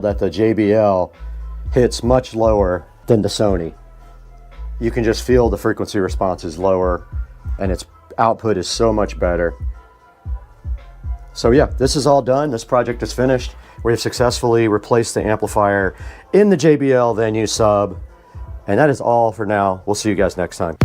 that the JBL hits much lower than the Sony. You can just feel the frequency response is lower and its output is so much better. So yeah, this is all done. This project is finished. We have successfully replaced the amplifier in the JBL Venue sub. And that is all for now. We'll see you guys next time.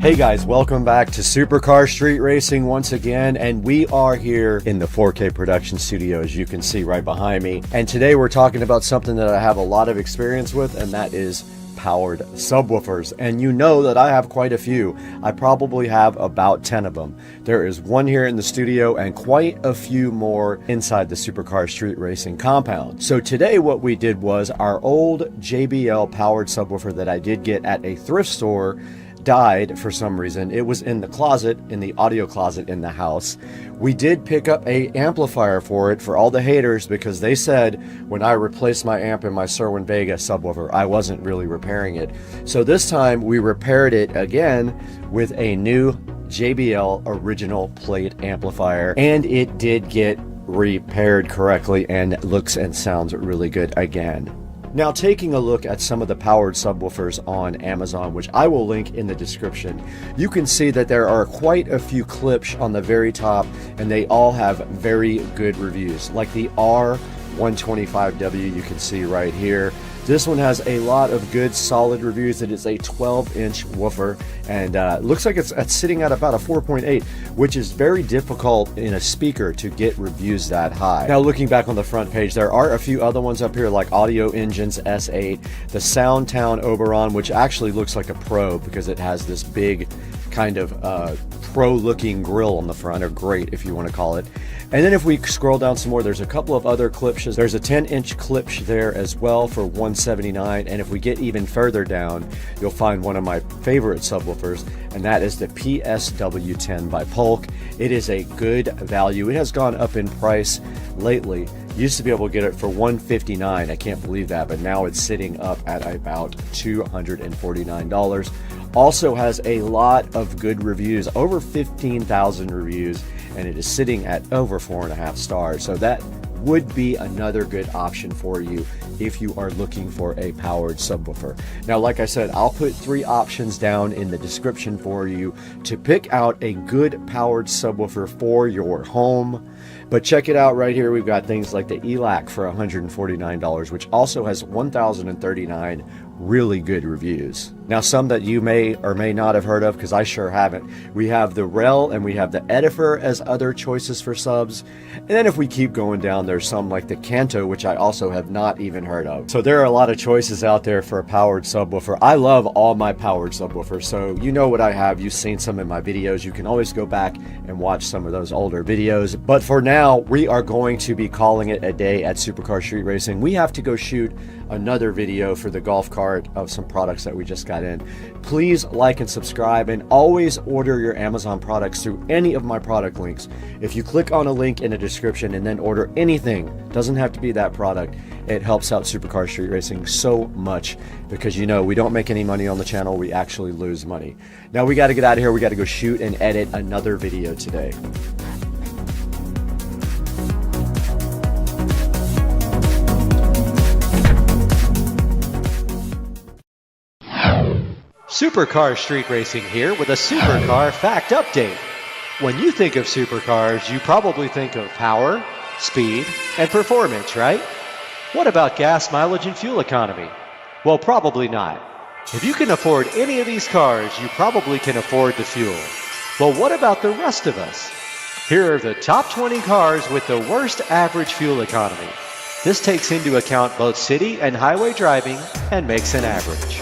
Hey guys, welcome back to Supercar Street Racing once again, and we are here in the 4K production studio, as you can see right behind me. And today we're talking about something that I have a lot of experience with, and that is powered subwoofers. And you know that I have quite a few. I probably have about 10 of them. There is one here in the studio and quite a few more inside the Supercar Street Racing compound. So today what we did was our old JBL powered subwoofer that I did get at a thrift store died for some reason. It was in the closet, in the audio closet in the house. We did pick up a amplifier for it for all the haters, because they said when I replaced my amp in my Cerwin Vega subwoofer, I wasn't really repairing it. So this time we repaired it again with a new JBL original plate amplifier, and it did get repaired correctly and looks and sounds really good again. Now, taking a look at some of the powered subwoofers on Amazon, which I will link in the description, you can see that there are quite a few clips on the very top, and they all have very good reviews. Like the R125W, you can see right here. This one has a lot of good solid reviews. It is a 12-inch woofer, and looks like it's sitting at about a 4.8, which is very difficult in a speaker to get reviews that high. Now, looking back on the front page, there are a few other ones up here, like Audio Engines S8, the Soundtown Oberon, which actually looks like a Pro because it has this big kind of pro-looking grill on the front, or grate if you want to call it. And then if we scroll down some more, there's a couple of other Klipsch's. There's a 10-inch Klipsch there as well for $179. And if we get even further down, you'll find one of my favorite subwoofers, and that is the PSW10 by Polk. It is a good value. It has gone up in price lately. Used to be able to get it for $159. I can't believe that, but now it's sitting up at about $249. Also has a lot of good reviews, over 15,000 reviews, and it is sitting at over 4.5 stars. So that would be another good option for you if you are looking for a powered subwoofer. Now, like I said, I'll put 3 options down in the description for you to pick out a good powered subwoofer for your home. But check it out right here. We've got things like the Elecan for $149, which also has 1,039 really good reviews. Now, some that you may or may not have heard of, because I sure haven't. We have the Rel and we have the Edifer as other choices for subs. And then if we keep going down, there's some like the Kanto, which I also have not even heard of. So there are a lot of choices out there for a powered subwoofer. I love all my powered subwoofers, so you know what I have. You've seen some in my videos. You can always go back and watch some of those older videos. But for now, we are going to be calling it a day at Supercar Street Racing. We have to go shoot another video for the golf cart of some products that we just got in. Please like and subscribe, and always order your Amazon products through any of my product links. If you click on a link in the description and then order anything, doesn't have to be that product, it helps out Supercar Street Racing so much, because you know we don't make any money on the channel, we actually lose money. Now we got to get out of here. We got to go shoot and edit another video today. Supercar Street Racing here with a Supercar Fact Update. When you think of supercars, you probably think of power, speed, and performance, right? What about gas mileage and fuel economy? Well, probably not. If you can afford any of these cars, you probably can afford the fuel. Well, what about the rest of us? Here are the top 20 cars with the worst average fuel economy. This takes into account both city and highway driving and makes an average.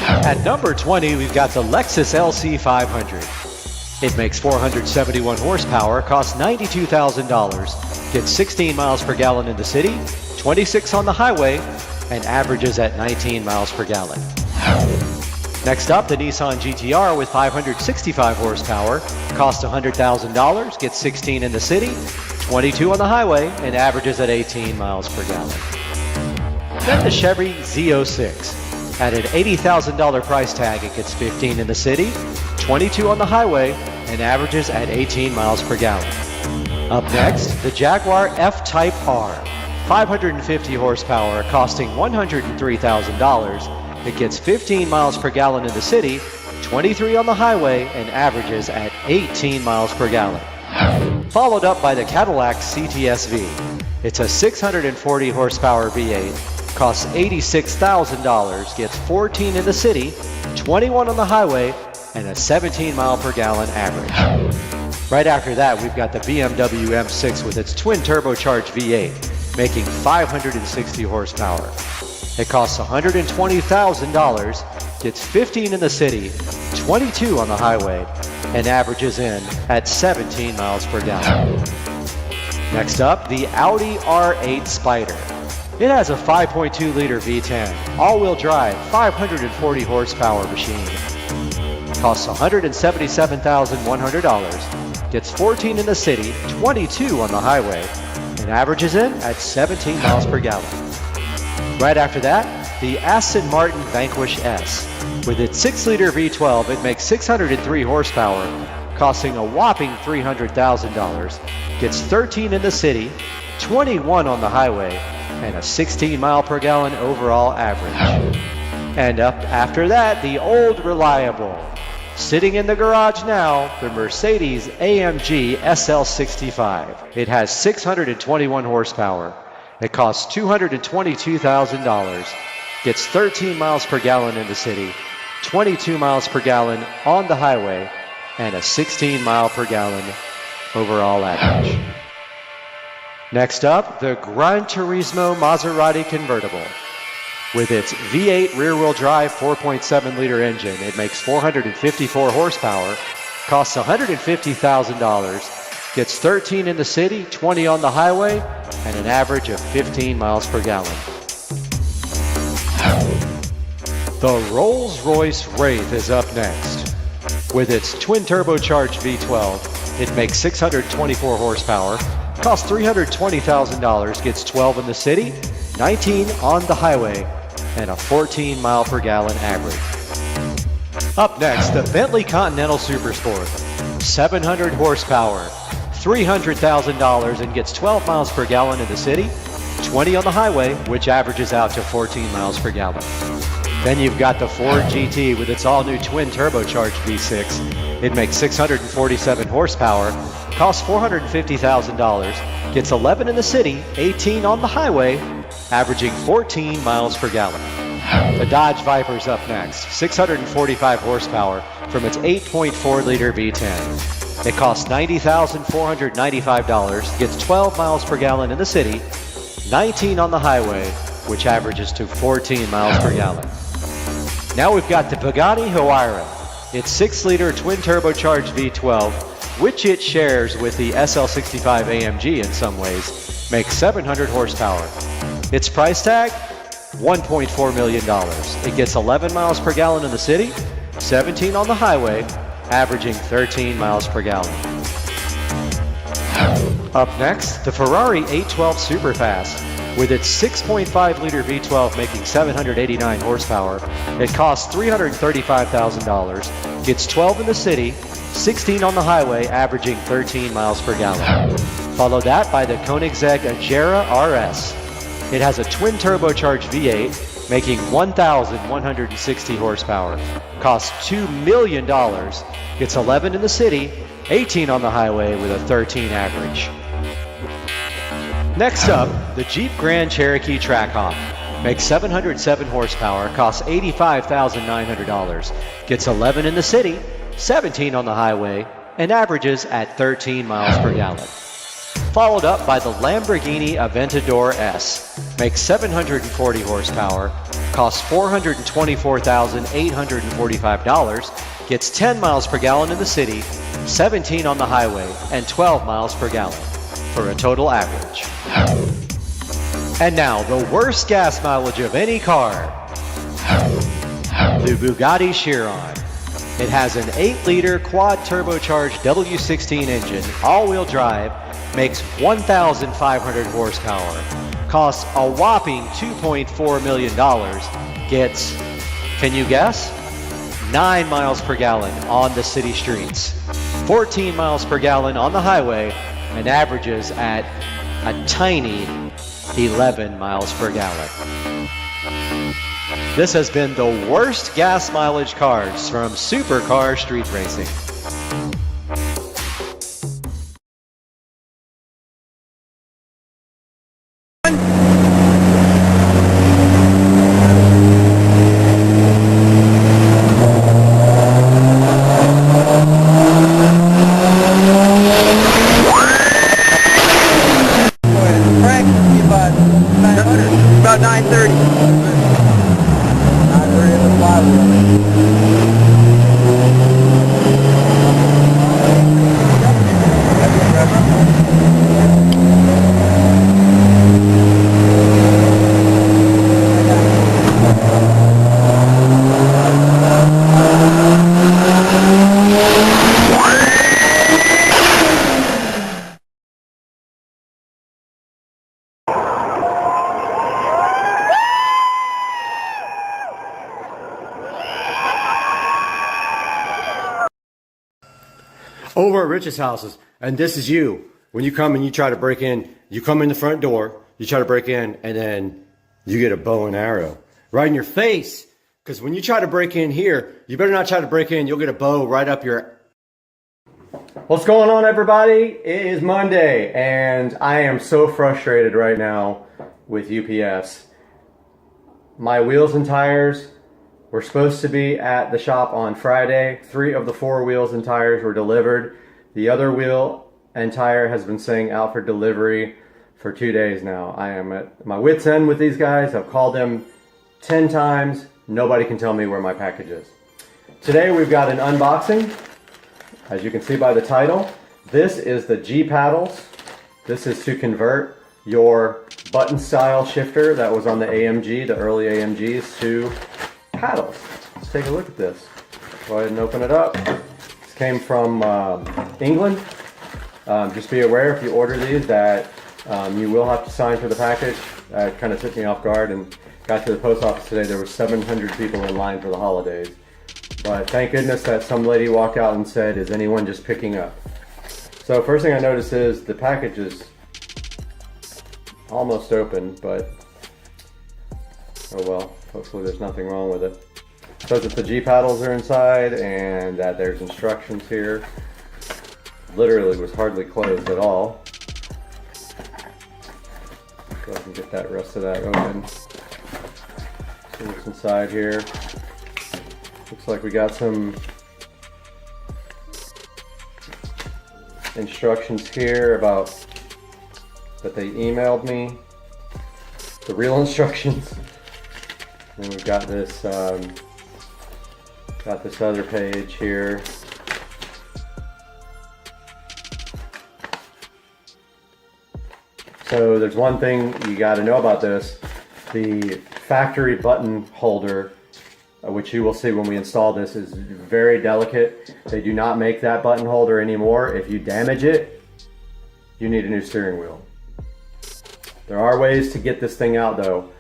At number 20, we've got the Lexus LC500. It makes 471 horsepower, costs $92,000, gets 16 miles per gallon in the city, 26 on the highway, and averages at 19 miles per gallon. Next up, the Nissan GT-R with 565 horsepower, costs $100,000, gets 16 in the city, 22 on the highway, and averages at 18 miles per gallon. Then the Chevy Z06. At an $80,000 price tag, it gets 15 in the city, 22 on the highway, and averages at 18 miles per gallon. Up next, the Jaguar F-Type R. 550 horsepower, costing $103,000. It gets 15 miles per gallon in the city, 23 on the highway, and averages at 18 miles per gallon. Followed up by the Cadillac CTS-V. It's a 640 horsepower V8, costs $86,000, gets 14 in the city, 21 on the highway, and a 17 mile per gallon average. Right after that, we've got the BMW M6 with its twin turbocharged V8, making 560 horsepower. It costs $120,000, gets 15 in the city, 22 on the highway, and averages in at 17 miles per gallon. Next up, the Audi R8 Spider. It has a 5.2-liter V10, all-wheel drive, 540 horsepower machine. Costs $177,100, gets 14 in the city, 22 on the highway, and averages in at 17 miles per gallon. Right after that, the Aston Martin Vanquish S. With its 6-liter V12, it makes 603 horsepower, costing a whopping $300,000, gets 13 in the city, 21 on the highway, and a 16 mile per gallon overall average. And up after that, the old reliable. Sitting in the garage now, the Mercedes-AMG SL65. It has 621 horsepower. It costs $222,000, gets 13 miles per gallon in the city, 22 miles per gallon on the highway, and a 16 mile per gallon overall average. Next up, the Gran Turismo Maserati convertible. With its V8 rear-wheel drive 4.7-liter engine, it makes 454 horsepower, costs $150,000, gets 13 in the city, 20 on the highway, and an average of 15 miles per gallon. The Rolls-Royce Wraith is up next. With its twin turbocharged V12, it makes 624 horsepower, costs $320,000, gets 12 in the city, 19 on the highway, and a 14 mile per gallon average. Up next, the Bentley Continental Supersport. 700 horsepower, $300,000, and gets 12 miles per gallon in the city, 20 on the highway, which averages out to 14 miles per gallon. Then you've got the Ford GT with its all-new twin turbocharged V6. It makes 647 horsepower, costs $450,000, gets 11 in the city, 18 on the highway, averaging 14 miles per gallon. The Dodge Viper's up next, 645 horsepower from its 8.4-liter V10. It costs $90,495, gets 12 miles per gallon in the city, 19 on the highway, which averages to 14 miles per gallon. Now we've got the Bugatti Huayra. Its 6-liter twin turbocharged V12, which it shares with the SL65 AMG in some ways, makes 700 horsepower. Its price tag, $1.4 million. It gets 11 miles per gallon in the city, 17 on the highway, averaging 13 miles per gallon. Up next, the Ferrari 812 Superfast. With its 6.5-liter V12 making 789 horsepower, it costs $335,000, gets 12 in the city, 16 on the highway, averaging 13 miles per gallon. Follow that by the Koenigsegg Agera RS. It has a twin turbocharged V8 making 1,160 horsepower, costs $2 million, gets 11 in the city, 18 on the highway with a 13 average. Next up, the Jeep Grand Cherokee Trackhawk. Makes 707 horsepower, costs $85,900, gets 11 in the city, 17 on the highway, and averages at 13 miles per gallon. Followed up by the Lamborghini Aventador S. Makes 740 horsepower, costs $424,845, gets 10 miles per gallon in the city, 17 on the highway, and 12 miles per gallon, for a total average. And now, the worst gas mileage of any car, the Bugatti Chiron. It has an 8-liter quad-turbocharged W16 engine, all-wheel drive, makes 1,500 horsepower, costs a whopping $2.4 million, gets, can you guess? 9 miles per gallon on the city streets, 14 miles per gallon on the highway, and averages at a tiny 11 miles per gallon. This has been the worst gas mileage cars from Supercar Street Racing. About 9:30. 9:30 in the flywheel. Over at Rich's houses, and this is you. When you come and you try to break in, you come in the front door, you try to break in, and then you get a bow and arrow right in your face. Because when you try to break in here, you better not try to break in, you'll get a bow right up your... What's going on, everybody? It is Monday, and I am so frustrated right now with UPS. My wheels and tires were supposed to be at the shop on Friday. 3 of the 4 wheels and tires were delivered. The other wheel and tire has been saying out for delivery for 2 days now. I am at my wit's end with these guys. I've called them 10 times. Nobody can tell me where my package is. Today we've got an unboxing. As you can see by the title, this is the G paddles. This is to convert your button style shifter that was on the AMG, the early AMGs, to paddles. Let's take a look at this. Go ahead and open it up. This came from England. Just be aware if you order these that you will have to sign for the package. It kind of took me off guard, and got to the post office today. There were 700 people in line for the holidays. But thank goodness that some lady walked out and said, "Is anyone just picking up?" So first thing I noticed is the package is almost open, but oh well. Hopefully there's nothing wrong with it. It says that the G paddles are inside and that there's instructions here. Literally was hardly closed at all. Go ahead and get that rest of that open. See what's inside here. Looks like we got some instructions here about that they emailed me. The real instructions. And we've got this other page here. So there's one thing you got to know about this. The factory button holder, which you will see when we install this, is very delicate. They do not make that button holder anymore. If you damage it, you need a new steering wheel. There are ways to get this thing out though.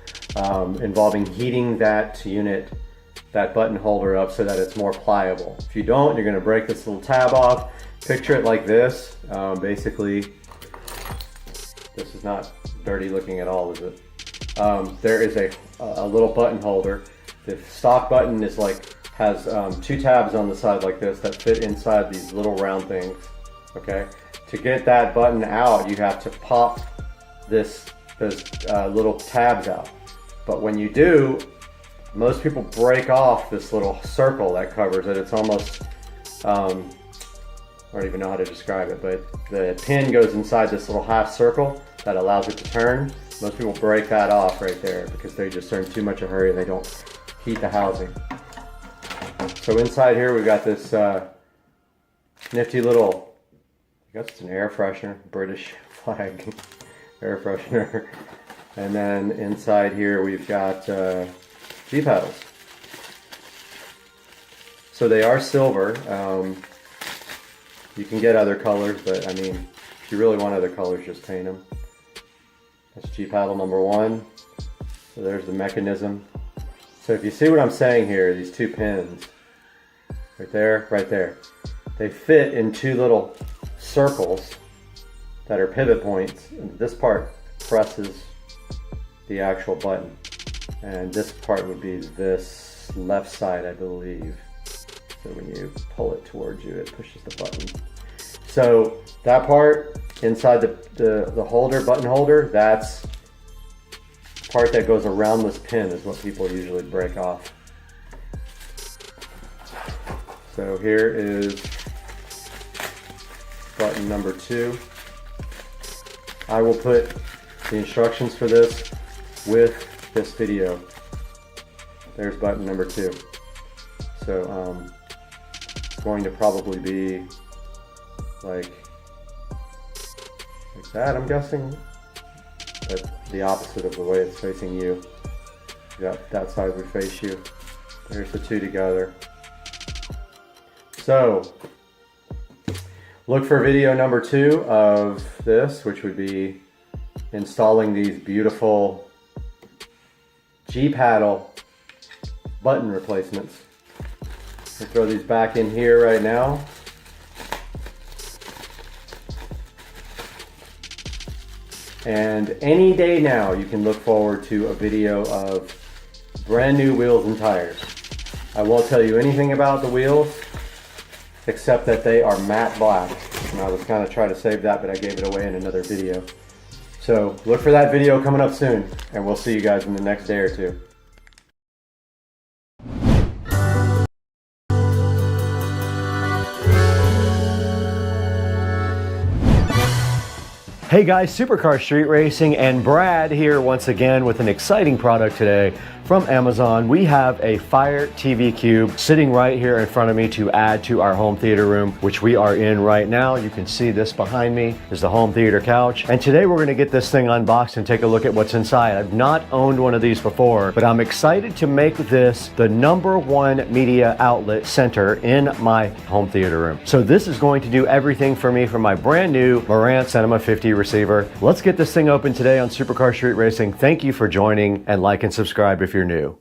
Involving heating that unit, that button holder up so that it's more pliable. If you don't, you're going to break this little tab off. Picture it like this. Basically, this is not dirty looking at all, is it? There is a little button holder. The stock button is has 2 tabs on the side like this that fit inside these little round things. Okay. To get that button out, you have to pop those little tabs out. But when you do, most people break off this little circle that covers it. It's almost, I don't even know how to describe it, but the pin goes inside this little half circle that allows it to turn. Most people break that off right there because they just are in too much of a hurry and they don't heat the housing. So inside here we've got this nifty little, I guess it's an air freshener, British flag air freshener. And then inside here we've got G paddles. So they are silver. You can get other colors, but I mean, if you really want other colors, just paint them. That's G paddle number 1. So there's the mechanism. So if you see what I'm saying here, these 2 pins, right there, they fit in 2 little circles that are pivot points. And this part presses the actual button. And this part would be this left side, I believe. So when you pull it towards you, it pushes the button. So that part inside the holder, button holder, that's part that goes around this pin is what people usually break off. So here is button number 2. I will put the instructions for this with this video. There's button number 2. So it's going to probably be like that, I'm guessing, but the opposite of the way it's facing you. That side would face you. There's the two together. So look for video number 2 of this, which would be installing these beautiful G-paddle button replacements. I'll throw these back in here right now. And any day now you can look forward to a video of brand new wheels and tires. I won't tell you anything about the wheels except that they are matte black. And I was kind of trying to save that, but I gave it away in another video. So look for that video coming up soon, and we'll see you guys in the next day or two. Hey guys, Supercar Street Racing and Brad here once again with an exciting product today from Amazon. We have a Fire TV Cube sitting right here in front of me to add to our home theater room, which we are in right now. You can see this behind me is the home theater couch. And today we're gonna get this thing unboxed and take a look at what's inside. I've not owned one of these before, but I'm excited to make this the #1 media outlet center in my home theater room. So this is going to do everything for me for my brand new Marantz Cinema 50 receiver. Let's get this thing open today on Supercar Street Racing. Thank you for joining, and like and subscribe if you're new.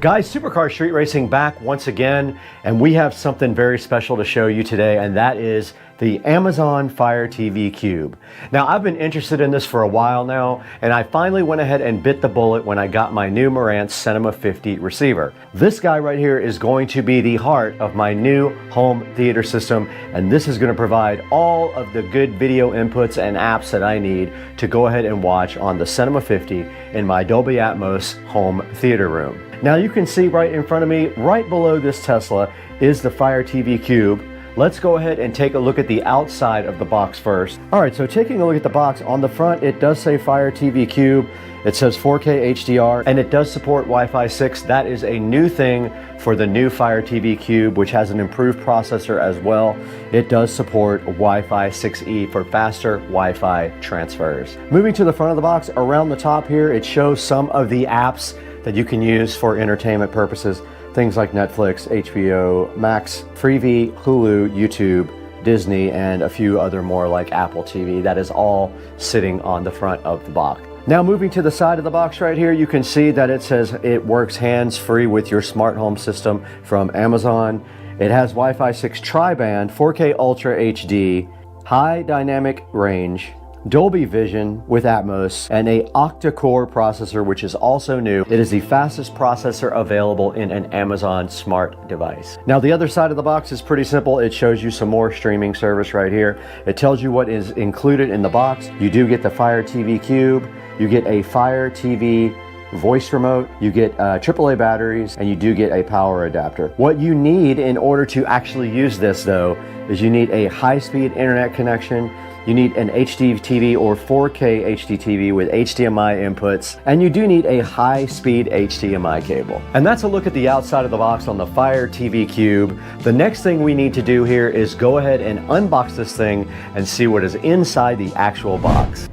Guys, Supercar Street Racing back once again, and we have something very special to show you today, and that is the Amazon Fire TV Cube. Now, I've been interested in this for a while now, and I finally went ahead and bit the bullet when I got my new Marantz Cinema 50 receiver. This guy right here is going to be the heart of my new home theater system, and this is going to provide all of the good video inputs and apps that I need to go ahead and watch on the Cinema 50 in my Dolby Atmos home theater room. Now you can see right in front of me, right below this Tesla, is the Fire TV Cube. Let's go ahead and take a look at the outside of the box first. All right, so taking a look at the box, on the front it does say Fire TV Cube. It says 4K HDR, and it does support Wi-Fi 6. That is a new thing for the new Fire TV Cube, which has an improved processor as well. It does support Wi-Fi 6E for faster Wi-Fi transfers. Moving to the front of the box, around the top here, it shows some of the apps that you can use for entertainment purposes. Things like Netflix, HBO Max, Freevee, Hulu, YouTube, Disney, and a few other more like Apple TV. That is all sitting on the front of the box. Now moving to the side of the box right here, you can see that it says it works hands-free with your smart home system from Amazon. It has Wi-Fi 6 tri-band, 4K Ultra HD, high dynamic range, Dolby Vision with Atmos, and a octa-core processor, which is also new. It is the fastest processor available in an Amazon smart device. Now the other side of the box is pretty simple. It shows you some more streaming service right here. It tells you what is included in the box. You do get the Fire TV Cube, you get a Fire TV voice remote, you get AAA batteries, and you do get a power adapter. What you need in order to actually use this though is you need a high-speed internet connection. You need an HD TV or 4K HD TV with HDMI inputs, and you do need a high-speed HDMI cable. And that's a look at the outside of the box on the Fire TV Cube. The next thing we need to do here is go ahead and unbox this thing and see what is inside the actual box.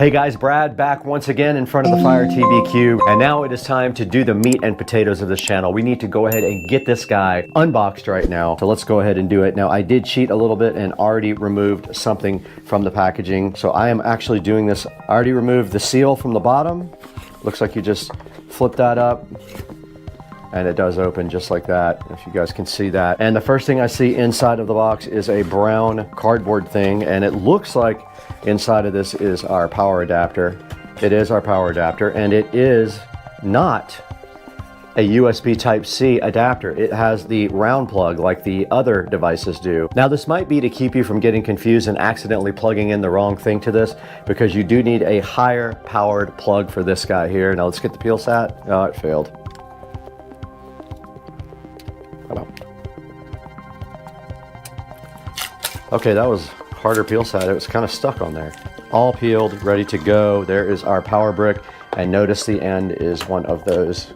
Hey guys, Brad back once again in front of the Fire TV Cube, and now it is time to do the meat and potatoes of this channel. We need to go ahead and get this guy unboxed right now. So let's go ahead and do it. Now I did cheat a little bit and already removed something from the packaging. So I am actually doing this. I already removed the seal from the bottom. Looks like you just flip that up and it does open just like that, if you guys can see that. And the first thing I see inside of the box is a brown cardboard thing, and it looks like inside of this is our power adapter. It is our power adapter, and it is not a USB Type-C adapter. It has the round plug like the other devices do. Now this might be to keep you from getting confused and accidentally plugging in the wrong thing to this, because you do need a higher powered plug for this guy here. Now let's get the peel sat. Oh, it failed. Okay, that was harder peel side. It was kind of stuck on there. All peeled, ready to go. There is our power brick, and notice the end is one of those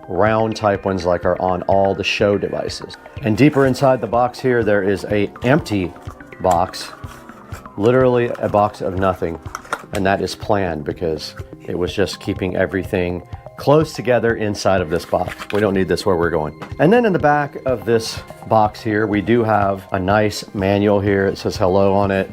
round type ones like are on all the show devices. And deeper inside the box here, there is a empty box, literally a box of nothing. And that is planned because it was just keeping everything close together inside of this box. We don't need this where we're going. And then in the back of this box here, we do have a nice manual here. It says hello on it.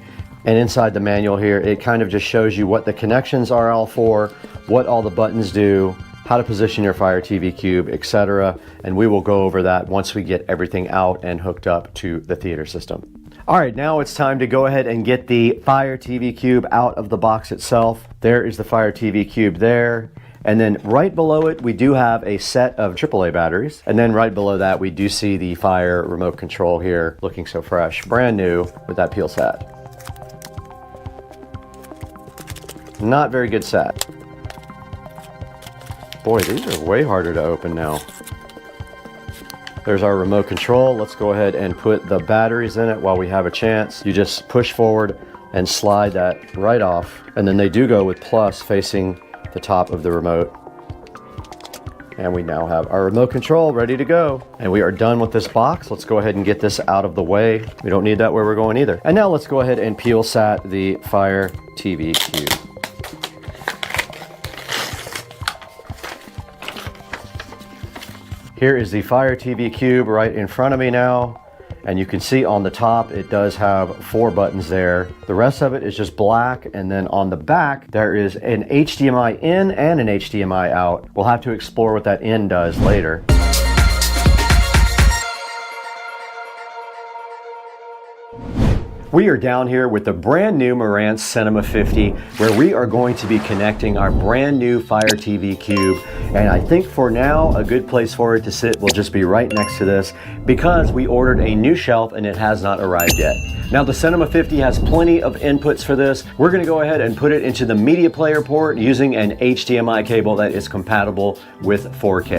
And inside the manual here, it kind of just shows you what the connections are all for, what all the buttons do, how to position your Fire TV Cube, etc. And we will go over that once we get everything out and hooked up to the theater system. All right, now it's time to go ahead and get the Fire TV Cube out of the box itself. There is the Fire TV Cube there. And then right below it, we do have a set of AAA batteries. And then right below that, we do see the Fire remote control here, looking so fresh, brand new with that peel sat. Not very good sat. Boy, these are way harder to open now. There's our remote control. Let's go ahead and put the batteries in it while we have a chance. You just push forward and slide that right off. And then they do go with plus facing the top of the remote. And we now have our remote control ready to go. And we are done with this box. Let's go ahead and get this out of the way. We don't need that where we're going either. And now let's go ahead and peel sat the Fire TV Cube. Here is the Fire TV Cube right in front of me now. And you can see on the top, it does have 4 buttons there. The rest of it is just black. And then on the back, there is an HDMI in and an HDMI out. We'll have to explore what that in does later. We are down here with the brand new Marantz Cinema 50, where we are going to be connecting our brand new Fire TV Cube. And I think for now, a good place for it to sit will just be right next to this, because we ordered a new shelf and it has not arrived yet. Now the Cinema 50 has plenty of inputs for this. We're gonna go ahead and put it into the media player port using an HDMI cable that is compatible with 4K.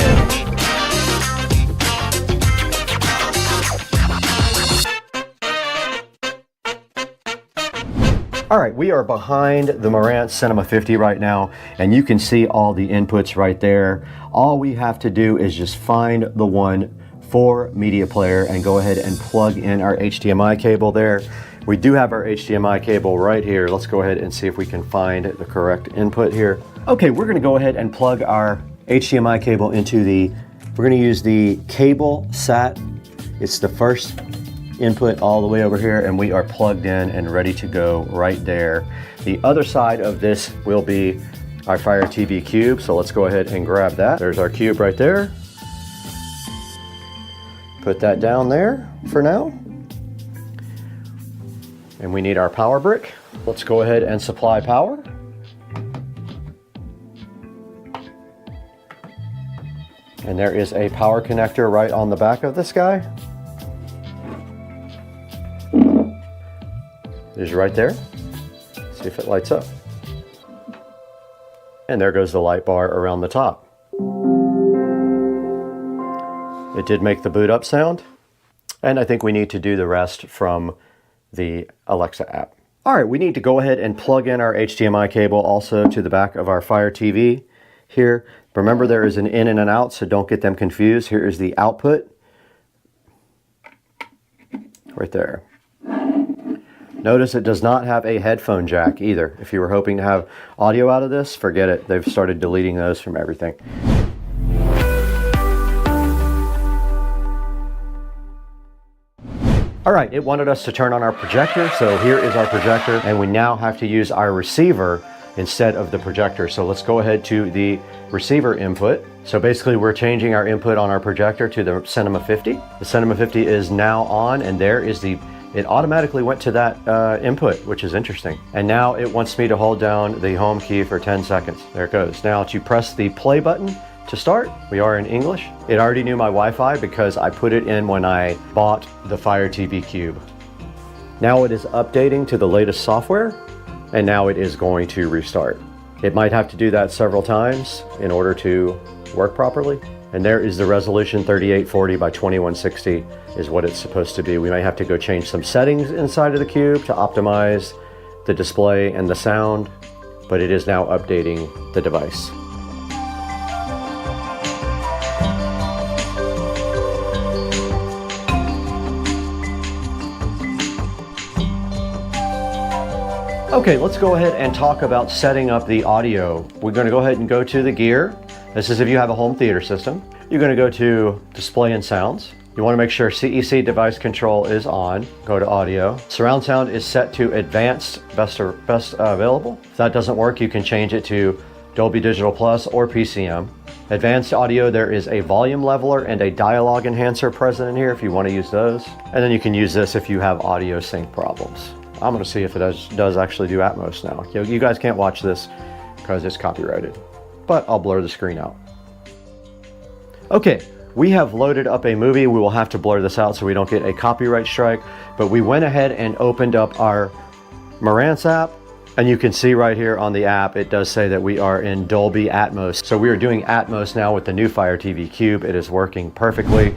All right, we are behind the Marantz Cinema 50 right now, and you can see all the inputs right there. All we have to do is just find the one for media player and go ahead and plug in our HDMI cable there. We do have our HDMI cable right here. Let's go ahead and see if we can find the correct input here. Okay, we're gonna go ahead and plug our HDMI cable into we're gonna use the cable sat. It's the first input all the way over here, and we are plugged in and ready to go right there. The other side of this will be our Fire TV Cube, so let's go ahead and grab that. There's our cube right there. Put that down there for now. And we need our power brick. Let's go ahead and supply power. And there is a power connector right on the back of this guy. It is right there. See if it lights up. And there goes the light bar around the top. It did make the boot up sound. And I think we need to do the rest from the Alexa app. All right, we need to go ahead and plug in our HDMI cable also to the back of our Fire TV here. Remember, there is an in and an out, so don't get them confused. Here is the output. Right there. Notice it does not have a headphone jack either. If you were hoping to have audio out of this, forget it. They've started deleting those from everything. All right, it wanted us to turn on our projector, so here is our projector, and we now have to use our receiver instead of the projector. So let's go ahead to the receiver input. So basically we're changing our input on our projector to the Cinema 50. The Cinema 50 is now on, and there is it automatically went to that input, which is interesting. And now it wants me to hold down the home key for 10 seconds. There it goes. Now to press the play button to start, we are in English. It already knew my Wi-Fi because I put it in when I bought the Fire TV Cube. Now it is updating to the latest software, and now it is going to restart. It might have to do that several times in order to work properly. And there is the resolution, 3840 by 2160 is what it's supposed to be. We may have to go change some settings inside of the cube to optimize the display and the sound, but it is now updating the device. Okay, let's go ahead and talk about setting up the audio. We're going to go ahead and go to the gear. This is if you have a home theater system. You're going to go to display and sounds. You want to make sure CEC device control is on. Go to audio. Surround sound is set to advanced, best available. If that doesn't work, you can change it to Dolby Digital Plus or PCM. Advanced audio, there is a volume leveler and a dialogue enhancer present in here if you want to use those. And then you can use this if you have audio sync problems. I'm going to see if it does actually do Atmos now. You guys can't watch this because it's copyrighted, but I'll blur the screen out. Okay, we have loaded up a movie. We will have to blur this out so we don't get a copyright strike, but we went ahead and opened up our Marantz app, and you can see right here on the app, it does say that we are in Dolby Atmos. So we are doing Atmos now with the new Fire TV Cube. It is working perfectly.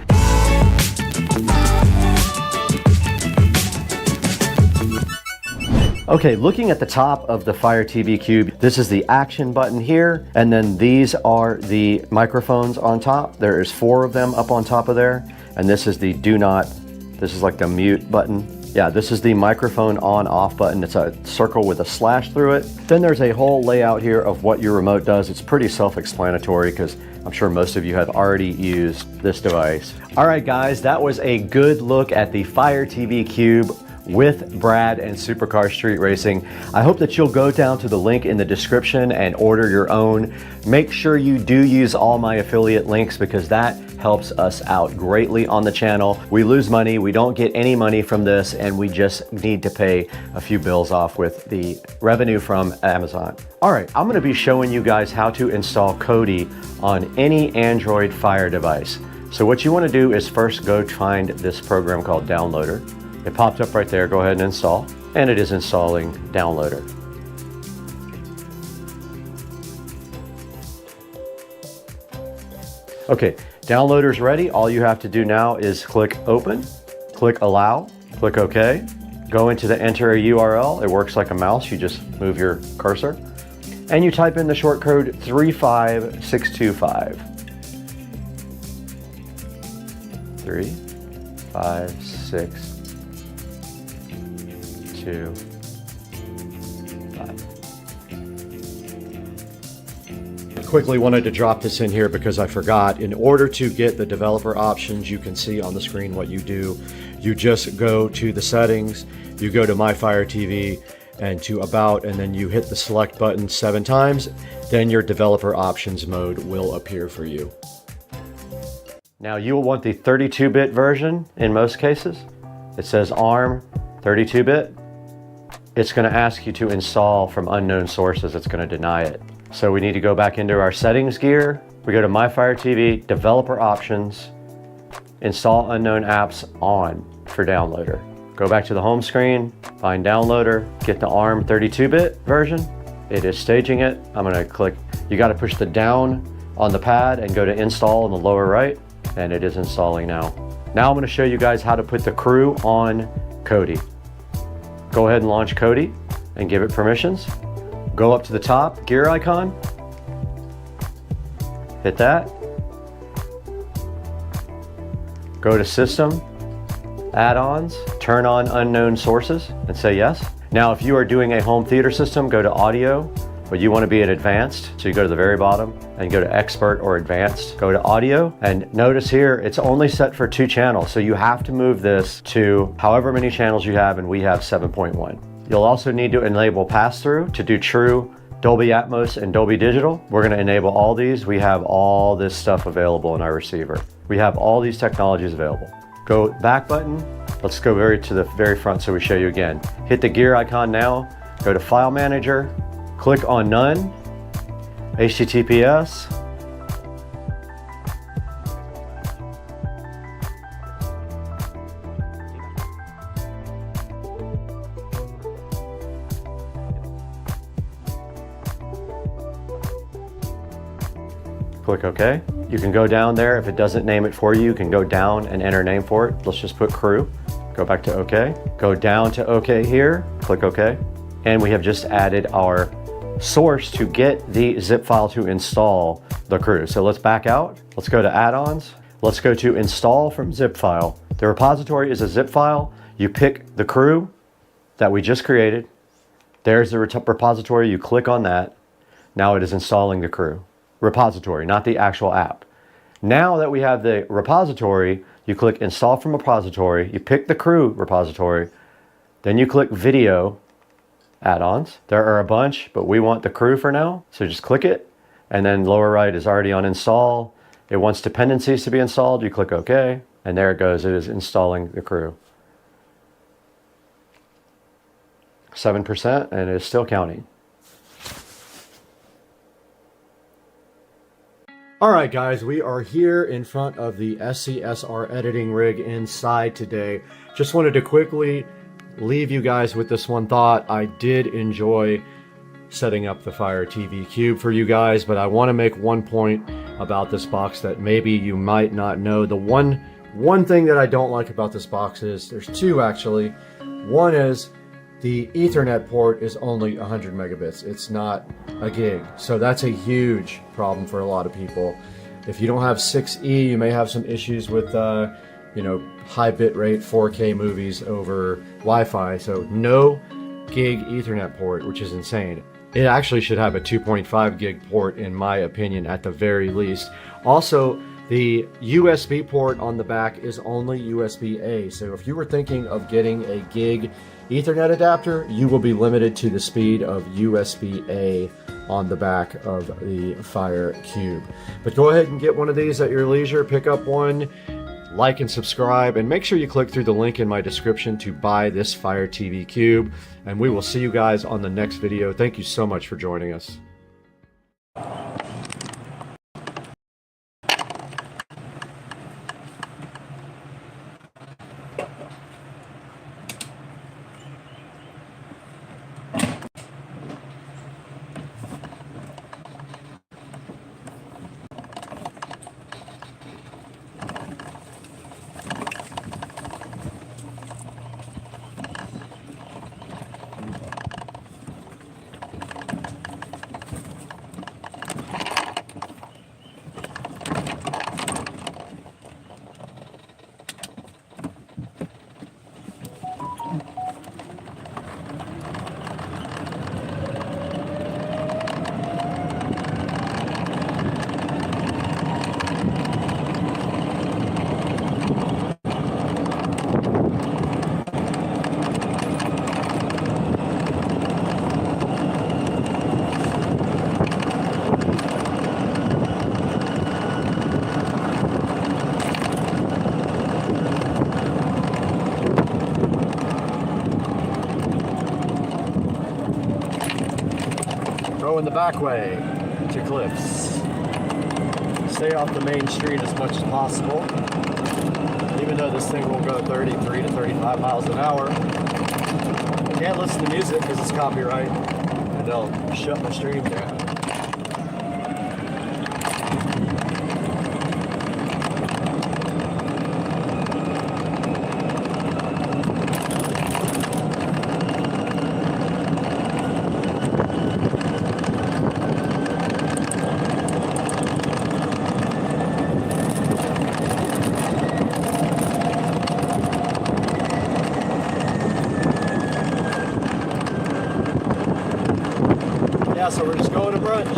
Okay, looking at the top of the Fire TV Cube, this is the action button here, and then these are the microphones on top. There is 4 of them up on top of there, and this is the this is like the mute button. Yeah, this is the microphone on off button. It's a circle with a slash through it. Then there's a whole layout here of what your remote does. It's pretty self-explanatory because I'm sure most of you have already used this device. All right, guys, that was a good look at the Fire TV Cube with Brad and Supercar Street Racing. I hope that you'll go down to the link in the description and order your own. Make sure you do use all my affiliate links because that helps us out greatly on the channel. We lose money, we don't get any money from this, and we just need to pay a few bills off with the revenue from Amazon. All right, I'm gonna be showing you guys how to install Kodi on any Android Fire device. So what you wanna do is first go find this program called Downloader. It popped up right there, go ahead and install, and it is installing Downloader. Okay, Downloader's ready. All you have to do now is click Open, click Allow, click OK, go into the enter a URL. It works like a mouse, you just move your cursor, and you type in the short code 35625. 35625. Quickly wanted to drop this in here because I forgot. In order to get the developer options, you can see on the screen what you do. You just go to the settings, you go to My Fire TV and to About, and then you hit the select button 7 times. Then your developer options mode will appear for you. Now you will want the 32-bit version in most cases. It says ARM 32-bit. It's going to ask you to install from unknown sources. It's going to deny it. So we need to go back into our settings gear. We go to My Fire TV, developer options, install unknown apps on for Downloader. Go back to the home screen, find Downloader, get the ARM 32-bit version. It is staging it. I'm going to click, you got to push the down on the pad and go to install in the lower right, and it is installing now. Now I'm going to show you guys how to put the crew on Kodi. Go ahead and launch Kodi and give it permissions. Go up to the top gear icon, hit that. Go to System, Add-ons, turn on unknown sources and say yes. Now, if you are doing a home theater system, go to audio, but you want to be in advanced. So you go to the very bottom and go to expert or advanced, go to audio, and notice here, it's only set for 2 channels. So you have to move this to however many channels you have, and we have 7.1. You'll also need to enable pass-through to do true Dolby Atmos and Dolby Digital. We're going to enable all these. We have all this stuff available in our receiver. We have all these technologies available. Go back button. Let's go to the very front so we show you again. Hit the gear icon now, go to File Manager, click on None, HTTPS, click OK. You can go down there. If it doesn't name it for you, you can go down and enter a name for it. Let's just put crew. Go back to OK. Go down to OK here. Click OK. And we have just added our source to get the zip file to install the crew. So let's back out. Let's go to add-ons. Let's go to install from zip file. The repository is a zip file. You pick the crew that we just created. There's the repository. You click on that. Now it is installing the crew. Repository, not the actual app. Now that we have the repository, you click install from repository, you pick the crew repository, then you click video add-ons. There are a bunch, but we want the crew for now. So just click it, and then lower right is already on install. It wants dependencies to be installed. You click OK, and there it goes. It is installing the crew. 7%, and it is still counting. All right, guys, we are here in front of the SCSR editing rig inside today. Just wanted to quickly leave you guys with this one thought. I did enjoy setting up the Fire TV Cube for you guys, but I want to make one point about this box that maybe you might not know. The one thing that I don't like about this box is, there's 2 actually. One is the Ethernet port is only 100 megabits. It's not a gig. So that's a huge problem for a lot of people. If you don't have 6E, you may have some issues with, high bit rate 4K movies over Wi-Fi. So no gig Ethernet port, which is insane. It actually should have a 2.5 gig port, in my opinion, at the very least. Also, the USB port on the back is only USB-A. So if you were thinking of getting a gig Ethernet adapter, you will be limited to the speed of USB-A on the back of the Fire Cube. But go ahead and get one of these at your leisure. Pick up one, like and subscribe, and make sure you click through the link in my description to buy this Fire TV Cube. And we will see you guys on the next video. Thank you so much for joining us. Go in the back way to Cliffs. Stay off the main street as much as possible. Even though this thing will go 33 to 35 miles an hour. Can't listen to music because it's copyright, and they'll shut my stream down. going to brunch.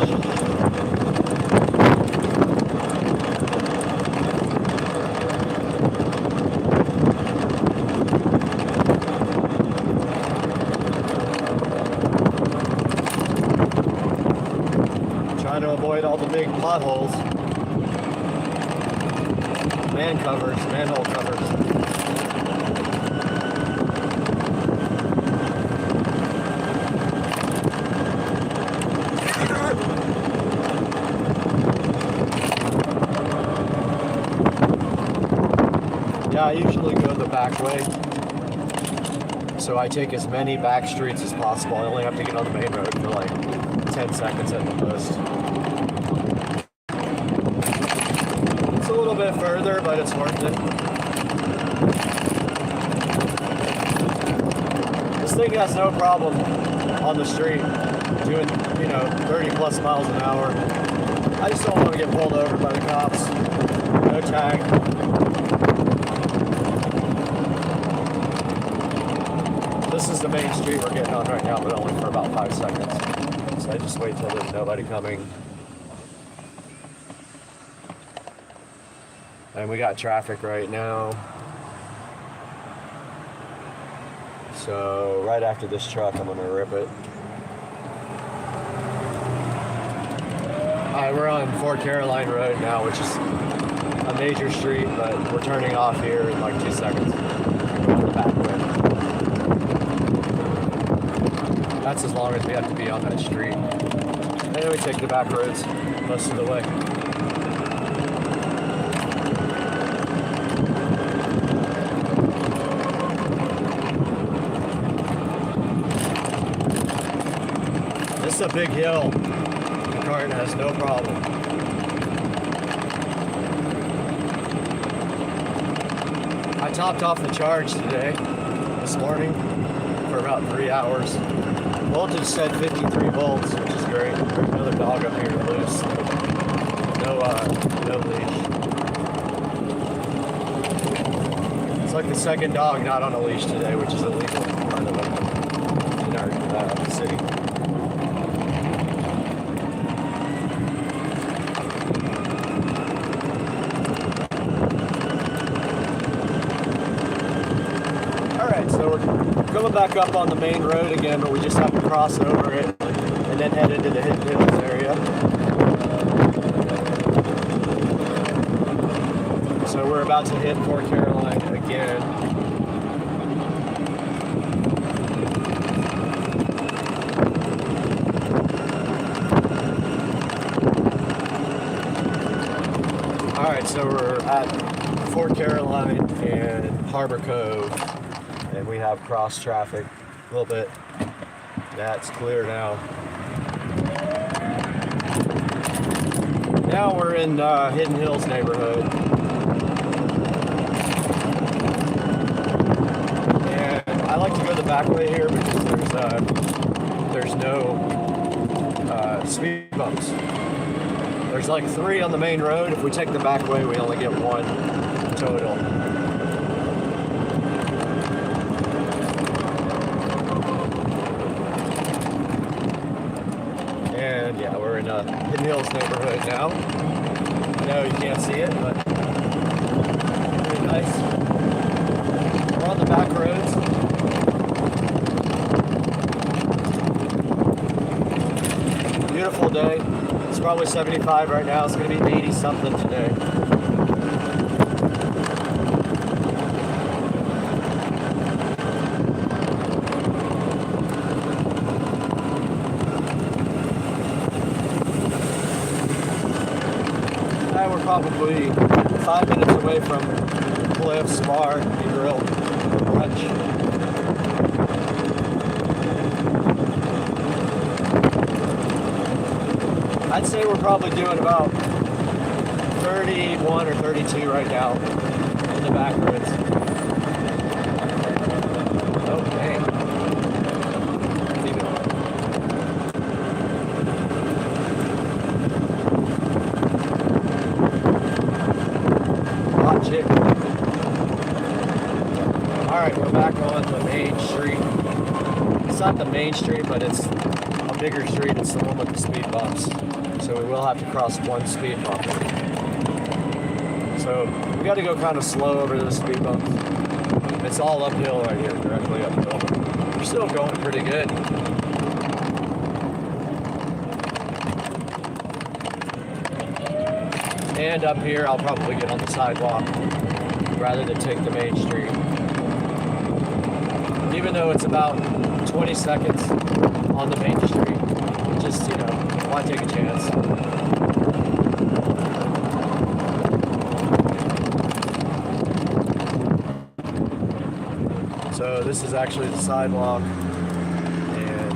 Trying to avoid all the big potholes. Manhole covers. Yeah, I usually go the back way. So I take as many back streets as possible. I only have to get on the main road for like 10 seconds at the most. It's a little bit further, but it's worth it. This thing has no problem on the street doing, 30 plus miles an hour. I just don't want to get pulled over by the cops. No tag. This is the main street we're getting on right now, but only for about 5 seconds. So I just wait till there's nobody coming. And we got traffic right now. So right after this truck, I'm gonna rip it. Alright, we're on Fort Caroline Road now, which is a major street, but we're turning off here in like 2 seconds. On the back way. That's as long as we have to be on that street. And then we take the back roads most of the way. This is a big hill. The car has no problem. I topped off the charge today, this morning, for about 3 hours. Voltage said 53 volts, which is great. There's another dog up here loose. No leash. It's like the second dog not on a leash today, which is illegal in our city. Alright, so we're coming back up on the main road again, but we just have to cross over it and then head into the Hidden Hills area. So we're about to hit Fort Caroline again. Alright, so we're at Fort Caroline and Harbor Cove. And we have cross traffic a little bit. That's clear now. Now we're in Hidden Hills neighborhood. And I like to go the back way here because there's no speed bumps. There's like 3 on the main road. If we take the back way, we only get 1 total. And yeah, we're in Hidden Hills neighborhood now. I know you can't see it, but pretty nice. We're on the back roads. Beautiful day. It's probably 75 right now. It's going to be 80 something today. We're probably 5 minutes away from Cliff's Bar and Grill brunch. I'd say we're probably doing about 31 or 32 right now in the back roads. Oh, dang. Alright, we're back on the main street. It's not the main street, but it's a bigger street. It's the one with the speed bumps. So we will have to cross one speed bump. So we got to go kind of slow over the speed bump. It's all uphill right here, directly uphill. We're still going pretty good. And up here, I'll probably get on the sidewalk rather than take the main street. Even though it's about 20 seconds on the main street, just, you know, why take a chance? So this is actually the sidewalk, and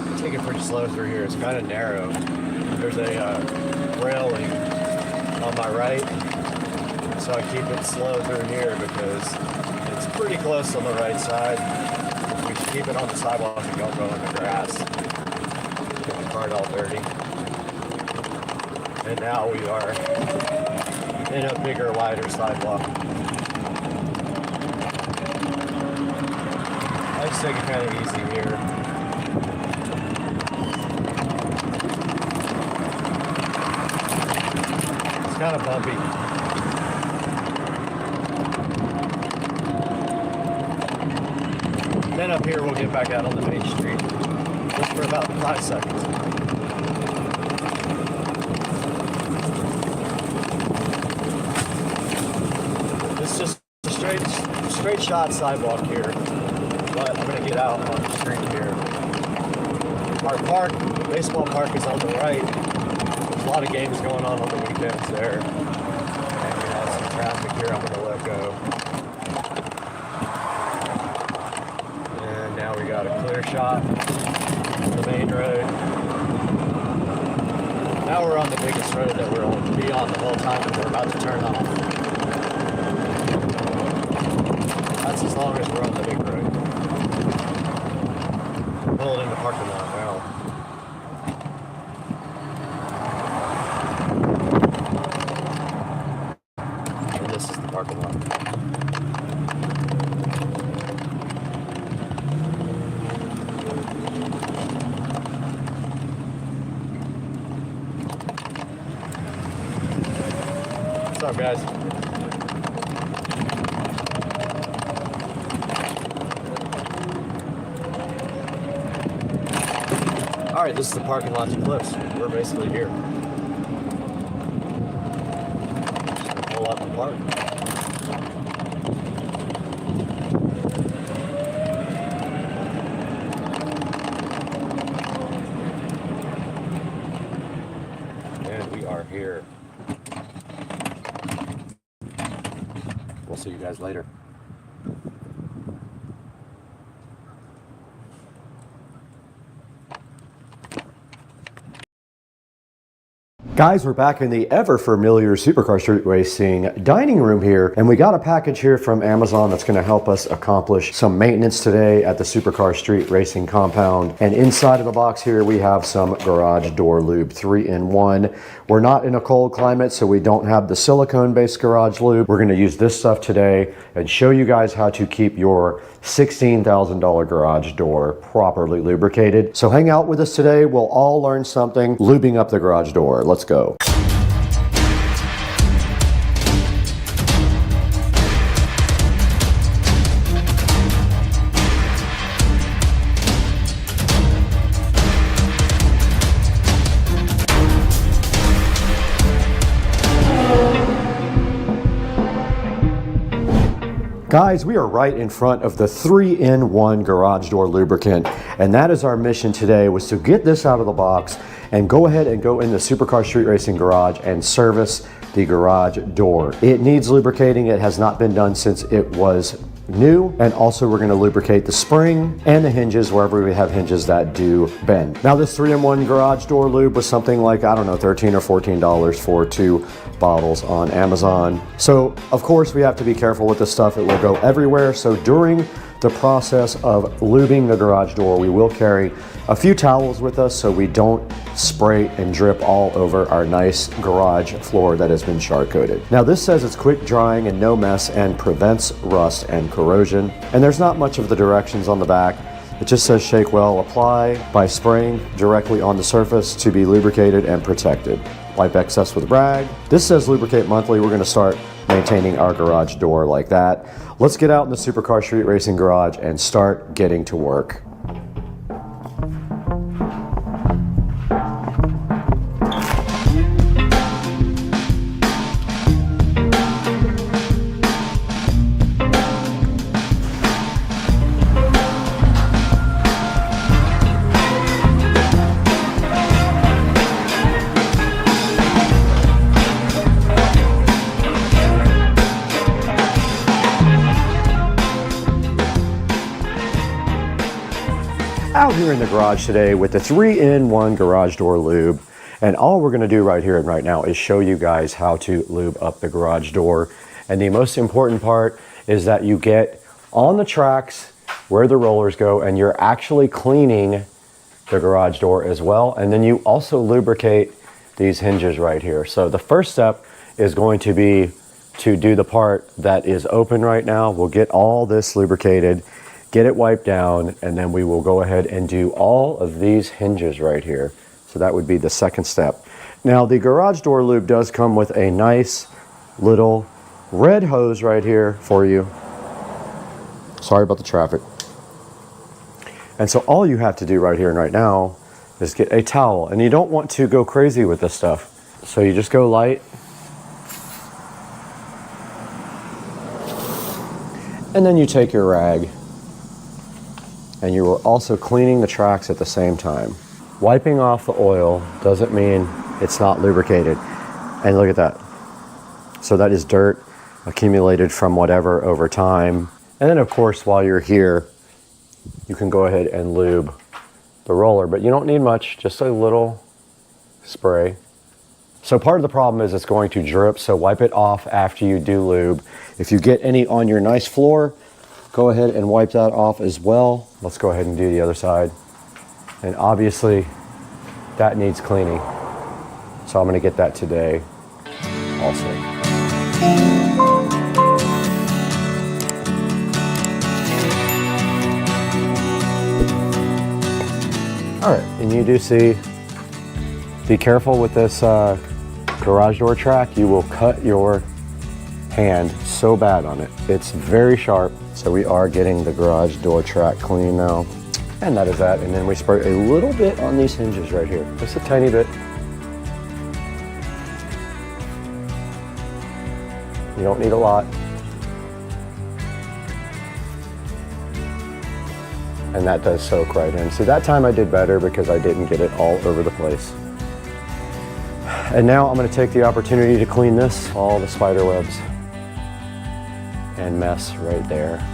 I take it pretty slow through here. It's kind of narrow. There's a railing on my right, so I keep it slow through here because it's pretty close on the right side. We should keep it on the sidewalk and don't go in the grass. Get the cart all dirty. And now we are in a bigger, wider sidewalk. I just take it kind of easy here. It's kind of bumpy. Then up here we'll get back out on the main street just for about 5 seconds. It's just a straight shot sidewalk here, but I'm gonna get out on the street here. Our park, baseball park, is on the right. There's a lot of games going on the weekends there. And we have some traffic here I'm gonna let go. Now we got a clear shot on the main road. Now we're on the biggest road that we're going to be on the whole time, and we're about to turn off. That's as long as we're on the big road. We're pulling in the parking lot now. And this is the parking lot. What's up, guys? All right, this is the parking lot to Toolless. We're basically here. Just gonna pull up and park. And we are here. We'll see you guys later. Guys, we're back in the ever familiar Supercar Street Racing dining room here, and we got a package here from Amazon that's going to help us accomplish some maintenance today at the Supercar Street Racing compound. And inside of the box here, we have some garage door lube, 3-in-1. We're not in a cold climate, so we don't have the silicone-based garage lube. We're going to use this stuff today and show you guys how to keep your $16,000 garage door properly lubricated. So hang out with us today. We'll all learn something lubing up the garage door. Let's go. Guys, we are right in front of the 3-in-1 garage door lubricant, and that is our mission today, was to get this out of the box and go ahead and go in the Supercar Street Racing garage and service the garage door. It needs lubricating. It has not been done since it was new, and also we're going to lubricate the spring and the hinges wherever we have hinges that do bend. Now this 3-in-1 garage door lube was something like, I don't know, $13 or $14 for 2 bottles on Amazon. So of course we have to be careful with this stuff. It will go everywhere. So during the process of lubing the garage door, we will carry a few towels with us so we don't spray and drip all over our nice garage floor that has been char coated. Now this says it's quick drying and no mess and prevents rust and corrosion. And there's not much of the directions on the back. It just says shake well, apply by spraying directly on the surface to be lubricated and protected. Wipe excess with rag. This says lubricate monthly. We're gonna start maintaining our garage door like that. Let's get out in the Supercar Street Racing garage and start getting to work. Out here in the garage today with the 3-in-1 garage door lube, and all we're going to do right here and right now is show you guys how to lube up the garage door. And the most important part is that you get on the tracks where the rollers go and you're actually cleaning the garage door as well, and then you also lubricate these hinges right here. So the first step is going to be to do the part that is open right now. We'll get all this lubricated, get it wiped down, and then we will go ahead and do all of these hinges right here. So that would be the second step. Now the garage door lube does come with a nice little red hose right here for you. Sorry about the traffic. And so all you have to do right here and right now is get a towel, and you don't want to go crazy with this stuff. So you just go light, and then you take your rag, and you are also cleaning the tracks at the same time. Wiping off the oil doesn't mean it's not lubricated. And look at that. So that is dirt accumulated from whatever over time. And then of course, while you're here, you can go ahead and lube the roller, but you don't need much, just a little spray. So part of the problem is it's going to drip, so wipe it off after you do lube. If you get any on your nice floor, go ahead and wipe that off as well. Let's go ahead and do the other side. And obviously that needs cleaning. So I'm gonna get that today also. All right, and you do see, be careful with this garage door track. You will cut your hand so bad on it. It's very sharp. So we are getting the garage door track clean now. And that is that. And then we spray a little bit on these hinges right here. Just a tiny bit. You don't need a lot. And that does soak right in. See, that time I did better because I didn't get it all over the place. And now I'm going to take the opportunity to clean this, all the spider webs and mess right there.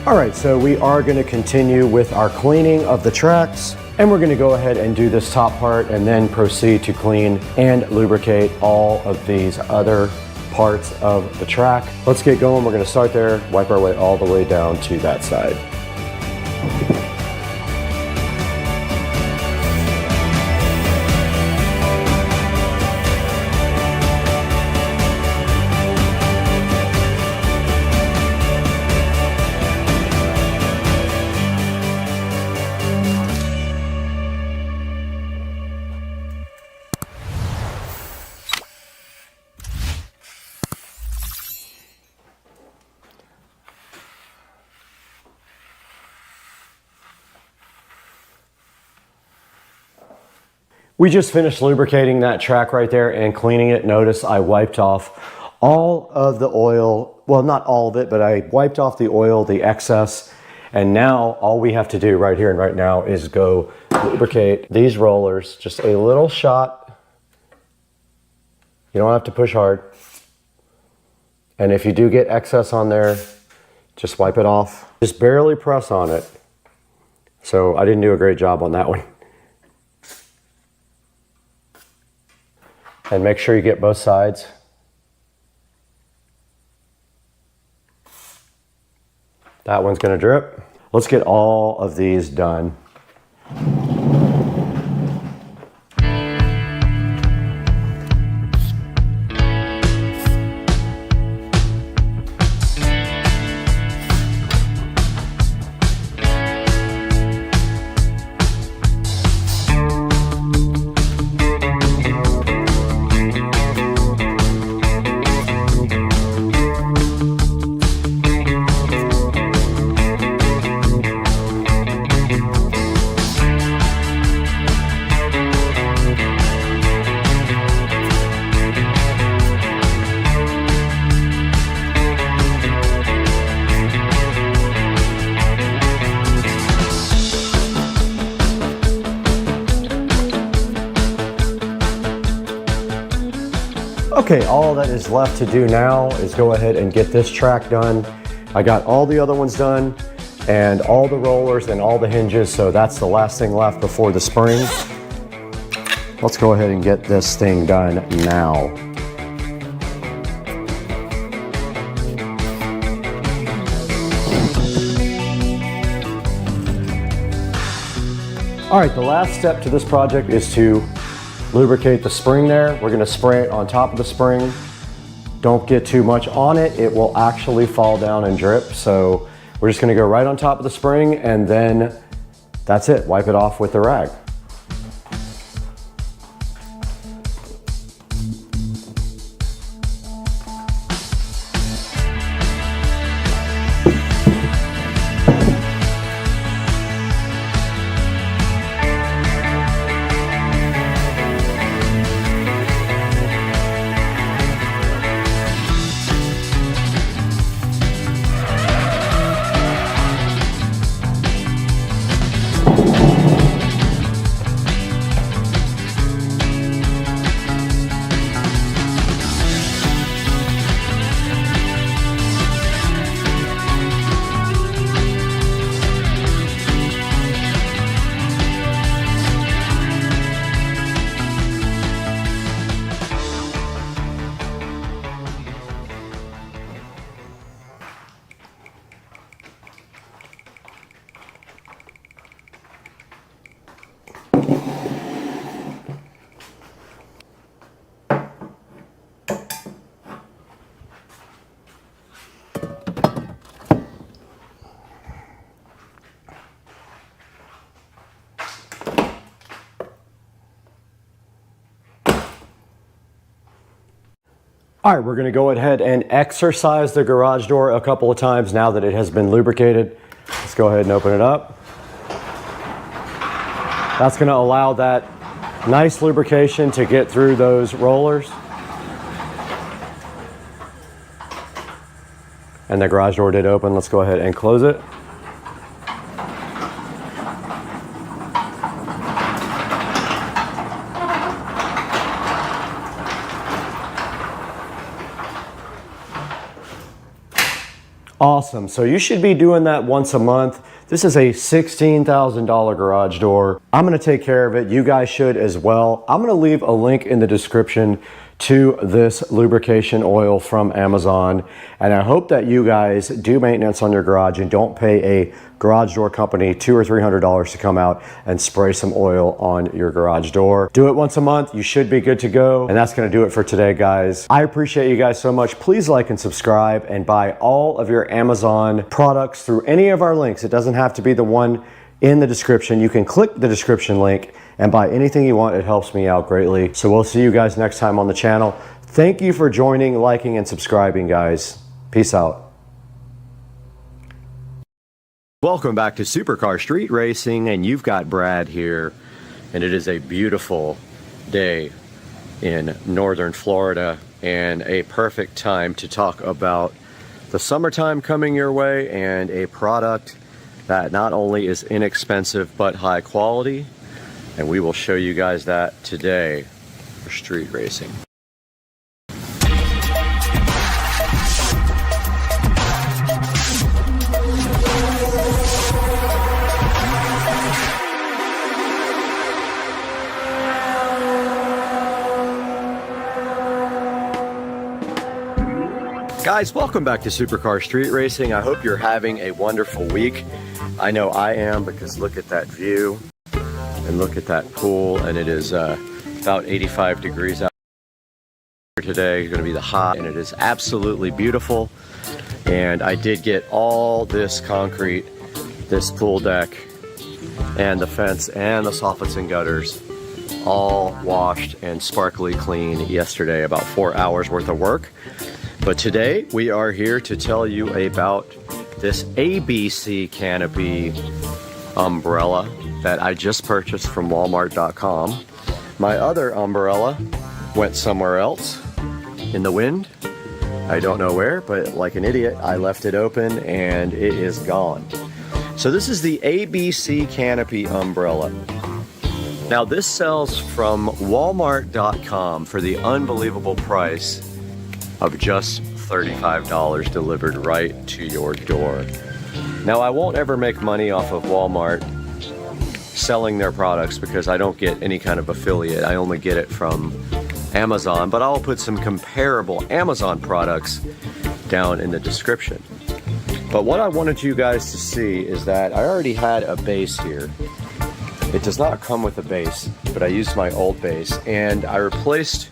All right, so we are going to continue with our cleaning of the tracks, and we're going to go ahead and do this top part and then proceed to clean and lubricate all of these other parts of the track. Let's get going. We're going to start there, wipe our way all the way down to that side. We just finished lubricating that track right there and cleaning it. Notice I wiped off all of the oil. Well, not all of it, but I wiped off the oil, the excess. And now all we have to do right here and right now is go lubricate these rollers. Just a little shot. You don't have to push hard. And if you do get excess on there, just wipe it off. Just barely press on it. So I didn't do a great job on that one. And make sure you get both sides. That one's gonna drip. Let's get all of these done. Okay, all that is left to do now is go ahead and get this track done. I got all the other ones done and all the rollers and all the hinges, so that's the last thing left before the spring. Let's go ahead and get this thing done now. All right, the last step to this project is to lubricate the spring there. We're gonna spray it on top of the spring. Don't get too much on it. It will actually fall down and drip. So we're just gonna go right on top of the spring and then that's it. Wipe it off with the rag. All right, we're gonna go ahead and exercise the garage door a couple of times now that it has been lubricated. Let's go ahead and open it up. That's gonna allow that nice lubrication to get through those rollers. And the garage door did open. Let's go ahead and close it. Awesome. So you should be doing that once a month. This is a $16,000 garage door. I'm going to take care of it. You guys should as well. I'm going to leave a link in the description to this lubrication oil from Amazon. And I hope that you guys do maintenance on your garage and don't pay a garage door company $200 or $300 to come out and spray some oil on your garage door. Do it once a month. You should be good to go. And that's going to do it for today, guys. I appreciate you guys so much. Please like and subscribe and buy all of your Amazon products through any of our links. It doesn't have to be the one in the description. You can click the description link and buy anything you want. It helps me out greatly. So we'll see you guys next time on the channel. Thank you for joining, liking, and subscribing, guys. Peace out. Welcome back to Supercar Street Racing, and you've got Brad here. and it is a beautiful day in northern Florida and a perfect time to talk about the summertime coming your way and a product that not only is inexpensive but high quality, and we will show you guys that today for street racing. Guys, welcome back to Supercar Street Racing. I hope you're having a wonderful week. I know I am, because look at that view and look at that pool, and it is about 85 degrees out today. It's going to be the high, and it is absolutely beautiful. And I did get all this concrete, this pool deck, and the fence, and the soffits and gutters all washed and sparkly clean yesterday. About 4 hours worth of work. But today we are here to tell you about this ABC canopy umbrella that I just purchased from Walmart.com. My other umbrella went somewhere else in the wind. I don't know where, but like an idiot, I left it open and it is gone. So this is the ABC canopy umbrella. Now this sells from Walmart.com for the unbelievable price of just $35 delivered right to your door. Now I won't ever make money off of Walmart selling their products because I don't get any kind of affiliate. I only get it from Amazon, but I'll put some comparable Amazon products down in the description. But what I wanted you guys to see is that I already had a base here. It does not come with a base, but I used my old base, and I replaced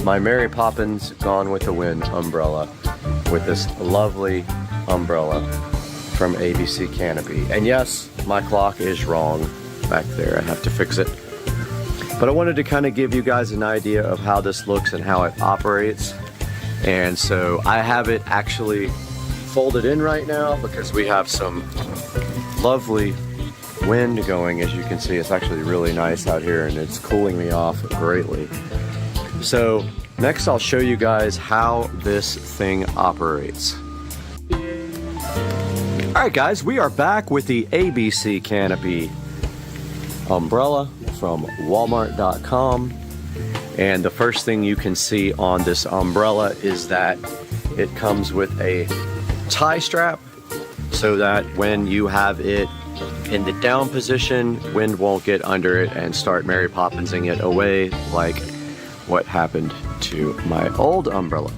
my Mary Poppins Gone with the Wind umbrella with this lovely umbrella from ABC Canopy. And yes, my clock is wrong back there. I have to fix it. But I wanted to kind of give you guys an idea of how this looks and how it operates. And so I have it actually folded in right now because we have some lovely wind going. As you can see, it's actually really nice out here and it's cooling me off greatly. So next I'll show you guys how this thing operates. Alright guys, we are back with the ABC Canopy umbrella from Walmart.com. And the first thing you can see on this umbrella is that it comes with a tie strap so that when you have it in the down position, wind won't get under it and start Mary Poppinsing it away like what happened to my old umbrella.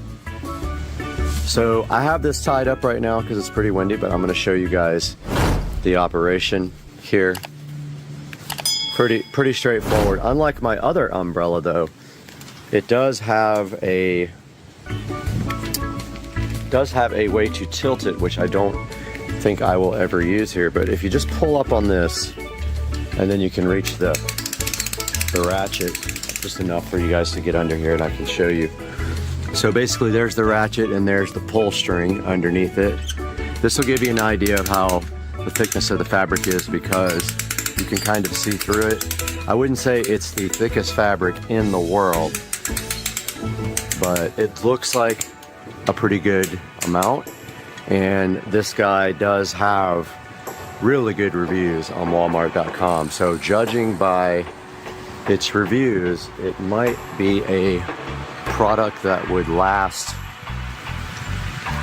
So I have this tied up right now because it's pretty windy, but I'm going to show you guys the operation here. Pretty straightforward. Unlike my other umbrella though, it does have a way to tilt it, which I don't think I will ever use here. But if you just pull up on this and then you can reach the ratchet just enough for you guys to get under here, and I can show you. So basically there's the ratchet and there's the pull string underneath it. This will give you an idea of how the thickness of the fabric is because you can kind of see through it. I wouldn't say it's the thickest fabric in the world, but it looks like a pretty good amount. And this guy does have really good reviews on Walmart.com. So judging by its reviews, it might be a product that would last,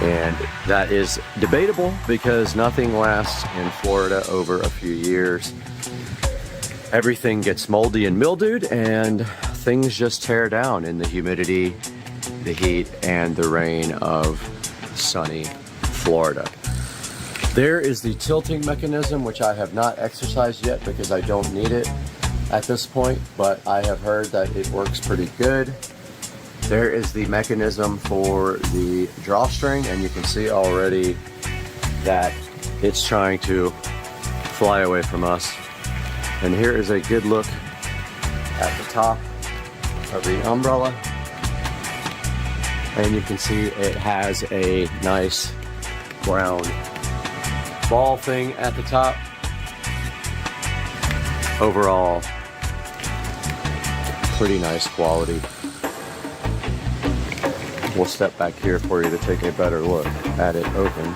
and that is debatable because nothing lasts in Florida over a few years. Everything gets moldy and mildewed and things just tear down in the humidity, the heat, and the rain of sunny Florida. There is the tilting mechanism, which I have not exercised yet because I don't need it at this point, but I have heard that it works pretty good. There is the mechanism for the drawstring, and you can see already that it's trying to fly away from us. And here is a good look at the top of the umbrella, and you can see it has a nice brown ball thing at the top. Overall, pretty nice quality. We'll step back here for you to take a better look at it open.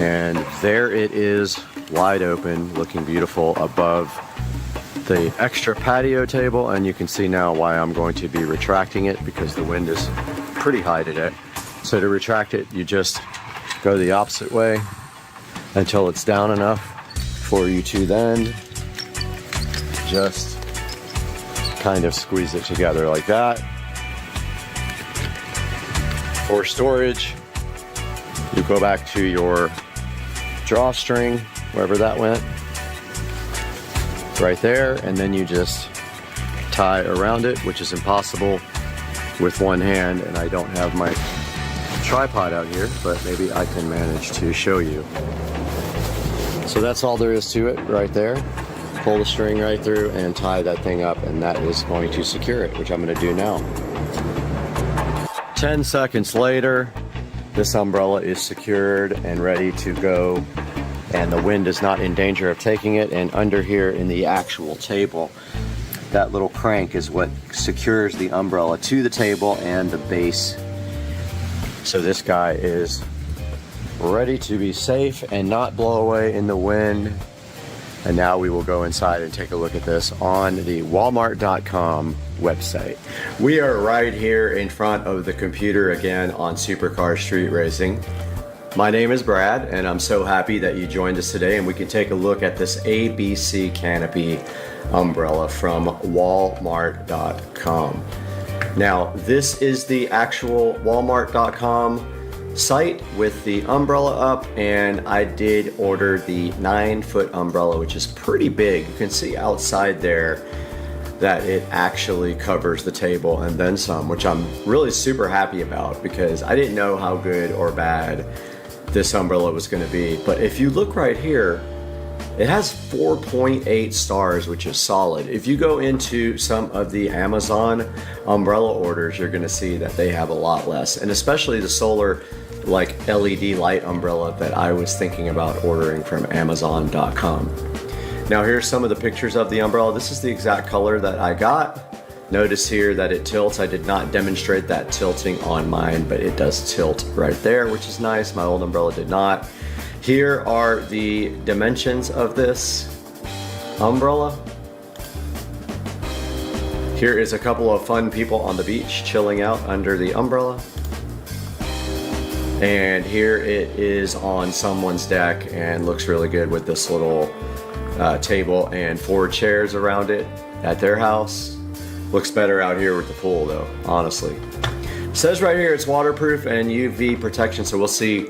And there it is, wide open, looking beautiful above the extra patio table. And you can see now why I'm going to be retracting it, because the wind is pretty high today. So to retract it, you just go the opposite way until it's down enough for you to then just kind of squeeze it together like that. For storage, you go back to your drawstring, wherever that went, right there, and then you just tie around it, which is impossible with one hand, and I don't have my tripod out here, but maybe I can manage to show you. So that's all there is to it right there. Pull the string right through and tie that thing up, and that is going to secure it, which I'm going to do now. 10 seconds later, this umbrella is secured and ready to go, and the wind is not in danger of taking it. And under here in the actual table, that little crank is what secures the umbrella to the table and the base. So this guy is ready to be safe and not blow away in the wind. And now we will go inside and take a look at this on the Walmart.com website. We are right here in front of the computer again on Supercar Street Racing. My name is Brad, and I'm so happy that you joined us today, and we can take a look at this ABC canopy umbrella from Walmart.com. Now, this is the actual Walmart.com site with the umbrella up, and I did order the 9-foot umbrella, which is pretty big. You can see outside there that it actually covers the table and then some, which I'm really super happy about, because I didn't know how good or bad this umbrella was going to be. But if you look right here, it has 4.8 stars, which is solid. If you go into some of the Amazon umbrella orders, you're going to see that they have a lot less, and especially the solar like LED light umbrella that I was thinking about ordering from Amazon.com. Now here's some of the pictures of the umbrella. This is the exact color that I got. Notice here that it tilts. I did not demonstrate that tilting on mine, but it does tilt right there, which is nice. My old umbrella did not. Here are the dimensions of this umbrella. Here is a couple of fun people on the beach chilling out under the umbrella. And here it is on someone's deck, and looks really good with this little table and 4 chairs around it at their house. Looks better out here with the pool though, honestly. It says right here it's waterproof and UV protection, so we'll see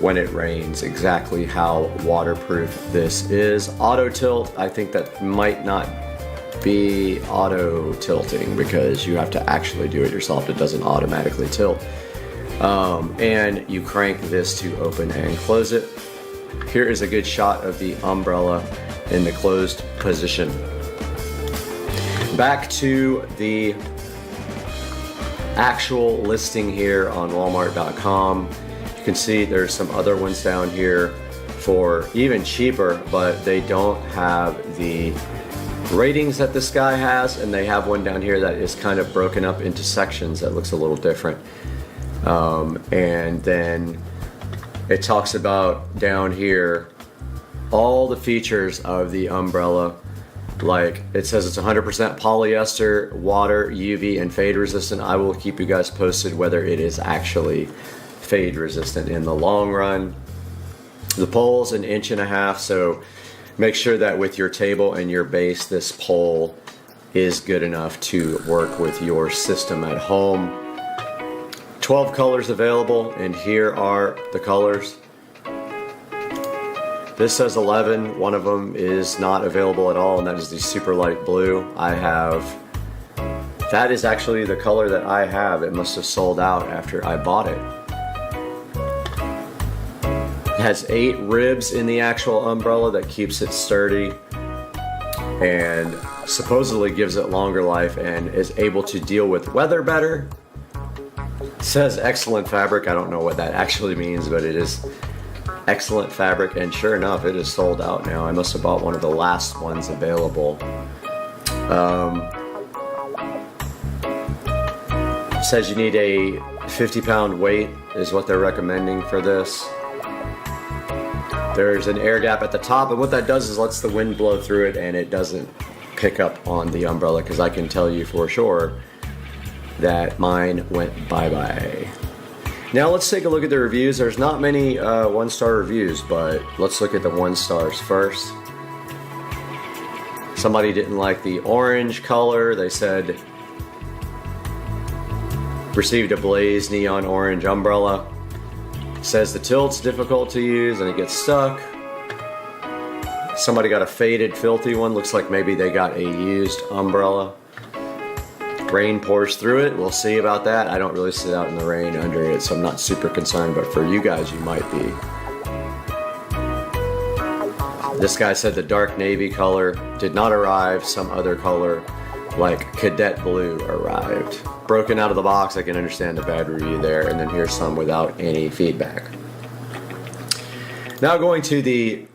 when it rains exactly how waterproof this is. Auto tilt, I think that might not be auto tilting, because you have to actually do it yourself. It doesn't automatically tilt. And you crank this to open and close it. Here is a good shot of the umbrella in the closed position. Back to the actual listing here on Walmart.com. You can see there's some other ones down here for even cheaper, but they don't have the ratings that this guy has, and they have one down here that is kind of broken up into sections that looks a little different. And then it talks about down here all the features of the umbrella. Like it says it's 100% polyester, water, UV, and fade resistant. I will keep you guys posted whether it is actually fade resistant in the long run. The pole's 1.5 inches, so make sure that with your table and your base, this pole is good enough to work with your system at home. 12 colors available, and here are the colors. This says 11. One of them is not available at all, and that is the super light blue. That is actually the color that I have. It must have sold out after I bought it. It has 8 ribs in the actual umbrella that keeps it sturdy and supposedly gives it longer life and is able to deal with weather better. It says excellent fabric. I don't know what that actually means, but it is excellent fabric, and sure enough, it is sold out now. I must have bought one of the last ones available. Says you need a 50-pound weight is what they're recommending for this. There's an air gap at the top, and what that does is lets the wind blow through it and it doesn't pick up on the umbrella, because I can tell you for sure that mine went bye-bye. Now let's take a look at the reviews. There's not many one-star reviews, but let's look at the 1 stars first. Somebody didn't like the orange color. They said, received a blaze neon orange umbrella. Says the tilt's difficult to use and it gets stuck. Somebody got a faded, filthy one. Looks like maybe they got a used umbrella. Rain pours through it. We'll see about that. I don't really sit out in the rain under it, so I'm not super concerned, but for you guys, you might be. This guy said the dark navy color did not arrive. Some other color, like cadet blue, arrived. Broken out of the box. I can understand the bad review there. And then here's some without any feedback. Now going to the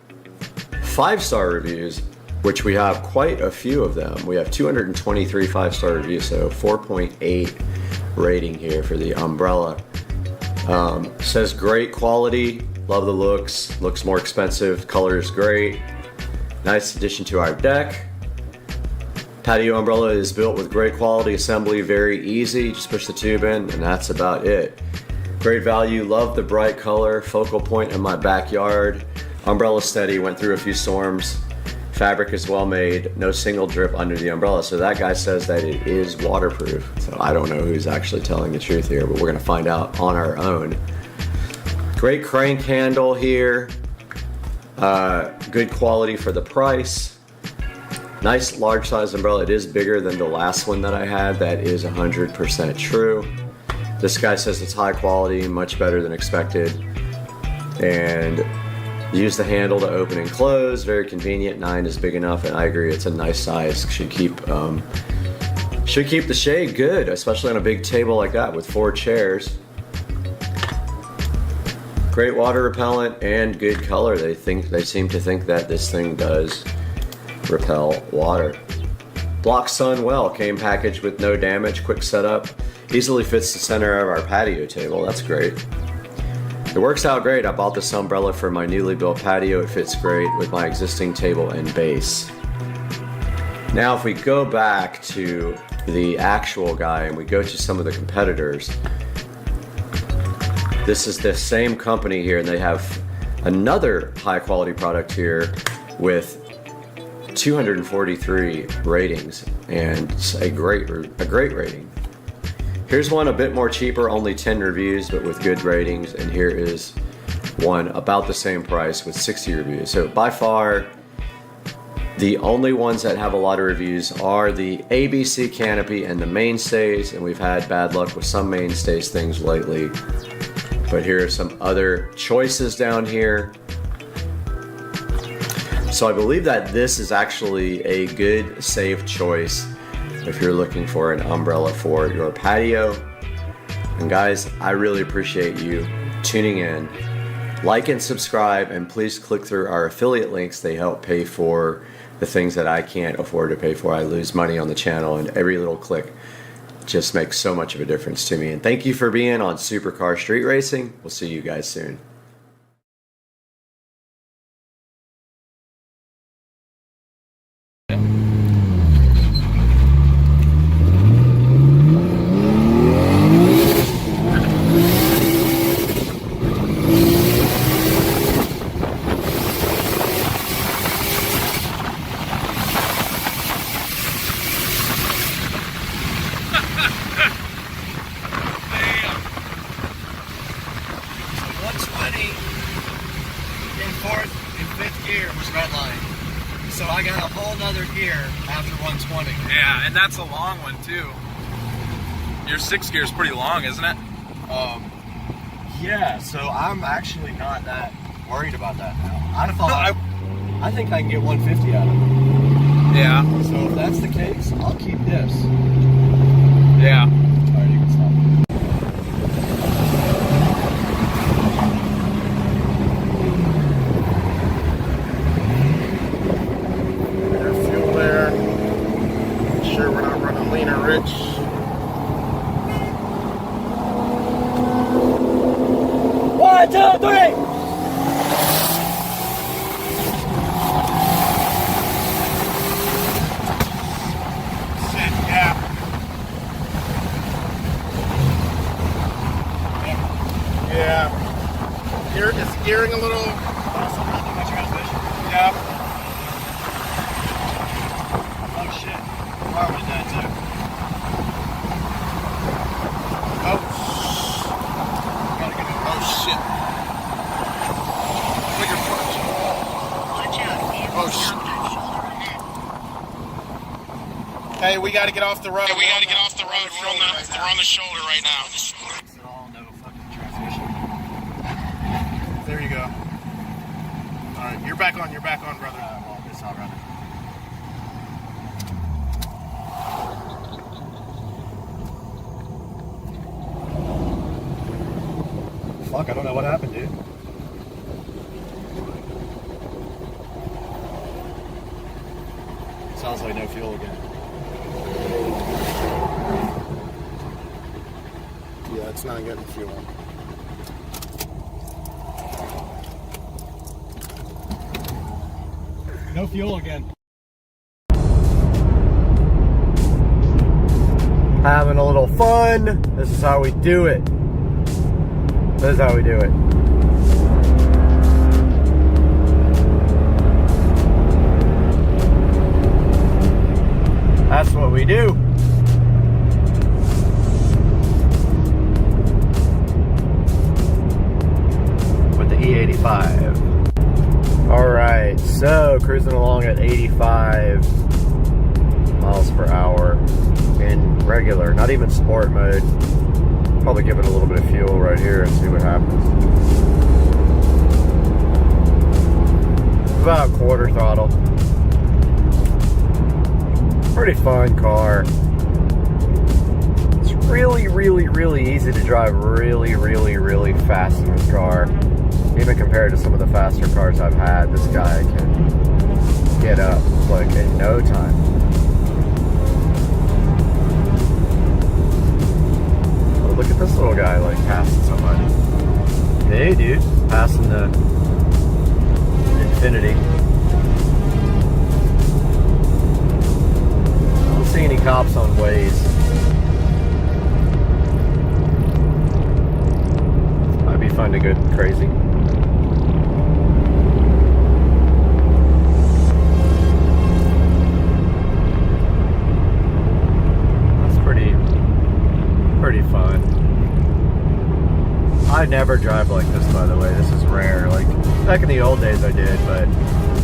5-star reviews, which we have quite a few of them. We have 223 5-star reviews, so 4.8 rating here for the umbrella. Says great quality, love the looks more expensive, color is great. Nice addition to our deck. Patio umbrella is built with great quality assembly, very easy, just push the tube in and that's about it. Great value, love the bright color, focal point in my backyard. Umbrella steady, went through a few storms. Fabric is well made, no single drip under the umbrella. So that guy says that it is waterproof. So I don't know who's actually telling the truth here, but we're gonna find out on our own. Great crank handle here. Good quality for the price. Nice large size umbrella. It is bigger than the last one that I had. That is 100% true. This guy says it's high quality, much better than expected. And use the handle to open and close. Very convenient. 9 is big enough, and I agree. It's a nice size. Should keep the shade good, especially on a big table like that with 4 chairs. Great water repellent and good color. They seem to think that this thing does repel water. Blocks sun well, came packaged with no damage, quick setup, easily fits the center of our patio table. That's great. It works out great. I bought this umbrella for my newly built patio. It fits great with my existing table and base. Now if we go back to the actual guy and we go to some of the competitors, this is the same company here, and they have another high quality product here with 243 ratings and a great rating. Here's one a bit more cheaper, only 10 reviews, but with good ratings, and here is one about the same price with 60 reviews. So by far, the only ones that have a lot of reviews are the ABC Canopy and the Mainstays, and we've had bad luck with some Mainstays things lately. But here are some other choices down here. So I believe that this is actually a good, safe choice if you're looking for an umbrella for your patio. And guys, I really appreciate you tuning in. Like and subscribe, and please click through our affiliate links. They help pay for the things that I can't afford to pay for. I lose money on the channel, and every little click just makes so much of a difference to me. And thank you for being on Supercar Street Racing. We'll see you guys soon. So I got a whole nother gear after 120. Yeah, and that's a long one too. Your 6 gear is pretty long, isn't it? Yeah, so I'm actually not that worried about that now. I think I can get 150 out of it. Yeah. So if that's the case, I'll keep this. Yeah. Alright, you can stop. Hey, we got to get off the road. We're on the shoulder right now. It's all no fucking transmission. There you go. All right, you're back on, brother. Well, it's not running. Fuck, I don't know what happened, dude. Sounds like no fuel again. Yeah, it's not getting fuel. No fuel again. Having a little fun. This is how we do it. This is how we do it. That's what we do. With the E85. Alright, so cruising along at 85 miles per hour in regular, not even sport mode. Probably give it a little bit of fuel right here and see what happens. About quarter throttle. Pretty fun car. It's really, really, really easy to drive really, really, really fast in this car. Even compared to some of the faster cars I've had, this guy can get up like in no time. Oh, look at this little guy like passing somebody. Hey dude, passing the Infinity. I don't see any cops on Waze. Might be fun to go crazy. Pretty fun. I never drive like this, by the way. This is rare. Like, back in the old days I did, but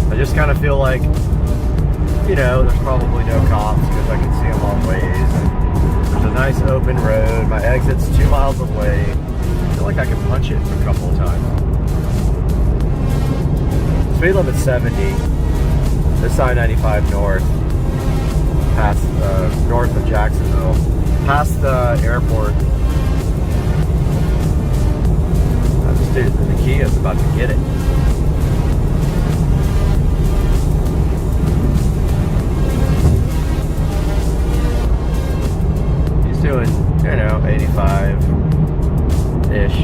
I just kind of feel like, you know, there's probably no cops because I can see them on Waze. And there's a nice open road. My exit's 2 miles away. I feel like I can punch it a couple of times. Speed limit 70. This I-95 north, past north of Jacksonville. Past the airport. This dude in the Kia is about to get it. He's doing, you know, 85-ish.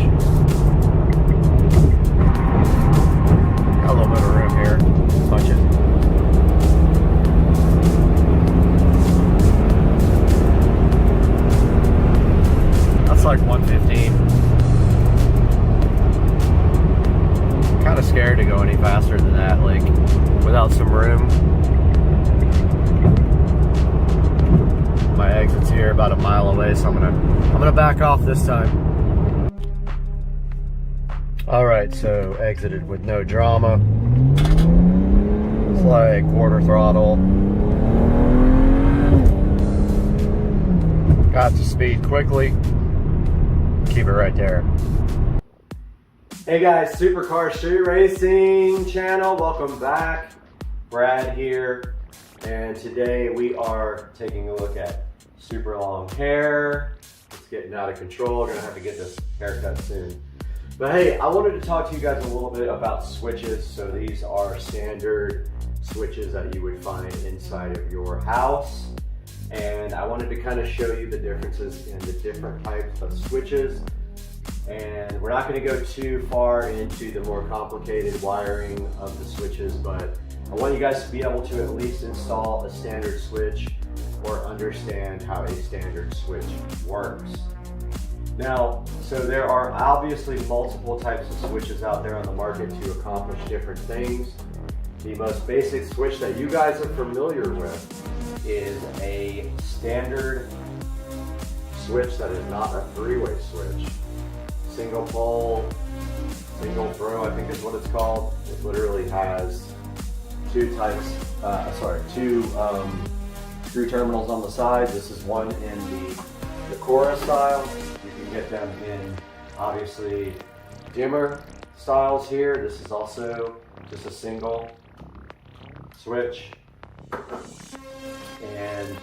Got a little bit of room here. Punch it. Like 115. Kind of scared to go any faster than that, like without some room. My exit's here about a mile away, so I'm gonna back off this time. All right, so exited with no drama. It's like quarter throttle. Got to speed quickly. Keep it right there. Hey guys, Supercar Street Racing channel, welcome back. Brad here, and today we are taking a look at super long hair. It's getting out of control. We're gonna have to get this haircut soon. But hey, I wanted to talk to you guys a little bit about switches. So these are standard switches that you would find inside of your house. And I wanted to kind of show you the differences in the different types of switches. And we're not going to go too far into the more complicated wiring of the switches, but I want you guys to be able to at least install a standard switch or understand how a standard switch works. Now, so there are obviously multiple types of switches out there on the market to accomplish different things. The most basic switch that you guys are familiar with is a standard switch that is not a three-way switch. Single pole, single throw, I think is what it's called. It literally has two types, two screw terminals on the side. This is one in the Cora style. You can get them in, obviously, dimmer styles here. This is also just a single switch. And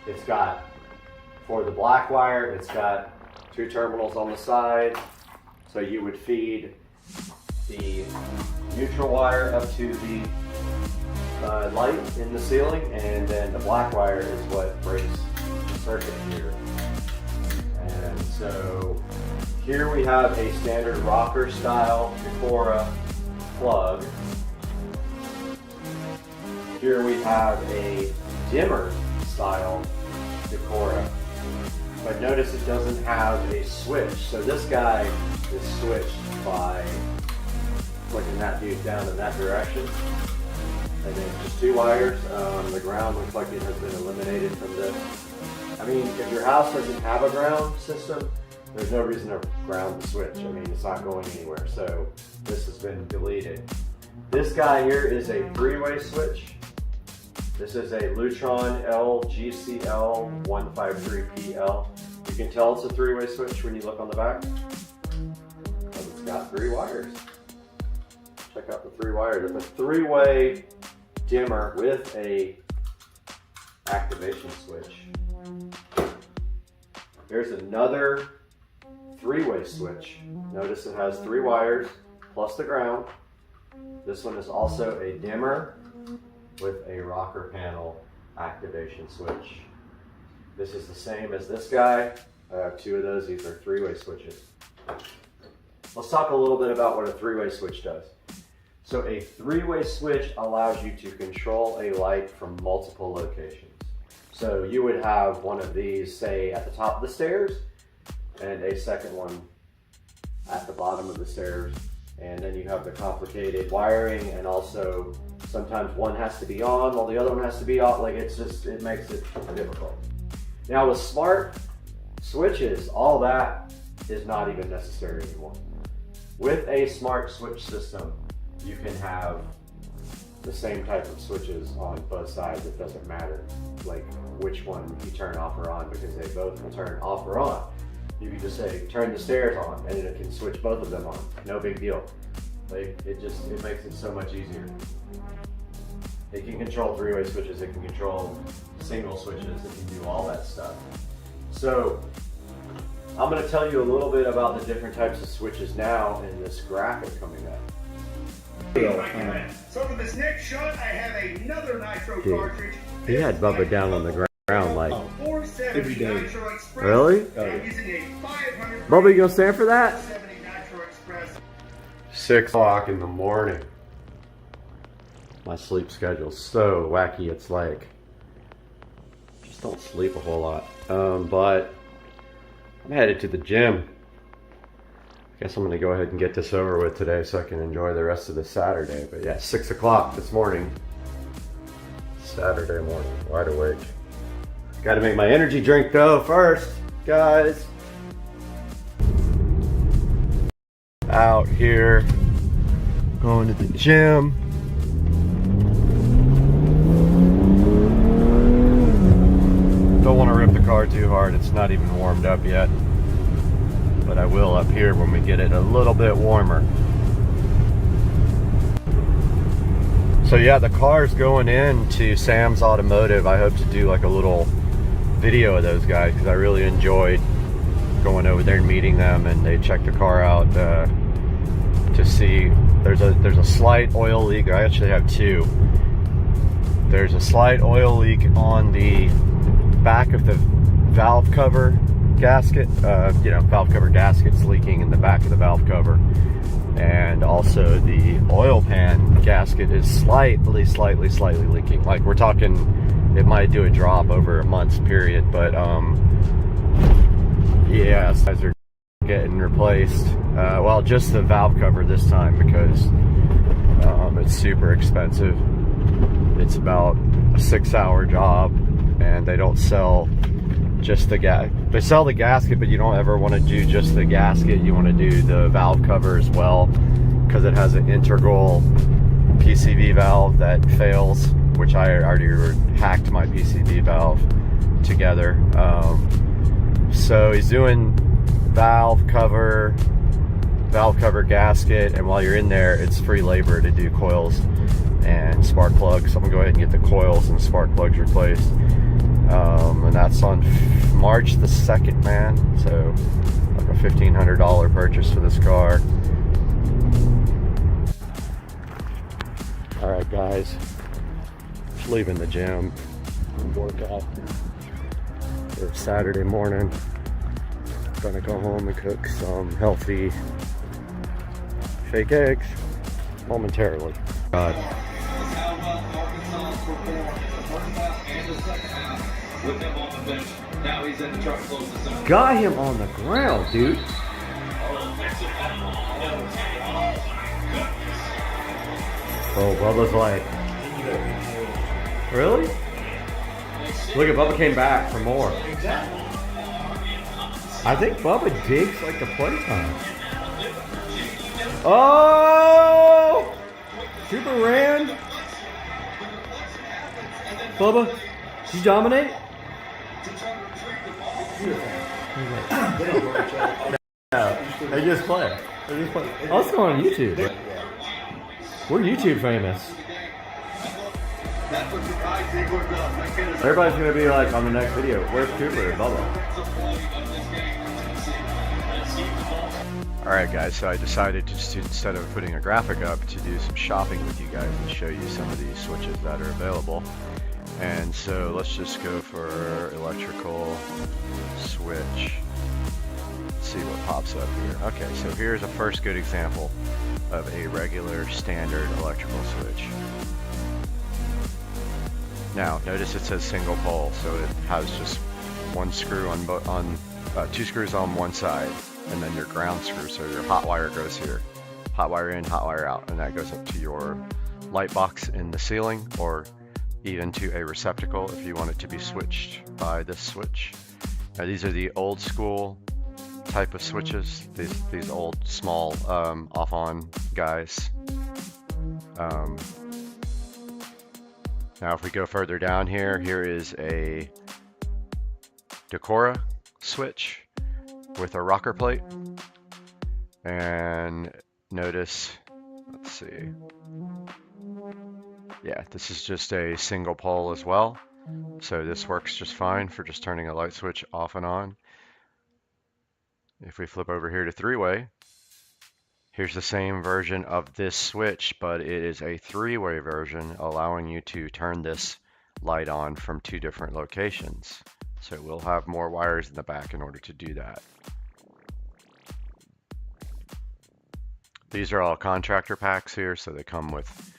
it's got, for the black wire, it's got two terminals on the side. So you would feed the neutral wire up to the light in the ceiling, and then the black wire is what breaks the circuit here. And so here we have a standard rocker style Cora plug. Here we have a dimmer style Cora, but notice it doesn't have a switch. So this guy is switched by flicking that dude down in that direction. And then just two wires. The ground looks like it has been eliminated from this. I mean, if your house doesn't have a ground system, there's no reason to ground the switch. I mean, it's not going anywhere. So this has been deleted. This guy here is a three-way switch. This is a Lutron LGCL 153PL. You can tell it's a three-way switch when you look on the back, because it's got three wires. Check out the three wires. It's a three-way dimmer with a activation switch. Here's another three-way switch. Notice it has three wires plus the ground. This one is also a dimmer with a rocker panel activation switch. This is the same as this guy. I have two of those. These are three-way switches. Let's talk a little bit about what a three-way switch does. So a three-way switch allows you to control a light from multiple locations. So you would have one of these, say, at the top of the stairs, and a second one at the bottom of the stairs. And then you have the complicated wiring, and also sometimes one has to be on while the other one has to be off. Like, it's just, it makes it difficult. Now with smart switches, all that is not even necessary anymore. With a smart switch system, you can have the same type of switches on both sides. It doesn't matter like which one you turn off or on, because they both will turn off or on. You can just say, turn the stairs on, and it can switch both of them on. No big deal. Like, it makes it so much easier. It can control three-way switches, it can control single switches, it can do all that stuff. So, I'm gonna tell you a little bit about the different types of switches now in this graphic coming up. So for this next shot, I have another nitro cartridge. He had Bubba down on the ground like 470 Nitro Express. Really? I'm using a 500. Bubba, you gonna stand for that? 470 Nitro Express. 6 o'clock in the morning. My sleep schedule's so wacky, it's like, just don't sleep a whole lot. But I'm headed to the gym. I guess I'm gonna go ahead and get this over with today so I can enjoy the rest of the Saturday. But yeah, 6 o'clock this morning. Saturday morning, wide awake. Gotta make my energy drink though first, guys. Out here, going to the gym. Don't want to rip the car too hard, it's not even warmed up yet. But I will up here when we get it a little bit warmer. So yeah, the car's going into Sam's Automotive. I hope to do like a little video of those guys, because I really enjoyed going over there and meeting them, and they checked the car out to see there's a slight oil leak. I actually have two. There's a slight oil leak on the back of the valve cover gasket. Valve cover gasket's leaking in the back of the valve cover, and also the oil pan gasket is slightly leaking. Like, we're talking, it might do a drop over a month's period, but yeah, guys are getting replaced. Well, just the valve cover this time, because it's super expensive. It's about a 6-hour job, and they don't sell just the they sell the gasket, but you don't ever want to do just the gasket. You want to do the valve cover as well, because it has an integral PCB valve that fails, which I already hacked my PCB valve together. So he's doing valve cover gasket, and while you're in there, it's free labor to do coils and spark plugs. So I'm gonna go ahead and get the coils and spark plugs replaced. And that's on March the 2nd, man. So like a $1,500 purchase for this car. All right, guys, just leaving the gym and workout for Saturday morning. Gonna go home and cook some healthy fake eggs momentarily. God. Got him on the ground, dude. Oh, Bubba's like, really? Look at Bubba came back for more. I think Bubba digs like the playtime. Oh! Super ran. Bubba, did you dominate? No, they just play. Oh, let's go on YouTube. We're YouTube famous. Everybody's gonna be like on the next video, where's Cooper and Bubba? Alright guys, so I decided to just, instead of putting a graphic up, to do some shopping with you guys and show you some of these switches that are available. And so let's just go for electrical switch. See what pops up here. Okay, so here's a first good example of a regular standard electrical switch. Now notice it says single pole, so it has just one screw on two screws on one side, and then your ground screw, so your hot wire goes here. Hot wire in, hot wire out, and that goes up to your light box in the ceiling, or even to a receptacle if you want it to be switched by this switch. Now these are the old school type of switches, these old small off-on guys. Now if we go further down here, here is a Decora switch with a rocker plate, and notice, let's see, yeah, this is just a single pole as well, so this works just fine for just turning a light switch off and on. If we flip over here to three-way, here's the same version of this switch, but it is a three-way version, allowing you to turn this light on from two different locations. So we'll have more wires in the back in order to do that. These are all contractor packs here, so they come with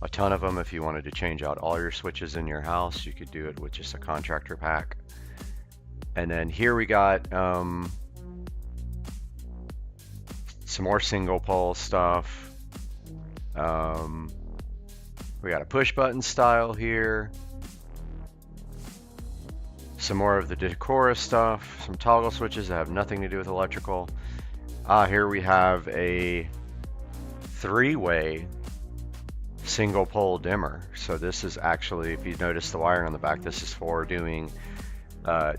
a ton of them. If you wanted to change out all your switches in your house, you could do it with just a contractor pack. And then here we got some more single pole stuff. We got a push button style here. Some more of the Decora stuff, some toggle switches that have nothing to do with electrical. Here we have a three-way single pole dimmer. So this is actually, if you notice the wiring on the back, this is for doing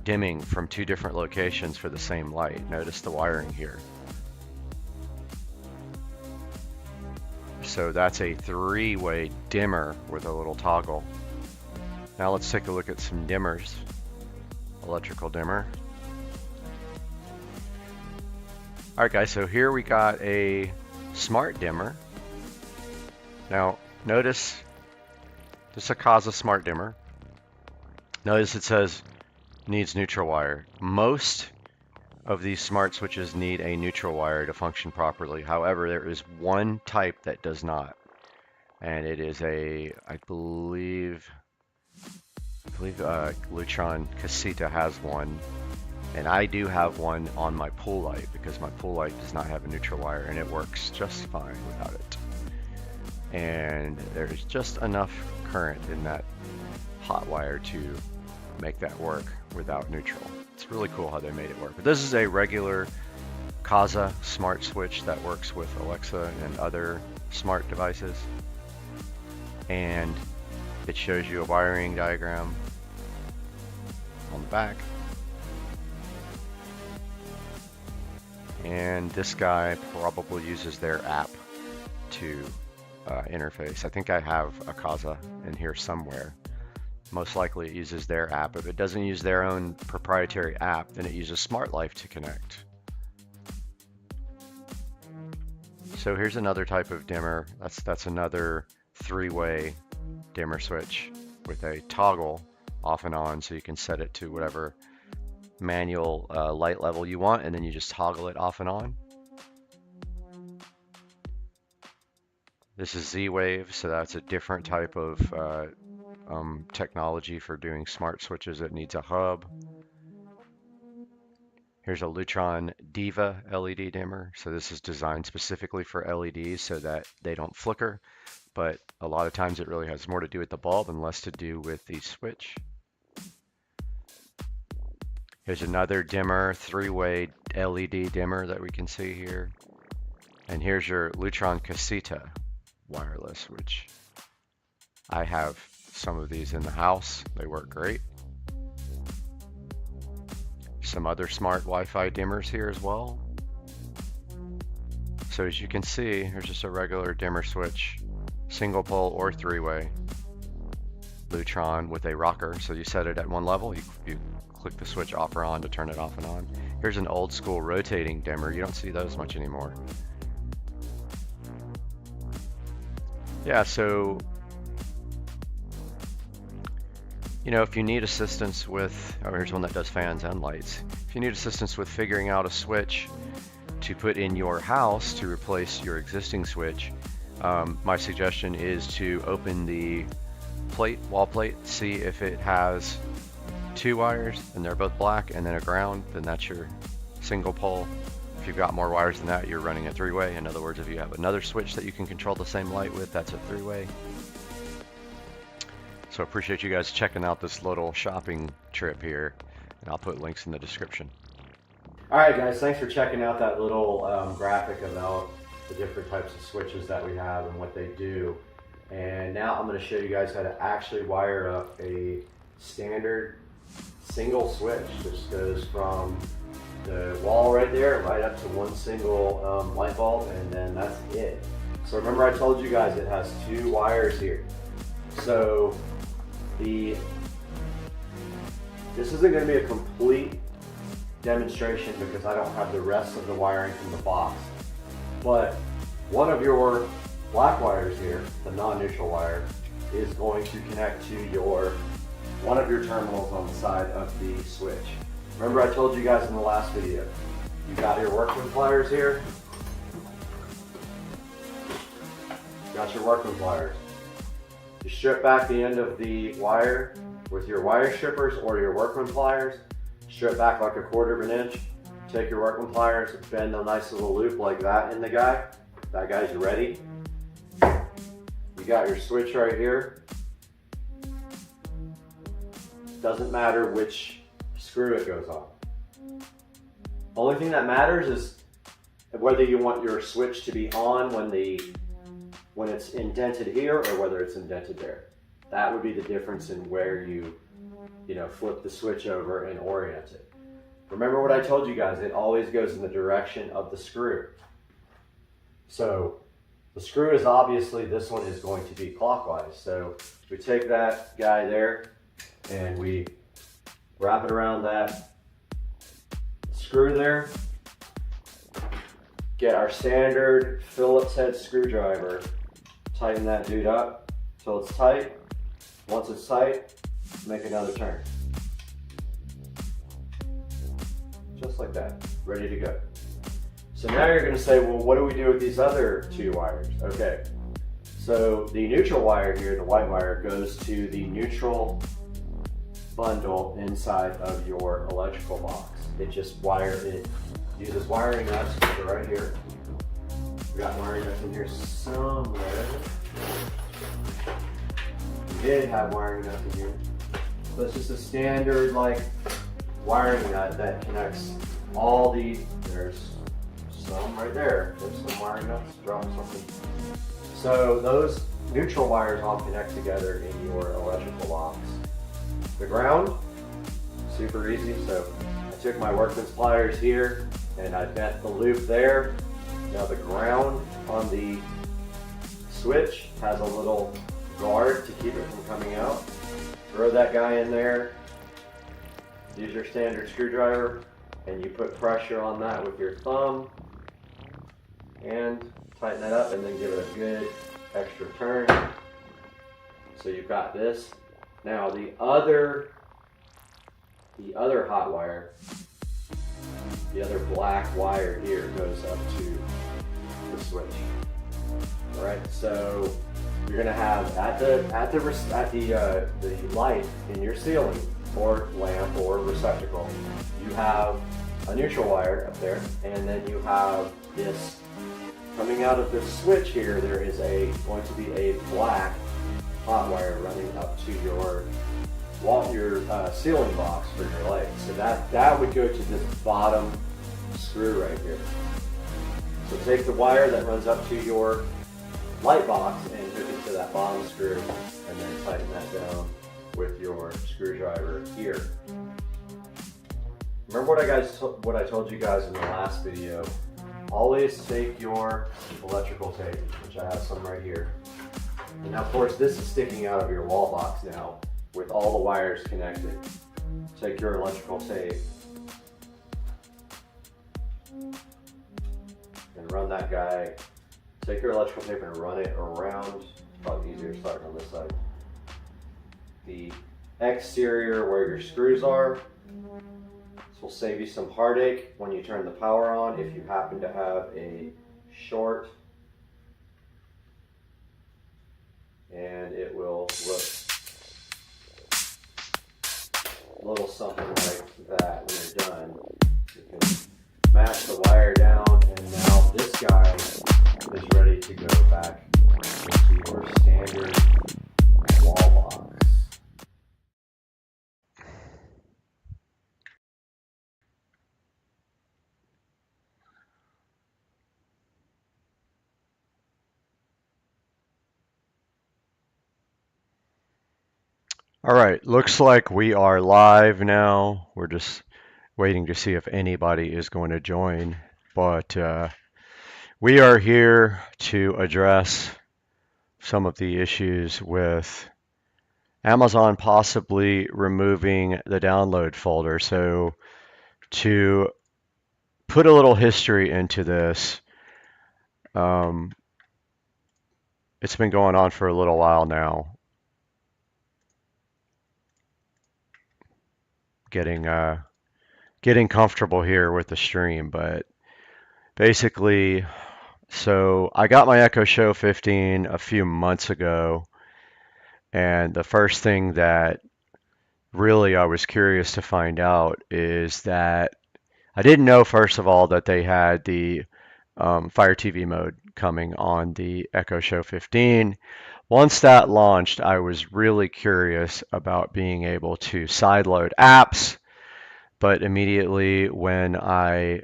dimming from two different locations for the same light. Notice the wiring here. So that's a three-way dimmer with a little toggle. Now let's take a look at some dimmers. Electrical dimmer. Alright guys, so here we got a smart dimmer. Now notice this is a ASUS smart dimmer. Notice it says needs neutral wire. Most of these smart switches need a neutral wire to function properly. However, there is one type that does not, and it is a, I believe Lutron Casita has one, and I do have one on my pool light because my pool light does not have a neutral wire, and it works just fine without it. And there's just enough current in that hot wire to make that work without neutral. It's really cool how they made it work. But this is a regular ASUS smart switch that works with Alexa and other smart devices. and it shows you a wiring diagram on the back. And this guy probably uses their app to interface. I think I have a Kaza in here somewhere. Most likely it uses their app. If it doesn't use their own proprietary app, then it uses SmartLife to connect. So here's another type of dimmer. That's another 3-way dimmer switch with a toggle off and on, so you can set it to whatever manual light level you want, and then you just toggle it off and on. This is Z-Wave, so that's a different type of technology for doing smart switches that needs a hub. Here's a Lutron Diva LED dimmer. So this is designed specifically for LEDs so that they don't flicker, but a lot of times it really has more to do with the bulb and less to do with the switch. Here's another dimmer, 3-way LED dimmer that we can see here. And here's your Lutron Casita wireless, which I have some of these in the house. They work great. Some other smart Wi-Fi dimmers here as well. So as you can see, here's just a regular dimmer switch, single pole or 3-way Lutron with a rocker. So you set it at one level, you click the switch off or on to turn it off and on. Here's an old school rotating dimmer. You don't see those much anymore. Yeah, so you know, if you need assistance with, oh, here's one that does fans and lights. If you need assistance with figuring out a switch to put in your house to replace your existing switch, my suggestion is to open the wall plate, see if it has 2 wires and they're both black, and then a ground, then that's your single pole. If you've got more wires than that, you're running a 3-way. In other words, if you have another switch that you can control the same light with, that's a 3-way. So I appreciate you guys checking out this little shopping trip here, and I'll put links in the description. All right, guys, thanks for checking out that little graphic about the different types of switches that we have and what they do. And now I'm going to show you guys how to actually wire up a standard single switch. This goes from the wall right there right up to one single light bulb, and then that's it. So remember I told you guys it has 2 wires here. So this isn't going to be a complete demonstration because I don't have the rest of the wiring from the box. But one of your black wires here, the non-neutral wire, is going to connect to one of your terminals on the side of the switch. Remember I told you guys in the last video, you got your workman pliers here. Got your workman pliers. You strip back the end of the wire with your wire strippers or your workman pliers. Strip back like a 1/4 inch. Take your workman pliers, bend a nice little loop like that in the guy. That guy's ready. You got your switch right here. Doesn't matter which screw it goes on. Only thing that matters is whether you want your switch to be on when it's indented here or whether it's indented there. That would be the difference in where you flip the switch over and orient it. Remember what I told you guys, it always goes in the direction of the screw. So the screw is obviously, this one is going to be clockwise. So we take that guy there and we wrap it around that screw there. Get our standard Phillips head screwdriver, tighten that dude up till it's tight. Once it's tight, make another turn. Just like that, ready to go. So now you're going to say, well, what do we do with these other 2 wires? Okay, so the neutral wire here, the white wire, goes to the neutral bundle inside of your electrical box. It uses wiring nuts, so right here. We got wiring nuts in here somewhere. We did have wiring nuts in here. So it's just a standard wiring nut that connects all there's some right there. There's some wiring nuts, drop something. So those neutral wires all connect together in your electrical box. The ground, super easy. So I took my workman's pliers here and I bent the loop there. Now the ground on the switch has a little guard to keep it from coming out. Throw that guy in there. Use your standard screwdriver and you put pressure on that with your thumb and tighten that up and then give it a good extra turn. So you've got this. Now the other hot wire, the other black wire here goes up to the switch. All right, so you're gonna have at the light in your ceiling or lamp or receptacle, you have a neutral wire up there, and then you have this coming out of this switch here. There is going to be a black hot wire running up to your ceiling box for your light. So that would go to this bottom screw right here. So take the wire that runs up to your light box and hook it to that bottom screw, and then tighten that down with your screwdriver here. Remember what I told you guys in the last video? Always take your electrical tape, which I have some right here. And now, of course, this is sticking out of your wall box now with all the wires connected. Take your electrical tape and run that guy. Take your electrical tape and run it around. Probably easier starting on this side. The exterior where your screws are. This will save you some heartache when you turn the power on if you happen to have a short. And it will look a little something like that when you're done. You can match the wire down, and now this guy is ready to go back into your standard wall box. All right, looks like we are live now. We're just waiting to see if anybody is going to join, but we are here to address some of the issues with Amazon possibly removing the download folder. So to put a little history into this, it's been going on for a little while now. Getting comfortable here with the stream, but basically, so I got my Echo Show 15 a few months ago, and the first thing that really I was curious to find out is that I didn't know, first of all, that they had the Fire TV mode coming on the Echo Show 15. Once that launched, I was really curious about being able to sideload apps, but immediately when I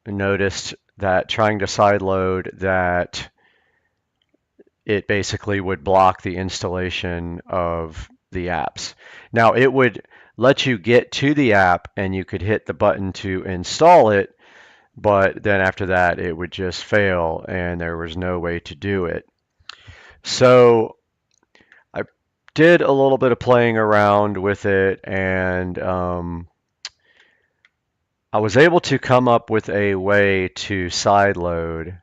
noticed that trying to sideload that it basically would block the installation of the apps. Now it would let you get to the app and you could hit the button to install it, but then after that it would just fail and there was no way to do it. So I did a little bit of playing around with it, and I was able to come up with a way to sideload.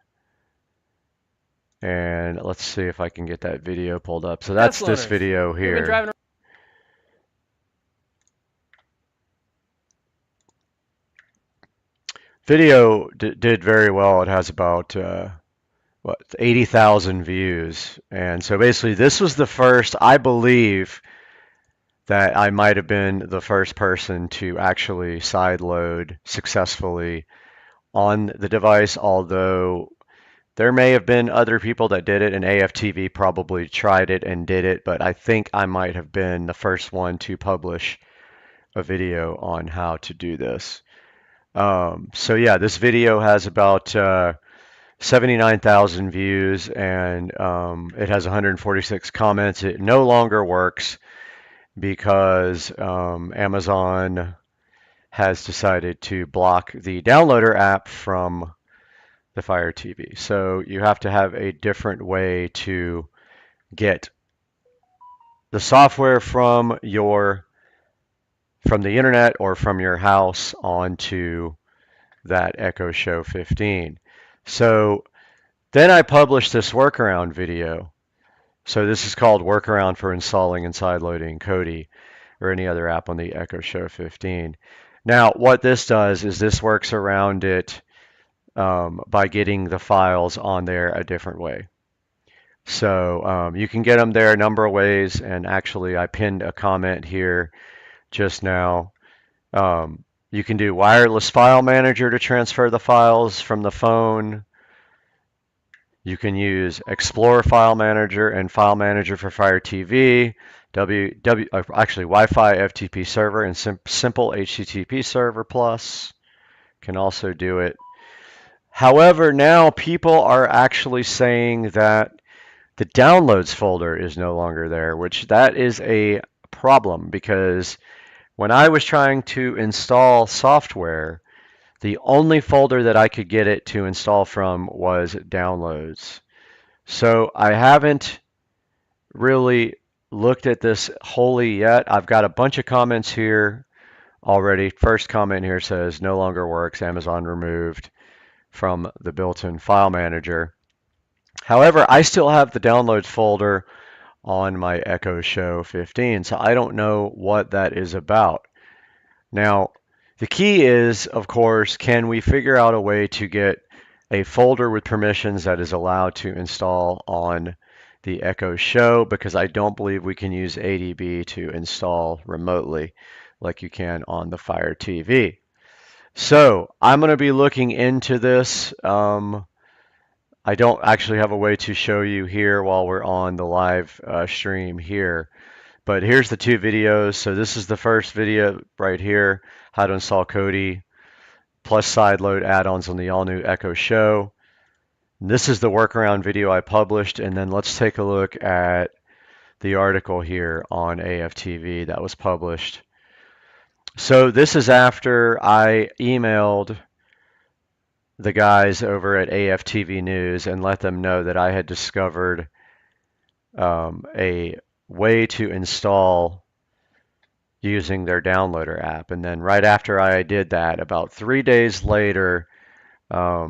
And let's see if I can get that video pulled up. So that's this video here. Video did very well. It has about 80,000 views. And so basically this was the first, I believe, that I might have been the first person to actually sideload successfully on the device, although there may have been other people that did it, and AFTV probably tried it and did it, but I think I might have been the first one to publish a video on how to do this. So yeah, this video has about 79,000 views, and it has 146 comments. It no longer works because Amazon has decided to block the downloader app from the Fire TV. So you have to have a different way to get the software from the internet or from your house onto that Echo Show 15. So then I published this workaround video. So this is called Workaround for Installing and Sideloading Kodi or any other app on the Echo Show 15. Now, what this does is this works around it by getting the files on there a different way. So you can get them there a number of ways, and actually I pinned a comment here just now. You can do wireless file manager to transfer the files from the phone. You can use Explorer File Manager and File Manager for Fire TV, actually Wi-Fi FTP server and simple HTTP server plus can also do it. However, now people are actually saying that the downloads folder is no longer there, which that is a problem because when I was trying to install software, the only folder that I could get it to install from was downloads. So I haven't really looked at this wholly yet. I've got a bunch of comments here already. First comment here says no longer works, Amazon removed from the built-in file manager. However, I still have the downloads folder on my Echo Show 15, so I don't know what that is about. Now, the key is, of course, can we figure out a way to get a folder with permissions that is allowed to install on the Echo Show, because I don't believe we can use ADB to install remotely like you can on the Fire TV. So I'm going to be looking into this. I don't actually have a way to show you here while we're on the live stream here. But here's the two videos. So this is the first video right here, how to install Kodi plus sideload add-ons on the all-new Echo Show. And this is the workaround video I published. And then let's take a look at the article here on AFTV that was published. So this is after I emailed the guys over at AFTV News and let them know that I had discovered a way to install using their downloader app. And then right after I did that, about 3 days later, I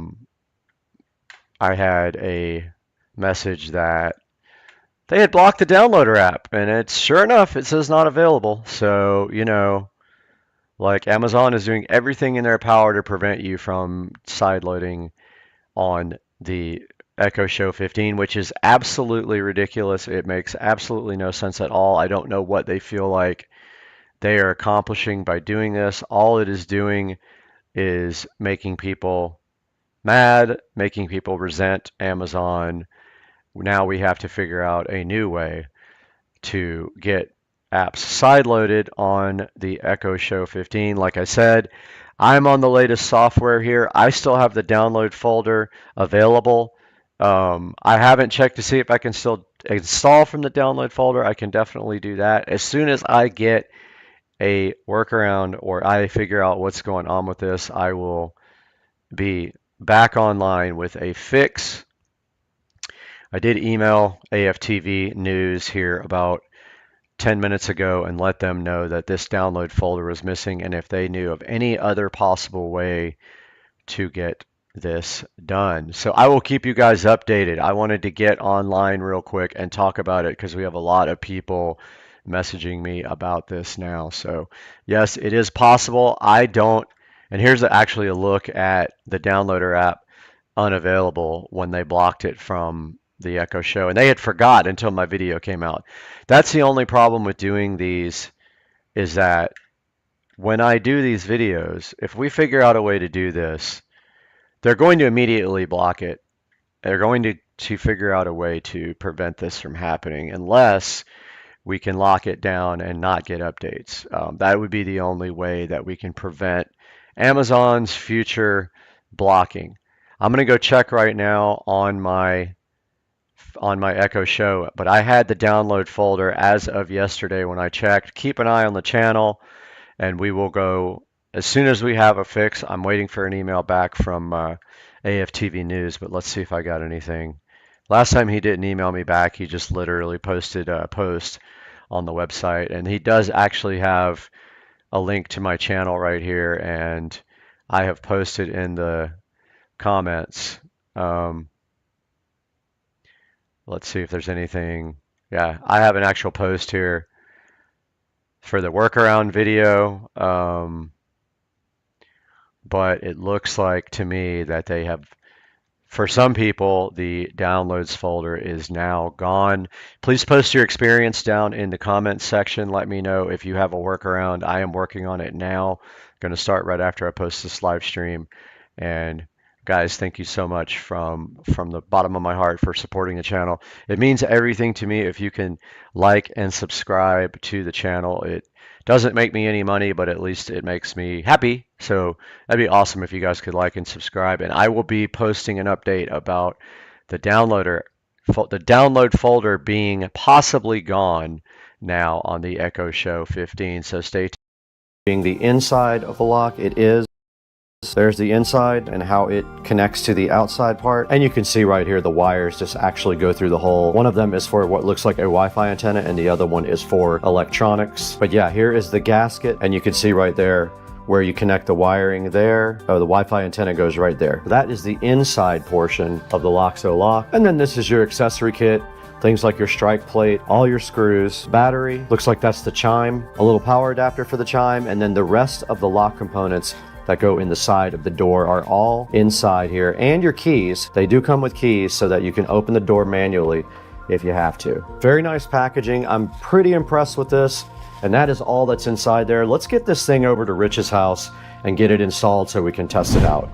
had a message that they had blocked the downloader app, and it's sure enough, it says not available. So, you know, like Amazon is doing everything in their power to prevent you from sideloading on the Echo Show 15, which is absolutely ridiculous. It makes absolutely no sense at all. I don't know what they feel like they are accomplishing by doing this. All it is doing is making people mad, making people resent Amazon. Now we have to figure out a new way to get apps sideloaded on the Echo Show 15. Like I said, I'm on the latest software here. I still have the download folder available. I haven't checked to see if I can still install from the download folder. I can definitely do that. As soon as I get a workaround or I figure out what's going on with this, I will be back online with a fix. I did email AFTV News here about 10 minutes ago and let them know that this download folder was missing and if they knew of any other possible way to get this done. So I will keep you guys updated. I wanted to get online real quick and talk about it because we have a lot of people messaging me about this now. So yes, it is possible. And here's actually a look at the downloader app unavailable when they blocked it from the Echo Show, and they had forgot until my video came out. That's the only problem with doing these, is that when I do these videos, if we figure out a way to do this, they're going to immediately block it. They're going to figure out a way to prevent this from happening unless we can lock it down and not get updates. That would be the only way that we can prevent Amazon's future blocking. I'm going to go check right now on my Echo Show, but I had the download folder as of yesterday when I checked. Keep an eye on the channel, and we will go as soon as we have a fix. I'm waiting for an email back from AFTV News, but let's see if I got anything. Last time he didn't email me back. He just literally posted a post on the website, and he does actually have a link to my channel right here, and I have posted in the comments. Let's see if there's anything. Yeah, I have an actual post here for the workaround video, but it looks like to me that they have, for some people, the downloads folder is now gone. Please post your experience down in the comments section. Let me know if you have a workaround. I am working on it now. Going to start right after I post this live stream. And guys, thank you so much from the bottom of my heart for supporting the channel. It means everything to me if you can like and subscribe to the channel. It doesn't make me any money, but at least it makes me happy. So that'd be awesome if you guys could like and subscribe. And I will be posting an update about the download folder being possibly gone now on the Echo Show 15. So stay tuned. Being the inside of the lock, it is. There's the inside and how it connects to the outside part. And you can see right here the wires just actually go through the hole. One of them is for what looks like a Wi-Fi antenna and the other one is for electronics. But yeah, here is the gasket and you can see right there where you connect the wiring there. Oh, the Wi-Fi antenna goes right there. That is the inside portion of the LOXO lock. And then this is your accessory kit. Things like your strike plate, all your screws, battery. Looks like that's the chime, a little power adapter for the chime, and then the rest of the lock components that go in the side of the door are all inside here. And your keys, they do come with keys so that you can open the door manually if you have to. Very nice packaging. I'm pretty impressed with this. And that is all that's inside there. Let's get this thing over to Rich's house and get it installed so we can test it out.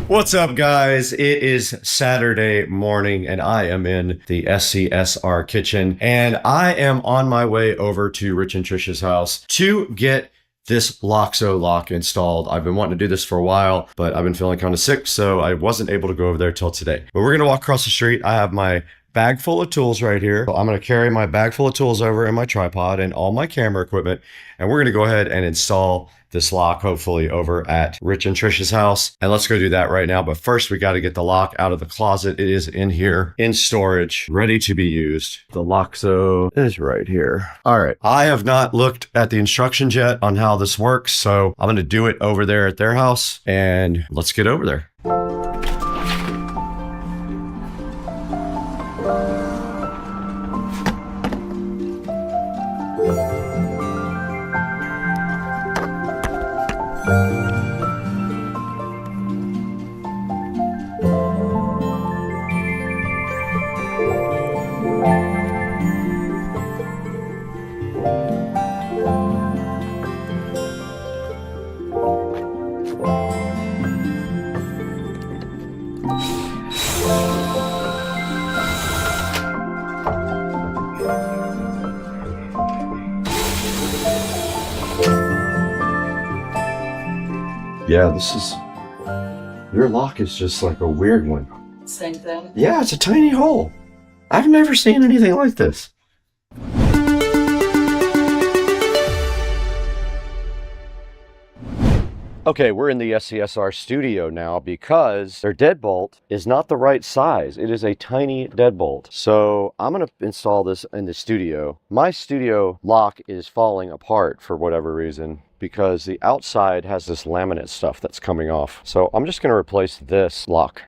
What's up, guys? It is Saturday morning and I am in the SCSR kitchen and I am on my way over to Rich and Trish's house to get this LOXO lock installed. I've been wanting to do this for a while, but I've been feeling kind of sick, so I wasn't able to go over there till today. But we're gonna walk across the street. I have my bag full of tools right here. So I'm gonna carry my bag full of tools over in my tripod and all my camera equipment, and we're gonna go ahead and install this lock, hopefully over at Rich and Trish's house. And let's go do that right now. But first we got to get the lock out of the closet. It is in here in storage, ready to be used. The LOXO is right here. All right. I have not looked at the instructions yet on how this works, so I'm going to do it over there at their house and let's get over there. Yeah, this is, your lock is just like a weird one. Same thing? Yeah, it's a tiny hole. I've never seen anything like this. Okay, we're in the SCSR studio now because their deadbolt is not the right size. It is a tiny deadbolt. So I'm going to install this in the studio. My studio lock is falling apart for whatever reason, because the outside has this laminate stuff that's coming off. So I'm just going to replace this lock.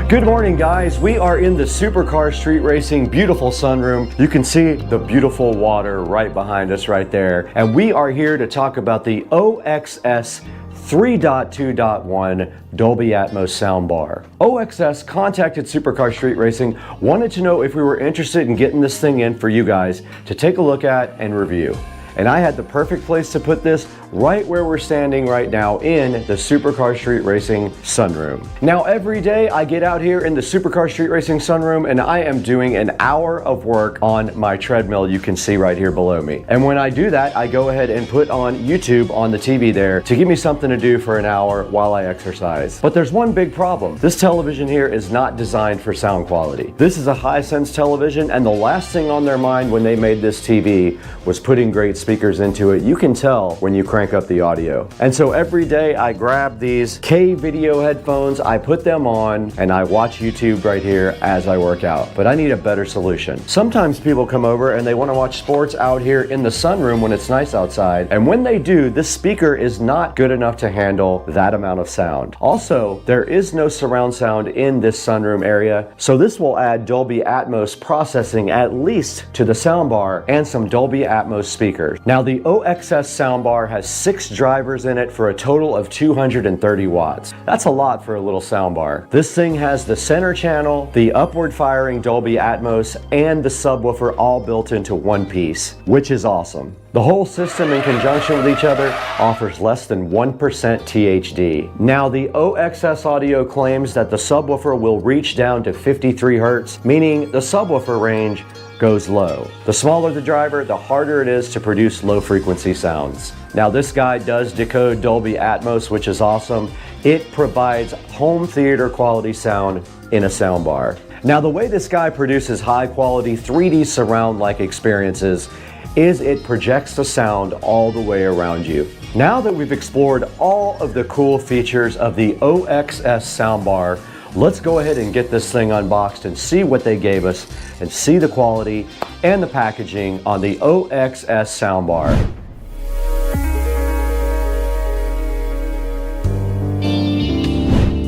Good morning, guys. We are in the Supercar Street Racing beautiful sunroom. You can see the beautiful water right behind us right there. And we are here to talk about the OXS 3.2.1 Dolby Atmos soundbar. OXS contacted Supercar Street Racing, wanted to know if we were interested in getting this thing in for you guys to take a look at and review. And I had the perfect place to put this right where we're standing right now in the Supercar Street Racing sunroom. Now every day I get out here in the Supercar Street Racing sunroom and I am doing an hour of work on my treadmill you can see right here below me. And when I do that, I go ahead and put on YouTube on the TV there to give me something to do for an hour while I exercise. But there's one big problem. This television here is not designed for sound quality. This is a Hisense television, and the last thing on their mind when they made this TV was putting great speakers into it. You can tell when you crank up the audio. And so every day I grab these K-Video headphones, I put them on, and I watch YouTube right here as I work out. But I need a better solution. Sometimes people come over and they want to watch sports out here in the sunroom when it's nice outside. And when they do, this speaker is not good enough to handle that amount of sound. Also, there is no surround sound in this sunroom area, so this will add Dolby Atmos processing at least to the soundbar and some Dolby Atmos speakers. Now the OXS soundbar has 6 drivers in it for a total of 230 watts. That's a lot for a little soundbar. This thing has the center channel, the upward firing Dolby Atmos, and the subwoofer all built into one piece, which is awesome. The whole system in conjunction with each other offers less than 1% THD. Now the OXS audio claims that the subwoofer will reach down to 53 Hz, meaning the subwoofer range goes low. The smaller the driver, the harder it is to produce low frequency sounds. Now this guy does decode Dolby Atmos, which is awesome. It provides home theater quality sound in a soundbar. Now the way this guy produces high quality 3D surround-like experiences is it projects the sound all the way around you. Now that we've explored all of the cool features of the OXS soundbar, let's go ahead and get this thing unboxed and see what they gave us and see the quality and the packaging on the OXS soundbar.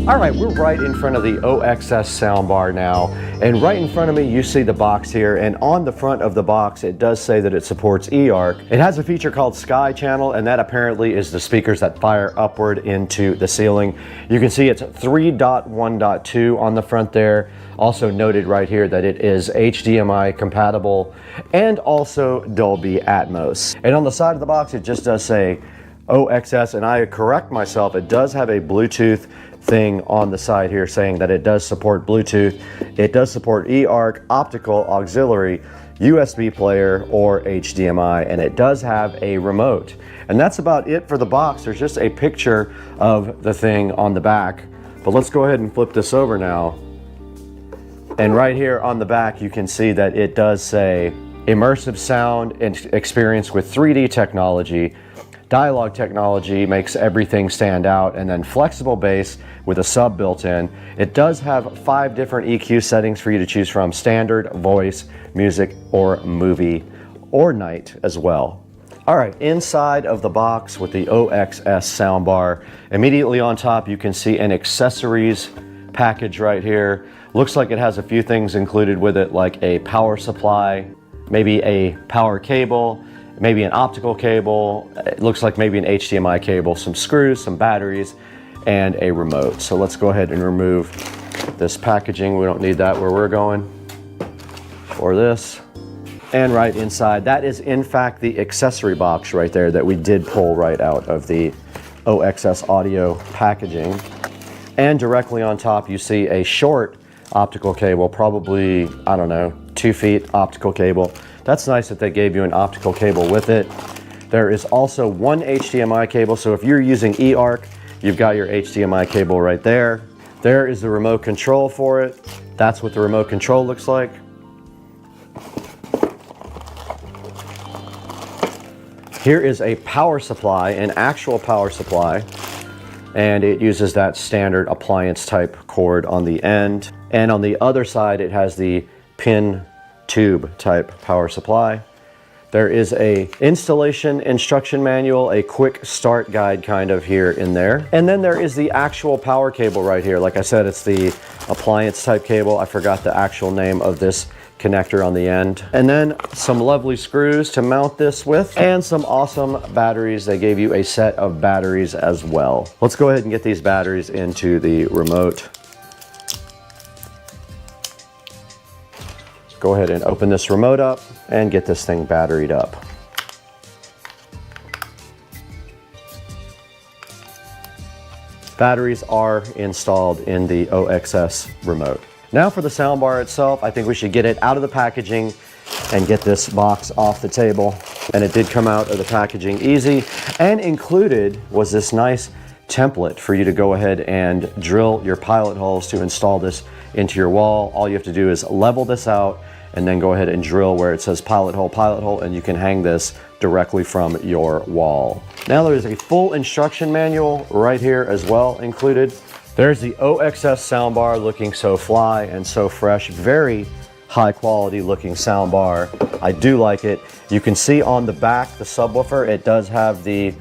All right, we're right in front of the OXS soundbar now, and right in front of me you see the box here, and on the front of the box it does say that it supports eARC. It has a feature called Sky Channel, and that apparently is the speakers that fire upward into the ceiling. You can see it's 3.1.2 on the front there. Also noted right here that it is HDMI compatible and also Dolby Atmos. And on the side of the box it just does say OXS, and I correct myself, it does have a Bluetooth thing on the side here saying that it does support Bluetooth. It does support eARC, optical, auxiliary, USB player, or HDMI, and it does have a remote. And that's about it for the box. There's just a picture of the thing on the back. But let's go ahead and flip this over now. And right here on the back you can see that it does say immersive sound and experience with 3D technology. Dialogue technology makes everything stand out, and then flexible bass with a sub built in. It does have 5 different EQ settings for you to choose from: standard, voice, music, or movie, or night as well. All right, inside of the box with the OXS soundbar, immediately on top you can see an accessories package right here. Looks like it has a few things included with it, like a power supply, maybe a power cable, maybe an optical cable, it looks like maybe an HDMI cable, some screws, some batteries, and a remote. So let's go ahead and remove this packaging. We don't need that where we're going. Or this. And right inside, that is in fact the accessory box right there that we did pull right out of the OXS audio packaging. And directly on top you see a short optical cable, probably, I don't know, 2 feet optical cable. That's nice that they gave you an optical cable with it. There is also 1 HDMI cable, so if you're using eARC, you've got your HDMI cable right there. There is the remote control for it. That's what the remote control looks like. Here is a power supply, an actual power supply, and it uses that standard appliance type cord on the end. And on the other side, it has the pin tube type power supply. There is a installation instruction manual, a quick start guide kind of here in there. And then there is the actual power cable right here. Like I said, it's the appliance type cable. I forgot the actual name of this connector on the end. And then some lovely screws to mount this with, and some awesome batteries. They gave you a set of batteries as well. Let's go ahead and get these batteries into the remote. Go ahead and open this remote up and get this thing batteried up. Batteries are installed in the OXS remote. Now for the soundbar itself, I think we should get it out of the packaging and get this box off the table. And it did come out of the packaging easy. And included was this nice template for you to go ahead and drill your pilot holes to install this into your wall. All you have to do is level this out and then go ahead and drill where it says pilot hole, and you can hang this directly from your wall. Now there's a full instruction manual right here as well included. There's the OXS soundbar, looking so fly and so fresh. Very high quality looking soundbar. I do like it. You can see on the back, the subwoofer, it does have the,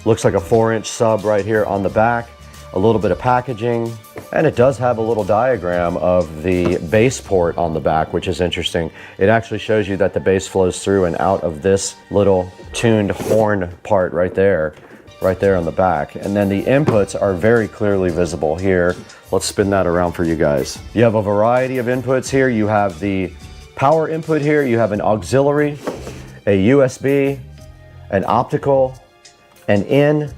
looks like a 4-inch sub right here on the back. A little bit of packaging, and it does have a little diagram of the bass port on the back, which is interesting. It actually shows you that the bass flows through and out of this little tuned horn part right there on the back. And then the inputs are very clearly visible here. Let's spin that around for you guys. You have a variety of inputs here. You have the power input here. You have an auxiliary, a USB, an optical, an in,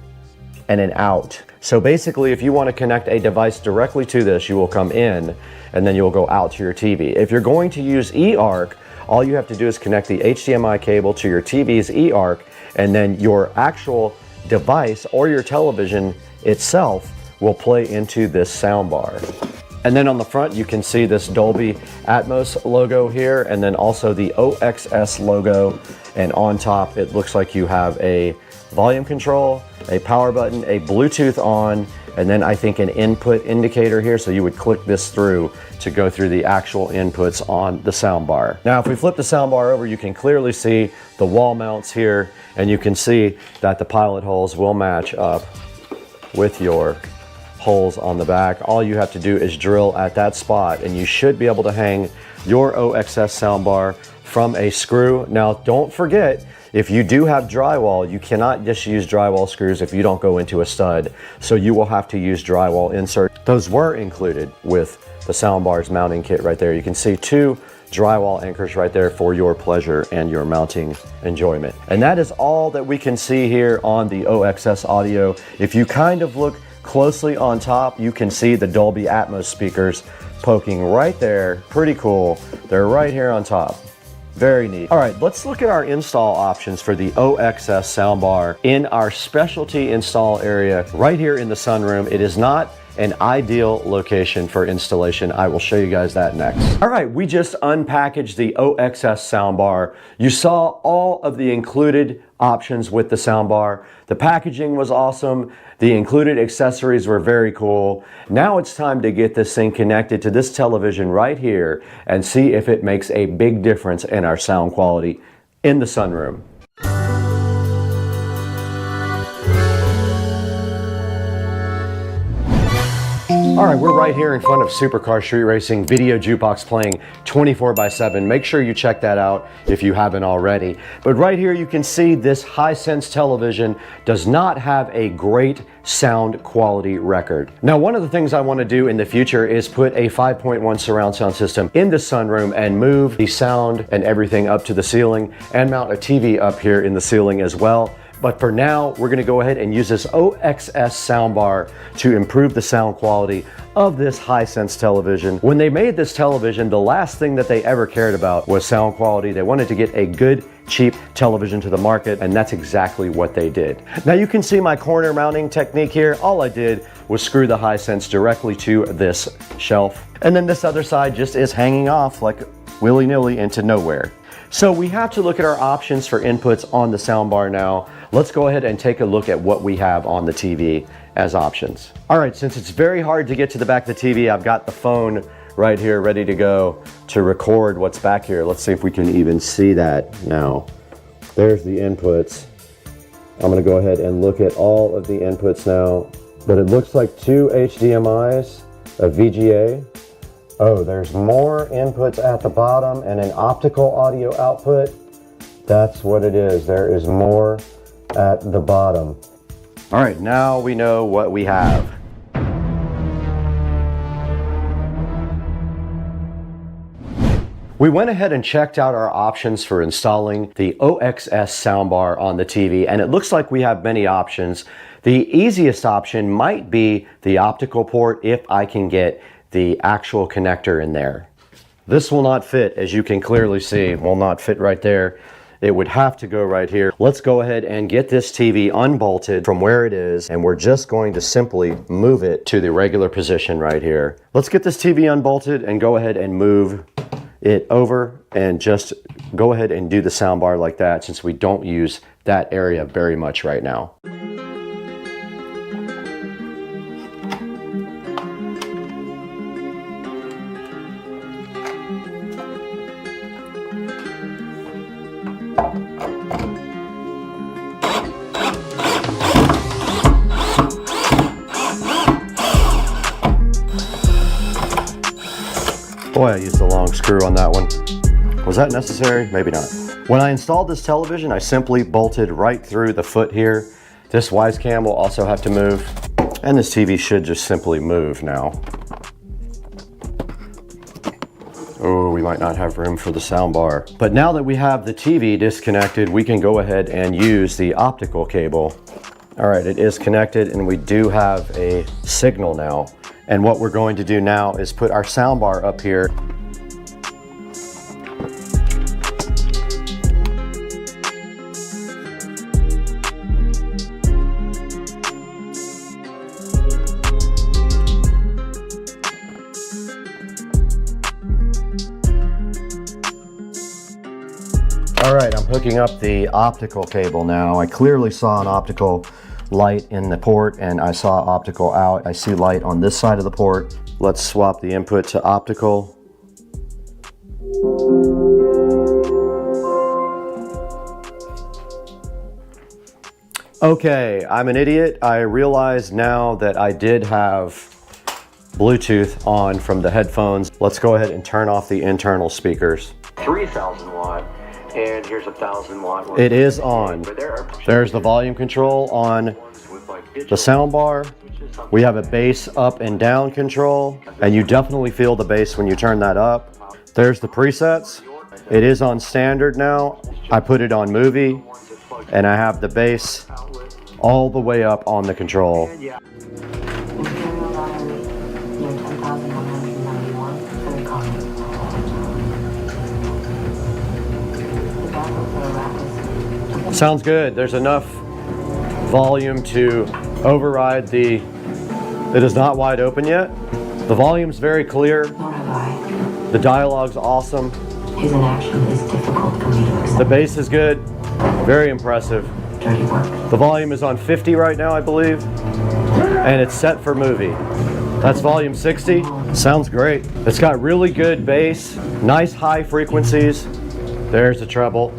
and an out. So basically, if you want to connect a device directly to this, you will come in and then you'll go out to your TV. If you're going to use eARC, all you have to do is connect the HDMI cable to your TV's eARC, and then your actual device or your television itself will play into this soundbar. And then on the front, you can see this Dolby Atmos logo here, and then also the OXS logo. And on top, it looks like you have a volume control, a power button, a Bluetooth on, and then I think an input indicator here. So you would click this through to go through the actual inputs on the soundbar. Now, if we flip the soundbar over, you can clearly see the wall mounts here, and you can see that the pilot holes will match up with your holes on the back. All you have to do is drill at that spot, and you should be able to hang your OXS soundbar from a screw. Now, don't forget, if you do have drywall, you cannot just use drywall screws if you don't go into a stud. So you will have to use drywall inserts. Those were included with the soundbar's mounting kit right there. You can see 2 drywall anchors right there for your pleasure and your mounting enjoyment. And that is all that we can see here on the OXS audio. If you kind of look closely on top, you can see the Dolby Atmos speakers poking right there. Pretty cool. They're right here on top. Very neat. All right, let's look at our install options for the OXS soundbar in our specialty install area right here in the sunroom. It is not an ideal location for installation. I will show you guys that next. All right, we just unpackaged the OXS soundbar. You saw all of the included options with the soundbar. The packaging was awesome. The included accessories were very cool. Now it's time to get this thing connected to this television right here and see if it makes a big difference in our sound quality in the sunroom. All right, we're right here in front of Supercar Street Racing Video Jukebox playing 24/7. Make sure you check that out if you haven't already. But right here you can see this Hisense television does not have a great sound quality record. Now, one of the things I want to do in the future is put a 5.1 surround sound system in the sunroom and move the sound and everything up to the ceiling and mount a TV up here in the ceiling as well. But for now, we're gonna go ahead and use this OXS soundbar to improve the sound quality of this Hisense television. When they made this television, the last thing that they ever cared about was sound quality. They wanted to get a good, cheap television to the market, and that's exactly what they did. Now you can see my corner mounting technique here. All I did was screw the Hisense directly to this shelf. And then this other side just is hanging off like willy-nilly into nowhere. So we have to look at our options for inputs on the soundbar now. Let's go ahead and take a look at what we have on the TV as options. All right, since it's very hard to get to the back of the TV, I've got the phone right here ready to go to record what's back here. Let's see if we can even see that now. There's the inputs. I'm gonna go ahead and look at all of the inputs now, but it looks like 2 HDMIs, a VGA. Oh, there's more inputs at the bottom and an optical audio output. That's what it is. There is more at the bottom. All right, now we know what we have. We went ahead and checked out our options for installing the OXS soundbar on the TV, and it looks like we have many options. The easiest option might be the optical port if I can get the actual connector in there. This will not fit, as you can clearly see, will not fit right there. It would have to go right here. Let's go ahead and get this TV unbolted from where it is, and we're just going to simply move it to the regular position right here. Let's get this TV unbolted and go ahead and move it over and just go ahead and do the soundbar like that, since we don't use that area very much right now. Boy, I used the long screw on that one. Was that necessary? Maybe not. When I installed this television, I simply bolted right through the foot here. This wise cam will also have to move, and this TV should just simply move now. Oh, we might not have room for the soundbar. But now that we have the TV disconnected, we can go ahead and use the optical cable. All right, it is connected, and we do have a signal now. And what we're going to do now is put our soundbar up here. All right, I'm hooking up the optical cable now. I clearly saw an optical light in the port, and I saw optical out. I see light on this side of the port. Let's swap the input to optical. Okay, I'm an idiot. I realize now that I did have Bluetooth on from the headphones. Let's go ahead and turn off the internal speakers. 3,000 watt. And here's a 1,000 watt. It is on. There's the volume control on the soundbar. We have a bass up and down control, and you definitely feel the bass when you turn that up. There's the presets. It is on standard now. I put it on movie, and I have the bass all the way up on the control. Sounds good. There's enough volume to override the... It is not wide open yet. The volume's very clear. The dialogue's awesome. His inaction is difficult for me to accept. The bass is good. Very impressive. Dirty work. The volume is on 50 right now, I believe. And it's set for movie. That's volume 60. Sounds great. It's got really good bass, nice high frequencies. There's the treble.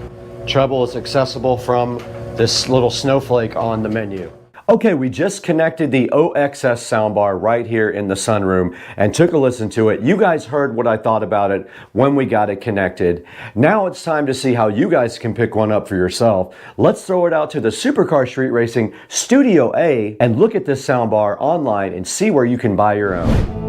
Treble is accessible from this little snowflake on the menu. Okay, we just connected the OXS soundbar right here in the sunroom and took a listen to it. You guys heard what I thought about it when we got it connected. Now it's time to see how you guys can pick one up for yourself. Let's throw it out to the Supercar Street Racing Studio A and look at this soundbar online and see where you can buy your own.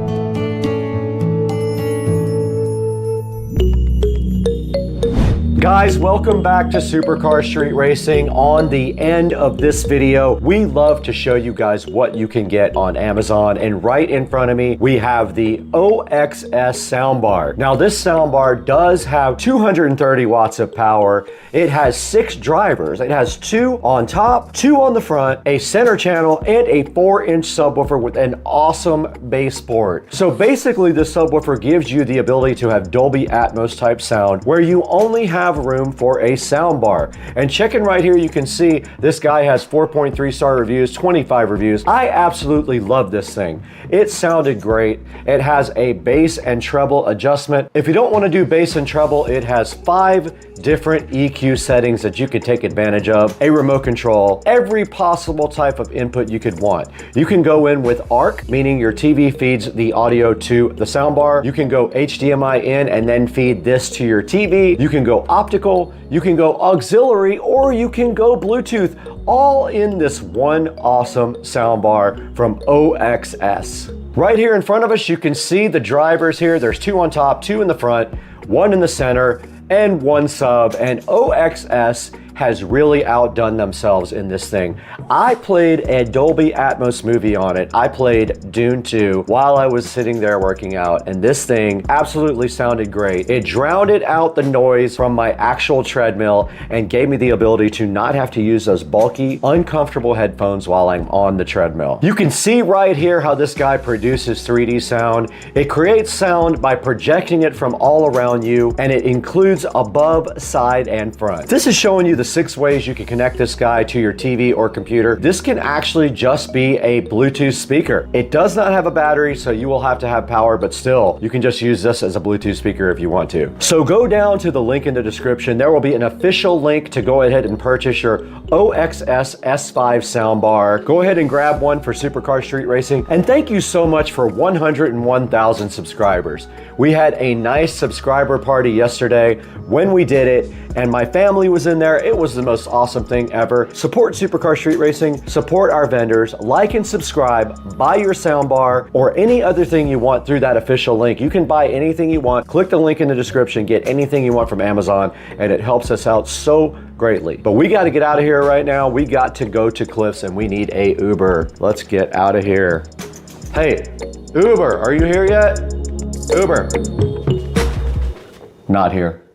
Guys, welcome back to Supercar Street Racing. On the end of this video, we love to show you guys what you can get on Amazon, and right in front of me, we have the OXS soundbar. Now, this soundbar does have 230 watts of power. It has 6 drivers. It has 2 on top, 2 on the front, a center channel, and a 4-inch subwoofer with an awesome bass port. So basically, this subwoofer gives you the ability to have Dolby Atmos type sound, where you only have have room for a sound bar. And checking right here, you can see this guy has 4.3 star reviews, 25 reviews. I absolutely love this thing. It sounded great. It has a bass and treble adjustment. If you don't want to do bass and treble, it has 5 different EQ settings that you could take advantage of, a remote control, every possible type of input you could want. You can go in with ARC, meaning your TV feeds the audio to the soundbar. You can go HDMI in and then feed this to your TV. You can go optical, you can go auxiliary, or you can go Bluetooth, all in this one awesome soundbar from OXS. Right here in front of us, you can see the drivers here. There's 2 on top, 2 in the front, 1 in the center, and 1 sub, and OXS has really outdone themselves in this thing. I played a Dolby Atmos movie on it. I played Dune 2 while I was sitting there working out, and this thing absolutely sounded great. It drowned out the noise from my actual treadmill and gave me the ability to not have to use those bulky, uncomfortable headphones while I'm on the treadmill. You can see right here how this guy produces 3D sound. It creates sound by projecting it from all around you, and it includes above, side, and front. This is showing you the 6 ways you can connect this guy to your TV or computer. This can actually just be a Bluetooth speaker. It does not have a battery, so you will have to have power, but still, you can just use this as a Bluetooth speaker if you want to. So go down to the link in the description. There will be an official link to go ahead and purchase your OXS S5 soundbar. Go ahead and grab one for Supercar Street Racing. And thank you so much for 101,000 subscribers. We had a nice subscriber party yesterday when we did it, and my family was in there. It was the most awesome thing ever. Support Supercar Street Racing, support our vendors, like and subscribe, buy your soundbar or any other thing you want through that official link. You can buy anything you want. Click the link in the description, get anything you want from Amazon, and it helps us out so greatly. But we got to get out of here right now. We got to go to Cliffs and we need a Uber. Let's get out of here. Hey, Uber, are you here yet? Uber. Not here.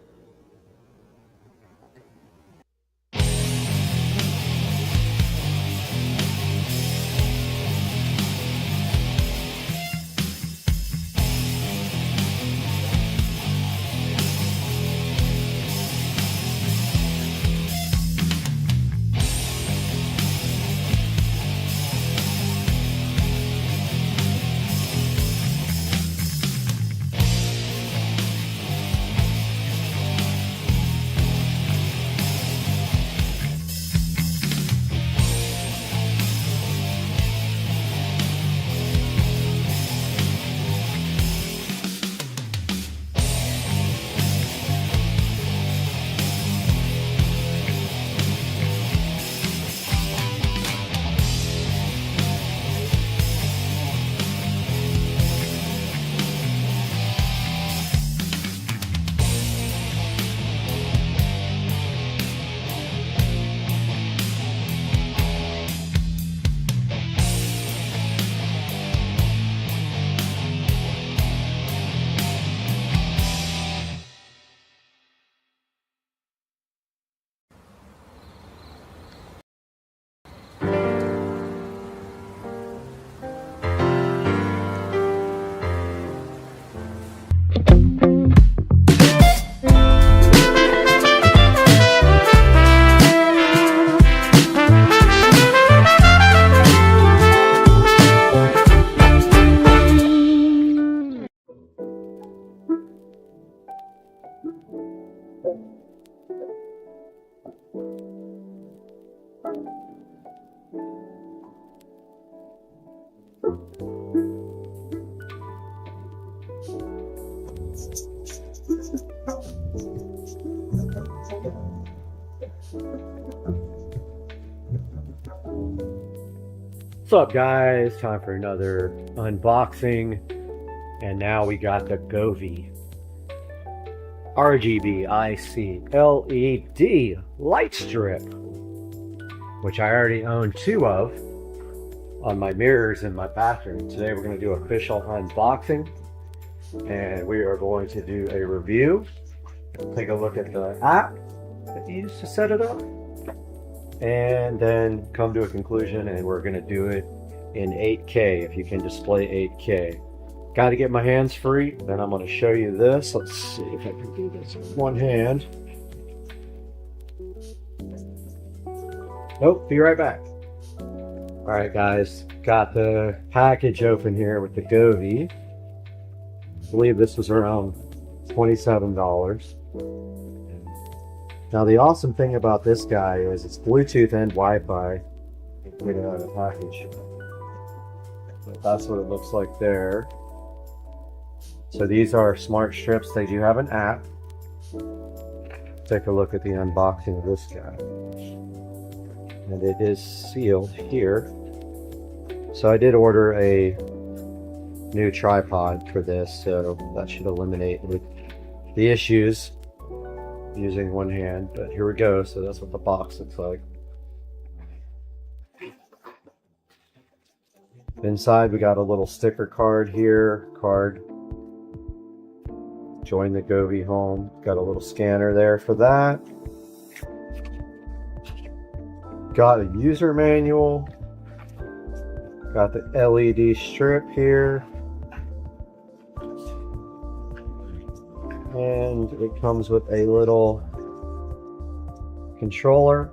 What's up, guys? Time for another unboxing, and now we got the Govee RGB IC LED light strip, which I already own 2 of on my mirrors in my bathroom. Today we're going to do official unboxing, and we are going to do a review, take a look at the app that you use to set it up, and then come to a conclusion, and we're going to do it in 8K if you can display 8K. Got to get my hands free, then I'm going to show you this. Let's see if I can do this with one hand. Nope, be right back. All right, guys, got the package open here with the Govee. I believe this was around $27. Now, the awesome thing about this guy is it's Bluetooth and Wi-Fi included out of the package. So that's what it looks like there. So these are smart strips. They do have an app. Take a look at the unboxing of this guy. And it is sealed here. So I did order a new tripod for this, so that should eliminate the issues using one hand. But here we go. So that's what the box looks like. Inside we got a little sticker card here. Join the Govee home. Got a little scanner there for that. Got a user manual. Got the LED strip here. And it comes with a little controller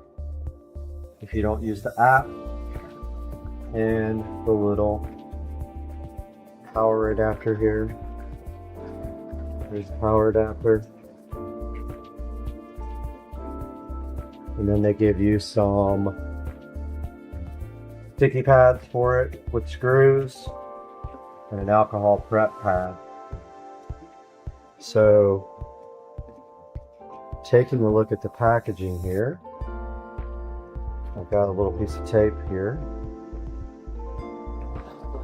if you don't use the app. And the little power adapter here. There's the power adapter. And then they give you some sticky pads for it with screws and an alcohol prep pad. So, taking a look at the packaging here, I've got a little piece of tape here,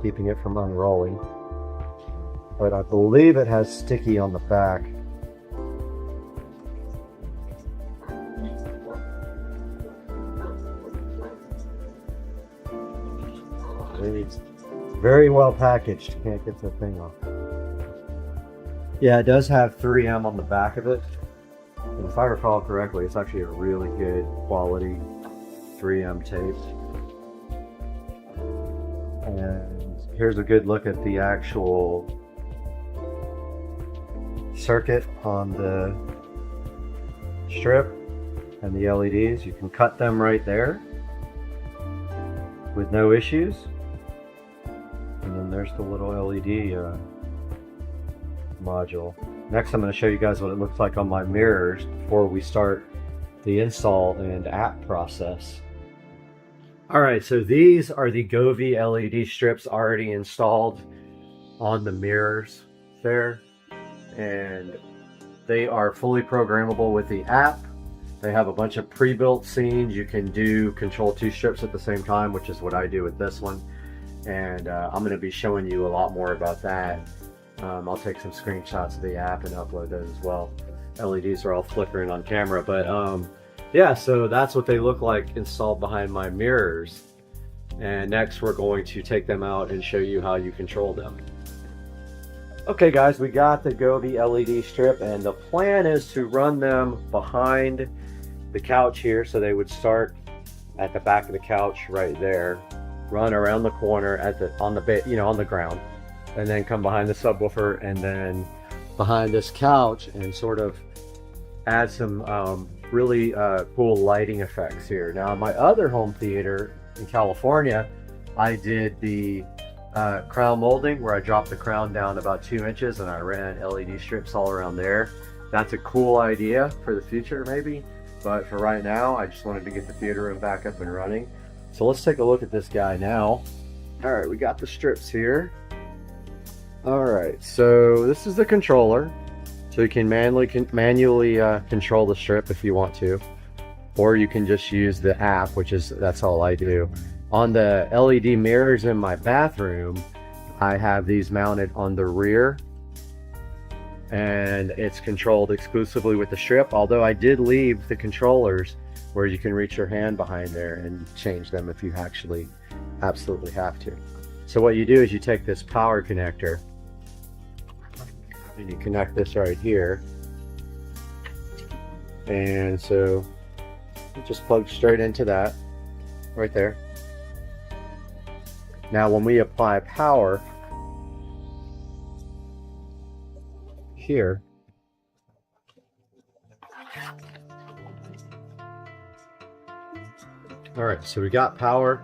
keeping it from unrolling. But I believe it has sticky on the back. It's very well packaged. Can't get the thing off. Yeah, it does have 3M on the back of it. And if I recall correctly, it's actually a really good quality 3M tape. And here's a good look at the actual circuit on the strip and the LEDs. You can cut them right there with no issues. And then there's the little LED module. Next, I'm going to show you guys what it looks like on my mirrors before we start the install and app process. Alright, so these are the Govee LED strips already installed on the mirrors there. And they are fully programmable with the app. They have a bunch of pre-built scenes. You can do control 2 strips at the same time, which is what I do with this one. And I'm going to be showing you a lot more about that. I'll take some screenshots of the app and upload those as well. LEDs are all flickering on camera, but yeah, so that's what they look like installed behind my mirrors. And next we're going to take them out and show you how you control them. Okay guys, we got the Govee LED strip, and the plan is to run them behind the couch here. So they would start at the back of the couch right there, run around the corner on the ground, and then come behind the subwoofer and then behind this couch and sort of add some really cool lighting effects here. Now, in my other home theater in California, I did the crown molding where I dropped the crown down about 2 inches and I ran LED strips all around there. That's a cool idea for the future maybe, but for right now I just wanted to get the theater room back up and running. So let's take a look at this guy now. All right, we got the strips here. All right, so this is the controller. So you can manually control the strip if you want to, or you can just use the app, that's all I do. On the LED mirrors in my bathroom, I have these mounted on the rear, and it's controlled exclusively with the strip, although I did leave the controllers where you can reach your hand behind there and change them if you actually absolutely have to. So what you do is you take this power connector and you connect this right here, and so it just plugs straight into that right there. Now when we apply power here, All right, so we got power,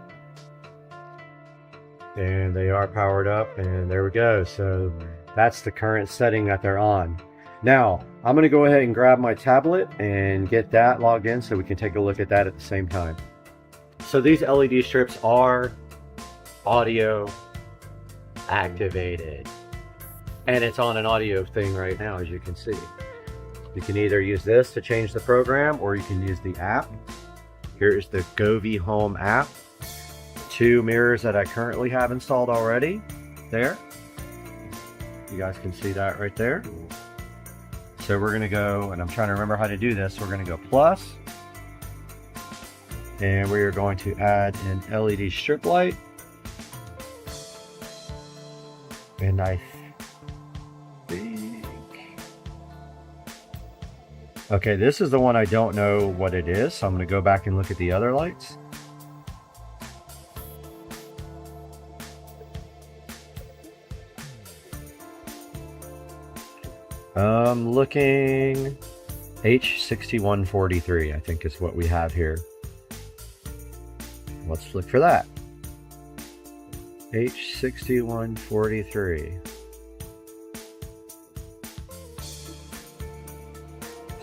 and they are powered up, and there we go. So that's the current setting that they're on. Now, I'm gonna go ahead and grab my tablet and get that logged in so we can take a look at that at the same time. So these LED strips are audio activated, and it's on an audio thing right now, as you can see. You can either use this to change the program, or you can use the app. Here's the Govee Home app. 2 mirrors that I currently have installed already. There. You guys can see that right there. So we're gonna go, and I'm trying to remember how to do this. We're gonna go plus, and we are going to add an LED strip light. And I think, okay, this is the one I don't know what it is, so I'm going to go back and look at the other lights. I'm looking H6143, I think is what we have here. Let's look for that. H6143.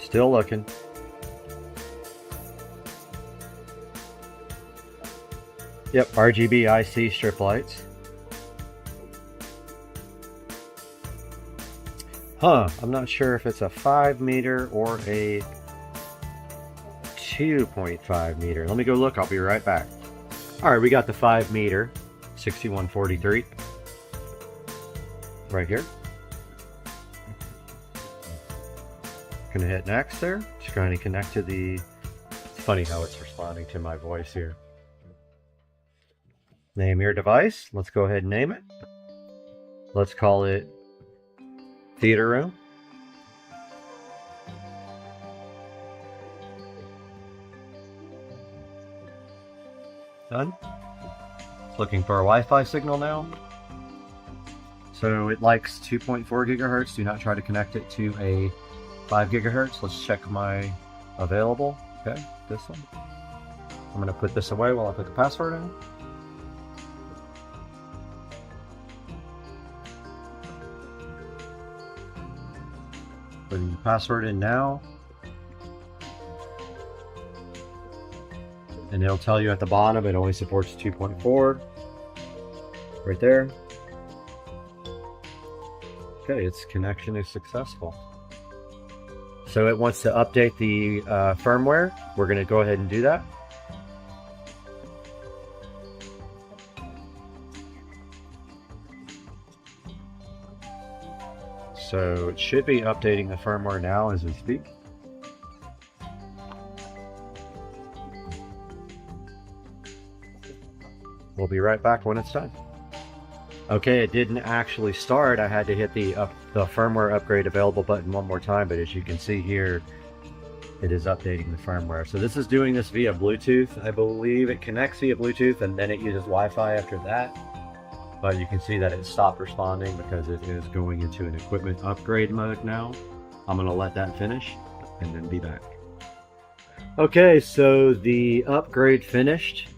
Still looking. Yep, RGB IC strip lights. I'm not sure if it's a 5 meter or a 2.5 meter. Let me go look, I'll be right back. All right, we got the 5 meter. 6143 right here. Gonna hit next there. Just trying to connect to the, it's funny how it's responding to my voice here. Name your device. Let's go ahead and name it. Let's call it theater room. Done. Looking for a Wi-Fi signal now. So it likes 2.4 gigahertz. Do not try to connect it to a 5 gigahertz. Let's check my available. Okay, this one. I'm going to put this away while I put the password in. Putting the password in now. And it'll tell you at the bottom it only supports 2.4. Right there. Okay, its connection is successful. So it wants to update the firmware. We're going to go ahead and do that. So it should be updating the firmware now as we speak. We'll be right back when it's done. Okay, it didn't actually start. I had to hit the firmware upgrade available button one more time, but as you can see here, it is updating the firmware. So this is doing this via Bluetooth. I believe it connects via Bluetooth and then it uses Wi-Fi after that. But you can see that it stopped responding because it is going into an equipment upgrade mode now. I'm gonna let that finish and then be back. Okay, so the upgrade finished.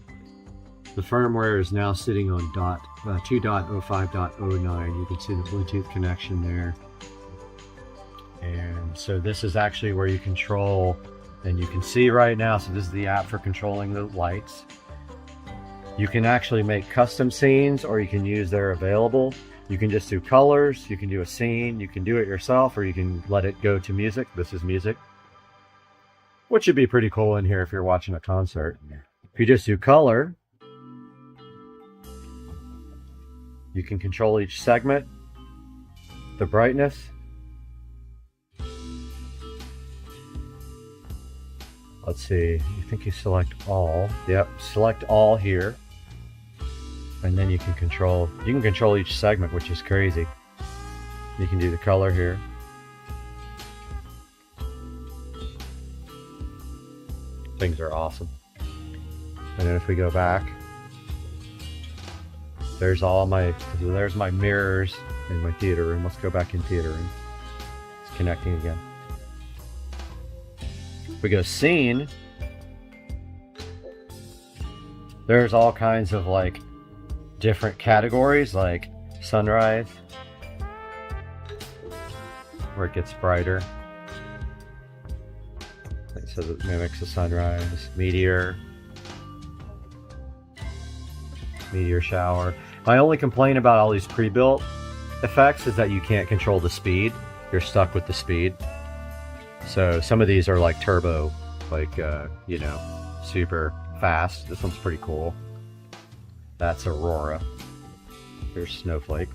The firmware is now sitting on 2.05.09. You can see the Bluetooth connection there. And so this is actually where you control, and you can see right now, so this is the app for controlling the lights. You can actually make custom scenes, or you can use their available. You can just do colors, you can do a scene, you can do it yourself, or you can let it go to music. This is music, which should be pretty cool in here if you're watching a concert. If you just do color, you can control each segment, the brightness. Let's see, I think you select all. Yep, select all here. And then you can control each segment, which is crazy. You can do the color here. Things are awesome. And then if we go back, there's my mirrors in my theater room. Let's go back in theater room. It's connecting again. If we go scene, There's all kinds of like different categories, like sunrise, where it gets brighter. Like, so it mimics the sunrise. Meteor shower. My only complaint about all these pre-built effects is that you can't control the speed. You're stuck with the speed. So some of these are like turbo, like you know, super fast. This one's pretty cool. That's Aurora. Here's Snowflake.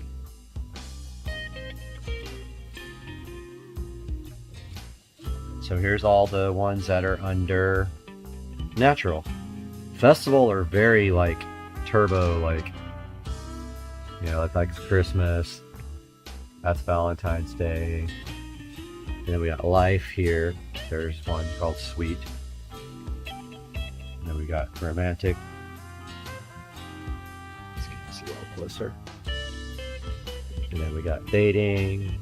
So here's all the ones that are under natural. Festival are very like turbo, like, you know, like Christmas. That's Valentine's Day. And then we got Life here. There's one called Sweet. And then we got Romantic. Let's get this a little closer. And then we got Dating,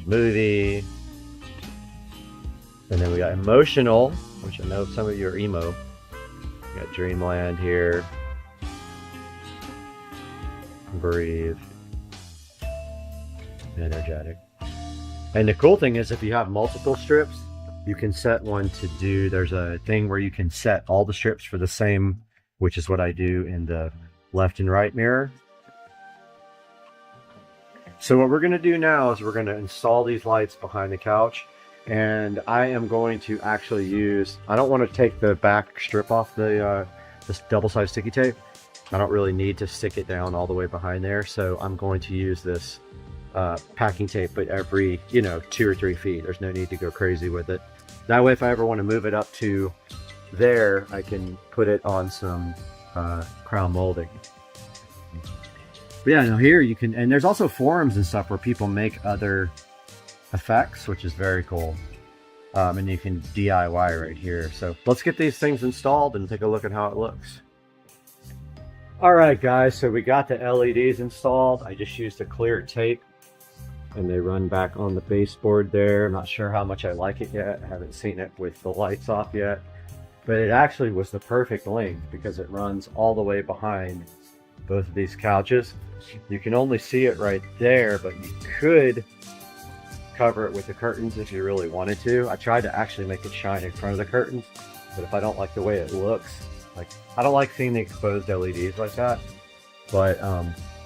Movie. And then we got Emotional, which I know some of you are emo. We got Dreamland here. Breathe. Energetic. And the cool thing is, if you have multiple strips, you can set one to do, there's a thing where you can set all the strips for the same, which is what I do in the left and right mirror. So what we're going to do now is we're going to install these lights behind the couch, and I am going to actually use, I don't want to take the back strip off the this double-sided sticky tape. I don't really need to stick it down all the way behind there, so I'm going to use this packing tape, but every, you know, 2 or 3 feet. There's no need to go crazy with it. That way, if I ever want to move it up to there, I can put it on some crown molding. But yeah, now here you can, and there's also forums and stuff where people make other effects, which is very cool. And you can DIY right here. So let's get these things installed and take a look at how it looks. All right, guys, so we got the LEDs installed. I just used a clear tape, and they run back on the baseboard there. I'm not sure how much I like it yet. I haven't seen it with the lights off yet, but it actually was the perfect length because it runs all the way behind both of these couches. You can only see it right there, but you could cover it with the curtains if you really wanted to. I tried to actually make it shine in front of the curtains, but if I don't like the way it looks, like, I don't like seeing the exposed LEDs like that. But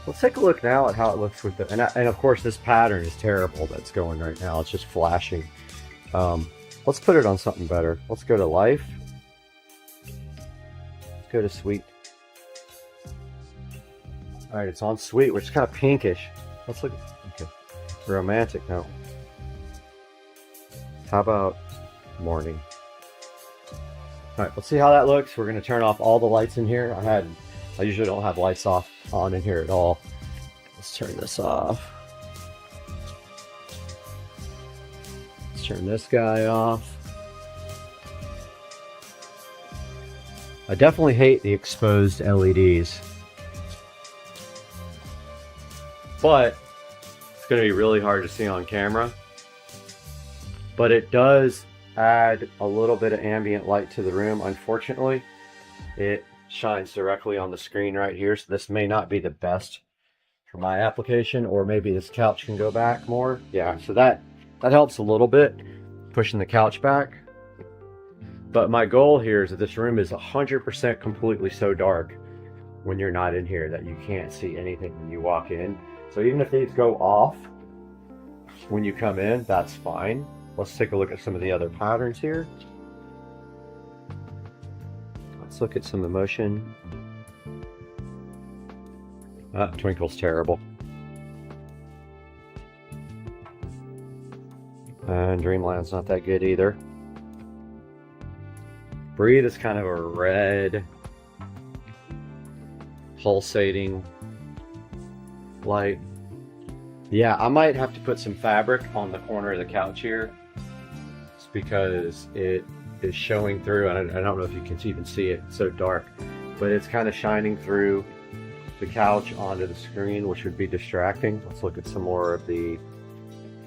let's take a look now at how it looks with the, and of course this pattern is terrible that's going right now. It's just flashing. Let's put it on something better. Let's go to Life. Let's go to Sweet. All right, it's on Sweet, which is kind of pinkish. Let's look. Okay, Romantic now. How about Morning? All right, let's see how that looks. We're going to turn off all the lights in here. I usually don't have lights on in here at all. Let's turn this off. Let's turn this guy off. I definitely hate the exposed LEDs, but it's going to be really hard to see on camera. But it does add a little bit of ambient light to the room. Unfortunately, it shines directly on the screen right here, so this may not be the best for my application, or maybe this couch can go back more. Yeah, so that helps a little bit, pushing the couch back. But my goal here is that this room is 100% completely so dark when you're not in here that you can't see anything when you walk in. So even if these go off when you come in, that's fine. Let's take a look at some of the other patterns here. Let's look at some emotion. Twinkle's terrible. And Dreamland's not that good either. Breathe is kind of a red, pulsating light. Yeah, I might have to put some fabric on the corner of the couch here, just because it is showing through, and I don't know if you can even see it, it's so dark, but it's kind of shining through the couch onto the screen, which would be distracting. Let's look at some more of the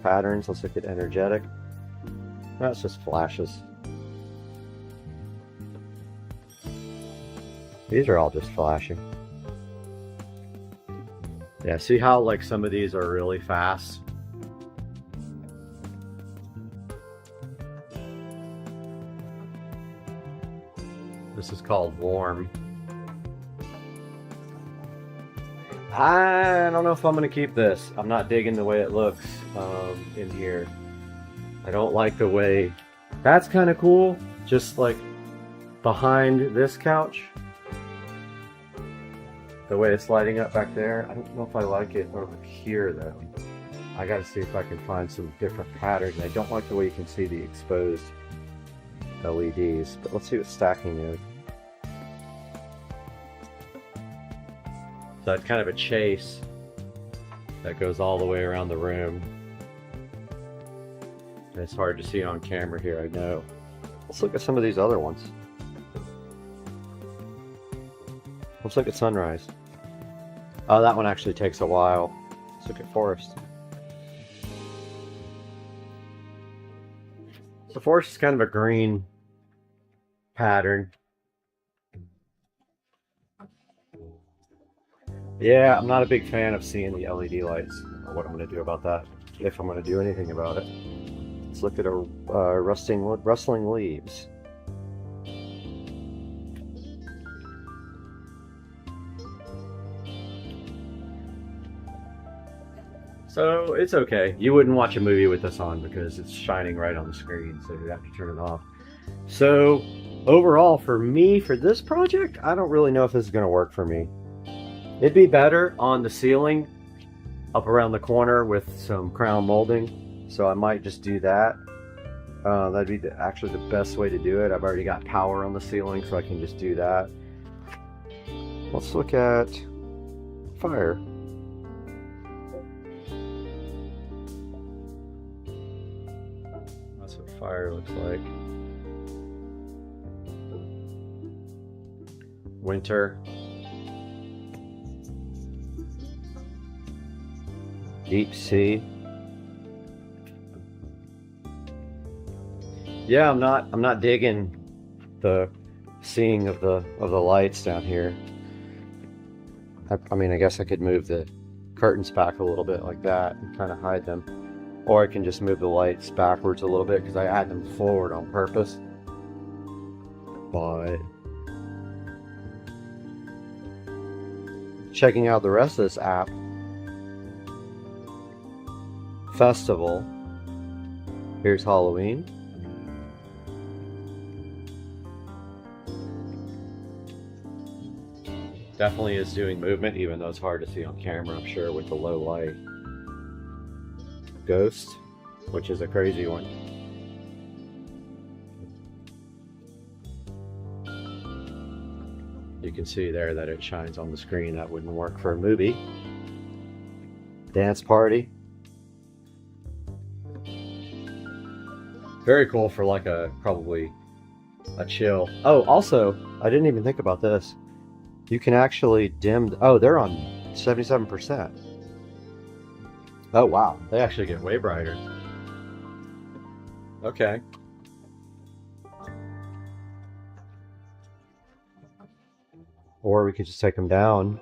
patterns. Let's look at energetic. That's just flashes. These are all just flashing. Yeah, see how like some of these are really fast? This is called warm. I don't know if I'm going to keep this. I'm not digging the way it looks in here. I don't like the way... That's kind of cool, just like behind this couch. The way it's lighting up back there. I don't know if I like it over here though. I got to see if I can find some different patterns. I don't like the way you can see the exposed LEDs, but let's see what stacking is. So that's kind of a chase that goes all the way around the room. And it's hard to see on camera here, I know. Let's look at some of these other ones. Let's look at sunrise. Oh, that one actually takes a while. Let's look at forest. So forest is kind of a green pattern. Yeah, I'm not a big fan of seeing the LED lights. I don't know what I'm going to do about that, if I'm going to do anything about it. Let's look at our rustling leaves. So it's okay. You wouldn't watch a movie with this on because it's shining right on the screen, so you have to turn it off. So overall, for me, for this project, I don't really know if this is going to work for me. It'd be better on the ceiling up around the corner with some crown molding, so I might just do that. That'd be actually the best way to do it. I've already got power on the ceiling, so I can just do that. Let's look at fire. That's what fire looks like. Winter. Deep sea. Yeah, I'm not digging the seeing of the lights down here. I mean, I guess I could move the curtains back a little bit like that and kind of hide them, or I can just move the lights backwards a little bit because I add them forward on purpose. But checking out the rest of this app. Festival. Here's Halloween. Definitely is doing movement, even though it's hard to see on camera, I'm sure, with the low light. Ghost, which is a crazy one. You can see there that it shines on the screen. That wouldn't work for a movie. Dance party. Very cool for like probably a chill. Oh, also, I didn't even think about this. You can actually dim. Oh, they're on 77%. Oh, wow. They actually get way brighter. Okay. Or we could just take them down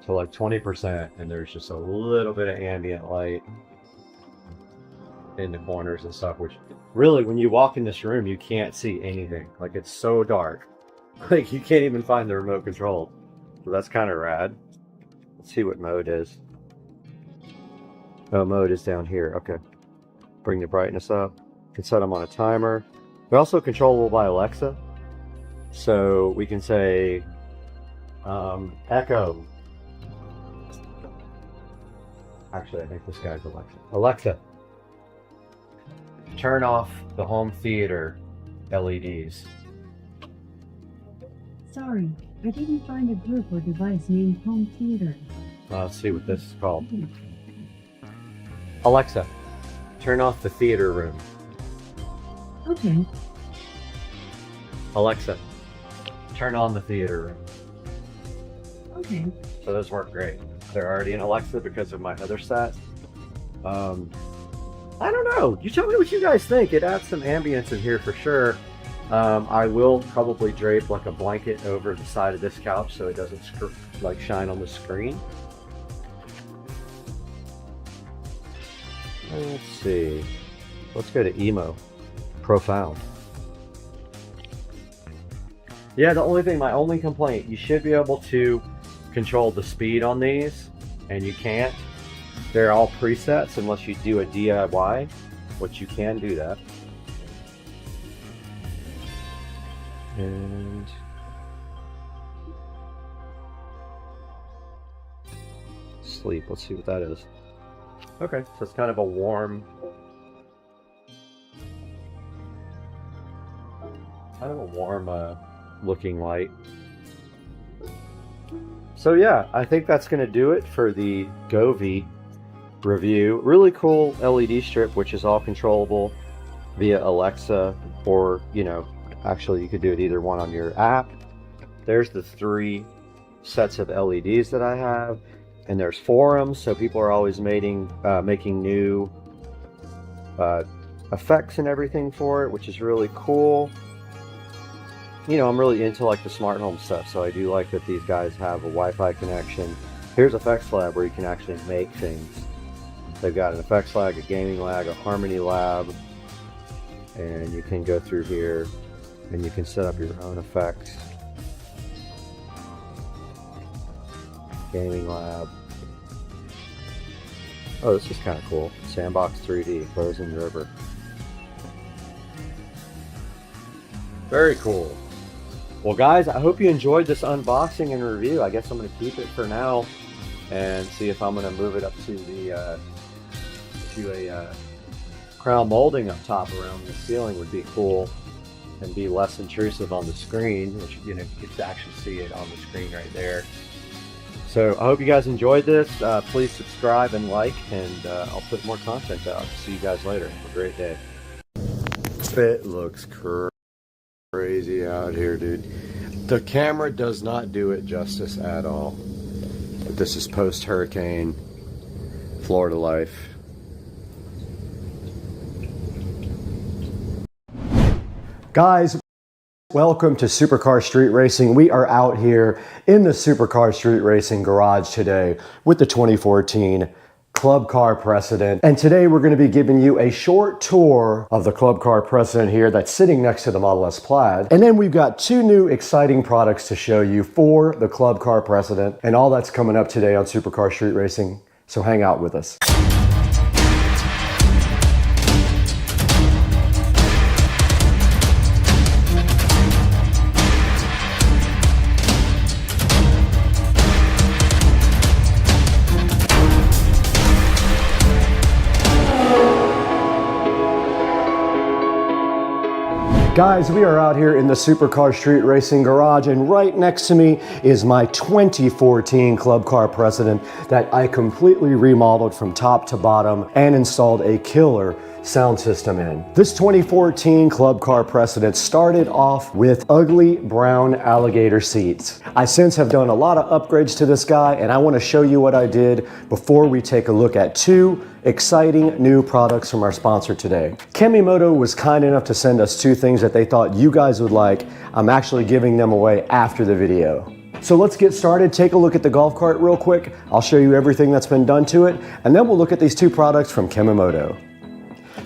to like 20% and there's just a little bit of ambient light in the corners and stuff, which really, when you walk in this room, you can't see anything. Like, it's so dark. Like, you can't even find the remote control. So that's kind of rad. Let's see what mode is. Oh, mode is down here. Okay. Bring the brightness up. You can set them on a timer. They're also controllable by Alexa. So we can say, Echo. Actually, I think this guy's Alexa. Alexa, turn off the home theater LEDs. Sorry, I didn't find a group or device named home theater. Let's see what this is called. Alexa, turn off the theater room. Okay. Alexa, turn on the theater room. Okay. So those work great. They're already in Alexa because of my other set. I don't know. You tell me what you guys think. It adds some ambience in here for sure. I will probably drape like a blanket over the side of this couch so it doesn't like shine on the screen. Let's see. Let's go to emo. Profound. Yeah, the only thing, my only complaint, you should be able to control the speed on these, and you can't. They're all presets unless you do a DIY, which you can do that. And sleep, let's see what that is. Okay, so it's kind of a warm, looking light. So yeah, I think that's going to do it for the Govee review. Really cool LED strip, which is all controllable via Alexa, or, you know, actually you could do it either one on your app. There's the 3 sets of LEDs that I have, and there's forums, so people are always making new effects and everything for it, which is really cool. You know, I'm really into like the smart home stuff, so I do like that these guys have a Wi-Fi connection. Here's Effects Lab, where you can actually make things. They've got an Effects Lab, a Gaming Lab, a Harmony Lab, and you can go through here and you can set up your own effects. Gaming Lab. Oh, this is kind of cool. Sandbox 3D, Frozen River. Very cool. Well guys, I hope you enjoyed this unboxing and review. I guess I'm going to keep it for now and see if I'm going to move it up to the a crown molding up top around the ceiling would be cool and be less intrusive on the screen, which, you know, you get to actually see it on the screen right there. So I hope you guys enjoyed this. Please subscribe and like, and I'll put more content out. See you guys later. Have a great day. It looks crazy out here, dude. The camera does not do it justice at all. But this is post-hurricane Florida life. Guys, welcome to Supercar Street Racing. We are out here in the Supercar Street Racing garage today with the 2014 Club Car Precedent. And today we're going to be giving you a short tour of the Club Car Precedent here that's sitting next to the Model S Plaid. And then we've got 2 new exciting products to show you for the Club Car Precedent, and all that's coming up today on Supercar Street Racing. So hang out with us. Guys, we are out here in the Supercar Street Racing garage, and right next to me is my 2014 Club Car Precedent that I completely remodeled from top to bottom and installed a killer sound system in. This 2014 Club Car Precedent started off with ugly brown alligator seats. I since have done a lot of upgrades to this guy, and I want to show you what I did before we take a look at 2 exciting new products from our sponsor today. Kemimoto was kind enough to send us 2 things that they thought you guys would like. I'm actually giving them away after the video. So let's get started. Take a look at the golf cart real quick. I'll show you everything that's been done to it, and then we'll look at these 2 products from Kemimoto.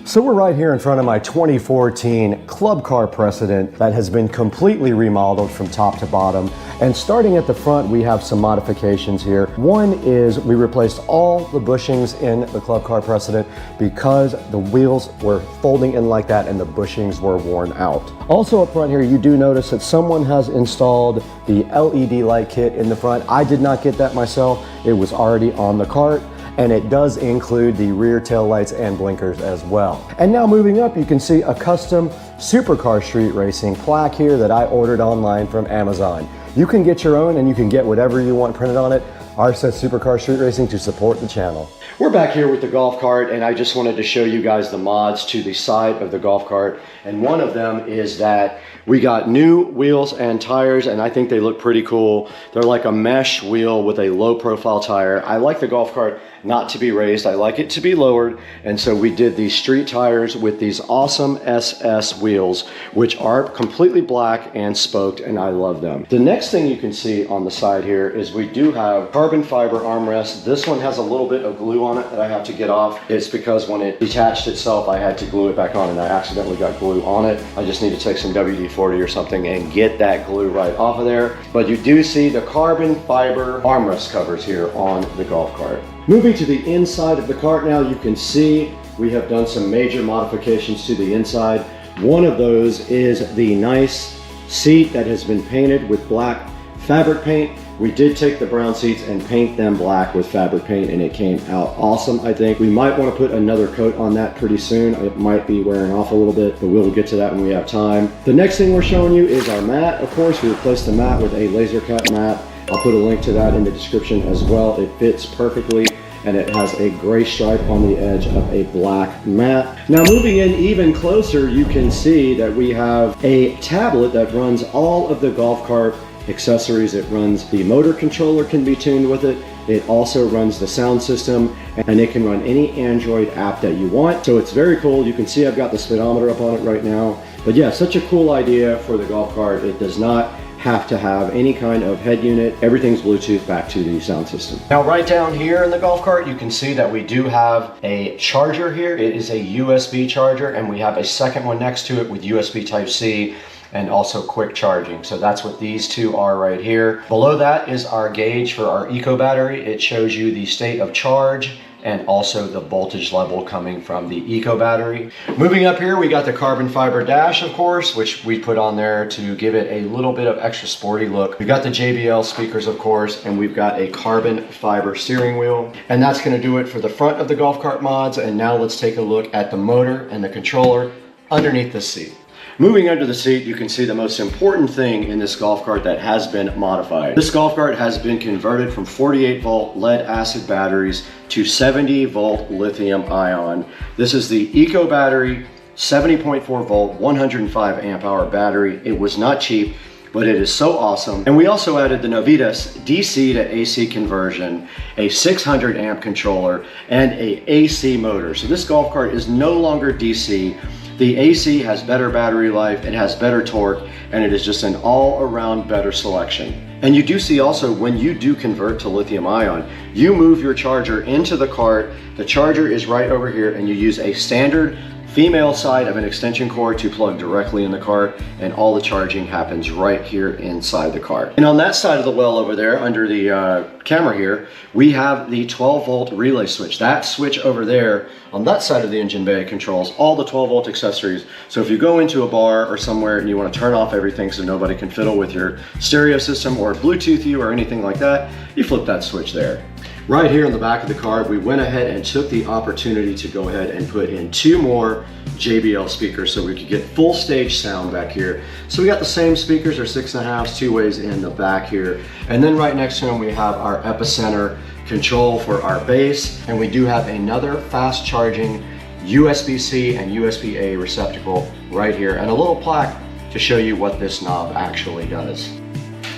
So we're right here in front of my 2014 Club Car Precedent that has been completely remodeled from top to bottom. And starting at the front, we have some modifications here. One is we replaced all the bushings in the Club Car Precedent because the wheels were folding in like that and the bushings were worn out. Also up front here, you do notice that someone has installed the LED light kit in the front. I did not get that myself. It was already on the cart. And it does include the rear tail lights and blinkers as well. And now moving up, you can see a custom Supercar Street Racing plaque here that I ordered online from Amazon. You can get your own, and you can get whatever you want printed on it. ASUS Supercar Street Racing to support the channel. We're back here with the golf cart, and I just wanted to show you guys the mods to the side of the golf cart. And one of them is that we got new wheels and tires, and I think they look pretty cool. They're like a mesh wheel with a low profile tire. I like the golf cart not to be raised. I like it to be lowered. And so we did these street tires with these awesome SS wheels, which are completely black and spoked, and I love them. The next thing you can see on the side here is we do have carbon fiber armrests. This one has a little bit of glue on it that I have to get off. It's because when it detached itself, I had to glue it back on, and I accidentally got glue on it. I just need to take some WD-40 or something and get that glue right off of there. But you do see the carbon fiber armrest covers here on the golf cart. Moving to the inside of the cart now, you can see we have done some major modifications to the inside. One of those is the nice seat that has been painted with black fabric paint. We did take the brown seats and paint them black with fabric paint, and it came out awesome, I think. We might want to put another coat on that pretty soon. It might be wearing off a little bit, but we'll get to that when we have time. The next thing we're showing you is our mat. Of course, we replaced the mat with a laser cut mat. I'll put a link to that in the description as well. It fits perfectly, and it has a gray stripe on the edge of a black mat. Now moving in even closer, you can see that we have a tablet that runs all of the golf cart accessories. It runs the motor controller, can be tuned with it. It also runs the sound system, and it can run any Android app that you want. So it's very cool. You can see I've got the speedometer up on it right now. But yeah, such a cool idea for the golf cart. It does not have to have any kind of head unit. Everything's Bluetooth back to the sound system. Now right down here in the golf cart, you can see that we do have a charger here. It is a USB charger, and we have a second one next to it with USB Type-C and also quick charging. So that's what these two are right here. Below that is our gauge for our eco battery. It shows you the state of charge and also the voltage level coming from the eco battery. Moving up here, we got the carbon fiber dash, of course, which we put on there to give it a little bit of extra sporty look. We got the JBL speakers, of course, and we've got a carbon fiber steering wheel. And that's gonna do it for the front of the golf cart mods. And now let's take a look at the motor and the controller underneath the seat. Moving under the seat, you can see the most important thing in this golf cart that has been modified. This golf cart has been converted from 48 volt lead acid batteries to 70 volt lithium ion. This is the eco battery, 70.4 volt, 105 amp hour battery. It was not cheap, but it is so awesome. And we also added the Novitas DC to AC conversion, a 600 amp controller, and a AC motor. So this golf cart is no longer DC. The AC has better battery life, it has better torque, and it is just an all-around better selection. And you do see also when you do convert to lithium ion, you move your charger into the cart, the charger is right over here, and you use a standard female side of an extension cord to plug directly in the cart, and all the charging happens right here inside the cart. And on that side of the well over there, under the camera here, we have the 12 volt relay switch. That switch over there on that side of the engine bay controls all the 12 volt accessories. So if you go into a bar or somewhere and you want to turn off everything so nobody can fiddle with your stereo system or Bluetooth you or anything like that, you flip that switch there. Right here in the back of the cart, we went ahead and took the opportunity to go ahead and put in 2 more JBL speakers so we could get full stage sound back here. So we got the same speakers, they're 6.5s, 2 ways in the back here. And then right next to them, we have our epicenter control for our bass. And we do have another fast charging USB-C and USB-A receptacle right here, and a little plaque to show you what this knob actually does.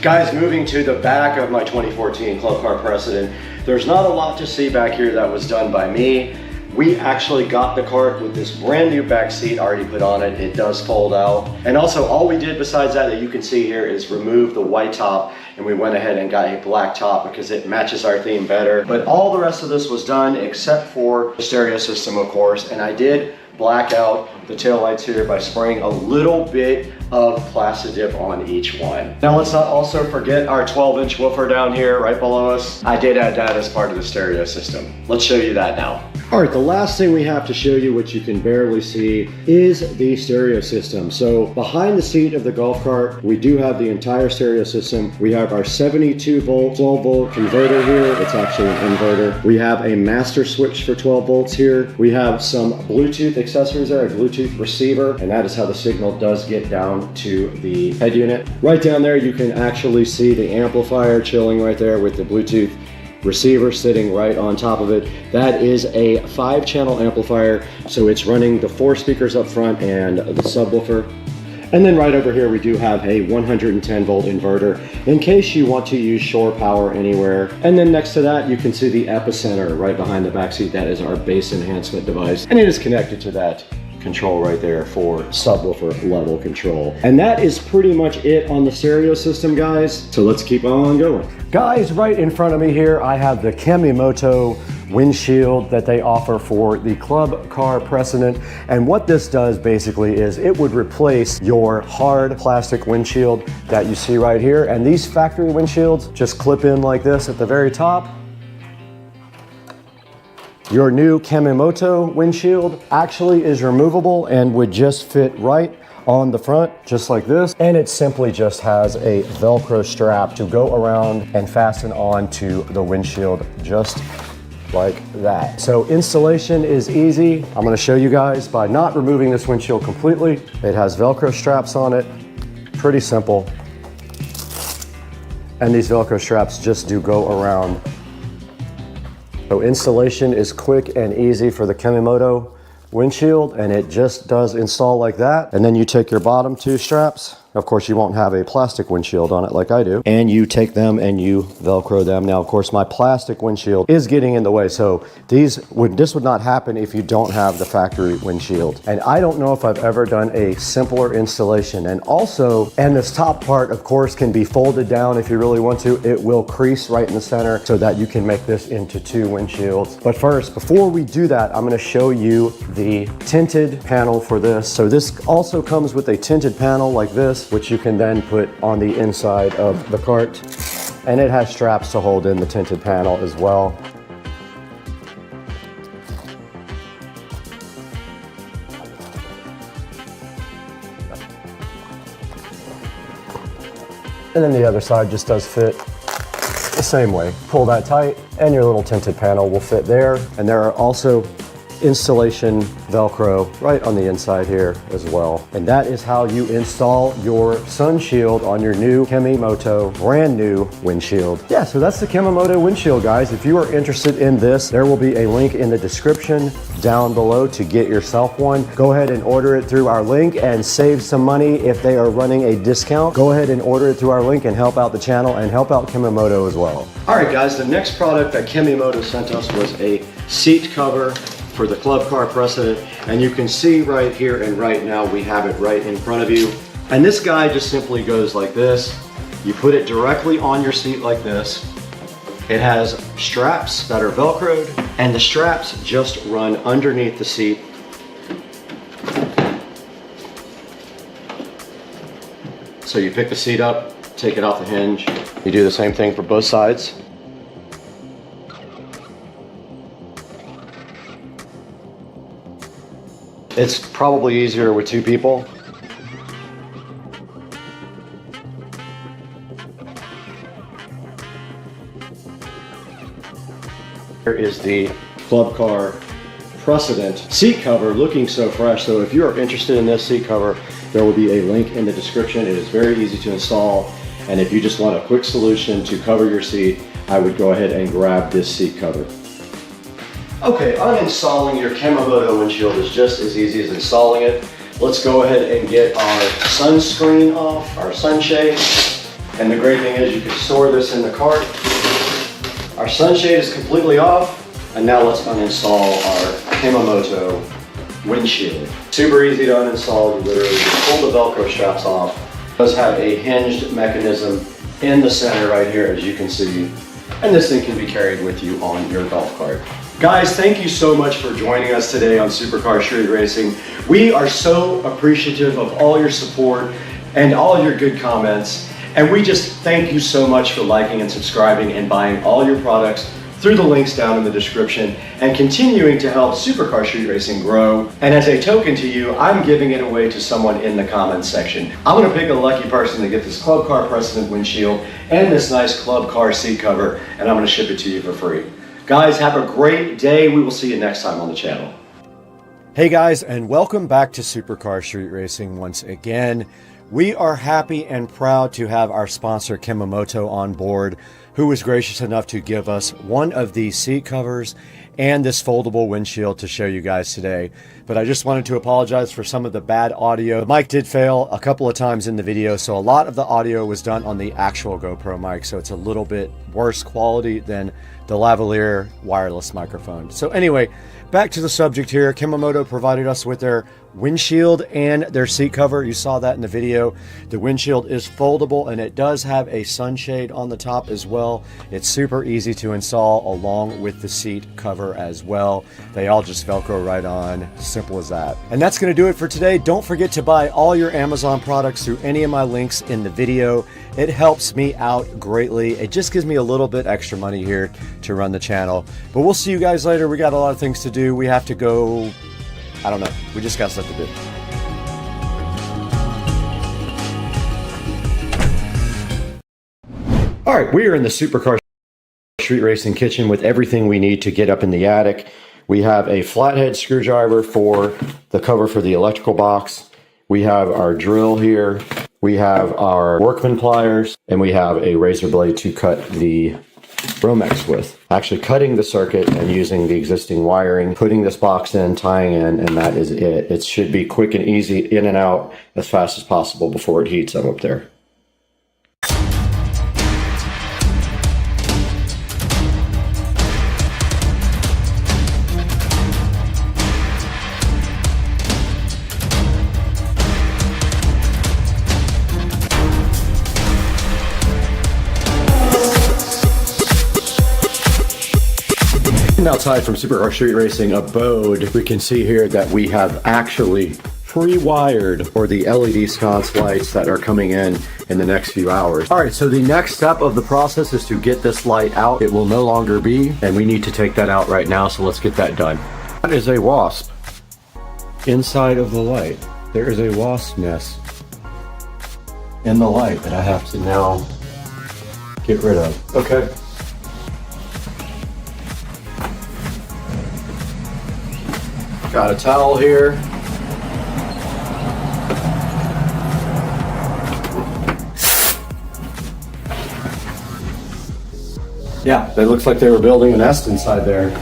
Guys, moving to the back of my 2014 Club Car Precedent, there's not a lot to see back here that was done by me. We actually got the cart with this brand new back seat already put on it. It does fold out. And also all we did besides that you can see here is remove the white top, and we went ahead and got a black top because it matches our theme better. But all the rest of this was done except for the stereo system, of course. And I did black out the taillights here by spraying a little bit of Plasti Dip on each one. Now let's not also forget our 12-inch woofer down here right below us. I did add that as part of the stereo system. Let's show you that now. All right, the last thing we have to show you, which you can barely see, is the stereo system. So behind the seat of the golf cart, we do have the entire stereo system. We have our 72 volt, 12 volt converter here. It's actually an inverter. We have a master switch for 12 volts here. We have some Bluetooth accessories there, a Bluetooth receiver, and that is how the signal does get down to the head unit. Right down there, you can actually see the amplifier chilling right there with the Bluetooth receiver sitting right on top of it. That is a 5-channel amplifier, so it's running the 4 speakers up front and the subwoofer. And then right over here we do have a 110 volt inverter in case you want to use shore power anywhere. And then next to that you can see the epicenter right behind the back seat. That is our bass enhancement device, and it is connected to that control right there for subwoofer level control. And that is pretty much it on the stereo system, guys. So let's keep on going. Guys, right in front of me here, I have the Kamimoto windshield that they offer for the club car precedent. And what this does basically is it would replace your hard plastic windshield that you see right here. And these factory windshields just clip in like this at the very top. Your new Kamimoto windshield actually is removable and would just fit right on the front, just like this. And it simply just has a Velcro strap to go around and fasten on to the windshield just like that. So installation is easy. I'm gonna show you guys by not removing this windshield completely. It has Velcro straps on it, pretty simple. And these Velcro straps just do go around. So installation is quick and easy for the Kamimoto windshield, and it just does install like that. And then you take your bottom 2 straps. Of course, you won't have a plastic windshield on it like I do. And you take them and you Velcro them. Now, of course, my plastic windshield is getting in the way. So this would not happen if you don't have the factory windshield. And I don't know if I've ever done a simpler installation. And also, and this top part, of course, can be folded down if you really want to. It will crease right in the center so that you can make this into 2 windshields. But first, before we do that, I'm gonna show you the tinted panel for this. So this also comes with a tinted panel like this, which you can then put on the inside of the cart. And it has straps to hold in the tinted panel as well. And then the other side just does fit the same way. Pull that tight and your little tinted panel will fit there. And there are also installation Velcro right on the inside here as well. And that is how you install your sun shield on your new Kamimoto brand new windshield. Yeah, so that's the Kamimoto windshield, guys. If you are interested in this, there will be a link in the description down below to get yourself one. Go ahead and order it through our link and save some money if they are running a discount. Go ahead and order it through our link and help out the channel and help out Kamimoto as well. All right, guys, the next product that Kamimoto sent us was a seat cover for the club car precedent, and you can see right here and right now we have it right in front of you. And this guy just simply goes like this. You put it directly on your seat like this. It has straps that are Velcroed, and the straps just run underneath the seat. So you pick the seat up, take it off the hinge. You do the same thing for both sides. It's probably easier with 2 people. Here is the club car precedent seat cover, looking so fresh. So if you are interested in this seat cover, there will be a link in the description. It is very easy to install. And if you just want a quick solution to cover your seat, I would go ahead and grab this seat cover. Okay, uninstalling your Kamimoto windshield is just as easy as installing it. Let's go ahead and get our sunscreen off, our sunshade. And the great thing is you can store this in the cart. Our sunshade is completely off. And now let's uninstall our Kamimoto windshield. Super easy to uninstall. You literally just pull the Velcro straps off. It does have a hinged mechanism in the center right here, as you can see. And this thing can be carried with you on your golf cart. Guys, thank you so much for joining us today on Supercar Street Racing. We are so appreciative of all your support and all your good comments. And we just thank you so much for liking and subscribing and buying all your products through the links down in the description and continuing to help Supercar Street Racing grow. And as a token to you, I'm giving it away to someone in the comments section. I'm gonna pick a lucky person to get this club car precedent windshield and this nice club car seat cover, and I'm gonna ship it to you for free. Guys, have a great day. We will see you next time on the channel. Hey guys, and welcome back to Supercar Street Racing once again. We are happy and proud to have our sponsor Kamimoto on board, who was gracious enough to give us one of these seat covers and this foldable windshield to show you guys today. But I just wanted to apologize for some of the bad audio. The mic did fail a couple of times in the video, so a lot of the audio was done on the actual GoPro mic, so it's a little bit worse quality than the lavalier wireless microphone. So anyway, back to the subject here. Kimamoto provided us with their windshield and their seat cover. You saw that in the video. The windshield is foldable and it does have a sunshade on the top as well. It's super easy to install along with the seat cover as well. They all just Velcro right on. Simple as that. And that's going to do it for today. Don't forget to buy all your Amazon products through any of my links in the video. It helps me out greatly. It just gives me a little bit extra money here to run the channel. But we'll see you guys later. We got a lot of things to do. We have to go, I don't know. We just got stuff to do. All right, we are in the Supercar Street Racing kitchen with everything we need to get up in the attic. We have a flathead screwdriver for the cover for the electrical box. We have our drill here. We have our workman pliers, and we have a razor blade to cut the Romex with. Actually cutting the circuit and using the existing wiring, putting this box in, tying in, and that is it. It should be quick and easy, in and out as fast as possible before it heats up there. Outside from Supercar Street Racing abode, we can see here that we have actually pre-wired for the LED sconce lights that are coming in the next few hours. All right, so the next step of the process is to get this light out. It will no longer be, and we need to take that out right now, so let's get that done. That is a wasp inside of the light. There is a wasp nest in the light that I have to now get rid of. Okay. Got a towel here. Yeah, it looks like they were building a nest inside there.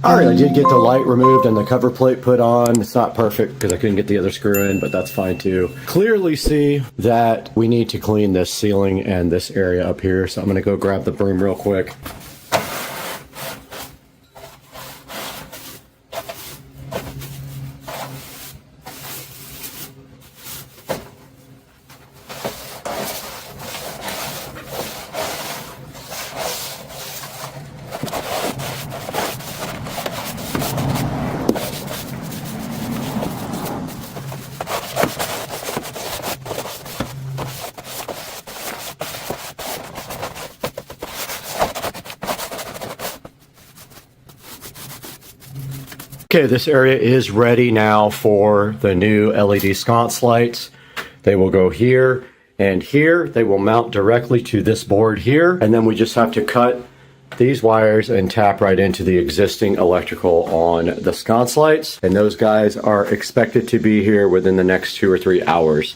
Alright, I did get the light removed and the cover plate put on. It's not perfect because I couldn't get the other screw in, but that's fine too. Clearly see that we need to clean this ceiling and this area up here, so I'm going to go grab the broom real quick. Okay, this area is ready now for the new LED sconce lights. They will go here and here. They will mount directly to this board here, and then we just have to cut these wires and tap right into the existing electrical on the sconce lights, and those guys are expected to be here within the next 2 or 3 hours.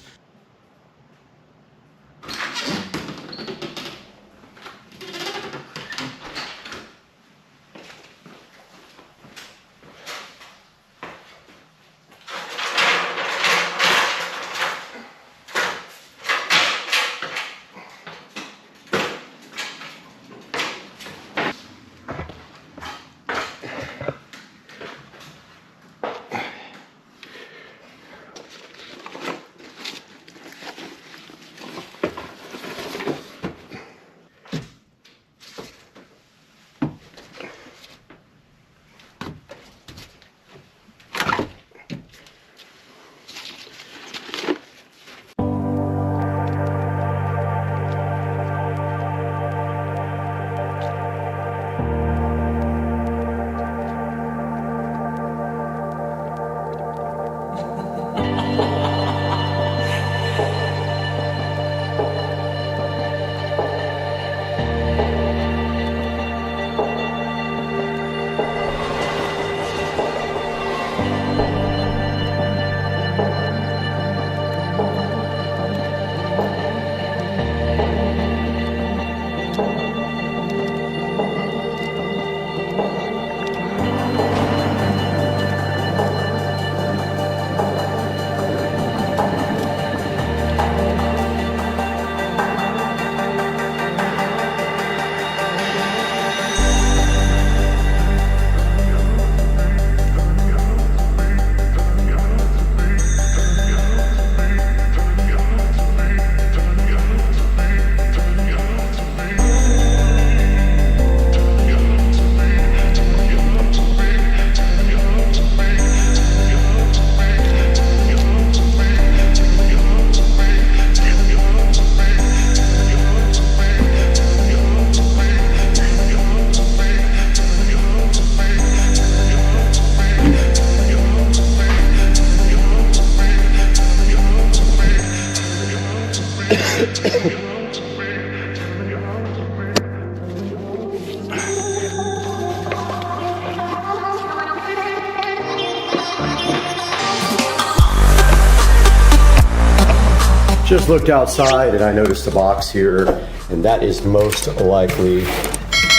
Just looked outside and I noticed a box here, and that is most likely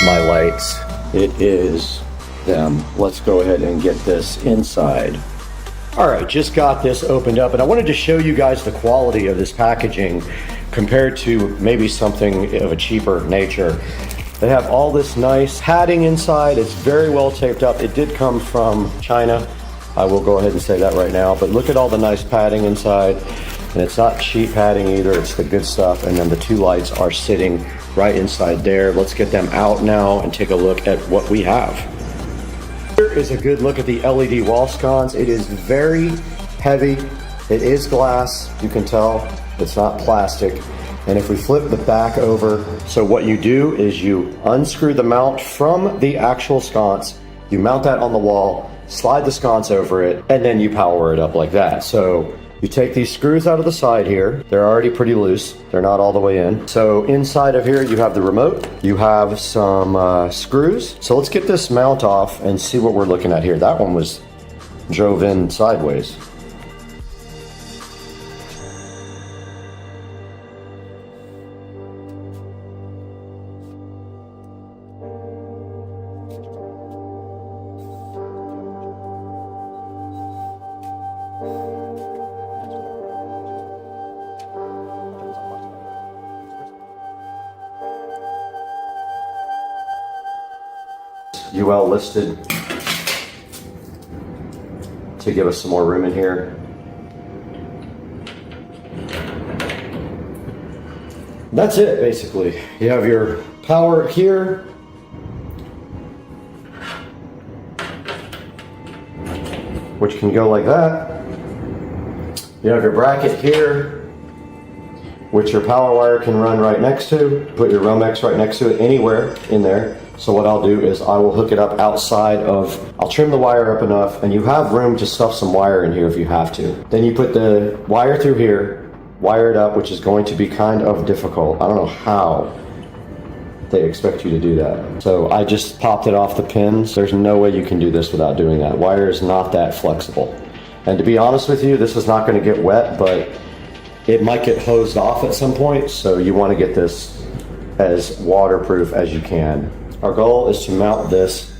my lights. It is them. Let's go ahead and get this inside. All right, just got this opened up, and I wanted to show you guys the quality of this packaging compared to maybe something of a cheaper nature. They have all this nice padding inside. It's very well taped up. It did come from China. I will go ahead and say that right now, but look at all the nice padding inside. And it's not cheap padding either, it's the good stuff. And then the two lights are sitting right inside there. Let's get them out now and take a look at what we have. Here is a good look at the LED wall sconce. It is very heavy. It is glass, you can tell. It's not plastic. And if we flip the back over, so what you do is you unscrew the mount from the actual sconce, you mount that on the wall, slide the sconce over it, and then you power it up like that. So you take these screws out of the side here. They're already pretty loose. They're not all the way in. So inside of here, you have the remote. You have some screws. So let's get this mount off and see what we're looking at here. That one was drove in sideways. UL listed to give us some more room in here. That's it, basically. You have your power here. Which can go like that. You have your bracket here, which your power wire can run right next to. Put your Romex right next to it, anywhere in there. So what I'll do is I will hook it up outside of, I'll trim the wire up enough, and you have room to stuff some wire in here if you have to. Then you put the wire through here, wire it up, which is going to be kind of difficult. I don't know how they expect you to do that. So I just popped it off the pins. There's no way you can do this without doing that. Wire is not that flexible. And to be honest with you, this is not going to get wet, but it might get hosed off at some point. So you want to get this as waterproof as you can. Our goal is to mount this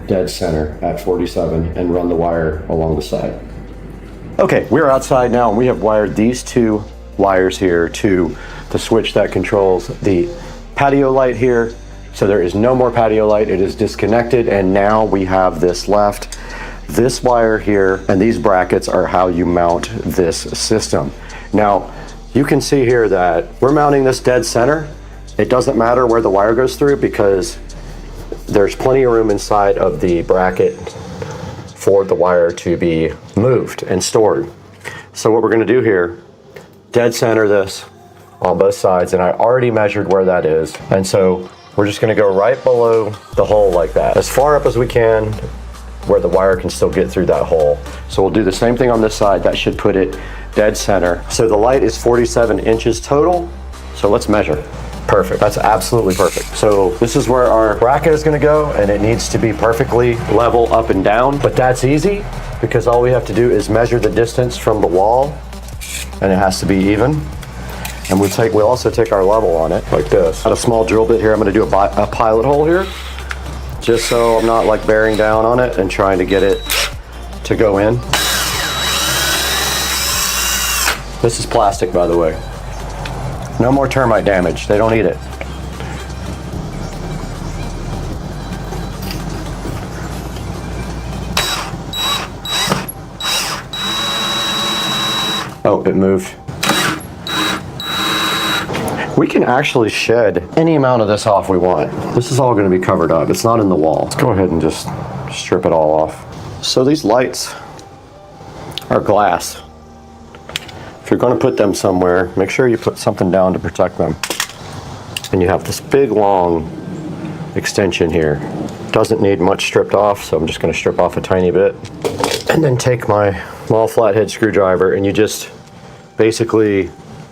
dead center at 47 and run the wire along the side. Okay, we're outside now and we have wired these two wires here to the switch that controls the patio light here. So there is no more patio light, it is disconnected, and now we have this left. This wire here and these brackets are how you mount this system. Now, you can see here that we're mounting this dead center. It doesn't matter where the wire goes through because there's plenty of room inside of the bracket for the wire to be moved and stored. So what we're going to do here, dead center this on both sides, and I already measured where that is, and so we're just going to go right below the hole like that, as far up as we can where the wire can still get through that hole. So we'll do the same thing on this side. That should put it dead center. So the light is 47 inches total, so let's measure. Perfect, that's absolutely perfect. So this is where our bracket is gonna go, and it needs to be perfectly level up and down, but that's easy because all we have to do is measure the distance from the wall, and it has to be even. And we'll also take our level on it like this. Got a small drill bit here. I'm gonna do a pilot hole here, just so I'm not like bearing down on it and trying to get it to go in. This is plastic, by the way. No more termite damage, they don't eat it. Oh, it moved. We can actually shed any amount of this off we want. This is all going to be covered up. It's not in the wall. Let's go ahead and just strip it all off. So these lights are glass. If you're going to put them somewhere, make sure you put something down to protect them. And you have this big long extension here. Doesn't need much stripped off, so I'm just going to strip off a tiny bit. And then take my small flathead screwdriver and you just basically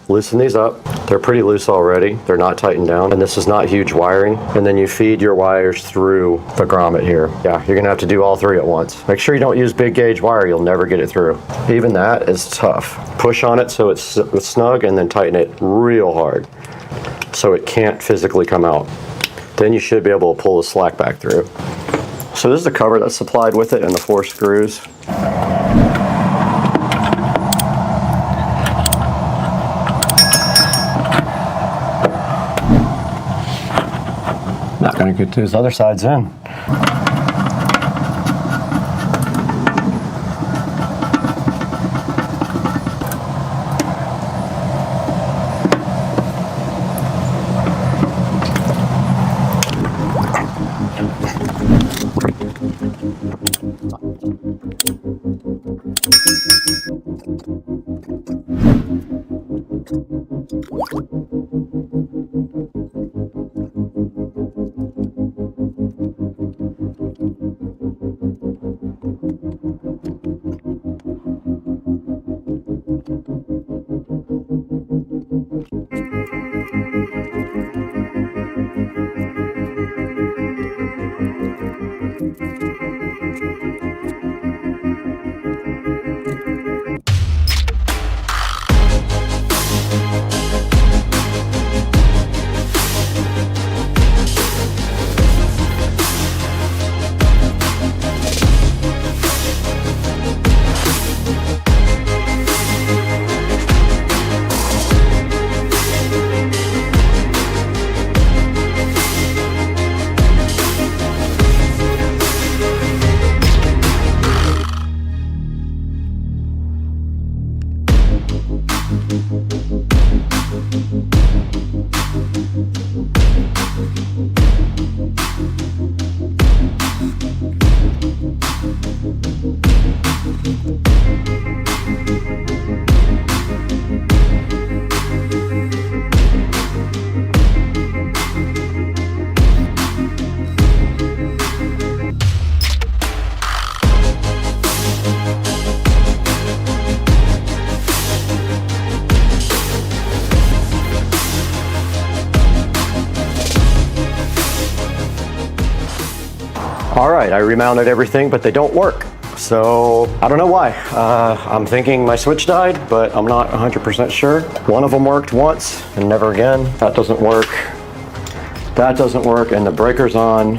loosen these up. They're pretty loose already. They're not tightened down. And this is not huge wiring. And then you feed your wires through the grommet here. Yeah, you're gonna have to do all three at once. Make sure you don't use big gauge wire. You'll never get it through. Even that is tough. Push on it so it's snug and then tighten it real hard so it can't physically come out. Then you should be able to pull the slack back through. So this is the cover that's supplied with it and the 4 screws. Not going to get those other sides in. All right, I remounted everything, but they don't work. So I don't know why. I'm thinking my switch died, but I'm not 100% sure. One of them worked once and never again. That doesn't work. That doesn't work, and the breaker's on.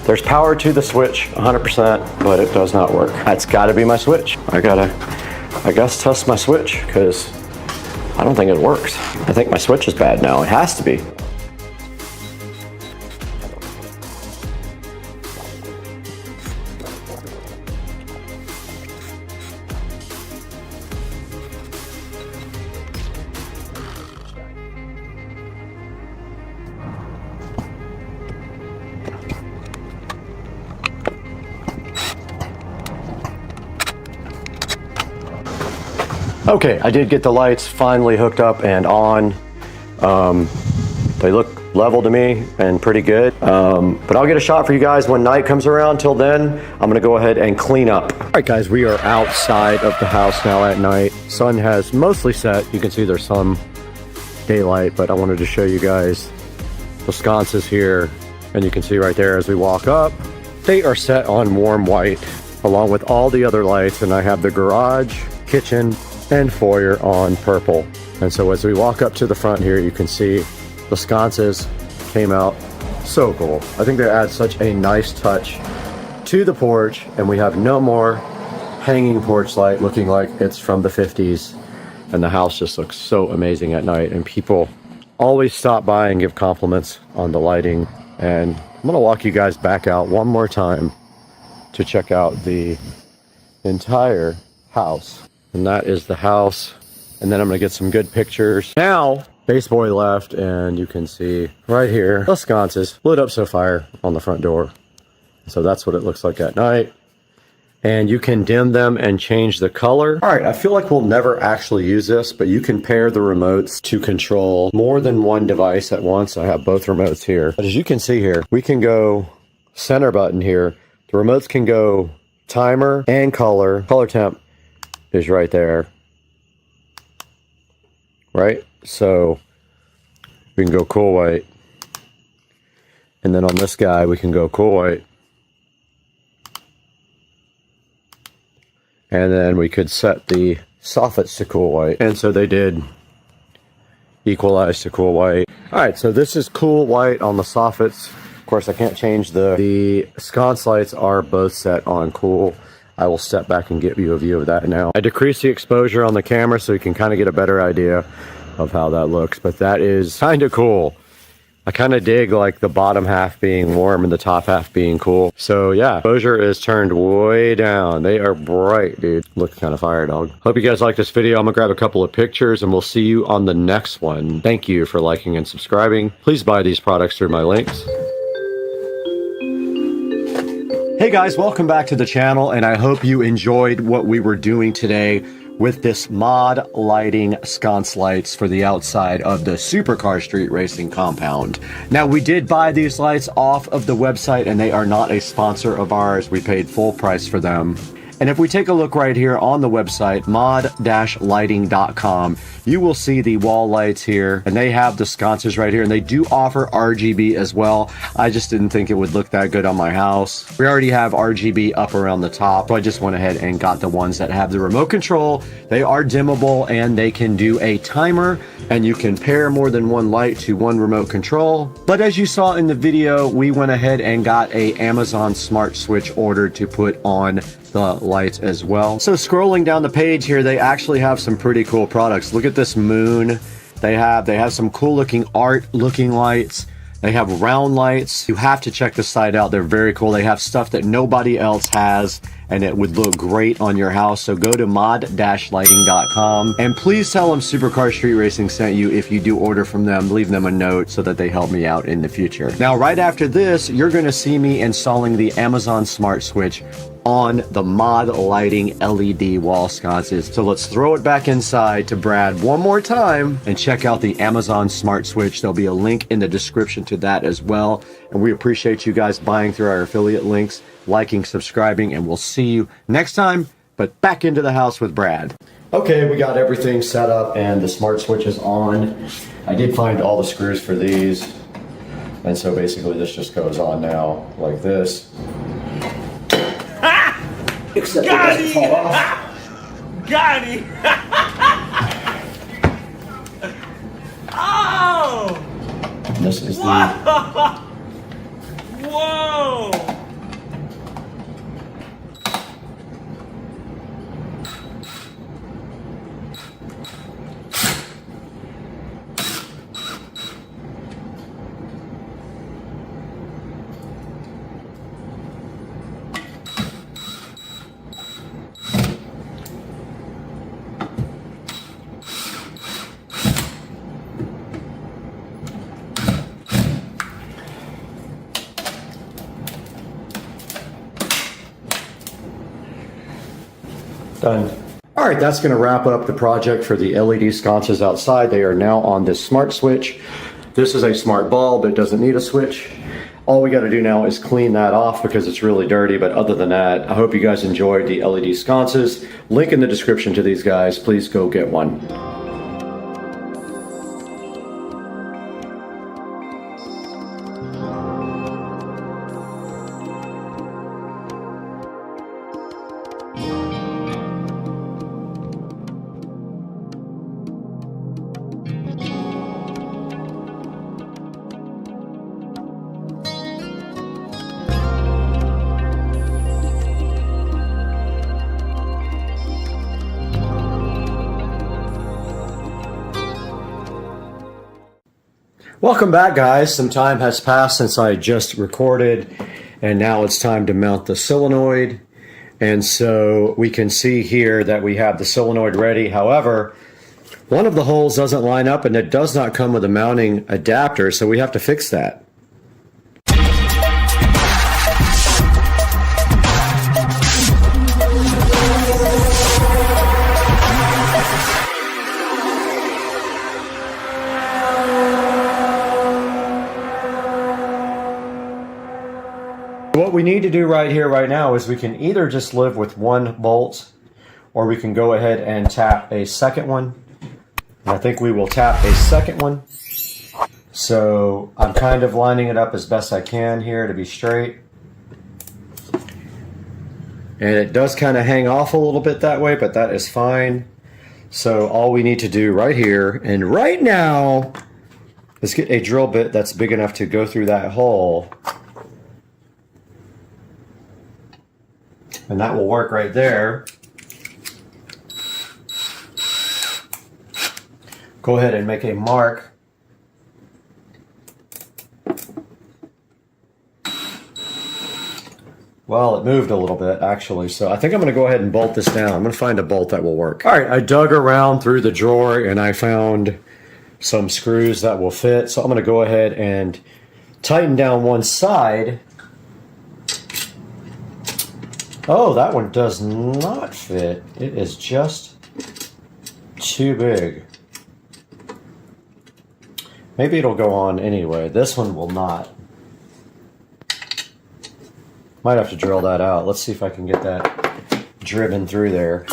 There's power to the switch, 100%, but it does not work. That's gotta be my switch. I guess, test my switch, because I don't think it works. I think my switch is bad now. It has to be. Okay, I did get the lights finally hooked up and on. They look level to me and pretty good. But I'll get a shot for you guys when night comes around. Till then, I'm gonna go ahead and clean up. All right, guys, we are outside of the house now at night. Sun has mostly set. You can see there's some daylight, but I wanted to show you guys the sconces here. And you can see right there as we walk up, they are set on warm white along with all the other lights. And I have the garage, kitchen, and foyer on purple. And so as we walk up to the front here, you can see the sconces came out so cool. I think they add such a nice touch to the porch, and we have no more hanging porch light looking like it's from the 50s. And the house just looks so amazing at night, and people always stop by and give compliments on the lighting. And I'm gonna walk you guys back out one more time to check out the entire house. And that is the house. And then I'm gonna get some good pictures. Now, Base Boy left, and you can see right here, the sconces lit up so fire on the front door. So that's what it looks like at night. And you can dim them and change the color. All right, I feel like we'll never actually use this, but you can pair the remotes to control more than one device at once. I have both remotes here. But as you can see here, we can go center button here. The remotes can go timer and color. Color temp is right there, right? So we can go cool white, and then on this guy we can go cool white, and then we could set the soffits to cool white, and so they did equalize to cool white. All right, so this is cool white on the soffits. Of course, I can't change the sconce lights are both set on cool. I will step back and give you a view of that now. I decreased the exposure on the camera so you can kind of get a better idea of how that looks, but that is kind of cool. I kind of dig like the bottom half being warm and the top half being cool. So yeah, exposure is turned way down. They are bright, dude. Look kind of fire, dog. Hope you guys like this video. I'm gonna grab a couple of pictures and we'll see you on the next one. Thank you for liking and subscribing. Please buy these products through my links. Hey guys, welcome back to the channel, and I hope you enjoyed what we were doing today with this mod lighting sconce lights for the outside of the Supercar Street Racing compound. Now, we did buy these lights off of the website, and they are not a sponsor of ours. We paid full price for them. And if we take a look right here on the website, mod-lighting.com, you will see the wall lights here, and they have the sconces right here, and they do offer RGB as well. I just didn't think it would look that good on my house. We already have RGB up around the top, so I just went ahead and got the ones that have the remote control. They are dimmable, and they can do a timer, and you can pair more than one light to one remote control. But as you saw in the video, we went ahead and got a Amazon Smart Switch ordered to put on the lights as well. So scrolling down the page here, they actually have some pretty cool products. Look at this moon. They have some cool looking art looking lights. They have round lights. You have to check the site out. They're very cool. They have stuff that nobody else has, and it would look great on your house. So go to mod-lighting.com, and please tell them Supercar Street Racing sent you if you do order from them. Leave them a note so that they help me out in the future. Now, right after this, you're going to see me installing the Amazon Smart Switch on the Mod Lighting LED wall sconces. So let's throw it back inside to Brad one more time and check out the Amazon Smart Switch. There'll be a link in the description to that as well. And we appreciate you guys buying through our affiliate links, liking, subscribing, and we'll see you next time. But back into the house with Brad. Okay, we got everything set up and the Smart Switch is on. I did find all the screws for these. And so basically this just goes on now like this. Except it doesn't fall off. Got him! Oh! And this is the Whoa! Done. All right, that's going to wrap up the project for the LED sconces outside. They are now on this smart switch. This is a smart bulb. It doesn't need a switch. All we got to do now is clean that off because it's really dirty. But other than that, I hope you guys enjoyed the LED sconces. Link in the description to these guys. Please go get one. Welcome back, guys. Some time has passed since I just recorded, and now it's time to mount the solenoid. And so we can see here that we have the solenoid ready. However, one of the holes doesn't line up and it does not come with a mounting adapter, so we have to fix that. What we need to do right here, right now, is we can either just live with one bolt, or we can go ahead and tap a second one. And I think we will tap a second one. So I'm kind of lining it up as best I can here to be straight. And it does kind of hang off a little bit that way, but that is fine. So all we need to do right here and right now is get a drill bit that's big enough to go through that hole. And that will work right there. Go ahead and make a mark. Well, it moved a little bit, actually, so I think I'm going to go ahead and bolt this down. I'm going to find a bolt that will work. All right, I dug around through the drawer and I found some screws that will fit. So I'm going to go ahead and tighten down one side. Oh, that one does not fit. It is just too big. Maybe it'll go on anyway. This one will not. Might have to drill that out. Let's see if I can get that driven through there.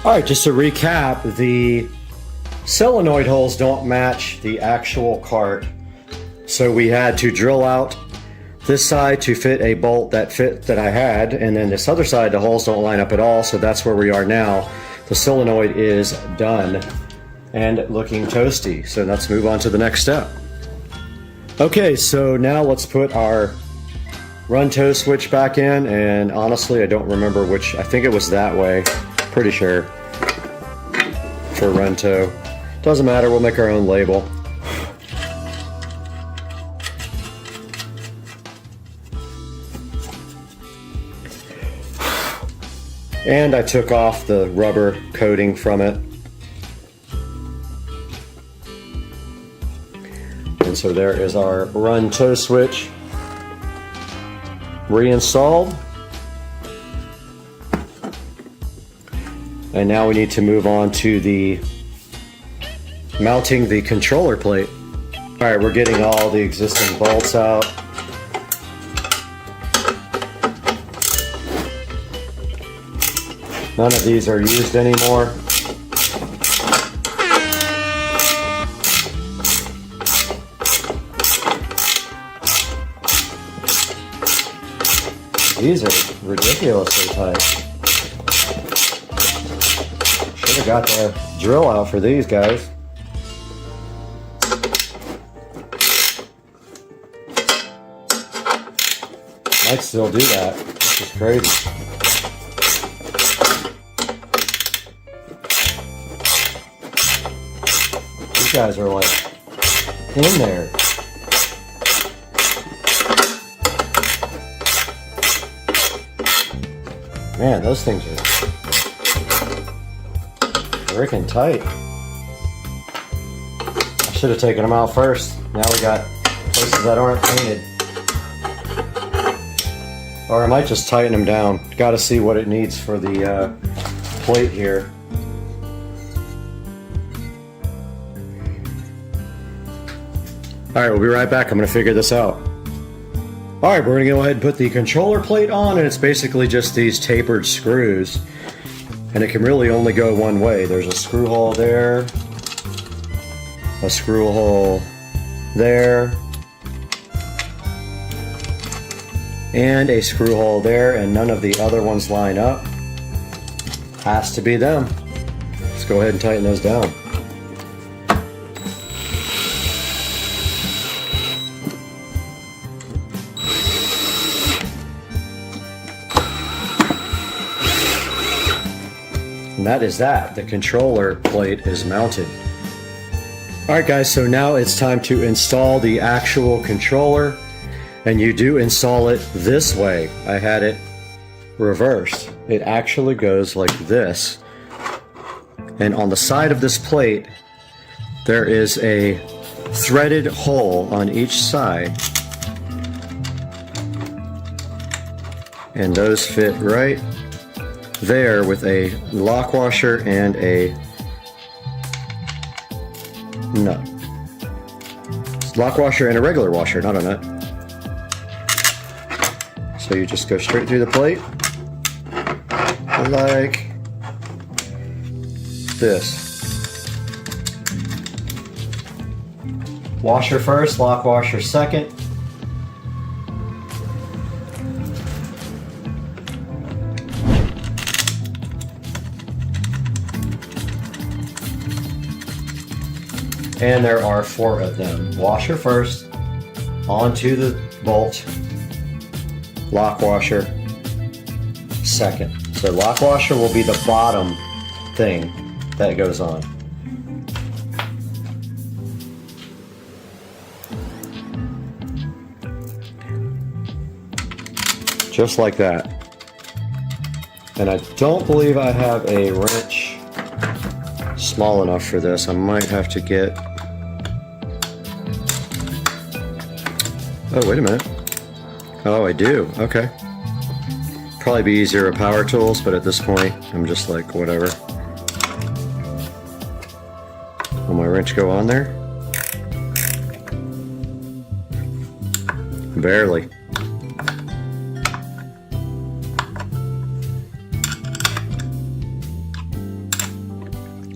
All right, just to recap, the solenoid holes don't match the actual cart. So we had to drill out this side to fit a bolt that I had, and then this other side, the holes don't line up at all, so that's where we are now. The solenoid is done and looking toasty. So let's move on to the next step. Okay, so now let's put our run tow switch back in, and honestly I don't remember which. I think it was that way, pretty sure, for run tow. Doesn't matter, we'll make our own label. And I took off the rubber coating from it. And so there is our run tow switch reinstalled. And now we need to move on to the mounting the controller plate. All right, we're getting all the existing bolts out. None of these are used anymore. These are ridiculously tight. Should have got the drill out for these guys. Might still do that. This is crazy. These guys are like in there. Man, those things are freaking tight. I should have taken them out first. Now we got places that aren't painted. Or I might just tighten them down. Got to see what it needs for the plate here. Alright, we'll be right back. I'm going to figure this out. Alright, we're going to go ahead and put the controller plate on, and it's basically just these tapered screws. And it can really only go one way. There's a screw hole there, a screw hole there, and a screw hole there, and none of the other ones line up. Has to be them. Let's go ahead and tighten those down. And that is that. The controller plate is mounted. Alright guys, so now it's time to install the actual controller. And you do install it this way. I had it reversed. It actually goes like this. And on the side of this plate, there is a threaded hole on each side. And those fit right there with a lock washer and a nut. Lock washer and a regular washer, not a nut. So you just go straight through the plate like this. Washer first, lock washer second. And there are 4 of them. Washer first, onto the bolt, lock washer second. So lock washer will be the bottom thing that goes on. Just like that. And I don't believe I have a wrench small enough for this. I might have to get... Oh, wait a minute. Oh, I do. Okay. Probably be easier with power tools, but at this point, I'm just like, whatever. Will my wrench go on there? Barely.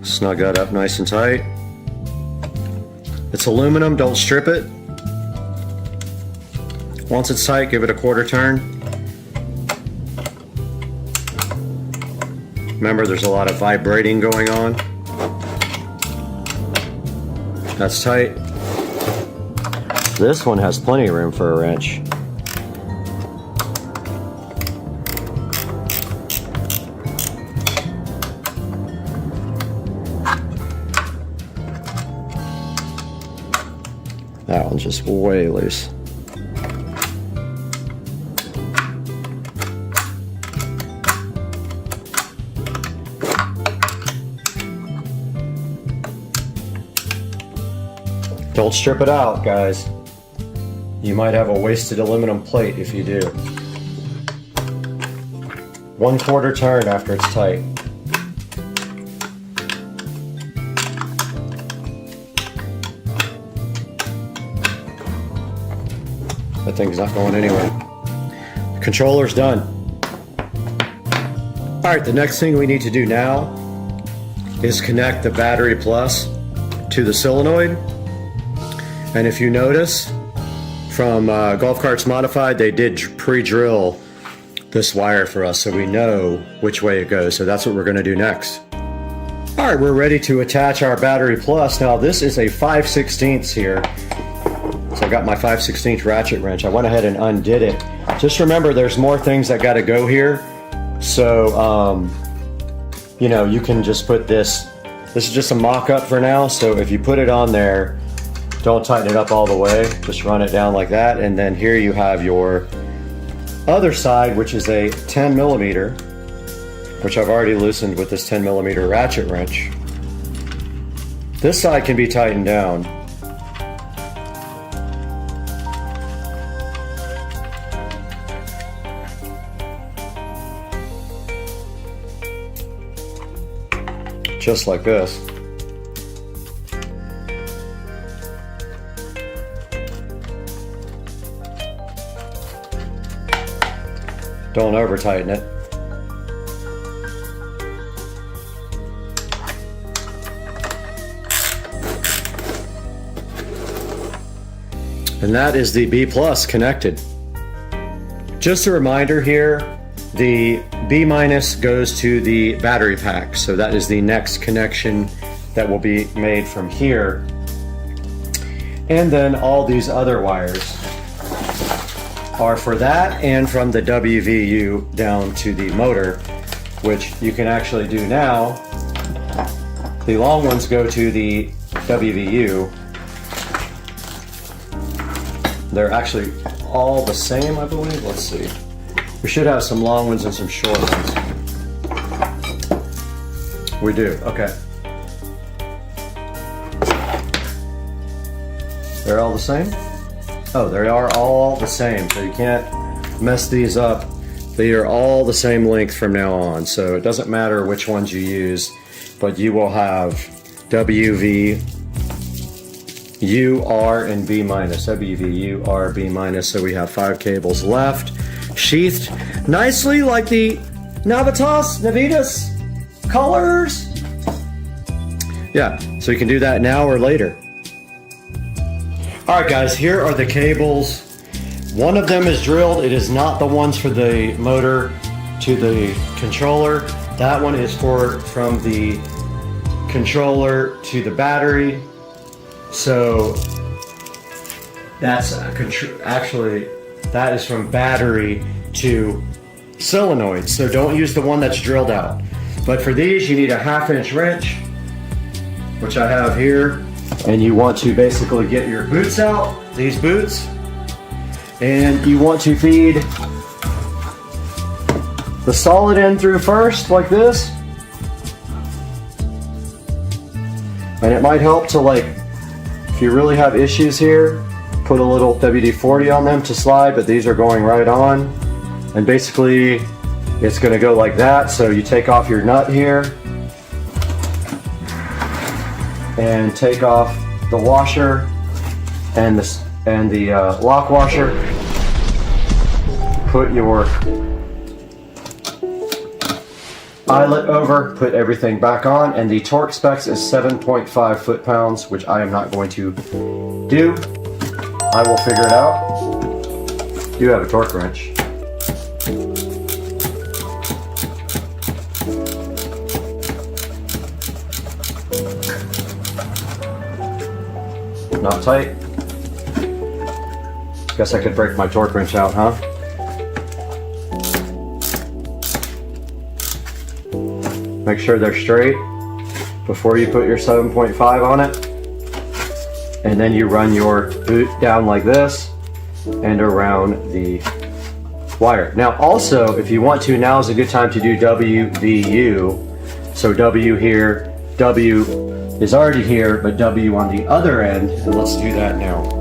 Snug that up nice and tight. It's aluminum, don't strip it. Once it's tight, give it a quarter turn. Remember, there's a lot of vibrating going on. That's tight. This one has plenty of room for a wrench. That one's just way loose. Don't strip it out, guys. You might have a wasted aluminum plate if you do. 1/4 turn after it's tight. That thing's not going anywhere. The controller's done. Alright, the next thing we need to do now is connect the battery plus to the solenoid. And if you notice, from Golf Carts Modified, they did pre-drill this wire for us so we know which way it goes. So that's what we're going to do next. Alright, we're ready to attach our battery plus. Now this is a 5/16 here. So I got my 5/16 ratchet wrench. I went ahead and undid it. Just remember, there's more things that got to go here. So, you know, you can just put this. This is just a mock-up for now. So if you put it on there, don't tighten it up all the way. Just run it down like that. And then here you have your other side, which is a 10mm, which I've already loosened with this 10mm ratchet wrench. This side can be tightened down. Just like this. Don't over tighten it. And that is the B plus connected. Just a reminder here, the B minus goes to the battery pack. So that is the next connection that will be made from here. And then all these other wires are for that and from the WVU down to the motor, which you can actually do now. The long ones go to the WVU. They're actually all the same, I believe. Let's see. We should have some long ones and some short ones. We do, okay. They're all the same? Oh, they are all the same, so you can't mess these up. They are all the same length from now on, so it doesn't matter which ones you use, but you will have WV, U, R, and B minus. WV, U, R, B minus, so we have 5 cables left, sheathed nicely like the Navitas colors. Yeah, so you can do that now or later. Alright guys, here are the cables. One of them is drilled. It is not the ones for the motor to the controller. That one is from the controller to the battery. So that's actually, that is from battery to solenoid. So don't use the one that's drilled out. But for these, you need a 1/2-inch wrench, which I have here. And you want to basically get your boots out, these boots, and you want to feed the solid end through first, like this. And it might help to, like, if you really have issues here, put a little WD-40 on them to slide, but these are going right on. And basically, it's gonna go like that. So you take off your nut here, and take off the washer and the lock washer. Put your eyelet over, put everything back on, and the torque specs is 7.5 foot-pounds, which I am not going to do. I will figure it out. You have a torque wrench. Not tight. Guess I could break my torque wrench out, huh? Make sure they're straight before you put your 7.5 on it. And then you run your boot down like this and around the wire. Now also, if you want to, now is a good time to do WVU. So W here, W is already here, but W on the other end, and let's do that now.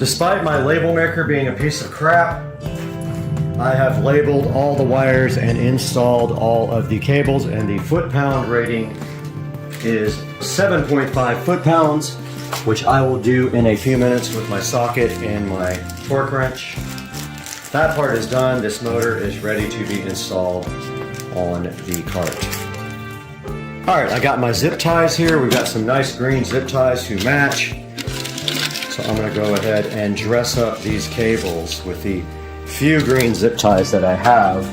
Despite my label maker being a piece of crap, I have labeled all the wires and installed all of the cables, and the foot-pound rating is 7.5 foot-pounds, which I will do in a few minutes with my socket and my torque wrench. That part is done. This motor is ready to be installed on the cart. All right, I got my zip ties here. We've got some nice green zip ties to match. So I'm gonna go ahead and dress up these cables with the few green zip ties that I have.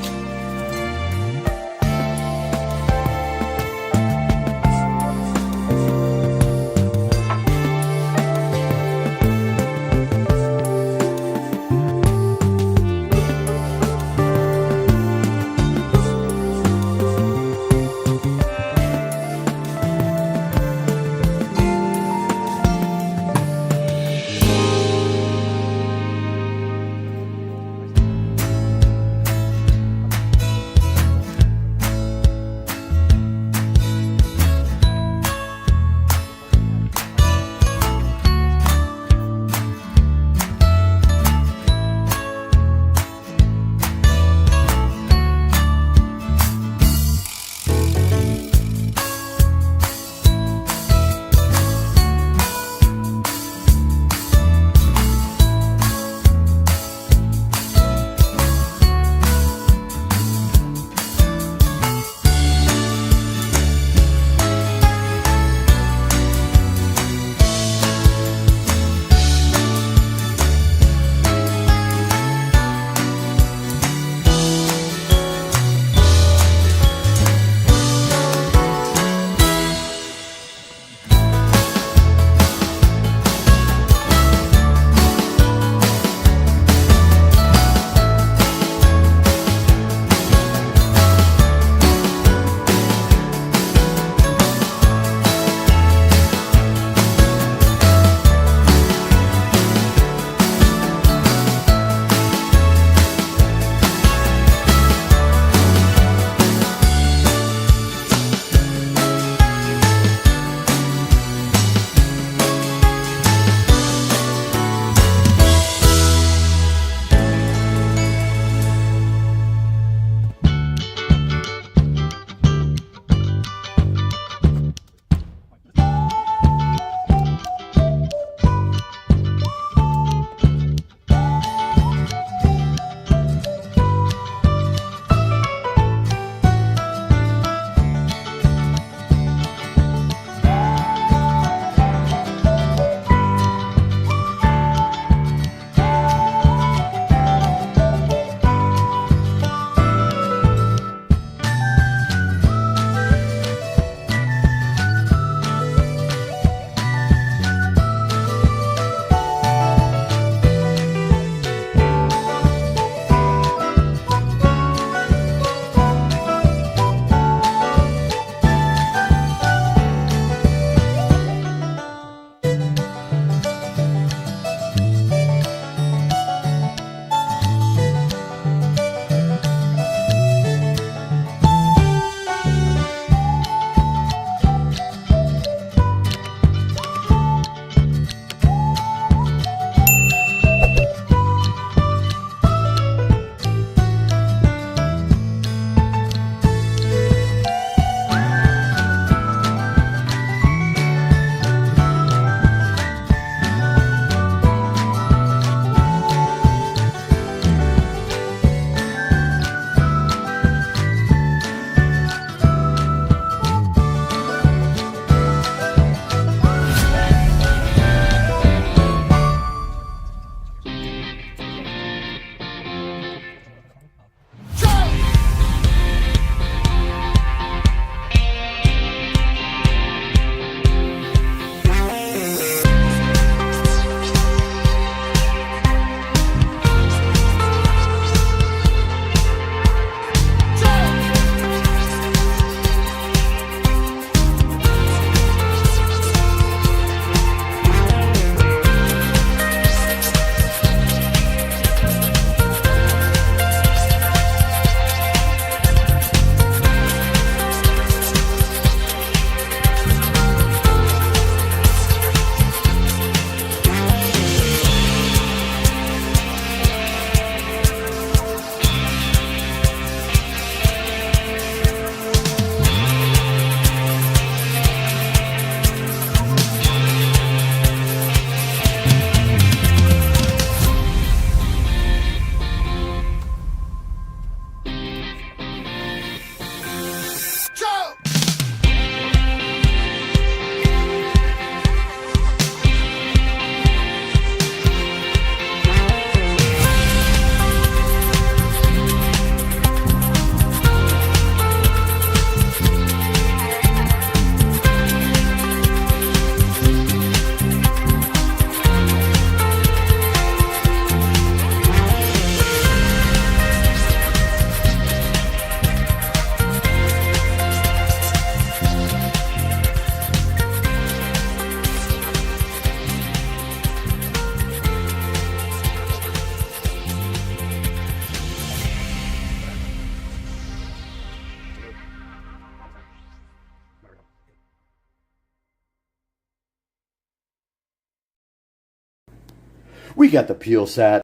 We got the peel sat.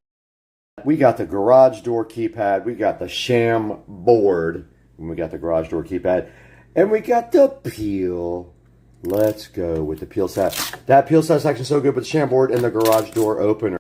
We got the garage door keypad. We got the sham board. And we got the garage door keypad. And we got the peel. Let's go with the peel sat. That peel sat's actually so good with the sham board and the garage door opener.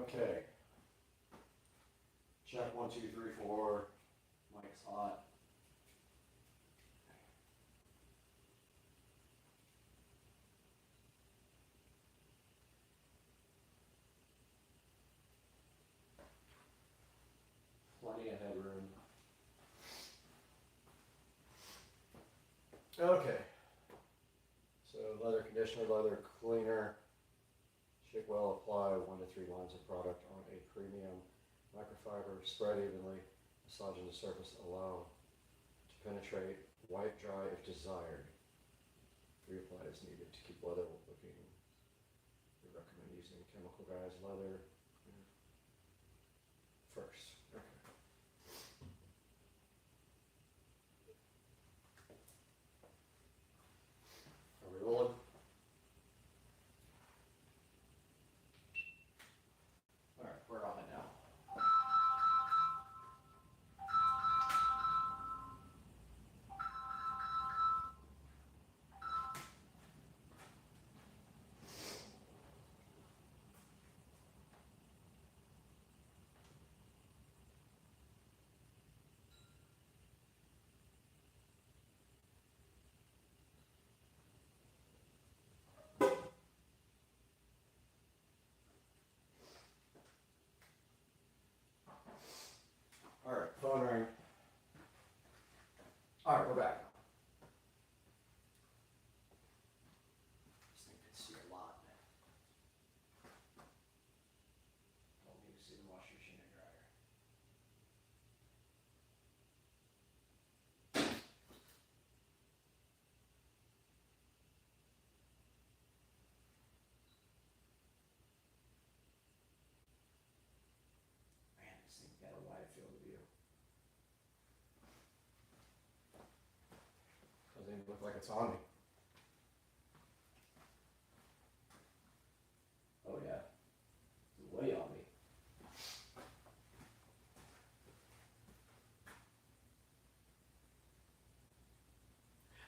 Okay. Check 1, 2, 3, 4. Mic's hot. Plenty of headroom. Okay. So leather conditioner, leather cleaner. Should well apply 1 to 3 lines of product on a premium microfiber. Spread evenly. Massaging the surface. Allow to penetrate. Wipe dry if desired. Reapply as needed to keep leather looking. We recommend using Chemical Guys leather first. Okay. Are we rolling? Alright, we're on it now. Alright, phone ring. Alright, we're back. This thing can see a lot. Don't need to see the washer machine and dryer. Man, this thing's got a wide field of view. Doesn't even look like it's on me. Oh yeah, it's way on me.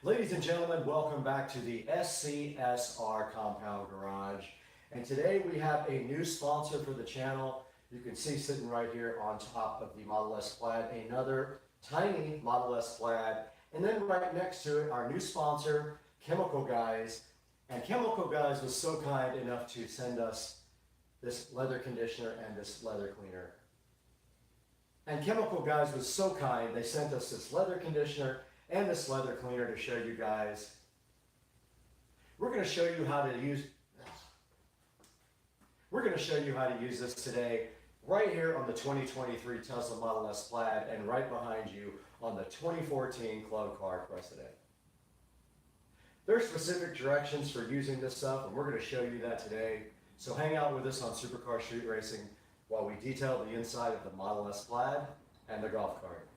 Ladies and gentlemen, welcome back to the SCSR Compound Garage. And today we have a new sponsor for the channel. You can see sitting right here on top of the Model S Plaid, another tiny Model S Plaid. And then right next to it, our new sponsor, Chemical Guys. And Chemical Guys was so kind enough to send us this leather conditioner and this leather cleaner. And Chemical Guys was so kind, they sent us this leather conditioner and this leather cleaner to show you guys. We're going to show you how to use this today right here on the 2023 Tesla Model S Plaid and right behind you on the 2014 Club Car Precedent. There are specific directions for using this stuff, and we're going to show you that today. So hang out with us on Supercar Street Racing while we detail the inside of the Model S Plaid and the golf cart.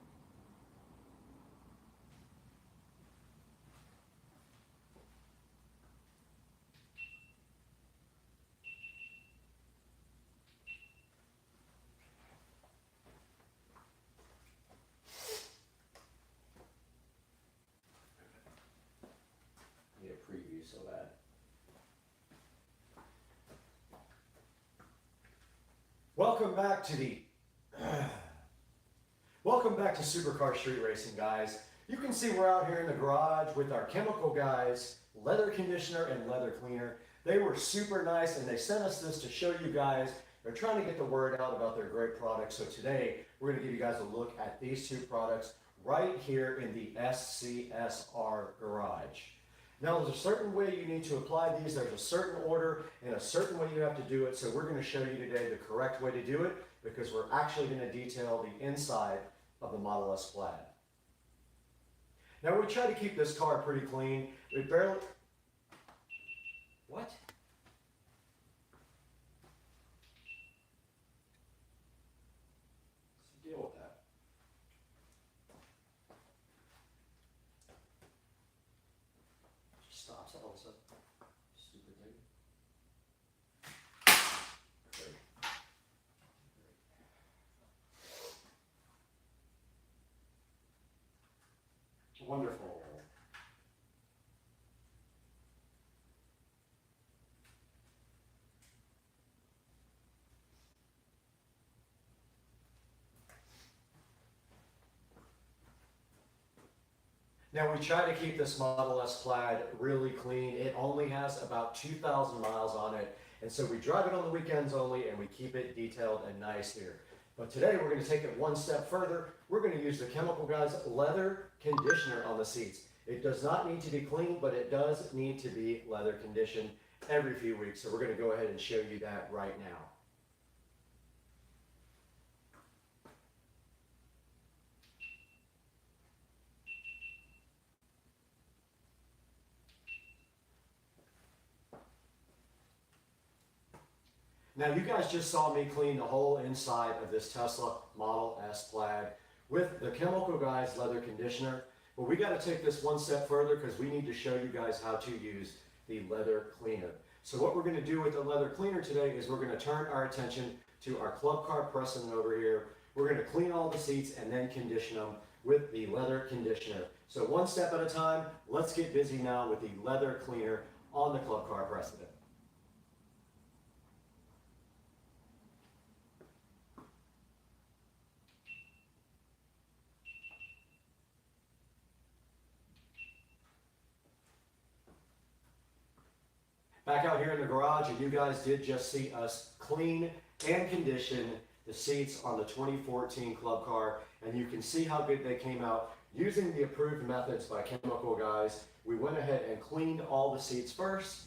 Welcome back to the Welcome back to Supercar Street Racing, guys. You can see we're out here in the garage with our chemical guys, leather conditioner and leather cleaner. They were super nice and they sent us this to show you guys. They're trying to get the word out about their great products. So today we're going to give you guys a look at these two products right here in the SCSR garage. Now there's a certain way you need to apply these. There's a certain order and a certain way you have to do it. So we're going to show you today the correct way to do it because we're actually going to detail the inside of the Model S Plaid. Now we try to keep this car pretty clean. We barely... What? What's the deal with that? Just stops all of a sudden. Stupid thing. Great. Wonderful. Now we try to keep this Model S Plaid really clean. It only has about 2,000 miles on it, and so we drive it on the weekends only and we keep it detailed and nice here. But today we're going to take it one step further. We're going to use the Chemical Guys leather conditioner on the seats. It does not need to be clean, but it does need to be leather conditioned every few weeks. So we're going to go ahead and show you that right now. Now you guys just saw me clean the whole inside of this Tesla Model S Plaid with the Chemical Guys leather conditioner. But we got to take this one step further because we need to show you guys how to use the leather cleaner. So what we're going to do with the leather cleaner today is we're going to turn our attention to our club car precedent over here. We're going to clean all the seats and then condition them with the leather conditioner. So one step at a time, let's get busy now with the leather cleaner on the club car precedent. Back out here in the garage, and you guys did just see us clean and condition the seats on the 2014 club car, and you can see how good they came out using the approved methods by Chemical Guys. We went ahead and cleaned all the seats first,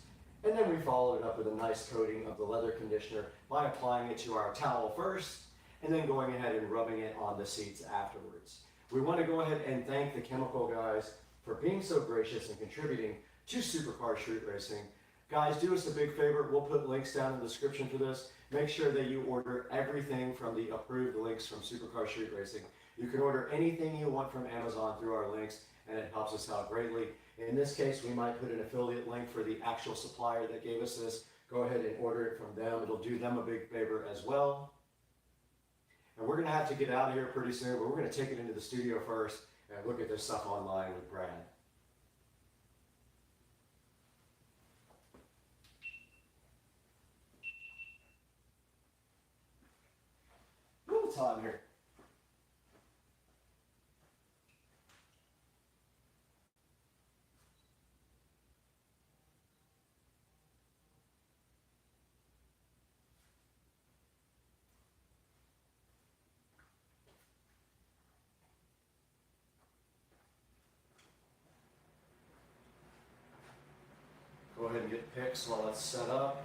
and then we followed it up with a nice coating of the leather conditioner by applying it to our towel first, and then going ahead and rubbing it on the seats afterwards. We want to go ahead and thank the Chemical Guys for being so gracious and contributing to Supercar Street Racing. Guys, do us a big favor. We'll put links down in the description for this. Make sure that you order everything from the approved links from Supercar Street Racing. You can order anything you want from Amazon through our links, and it helps us out greatly. In this case, we might put an affiliate link for the actual supplier that gave us this. Go ahead and order it from them. It'll do them a big favor as well. And we're going to have to get out of here pretty soon, but we're going to take it into the studio first and look at this stuff online with Brad. Time here. Go ahead and get pics while it's set up.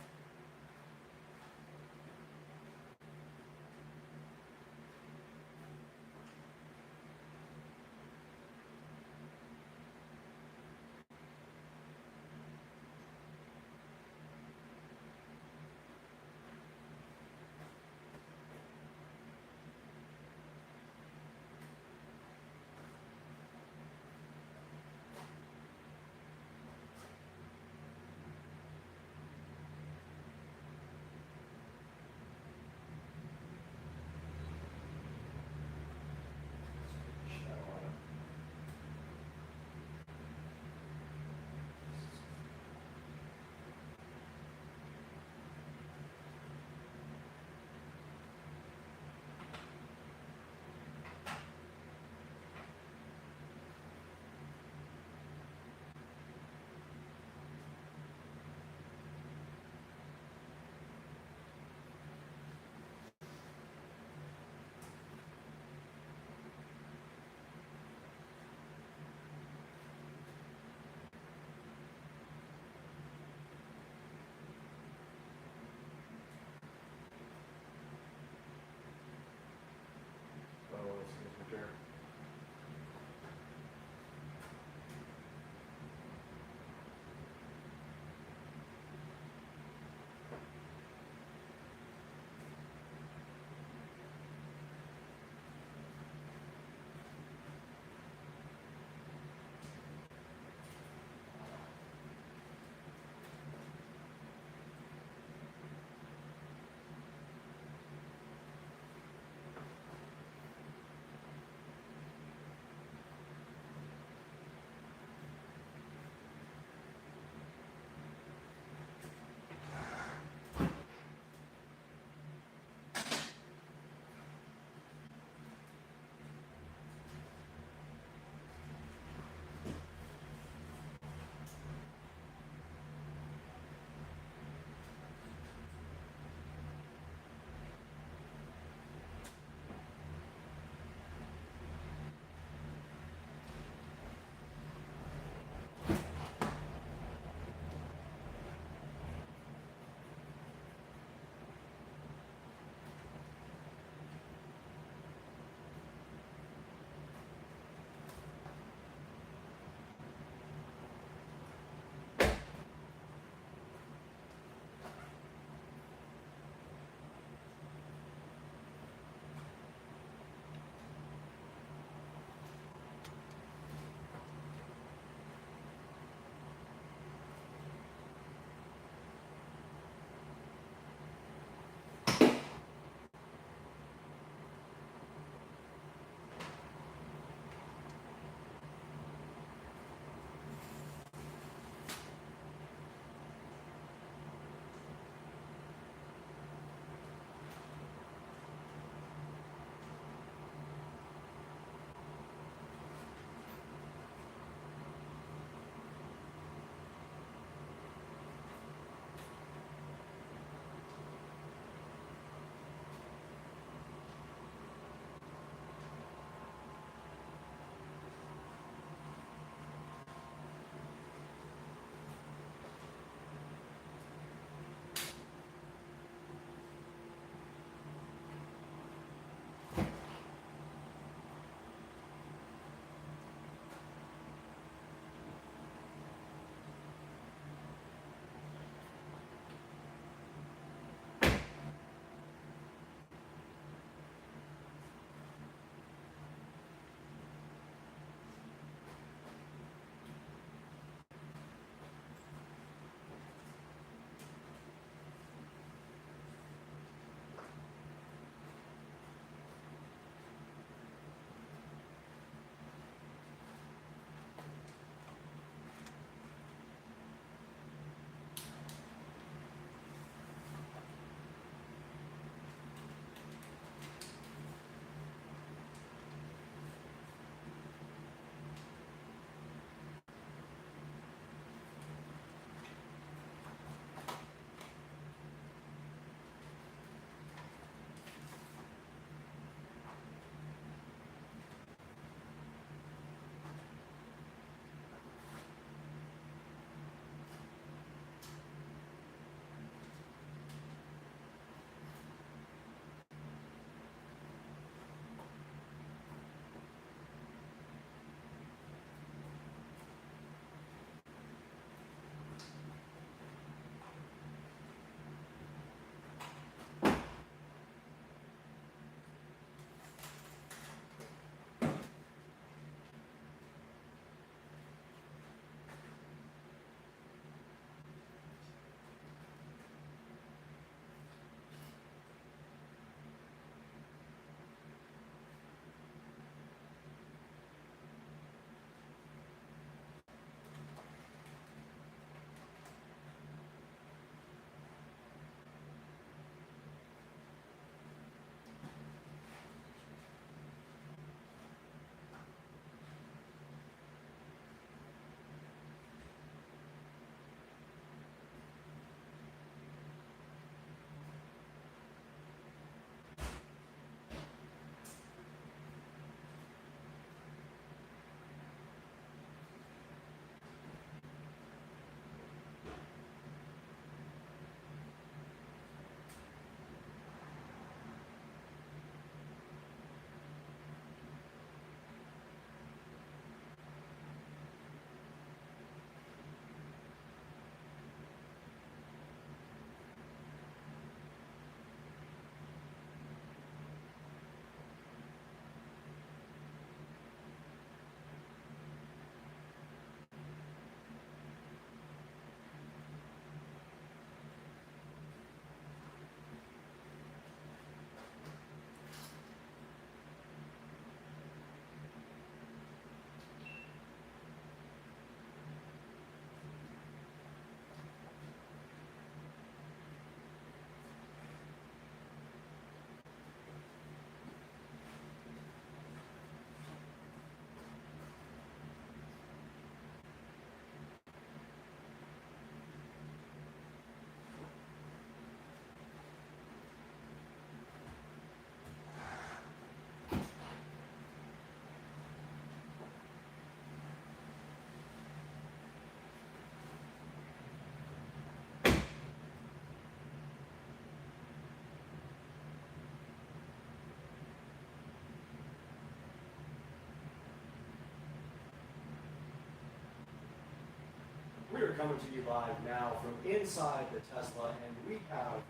coming to you live now from inside the Tesla, and we have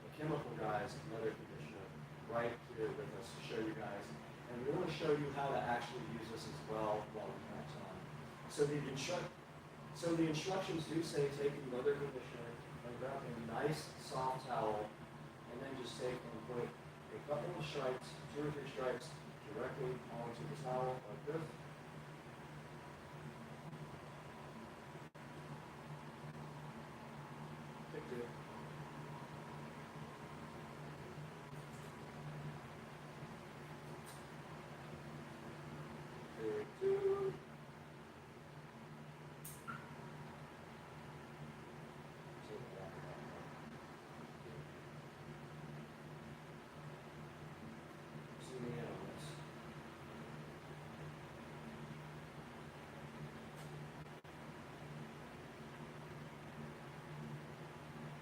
the chemical guys, leather conditioner, right here with us to show you guys. And we want to show you how to actually use this as well while we have time. So the instructions do say take the leather conditioner and grab a nice soft towel, and then just take and put a couple of stripes, 2 or 3 stripes, directly onto the towel like this. Take 2. Take 2. Zoom in on this.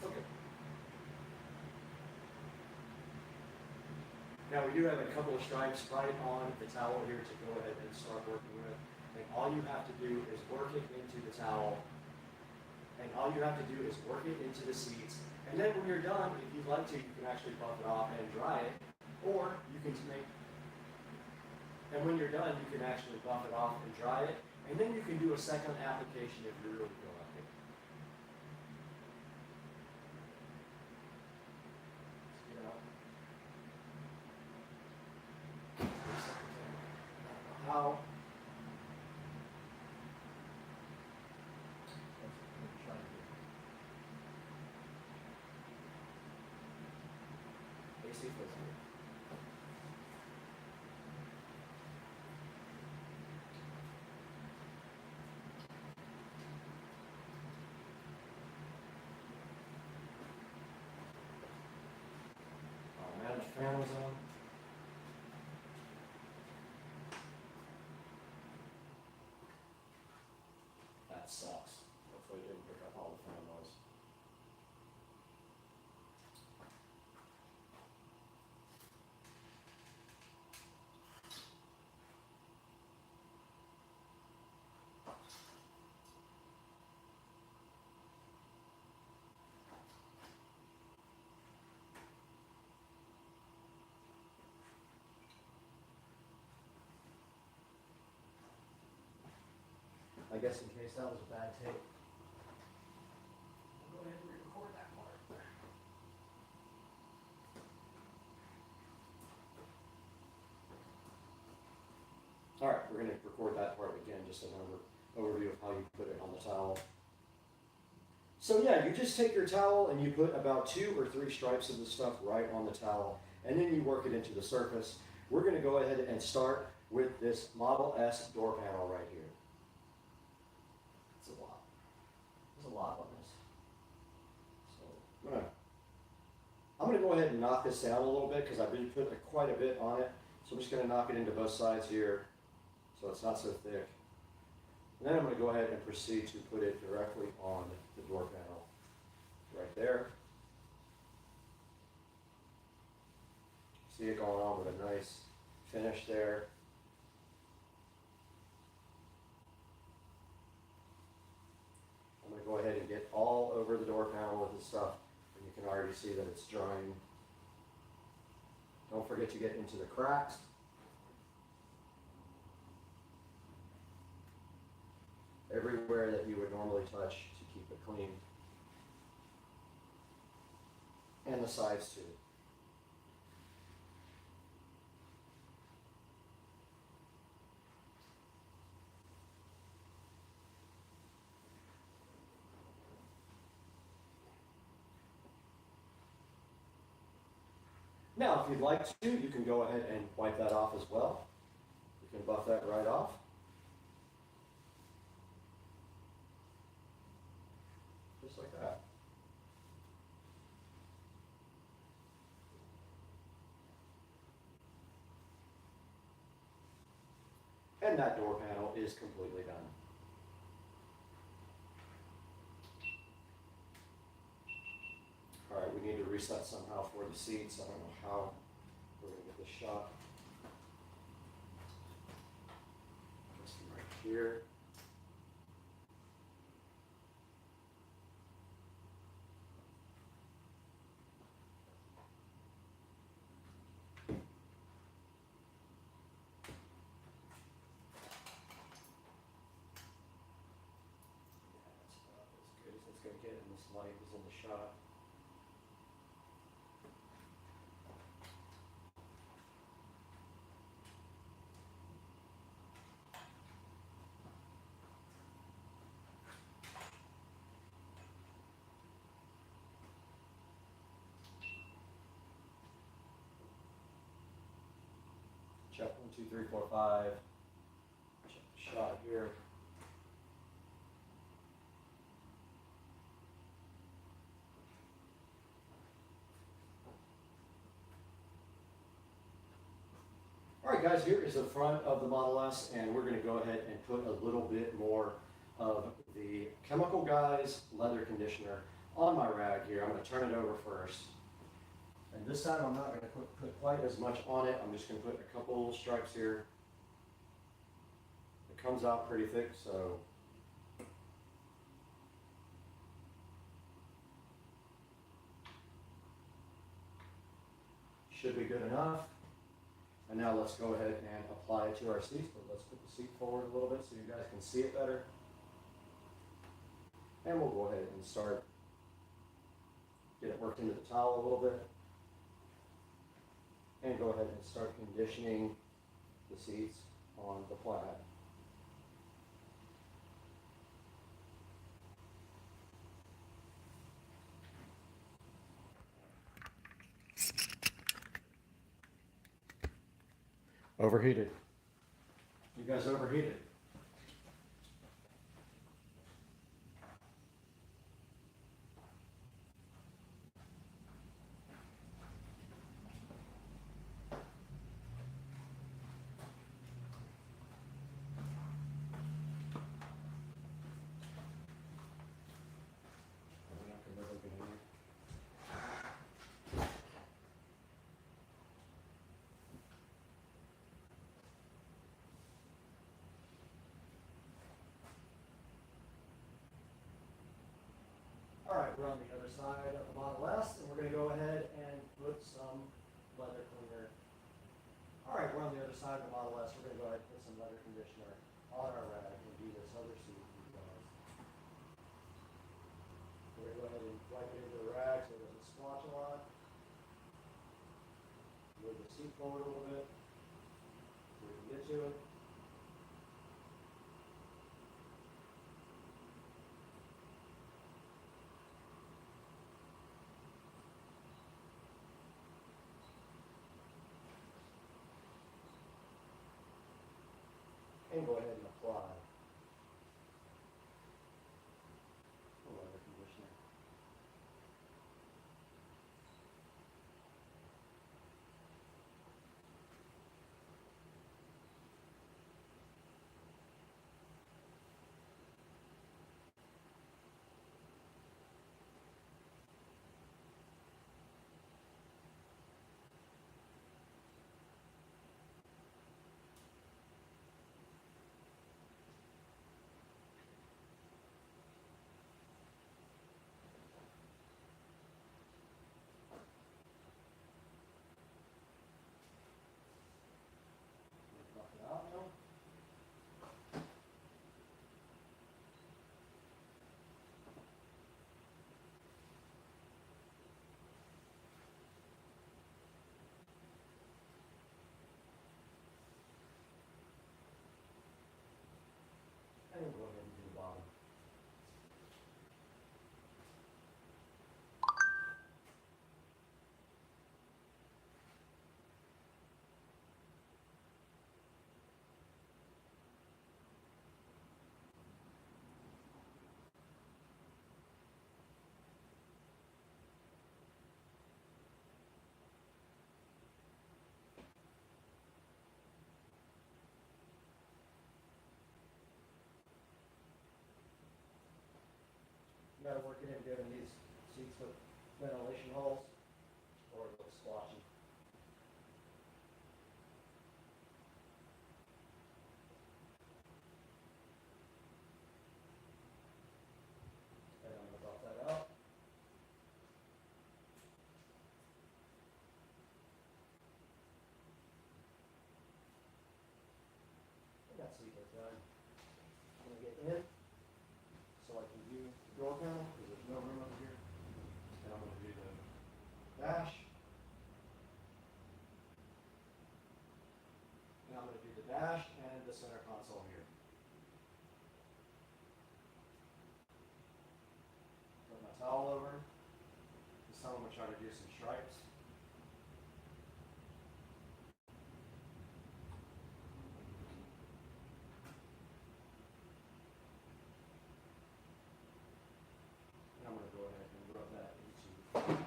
Okay. Now we do have a couple of stripes right on the towel here to go ahead and start working with. And all you have to do is work it into the towel. And all you have to do is work it into the seats. And then when you're done, if you'd like to, you can actually buff it off and dry it. Or you can and when you're done, you can actually buff it off and dry it. And then you can do a second application if you really feel like it. Let's get out. How? AC fits here. Manage fan was on. That sucks. Hopefully it didn't pick up all the fan noise. I guess in case that was a bad tape, I'll go ahead and record that part. All right, we're going to record that part again, just an overview of how you put it on the towel. So yeah, you just take your towel and you put about 2 or 3 stripes of the stuff right on the towel, and then you work it into the surface. We're going to go ahead and start with this Model S door panel right here. It's a lot. There's a lot on this. So I'm gonna go ahead and knock this down a little bit because I've been putting quite a bit on it. So I'm just gonna knock it into both sides here so it's not so thick. And then I'm gonna go ahead and proceed to put it directly on the door panel right there. See it going on with a nice finish there. I'm going to go ahead and get all over the door panel with this stuff, and you can already see that it's drying. Don't forget to get into the cracks. Everywhere that you would normally touch to keep it clean. And the sides too. Now, if you'd like to, you can go ahead and wipe that off as well. You can buff that right off. Just like that. And that door panel is completely done. All right, we need to reset somehow for the seats. I don't know how we're going to get this shot. Just right here. getting this light is in the shot. Check 1, 2, 3, 4, 5. Check the shot here. All right, guys, here is the front of the Model S, and we're going to go ahead and put a little bit more of the Chemical Guys leather conditioner on my rag here. I'm going to turn it over first. And this time I'm not going to put quite as much on it. I'm just going to put a couple stripes here. It comes out pretty thick, so should be good enough. And now let's go ahead and apply it to our seats, but let's put the seat forward a little bit so you guys can see it better. And we'll go ahead and start, get it worked into the towel a little bit. And go ahead and start conditioning the seats on the plaid. Overheated. You guys overheated. All right, we're on the other side of the Model S, and we're going to go ahead and put some leather cleaner. All right, we're on the other side of the Model S. We're going to go ahead and put some leather conditioner on our rag and do this other seat for you guys. We're going to go ahead and wipe it into the rag so it doesn't splotch a lot. Move the seat forward a little bit so we can get to it. And go ahead and apply the leather conditioner. Buff it out now. And we'll go ahead and do the bottom. You got to work it in giving these seats with ventilation holes or it looks splotchy. And I'm going to buff that out. And that seat is done. I'm going to get in so I can view the door panel because there's no dash and the center console here. Put my towel over. This time I'm going to try to do some stripes. And I'm going to go ahead and rub that into the dash.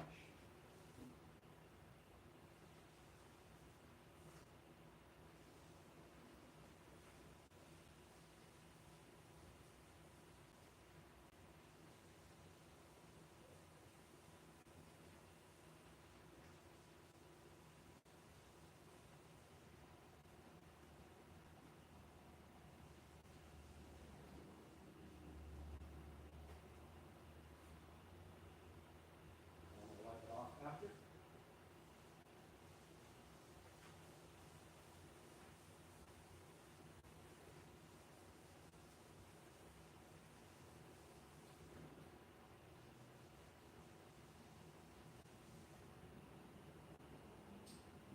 Wipe it off after.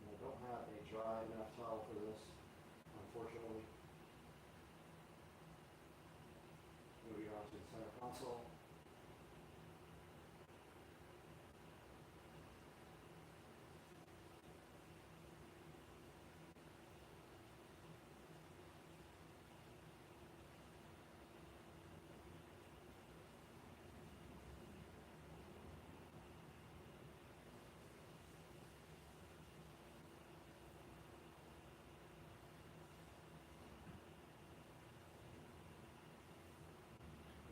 I don't have a dry enough towel for this, unfortunately. Moving on to the center console.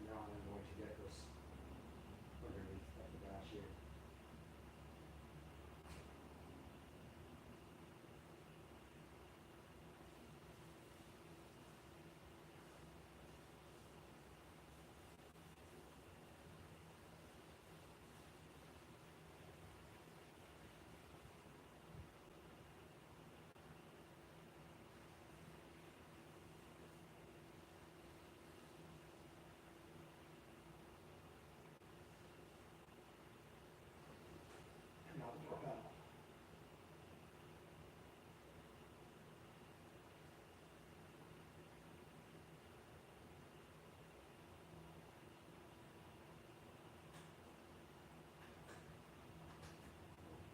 Now I'm going to get this underneath the dash here. Now the door panel.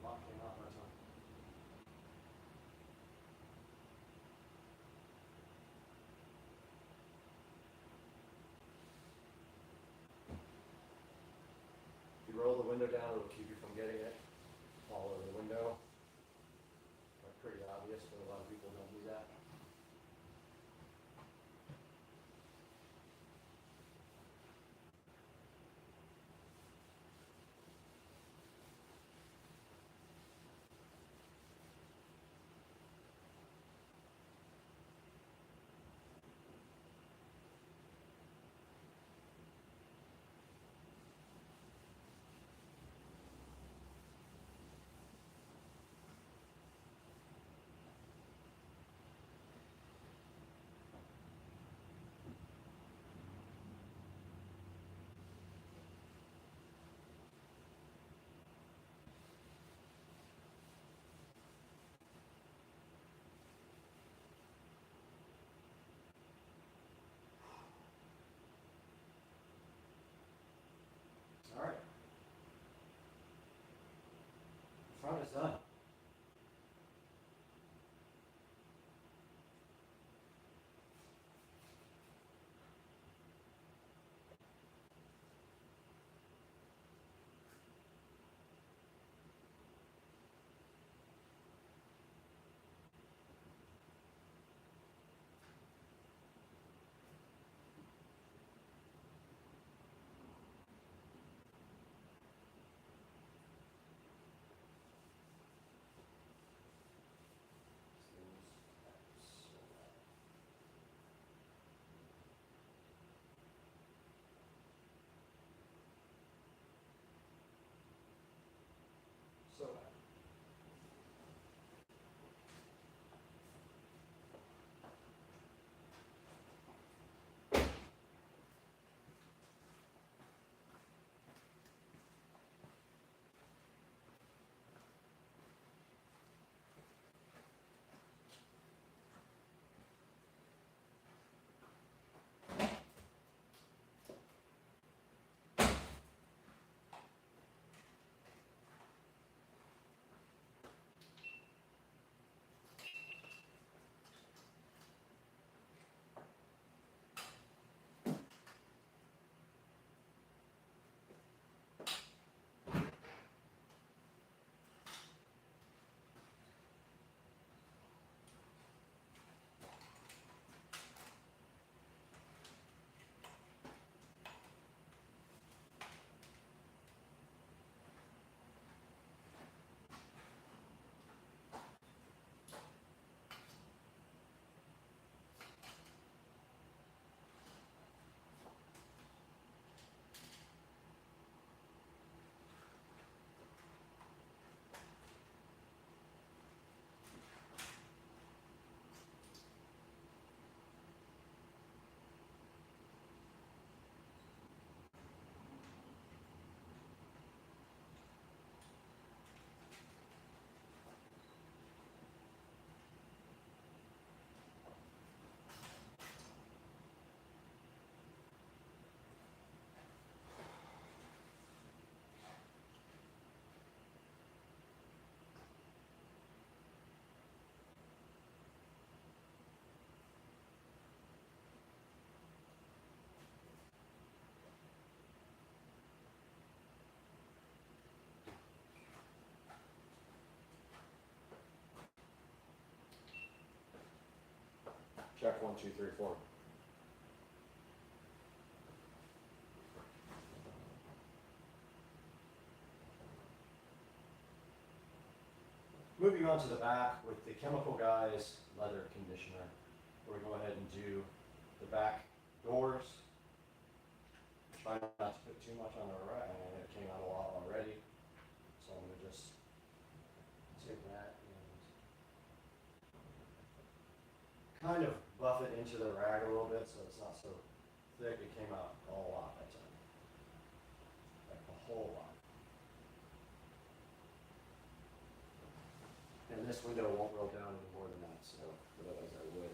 Lock came off that time. If you roll the window down, it'll keep you from getting it all over the window. That's pretty obvious, but a lot of people don't do that. All right. The front is done. check 1, 2, 3, 4. Moving on to the back with the Chemical Guys leather conditioner. We're going to go ahead and do the back doors. Try not to put too much on the rack. I mean, it came out a lot already. So I'm going to just take that and kind of buff it into the rag a little bit so it's not so thick. It came out a lot that time. Like a whole lot. And this window won't roll down any more than that, so otherwise I would.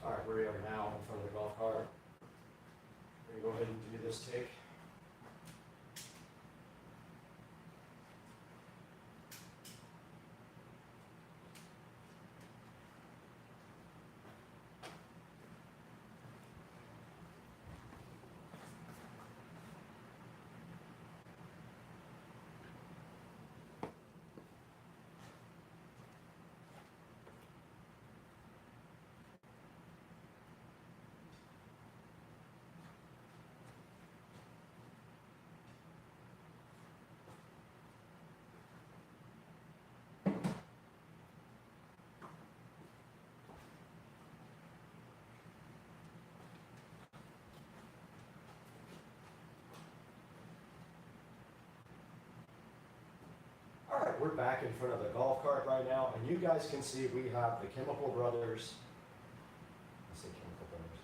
All right, we are now in front of the golf cart. We're gonna go ahead and do this take. All right, we're back in front of the golf cart right now, and you guys can see we have the Chemical Brothers. I say Chemical Brothers.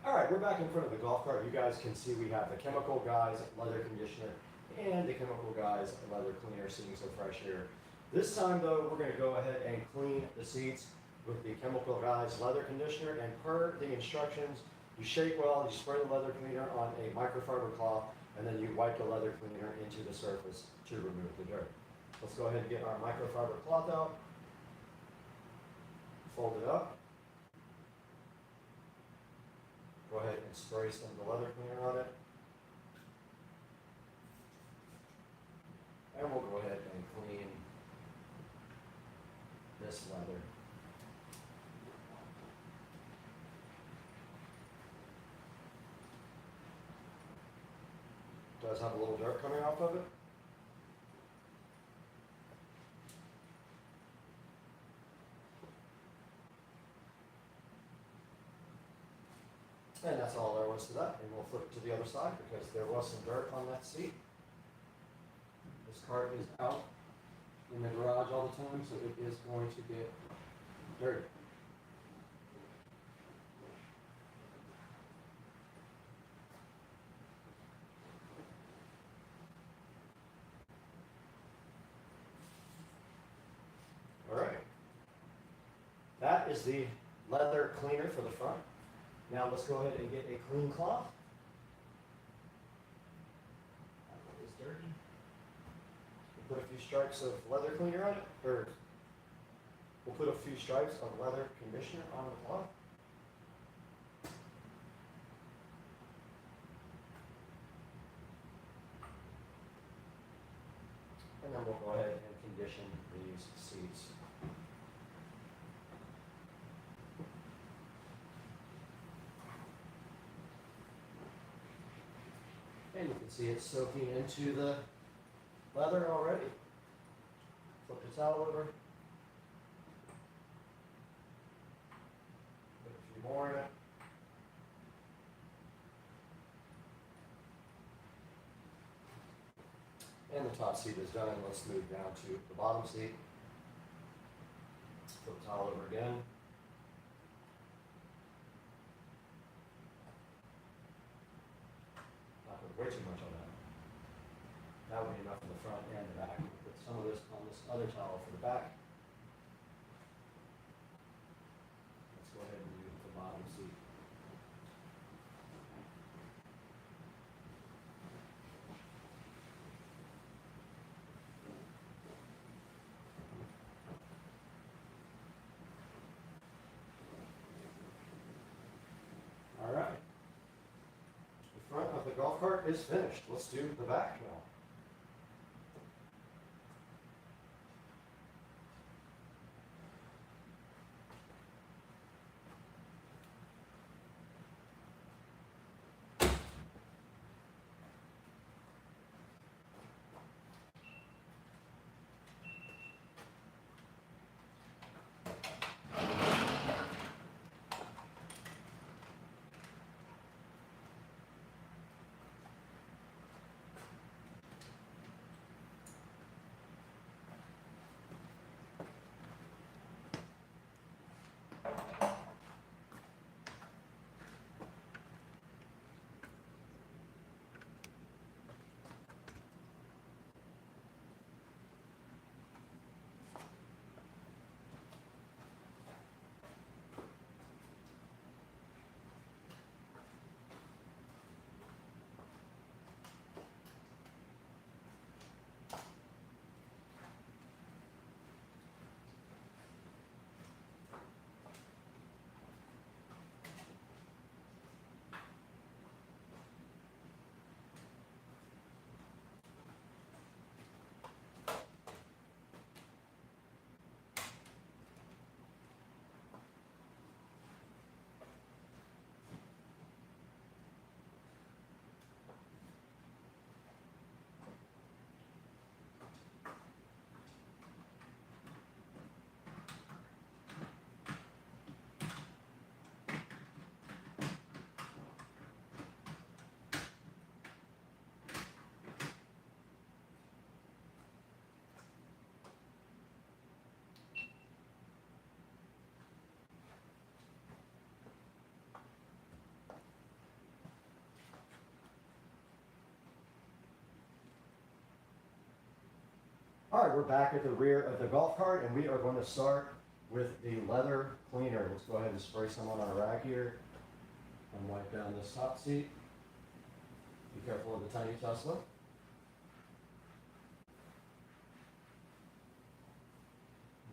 All right, we're back in front of the golf cart. You guys can see we have the Chemical Guys leather conditioner and the Chemical Guys leather cleaner, seeing so fresh here. This time though, we're gonna go ahead and clean the seats with the Chemical Guys leather conditioner, and per the instructions, you shake well, you spray the leather cleaner on a microfiber cloth, and then you wipe the leather cleaner into the surface to remove the dirt. Let's go ahead and get our microfiber cloth out, fold it up, go ahead and spray some of the leather cleaner on it, and we'll go ahead and clean this leather. It does have a little dirt coming off of it. And that's all there was to that. And we'll flip to the other side because there was some dirt on that seat. This cart is out in the garage all the time, so it is going to get dirty. All right. That is the leather cleaner for the front. Now let's go ahead and get a clean cloth. That one is dirty. We'll put a few stripes of leather cleaner on it, or we'll put a few stripes of leather conditioner on the cloth. And then we'll go ahead and condition these seats. And you can see it's soaking into the leather already. Flip the towel over. Put a few more in it. And the top seat is done. Let's move down to the bottom seat. Flip the towel over again. I put way too much on that. That would be enough for the front and the back. We'll put some of this on this other towel for the back. Let's go ahead and do the bottom seat. All right. The front of the golf cart is finished. Let's do the back now. All right, we're back at the rear of the golf cart, and we are going to start with the leather cleaner. Let's go ahead and spray some on our rag here and wipe down this top seat. Be careful of the tiny Tesla.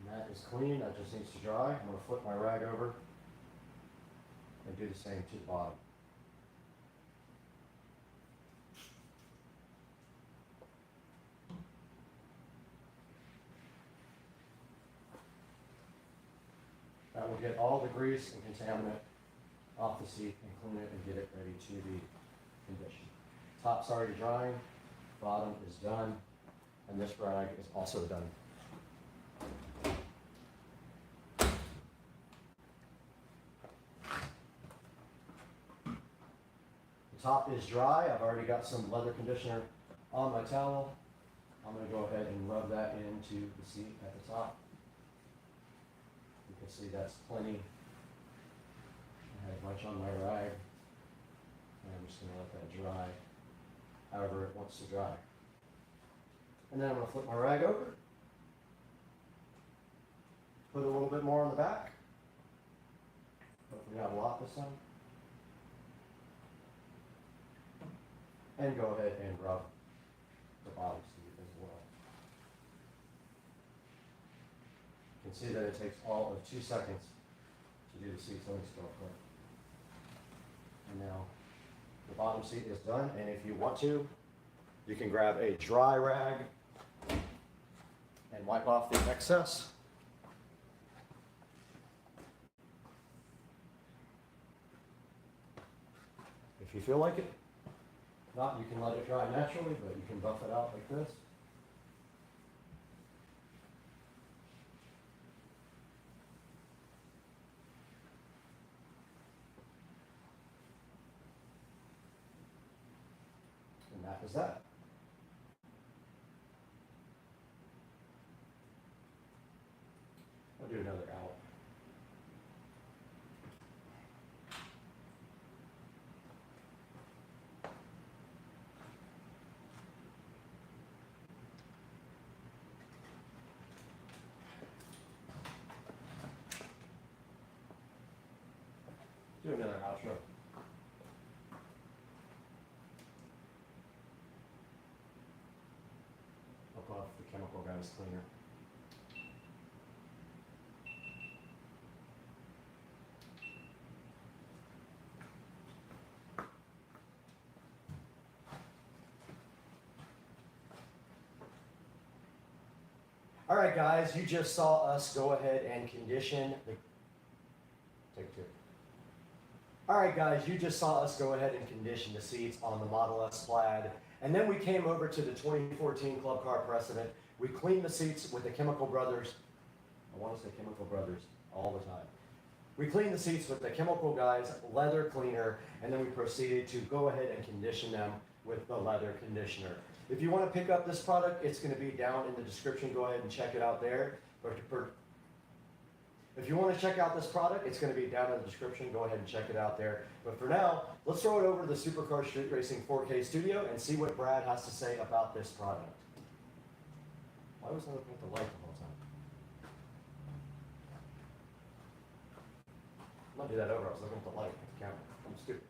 And that is clean, that just needs to dry. I'm going to flip my rag over and do the same to the bottom. That will get all the grease and contaminant off the seat and clean it and get it ready to be conditioned. Top's already drying, bottom is done, and this rag is also done. The top is dry. I've already got some leather conditioner on my towel. I'm going to go ahead and rub that into the seat at the top. You can see that's plenty. I have much on my rag. And I'm just going to let that dry however it wants to dry. And then I'm going to flip my rag over. Put a little bit more on the back. Hopefully not a lot this time. And go ahead and rub the bottom seat as well. You can see that it takes all of 2 seconds to do the seats on this golf cart. And now the bottom seat is done, and if you want to, you can grab a dry rag and wipe off the excess. If you feel like it. If not, you can let it dry naturally, but you can buff it out like this. And that is that. I'll do another out. Do another outro. Up off the chemical guys cleaner. All right, guys, you just saw us go ahead and condition the. Take two. All right, guys, you just saw us go ahead and condition the seats on the Model S Plaid. And then we came over to the 2014 Club Car Precedent. We cleaned the seats with the Chemical Brothers. I want to say Chemical Brothers all the time. We cleaned the seats with the Chemical Guys leather cleaner, and then we proceeded to go ahead and condition them with the leather conditioner. If you want to pick up this product, it's going to be down in the description. Go ahead and check it out there. If you want to check out this product, it's going to be down in the description. Go ahead and check it out there. But for now, let's throw it over to the Supercar Street Racing 4K studio and see what Brad has to say about this product. Why was I looking at the light the whole time? I'm going to do that over. I was looking at the light, at the camera. I'm stupid.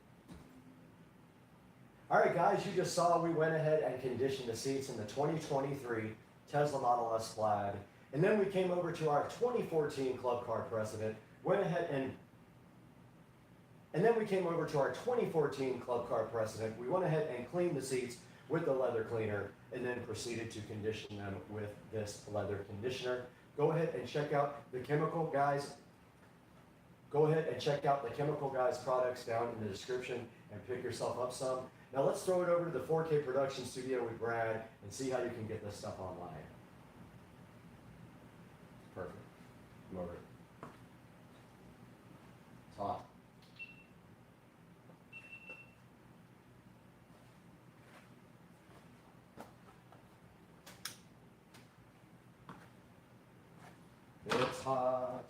All right, guys, you just saw we went ahead and conditioned the seats in the 2023 Tesla Model S Plaid. And then we came over to our 2014 Club Car Precedent, went ahead and then we came over to our 2014 Club Car Precedent. We went ahead and cleaned the seats with the leather cleaner and then proceeded to condition them with this leather conditioner. Go ahead and check out the Chemical Guys. Go ahead and check out the Chemical Guys products down in the description and pick yourself up some. Now let's throw it over to the 4K production studio with Brad and see how you can get this stuff online. Perfect. I'm over it. It's hot. It's hot.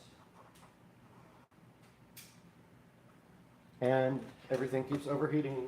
And everything keeps overheating.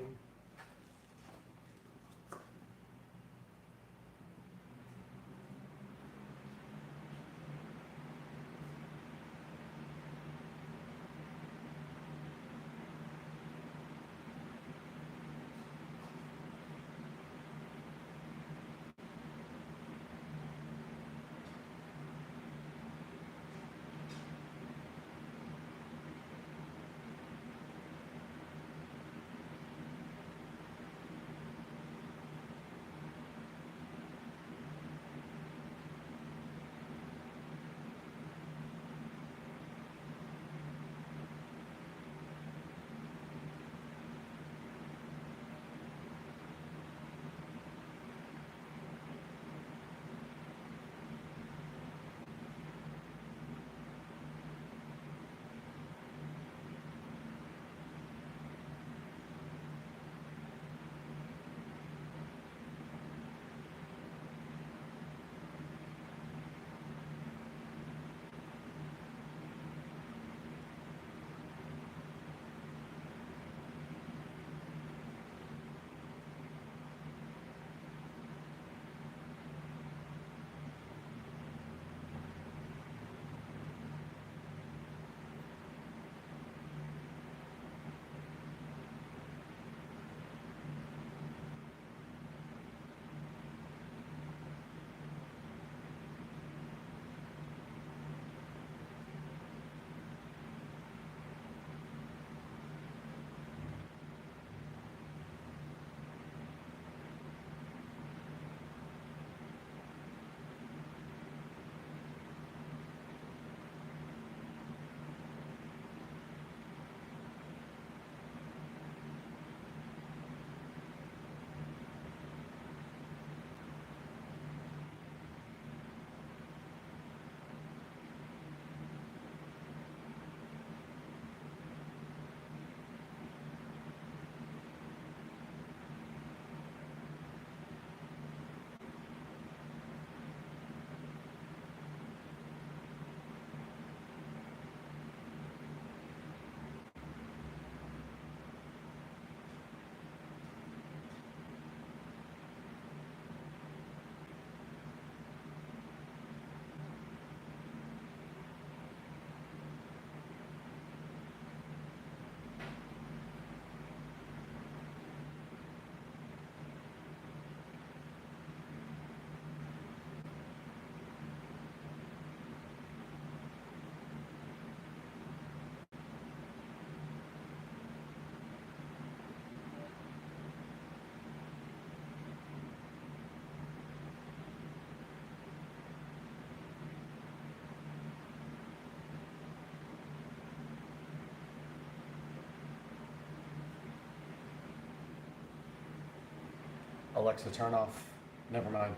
Alexa, turn off. Never mind.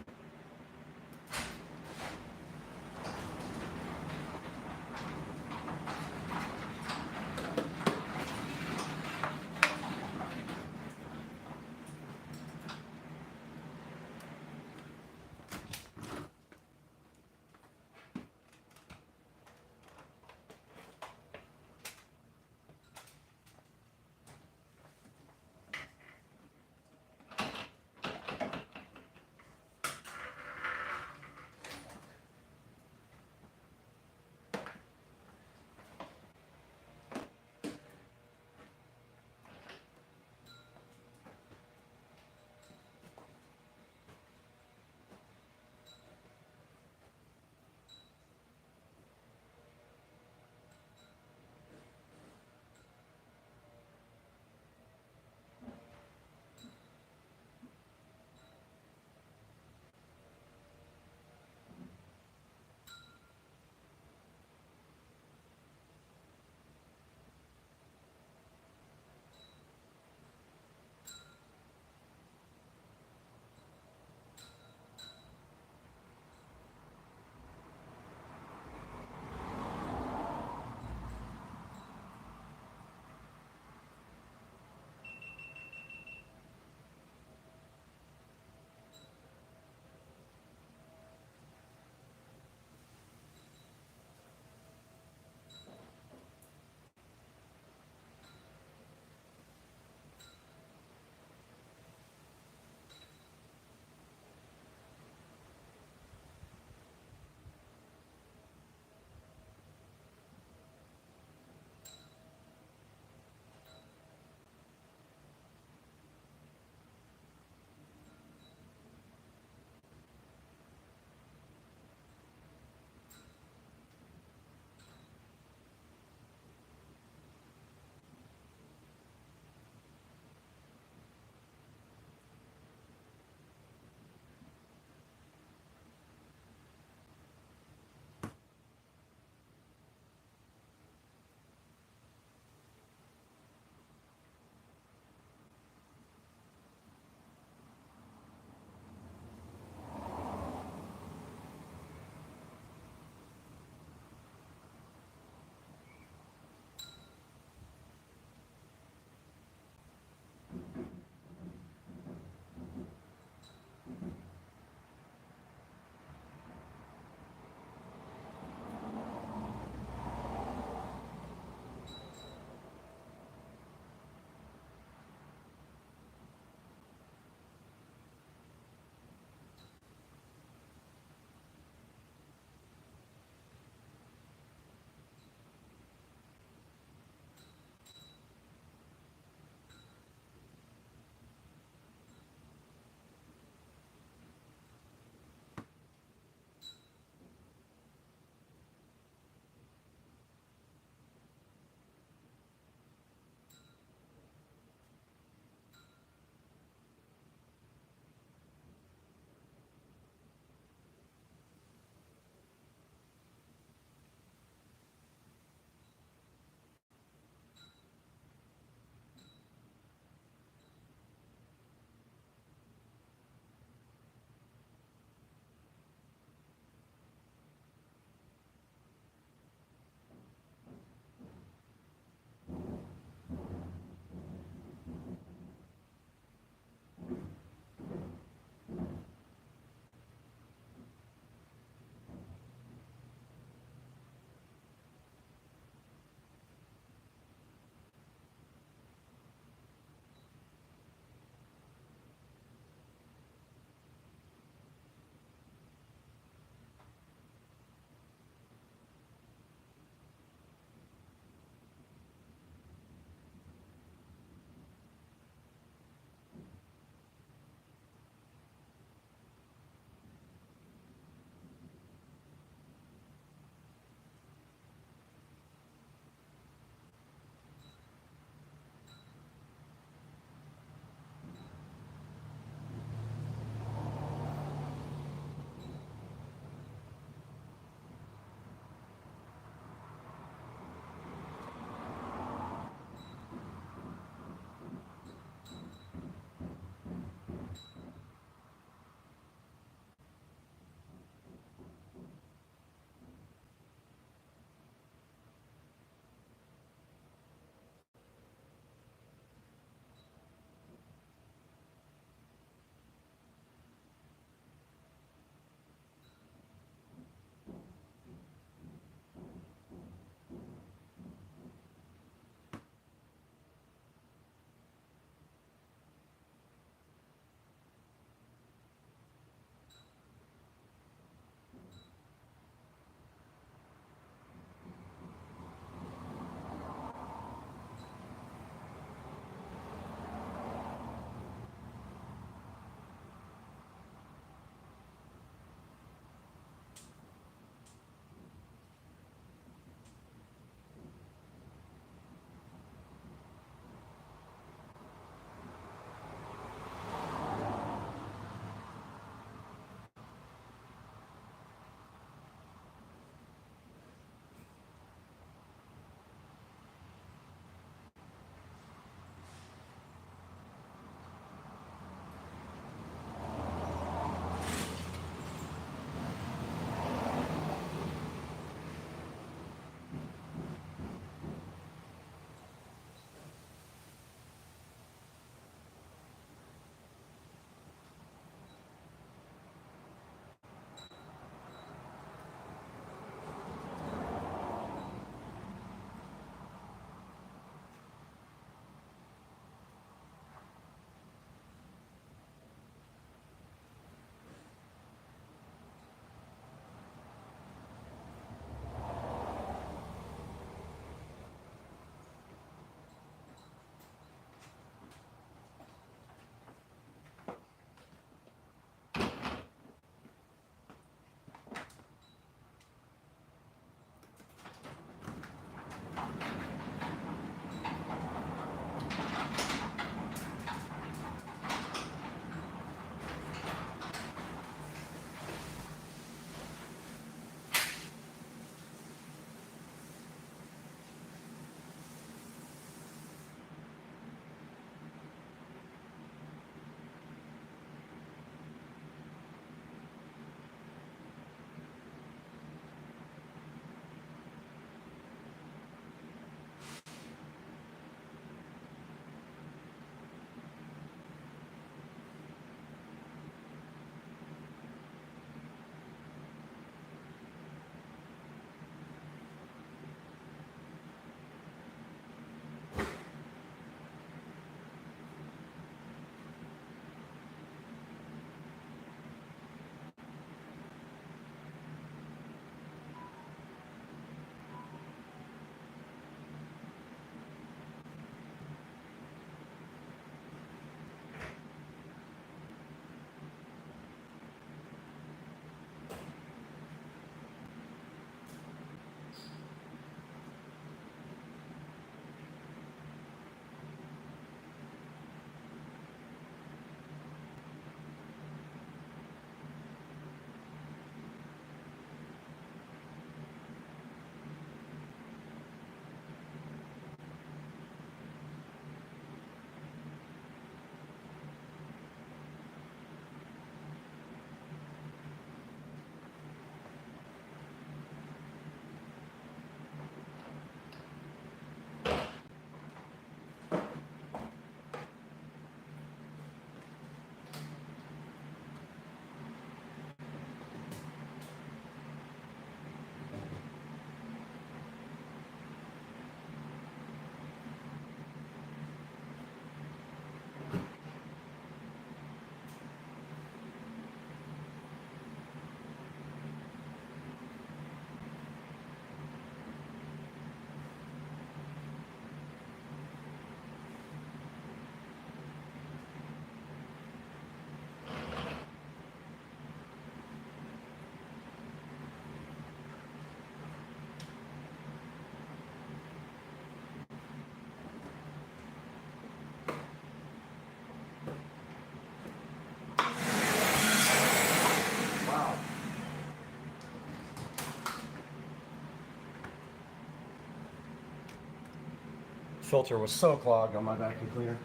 filter was so clogged on my vacuum cleaner.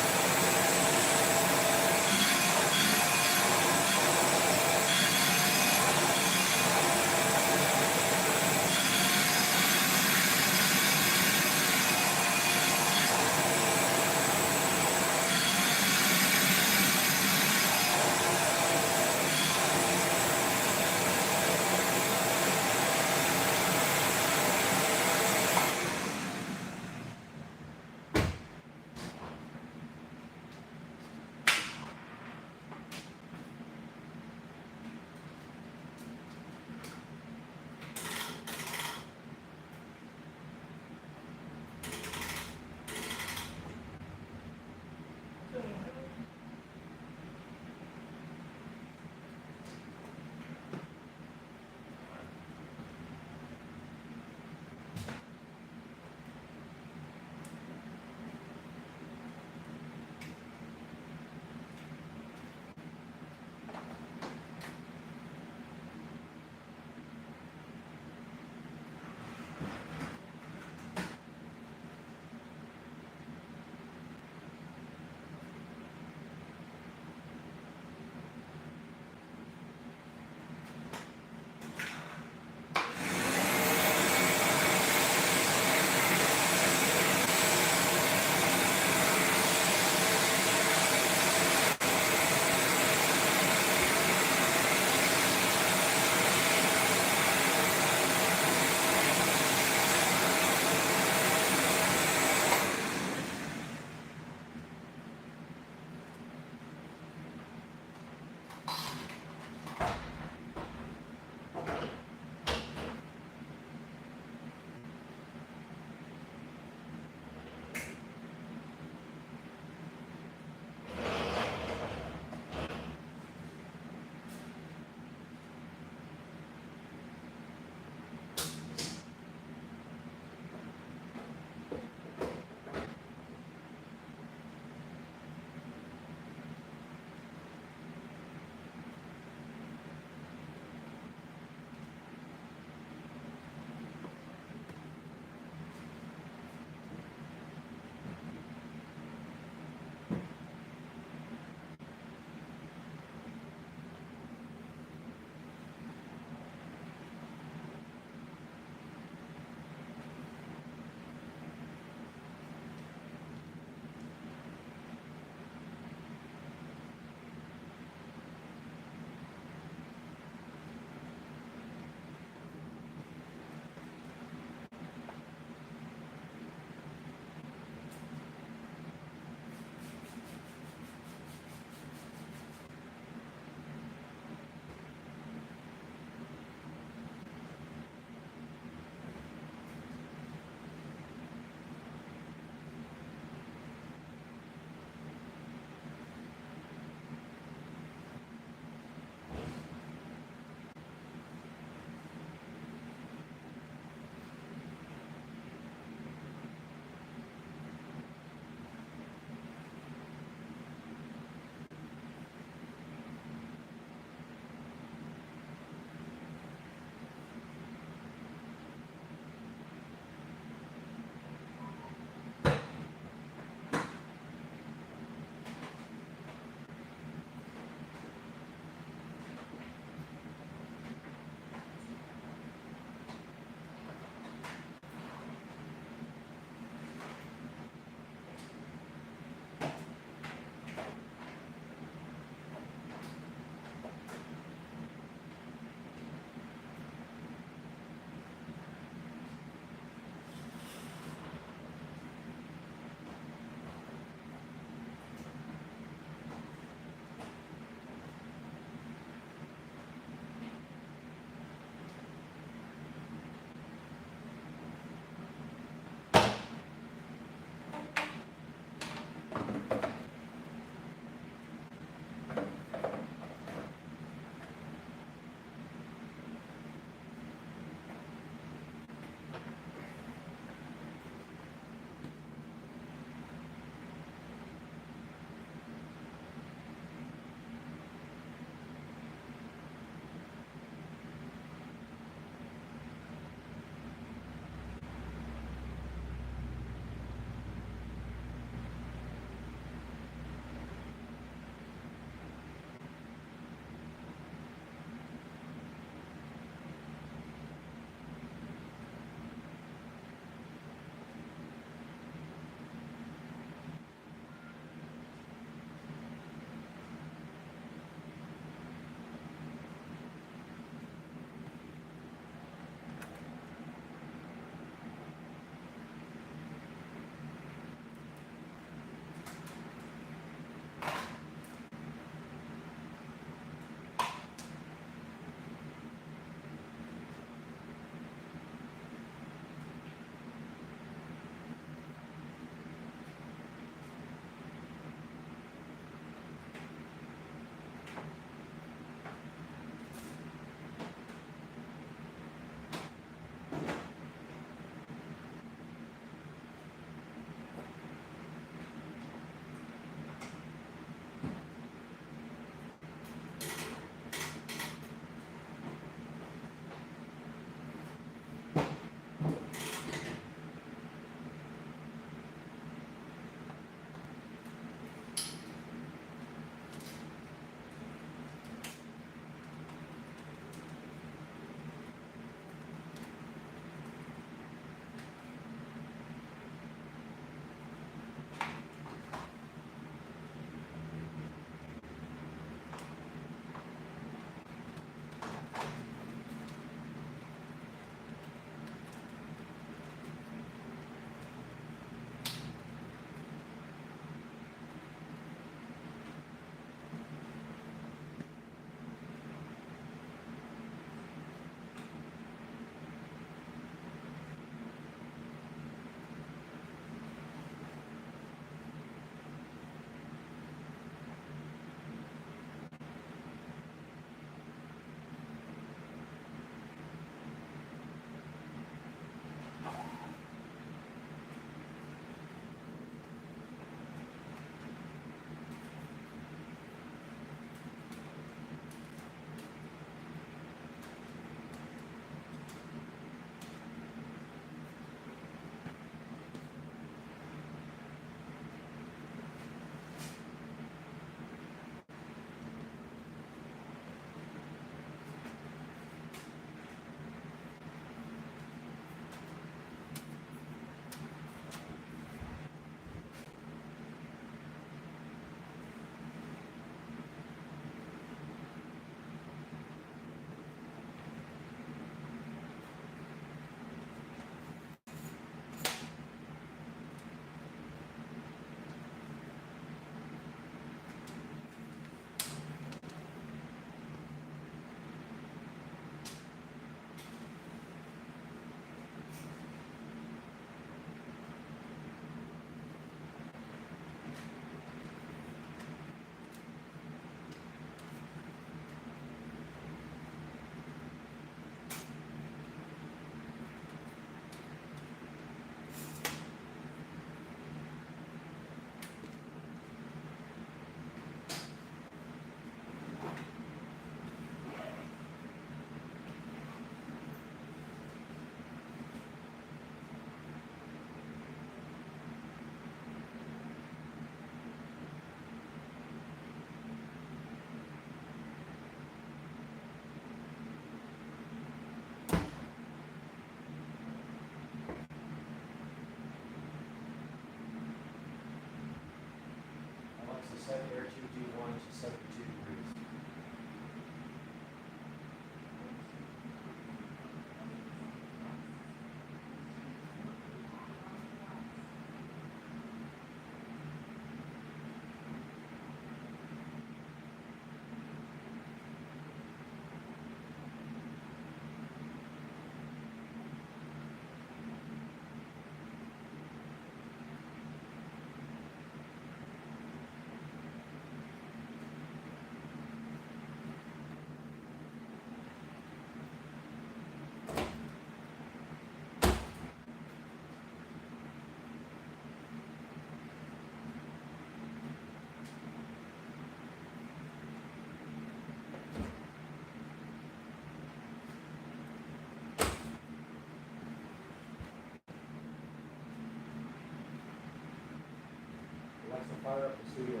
fire up the studio.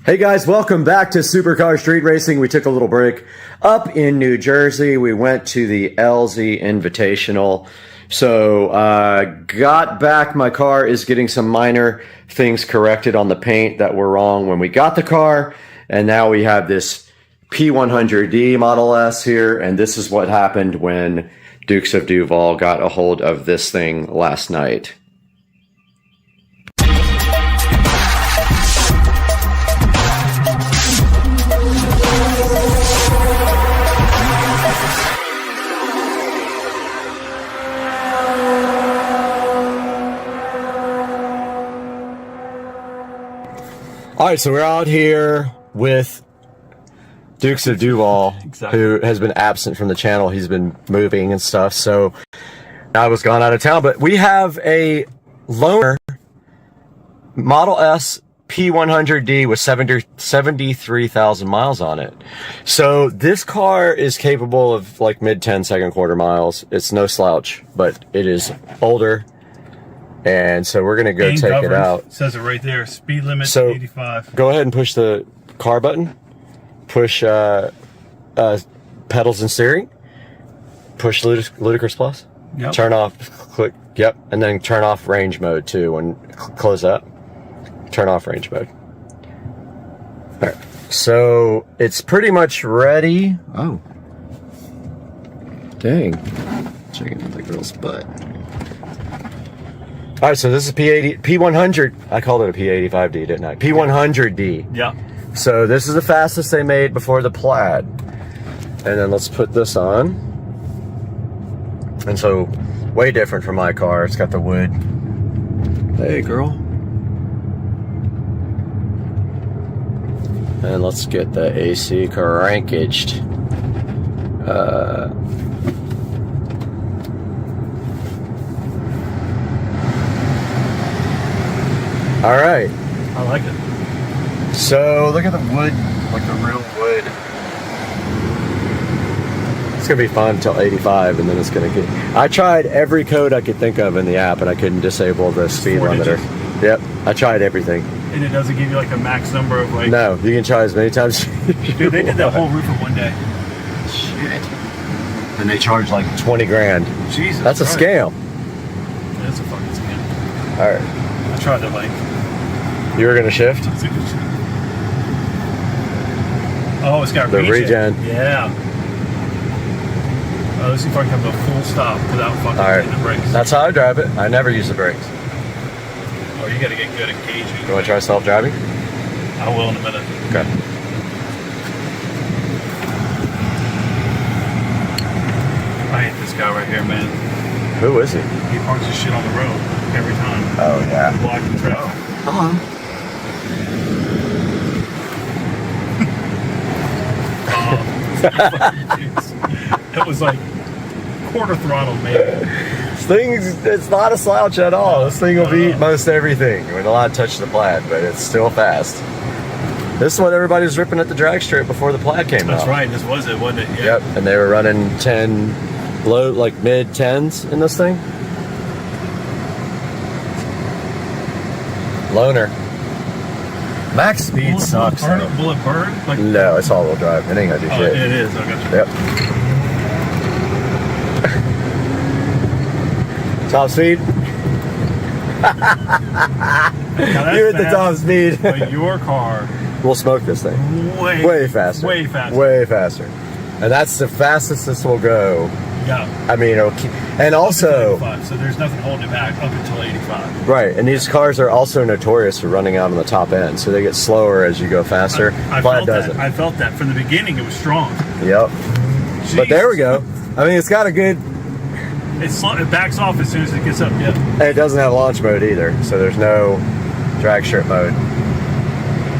Hey guys, welcome back to Supercar Street Racing. We took a little break up in New Jersey. We went to the LZ Invitational. So, got back. My car is getting some minor things corrected on the paint that were wrong when we got the car. And now we have this P100D Model S here. And this is what happened when Dukes of Duval got a hold of this thing last night. All right, so we're out here with Dukes of Duval, who has been absent from the channel. He's been moving and stuff, so I was gone out of town. But we have a loaner Model S P100D with 73,000 miles on it. So this car is capable of like mid-10 second quarter miles. It's no slouch, but it is older. And so we're going to go take it out. It says it right there. Speed limit 85. Go ahead and push the car button. Push pedals and steering. Push Ludicrous Plus. Yep. Turn off, click, yep. And then turn off range mode too. When close up, turn off range mode. All right. So it's pretty much ready. Oh. Dang. Checking out the girl's butt. All right, so this is P100. I called it a P85D, didn't I? P100D. Yeah. So this is the fastest they made before the Plaid. And then let's put this on. And so, way different from my car. It's got the wood. Hey, girl. And let's get the AC crankaged. All right. I like it. So look at the wood, like the real wood. It's gonna be fun until 85, and then it's gonna get. I tried every code I could think of in the app, and I couldn't disable the speed limiter. Yep, I tried everything. And it doesn't give you like a max number of like. No, you can try as many times. Dude, they did that whole roof in one day. Shit. And they charge like 20 grand. Jesus. That's a scam. That's a fucking scam. All right. I tried to like. You were gonna shift? Oh, it's got the regen. Yeah. Let's see if I can come to a full stop without fucking hitting the brakes. That's how I drive it. I never use the brakes. Oh, you gotta get good at gauging. You wanna try self-driving? I will in a minute. Okay. I hate this guy right here, man. Who is he? He parks his shit on the road every time. Oh, yeah. Blocking traffic. Hello. It was like quarter throttle, maybe. This thing, it's not a slouch at all. This thing will beat most everything. We're not allowed to touch the Plaid, but it's still fast. This is what everybody was ripping at the drag strip before the Plaid came out. That's right. This was it, wasn't it? Yeah. Yep. And they were running 10, low, like mid 10s in this thing. Loner. Max speed sucks. Will it burn? Like, no, it's all-wheel drive. It ain't gonna do shit. It is. I got you. Yep. Top speed. You hit the top speed. But your car will smoke this thing. Way faster. Way faster. Way faster. And that's the fastest this will go. Yeah. I mean, it'll keep, and also, 85, so there's nothing holding it back up until 85. right. And these cars are also notorious for running out on the top end, so they get slower as you go faster. I Plaid felt that. doesn't. I felt that from the beginning. It was strong. Yep. Jeez. But there we go. I mean, it's got a good. It backs off as soon as it gets up. Yeah. And it doesn't have launch mode either, so there's no drag strip mode.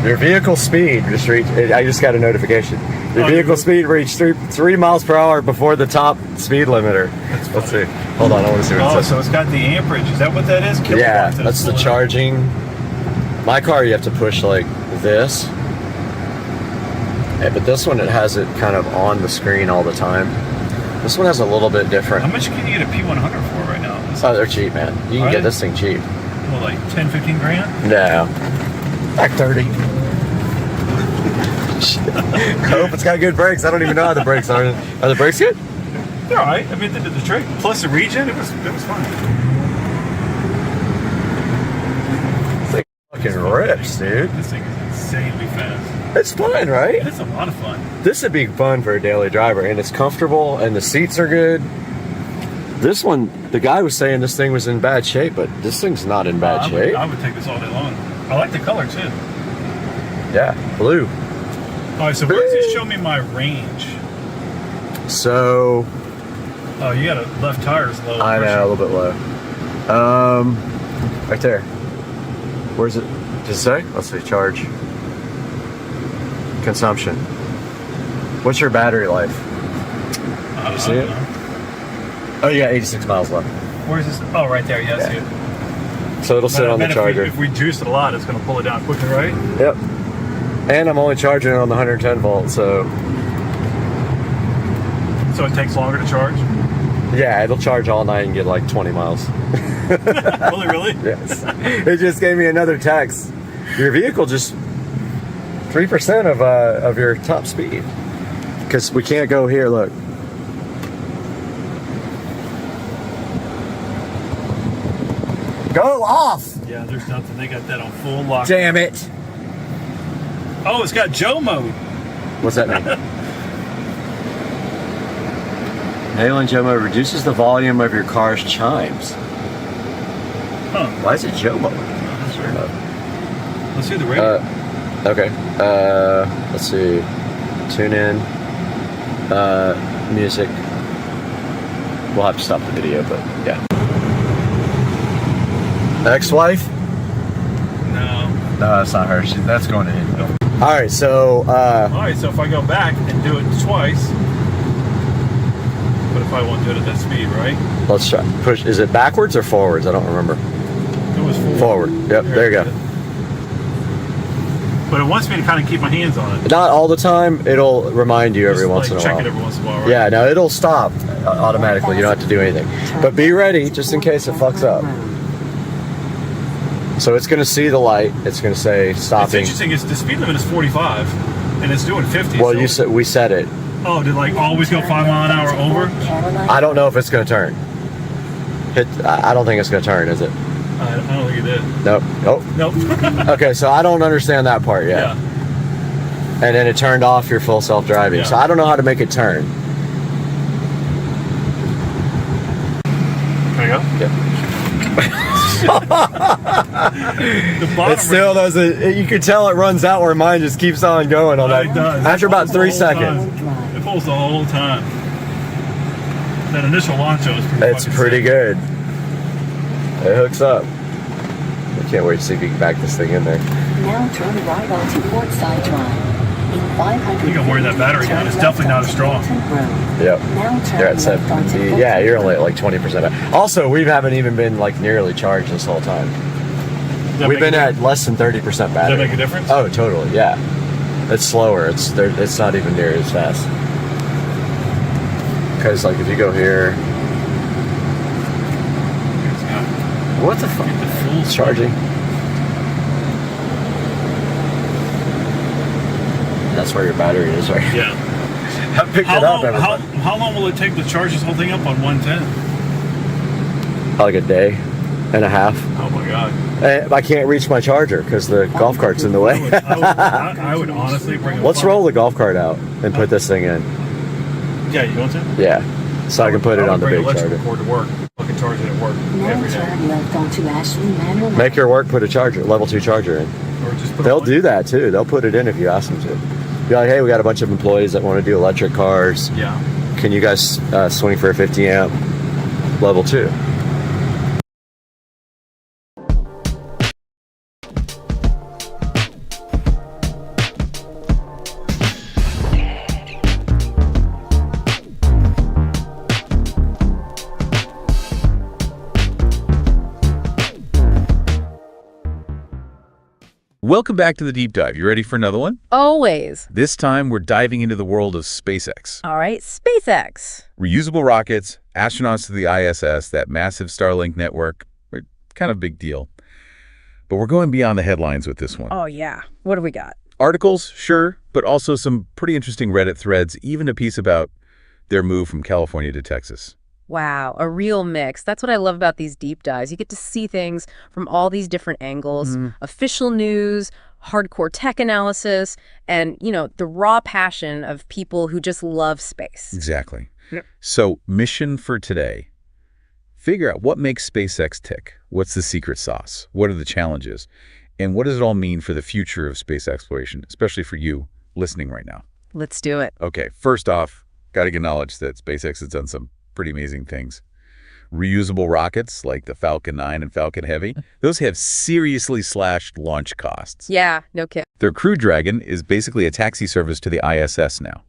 Your vehicle speed just reached. I just got a notification. Your vehicle speed reached 3 miles per hour before the top speed limiter. Let's see. Hold on, I want to see what it says. So it's got the amperage. Is that what that is? Yeah, that's the charging. My car, you have to push like this. But this one, it has it kind of on the screen all the time. This one has a little bit different. How much can you get a P100 for right now? Oh, they're cheap, man. You can get this thing cheap. Well, like 10, 15 grand? No. Like 30. I hope it's got good brakes. I don't even know how the brakes are. Are the brakes good? They're alright. I mean, they did the trick. Plus the regen, it was fun. This thing fucking rips, dude. This thing is insanely fast. It's fun, right? It's a lot of fun. This would be fun for a daily driver, and it's comfortable, and the seats are good. This one, the guy was saying this thing was in bad shape, but this thing's not in bad shape. I would take this all day long. I like the color too. Yeah, blue. Alright, so where does it show me my range? So. Oh, you got a left tire's low. I know, a little bit low. Right there. Where's it? Does it say? Let's see, charge. Consumption. What's your battery life? You see it? Oh, you got 86 miles left. Where's this? Oh, right there. Yeah, I see it. So it'll sit on the charger. If we juice it a lot, it's going to pull it down quicker, right? Yep. And I'm only charging it on the 110 volt, so. So it takes longer to charge? Yeah, it'll charge all night and get like 20 miles. Really? Yes. It just gave me another text. Your vehicle just 3% of your top speed. Because we can't go here, look. Go off! Yeah, there's nothing. They got that on full lock. Damn it! Oh, it's got Joe mode. What's that mean? Nylon Joe mode reduces the volume of your car's chimes. Huh. Why is it Joe mode? Let's see the radio. Okay. Let's see. Tune in. Music. We'll have to stop the video, but yeah. Ex-wife? No. No, that's not her. That's going to Infield. All right, so. Alright, so if I go back and do it twice, but if I won't do it at that speed, right? Let's try. Push. Is it backwards or forwards? I don't remember. It was forward. Forward. Yep, there you go. But it wants me to kind of keep my hands on it. Not all the time. It'll remind you every once in a while. Check it every once in a while, right? Yeah, no, it'll stop automatically. You don't have to do anything. But be ready just in case it fucks up. So it's going to see the light. It's going to say stopping. It's interesting. The speed limit is 45, and it's doing 50. Well, so we set it. Oh, did like always go 5 mile an hour over? I don't know if it's going to turn. I don't think it's going to turn, is it? I don't think it did. Nope. Nope. Okay, so I don't understand that part yet. Yeah. And then it turned off your full self-driving. Yeah. So I don't know how to make it turn. There you go. Yep. The bottom it still doesn't. You can tell it runs out where mine just keeps on going on that. It does. After about 3 seconds. It pulls the whole time. That initial launch is pretty good. It hooks up. I can't wait to see if you can back this thing in there. Now turn right onto Port Side Drive. In 500 You can wear that battery down. It's definitely not as strong. Yep. You're at 70. Yeah, you're only at like 20%. Also, we haven't even been like nearly charged this whole time. We've been at less than 30% battery. Does that make a difference? Oh, totally. Yeah. It's slower. It's not even near as fast. Because like if you go here, what the fuck? The full Charging. That's where your battery is, right? Yeah. I picked it up. How long will it take to charge this whole thing up on 110? Like a day and a half. Oh my god. And I can't reach my charger because the golf cart's in the way. I would honestly bring. Let's roll the golf cart out and put this thing in. Yeah, you want to? Yeah, so I can put it on the big charger. Cord to work. I can charge it at work every day. Make your work put a charger, level 2 charger in. Or just put They'll do that too. They'll put it in if you ask them to. Be like, hey, we got a bunch of employees that want to do electric cars. Yeah. Can you guys swing for a 50 amp level 2? Welcome back to the Deep Dive. You ready for another one? Always. This time, we're diving into the world of SpaceX. All right, SpaceX. Reusable rockets, astronauts to the ISS, that massive Starlink network, kind of big deal. But we're going beyond the headlines with this one. Oh, yeah. What do we got? Articles, sure, but also some pretty interesting Reddit threads, even a piece about their move from California to Texas. Wow, a real mix. That's what I love about these deep dives. You get to see things from all these different angles, official news, hardcore tech analysis, and, you know, the raw passion of people who just love space. Exactly. Yep. So, mission for today. Figure out what makes SpaceX tick. What's the secret sauce? What are the challenges? And what does it all mean for the future of space exploration, especially for you listening right now? Let's do it. Okay, first off, got to acknowledge that SpaceX has done some pretty amazing things. Reusable rockets like the Falcon 9 and Falcon Heavy, those have seriously slashed launch costs. Yeah, no kidding. Their Crew Dragon is basically a taxi service to the ISS now.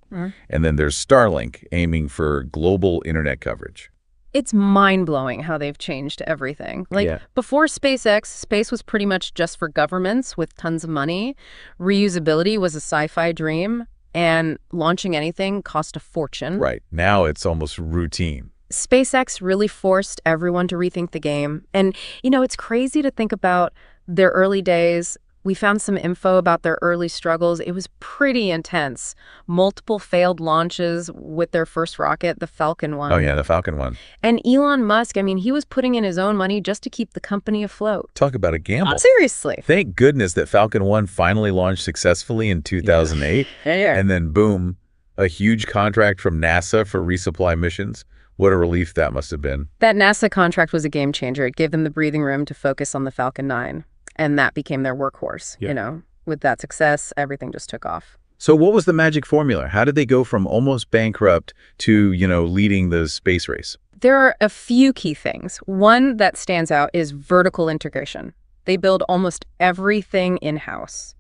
And then there's Starlink, aiming for global internet coverage. It's mind-blowing how they've changed everything. Before SpaceX, space was pretty much just for governments with tons of money. Reusability was a sci-fi dream. And launching anything cost a fortune. Right. Now it's almost routine. SpaceX really forced everyone to rethink the game. And, you know, it's crazy to think about their early days. We found some info about their early struggles. It was pretty intense. Multiple failed launches with their first rocket, the Falcon 1. Oh, yeah, the Falcon 1. And Elon Musk, I mean, he was putting in his own money just to keep the company afloat. Talk about a gamble. Seriously. Thank goodness that Falcon 1 finally launched successfully in 2008. Yeah. And then, boom, a huge contract from NASA for resupply missions. What a relief that must have been. That NASA contract was a game changer. It gave them the breathing room to focus on the Falcon 9. And that became their workhorse, you know. With that success, everything just took off. So what was the magic formula? How did they go from almost bankrupt to, you know, leading the space race? There are a few key things. One that stands out is vertical integration. They build almost everything in-house.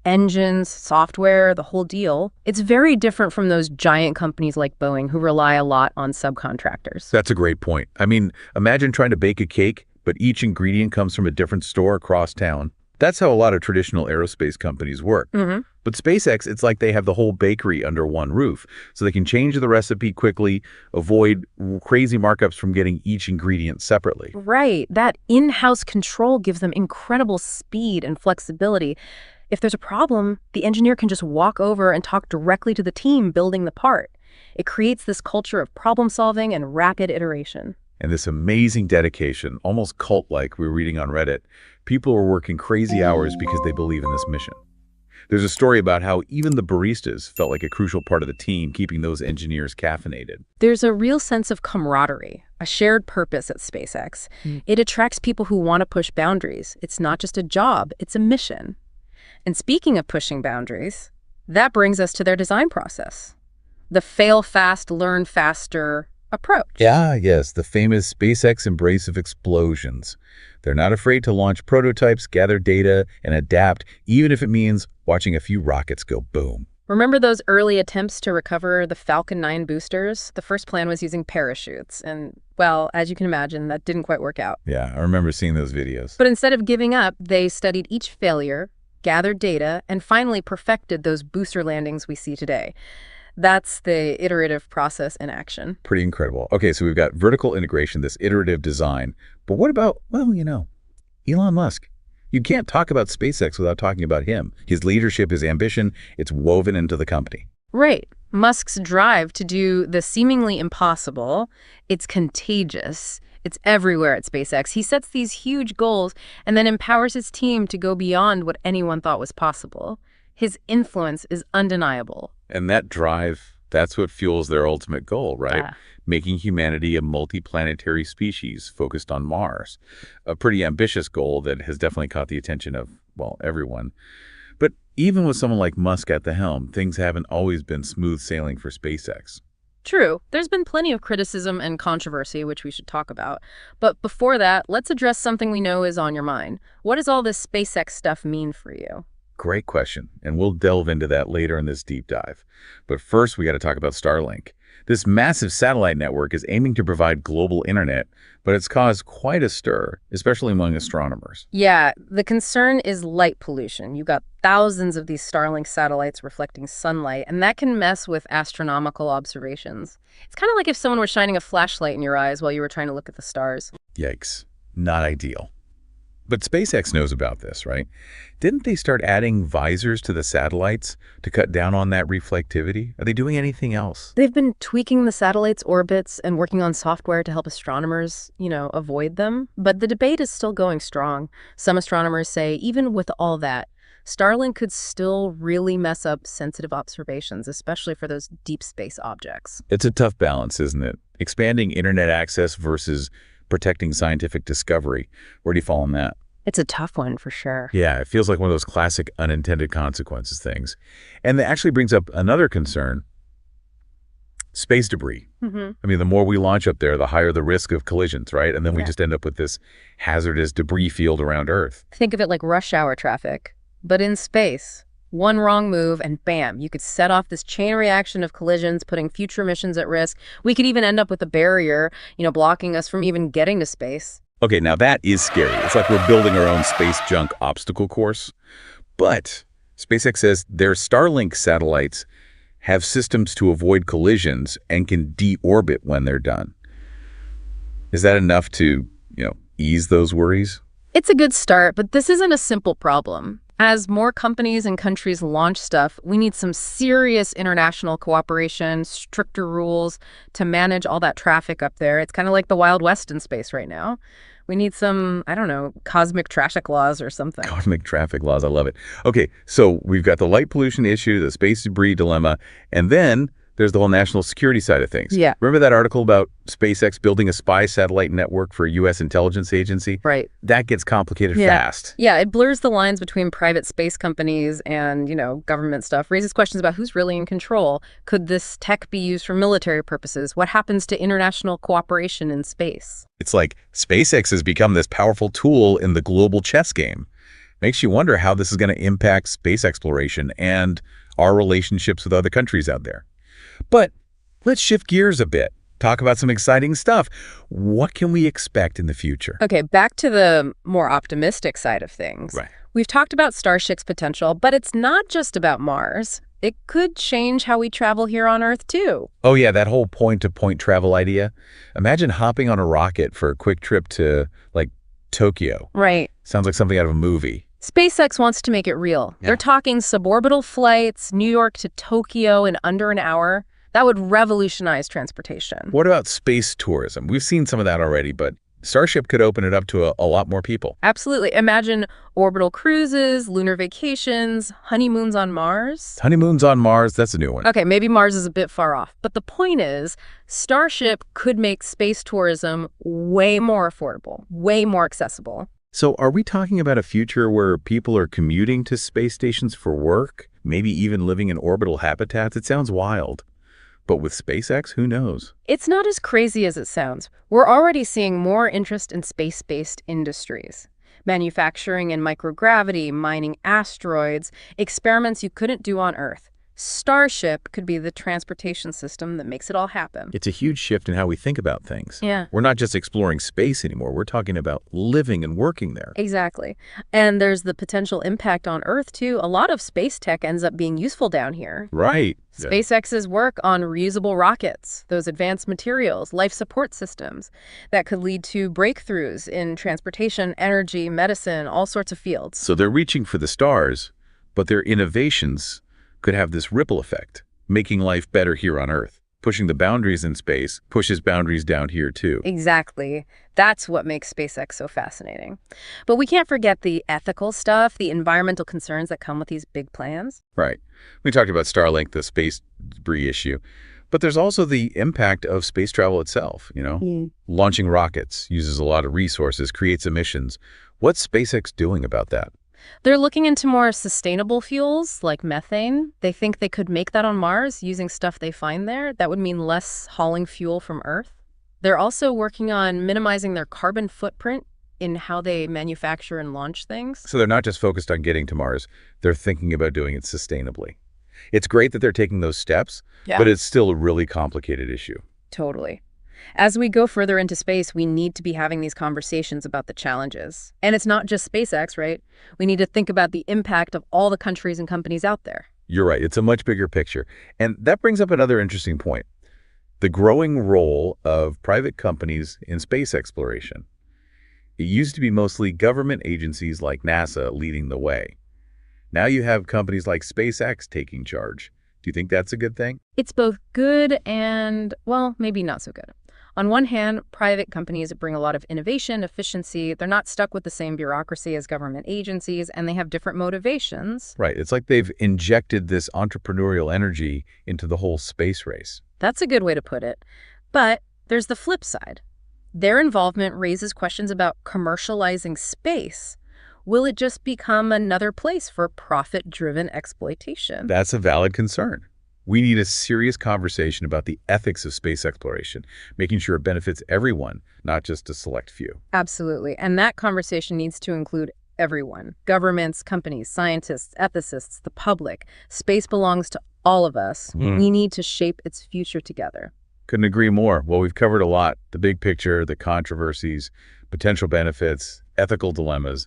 Engines, software, the whole deal. It's very different from those giant companies like Boeing who rely a lot on subcontractors. That's a great point. I mean, imagine trying to bake a cake, but each ingredient comes from a different store across town. That's how a lot of traditional aerospace companies work. But SpaceX, it's like they have the whole bakery under one roof, so they can change the recipe quickly, avoid crazy markups from getting each ingredient separately. Right. That in-house control gives them incredible speed and flexibility. If there's a problem, the engineer can just walk over and talk directly to the team building the part. It creates this culture of problem solving and rapid iteration. And this amazing dedication, almost cult-like, we were reading on Reddit. People are working crazy hours because they believe in this mission. There's a story about how even the baristas felt like a crucial part of the team, keeping those engineers caffeinated. There's a real sense of camaraderie, a shared purpose at SpaceX. It attracts people who want to push boundaries. It's not just a job, it's a mission. And speaking of pushing boundaries, that brings us to their design process. The fail fast, learn faster approach. Yes, the famous SpaceX embrace of explosions. They're not afraid to launch prototypes, gather data, and adapt, even if it means watching a few rockets go boom. Remember those early attempts to recover the Falcon 9 boosters? The first plan was using parachutes, and, well, as you can imagine, that didn't quite work out. Yeah, I remember seeing those videos. But instead of giving up, they studied each failure, gathered data, and finally perfected those booster landings we see today. That's the iterative process in action. Pretty incredible. Okay, so we've got vertical integration, this iterative design. But what about, well, Elon Musk? You can't talk about SpaceX without talking about him. His leadership, his ambition, it's woven into the company. Right. Musk's drive to do the seemingly impossible, it's contagious. It's everywhere at SpaceX. He sets these huge goals and then empowers his team to go beyond what anyone thought was possible. His influence is undeniable. And that drive, that's what fuels their ultimate goal, right? Making humanity a multi-planetary species focused on Mars. A pretty ambitious goal that has definitely caught the attention of, well, everyone. But even with someone like Musk at the helm, things haven't always been smooth sailing for SpaceX. True. There's been plenty of criticism and controversy, which we should talk about. But before that, let's address something we know is on your mind. What does all this SpaceX stuff mean for you? Great question, and we'll delve into that later in this deep dive. But first, we got to talk about Starlink. This massive satellite network is aiming to provide global internet, but it's caused quite a stir, especially among astronomers. Yeah, the concern is light pollution. You got thousands of these Starlink satellites reflecting sunlight, and that can mess with astronomical observations. It's kind of like if someone were shining a flashlight in your eyes while you were trying to look at the stars. Yikes. Not ideal. But SpaceX knows about this, right? Didn't they start adding visors to the satellites to cut down on that reflectivity? Are they doing anything else? They've been tweaking the satellites' orbits and working on software to help astronomers, avoid them. But the debate is still going strong. Some astronomers say even with all that, Starlink could still really mess up sensitive observations, especially for those deep space objects. It's a tough balance, isn't it? Expanding internet access versus protecting scientific discovery. Where do you fall on that? It's a tough one for sure. Yeah, it feels like one of those classic unintended consequences things. And that actually brings up another concern, space debris. I mean, the more we launch up there, the higher the risk of collisions, right? And then we just end up with this hazardous debris field around Earth. Think of it like rush hour traffic, but in space. One wrong move and bam, you could set off this chain reaction of collisions, putting future missions at risk. We could even end up with a barrier, blocking us from even getting to space. Okay, now that is scary. It's like we're building our own space junk obstacle course. But SpaceX says their Starlink satellites have systems to avoid collisions and can deorbit when they're done. Is that enough to, ease those worries? It's a good start, but this isn't a simple problem. As more companies and countries launch stuff, we need some serious international cooperation, stricter rules to manage all that traffic up there. It's kind of like the Wild West in space right now. We need some, cosmic traffic laws or something. Cosmic traffic laws, I love it. Okay, so we've got the light pollution issue, the space debris dilemma, and then there's the whole national security side of things. Yeah. Remember that article about SpaceX building a spy satellite network for a U.S. intelligence agency? Right. That gets complicated fast. Yeah, it blurs the lines between private space companies and, government stuff, raises questions about who's really in control. Could this tech be used for military purposes? What happens to international cooperation in space? It's like SpaceX has become this powerful tool in the global chess game. Makes you wonder how this is going to impact space exploration and our relationships with other countries out there. But let's shift gears a bit. Talk about some exciting stuff. What can we expect in the future? Okay, back to the more optimistic side of things. Right. We've talked about Starship's potential, but it's not just about Mars. It could change how we travel here on Earth, too. Oh, yeah, that whole point-to-point travel idea. Imagine hopping on a rocket for a quick trip to, Tokyo. Right. Sounds like something out of a movie. SpaceX wants to make it real. Yeah. They're talking suborbital flights, New York to Tokyo in under an hour. That would revolutionize transportation. What about space tourism? We've seen some of that already, but Starship could open it up to a lot more people. Absolutely. Imagine orbital cruises, lunar vacations, honeymoons on Mars. Honeymoons on Mars, that's a new one. Okay, maybe Mars is a bit far off. But the point is, Starship could make space tourism way more affordable, way more accessible. So are we talking about a future where people are commuting to space stations for work, maybe even living in orbital habitats? It sounds wild. But with SpaceX, who knows? It's not as crazy as it sounds. We're already seeing more interest in space-based industries. Manufacturing in microgravity, mining asteroids, experiments you couldn't do on Earth. Starship could be the transportation system that makes it all happen. It's a huge shift in how we think about things. Yeah. We're not just exploring space anymore. We're talking about living and working there. Exactly. And there's the potential impact on Earth, too. A lot of space tech ends up being useful down here. Right. SpaceX's work on reusable rockets, those advanced materials, life support systems, that could lead to breakthroughs in transportation, energy, medicine, all sorts of fields. So they're reaching for the stars, but their innovations could have this ripple effect, making life better here on Earth. Pushing the boundaries in space pushes boundaries down here too. Exactly. That's what makes SpaceX so fascinating. But we can't forget the ethical stuff, the environmental concerns that come with these big plans. Right. We talked about Starlink, the space debris issue. But there's also the impact of space travel itself, Launching rockets uses a lot of resources, creates emissions. What's SpaceX doing about that? They're looking into more sustainable fuels like methane. They think they could make that on Mars using stuff they find there. That would mean less hauling fuel from Earth. They're also working on minimizing their carbon footprint in how they manufacture and launch things. So they're not just focused on getting to Mars, they're thinking about doing it sustainably. It's great that they're taking those steps, but it's still a really complicated issue. Totally. As we go further into space, we need to be having these conversations about the challenges. And it's not just SpaceX, right? We need to think about the impact of all the countries and companies out there. You're right. It's a much bigger picture. And that brings up another interesting point. The growing role of private companies in space exploration. It used to be mostly government agencies like NASA leading the way. Now you have companies like SpaceX taking charge. Do you think that's a good thing? It's both good and, well, maybe not so good. On one hand, private companies bring a lot of innovation, efficiency. They're not stuck with the same bureaucracy as government agencies, and they have different motivations. Right. It's like they've injected this entrepreneurial energy into the whole space race. That's a good way to put it. But there's the flip side. Their involvement raises questions about commercializing space. Will it just become another place for profit-driven exploitation? That's a valid concern. We need a serious conversation about the ethics of space exploration, making sure it benefits everyone, not just a select few. Absolutely. And that conversation needs to include everyone. Governments, companies, scientists, ethicists, the public. Space belongs to all of us. We need to shape its future together. Couldn't agree more. Well, we've covered a lot. The big picture, the controversies, potential benefits, ethical dilemmas.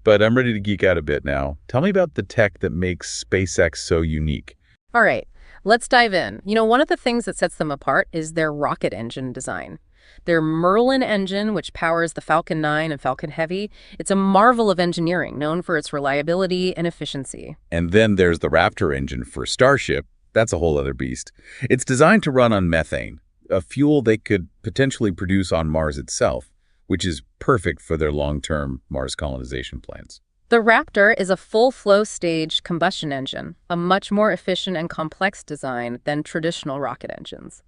But I'm ready to geek out a bit now. Tell me about the tech that makes SpaceX so unique. All right. Let's dive in. One of the things that sets them apart is their rocket engine design. Their Merlin engine, which powers the Falcon 9 and Falcon Heavy, it's a marvel of engineering, known for its reliability and efficiency. And then there's the Raptor engine for Starship. That's a whole other beast. It's designed to run on methane, a fuel they could potentially produce on Mars itself, which is perfect for their long-term Mars colonization plans. The Raptor is a full-flow staged combustion engine, a much more efficient and complex design than traditional rocket engines.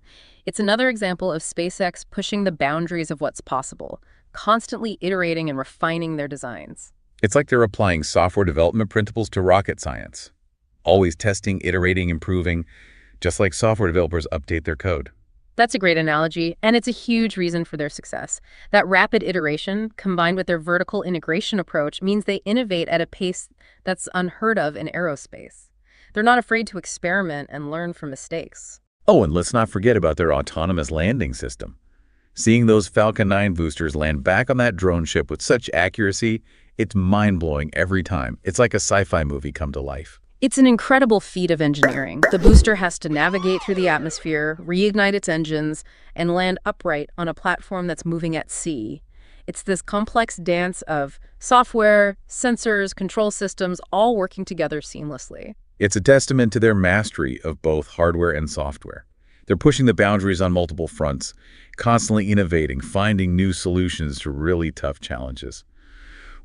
It's another example of SpaceX pushing the boundaries of what's possible, constantly iterating and refining their designs. It's like they're applying software development principles to rocket science. Always testing, iterating, improving, just like software developers update their code. That's a great analogy, and it's a huge reason for their success. That rapid iteration, combined with their vertical integration approach, means they innovate at a pace that's unheard of in aerospace. They're not afraid to experiment and learn from mistakes. Oh, and let's not forget about their autonomous landing system. Seeing those Falcon 9 boosters land back on that drone ship with such accuracy, it's mind-blowing every time. It's like a sci-fi movie come to life. It's an incredible feat of engineering. The booster has to navigate through the atmosphere, reignite its engines, and land upright on a platform that's moving at sea. It's this complex dance of software, sensors, control systems, all working together seamlessly. It's a testament to their mastery of both hardware and software. They're pushing the boundaries on multiple fronts, constantly innovating, finding new solutions to really tough challenges.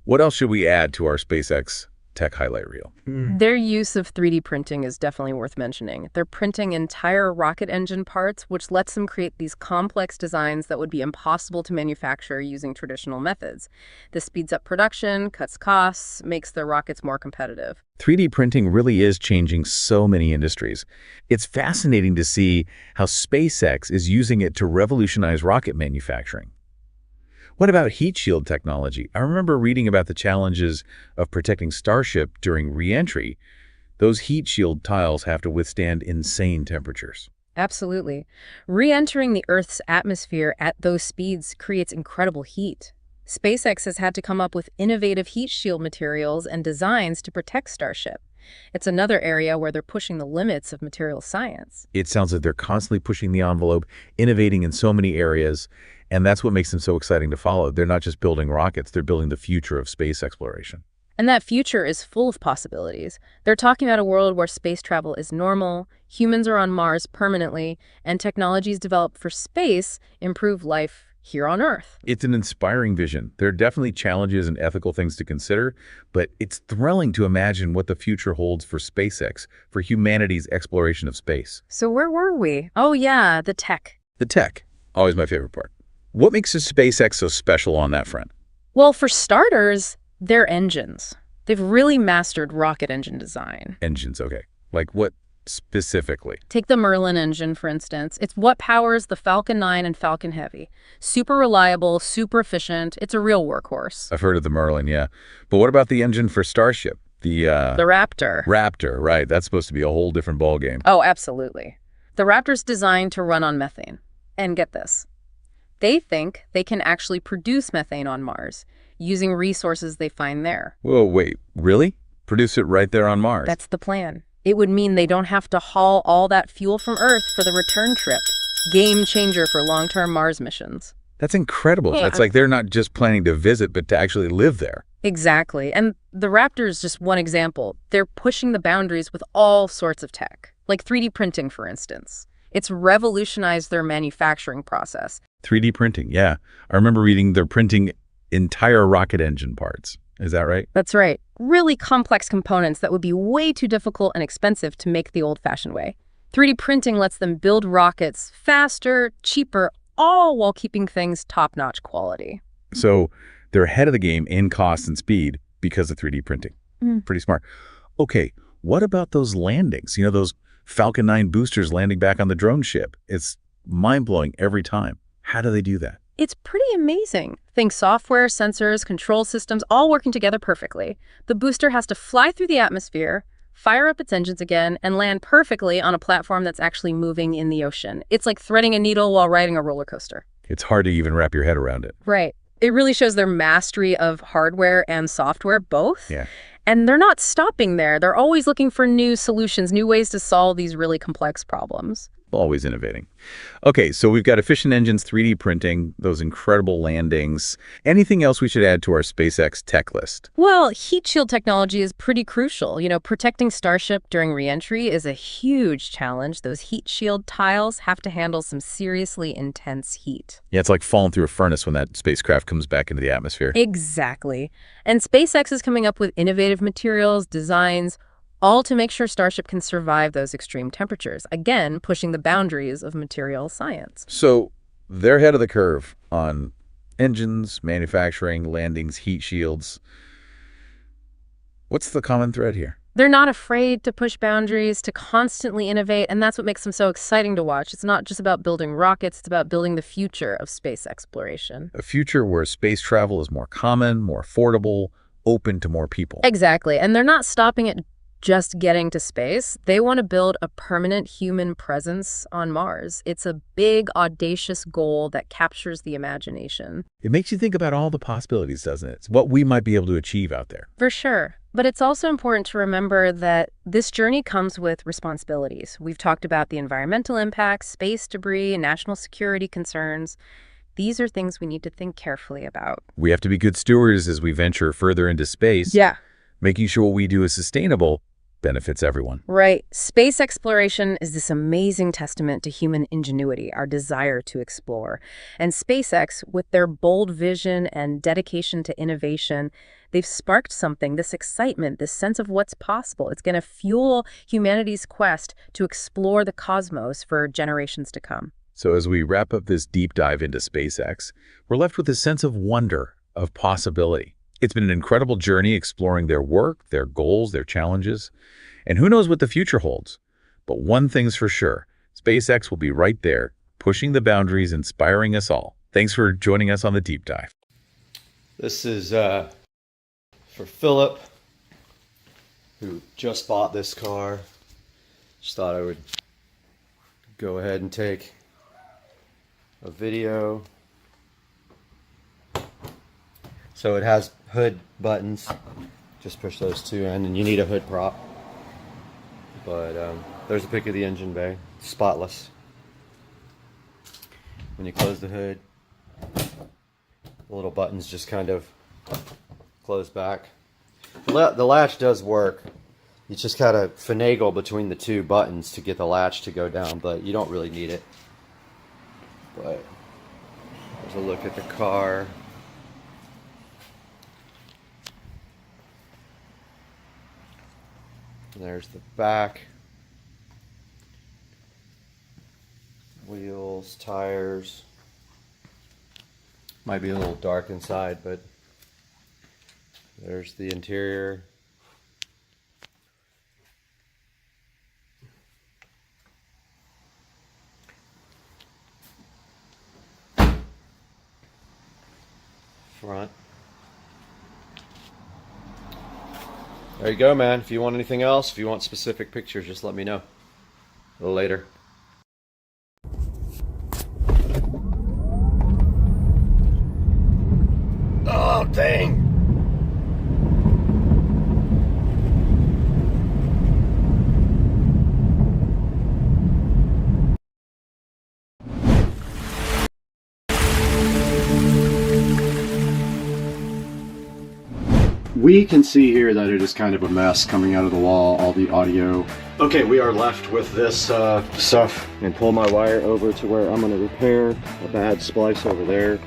What else should we add to our SpaceX tech highlight reel? Their use of 3D printing is definitely worth mentioning. They're printing entire rocket engine parts, which lets them create these complex designs that would be impossible to manufacture using traditional methods. This speeds up production, cuts costs, makes their rockets more competitive. 3D printing really is changing so many industries. It's fascinating to see how SpaceX is using it to revolutionize rocket manufacturing. What about heat shield technology? I remember reading about the challenges of protecting Starship during re-entry. Those heat shield tiles have to withstand insane temperatures. Absolutely. Re-entering the Earth's atmosphere at those speeds creates incredible heat. SpaceX has had to come up with innovative heat shield materials and designs to protect Starship. It's another area where they're pushing the limits of material science. It sounds like they're constantly pushing the envelope, innovating in so many areas, and that's what makes them so exciting to follow. They're not just building rockets, they're building the future of space exploration. And that future is full of possibilities. They're talking about a world where space travel is normal, humans are on Mars permanently, and technologies developed for space improve life here on Earth. It's an inspiring vision. There are definitely challenges and ethical things to consider, but it's thrilling to imagine what the future holds for SpaceX, for humanity's exploration of space. So where were we? Oh yeah, the tech. The tech, always my favorite part. What makes a SpaceX so special on that front? Well, for starters, their engines. They've really mastered rocket engine design. Engines, okay. Like what specifically? Take the Merlin engine, for instance. It's what powers the Falcon 9 and Falcon Heavy. Super reliable, super efficient. It's a real workhorse. I've heard of the Merlin, yeah. But what about the engine for Starship? The Raptor. Raptor, right. That's supposed to be a whole different ballgame. Oh, absolutely. The Raptor's designed to run on methane. And get this. They think they can actually produce methane on Mars using resources they find there. Whoa, wait, really? Produce it right there on Mars? That's the plan. It would mean they don't have to haul all that fuel from Earth for the return trip. Game changer for long-term Mars missions. That's incredible. Yeah. It's like they're not just planning to visit, but to actually live there. Exactly. And the Raptor is just one example. They're pushing the boundaries with all sorts of tech, like 3D printing, for instance. It's revolutionized their manufacturing process. 3D printing, yeah. I remember reading they're printing entire rocket engine parts. Is that right? That's right. Really complex components that would be way too difficult and expensive to make the old-fashioned way. 3D printing lets them build rockets faster, cheaper, all while keeping things top-notch quality. So they're ahead of the game in cost and speed because of 3D printing. Pretty smart. Okay, what about those landings? You know, those Falcon 9 boosters landing back on the drone ship. It's mind-blowing every time. How do they do that? It's pretty amazing. Think software, sensors, control systems, all working together perfectly. The booster has to fly through the atmosphere, fire up its engines again, and land perfectly on a platform that's actually moving in the ocean. It's like threading a needle while riding a roller coaster. It's hard to even wrap your head around it. Right. It really shows their mastery of hardware and software, both. Yeah. And they're not stopping there. They're always looking for new solutions, new ways to solve these really complex problems. Always innovating. Okay, so we've got efficient engines, 3D printing, those incredible landings. Anything else we should add to our SpaceX tech list? Well, heat shield technology is pretty crucial. You know, protecting Starship during re-entry is a huge challenge. Those heat shield tiles have to handle some seriously intense heat. Yeah, it's like falling through a furnace when that spacecraft comes back into the atmosphere. Exactly. And SpaceX is coming up with innovative materials, designs, all to make sure Starship can survive those extreme temperatures, again, pushing the boundaries of material science. So they're ahead of the curve on engines, manufacturing, landings, heat shields. What's the common thread here? They're not afraid to push boundaries, to constantly innovate, and that's what makes them so exciting to watch. It's not just about building rockets, it's about building the future of space exploration. A future where space travel is more common, more affordable, open to more people. Exactly, and they're not stopping at just getting to space. They want to build a permanent human presence on Mars. It's a big, audacious goal that captures the imagination. It makes you think about all the possibilities, doesn't it? It's what we might be able to achieve out there. For sure. But it's also important to remember that this journey comes with responsibilities. We've talked about the environmental impacts, space debris, national security concerns. These are things we need to think carefully about. We have to be good stewards as we venture further into space. Yeah. Making sure what we do is sustainable benefits everyone. Right. Space exploration is this amazing testament to human ingenuity, our desire to explore. And SpaceX, with their bold vision and dedication to innovation, they've sparked something, this excitement, this sense of what's possible. It's going to fuel humanity's quest to explore the cosmos for generations to come. So as we wrap up this deep dive into SpaceX, we're left with a sense of wonder, of possibility. It's been an incredible journey exploring their work, their goals, their challenges, and who knows what the future holds. But one thing's for sure, SpaceX will be right there, pushing the boundaries, inspiring us all. Thanks for joining us on the deep dive. This is for Philip. who just bought this car. Just thought I would go ahead and take a video. So it has hood buttons. Just push those two in, and you need a hood prop. But there's a pic of the engine bay, spotless. When you close the hood, the little buttons just kind of close back. The latch does work. You just gotta finagle between the two buttons to get the latch to go down, but you don't really need it. But there's a look at the car. And there's the back. Wheels, tires. Might be a little dark inside, but there's the interior. Front. There you go, man. If you want anything else, if you want specific pictures, just let me know. A little later. Oh, dang. We can see here that it is kind of a mess coming out of the wall, all the audio. Okay, we are left with this stuff, and pull my wire over to where I'm going to repair a bad splice over there.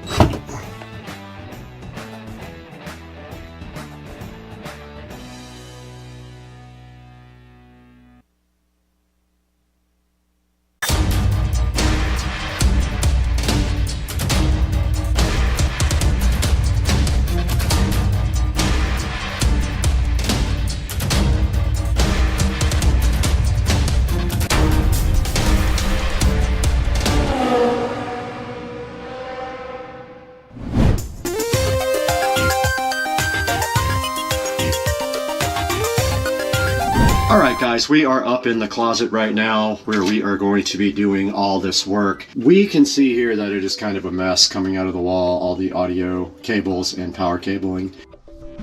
Alright guys, we are up in the closet right now where we are going to be doing all this work. We can see here that it is kind of a mess coming out of the wall, all the audio cables and power cabling.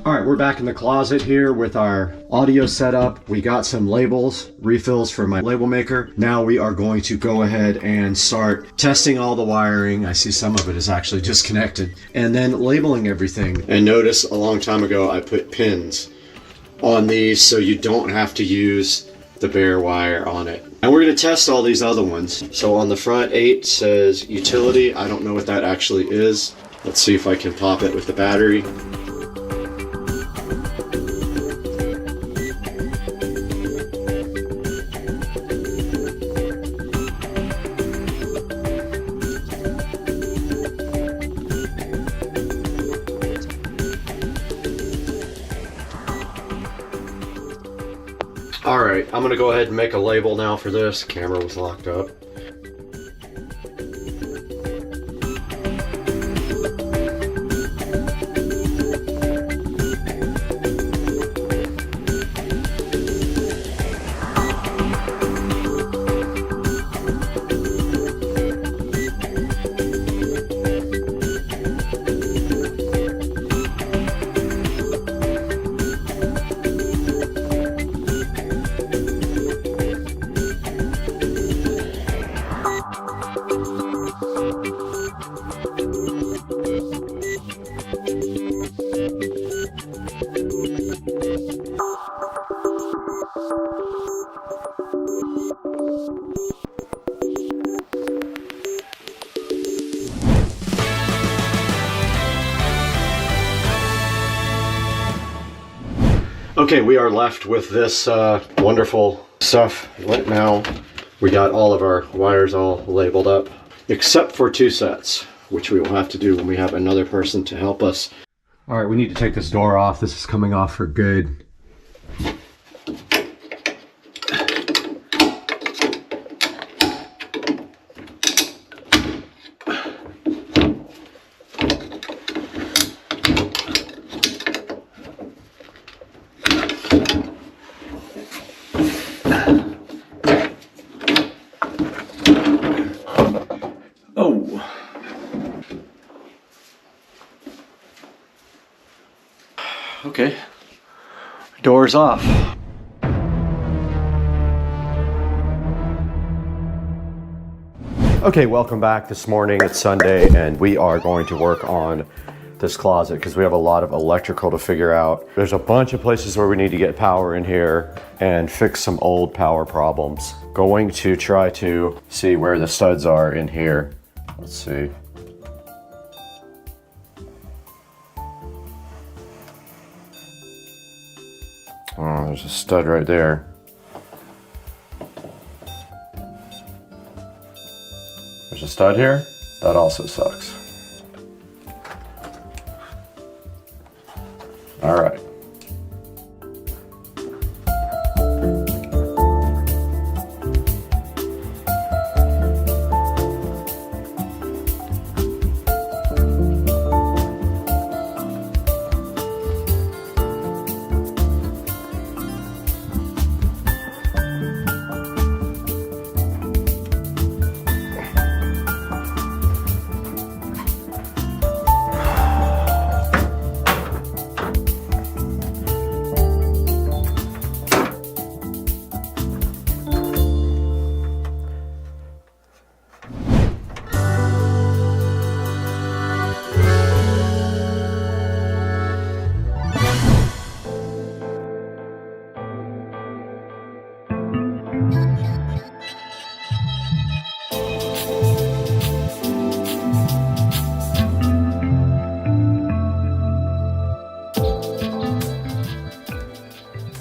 Alright, we're back in the closet here with our audio setup. We got some labels, refills for my label maker. Now we are going to go ahead and start testing all the wiring. I see some of it is actually disconnected. And then labeling everything. And notice a long time ago I put pins on these so you don't have to use the bare wire on it. And we're going to test all these other ones. So on the front 8 says utility. I don't know what that actually is. Let's see if I can pop it with the battery. Alright, I'm going to go ahead and make a label now for this. Camera was locked up. Okay, we are left with this wonderful stuff right now. We got all of our wires all labeled up, except for 2 sets, which we will have to do when we have another person to help us. All right, we need to take this door off. This is coming off for good. Okay, doors off. Okay, welcome back. This morning it's Sunday and we are going to work on this closet because we have a lot of electrical to figure out. There's a bunch of places where we need to get power in here and fix some old power problems. Going to try to see where the studs are in here. Let's see. Oh, there's a stud right there. There's a stud here. That also sucks. All right.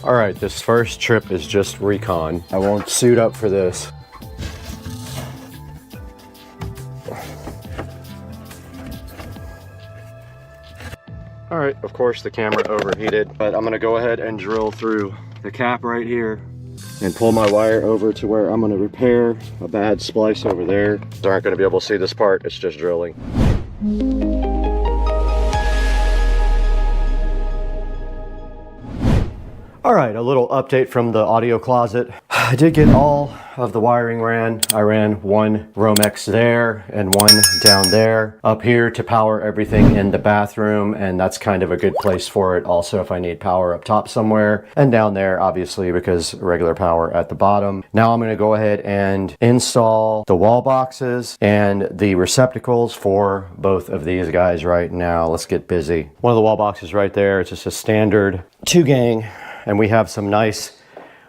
All right, this first trip is just recon. I won't suit up for this. All right, of course the camera overheated, but I'm gonna go ahead and drill through the cap right here and pull my wire over to where I'm gonna repair a bad splice over there. You aren't gonna be able to see this part, it's just drilling. All right, a little update from the audio closet. I did get all of the wiring ran. I ran one Romex there and one down there. Up here to power everything in the bathroom, and that's kind of a good place for it. Also, if I need power up top somewhere, and down there, obviously, because regular power at the bottom. Now I'm gonna go ahead and install the wall boxes and the receptacles for both of these guys right now. Let's get busy. One of the wall boxes right there, it's just a standard 2-gang. And we have some nice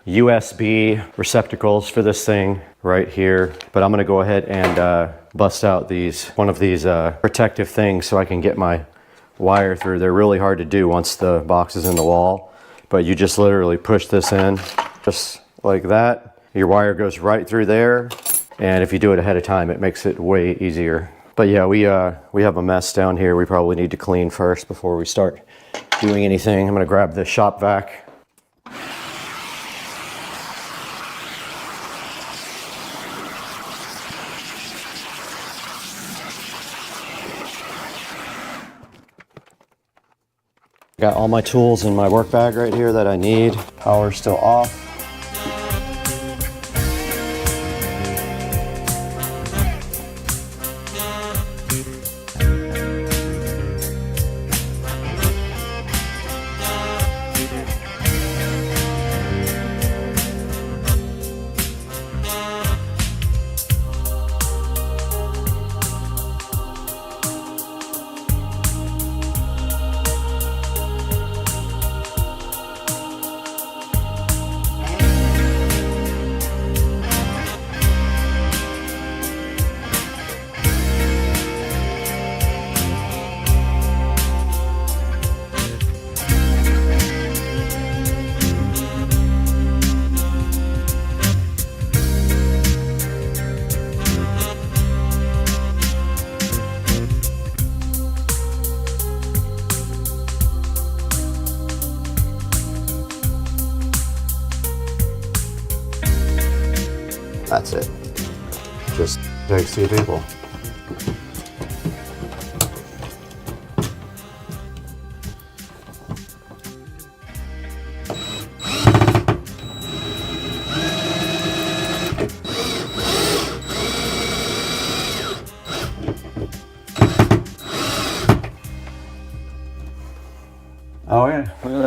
USB receptacles for this thing right here. But I'm gonna go ahead and bust out one of these protective things so I can get my wire through. They're really hard to do once the box is in the wall. But you just literally push this in, just like that. Your wire goes right through there. And if you do it ahead of time, it makes it way easier. But yeah, we have a mess down here we probably need to clean first before we start doing anything. I'm gonna grab the shop vac. Got all my tools in my work bag right here that I need. Power's still off. That's it. Just takes 2 people. Oh yeah, look at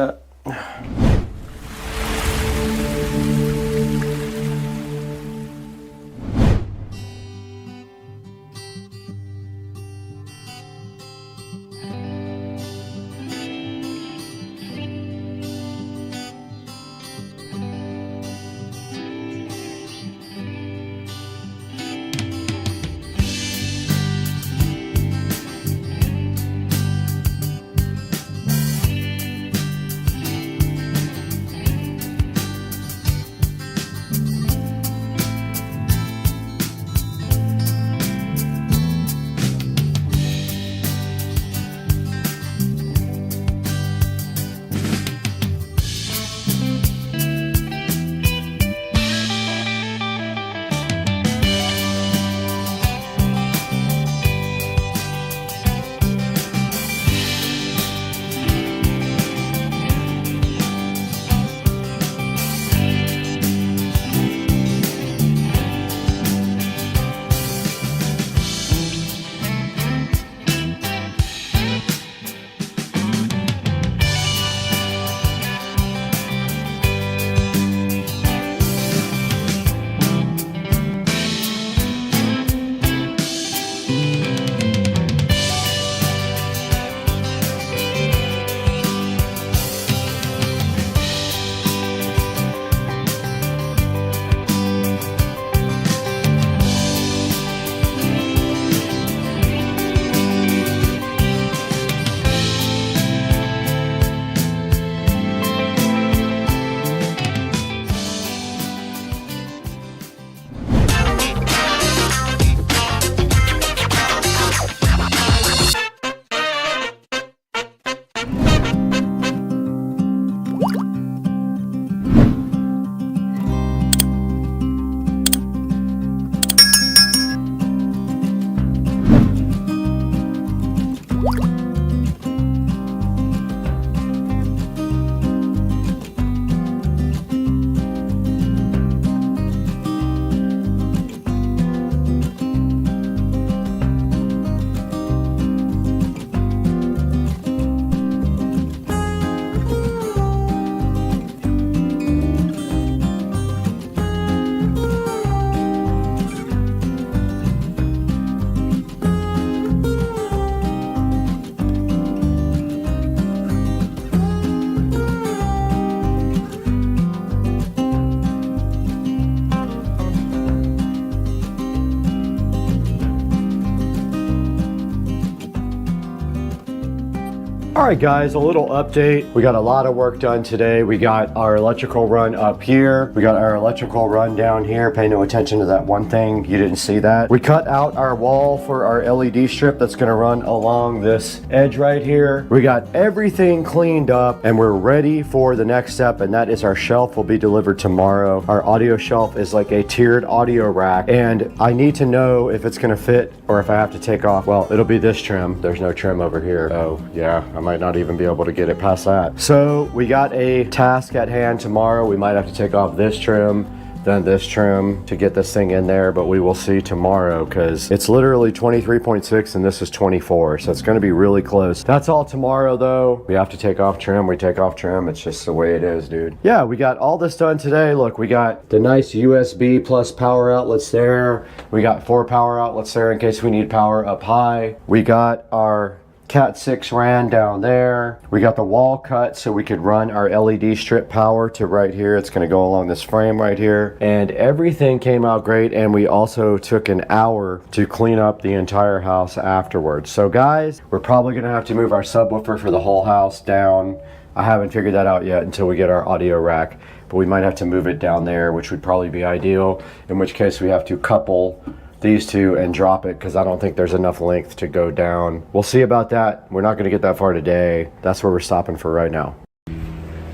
All right, guys, a little update. We got a lot of work done today. We got our electrical run up here. We got our electrical run down here. Pay no attention to that one thing. You didn't see that. We cut out our wall for our LED strip that's gonna run along this edge right here. We got everything cleaned up and we're ready for the next step, and that is our shelf will be delivered tomorrow. Our audio shelf is like a tiered audio rack, and I need to know if it's gonna fit or if I have to take off. Well, it'll be this trim. There's no trim over here. Oh, yeah, I might not even be able to get it past that. So we got a task at hand tomorrow. We might have to take off this trim, then this trim to get this thing in there, but we will see tomorrow because it's literally 23.6 and this is 24, so it's going to be really close. That's all tomorrow though. We have to take off trim, we take off trim. It's just the way it is, dude. Yeah, we got all this done today. Look, we got the nice USB plus power outlets there. We got 4 power outlets there in case we need power up high. We got our Cat 6 RAN down there. We got the wall cut so we could run our LED strip power to right here. It's going to go along this frame right here. And everything came out great, and we also took an hour to clean up the entire house afterwards. So guys, we're probably going to have to move our subwoofer for the whole house down. I haven't figured that out yet until we get our audio rack, but we might have to move it down there, which would probably be ideal, in which case we have to couple these two and drop it because I don't think there's enough length to go down. We'll see about that. We're not going to get that far today. That's where we're stopping for right now.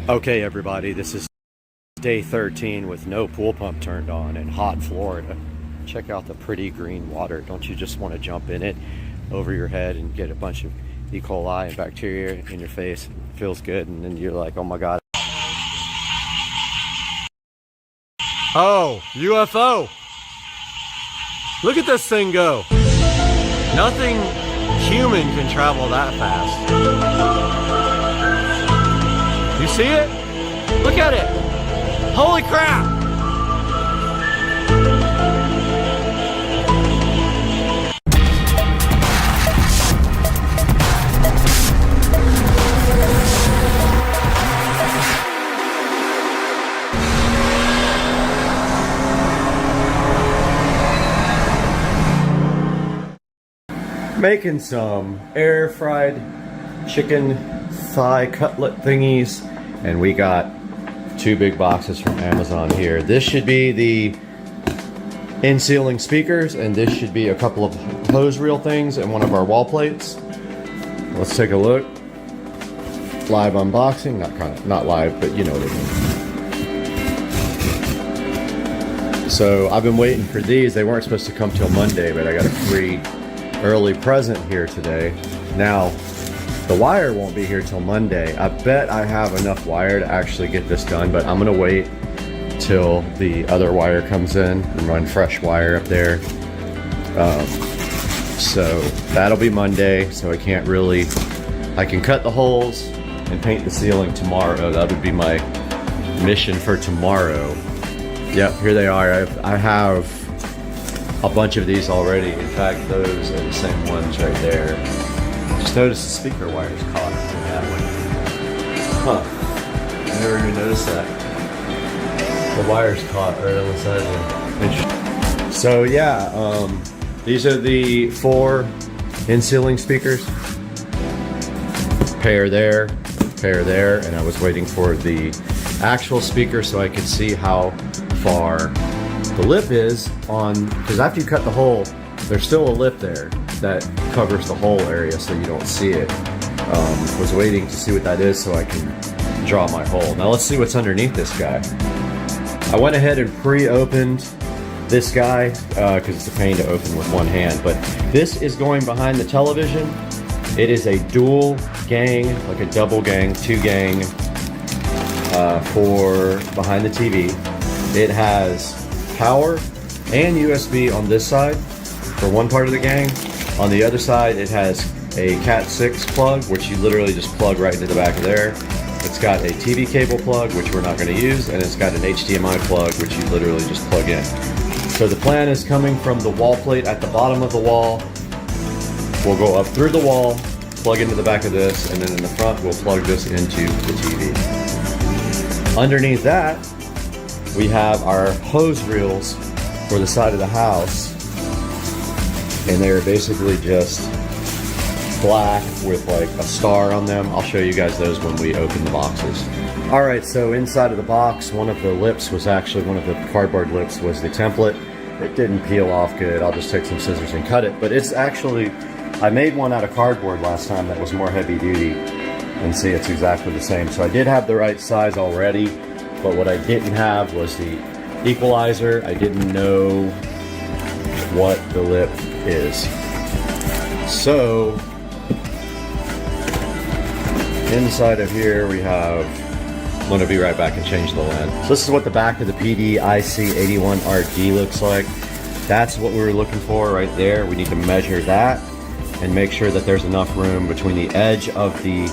Okay, everybody, this is day 13 with no pool pump turned on in hot Florida. Check out the pretty green water. Don't you just want to jump in it over your head and get a bunch of E. coli and bacteria in your face? It feels good, and then you're like, oh my God. Oh, UFO. Look at this thing go. Nothing human can travel that fast. You see it? Look at it. Holy crap. Making some air fried chicken thigh cutlet thingies, and we got 2 big boxes from Amazon here. This should be the in-ceiling speakers, and this should be a couple of hose reel things and one of our wall plates. Let's take a look. Live unboxing, not live, but you know what I mean. So I've been waiting for these. They weren't supposed to come till Monday, but I got a free early present here today. Now, the wire won't be here till Monday. I bet I have enough wire to actually get this done, but I'm gonna wait till the other wire comes in and run fresh wire up there. So that'll be Monday, so I can cut the holes and paint the ceiling tomorrow. That would be my mission for tomorrow. Yep, here they are. I have a bunch of these already. In fact, those are the same ones right there. Just noticed the speaker wires caught in that one. Huh. I never even noticed that. The wires caught right on the side of them. Interesting. So yeah, these are the 4 in-ceiling speakers. Pair there, and I was waiting for the actual speaker so I could see how far the lip is on, because after you cut the hole, there's still a lip there that covers the whole area so you don't see it. Was waiting to see what that is so I can draw my hole. Now let's see what's underneath this guy. I went ahead and pre-opened this guy because it's a pain to open with one hand, but this is going behind the television. It is a dual gang, like a double gang, 2 gang for behind the TV. It has power and USB on this side for one part of the gang. On the other side, it has a Cat 6 plug, which you literally just plug right into the back of there. It's got a TV cable plug, which we're not going to use, and it's got an HDMI plug, which you literally just plug in. So the plan is coming from the wall plate at the bottom of the wall. We'll go up through the wall, plug into the back of this, and then in the front, we'll plug this into the TV. Underneath that, we have our hose reels for the side of the house, and they're basically just black with like a star on them. I'll show you guys those when we open the boxes. All right, so inside of the box, one of the lips was actually, one of the cardboard lips was the template. It didn't peel off good. I'll just take some scissors and cut it. But it's actually, I made one out of cardboard last time that was more heavy duty. And see, it's exactly the same. So I did have the right size already, but what I didn't have was the equalizer. I didn't know what the lip is. So inside of here we have, I'm going to be right back and change the lens. So this is what the back of the PDIC81RD looks like. That's what we were looking for right there. We need to measure that and make sure that there's enough room between the edge of the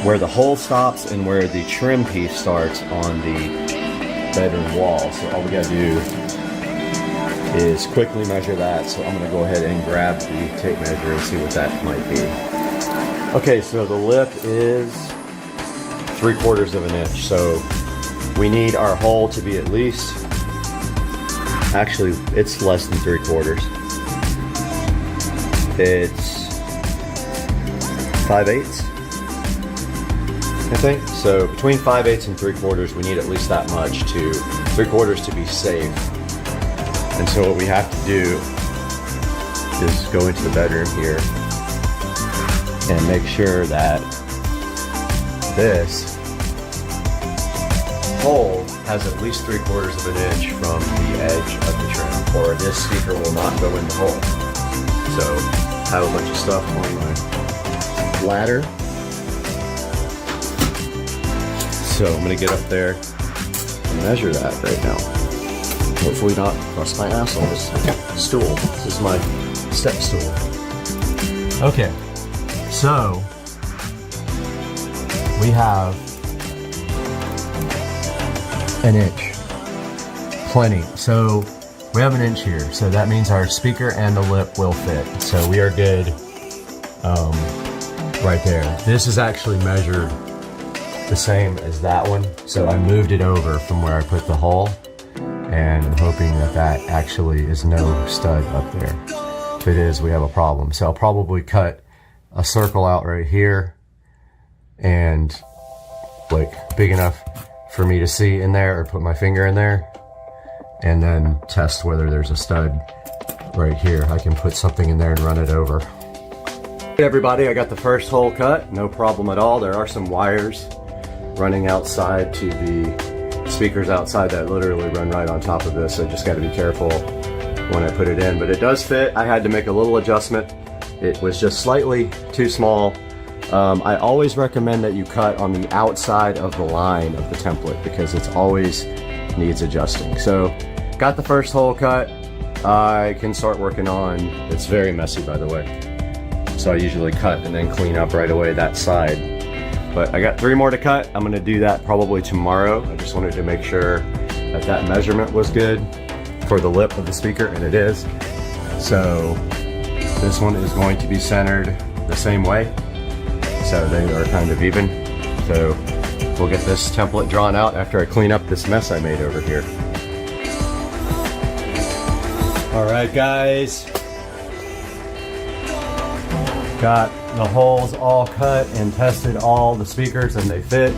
where the hole stops and where the trim piece starts on the bedroom wall. So all we gotta do is quickly measure that. So I'm gonna go ahead and grab the tape measure and see what that might be. Okay, so the lip is 3/4 of an inch. So we need our hole to be at least, actually it's less than 3/4. It's 5/8, I think. So between 5/8 and 3/4, we need at least that much to 3/4 to be safe. And so what we have to do is go into the bedroom here and make sure that this hole has at least 3/4 of an inch from the edge of the trim, or this speaker will not go in the hole. So I have a bunch of stuff on my ladder. So I'm gonna get up there and measure that right now. Hopefully not bust my ass on this stool. This is my step stool. Okay, so we have an inch. Plenty. So we have an inch here. So that means our speaker and the lip will fit. So we are good right there. This is actually measured the same as that one. So I moved it over from where I put the hole, and I'm hoping that that actually is no stud up there. If it is, we have a problem. So I'll probably cut a circle out right here and like big enough for me to see in there, or put my finger in there and then test whether there's a stud right here. I can put something in there and run it over. Hey everybody, I got the first hole cut, no problem at all. There are some wires running outside to the speakers outside that literally run right on top of this. So just got to be careful when I put it in, but it does fit. I had to make a little adjustment. It was just slightly too small. I always recommend that you cut on the outside of the line of the template because it's always needs adjusting. So got the first hole cut. I can start working on, it's very messy by the way. So I usually cut and then clean up right away that side. But I got 3 more to cut. I'm gonna do that probably tomorrow. I just wanted to make sure that that measurement was good for the lip of the speaker, and it is. So this one is going to be centered the same way. So they are kind of even. So we'll get this template drawn out after I clean up this mess I made over here. All right, guys. Got the holes all cut and tested all the speakers and they fit.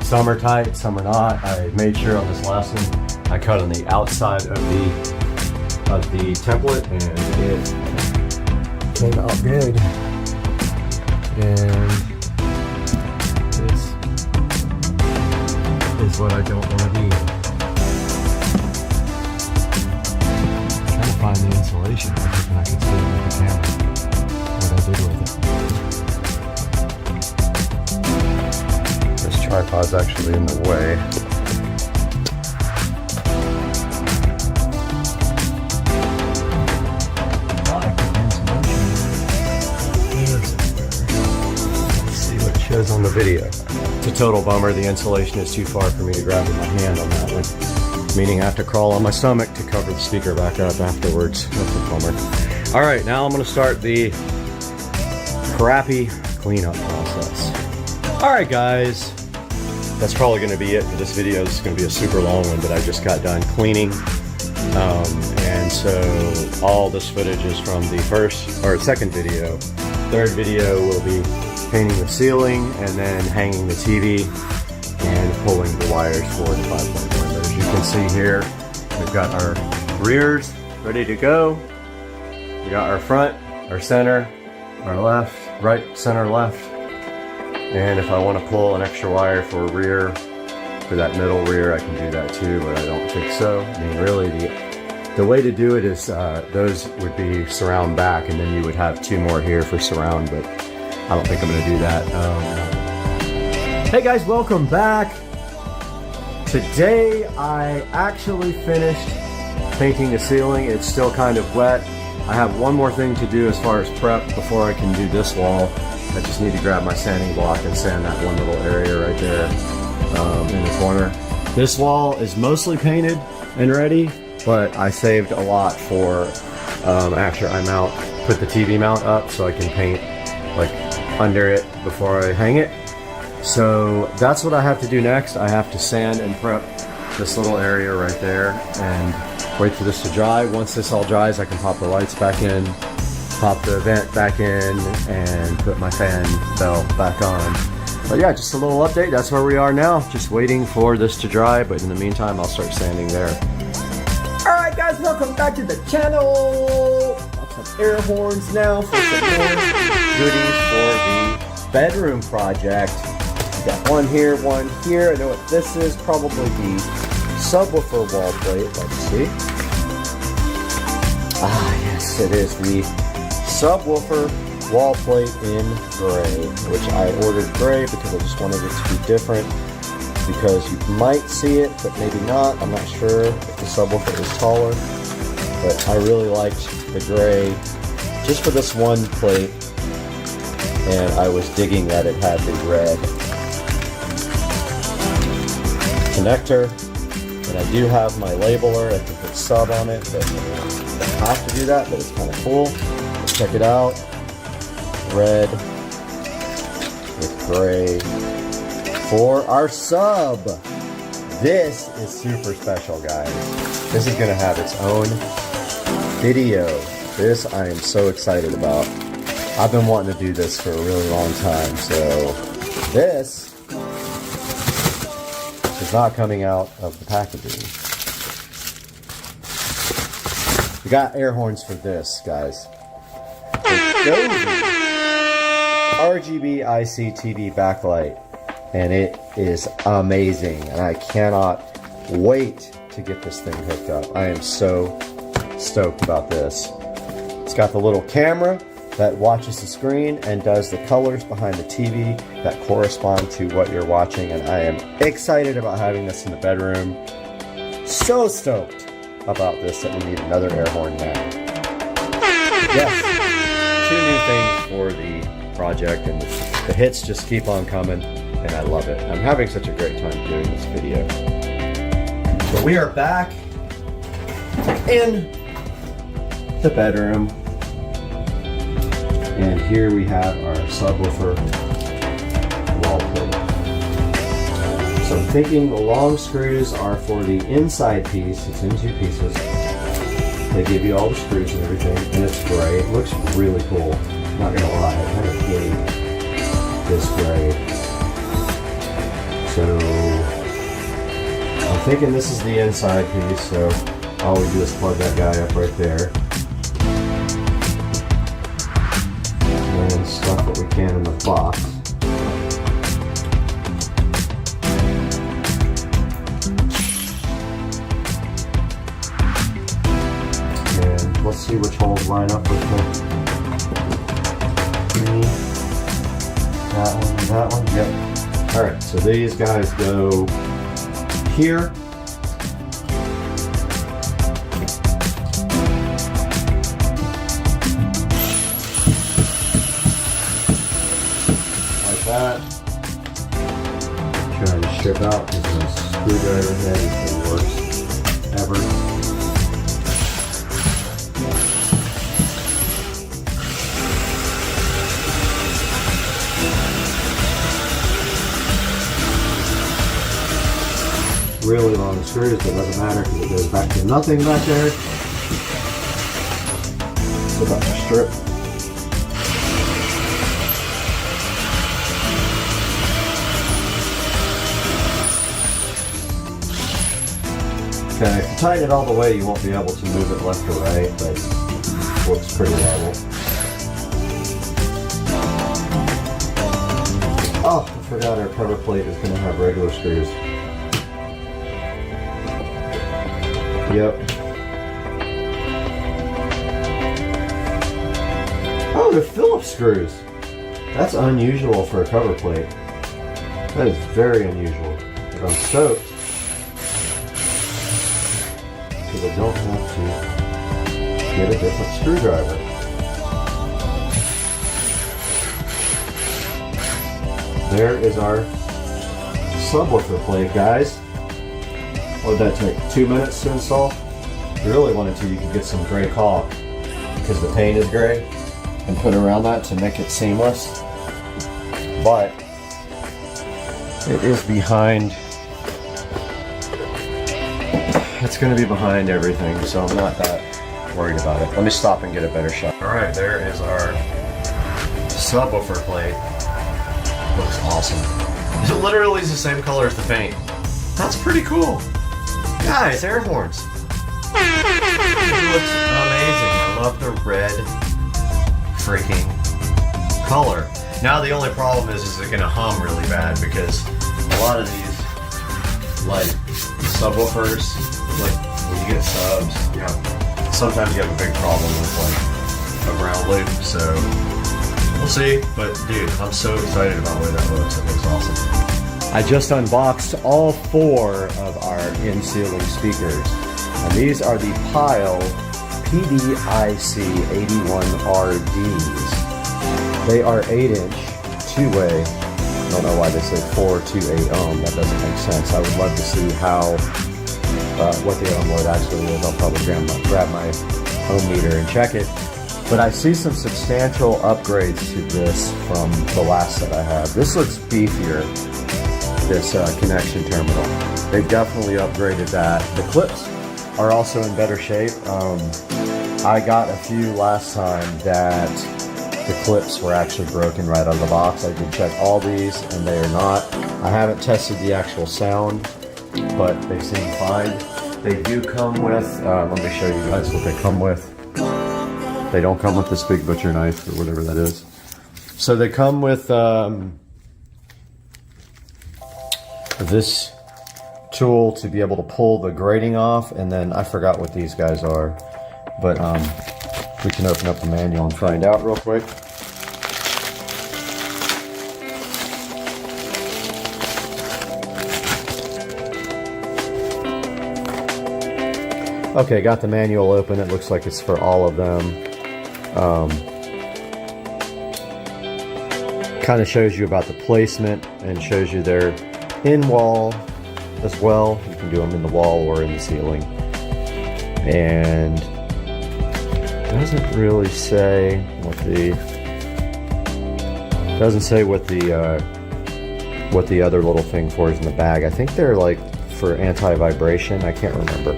Some are tight, some are not. I made sure on this last one I cut on the outside of the template and it came out good. And this is what I don't want to be. I'm trying to find the insulation. I'm hoping I can see it with the camera. What I did with it. This tripod's actually in the way. Let's see what it shows on the video. It's a total bummer. The insulation is too far for me to grab with my hand on that one. Meaning I have to crawl on my stomach to cover the speaker back up afterwards. That's a bummer. All right, now I'm gonna start the crappy cleanup process. All right, guys, that's probably gonna be it for this video. This is gonna be a super long one, but I just got done cleaning And so all this footage is from the second video. Third video will be painting the ceiling and then hanging the TV and pulling the wires for the 5.1. As you can see here, we've got our rears ready to go. We got our front, our center, our left, right, center, left. And if I want to pull an extra wire for rear, for that middle rear, I can do that too, but I don't think so. I mean, really, the way to do it is those would be surround back, and then you would have two more here for surround, but I don't think I'm going to do that. Hey guys, welcome back. Today I actually finished painting the ceiling. It's still kind of wet. I have one more thing to do as far as prep before I can do this wall. I just need to grab my sanding block and sand that one little area right there in the corner. This wall is mostly painted and ready, but I saved a lot for after I put the TV mount up so I can paint like under it before I hang it. So that's what I have to do next. I have to sand and prep this little area right there and wait for this to dry. Once this all dries, I can pop the lights back in, pop the vent back in, and put my fan bell back on. But yeah, just a little update. That's where we are now. Just waiting for this to dry, but in the meantime, I'll start sanding there. Alright guys, welcome back to the channel. Got some air horns now for some more goodies for the bedroom project. Got one here, one here. I know what this is. Probably the subwoofer wall plate. Let's see. Ah, yes, it is the subwoofer wall plate in gray, which I ordered gray because I just wanted it to be different. Because you might see it, but maybe not. I'm not sure if the subwoofer is taller, but I really liked the gray just for this one plate, and I was digging that it had the red connector, and I do have my labeler. I can put sub on it, but I don't have to do that, but it's kind of cool. Let's check it out. Red with gray for our sub. This is super special, guys. This is gonna have its own video. This I am so excited about. I've been wanting to do this for a really long time, so this is not coming out of the packaging. We got air horns for this, guys. RGB IC TV backlight, and it is amazing, and I cannot wait to get this thing hooked up. I am so stoked about this. It's got the little camera that watches the screen and does the colors behind the TV that correspond to what you're watching, and I am excited about having this in the bedroom. So stoked about this that we need another air horn now. Yes, 2 new things for the project, and the hits just keep on coming, and I love it. I'm having such a great time doing this video. So we are back in the bedroom, and here we have our subwoofer wall plate. So I'm thinking the long screws are for the inside piece. It's in 2 pieces. They give you all the screws and everything, and it's gray. It looks really cool. Not gonna lie, I kind of dig this gray. So I'm thinking this is the inside piece, so all we do is plug that guy up right there. And then stuff what we can in the box. And let's see which holes line up with the that one and that one. Yep. Alright, so these guys go here. Like that. Trying to strip out because my screwdriver head is the worst ever. really long screws, but it doesn't matter because it goes back to nothing back there. It's about to strip. Okay, if you tighten it all the way, you won't be able to move it left or right, but it looks pretty level. Oh, I forgot our cover plate is going to have regular screws. Yep. Oh, they're Phillips screws. That's unusual for a cover plate. That is very unusual. But I'm stoked. Because I don't have to get a different screwdriver. There is our subwoofer plate, guys. What did that take? 2 minutes to install? If you really wanted to, you could get some gray caulk because the paint is gray and put around that to make it seamless. But it is behind. It's going to be behind everything, so I'm not that worried about it. Let me stop and get a better shot. All right, there is our subwoofer plate. Looks awesome. It literally is the same color as the paint. That's pretty cool. Guys, air horns. It looks amazing. I love the red freaking color. Now the only problem is it's going to hum really bad because a lot of these, like subwoofers, like when you get subs, yeah, sometimes you have a big problem with like a ground loop. So we'll see. But dude, I'm so excited about the way that looks. It looks awesome. I just unboxed all 4 of our in-ceiling speakers, and these are the Pile PDIC 81RDs. They are 8-inch, two-way. I don't know why they say 428 ohm. That doesn't make sense. I would love to see how what the ohm load actually is. I'll probably grab my ohm meter and check it. But I see some substantial upgrades to this from the last set I had. This looks beefier. This connection terminal. They've definitely upgraded that. The clips are also in better shape. I got a few last time that the clips were actually broken right out of the box. I did check all these and they are not. I haven't tested the actual sound, but they seem fine. They do come with, let me show you guys what they come with. They don't come with this big butcher knife or whatever that is. So they come with this tool to be able to pull the grating off, and then I forgot what these guys are, but we can open up the manual and find out real quick. Okay, got the manual open. It looks like it's for all of them. Kind of shows you about the placement and shows you their in-wall as well. You can do them in the wall or in the ceiling. And doesn't really say what the what the other little thing for is in the bag. I think they're like for anti-vibration. I can't remember.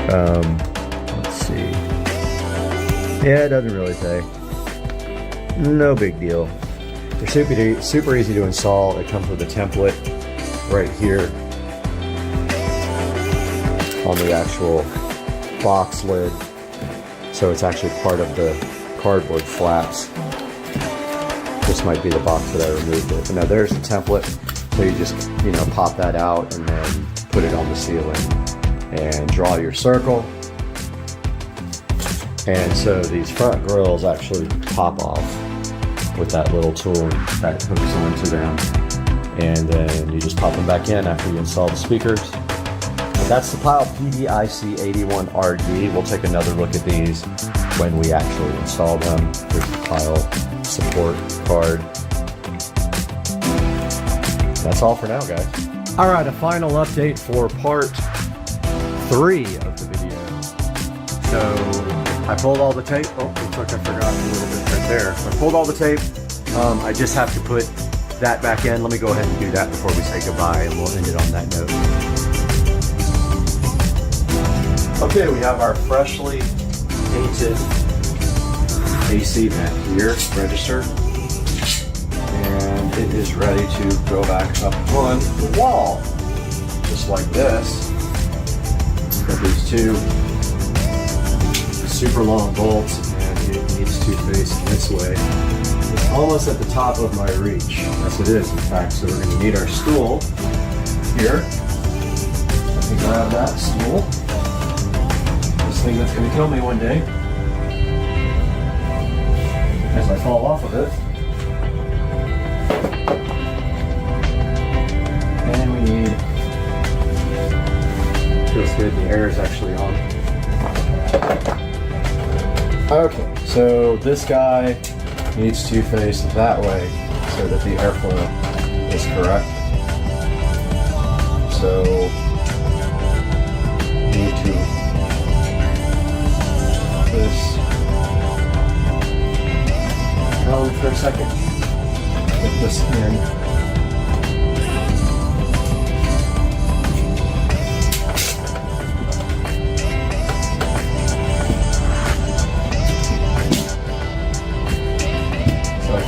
Let's see. Yeah, it doesn't really say. No big deal. They're super easy to install. It comes with a template right here on the actual box lid. So it's actually part of the cardboard flaps. This might be the box that I removed it. But now there's the template. So you just, pop that out and then put it on the ceiling and draw your circle. And so these front grills actually pop off with that little tool that hooks onto them. And then you just pop them back in after you install the speakers. And that's the Pile PDIC 81RD. We'll take another look at these when we actually install them. There's the Pile support card. That's all for now, guys. All right, a final update for part 3 of the video. So I pulled all the tape. Oh, looks like I forgot a little bit right there. So I pulled all the tape. I just have to put that back in. Let me go ahead and do that before we say goodbye, and we'll end it on that note. Okay, we have our freshly painted AC vent here, register, and it is ready to go back up on the wall, just like this. Got these two super long bolts, and it needs to face this way. It's almost at the top of my reach. Yes, it is, in fact. So we're going to need our stool here. Let me grab that stool. This thing that's going to kill me one day as I fall off of it. And we need, feels good, the air is actually on. Okay, so this guy needs to face that way so that the airflow is correct. So need to this down for a second. Get this in.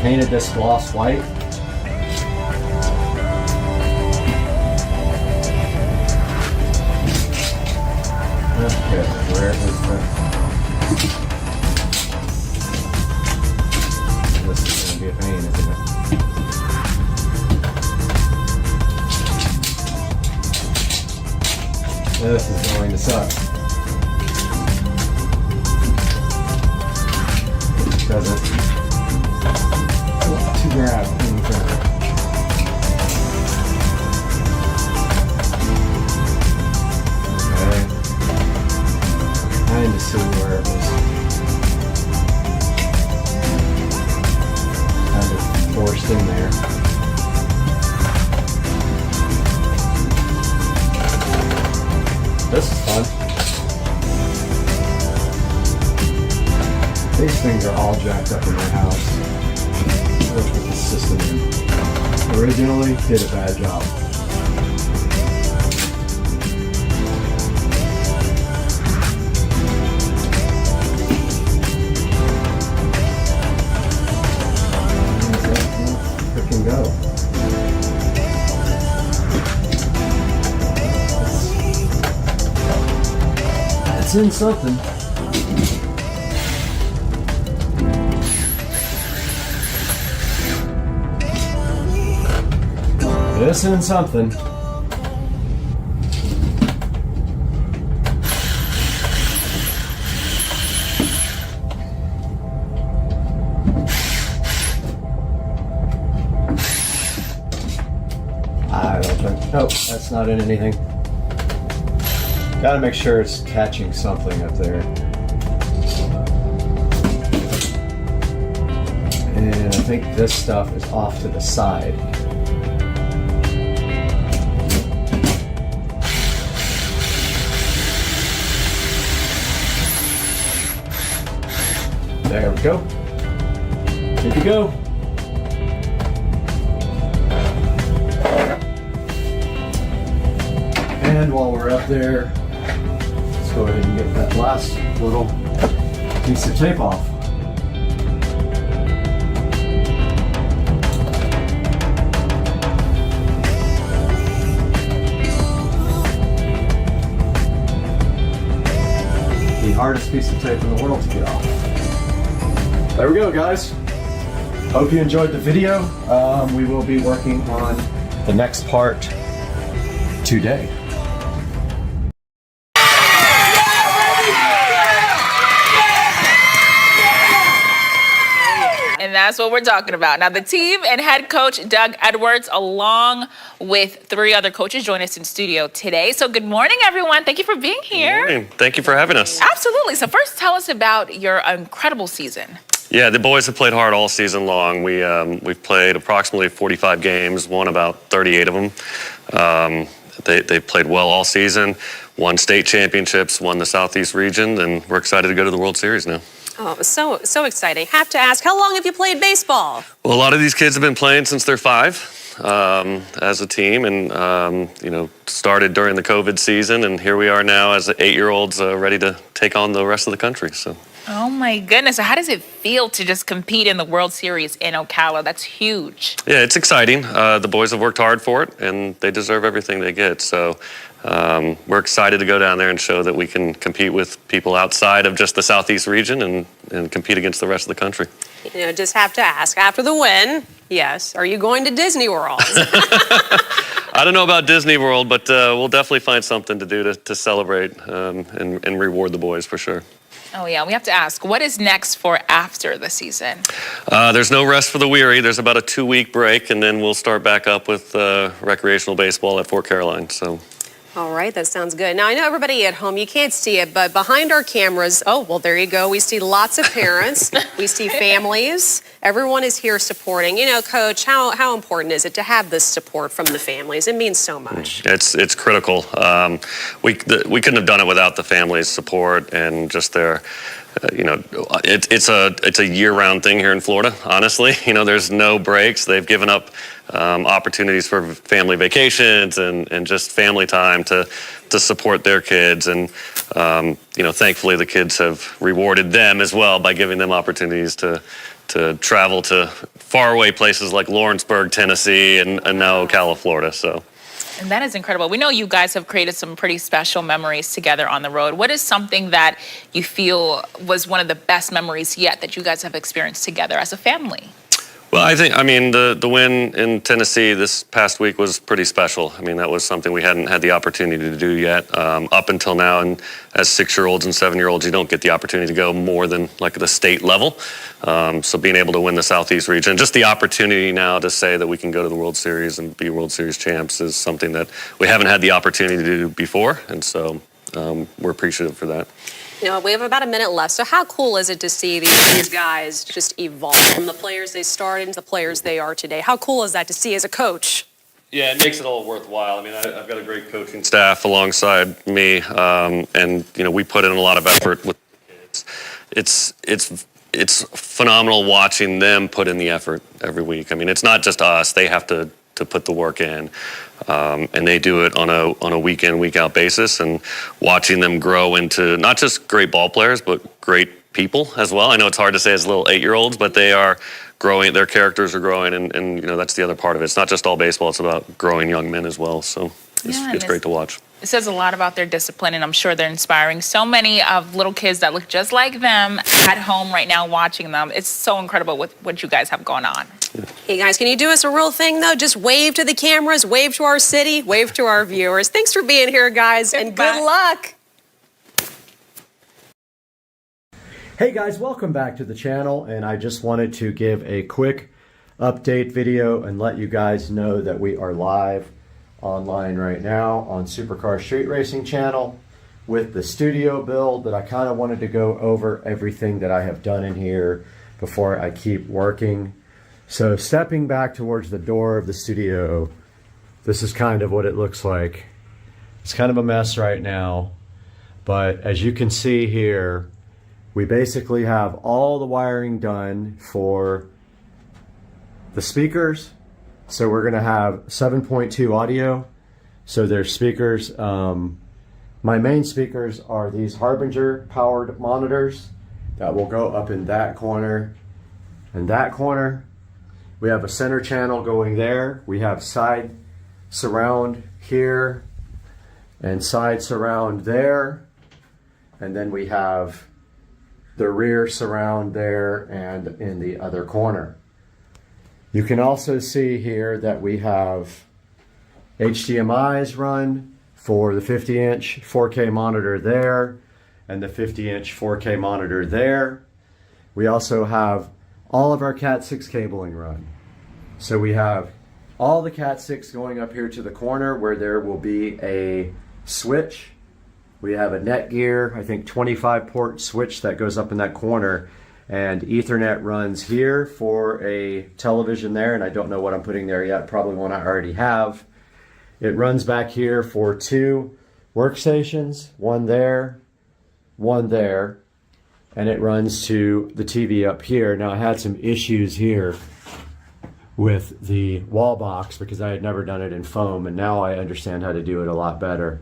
Painted this gloss white. Okay, where is the... This is going to be a pain, isn't it? This is going to suck. Doesn't to grab anything. Okay. Trying to see where it was kind of forced in there. This is fun. These things are all jacked up in my house. With the system originally did a bad job. Pick and go. It's in something. This and something. I don't think. Nope, that's not in anything. Gotta make sure it's catching something up there. And I think this stuff is off to the side. There we go. Good to go. And while we're up there, let's go ahead and get that last little piece of tape off. The hardest piece of tape in the world to get off. There we go, guys. Hope you enjoyed the video. We will be working on the next part today. And that's what we're talking about. Now, the team and head coach Doug Edwards, along with 3 other coaches, join us in studio today. So good morning, everyone. Thank you for being here. Good morning. Thank you for having us. Absolutely. So first, tell us about your incredible season. Yeah, the boys have played hard all season long. We've played approximately 45 games, won about 38 of them. They've played well all season, won state championships, won the Southeast region, and we're excited to go to the World Series now. Oh, it was so exciting. Have to ask, how long have you played baseball? Well, a lot of these kids have been playing since they're 5 as a team, and started during the COVID season, and here we are now as 8-year-olds ready to take on the rest of the country. So. Oh my goodness. So how does it feel to just compete in the World Series in Ocala? That's huge. Yeah, it's exciting. The boys have worked hard for it, and they deserve everything they get. So we're excited to go down there and show that we can compete with people outside of just the Southeast region and compete against the rest of the country. Just have to ask, after the win, yes, are you going to Disney World? I don't know about Disney World, but we'll definitely find something to do to celebrate and reward the boys for sure. Oh, yeah. We have to ask, what is next for after the season? There's no rest for the weary. There's about a 2-week break, and then we'll start back up with recreational baseball at Fort Caroline. So. All right, that sounds good. Now, I know everybody at home, you can't see it, but behind our cameras, oh, well, there you go. We see lots of parents. We see families. Everyone is here supporting. Coach, how important is it to have this support from the families? It means so much. It's critical. We couldn't have done it without the families' support and just their, it's a year-round thing here in Florida, honestly. There's no breaks. They've given up opportunities for family vacations and just family time to support their kids. And, thankfully the kids have rewarded them as well by giving them opportunities to travel to faraway places like Lawrenceburg, Tennessee, and now Ocala, Florida. So. And that is incredible. We know you guys have created some pretty special memories together on the road. What is something that you feel was one of the best memories yet that you guys have experienced together as a family? Well, the win in Tennessee this past week was pretty special. That was something we hadn't had the opportunity to do yet up until now. And as 6-year-olds and 7-year-olds, you don't get the opportunity to go more than like the state level. So being able to win the Southeast region, just the opportunity now to say that we can go to the World Series and be World Series champs is something that we haven't had the opportunity to do before. And so we're appreciative for that. We have about a minute left. So how cool is it to see these guys just evolve from the players they started into the players they are today? How cool is that to see as a coach? Yeah, it makes it all worthwhile. I've got a great coaching staff alongside me, and we put in a lot of effort with the kids. It's phenomenal watching them put in the effort every week. It's not just us; they have to put the work in, and they do it on a week in, week out basis. And watching them grow into not just great ball players, but great people as well. I know it's hard to say as little 8-year-olds, but they are growing. Their characters are growing, and that's the other part of it. It's not just all baseball; it's about growing young men as well. So it's great to watch. It says a lot about their discipline, and I'm sure they're inspiring so many of little kids that look just like them at home right now watching them. It's so incredible with what you guys have going on. Hey, guys, can you do us a real thing, though? Just wave to the cameras, wave to our city, wave to our viewers. Thanks for being here, guys, and good luck. Hey, guys, welcome back to the channel, and I just wanted to give a quick update video and let you guys know that we are live online right now on Supercar Street Racing channel with the studio build. That I kind of wanted to go over everything that I have done in here before I keep working. So stepping back towards the door of the studio, this is kind of what it looks like. It's kind of a mess right now, but as you can see here, we basically have all the wiring done for the speakers. So we're gonna have 7.2 audio. So there's speakers. My main speakers are these Harbinger powered monitors that will go up in that corner and that corner. We have a center channel going there. We have side surround here and side surround there. And then we have the rear surround there and in the other corner. You can also see here that we have HDMIs run for the 50-inch 4K monitor there and the 50-inch 4K monitor there. We also have all of our Cat 6 cabling run. So we have all the Cat 6 going up here to the corner where there will be a switch. We have a Netgear, I think 25 port switch that goes up in that corner, and Ethernet runs here for a television there, and I don't know what I'm putting there yet, probably one I already have. It runs back here for 2 workstations, one there, and it runs to the TV up here. Now I had some issues here with the wall box because I had never done it in foam, and now I understand how to do it a lot better.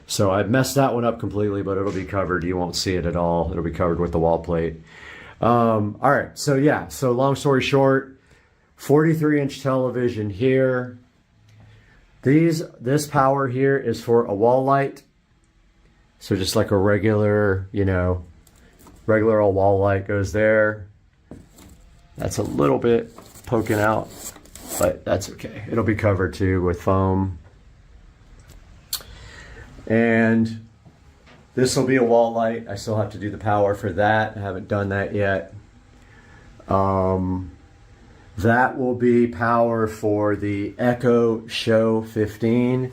So I messed that one up completely, but it'll be covered. You won't see it at all. It'll be covered with the wall plate. All right, so yeah, so long story short, 43-inch television here. This power here is for a wall light. So just like a regular, you know, regular old wall light goes there. That's a little bit poking out, but that's okay. It'll be covered too with foam. And this will be a wall light. I still have to do the power for that. I haven't done that yet. That will be power for the Echo Show 15.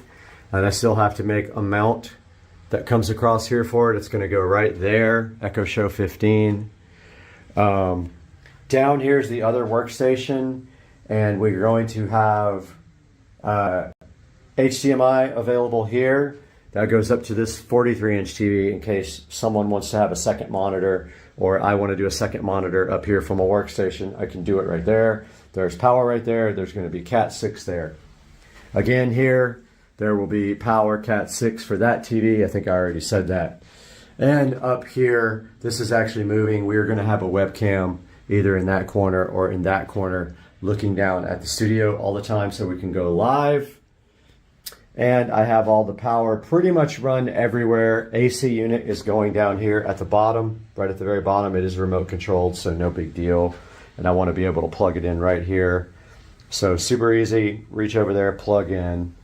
And I still have to make a mount that comes across here for it. It's going to go right there, Echo Show 15. Down here is the other workstation, and we're going to have HDMI available here. That goes up to this 43-inch TV in case someone wants to have a second monitor, or I want to do a second monitor up here from a workstation. I can do it right there. There's power right there. There's going to be Cat 6 there. Again here, there will be power Cat 6 for that TV. I think I already said that. And up here, this is actually moving. We're going to have a webcam either in that corner or in that corner looking down at the studio all the time so we can go live. And I have all the power pretty much run everywhere. AC unit is going down here at the bottom, right at the very bottom. It is remote controlled, so no big deal. And I want to be able to plug it in right here. So super easy, reach over there, plug in.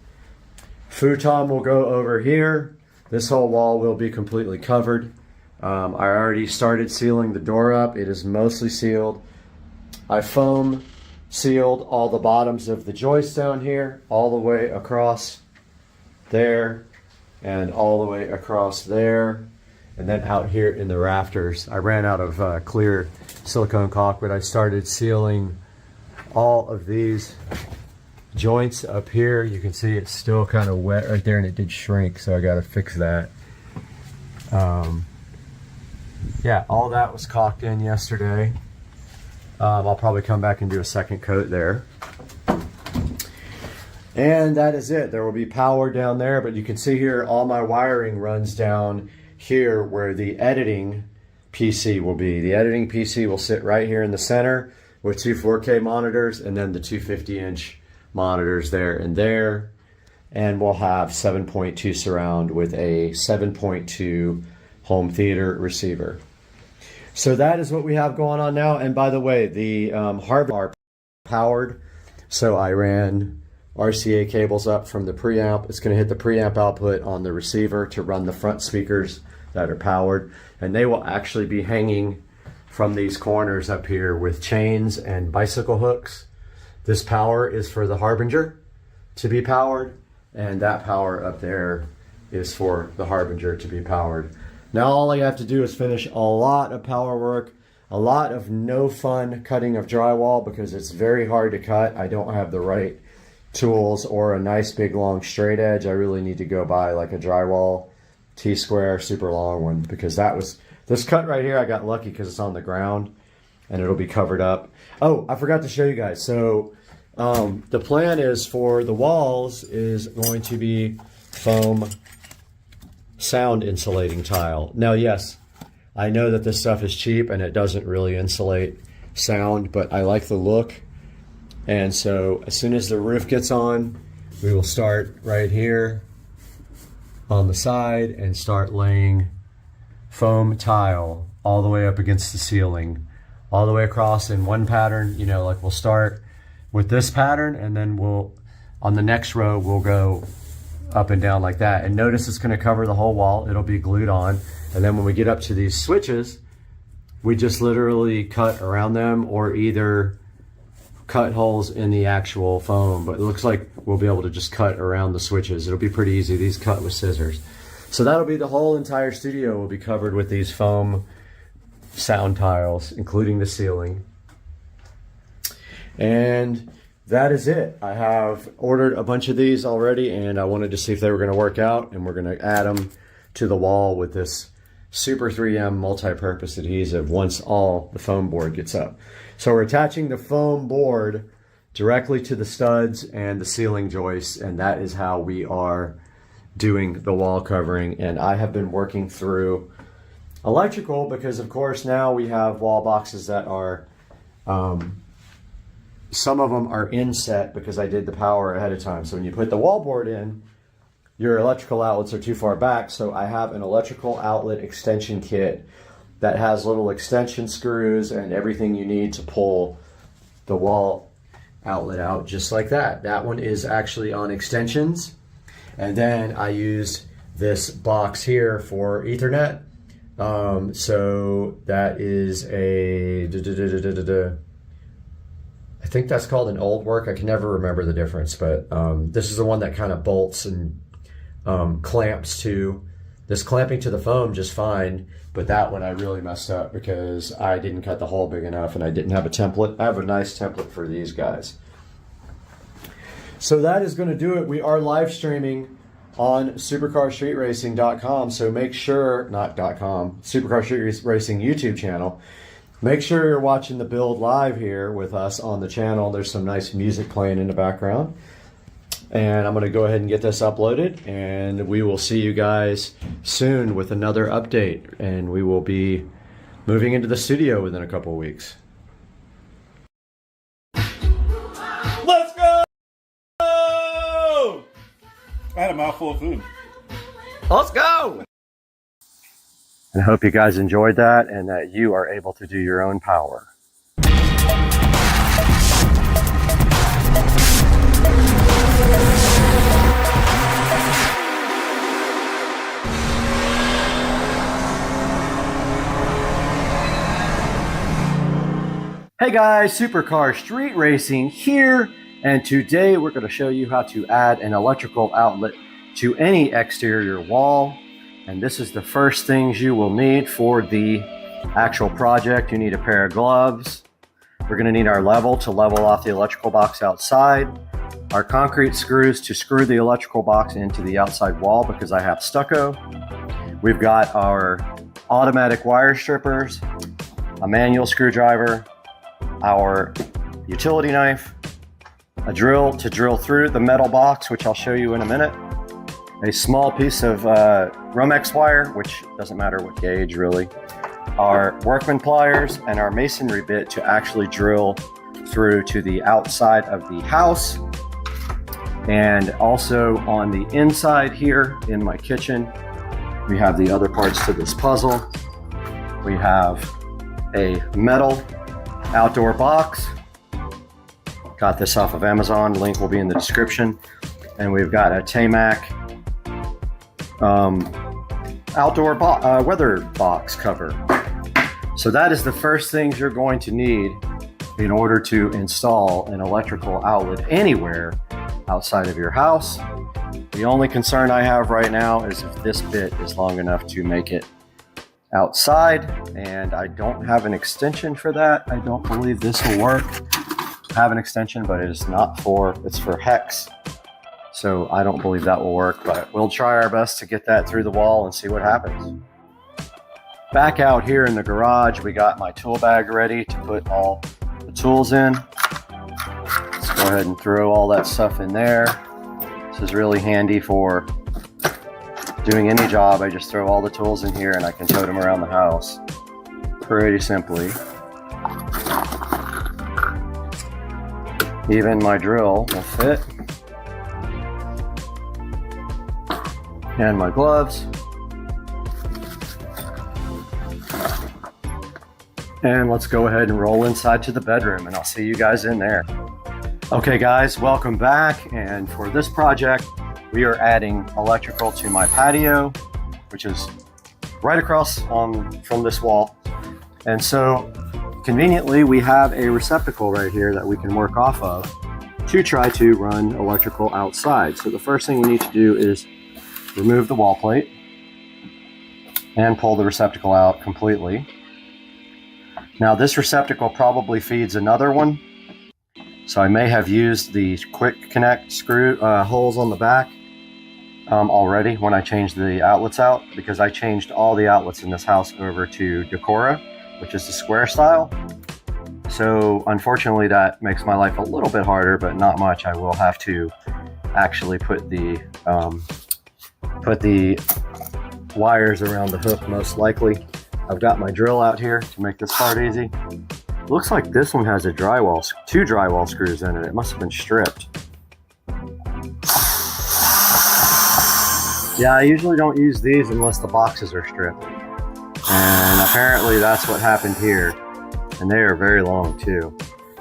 Futon will go over here. This whole wall will be completely covered. I already started sealing the door up. It is mostly sealed. I foam sealed all the bottoms of the joists down here, all the way across there, and all the way across there, and then out here in the rafters. I ran out of clear silicone caulk, but I started sealing all of these joints up here. You can see it's still kind of wet right there, and it did shrink, so I got to fix that. Yeah, all that was caulked in yesterday. I'll probably come back and do a second coat there. And that is it. There will be power down there, but you can see here all my wiring runs down here where the editing PC will be. The editing PC will sit right here in the center with two 4K monitors and then the two 50-inch monitors there and there. And we'll have 7.2 surround with a 7.2 home theater receiver. So that is what we have going on now. And by the way, the Harvard are powered. So I ran RCA cables up from the preamp. It's going to hit the preamp output on the receiver to run the front speakers that are powered. And they will actually be hanging from these corners up here with chains and bicycle hooks. This power is for the Harbinger to be powered, and that power up there is for the Harbinger to be powered. Now all I have to do is finish a lot of power work, a lot of no fun cutting of drywall because it's very hard to cut. I don't have the right tools or a nice big long straight edge. I really need to go buy like a drywall T-square super long one, because this cut right here, I got lucky because it's on the ground and it'll be covered up. Oh, I forgot to show you guys. So the plan is for the walls is going to be foam sound insulating tile. Now, yes, I know that this stuff is cheap and it doesn't really insulate sound, but I like the look. And so as soon as the roof gets on, we will start right here on the side and start laying foam tile all the way up against the ceiling, all the way across in one pattern. You know, like we'll start with this pattern and then we'll, on the next row, we'll go up and down like that. And notice it's going to cover the whole wall. It'll be glued on. And then when we get up to these switches, we just literally cut around them or either cut holes in the actual foam, but it looks like we'll be able to just cut around the switches. It'll be pretty easy. These cut with scissors. So that'll be the whole entire studio will be covered with these foam sound tiles, including the ceiling. And that is it. I have ordered a bunch of these already, and I wanted to see if they were going to work out, and we're going to add them to the wall with this Super 3M multi-purpose adhesive once all the foam board gets up. So we're attaching the foam board directly to the studs and the ceiling joists, and that is how we are doing the wall covering. And I have been working through electrical because, of course, now we have wall boxes that are, some of them are inset because I did the power ahead of time. So when you put the wall board in, your electrical outlets are too far back. So I have an electrical outlet extension kit that has little extension screws and everything you need to pull the wall outlet out just like that. That one is actually on extensions. And then I used this box here for Ethernet. So that is a, I think that's called an old work. I can never remember the difference, but this is the one that kind of bolts and clamps to. This clamping to the foam just fine, but that one I really messed up because I didn't cut the hole big enough and I didn't have a template. I have a nice template for these guys. So that is going to do it. We are live streaming on supercarstreetracing.com, so make sure, not .com, Supercar Street Racing YouTube channel. Make sure you're watching the build live here with us on the channel. There's some nice music playing in the background. And I'm going to go ahead and get this uploaded, and we will see you guys soon with another update. And we will be moving into the studio within a couple of weeks. Let's go! I had a mouthful of food. Let's go! And I hope you guys enjoyed that and that you are able to do your own power. Hey guys, Supercar Street Racing here, and today we're going to show you how to add an electrical outlet to any exterior wall. And this is the first things you will need for the actual project. You need a pair of gloves. We're going to need our level to level off the electrical box outside, our concrete screws to screw the electrical box into the outside wall because I have stucco. We've got our automatic wire strippers, a manual screwdriver, our utility knife, a drill to drill through the metal box, which I'll show you in a minute, a small piece of Romex wire, which doesn't matter what gauge really, our workman pliers, and our masonry bit to actually drill through to the outside of the house. And also on the inside here in my kitchen, we have the other parts to this puzzle. We have a metal outdoor box. Got this off of Amazon. Link will be in the description. And we've got a Tamac outdoor weather box cover. So that is the first things you're going to need in order to install an electrical outlet anywhere outside of your house. The only concern I have right now is if this bit is long enough to make it outside, and I don't have an extension for that. I don't believe this will work. I have an extension, but it is not for, it's for hex. So I don't believe that will work, but we'll try our best to get that through the wall and see what happens. Back out here in the garage, we got my tool bag ready to put all the tools in. Let's go ahead and throw all that stuff in there. This is really handy for doing any job. I just throw all the tools in here and I can tote them around the house pretty simply. Even my drill will fit. And my gloves. And let's go ahead and roll inside to the bedroom, and I'll see you guys in there. Okay guys, welcome back. And for this project, we are adding electrical to my patio, which is right across from this wall. And so conveniently, we have a receptacle right here that we can work off of to try to run electrical outside. So the first thing we need to do is remove the wall plate and pull the receptacle out completely. Now this receptacle probably feeds another one, so I may have used the quick connect screw holes on the back already when I changed the outlets out, because I changed all the outlets in this house over to Decora, which is the square style. So unfortunately that makes my life a little bit harder, but not much. I will have to actually put the wires around the hook most likely. I've got my drill out here to make this part easy. Looks like this one has a drywall, 2 drywall screws in it. It must have been stripped. Yeah, I usually don't use these unless the boxes are stripped. And apparently that's what happened here. And they are very long too.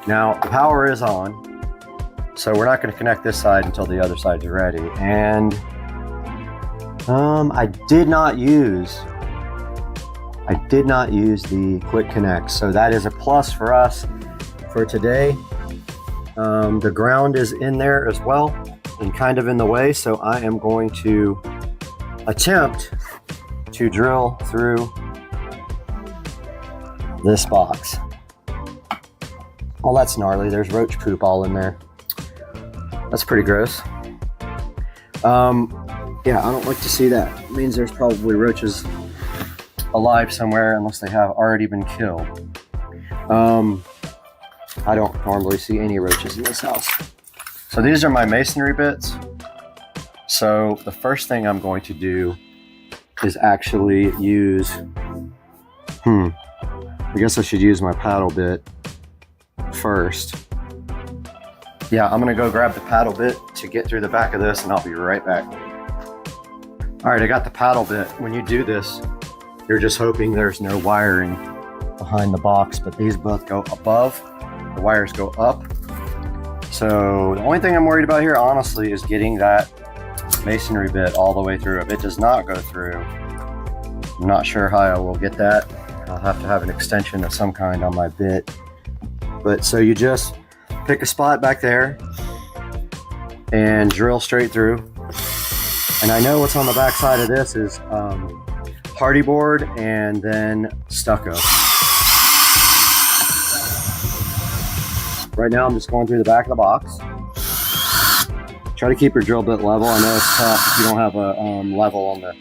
Now, the power is on, so we're not going to connect this side until the other side's ready. And I did not use the quick connect, so that is a plus for us for today. The ground is in there as well and kind of in the way, so I am going to attempt to drill through this box. Oh, that's gnarly. There's roach poop all in there. That's pretty gross. Yeah, I don't like to see that. It means there's probably roaches alive somewhere unless they have already been killed. I don't normally see any roaches in this house. So these are my masonry bits. So the first thing I'm going to do is actually use, I guess I should use my paddle bit first. Yeah, I'm gonna go grab the paddle bit to get through the back of this and I'll be right back. All right, I got the paddle bit. When you do this, you're just hoping there's no wiring behind the box, but these both go above, the wires go up. So the only thing I'm worried about here, honestly, is getting that masonry bit all the way through. If it does not go through, I'm not sure how I will get that. I'll have to have an extension of some kind on my bit. But so you just pick a spot back there and drill straight through. And I know what's on the back side of this is hardy board and then stucco. Right now I'm just going through the back of the box. Try to keep your drill bit level. I know it's tough if you don't have a level on the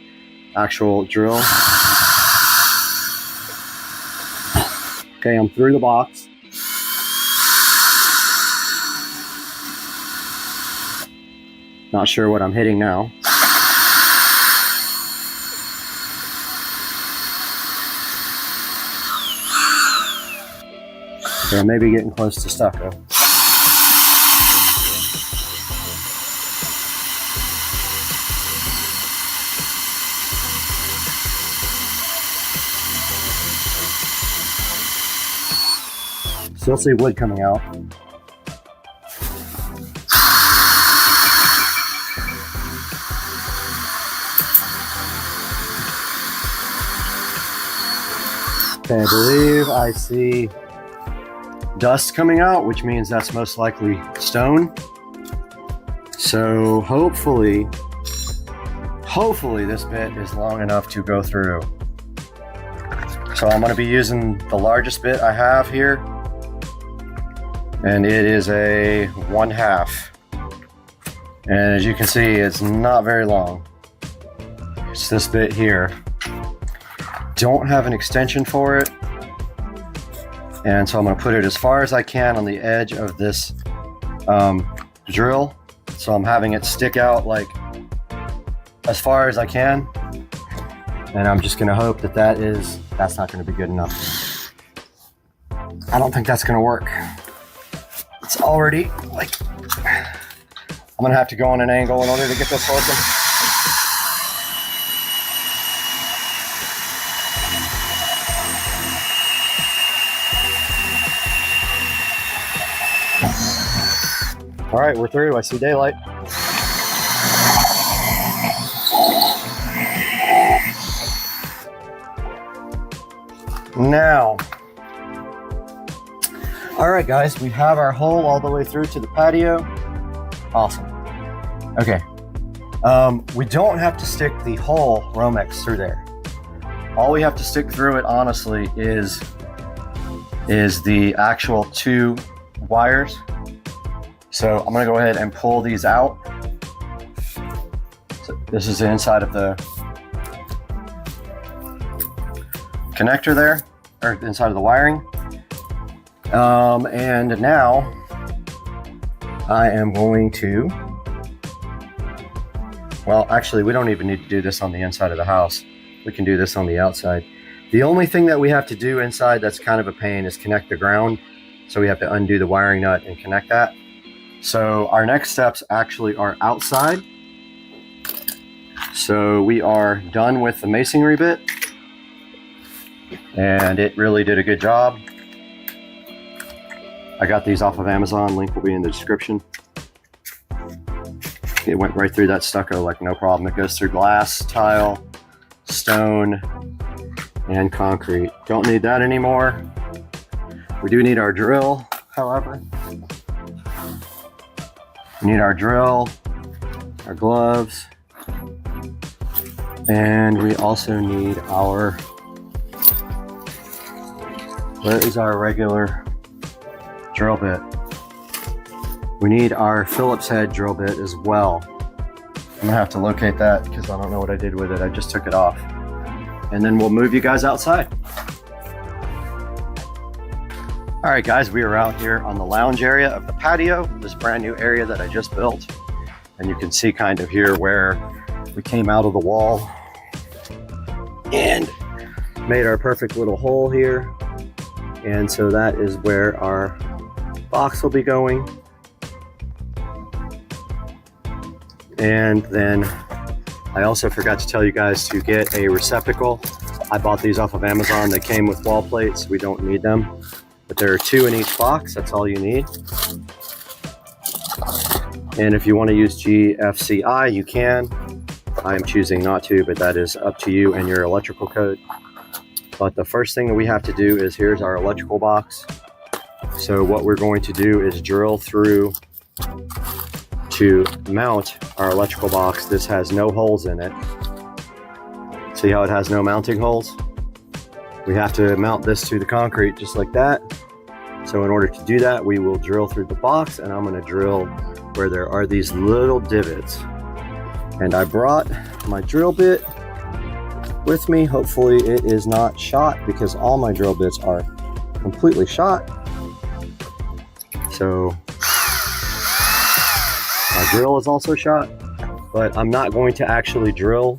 actual drill. Okay, I'm through the box. Not sure what I'm hitting now. Okay, maybe getting close to stucco. Still see wood coming out. Okay, I believe I see dust coming out, which means that's most likely stone. So hopefully this bit is long enough to go through. So I'm going to be using the largest bit I have here, and it is a 1/2. And as you can see, it's not very long. It's this bit here. Don't have an extension for it. And so I'm going to put it as far as I can on the edge of this drill. So I'm having it stick out like as far as I can. And I'm just going to hope that that's not going to be good enough. I don't think that's going to work. It's already like, I'm going to have to go on an angle in order to get this working. All right, we're through. I see daylight. Now, all right, guys, we have our hole all the way through to the patio. Awesome. Okay. We don't have to stick the whole Romex through there. All we have to stick through it, honestly, is the actual 2 wires. So I'm gonna go ahead and pull these out. So This is the inside of the connector there, or the inside of the wiring. And now I am going to, well, actually, we don't even need to do this on the inside of the house. We can do this on the outside. The only thing that we have to do inside that's kind of a pain is connect the ground. So we have to undo the wiring nut and connect that. So our next steps actually are outside. So we are done with the masonry bit. And it really did a good job. I got these off of Amazon, link will be in the description. It went right through that stucco like no problem. It goes through glass, tile, stone, and concrete. Don't need that anymore. We do need our drill, however. We need our drill, our gloves, and we also need our, where is our regular drill bit? We need our Phillips head drill bit as well. I'm gonna have to locate that because I don't know what I did with it. I just took it off. And then we'll move you guys outside. All right, guys, we are out here on the lounge area of the patio, this brand new area that I just built. And you can see kind of here where we came out of the wall and made our perfect little hole here. And so that is where our box will be going. And then I also forgot to tell you guys to get a receptacle. I bought these off of Amazon. They came with wall plates. We don't need them, but there are 2 in each box. That's all you need. And if you want to use GFCI, you can. I am choosing not to, but that is up to you and your electrical code. But the first thing that we have to do is, here's our electrical box. So what we're going to do is drill through to mount our electrical box. This has no holes in it. See how it has no mounting holes? We have to mount this to the concrete just like that. So in order to do that, we will drill through the box, and I'm going to drill where there are these little divots. And I brought my drill bit with me. Hopefully it is not shot, because all my drill bits are completely shot. So my drill is also shot, but I'm not going to actually drill.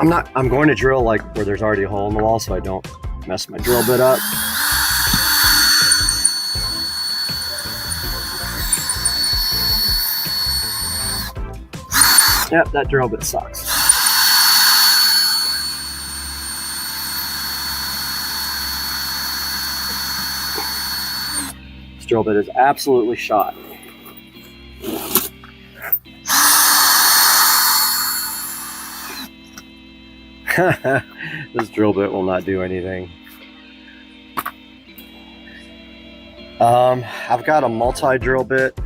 I'm going to drill like where there's already a hole in the wall so I don't mess my drill bit up. Yep, that drill bit sucks. This drill bit is absolutely shot. This drill bit will not do anything. I've got a multi-drill bit.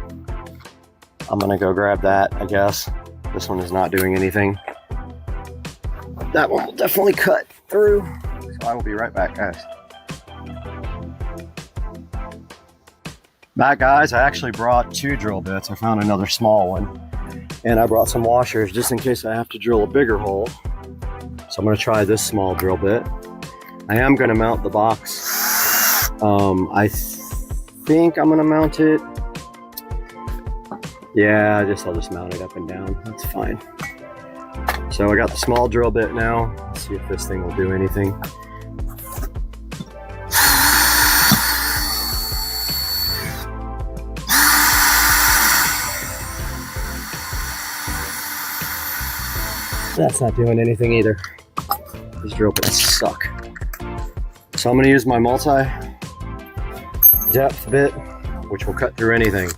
I'm gonna go grab that, I guess. This one is not doing anything. That one will definitely cut through. So I will be right back, guys. Back, guys, I actually brought 2 drill bits. I found another small one. And I brought some washers just in case I have to drill a bigger hole. So I'm gonna try this small drill bit. I am gonna mount the box. I think I'm gonna mount it. Yeah, I'll just mount it up and down. That's fine. So I got the small drill bit now. Let's see if this thing will do anything. That's not doing anything either. These drill bits suck. So I'm gonna use my multi-depth bit, which will cut through anything.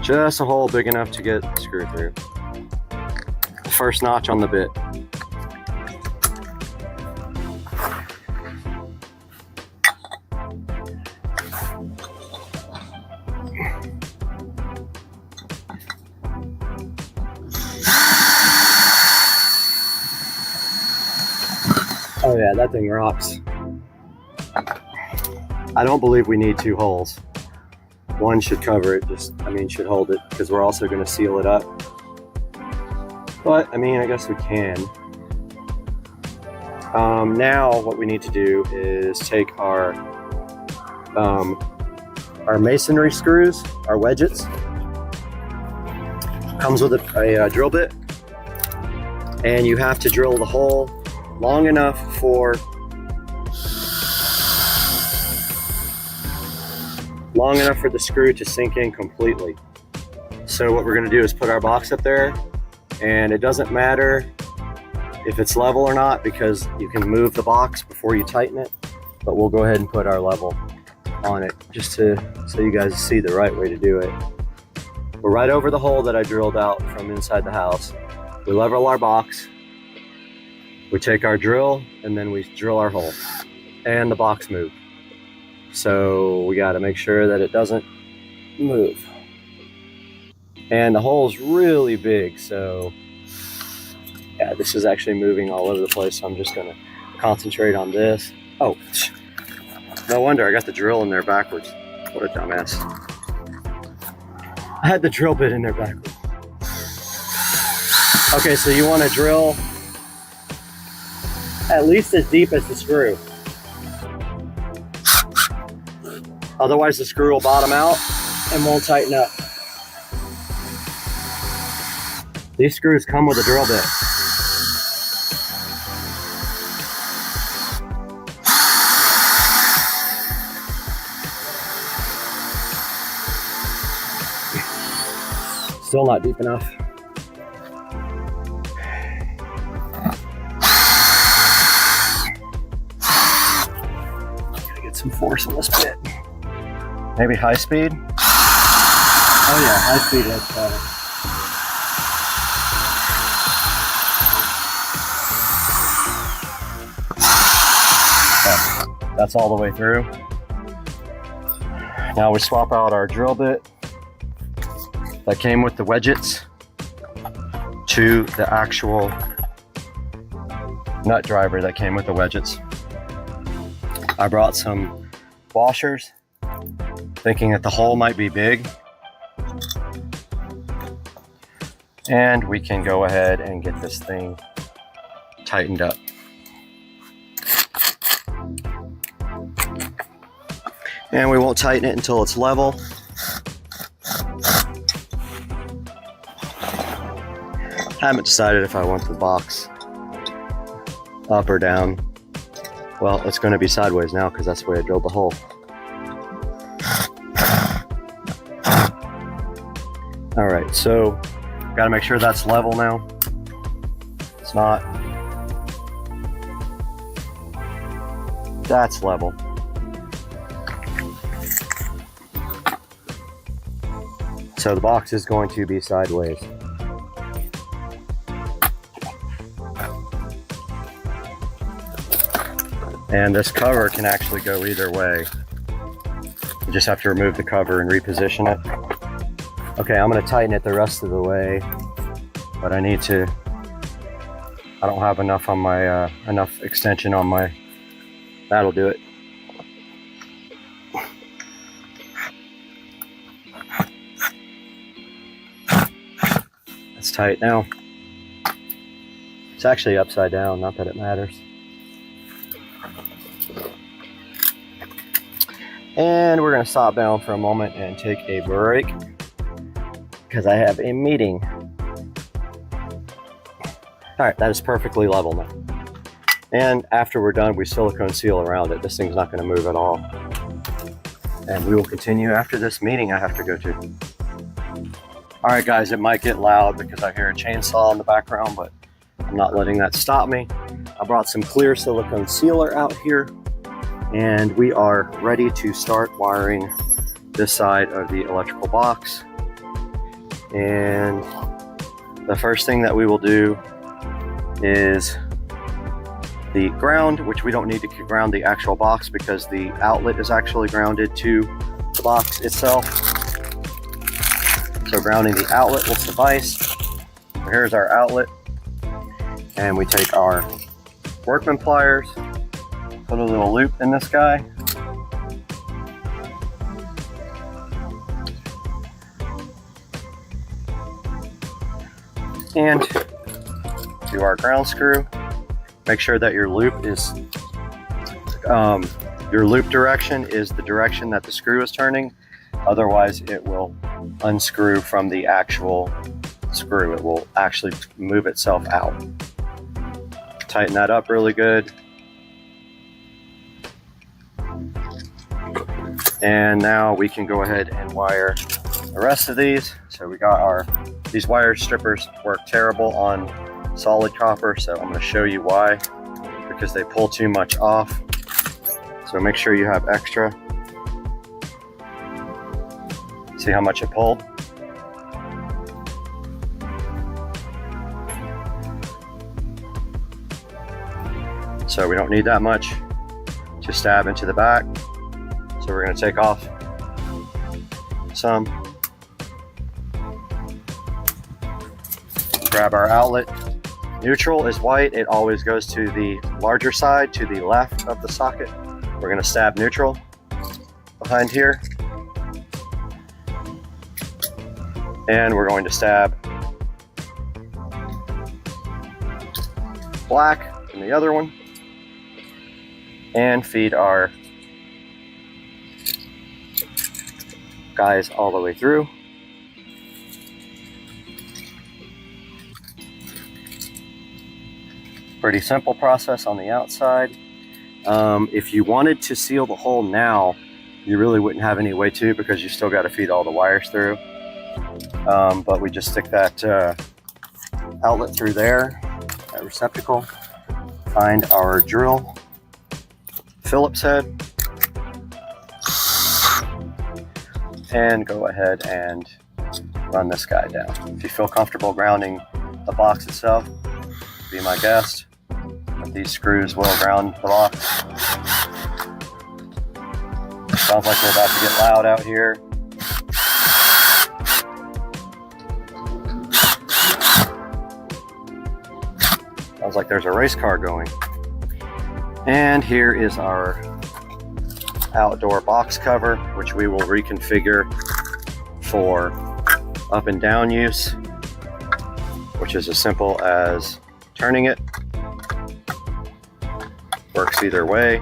Just a hole big enough to get the screw through. First notch on the bit. Oh yeah, that thing rocks. I don't believe we need 2 holes. one should cover it, should hold it, because we're also going to seal it up. But, I guess we can. Now what we need to do is take our masonry screws, our wedgets. Comes with a drill bit, and you have to drill the hole long enough for the screw to sink in completely. So what we're going to do is put our box up there, and it doesn't matter if it's level or not, because you can move the box before you tighten it, but we'll go ahead and put our level on it just so you guys see the right way to do it. We're right over the hole that I drilled out from inside the house. We level our box, we take our drill, and then we drill our hole, and the box moved. So we got to make sure that it doesn't move. And the hole's really big, so yeah, this is actually moving all over the place, so I'm just going to concentrate on this. Oh, no wonder I got the drill in there backwards. What a dumbass. I had the drill bit in there backwards. Okay, so you want to drill at least as deep as the screw. Otherwise the screw will bottom out and won't tighten up. These screws come with a drill bit. Still not deep enough. Gotta get some force on this bit. Maybe high speed? Oh yeah, high speed is better. Okay, that's all the way through. Now we swap out our drill bit that came with the wedgets to the actual nut driver that came with the wedgets. I brought some washers, thinking that the hole might be big. And we can go ahead and get this thing tightened up. And we won't tighten it until it's level. I haven't decided if I want the box up or down. Well, it's going to be sideways now because that's the way I drilled the hole. All right, so got to make sure that's level now. It's not. That's level. So the box is going to be sideways. And this cover can actually go either way. You just have to remove the cover and reposition it. Okay, I'm going to tighten it the rest of the way, but I need to. I don't have enough on my enough extension on my. That'll do it. It's tight now. It's actually upside down, not that it matters. And we're going to stop down for a moment and take a break because I have a meeting. All right, that is perfectly level now. And after we're done, we silicone seal around it. This thing's not going to move at all. And we will continue after this meeting I have to go to. All right, guys, it might get loud because I hear a chainsaw in the background, but I'm not letting that stop me. I brought some clear silicone sealer out here, and we are ready to start wiring this side of the electrical box. And the first thing that we will do is the ground, which we don't need to ground the actual box because the outlet is actually grounded to the box itself. So grounding the outlet will suffice. So here's our outlet. And we take our workman pliers, put a little loop in this guy. And do our ground screw. Make sure that your loop direction is the direction that the screw is turning. Otherwise, it will unscrew from the actual screw. It will actually move itself out. Tighten that up really good. And now we can go ahead and wire the rest of these. So we got these wire strippers work terrible on solid copper, so I'm going to show you why. Because they pull too much off. So make sure you have extra. See how much it pulled? So we don't need that much to stab into the back. So we're going to take off some. Grab our outlet. Neutral is white. It always goes to the larger side, to the left of the socket. We're going to stab neutral behind here. And we're going to stab black in the other one. And feed our guys all the way through. Pretty simple process on the outside. If you wanted to seal the hole now, you really wouldn't have any way to, because you still got to feed all the wires through. But we just stick that outlet through there, that receptacle, find our drill Phillips head, and go ahead and run this guy down. If you feel comfortable grounding the box itself, be my guest. But these screws will ground the box. Sounds like we're about to get loud out here. Sounds like there's a race car going. And here is our outdoor box cover, which we will reconfigure for up and down use, which is as simple as turning it. Works either way.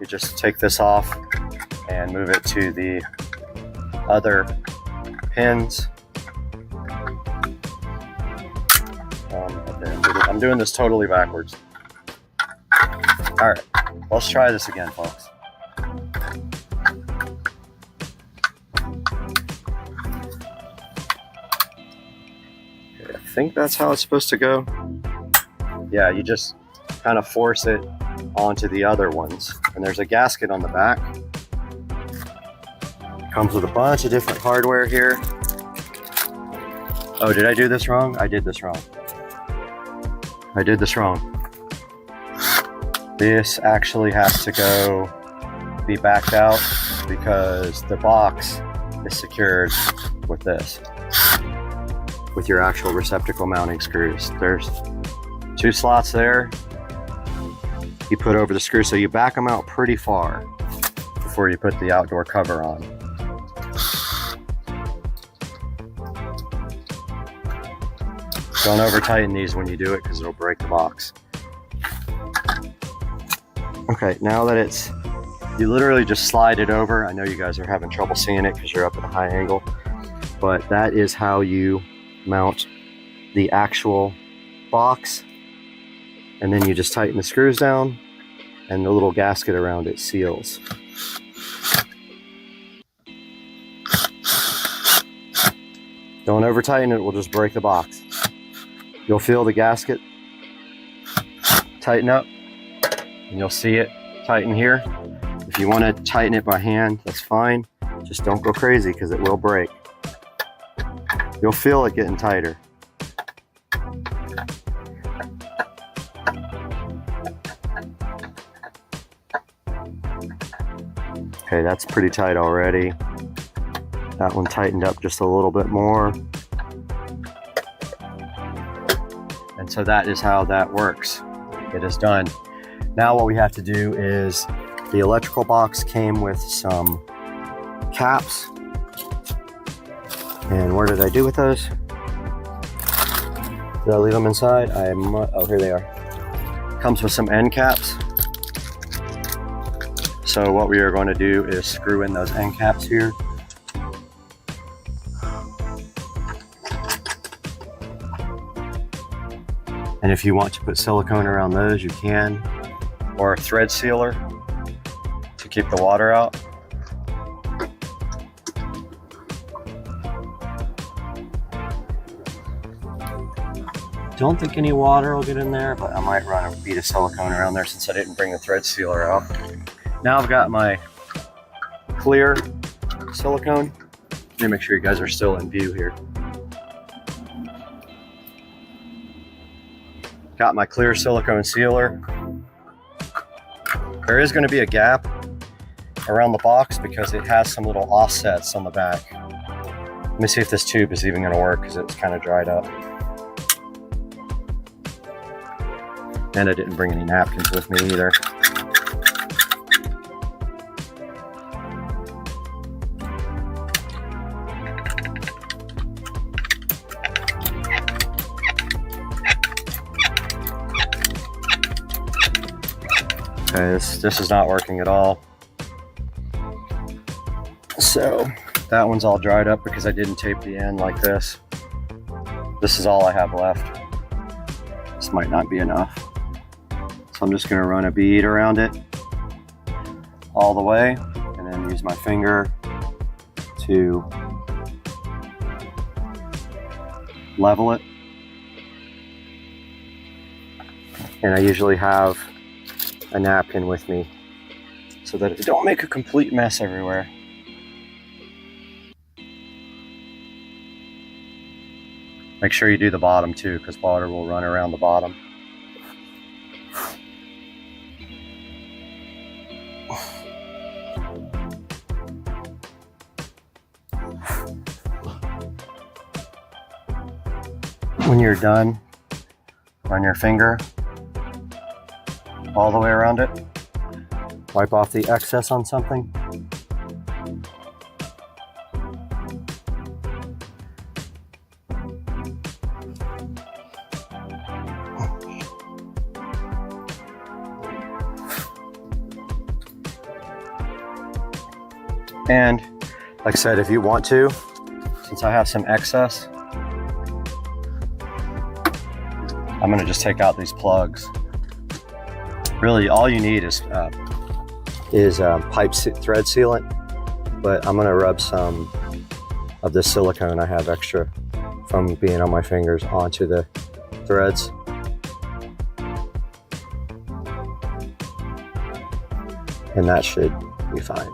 You just take this off and move it to the other pins. I'm doing this totally backwards. All right, let's try this again, folks. Okay, I think that's how it's supposed to go. Yeah, you just kind of force it onto the other ones. And there's a gasket on the back. Comes with a bunch of different hardware here. Oh, did I do this wrong? I did this wrong. I did this wrong. This actually has to be backed out because the box is secured with this, with your actual receptacle mounting screws. There's 2 slots there. You put over the screw, so you back them out pretty far before you put the outdoor cover on. Don't over tighten these when you do it because it'll break the box. Okay, now that you literally just slide it over. I know you guys are having trouble seeing it because you're up at a high angle, but that is how you mount the actual box. And then you just tighten the screws down and the little gasket around it seals. Don't over tighten it, it will just break the box. You'll feel the gasket tighten up and you'll see it tighten here. If you want to tighten it by hand, that's fine. Just don't go crazy because it will break. You'll feel it getting tighter. Okay, that's pretty tight already. That one tightened up just a little bit more. And so that is how that works. It is done. Now what we have to do is The electrical box came with some caps. And where did I do with those? Did I leave them inside? Oh, here they are. Comes with some end caps. So what we are going to do is screw in those end caps here. And if you want to put silicone around those, you can, or a thread sealer to keep the water out. Don't think any water will get in there, but I might run a bead of silicone around there since I didn't bring the thread sealer out. Now I've got my clear silicone. Let me make sure you guys are still in view here. Got my clear silicone sealer. There is going to be a gap around the box because it has some little offsets on the back. Let me see if this tube is even going to work because it's kind of dried up. And I didn't bring any napkins with me either. Okay, this is not working at all. So that one's all dried up because I didn't tape the end like this. This is all I have left. This might not be enough. So I'm just going to run a bead around it all the way and then use my finger to level it. And I usually have a napkin with me so that it don't make a complete mess everywhere. Make sure you do the bottom too, because water will run around the bottom. When you're done, run your finger all the way around it. Wipe off the excess on something. And like I said, if you want to, since I have some excess, I'm gonna just take out these plugs. Really, all you need is pipe thread sealant, but I'm gonna rub some of this silicone I have extra from being on my fingers onto the threads. And that should be fine.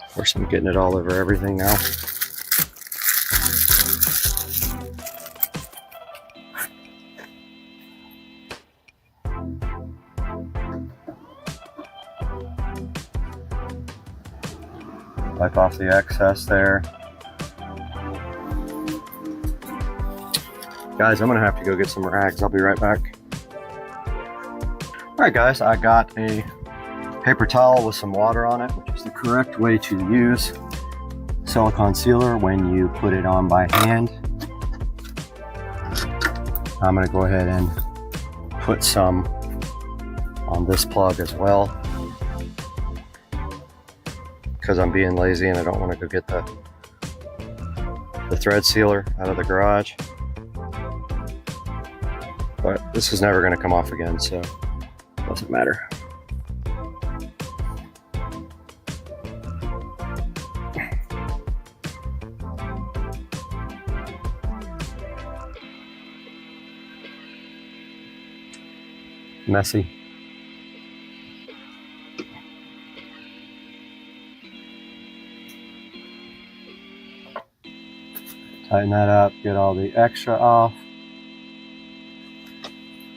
Of course, I'm getting it all over everything now. Wipe off the excess there. Guys, I'm gonna have to go get some rags. I'll be right back. All right, guys, I got a paper towel with some water on it, which is the correct way to use silicone sealer when you put it on by hand. I'm going to go ahead and put some on this plug as well because I'm being lazy and I don't want to go get the thread sealer out of the garage. But this is never going to come off again, so it doesn't matter. Messy. Tighten that up, get all the extra off.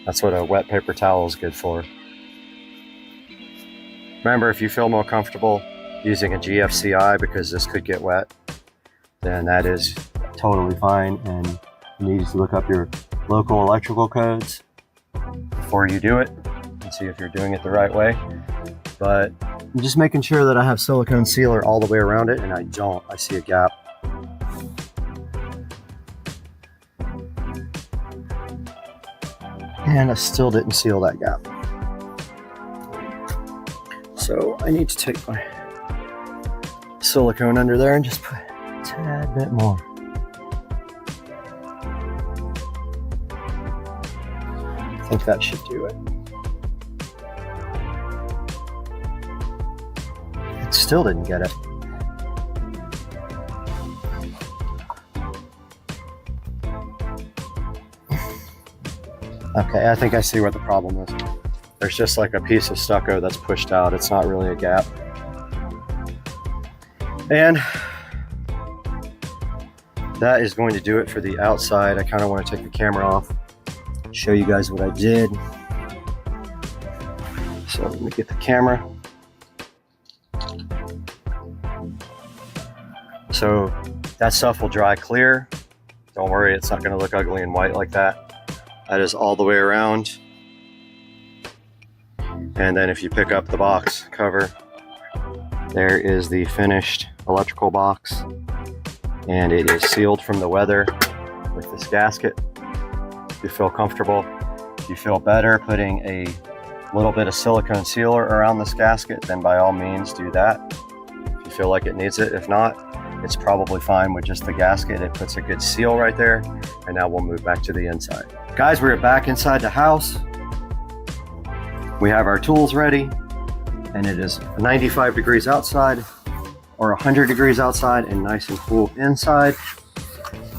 That's what a wet paper towel is good for. Remember, if you feel more comfortable using a GFCI because this could get wet, then that is totally fine, and you need to look up your local electrical codes before you do it and see if you're doing it the right way. But I'm just making sure that I have silicone sealer all the way around it, and I don't. I see a gap. And I still didn't seal that gap. So I need to take my silicone under there and just put a tad bit more. I think that should do it. It still didn't get it. Okay, I think I see what the problem is. There's just like a piece of stucco that's pushed out. It's not really a gap. And that is going to do it for the outside. I kind of want to take the camera off, show you guys what I did. So let me get the camera. So that stuff will dry clear. Don't worry, it's not going to look ugly and white like that. That is all the way around. And then if you pick up the box cover, there is the finished electrical box. And it is sealed from the weather with this gasket. If you feel comfortable, if you feel better putting a little bit of silicone sealer around this gasket, then by all means do that. If you feel like it needs it. If not, it's probably fine with just the gasket. It puts a good seal right there. And now we'll move back to the inside. Guys, we're back inside the house. We have our tools ready, and it is 95 degrees outside or 100 degrees outside and nice and cool inside.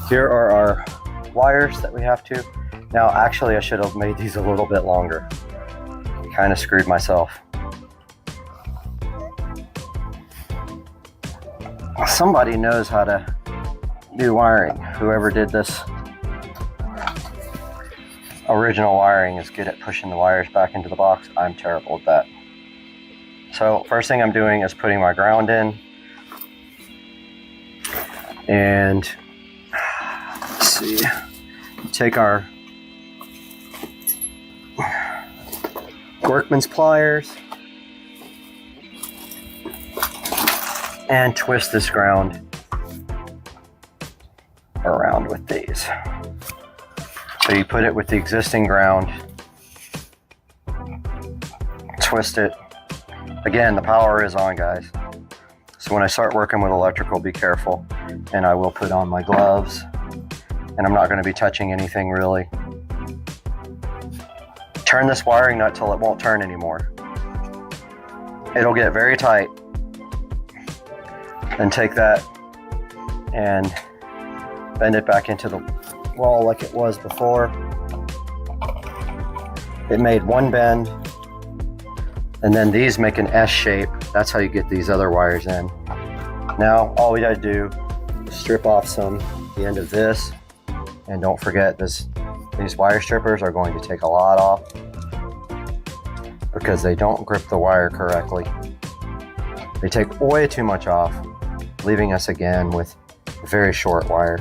Here are our wires that we have to. Now, actually, I should have made these a little bit longer. Kind of screwed myself. Somebody knows how to do wiring. Whoever did this original wiring is good at pushing the wires back into the box. I'm terrible at that. So first thing I'm doing is putting my ground in. And let's see, take our workman's pliers and twist this ground around with these. So you put it with the existing ground, twist it. Again, the power is on, guys. So when I start working with electrical, be careful. And I will put on my gloves. And I'm not going to be touching anything really. Turn this wiring nut till it won't turn anymore. It'll get very tight. Then take that and bend it back into the wall like it was before. It made one bend, and then these make an S shape. That's how you get these other wires in. Now all we gotta do is strip off the end of this, and don't forget these wire strippers are going to take a lot off because they don't grip the wire correctly. They take way too much off, leaving us again with a very short wire.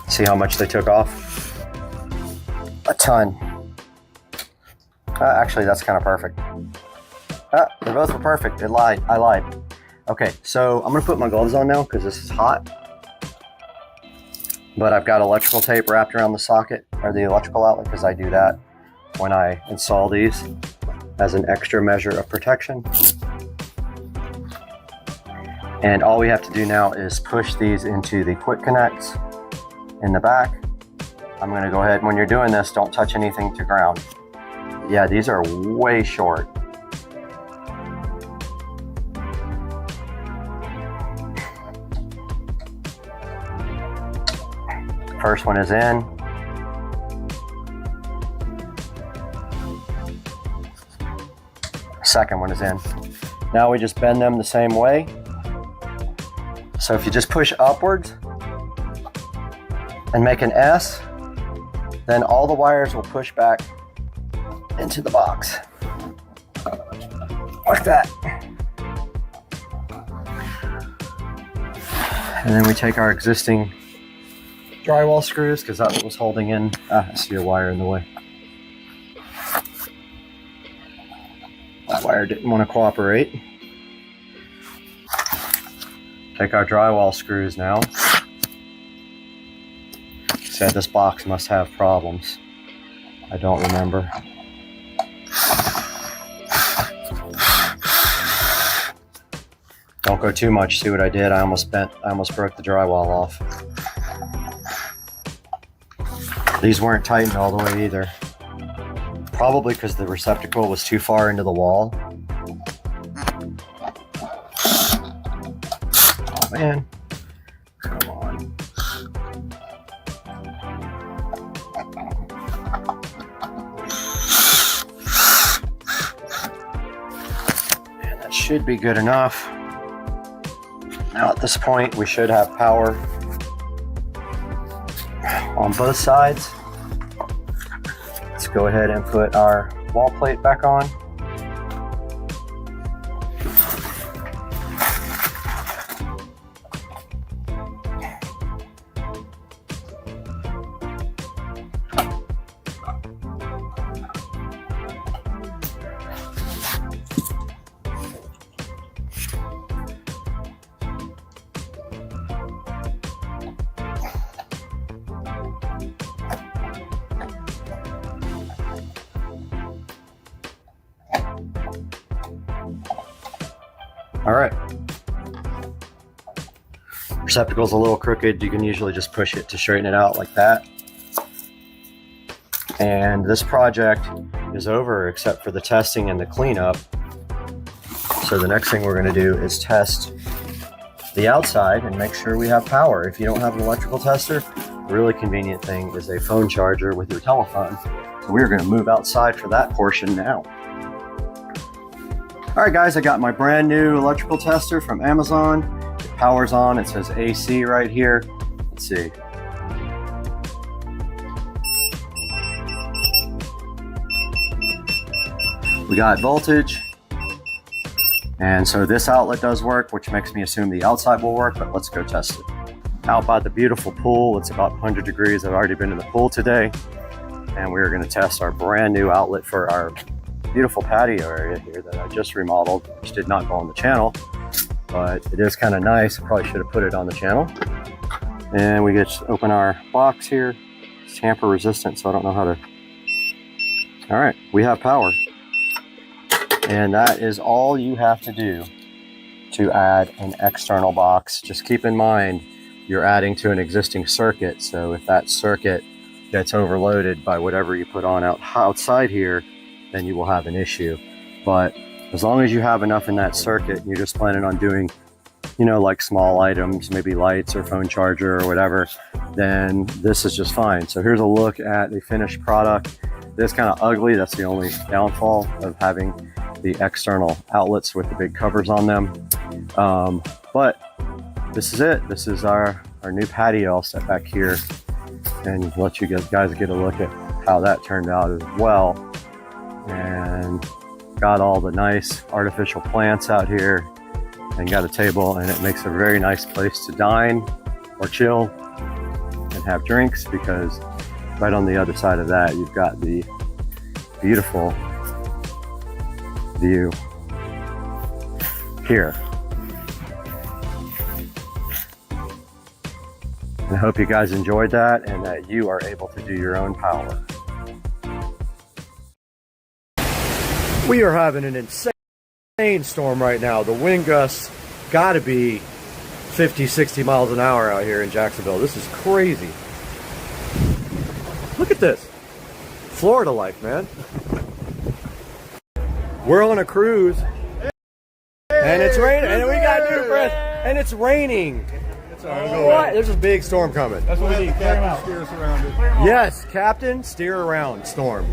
See how much they took off? A ton. Actually, that's kind of perfect. They both were perfect. I lied. Okay, so I'm gonna put my gloves on now because this is hot. But I've got electrical tape wrapped around the socket or the electrical outlet because I do that when I install these as an extra measure of protection. And all we have to do now is push these into the quick connects in the back. I'm going to go ahead, when you're doing this, don't touch anything to ground. Yeah, these are way short. First one is in. Second one is in. Now we just bend them the same way. So if you just push upwards and make an S, then all the wires will push back into the box. Like that. And then we take our existing drywall screws, because that's what was holding in. I see a wire in the way. That wire didn't want to cooperate. Take our drywall screws now. Said this box must have problems. I don't remember. Don't go too much. See what I did? I almost broke the drywall off. These weren't tightened all the way either. Probably because the receptacle was too far into the wall. Oh man. Come on. And that should be good enough. Now at this point, we should have power on both sides. Let's go ahead and put our wall plate back on. All right. Receptacle's a little crooked. You can usually just push it to straighten it out like that. And this project is over except for the testing and the cleanup. So the next thing we're going to do is test the outside and make sure we have power. If you don't have an electrical tester, a really convenient thing is a phone charger with your telephone. So we're going to move outside for that portion now. All right, guys, I got my brand new electrical tester from Amazon. It powers on. It says AC right here. Let's see. We got voltage. And so this outlet does work, which makes me assume the outside will work, but let's go test it. Out by the beautiful pool. It's about 100 degrees. I've already been in the pool today. And we're going to test our brand new outlet for our beautiful patio area here that I just remodeled, which did not go on the channel, but it is kind of nice. I probably should have put it on the channel. And we get to open our box here. It's tamper resistant, so I don't know how to. All right, we have power. And that is all you have to do to add an external box. Just keep in mind, you're adding to an existing circuit. So if that circuit gets overloaded by whatever you put on outside here, then you will have an issue. But as long as you have enough in that circuit, and you're just planning on doing, you know, like small items, maybe lights or phone charger or whatever, then this is just fine. So here's a look at the finished product. This kind of ugly. That's the only downfall of having the external outlets with the big covers on them. But this is it. This is our new patio. I'll step back here and let you guys get a look at how that turned out as well. And got all the nice artificial plants out here and got a table, and it makes a very nice place to dine or chill and have drinks, because right on the other side of that you've got the beautiful view here. And I hope you guys enjoyed that and that you are able to do your own power. We are having an insane storm right now. The wind gusts got to be 50, 60 miles an hour out here in Jacksonville. This is crazy. Look at this. Florida life, man. We're on a cruise. And it's raining. And we got new friends. And it's raining. What? There's a big storm coming. That's what we need. Clear them out. Steer us around it. Yes, Captain, steer around storm.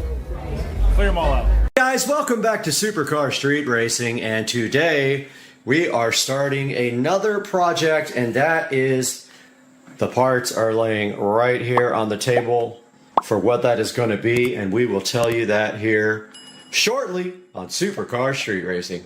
Clear them all out. Guys, welcome back to Supercar Street Racing, and today we are starting another project, and that is the parts are laying right here on the table. for what that is going to be, and we will tell you that here shortly on Supercar Street Racing.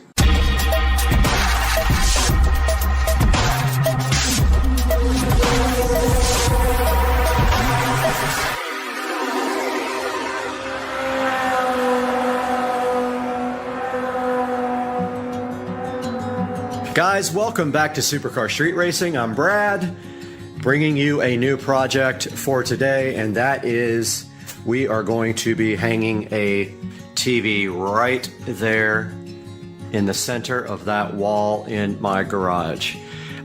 Guys, welcome back to Supercar Street Racing. I'm Brad, bringing you a new project for today, and that is we are going to be hanging a TV right there in the center of that wall in my garage.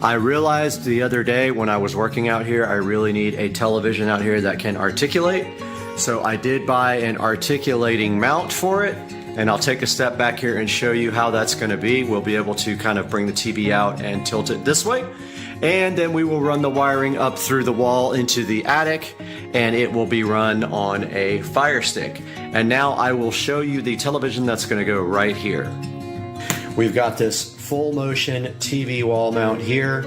I realized the other day when I was working out here, I really need a television out here that can articulate. So I did buy an articulating mount for it. And I'll take a step back here and show you how that's going to be. We'll be able to kind of bring the TV out and tilt it this way. And then we will run the wiring up through the wall into the attic, and it will be run on a Fire Stick. And now I will show you the television that's going to go right here. We've got this full motion TV wall mount here.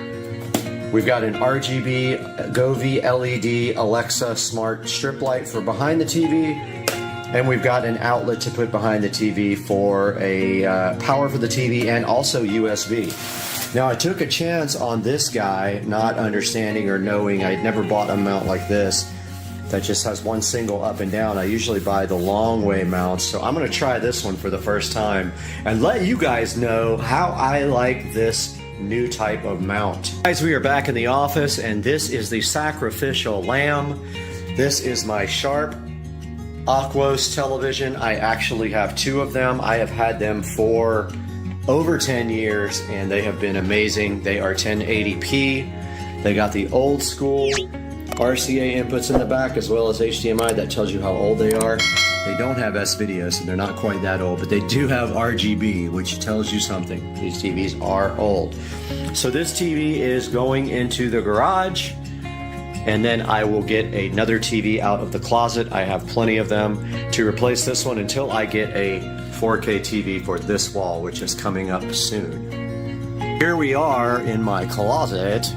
We've got an RGB Govee LED Alexa smart strip light for behind the TV. And we've got an outlet to put behind the TV for a power for the TV and also USB. Now I took a chance on this guy, not understanding or knowing. I'd never bought a mount like this that just has one single up and down. I usually buy the long way mounts, so I'm gonna try this one for the first time and let you guys know how I like this new type of mount. Guys, we are back in the office, and this is the sacrificial lamb. This is my Sharp Acronis television. I actually have two of them. I have had them for over 10 years and they have been amazing. They are 1080p. They got the old school RCA inputs in the back as well as HDMI. That tells you how old they are. They don't have S-video, so they're not quite that old, but they do have RGB, which tells you something. These TVs are old. So this TV is going into the garage, and then I will get another TV out of the closet. I have plenty of them to replace this one until I get a 4K TV for this wall, which is coming up soon. Here we are in my closet.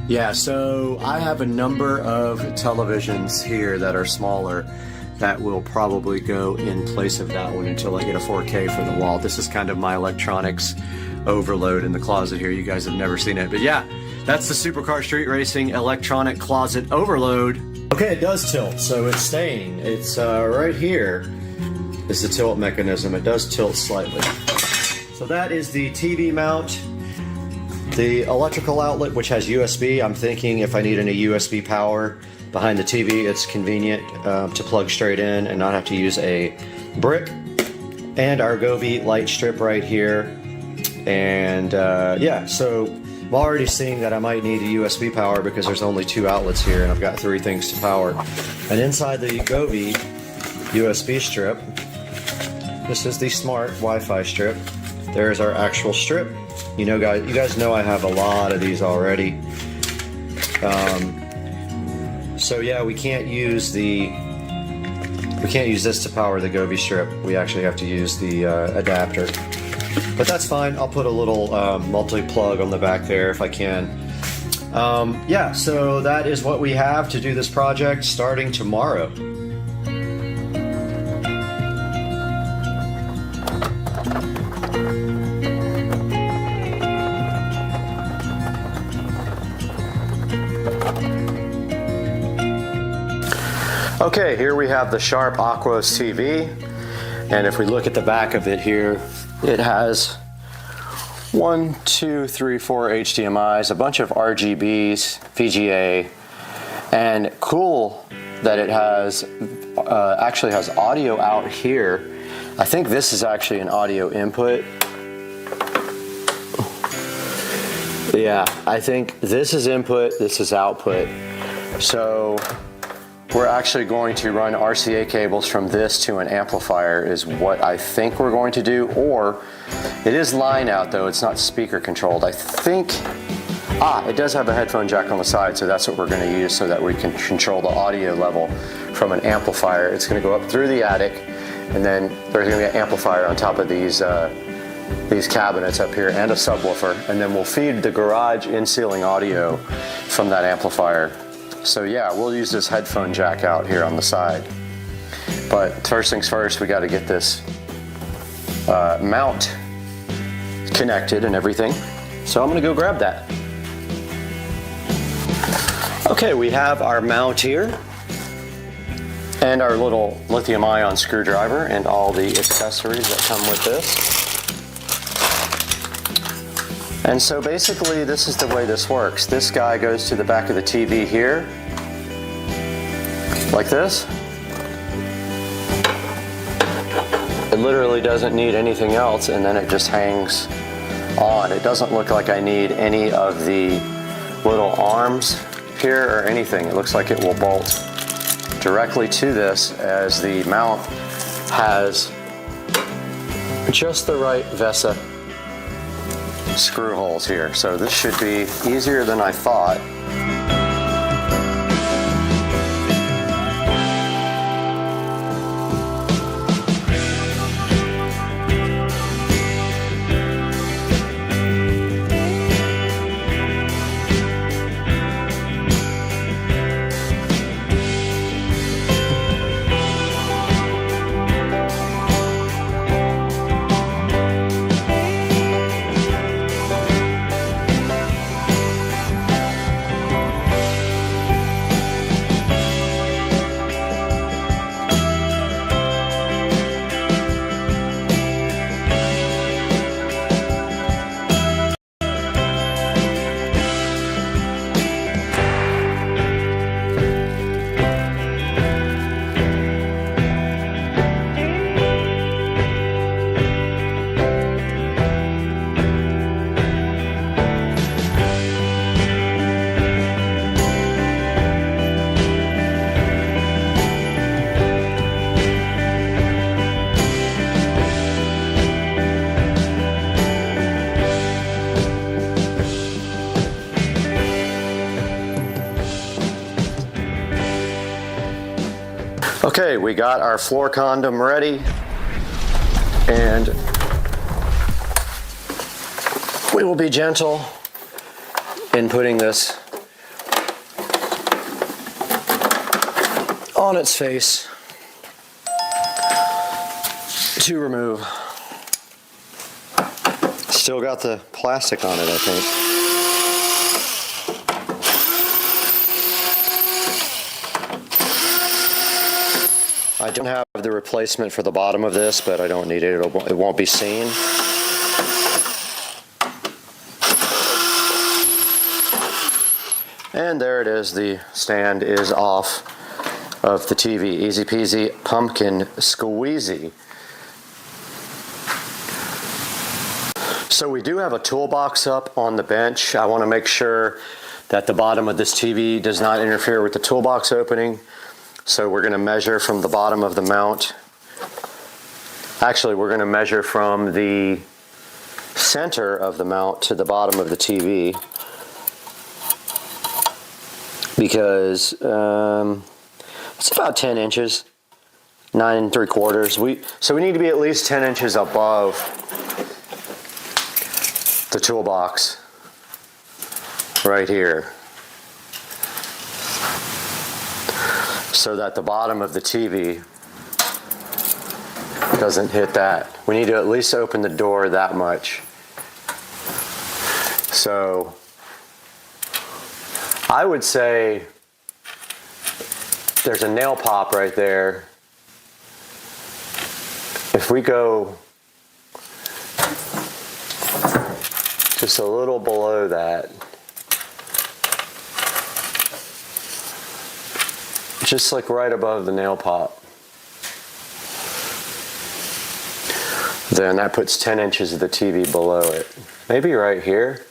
Yeah, so I have a number of televisions here that are smaller that will probably go in place of that one until I get a 4K for the wall. This is kind of my electronics overload in the closet here. You guys have never seen it, but yeah. That's the Supercar Street Racing electronic closet overload. Okay, it does tilt, so it's staying. It's right here is the tilt mechanism. It does tilt slightly. So that is the TV mount. The electrical outlet, which has USB. I'm thinking if I need any USB power behind the TV, it's convenient to plug straight in and not have to use a brick. And our Govee light strip right here. And yeah, so I'm already seeing that I might need a USB power because there's only two outlets here and I've got three things to power. And inside the Govee USB strip, this is the smart Wi-Fi strip. There's our actual strip. You know, guys, you guys know I have a lot of these already. So yeah, we can't use this to power the Govee strip. We actually have to use the adapter. But that's fine. I'll put a little multi-plug on the back there if I can. Yeah, so that is what we have to do this project starting tomorrow. Okay, here we have the Sharp Acronis TV. And if we look at the back of it here, it has 1, 2, 3, 4 HDMIs, a bunch of RGBs, VGA, and cool that it has actually has audio out here. I think this is actually an audio input. Yeah, I think this is input, this is output. So we're actually going to run RCA cables from this to an amplifier is what I think we're going to do, or it is line out though, it's not speaker controlled. I think, it does have a headphone jack on the side, so that's what we're gonna use so that we can control the audio level from an amplifier. It's gonna go up through the attic, and then there's gonna be an amplifier on top of these cabinets up here and a subwoofer, and then we'll feed the garage in-ceiling audio from that amplifier So yeah, we'll use this headphone jack out here on the side. But first things first, we got to get this mount connected and everything. So I'm gonna go grab that. Okay, we have our mount here and our little lithium-ion screwdriver and all the accessories that come with this. And so basically this is the way this works. This guy goes to the back of the TV here, like this. It literally doesn't need anything else, and then it just hangs on. It doesn't look like I need any of the little arms here or anything. It looks like it will bolt directly to this, as the mount has just the right VESA screw holes here. So this should be easier than I thought. Okay, we got our floor condom ready, and we will be gentle in putting this on its face to remove. Still got the plastic on it, I think. I don't have the replacement for the bottom of this, but I don't need it. It won't be seen. And there it is. The stand is off of the TV. Easy peasy, pumpkin squeezy. So we do have a toolbox up on the bench. I want to make sure that the bottom of this TV does not interfere with the toolbox opening. So we're going to measure from the bottom of the mount. Actually, we're going to measure from the center of the mount to the bottom of the TV, because it's about 10 inches, 9 3/4. So we need to be at least 10 inches above the toolbox right here, so that the bottom of the TV doesn't hit that. We need to at least open the door that much. So I would say there's a nail pop right there. If we go just a little below that, just like right above the nail pop, then that puts 10 inches of the TV below it. Maybe right here.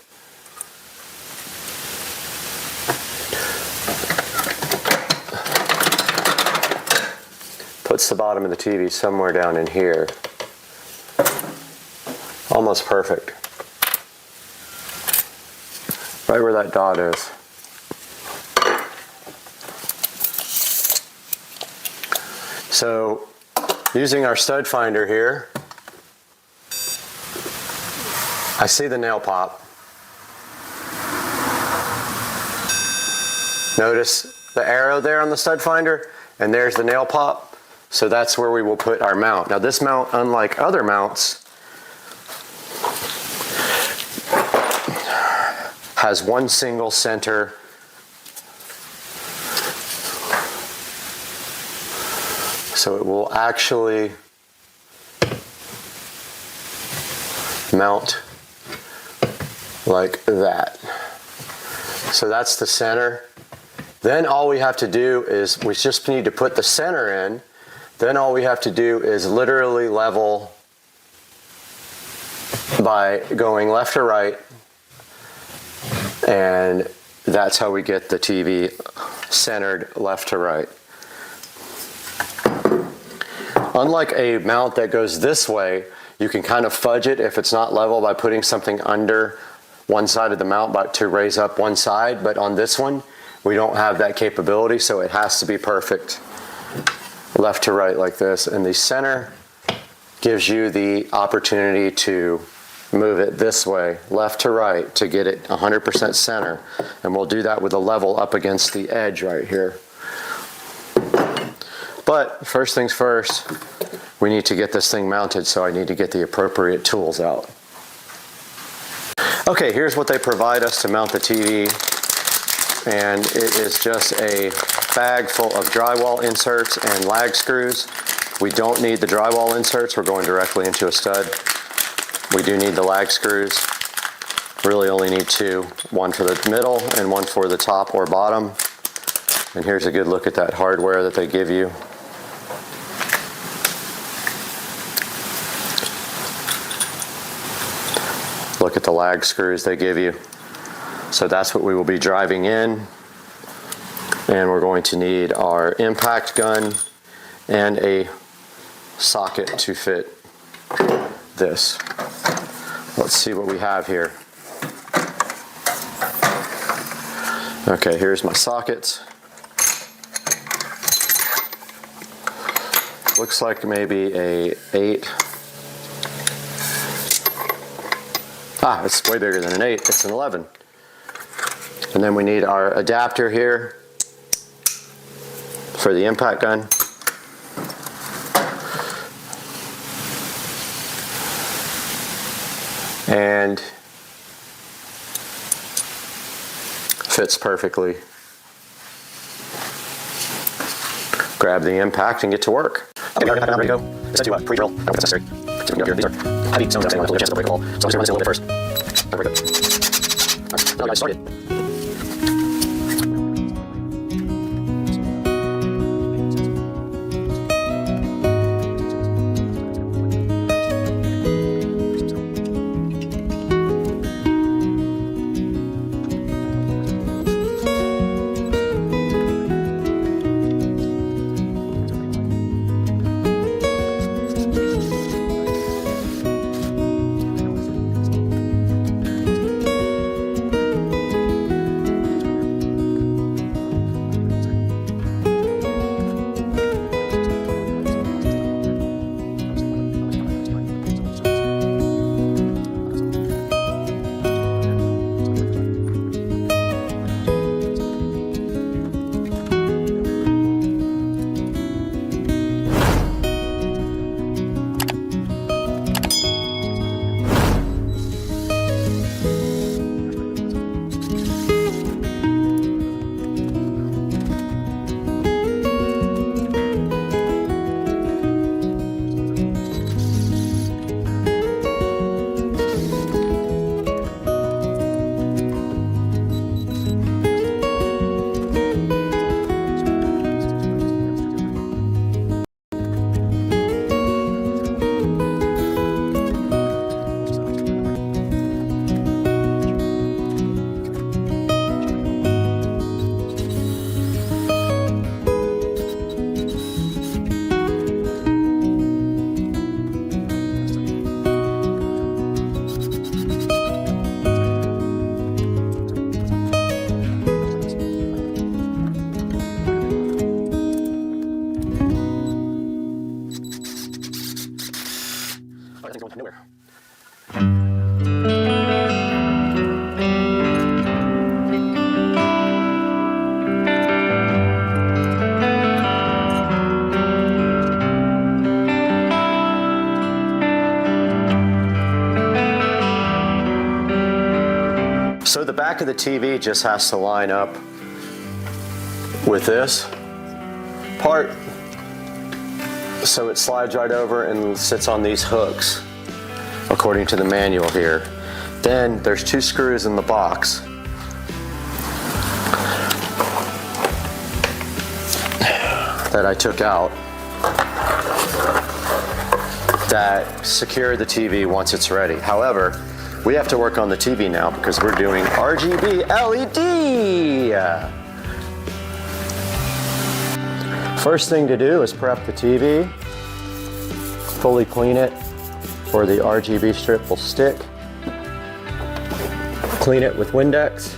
Puts the bottom of the TV somewhere down in here. Almost perfect. Right where that dot is. So, using our stud finder here, I see the nail pop. Notice the arrow there on the stud finder, and there's the nail pop. So that's where we will put our mount. Now this mount, unlike other mounts, has one single center. So it will actually mount like that. So that's the center. Then all we have to do is, we just need to put the center in. Then all we have to do is literally level by going left or right. And that's how we get the TV centered left to right. Unlike a mount that goes this way, you can kind of fudge it if it's not level by putting something under one side of the mount to raise up one side. But on this one, we don't have that capability, so it has to be perfect left to right like this. And the center gives you the opportunity to move it this way, left to right, to get it 100% center. And we'll do that with a level up against the edge right here. But first things first, we need to get this thing mounted, so I need to get the appropriate tools out. Okay, here's what they provide us to mount the TV. And it is just a bag full of drywall inserts and lag screws. We don't need the drywall inserts, we're going directly into a stud. We do need the lag screws. Really only need two, one for the middle and one for the top or bottom. And here's a good look at that hardware that they give you. Look at the lag screws they give you. So that's what we will be driving in. And we're going to need our impact gun and a socket to fit this. Let's see what we have here. Okay, here's my sockets. Looks like maybe a 8. It's way bigger than an 8, it's an 11. And then we need our adapter here for the impact gun. And fits perfectly. Grab the impact and get to work. Okay, I'm ready to go. It's a pre-drill. I don't think it's necessary. So we can go here. These are heavy stones. I want to chance to break a hole. So I'm just going to run this in a little bit first. There we go. All right, now I started. So the back of the TV just has to line up with this part. So it slides right over and sits on these hooks, according to the manual here. Then there's 2 screws in the box. That I took out that secure the TV once it's ready. However, we have to work on the TV now because we're doing RGB LED. First thing to do is prep the TV, fully clean it where the RGB strip will stick. Clean it with Windex.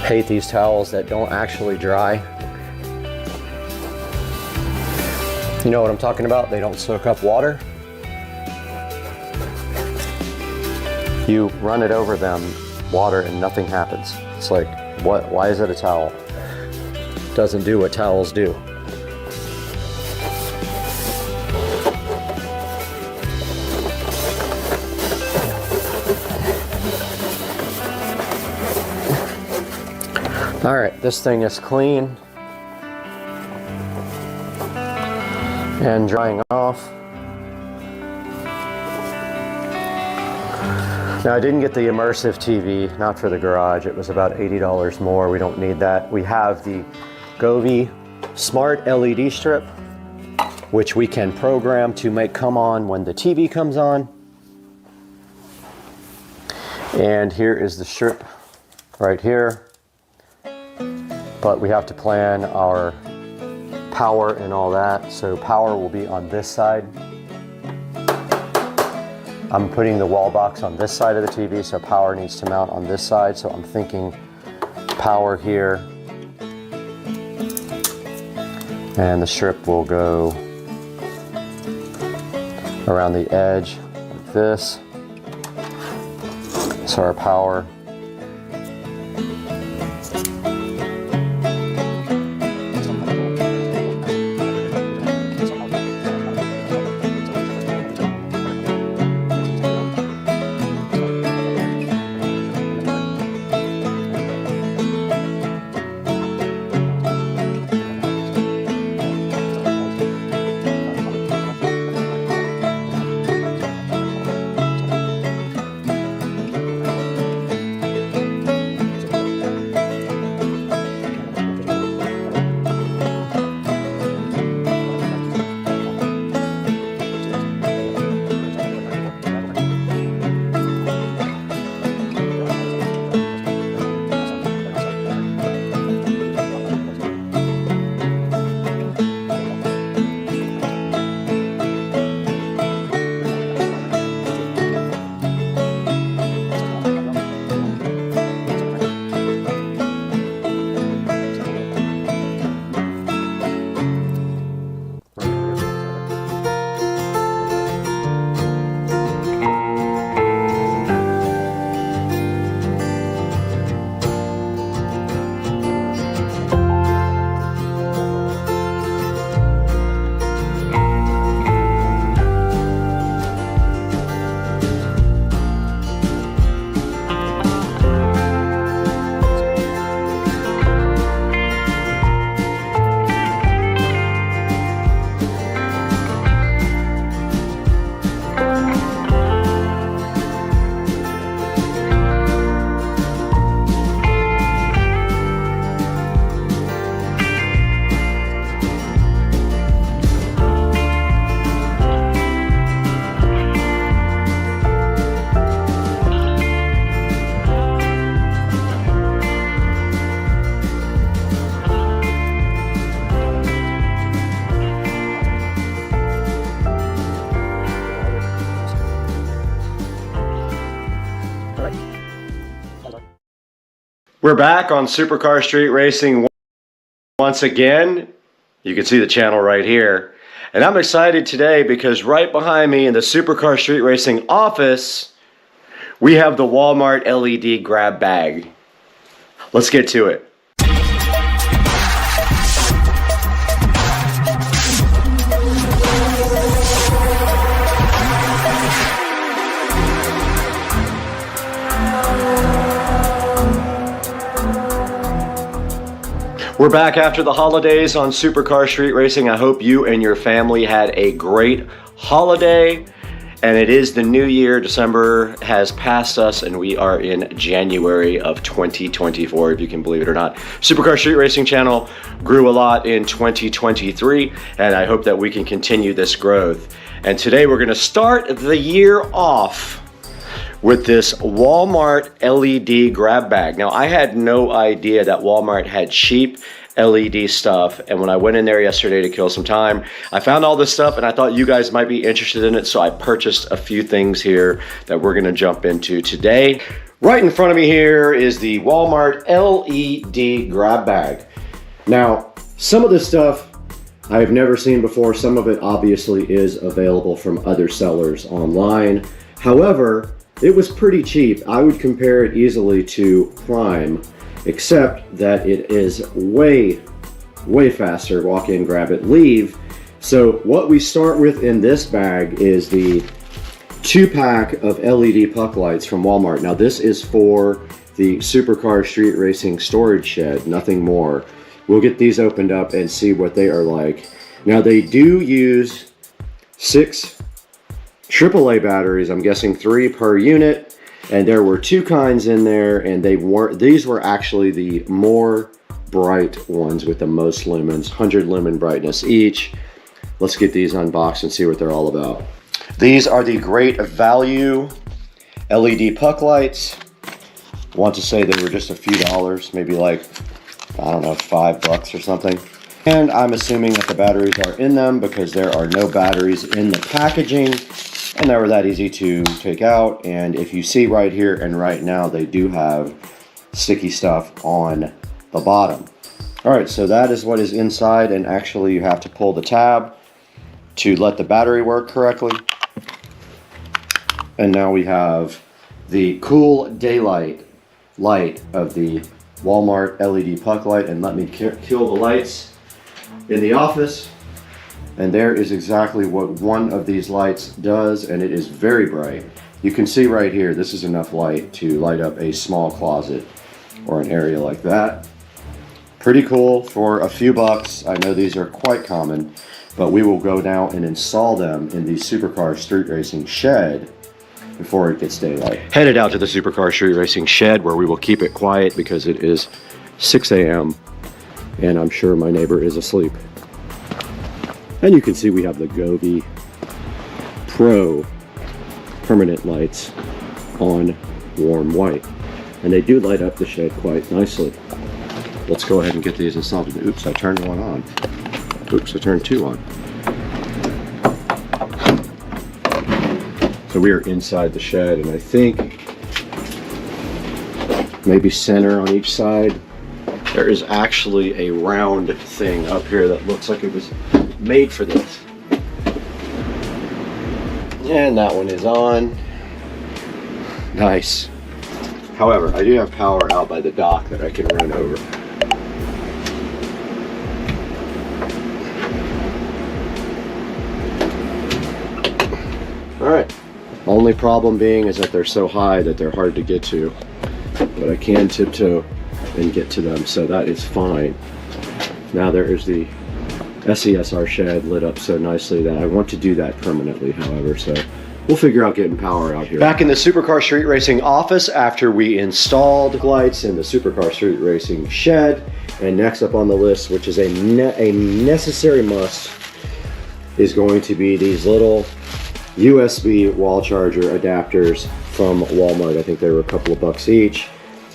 Hate these towels that don't actually dry. You know what I'm talking about? They don't soak up water. You run it over them, water, and nothing happens. It's like, what? Why is it a towel? It doesn't do what towels do. All right, this thing is clean and drying off. Now I didn't get the immersive TV, not for the garage. It was about $80 more. We don't need that. We have the Govee Smart LED strip, which we can program to make come on when the TV comes on. And here is the strip right here. But we have to plan our power and all that. So power will be on this side. I'm putting the wall box on this side of the TV, so power needs to mount on this side. So I'm thinking power here. And the strip will go around the edge like this. So our power. We're back on Supercar Street Racing once again. You can see the channel right here. And I'm excited today because right behind me in the Supercar Street Racing office, we have the Walmart LED grab bag. Let's get to it. We're back after the holidays on Supercar Street Racing. I hope you and your family had a great holiday. And it is the new year. December has passed us and we are in January of 2024, if you can believe it or not. Supercar Street Racing channel grew a lot in 2023, and I hope that we can continue this growth. And today we're gonna start the year off with this Walmart LED grab bag. Now, I had no idea that Walmart had cheap LED stuff, and when I went in there yesterday to kill some time, I found all this stuff and I thought you guys might be interested in it, so I purchased a few things here that we're gonna jump into today. Right in front of me here is the Walmart LED grab bag. Now, some of this stuff I have never seen before. Some of it obviously is available from other sellers online. However, it was pretty cheap. I would compare it easily to Prime, except that it is way faster. Walk in, grab it, leave. So what we start with in this bag is the 2-pack of LED puck lights from Walmart. Now this is for the Supercar Street Racing storage shed, nothing more. We'll get these opened up and see what they are like. Now they do use 6 AAA batteries, I'm guessing 3 per unit. And there were 2 kinds in there, and these were actually the more bright ones with the most lumens, 100 lumen brightness each. Let's get these unboxed and see what they're all about. These are the Great Value LED puck lights. I want to say they were just a few dollars, maybe like, I don't know, $5 or something. And I'm assuming that the batteries are in them because there are no batteries in the packaging. And they were that easy to take out. And if you see right here and right now, they do have sticky stuff on the bottom. All right, so that is what is inside. And actually you have to pull the tab to let the battery work correctly. And now we have the cool daylight light of the Walmart LED puck light. And let me kill the lights in the office. And there is exactly what one of these lights does, and it is very bright. You can see right here, this is enough light to light up a small closet or an area like that. Pretty cool for a few bucks. I know these are quite common, but we will go now and install them in the Supercar Street Racing shed before it gets daylight. Headed out to the Supercar Street Racing shed where we will keep it quiet because it is 6 a.m. and I'm sure my neighbor is asleep. And you can see we have the Govee Pro permanent lights on warm white. And they do light up the shed quite nicely. Let's go ahead and get these installed. Oops, I turned one on. Oops, I turned 2 on. So we are inside the shed, and I think maybe center on each side, there is actually a round thing up here that looks like it was made for this. And that one is on. Nice. However, I do have power out by the dock that I can run over. Alright. Only problem being is that they're so high that they're hard to get to. But I can tiptoe and get to them, so that is fine. Now there is the SCSR shed lit up so nicely that I want to do that permanently, however, so we'll figure out getting power out here. Back in the Supercar Street Racing office after we installed lights in the Supercar Street Racing shed. And next up on the list, which is a necessary must, is going to be these little USB wall charger adapters from Walmart. I think they were a couple of bucks each.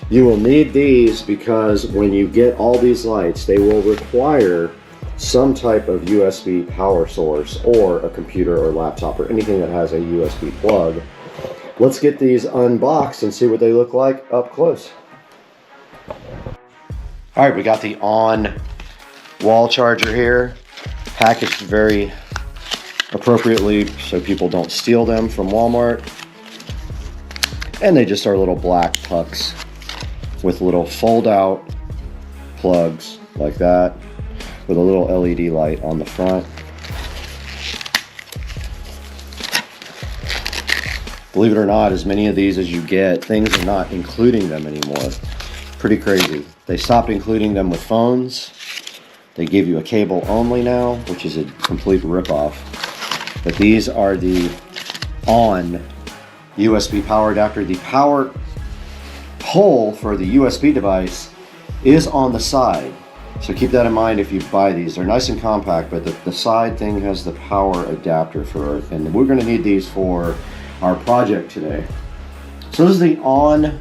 You will need these because when you get all these lights, they will require some type of USB power source or a computer or laptop or anything that has a USB plug. Let's get these unboxed and see what they look like up close. All right, we got the on wall charger here, packaged very appropriately so people don't steal them from Walmart. And they just are little black pucks with little fold out plugs like that with a little LED light on the front. Believe it or not, as many of these as you get, things are not including them anymore. Pretty crazy. They stopped including them with phones. They give you a cable only now, which is a complete ripoff. But these are the on USB power adapter. The power hole for the USB device is on the side. So keep that in mind if you buy these. They're nice and compact, but the side thing has the power adapter for it. And we're gonna need these for our project today. So this is the on,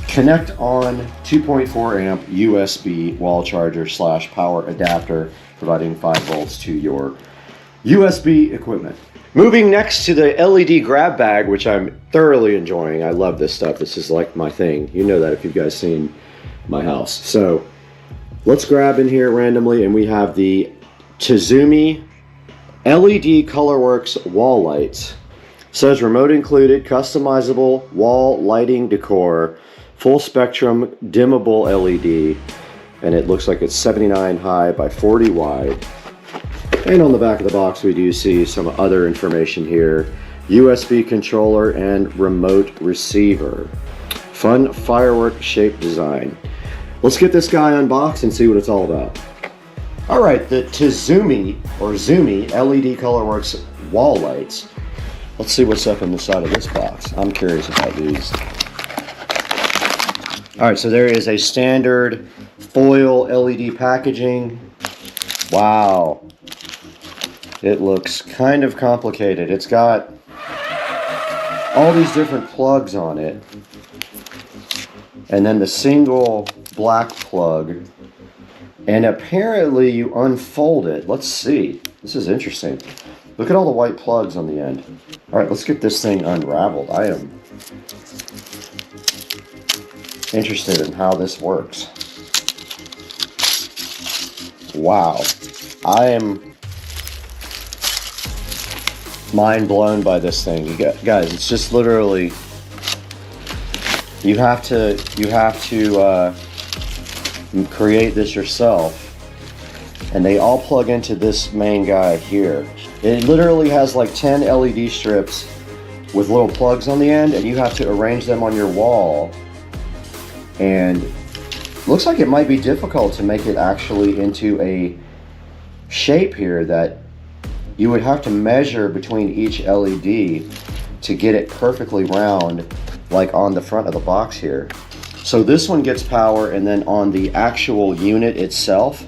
connect on 2.4 amp USB wall charger / power adapter, providing 5 volts to your USB equipment. Moving next to the LED grab bag, which I'm thoroughly enjoying. I love this stuff. This is like my thing. You know that if you guys seen my house. So let's grab in here randomly, and we have the Hdmi LED Colorworks wall lights. Says remote included, customizable wall lighting decor, full spectrum dimmable LED, and it looks like it's 79 high by 40 wide. And on the back of the box we do see some other information here. USB controller and remote receiver. Fun firework shape design. Let's get this guy unboxed and see what it's all about. All right, the Hdmi or Hdmi LED Colorworks wall lights. Let's see what's up on the side of this box. I'm curious about these. All right, so there is a standard foil LED packaging. Wow. It looks kind of complicated. It's got all these different plugs on it. And then the single black plug. And apparently you unfold it. Let's see. This is interesting. Look at all the white plugs on the end. All right, let's get this thing unraveled. I am interested in how this works. Wow. I am mind blown by this thing. You guys, it's just literally, you have to create this yourself. And they all plug into this main guy here. It literally has like 10 LED strips with little plugs on the end, and you have to arrange them on your wall. And looks like it might be difficult to make it actually into a shape here that you would have to measure between each LED to get it perfectly round, like on the front of the box here. So this one gets power, and then on the actual unit itself,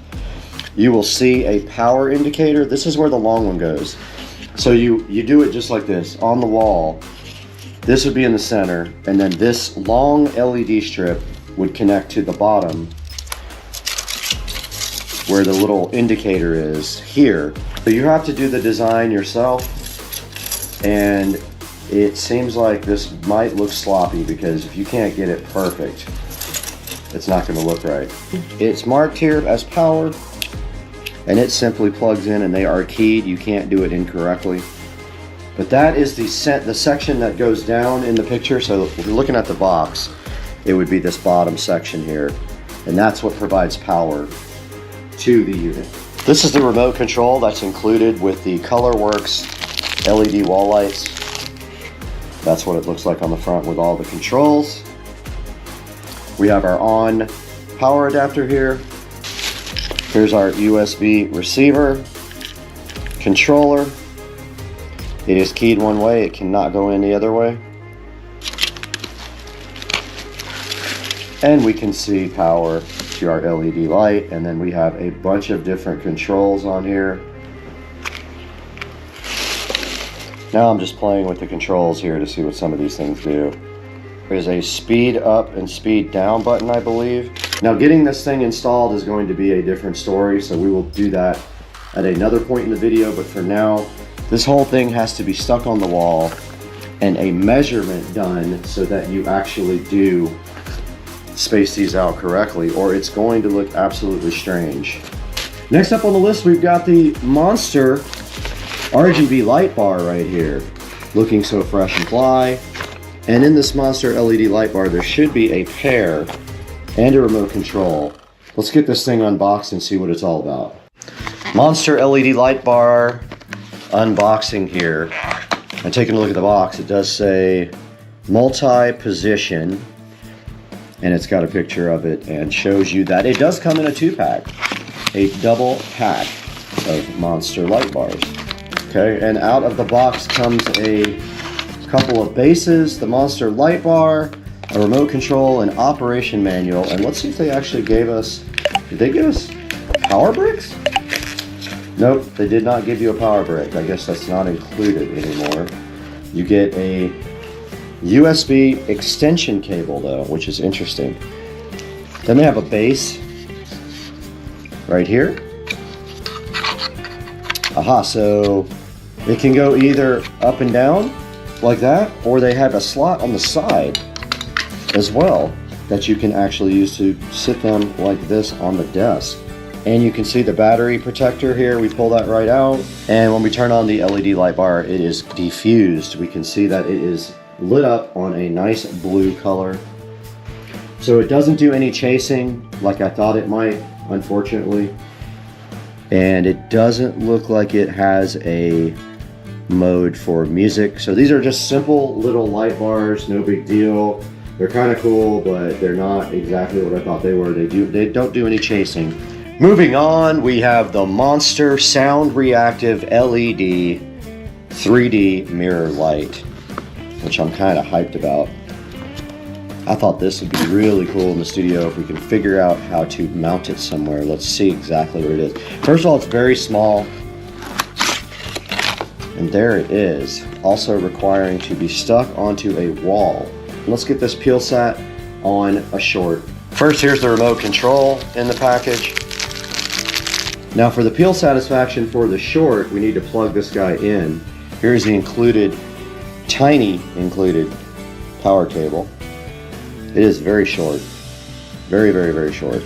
you will see a power indicator. This is where the long one goes. So you do it just like this on the wall. This would be in the center, and then this long LED strip would connect to the bottom where the little indicator is here. So you have to do the design yourself, and it seems like this might look sloppy because if you can't get it perfect, it's not going to look right. It's marked here as power, and it simply plugs in, and they are keyed. You can't do it incorrectly. But that is the section that goes down in the picture. So if you're looking at the box, it would be this bottom section here, and that's what provides power to the unit. This is the remote control that's included with the Colorworks LED wall lights. That's what it looks like on the front with all the controls. We have our on power adapter here. Here's our USB receiver, controller. It is keyed one way, it cannot go in the other way. And we can see power to our LED light, and then we have a bunch of different controls on here. Now I'm just playing with the controls here to see what some of these things do. There's a speed up and speed down button, I believe. Now getting this thing installed is going to be a different story, so we will do that at another point in the video, but for now, this whole thing has to be stuck on the wall and a measurement done so that you actually do space these out correctly, or it's going to look absolutely strange. Next up on the list, we've got the monster RGB light bar right here, looking so fresh and fly. And in this Monster LED light bar, there should be a pair and a remote control. Let's get this thing unboxed and see what it's all about. Monster LED light bar unboxing here. And taking a look at the box, it does say multi-position, and it's got a picture of it and shows you that it does come in a 2-pack, a double pack of Monster light bars. Okay, and out of the box comes a couple of bases, the Monster light bar, a remote control, an operation manual, and let's see if they actually gave us, did they give us power bricks? Nope, they did not give you a power brick. I guess that's not included anymore. You get a USB extension cable though, which is interesting. Then they have a base right here. Aha, so it can go either up and down like that, or they have a slot on the side as well that you can actually use to sit them like this on the desk. And you can see the battery protector here. We pull that right out. And when we turn on the LED light bar, it is diffused. We can see that it is lit up on a nice blue color. So it doesn't do any chasing like I thought it might, unfortunately. And it doesn't look like it has a mode for music. So these are just simple little light bars, no big deal. They're kind of cool, but they're not exactly what I thought they were. They don't do any chasing. Moving on, we have the Monster Sound Reactive LED 3D mirror light, which I'm kind of hyped about. I thought this would be really cool in the studio if we can figure out how to mount it somewhere. Let's see exactly where it is. First of all, it's very small. And there it is, also requiring to be stuck onto a wall. Let's get this PeelSat on a short. First, here's the remote control in the package. Now for the peel satisfaction for the short, we need to plug this guy in. Here's the tiny included power cable. It is very short, very, very, very short.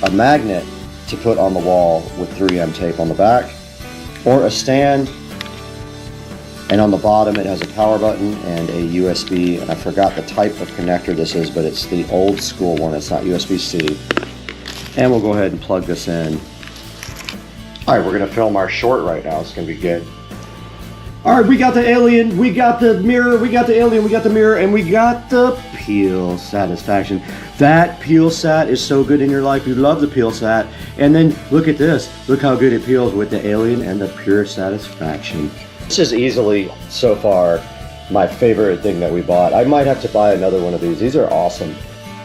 A magnet to put on the wall with 3M tape on the back, or a stand, and on the bottom it has a power button and a USB, and I forgot the type of connector this is, but it's the old school one, it's not USB-C. And we'll go ahead and plug this in. Alright, we're going to film our short right now. It's going to be good. Alright, we got the alien, we got the mirror, we got the alien, we got the mirror, and we got the peel satisfaction. That PeelSat is so good in your life. You love the PeelSat. And then look at this. Look how good it peels with the alien and the pure satisfaction. This is easily, so far, my favorite thing that we bought. I might have to buy another one of these. These are awesome.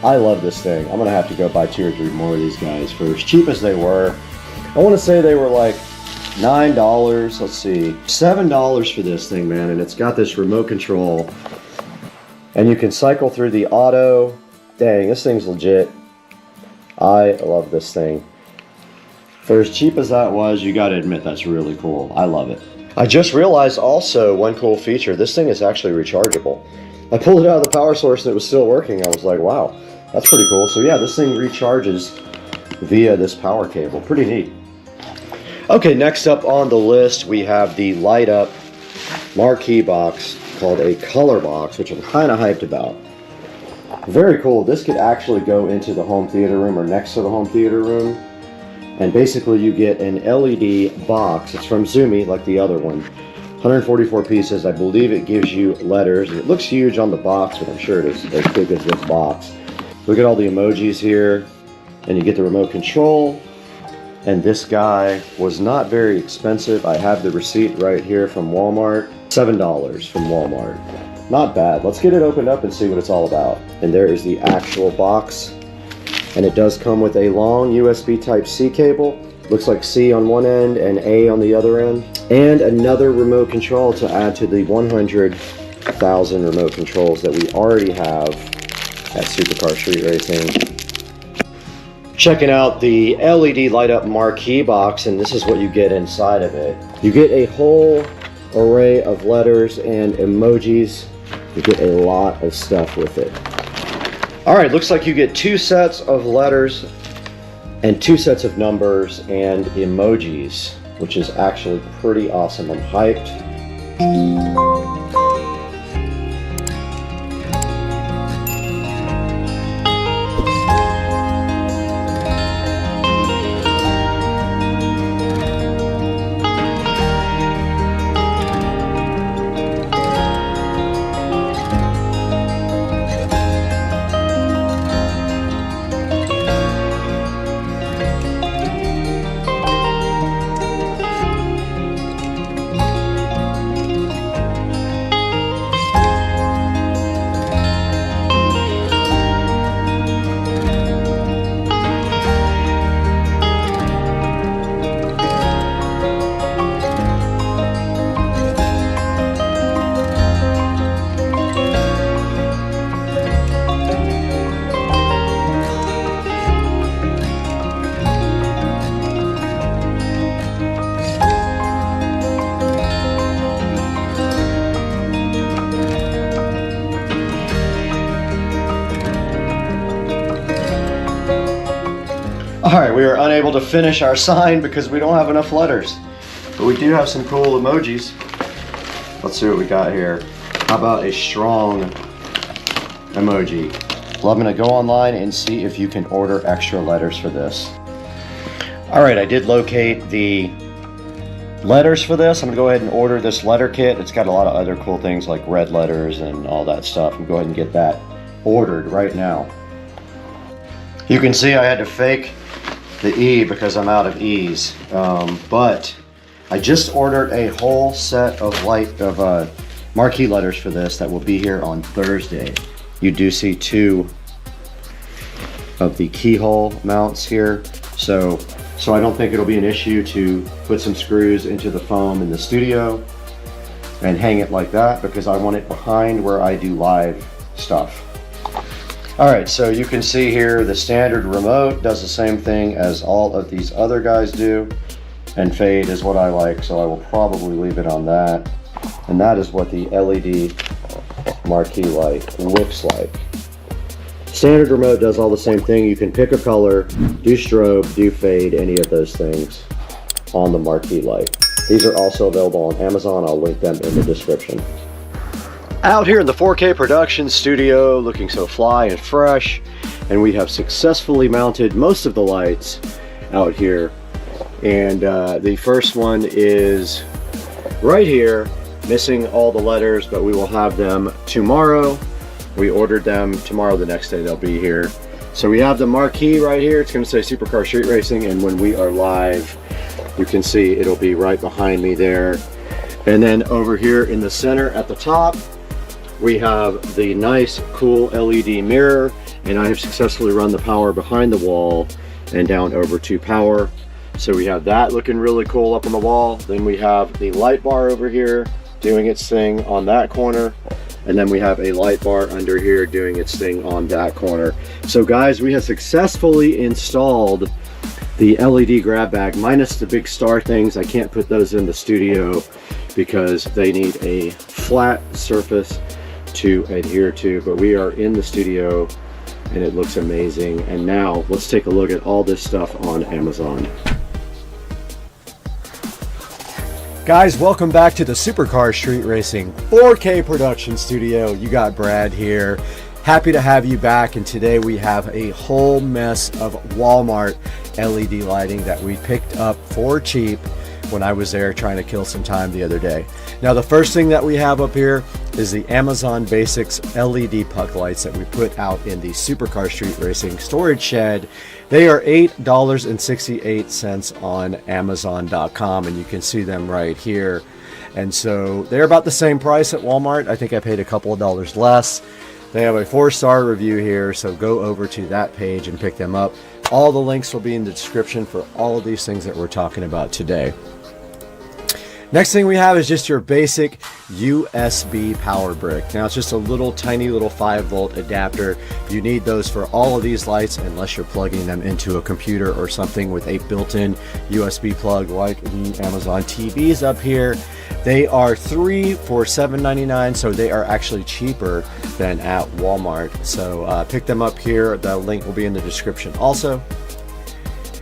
I love this thing. I'm going to have to go buy 2 or 3 more of these guys for as cheap as they were. I want to say they were like $9, let's see, $7 for this thing, man, and it's got this remote control, and you can cycle through the auto. Dang, this thing's legit. I love this thing. For as cheap as that was, you got to admit that's really cool. I love it. I just realized also one cool feature, this thing is actually rechargeable. I pulled it out of the power source and it was still working. I was like, wow, that's pretty cool. So yeah, this thing recharges via this power cable. Pretty neat. Okay, next up on the list, we have the light up marquee box called a color box, which I'm kind of hyped about. Very cool. This could actually go into the home theater room or next to the home theater room. And basically you get an LED box. It's from Zumi, like the other one. 144 pieces. I believe it gives you letters. It looks huge on the box, but I'm sure it is as big as this box. Look at all the emojis here. And you get the remote control. And this guy was not very expensive. I have the receipt right here from Walmart. $7 from Walmart. Not bad. Let's get it opened up and see what it's all about. And there is the actual box. And it does come with a long USB Type-C cable. Looks like C on one end and A on the other end. And another remote control to add to the 100,000 remote controls that we already have at Supercar Street Racing. Checking out the LED light up marquee box, and this is what you get inside of it. You get a whole array of letters and emojis. You get a lot of stuff with it. Alright, looks like you get 2 sets of letters and 2 sets of numbers and emojis. which is actually pretty awesome. I'm hyped. Alright, we are unable to finish our sign because we don't have enough letters. But we do have some cool emojis. Let's see what we got here. How about a strong emoji? Well, I'm going to go online and see if you can order extra letters for this. Alright, I did locate the letters for this. I'm going to go ahead and order this letter kit. It's got a lot of other cool things like red letters and all that stuff. I'm going to go ahead and get that ordered right now. You can see I had to fake the E because I'm out of E's, but I just ordered a whole set of marquee letters for this that will be here on Thursday. You do see 2 of the keyhole mounts here, so I don't think it'll be an issue to put some screws into the foam in the studio and hang it like that, because I want it behind where I do live stuff. Alright, so you can see here the standard remote does the same thing as all of these other guys do, and fade is what I like, so I will probably leave it on that. And that is what the LED marquee light looks like. Standard remote does all the same thing. You can pick a color, do strobe, do fade, any of those things on the marquee light. These are also available on Amazon. I'll link them in the description. Out here in the 4K production studio, looking so fly and fresh, and we have successfully mounted most of the lights out here. And the first one is right here, missing all the letters, but we will have them tomorrow. We ordered them tomorrow, the next day they'll be here. So we have the marquee right here. It's going to say Supercar Street Racing, and when we are live, you can see it'll be right behind me there. And then over here in the center at the top, we have the nice cool LED mirror, and I have successfully run the power behind the wall and down over to power. So we have that looking really cool up on the wall. Then we have the light bar over here doing its thing on that corner. And then we have a light bar under here doing its thing on that corner. So guys, we have successfully installed the LED grab bag, minus the big star things. I can't put those in the studio because they need a flat surface to adhere to, but we are in the studio and it looks amazing. And now let's take a look at all this stuff on Amazon. Guys, welcome back to the Supercar Street Racing 4K production studio. You got Brad here. Happy to have you back, and today we have a whole mess of Walmart LED lighting that we picked up for cheap when I was there trying to kill some time the other day. Now the first thing that we have up here is the Amazon Basics LED puck lights that we put out in the Supercar Street Racing storage shed. They are $8.68 on Amazon.com, and you can see them right here. And so they're about the same price at Walmart. I think I paid a couple of dollars less. They have a 4-star review here, so go over to that page and pick them up. All the links will be in the description for all of these things that we're talking about today. Next thing we have is just your basic USB power brick. Now it's just a little tiny little 5-volt adapter. You need those for all of these lights unless you're plugging them into a computer or something with a built-in USB plug like the Amazon TVs up here. They are 3 for $7.99, so they are actually cheaper than at Walmart. So pick them up here. The link will be in the description also.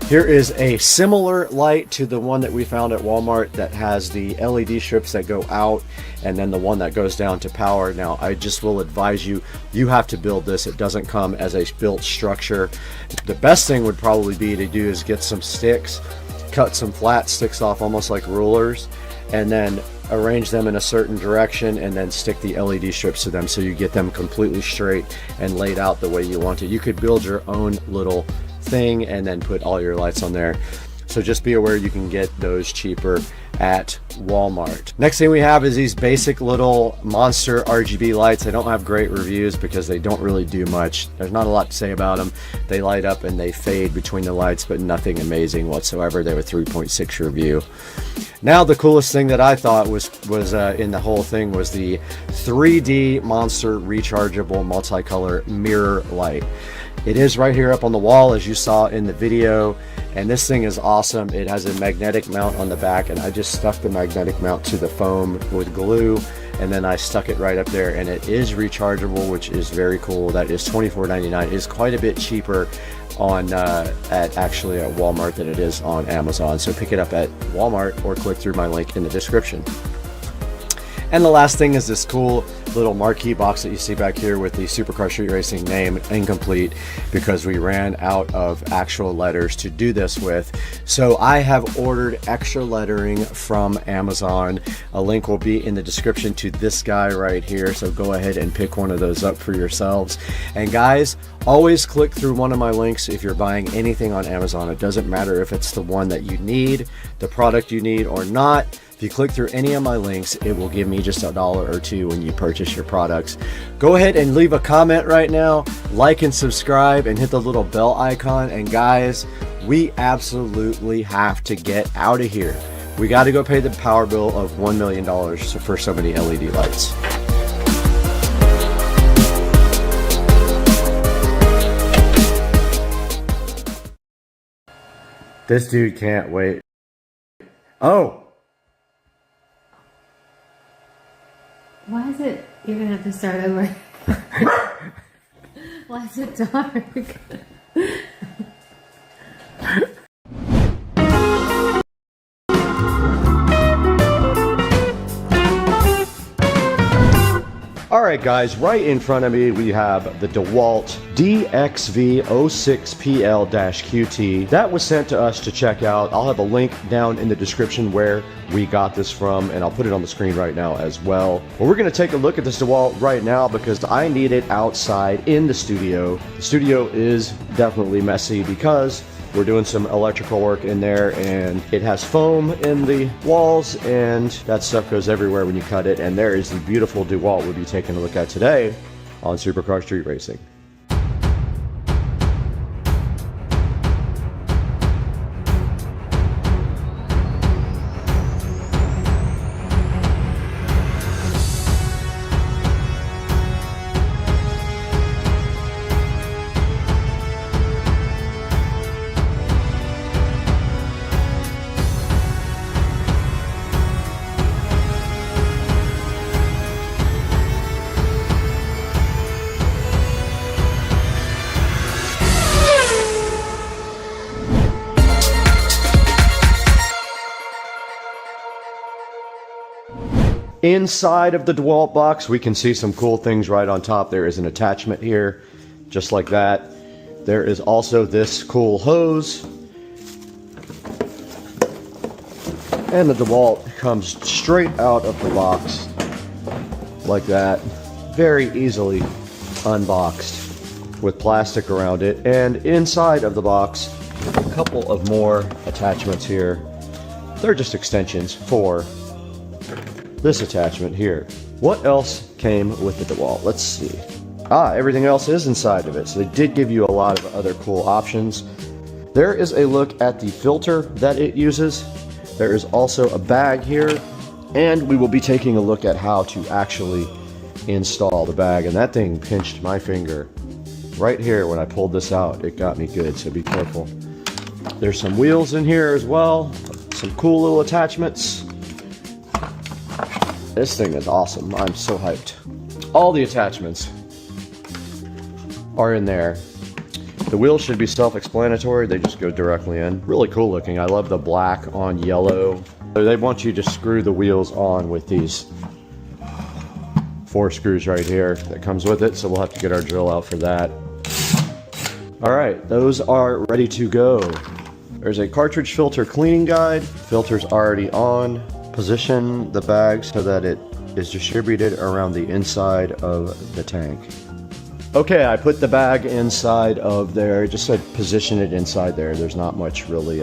Here is a similar light to the one that we found at Walmart that has the LED strips that go out and then the one that goes down to power. Now, I just will advise you, you have to build this. It doesn't come as a built structure. The best thing would probably be to do is get some sticks, cut some flat sticks off almost like rulers, and then arrange them in a certain direction and then stick the LED strips to them so you get them completely straight and laid out the way you want it. You could build your own little thing and then put all your lights on there. So just be aware you can get those cheaper at Walmart. Next thing we have is these basic little monster RGB lights. They don't have great reviews because they don't really do much. There's not a lot to say about them. They light up and they fade between the lights, but nothing amazing whatsoever. They were 3.6 review. Now the coolest thing that I thought was in the whole thing was the 3D monster rechargeable multicolor mirror light. It is right here up on the wall as you saw in the video, and this thing is awesome. It has a magnetic mount on the back, and I just stuck the magnetic mount to the foam with glue, and then I stuck it right up there, and it is rechargeable, which is very cool. That is $24.99. It is quite a bit cheaper on actually at Walmart than it is on Amazon. So pick it up at Walmart or click through my link in the description. And the last thing is this cool little marquee box that you see back here with the Supercar Street Racing name incomplete because we ran out of actual letters to do this with. So I have ordered extra lettering from Amazon. A link will be in the description to this guy right here. So go ahead and pick one of those up for yourselves. And guys, always click through one of my links if you're buying anything on Amazon. It doesn't matter if it's the one that you need, the product you need or not. If you click through any of my links, it will give me just $1 or $2 when you purchase your products. Go ahead and leave a comment right now, like and subscribe, and hit the little bell icon. And guys, we absolutely have to get out of here. We got to go pay the power bill of $1 million for so many LED lights. This dude can't wait. Oh! Why is it? You're gonna have to start over. Why is it dark? Alright guys, right in front of me we have the DeWalt DXV06PL-QT. That was sent to us to check out. I'll have a link down in the description where we got this from, and I'll put it on the screen right now as well. But we're going to take a look at this DeWalt right now because I need it outside in the studio. The studio is definitely messy because we're doing some electrical work in there, and it has foam in the walls, and that stuff goes everywhere when you cut it. And there is the beautiful DeWalt we'll be taking a look at today on Supercar Street Racing. Inside of the DeWalt box, we can see some cool things right on top. There is an attachment here, just like that. There is also this cool hose. And the DeWalt comes straight out of the box, like that. Very easily unboxed with plastic around it. And inside of the box, a couple of more attachments here. They're just extensions for this attachment here. What else came with the DeWalt? Let's see. Everything else is inside of it. So they did give you a lot of other cool options. There is a look at the filter that it uses. There is also a bag here, and we will be taking a look at how to actually install the bag. And that thing pinched my finger right here when I pulled this out. It got me good, so be careful. There's some wheels in here as well. Some cool little attachments. This thing is awesome. I'm so hyped. All the attachments are in there. The wheels should be self-explanatory. They just go directly in. Really cool looking. I love the black on yellow. They want you to screw the wheels on with these 4 screws right here that comes with it. So we'll have to get our drill out for that. All right, those are ready to go. There's a cartridge filter cleaning guide. Filter's already on. Position the bag so that it is distributed around the inside of the tank. Okay, I put the bag inside of there. It just said position it inside there. There's not much really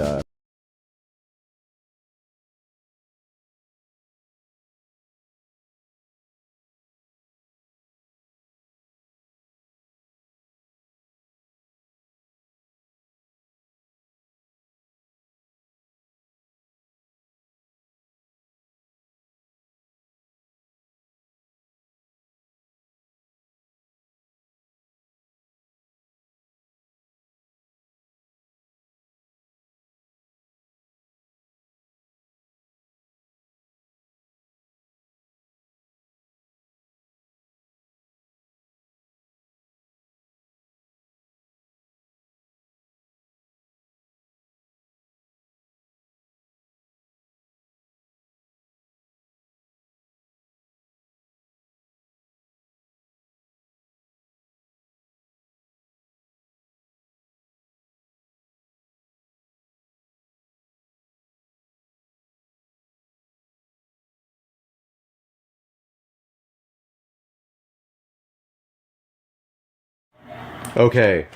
Okay,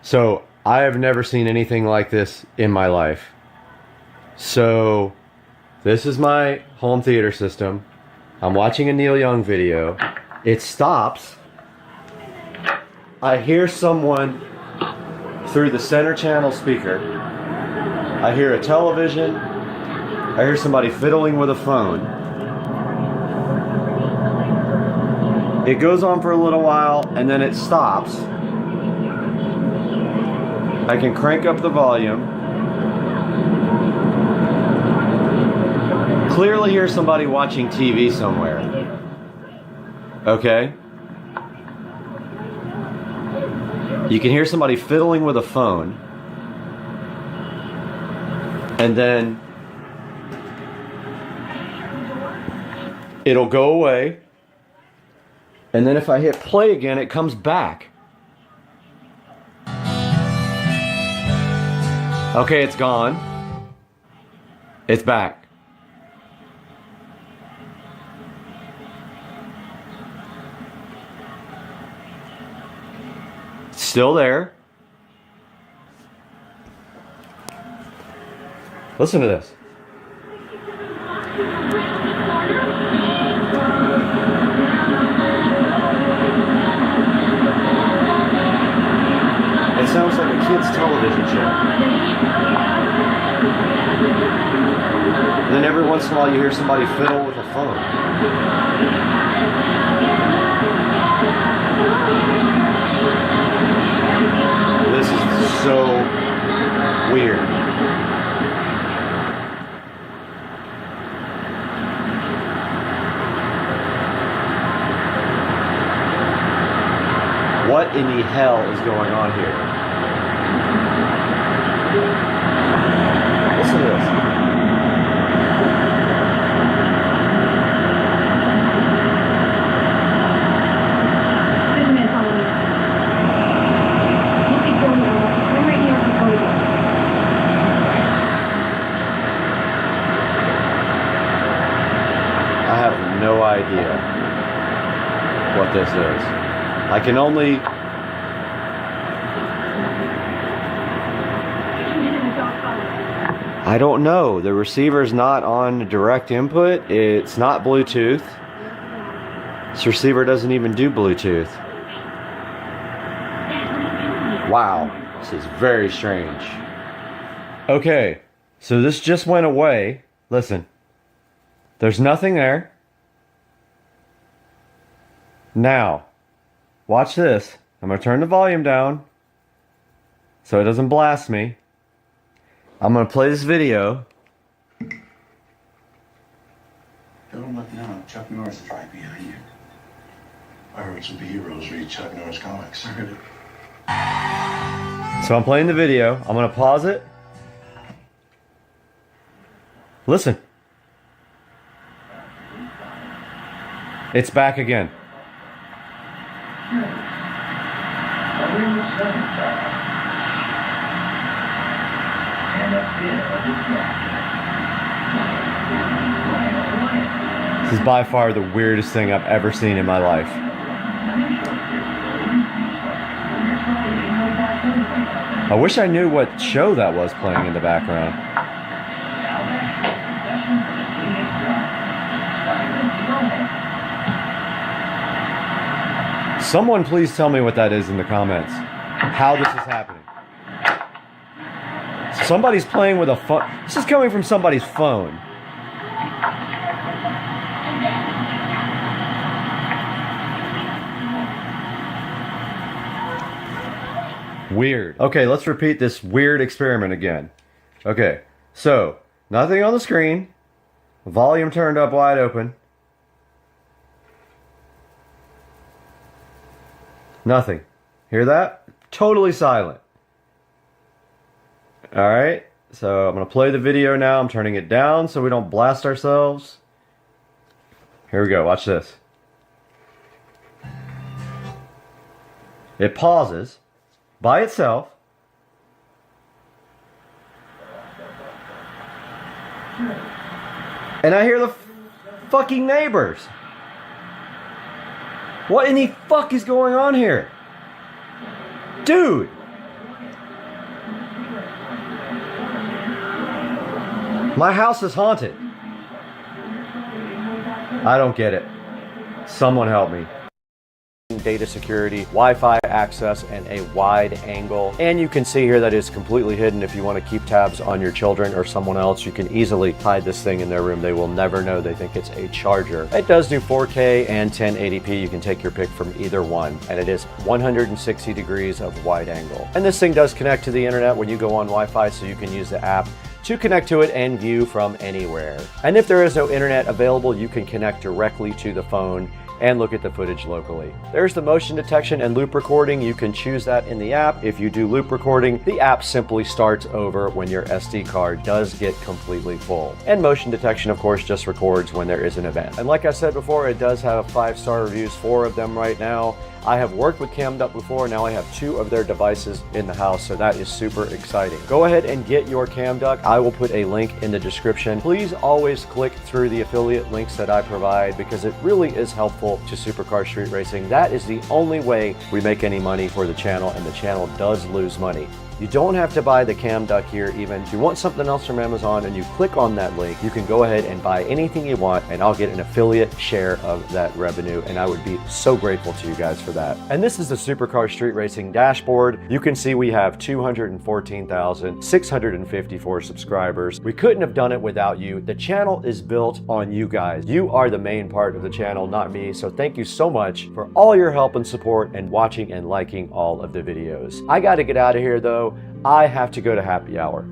so I have never seen anything like this in my life. So this is my home theater system. I'm watching a Neil Young video. It stops. I hear someone through the center channel speaker. I hear a television. I hear somebody fiddling with a phone. It goes on for a little while and then it stops. I can crank up the volume. Clearly hear somebody watching TV somewhere. Okay? You can hear somebody fiddling with a phone. And then it'll go away. And then if I hit play again, it comes back. Okay, it's gone. It's back. It's still there. Listen to this. It sounds like a kid's television show. And then every once in a while you hear somebody fiddle with a phone. This is so weird. What in the hell is going on here? Listen to this. I have no idea what this is. I can only... I don't know. The receiver's not on direct input. It's not Bluetooth. This receiver doesn't even do Bluetooth. Wow. This is very strange. Okay. So this just went away. Listen. There's nothing there. Now, watch this. I'm going to turn the volume down so it doesn't blast me. I'm going to play this video. Don't look now. Chuck Norris is right behind you. I heard some heroes read Chuck Norris comics. I heard it. So I'm playing the video. I'm going to pause it. Listen. It's back again. This is by far the weirdest thing I've ever seen in my life. I wish I knew what show that was playing in the background. Someone please tell me what that is in the comments. How this is happening. Somebody's playing with a phone. This is coming from somebody's phone. Weird. Okay, let's repeat this weird experiment again. Okay, so nothing on the screen. Volume turned up wide open. Nothing. Hear that? Totally silent. Alright, so I'm going to play the video now. I'm turning it down so we don't blast ourselves. Here we go, watch this. It pauses by itself. And I hear the fucking neighbors. What in the fuck is going on here? Dude! My house is haunted. I don't get it. Someone help me. Data security, Wi-Fi access, and a wide angle. And you can see here that it's completely hidden. If you want to keep tabs on your children or someone else, you can easily hide this thing in their room. They will never know. They think it's a charger. It does do 4K and 1080p. You can take your pick from either one. And it is 160 degrees of wide angle. And this thing does connect to the internet when you go on Wi-Fi, so you can use the app to connect to it and view from anywhere. And if there is no internet available, you can connect directly to the phone and look at the footage locally. There's the motion detection and loop recording. You can choose that in the app. If you do loop recording, the app simply starts over when your SD card does get completely full. And motion detection, of course, just records when there is an event. And like I said before, it does have 5-star reviews, 4 of them right now. I have worked with CamDuck before. Now I have 2 of their devices in the house, so that is super exciting. Go ahead and get your CamDuck. I will put a link in the description. Please always click through the affiliate links that I provide, because it really is helpful to Supercar Street Racing. That is the only way we make any money for the channel, and the channel does lose money. You don't have to buy the CamDuck here even. If you want something else from Amazon and you click on that link, you can go ahead and buy anything you want, and I'll get an affiliate share of that revenue, and I would be so grateful to you guys for that. And this is the Supercar Street Racing dashboard. You can see we have 214,654 subscribers. We couldn't have done it without you. The channel is built on you guys. You are the main part of the channel, not me. So thank you so much for all your help and support and watching and liking all of the videos. I got to get out of here though. I have to go to happy hour.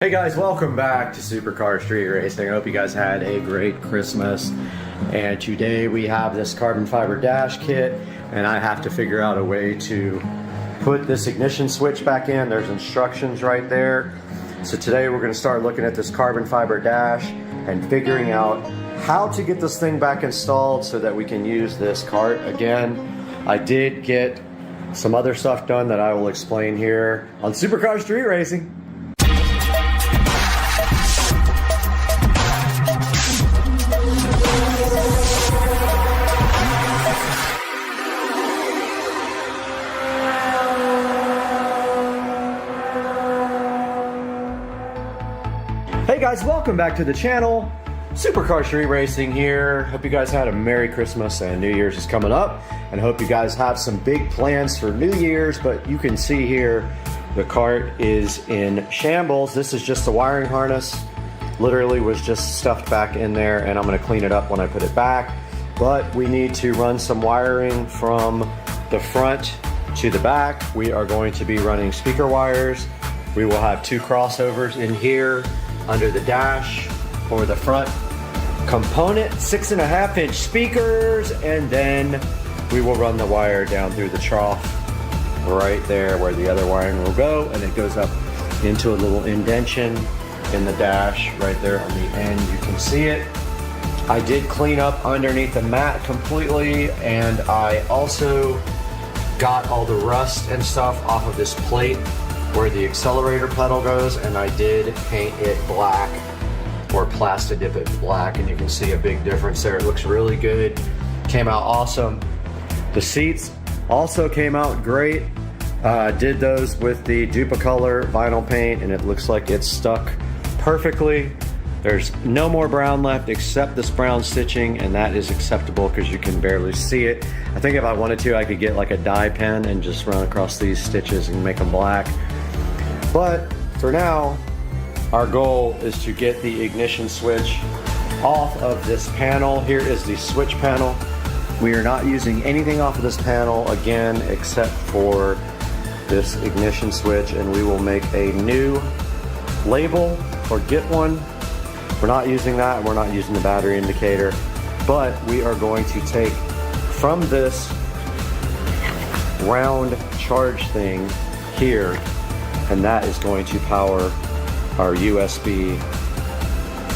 Hey guys, welcome back to Supercar Street Racing. I hope you guys had a great Christmas. And today we have this carbon fiber dash kit, and I have to figure out a way to put this ignition switch back in. There's instructions right there. So today we're going to start looking at this carbon fiber dash and figuring out how to get this thing back installed so that we can use this cart again. I did get some other stuff done that I will explain here on Supercar Street Racing. guys, welcome back to the channel. Supercar Street Racing here. Hope you guys had a Merry Christmas and New Year's is coming up. And hope you guys have some big plans for New Year's, but you can see here the cart is in shambles. This is just the wiring harness. Literally was just stuffed back in there, and I'm gonna clean it up when I put it back. But we need to run some wiring from the front to the back. We are going to be running speaker wires. We will have 2 crossovers in here under the dash for the front component, 6.5-inch speakers, and then we will run the wire down through the trough right there where the other wiring will go, and it goes up into a little indentation in the dash right there on the end. You can see it. I did clean up underneath the mat completely, and I also got all the rust and stuff off of this plate where the accelerator pedal goes, and I did paint it black or plastic dip it black, and you can see a big difference there. It looks really good. Came out awesome. The seats also came out great. Did those with the Duplicolor vinyl paint, and it looks like it's stuck perfectly. There's no more brown left except this brown stitching, and that is acceptable because you can barely see it. I think if I wanted to, I could get like a dye pen and just run across these stitches and make them black. But for now, our goal is to get the ignition switch off of this panel. Here is the switch panel. We are not using anything off of this panel again except for this ignition switch, and we will make a new label or get one. We're not using that, and we're not using the battery indicator, but we are going to take from this round charge thing here, and that is going to power our USB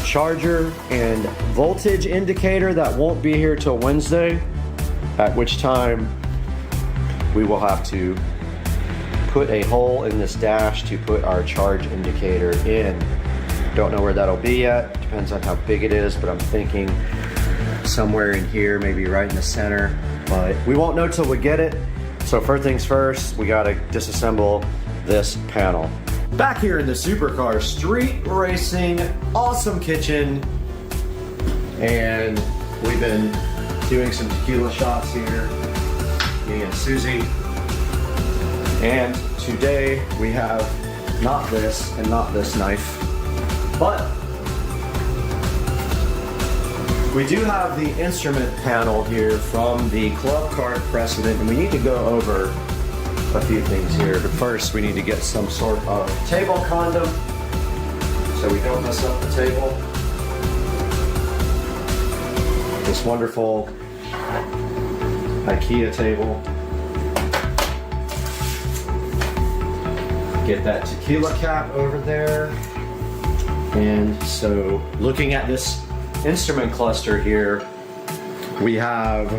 charger and voltage indicator that won't be here till Wednesday, at which time we will have to put a hole in this dash to put our charge indicator in. Don't know where that'll be yet, depends on how big it is, but I'm thinking somewhere in here, maybe right in the center, but we won't know till we get it. So first things first, we gotta disassemble this panel. Back here in the Supercar Street Racing awesome kitchen, and we've been doing some tequila shots here, me and Susie. And today we have not this and not this knife, but we do have the instrument panel here from the Club Card Precedent, and we need to go over a few things here. But first we need to get some sort of table condom so we don't mess up the table. This wonderful IKEA table. Get that tequila cap over there. And so looking at this instrument cluster here, we have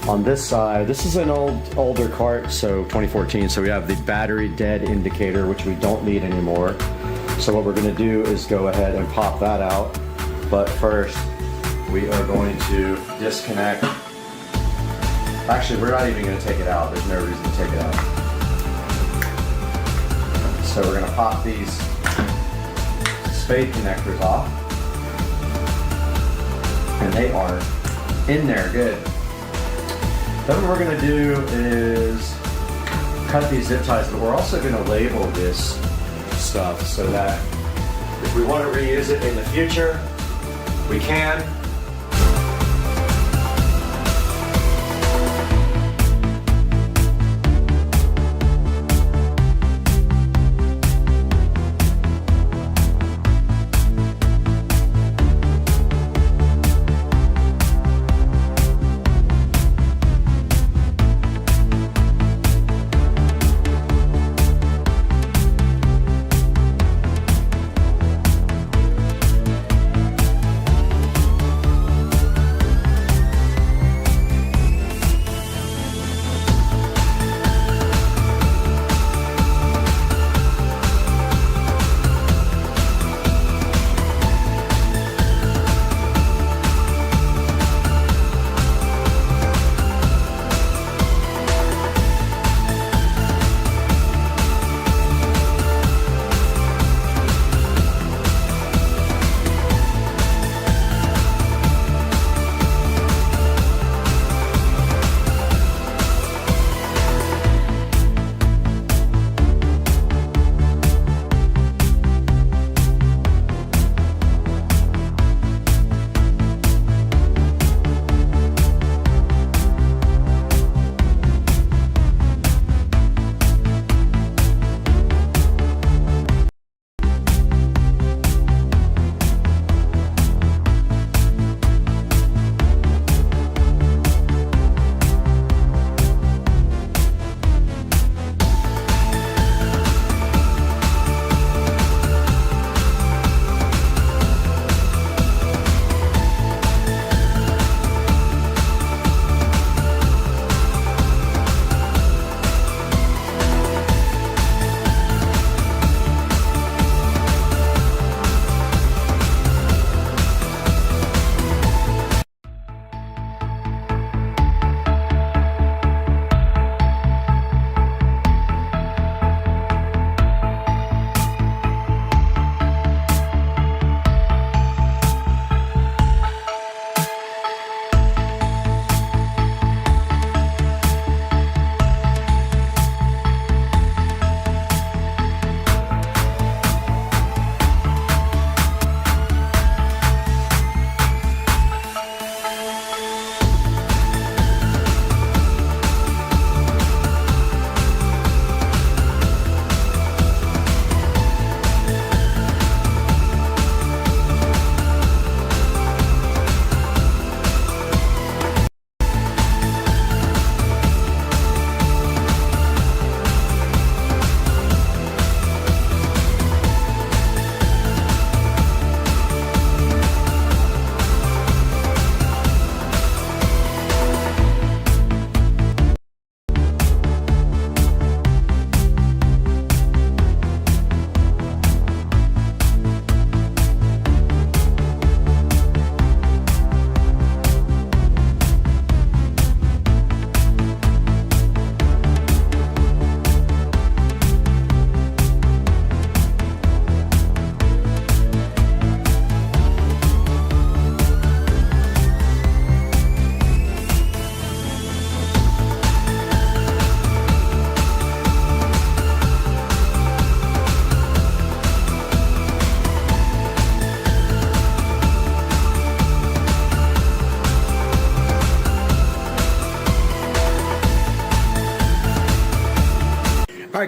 on this side, this is an older cart, so 2014, so we have the battery dead indicator, which we don't need anymore. So what we're gonna do is go ahead and pop that out. But first, we are going to disconnect. Actually, we're not even gonna take it out. There's no reason to take it out. So we're gonna pop these spade connectors off. And they are in there good. Then what we're gonna do is cut these zip ties, but we're also gonna label this stuff so that if we want to reuse it in the future, we can.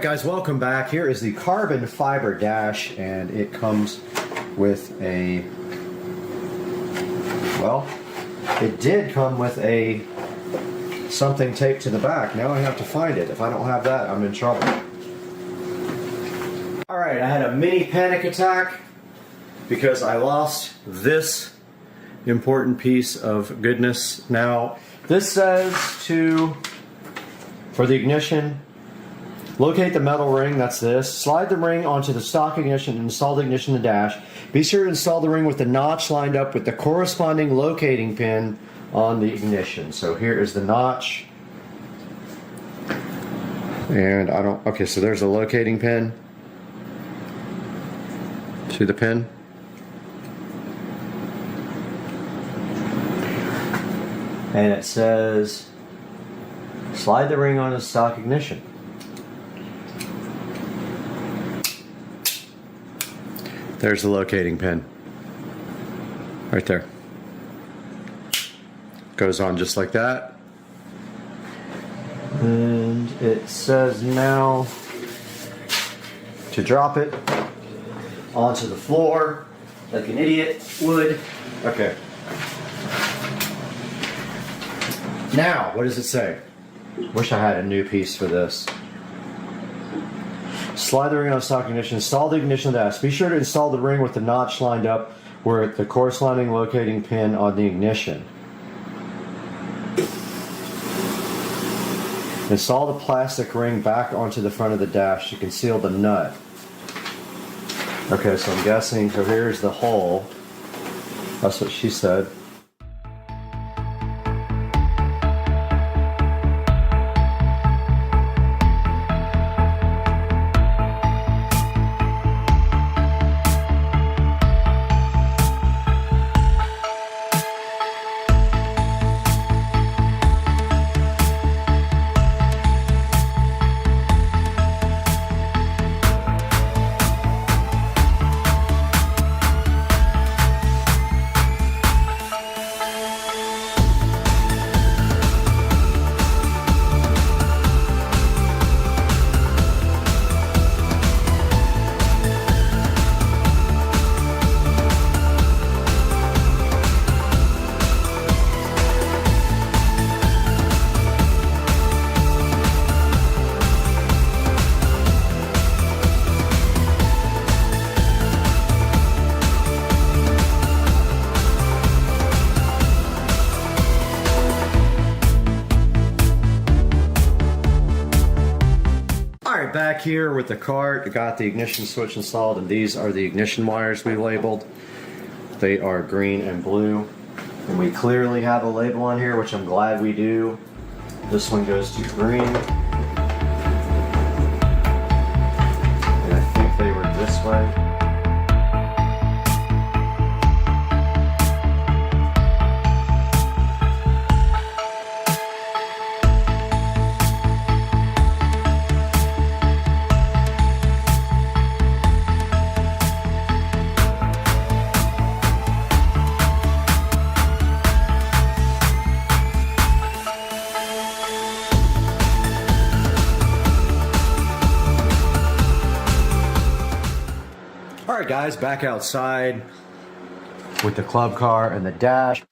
right, guys, welcome back. Here is the carbon fiber dash, and it comes with a, well, it did come with a something taped to the back. Now I have to find it. If I don't have that, I'm in trouble. All right, I had a mini panic attack because I lost this important piece of goodness. Now, this says for the ignition, locate the metal ring, that's this. Slide the ring onto the stock ignition and install the ignition in the dash. Be sure to install the ring with the notch lined up with the corresponding locating pin on the ignition. So here is the notch. And okay, so there's a locating pin. See the pin? And it says, slide the ring on the stock ignition. There's the locating pin. Right there. Goes on just like that. And it says now to drop it onto the floor like an idiot would. Okay. Now, what does it say? Wish I had a new piece for this. Slide the ring on stock ignition. Install the ignition dash. Be sure to install the ring with the notch lined up where the corresponding locating pin on the ignition. Install the plastic ring back onto the front of the dash to conceal the nut. Okay, so I'm guessing, so here's the hole. That's what she said. Back here with the cart, got the ignition switch installed, and these are the ignition wires we labeled. They are green and blue, and we clearly have a label on here, which I'm glad we do. This one goes to green, and I think they were this way. Alright guys, back outside with the club car and the dash.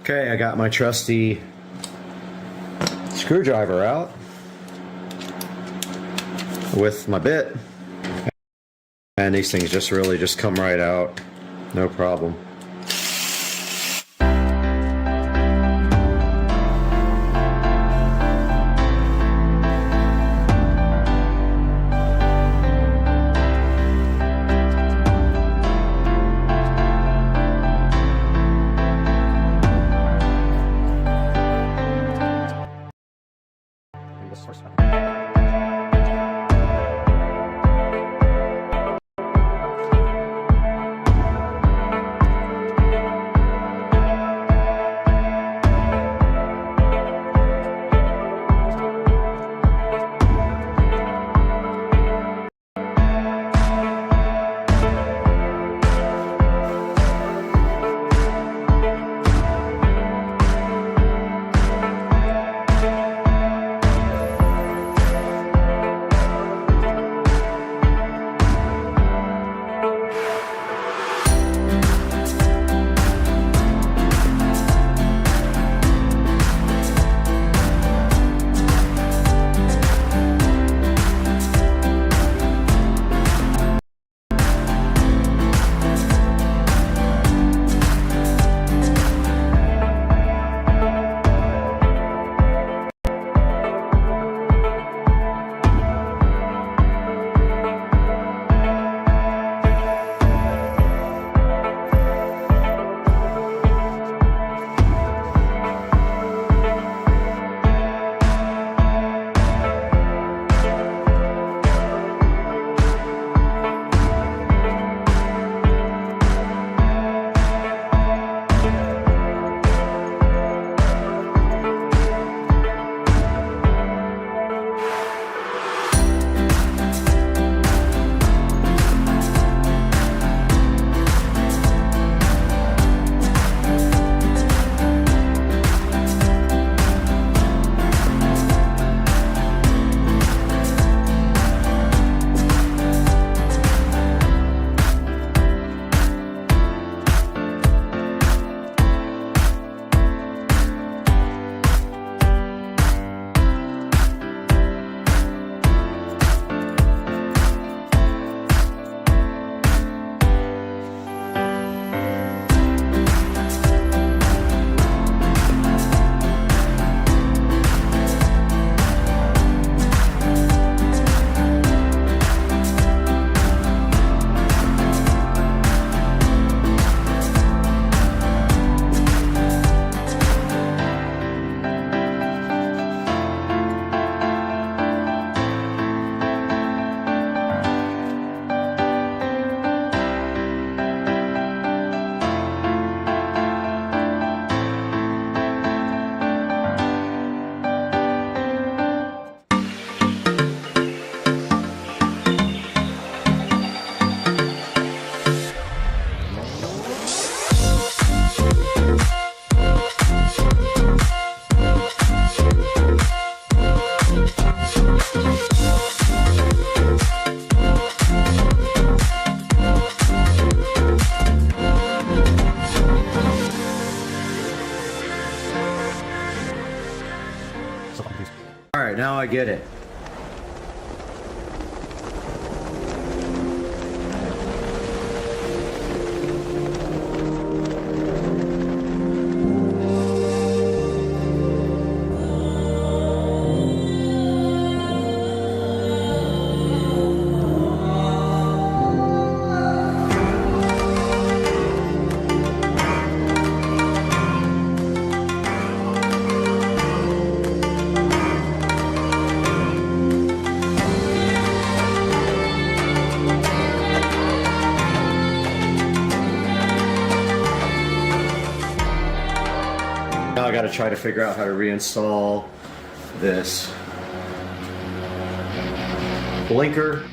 Okay, I got my trusty screwdriver out with my bit, and these things just really just come right out, no problem. Alright, now I get it. Now I got to try to figure out how to reinstall this blinker.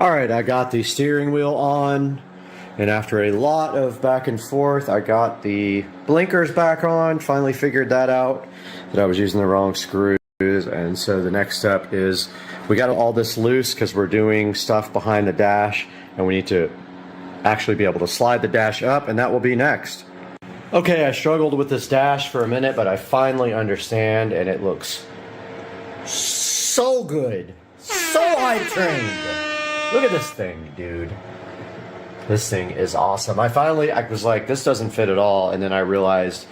All right, I got the steering wheel on, and after a lot of back and forth, I got the blinkers back on, finally figured that out, that I was using the wrong screws. And so the next step is we got all this loose because we're doing stuff behind the dash, and we need to actually be able to slide the dash up, and that will be next. Okay, I struggled with this dash for a minute, but I finally understand, and it looks so good. So high-trained. Look at this thing, dude. This thing is awesome. I was like, this doesn't fit at all, and then I realized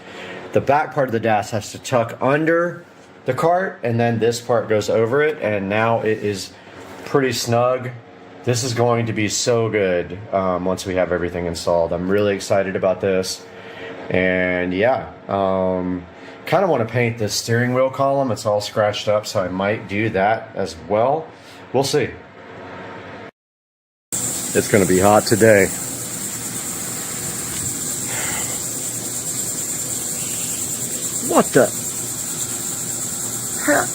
the back part of the dash has to tuck under the cart, and then this part goes over it, and now it is pretty snug. This is going to be so good once we have everything installed. I'm really excited about this. And yeah, kind of want to paint this steering wheel column. It's all scratched up, so I might do that as well. We'll see. It's going to be hot today. What the heck?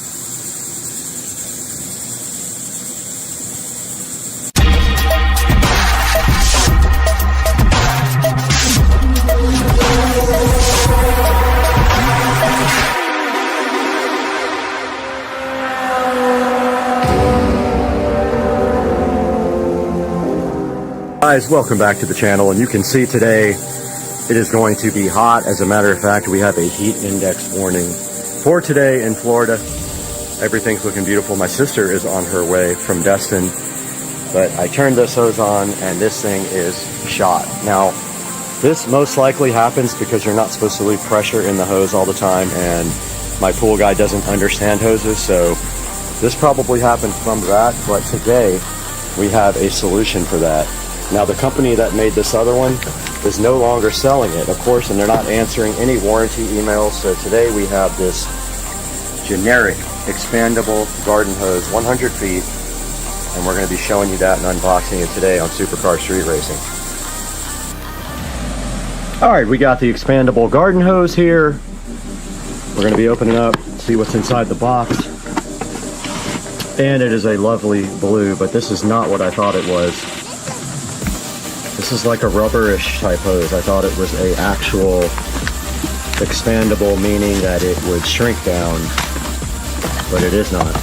Guys, welcome back to the channel, and you can see today it is going to be hot. As a matter of fact, we have a heat index warning for today in Florida. Everything's looking beautiful. My sister is on her way from Destin, but I turned this hose on and this thing is shot. Now, this most likely happens because you're not supposed to leave pressure in the hose all the time, and my pool guy doesn't understand hoses, so this probably happened from that. But today we have a solution for that. Now, the company that made this other one is no longer selling it, of course, and they're not answering any warranty emails. So today we have this generic expandable garden hose, 100 feet, and we're going to be showing you that and unboxing it today on Supercar Street Racing. All right, we got the expandable garden hose here. We're going to be opening up, see what's inside the box. And it is a lovely blue, but this is not what I thought it was. This is like a rubberish type hose. I thought it was a actual expandable, meaning that it would shrink down, but it is not.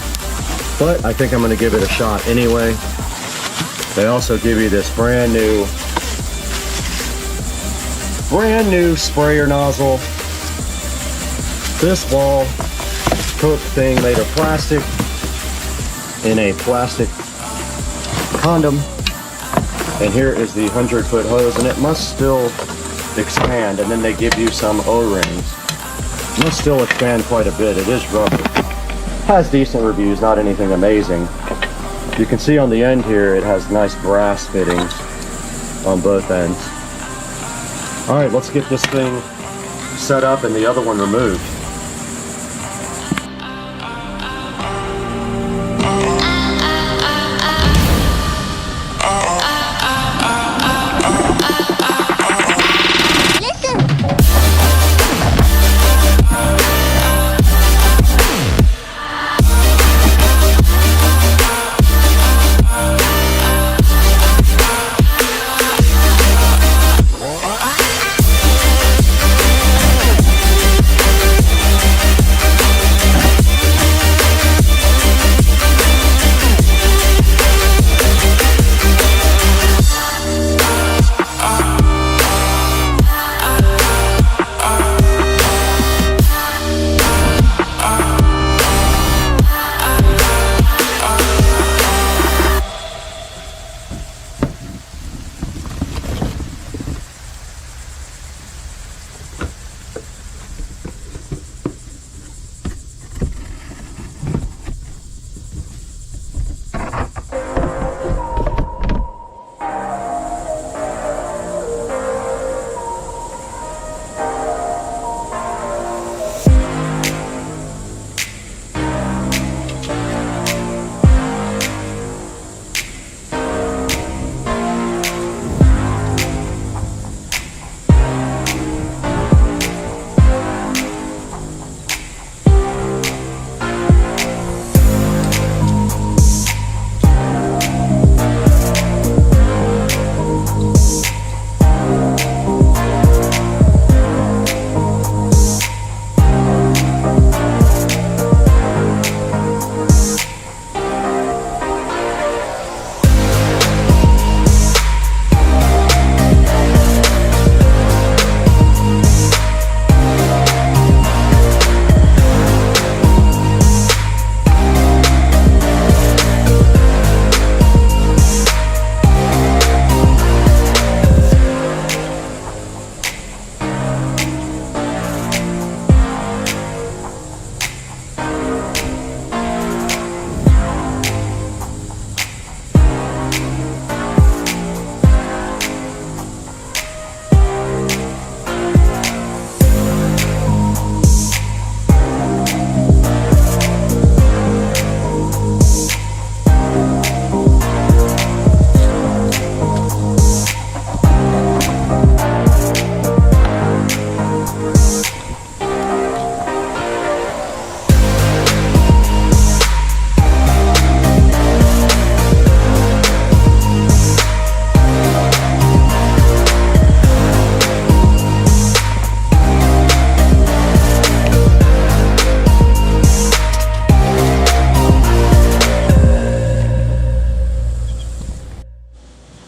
But I think I'm going to give it a shot anyway. They also give you this brand new sprayer nozzle. This wall coat thing made of plastic in a plastic condom. And here is the 100-foot hose, and it must still expand, and then they give you some O-rings. It must still expand quite a bit. It is rubber. Has decent reviews, not anything amazing. You can see on the end here it has nice brass fittings on both ends. Alright, let's get this thing set up and the other one removed.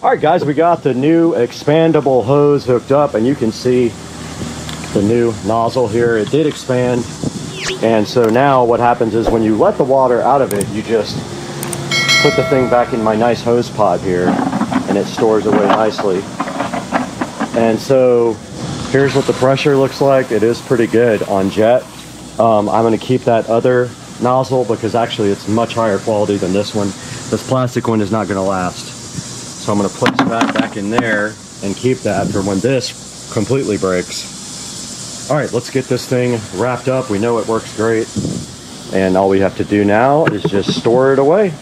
All right, guys, we got the new expandable hose hooked up, and you can see the new nozzle here. It did expand, and so now what happens is when you let the water out of it, you just put the thing back in my nice hose pod here, and it stores away nicely. And so here's what the pressure looks like. It is pretty good on jet. I'm going to keep that other nozzle because actually it's much higher quality than this one. This plastic one is not going to last. So I'm going to place that back in there and keep that for when this completely breaks. All right, let's get this thing wrapped up. We know it works great. And all we have to do now is just store it away.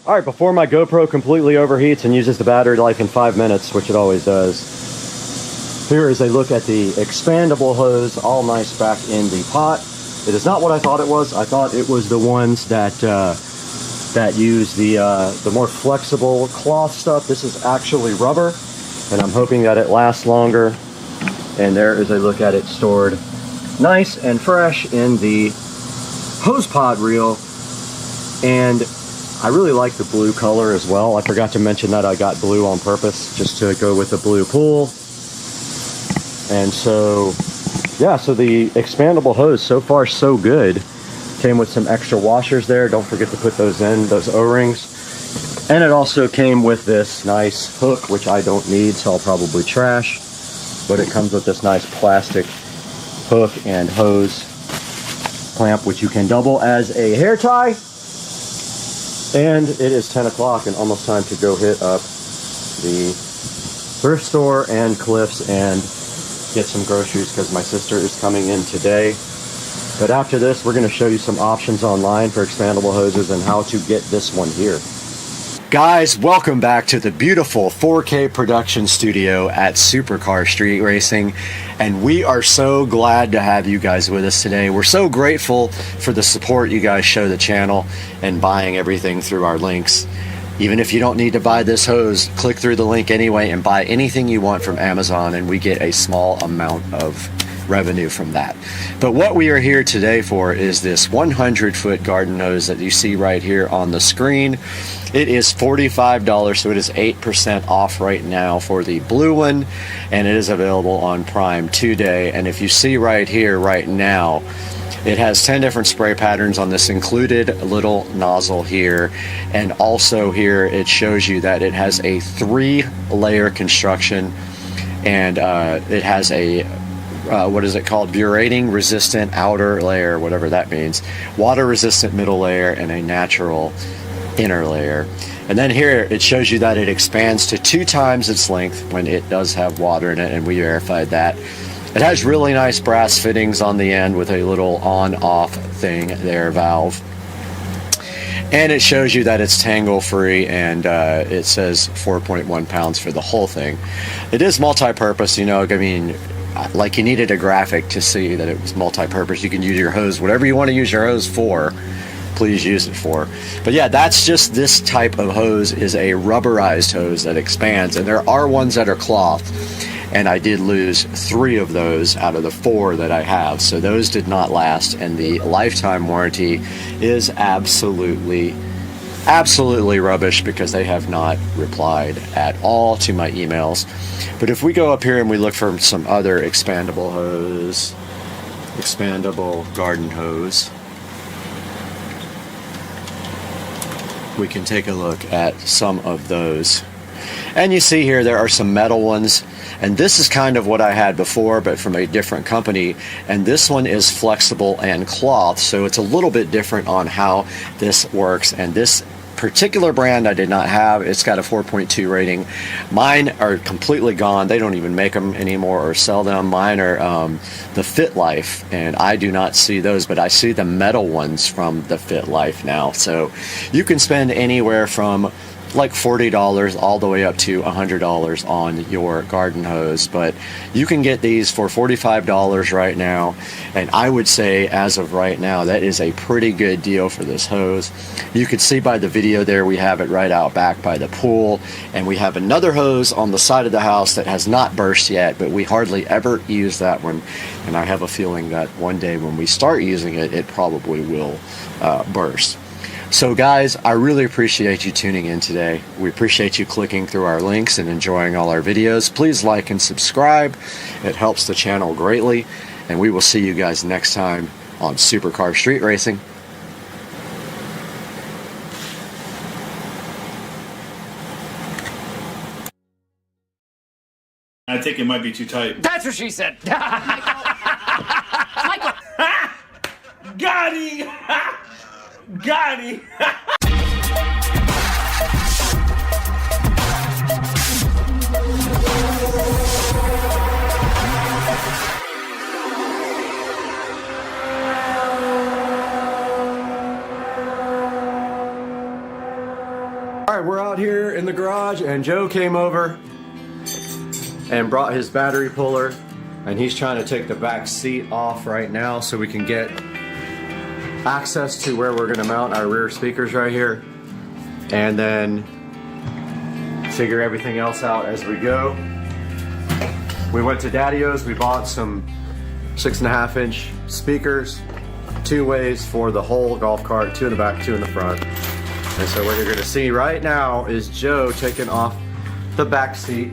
All right, before my GoPro completely overheats and uses the battery life in 5 minutes, which it always does, here is a look at the expandable hose, all nice back in the pot. It is not what I thought it was. I thought it was the ones that that use the more flexible cloth stuff. This is actually rubber, and I'm hoping that it lasts longer. And there is a look at it stored nice and fresh in the hose pod reel. And I really like the blue color as well. I forgot to mention that I got blue on purpose just to go with the blue pool. And so, yeah, so the expandable hose, so far so good. Came with some extra washers there. Don't forget to put those in, those O-rings. And it also came with this nice hook, which I don't need, so I'll probably trash. But it comes with this nice plastic hook and hose clamp, which you can double as a hair tie. And it is 10 o'clock and almost time to go hit up the thrift store and Cliff's and get some groceries because my sister is coming in today. But after this, we're going to show you some options online for expandable hoses and how to get this one here. Guys, welcome back to the beautiful 4K production studio at Supercar Street Racing, and we are so glad to have you guys with us today. We're so grateful for the support you guys show the channel and buying everything through our links. Even if you don't need to buy this hose, click through the link anyway and buy anything you want from Amazon, and we get a small amount of revenue from that. But what we are here today for is this 100-foot garden hose that you see right here on the screen. It is $45, so it is 8% off right now for the blue one, and it is available on Prime today. And if you see right here right now, it has 10 different spray patterns on this included little nozzle here. And also here it shows you that it has a 3-layer construction, and it has a what is it called? Burating resistant outer layer, whatever that means. Water resistant middle layer and a natural inner layer. And then here it shows you that it expands to 2 times its length when it does have water in it, and we verified that. It has really nice brass fittings on the end with a little on-off thing there, valve. And it shows you that it's tangle free, and it says 4.1 pounds for the whole thing. It is multi-purpose, you know, I mean, like you needed a graphic to see that it was multi-purpose. You can use your hose, whatever you want to use your hose for. please use it for. But yeah, that's just this type of hose is a rubberized hose that expands, and there are ones that are cloth, and I did lose 3 of those out of the 4 that I have, so those did not last, and the lifetime warranty is absolutely rubbish because they have not replied at all to my emails. But if we go up here and we look for some other expandable hose, expandable garden hose, we can take a look at some of those. And you see here there are some metal ones, and this is kind of what I had before but from a different company, and this one is flexible and cloth, so it's a little bit different on how this works. And this particular brand I did not have. It's got a 4.2 rating. Mine are completely gone. They don't even make them anymore or sell them. Mine are the Fit Life, and I do not see those, but I see the metal ones from the Fit Life now. So you can spend anywhere from like $40 all the way up to $100 on your garden hose, but you can get these for $45 right now, and I would say as of right now that is a pretty good deal for this hose. You can see by the video there we have it right out back by the pool, and we have another hose on the side of the house that has not burst yet, but we hardly ever use that one, and I have a feeling that one day when we start using it, it probably will burst. So guys, I really appreciate you tuning in today. We appreciate you clicking through our links and enjoying all our videos. Please like and subscribe. It helps the channel greatly. And we will see you guys next time on Supercar Street Racing. I think it might be too tight. That's what she said. Michael. Got him. Got him. All right, we're out here in the garage, and Joe came over and brought his battery puller, and he's trying to take the back seat off right now so we can get access to where we're going to mount our rear speakers right here, and then figure everything else out as we go. We went to Daddy-O's, we bought some 6.5-inch speakers, 2 ways for the whole golf cart, 2 in the back, 2 in the front. And so what you're going to see right now is Joe taking off the back seat.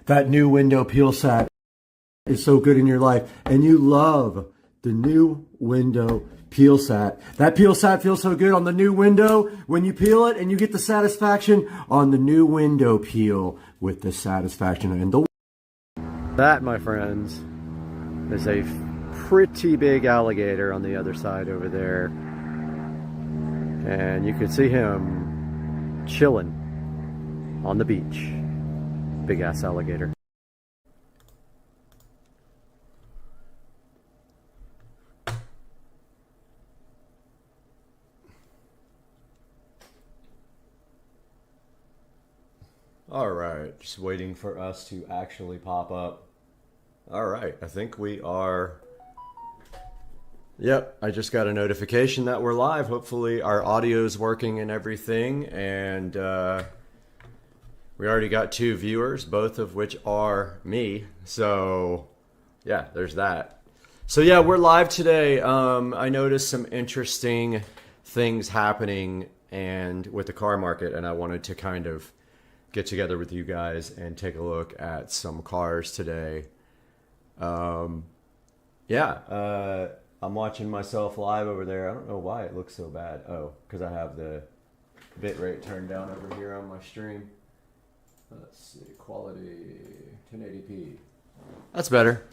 that new window peel sat is so good in your life, and you love the new window peel sat. That peel sat feels so good on the new window when you peel it, and you get the satisfaction on the new window peel with the satisfaction. And that, my friends, is a pretty big alligator on the other side over there. And you can see him chilling on the beach. Big ass alligator. All right, just waiting for us to actually pop up. All right, I think we are. Yep, I just got a notification that we're live. Hopefully our audio is working and everything. And we already got 2 viewers, both of which are me. So yeah, there's that. So yeah, we're live today. I noticed some interesting things happening and with the car market, and I wanted to kind of get together with you guys and take a look at some cars today. I'm watching myself live over there. I don't know why it looks so bad. Oh, because I have the bitrate turned down over here on my stream. Let's see, quality 1080p. That's better.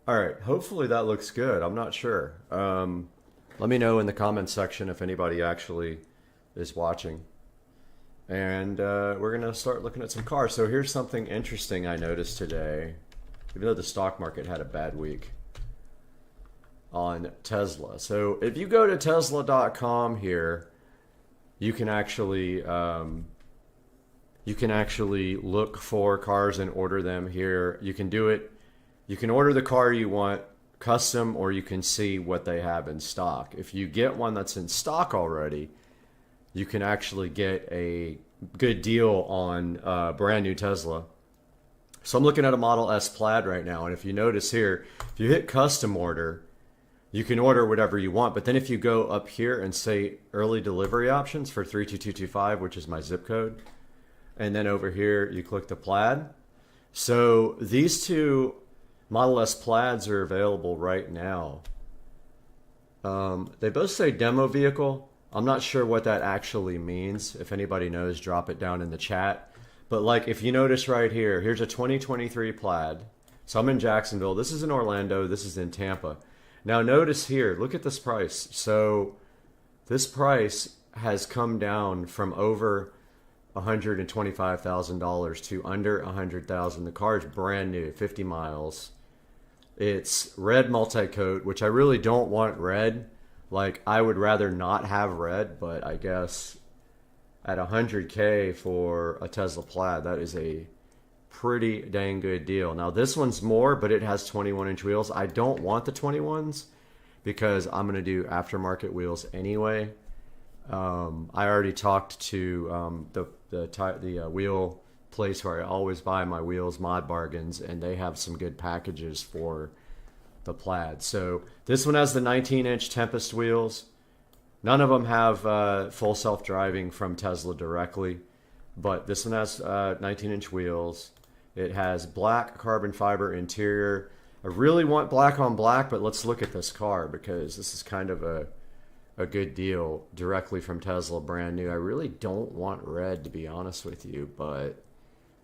All right, hopefully that looks good. I'm not sure. Let me know in the comments section if anybody actually is watching. And we're gonna start looking at some cars. So here's something interesting I noticed today, even though the stock market had a bad week, on Tesla. So if you go to Tesla.com here, you can actually look for cars and order them here. You can do it. You can order the car you want custom, or you can see what they have in stock. If you get one that's in stock already, you can actually get a good deal on a brand new Tesla. So I'm looking at a Model S Plaid right now, and if you notice here, if you hit custom order, you can order whatever you want. But then if you go up here and say early delivery options for 32225, which is my zip code, and then over here you click the Plaid. So these 2 Model S Plaids are available right now. They both say demo vehicle. I'm not sure what that actually means. If anybody knows, drop it down in the chat. But like, if you notice right here, here's a 2023 Plaid. So I'm in Jacksonville. This is in Orlando. This is in Tampa. Now notice here, look at this price. So this price has come down from over $125,000 to under $100,000. The car is brand new, 50 miles. It's red multi-coat, which I really don't want red. Like, I would rather not have red, but I guess at $100K for a Tesla Plaid, that is a pretty dang good deal. Now, this one's more, but it has 21-inch wheels. I don't want the 21s because I'm going to do aftermarket wheels anyway. I already talked to the wheel place where I always buy my wheels, Mod Bargains, and they have some good packages for the Plaid. So this one has the 19-inch Tempest wheels. None of them have full self-driving from Tesla directly, but this one has 19-inch wheels. It has black carbon fiber interior. I really want black on black, but let's look at this car because this is kind of a good deal directly from Tesla, brand new. I really don't want red, to be honest with you, but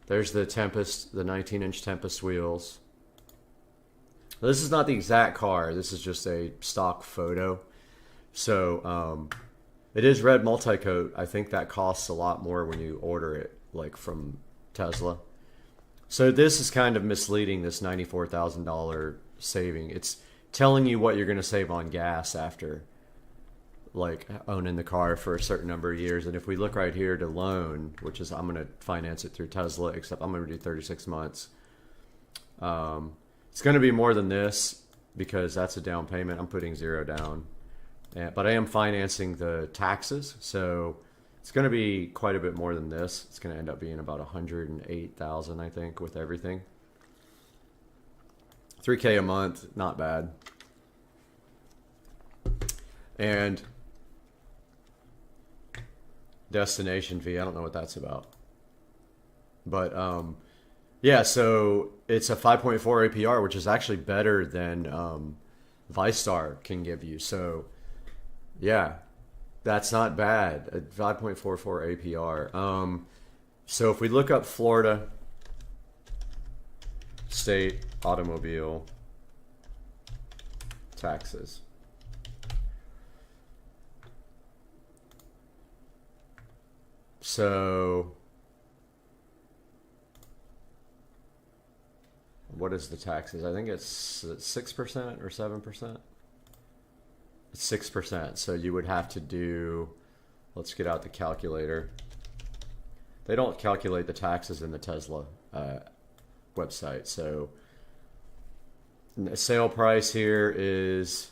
there's the Tempest, the 19-inch Tempest wheels. This is not the exact car. This is just a stock photo. So it is red multi-coat. I think that costs a lot more when you order it, like from Tesla. So this is kind of misleading, this $94,000 saving. It's telling you what you're going to save on gas after like owning the car for a certain number of years. And if we look right here to loan, which is, I'm going to finance it through Tesla, except I'm going to do 36 months. It's going to be more than this because that's a down payment. I'm putting 0 down, but I am financing the taxes. So it's going to be quite a bit more than this. It's going to end up being about $108,000, I think, with everything. $3K a month, not bad. And destination fee, I don't know what that's about. But yeah, so it's a 5.4 APR, which is actually better than ViStar can give you. So yeah, that's not bad. A 5.44 APR. So if we look up Florida state automobile taxes. So what is the taxes? I think it's 6% or 7%. It's 6%. So you would have to do, let's get out the calculator. They don't calculate the taxes in the Tesla website. So the sale price here is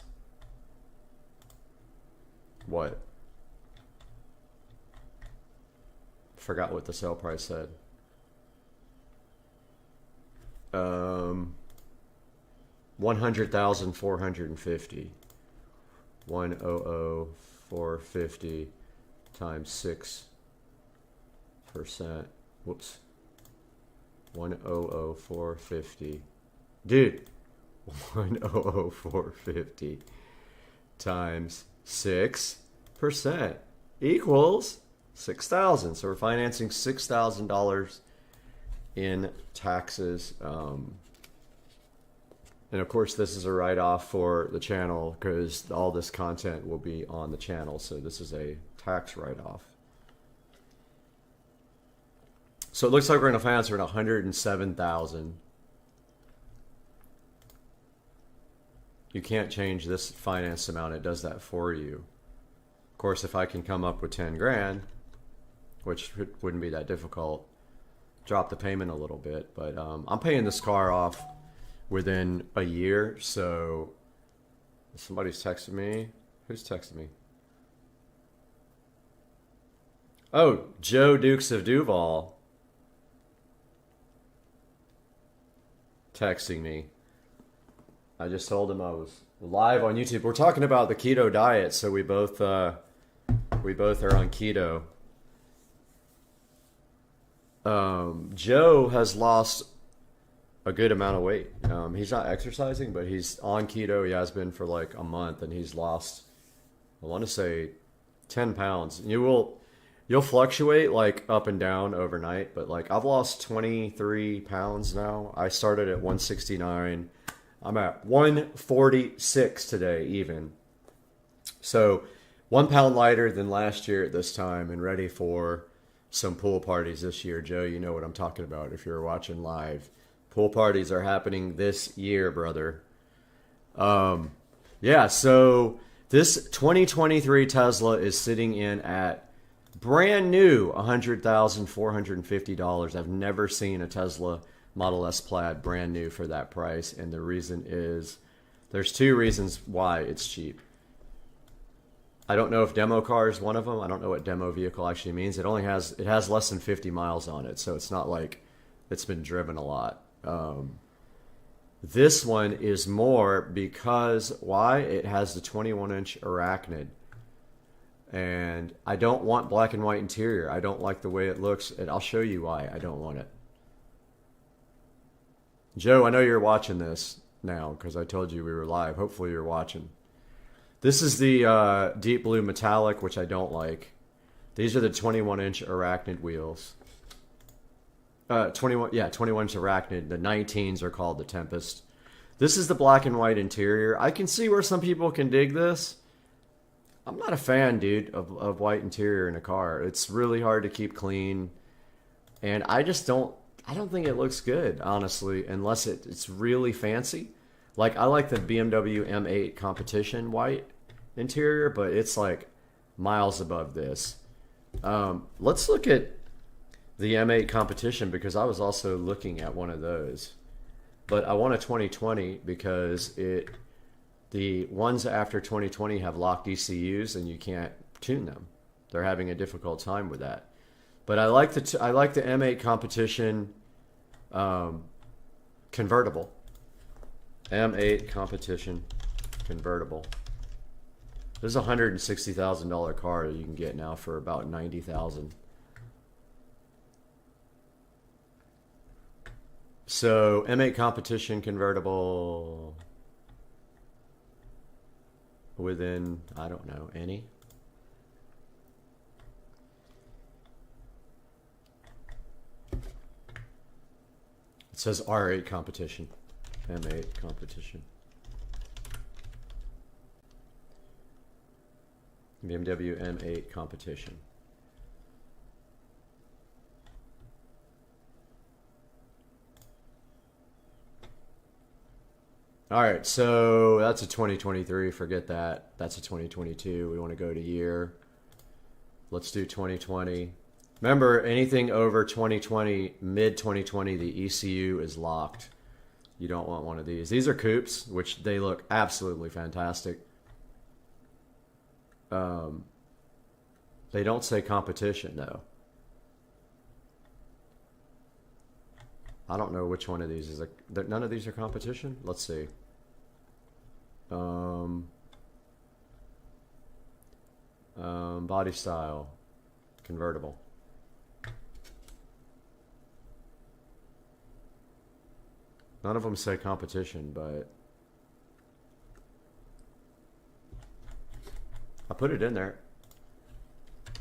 what? Forgot what the sale price said. 100,450. 100,450 times 6%. Whoops. 100,450. Dude. 100,450 times 6% equals 6,000. So we're financing $6,000 in taxes. And of course, this is a write-off for the channel because all this content will be on the channel. So this is a tax write-off. So it looks like we're going to finance around 107,000. You can't change this finance amount. It does that for you. Of course, if I can come up with 10 grand, which wouldn't be that difficult, drop the payment a little bit. But I'm paying this car off within a year. So somebody's texting me. Who's texting me? Oh, Joe Dukes of Duval texting me. I just told him I was live on YouTube. We're talking about the keto diet, so we both are on keto. Joe has lost a good amount of weight. He's not exercising, but he's on keto. He has been for like a month, and he's lost, I want to say, 10 pounds. You'll fluctuate like up and down overnight, but like I've lost 23 pounds now. I started at 169. I'm at 146 today even. So 1 pound lighter than last year at this time and ready for some pool parties this year. Joe, you know what I'm talking about if you're watching live. Pool parties are happening this year, brother. Yeah, so this 2023 Tesla is sitting in at brand new $100,450. I've never seen a Tesla Model S Plaid brand new for that price, and the reason is there's two reasons why it's cheap. I don't know if demo car is one of them. I don't know what demo vehicle actually means. It has less than 50 miles on it, so it's not like it's been driven a lot. This one is more because why? It has the 21-inch Arachnid. And I don't want black and white interior. I don't like the way it looks, and I'll show you why I don't want it. Joe, I know you're watching this now because I told you we were live. Hopefully you're watching. This is the deep blue metallic, which I don't like. These are the 21-inch Arachnid wheels. 21-inch Arachnid. The 19s are called the Tempest. This is the black and white interior. I can see where some people can dig this. I'm not a fan, dude, of white interior in a car. It's really hard to keep clean. And I don't think it looks good, honestly, unless it's really fancy. Like, I like the BMW M8 Competition white interior, but it's like miles above this. Let's look at the M8 Competition because I was also looking at one of those. But I want a 2020 because the ones after 2020 have locked ECUs and you can't tune them. They're having a difficult time with that. But I like the M8 Competition convertible. M8 Competition convertible. This is a $160,000 car that you can get now for about $90,000. So M8 competition convertible within, I don't know, any. It says R8 competition, M8 competition. BMW M8 competition. All right, so that's a 2023. Forget that. That's a 2022. We want to go to year. Let's do 2020. Remember, anything over 2020, mid 2020, the ECU is locked. You don't want one of these. These are coupes, which they look absolutely fantastic. They don't say competition though. I don't know which one of these is none of these are competition. Let's see. Body style, convertible. None of them say competition, but I put it in there.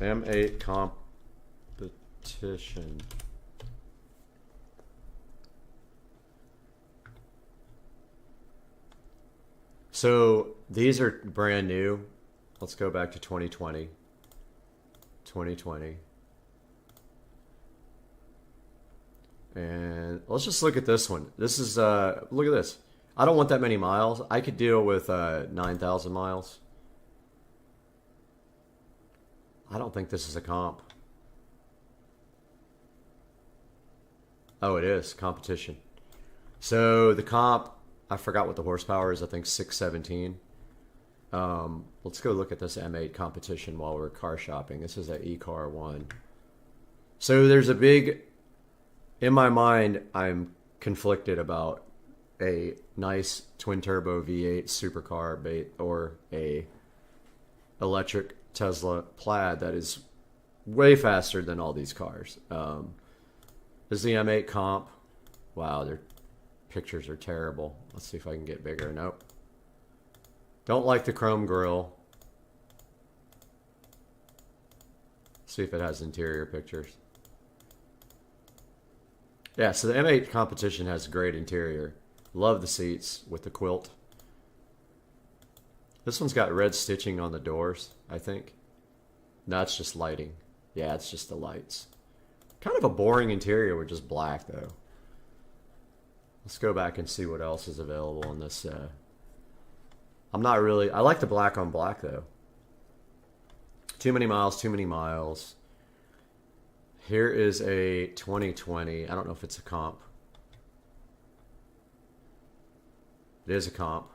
M8 competition. So these are brand new. Let's go back to 2020. 2020. And let's just look at this one. This is, look at this. I don't want that many miles. I could deal with 9,000 miles. I don't think this is a comp. Oh, it is. Competition. So the comp, I forgot what the horsepower is. I think 617. Let's go look at this M8 competition while we're car shopping. This is an E-Car 1. So there's a big... In my mind, I'm conflicted about a nice twin-turbo V8 supercar or a electric Tesla Plaid that is way faster than all these cars. This is the M8 comp. Wow, their pictures are terrible. Let's see if I can get bigger. Nope. Don't like the chrome grille. See if it has interior pictures. Yeah, so the M8 competition has a great interior. Love the seats with the quilt. This one's got red stitching on the doors, I think. No, it's just lighting. Yeah, it's just the lights. Kind of a boring interior with just black, though. Let's go back and see what else is available in this. I'm not really... I like the black on black, though. Too many miles, too many miles. Here is a 2020. I don't know if it's a comp. It is a comp.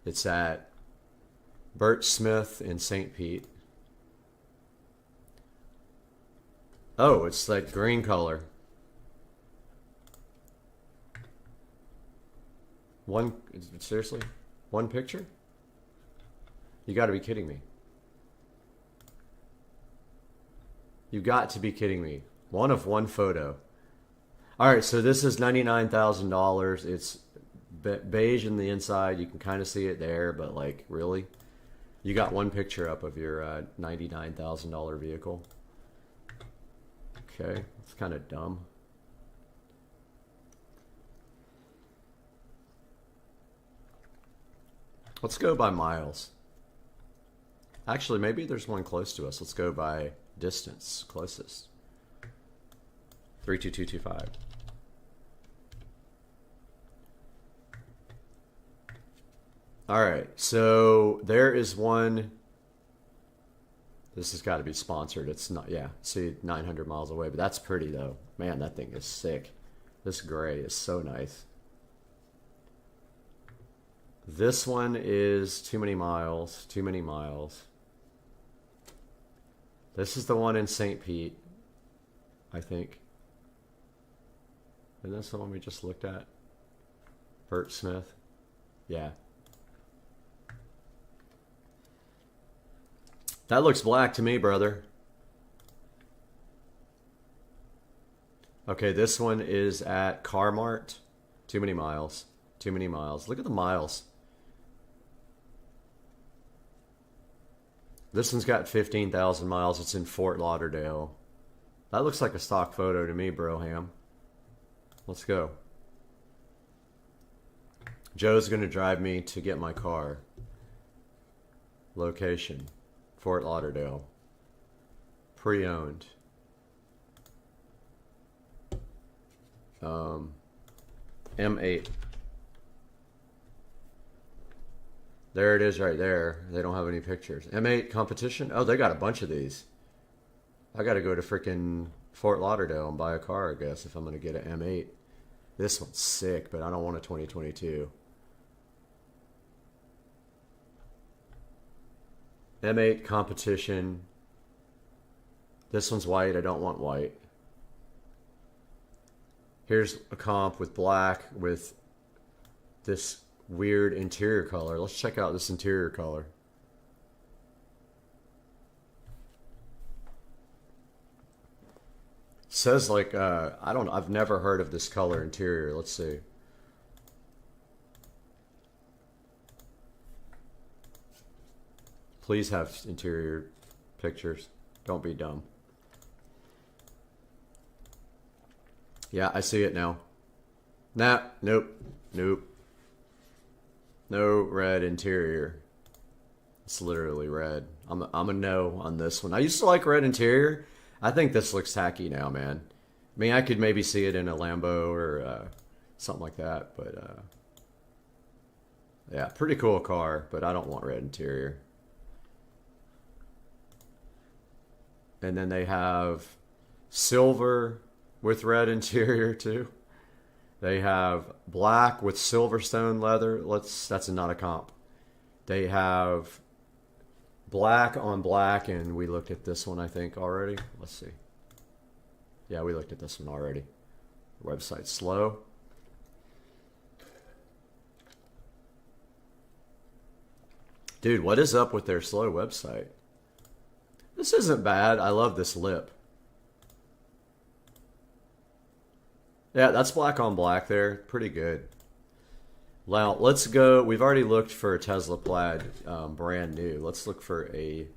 It's at Burt Smith in St. Pete. Oh, it's like green color. Seriously? One picture? You got to be kidding me. You got to be kidding me. One of one photo. All right, so this is $99,000. It's beige in the inside. You can kind of see it there, but like, really? You got one picture up of your $99,000 vehicle. Okay, that's kind of dumb. Let's go by miles. Actually, maybe there's one close to us. Let's go by distance closest. 32225. All right, so there is one. This has got to be sponsored. It's not, yeah, see, 900 miles away, but that's pretty though. Man, that thing is sick. This gray is so nice. This one is too many miles, too many miles. This is the one in St. Pete, I think. Isn't this the one we just looked at? Burt Smith? Yeah. That looks black to me, brother. Okay, this one is at Carmart. Too many miles. Too many miles. Look at the miles. This one's got 15,000 miles. It's in Fort Lauderdale. That looks like a stock photo to me, Broham. Let's go. Joe's going to drive me to get my car. Location, Fort Lauderdale. Pre-owned. M8. There it is right there. They don't have any pictures. M8 competition? Oh, they got a bunch of these. I got to go to freaking Fort Lauderdale and buy a car, I guess, if I'm going to get an M8. This one's sick, but I don't want a 2022. M8 competition. This one's white. I don't want white. Here's a comp with black with this weird interior color. Let's check out this interior color. Says like I've never heard of this color interior. Let's see. Please have interior pictures. Don't be dumb. Yeah, I see it now. Nah, nope, nope. No red interior. It's literally red. I'm a no on this one. I used to like red interior. I think this looks tacky now, man. I mean, I could maybe see it in a Lambo or something like that, but yeah, pretty cool car, but I don't want red interior. And then they have silver with red interior too. They have black with Silverstone leather. That's not a comp. They have black on black, and we looked at this one, I think, already. Let's see. Yeah, we looked at this one already. The website's slow. Dude, what is up with their slow website? This isn't bad. I love this lip. Yeah, that's black on black there. Pretty good. Now, let's go. We've already looked for a Tesla Plaid brand new. Let's look for a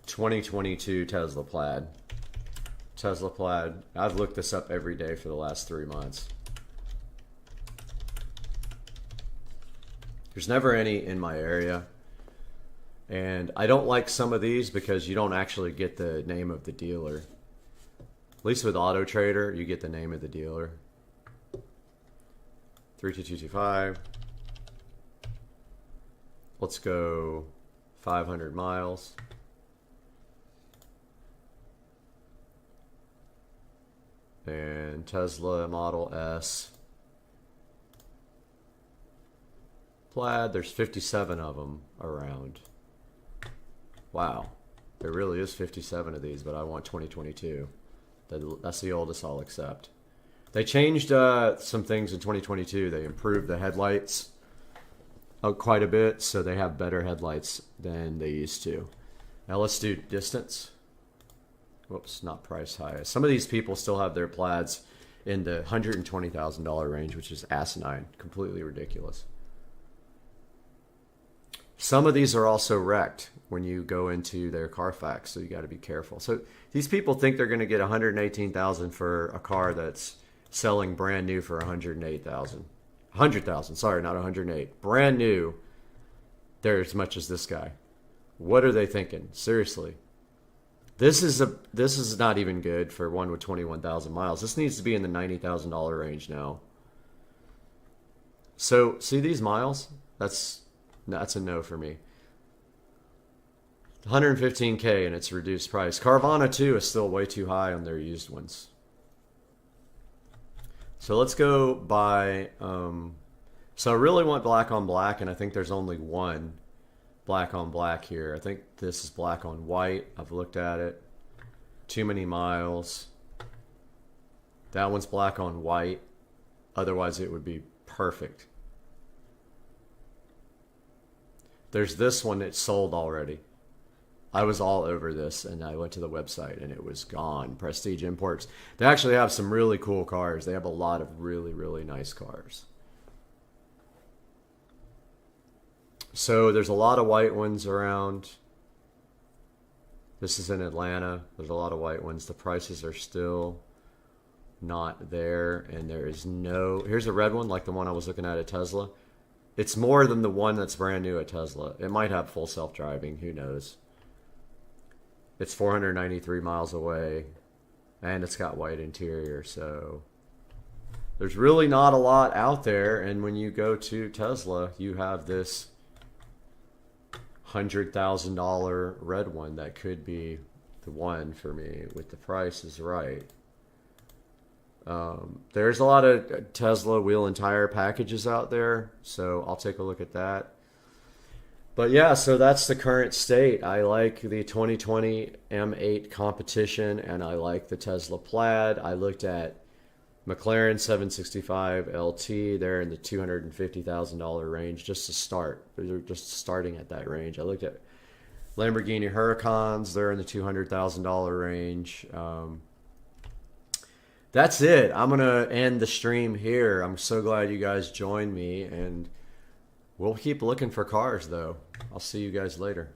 2022 Tesla Plaid. Tesla Plaid. I've looked this up every day for the last 3 months. There's never any in my area. And I don't like some of these because you don't actually get the name of the dealer. At least with Auto Trader, you get the name of the dealer. 32225. Let's go 500 miles. And Tesla Model S. Plaid, there's 57 of them around. Wow. There really is 57 of these, but I want 2022. That's the oldest I'll accept. They changed some things in 2022. They improved the headlights quite a bit, so they have better headlights than they used to. Now let's do distance. Whoops, not price high. Some of these people still have their Plaids in the $120,000 range, which is asinine, completely ridiculous. Some of these are also wrecked when you go into their Carfax, so you got to be careful. So these people think they're going to get $118,000 for a car that's selling brand new for $108,000. $100,000, sorry, not $108,000. Brand new. They're as much as this guy. What are they thinking? Seriously. This is not even good for one with 21,000 miles. This needs to be in the $90,000 range now. So see these miles? That's a no for me. 115K and it's reduced price. Carvana too is still way too high on their used ones. So let's go buy. So I really want black on black, and I think there's only one black on black here. I think this is black on white. I've looked at it. Too many miles. That one's black on white. Otherwise it would be perfect. There's this one that's sold already. I was all over this, and I went to the website, and it was gone. Prestige Imports. They actually have some really cool cars. They have a lot of really, really nice cars. So there's a lot of white ones around. This is in Atlanta. There's a lot of white ones. The prices are still not there, and there is no... Here's a red one, like the one I was looking at Tesla. It's more than the one that's brand new at Tesla. It might have full self-driving. Who knows? It's 493 miles away, and it's got white interior, so there's really not a lot out there. And when you go to Tesla, you have this $100,000 red one that could be the one for me with the price is right. There's a lot of Tesla wheel and tire packages out there, so I'll take a look at that. But yeah, so that's the current state. I like the 2020 M8 competition, and I like the Tesla Plaid. I looked at McLaren 765 LT. They're in the $250,000 range just to start. They're just starting at that range. I looked at Lamborghini Huracans. They're in the $200,000 range. That's it. I'm going to end the stream here. I'm so glad you guys joined me, and we'll keep looking for cars, though. I'll see you guys later.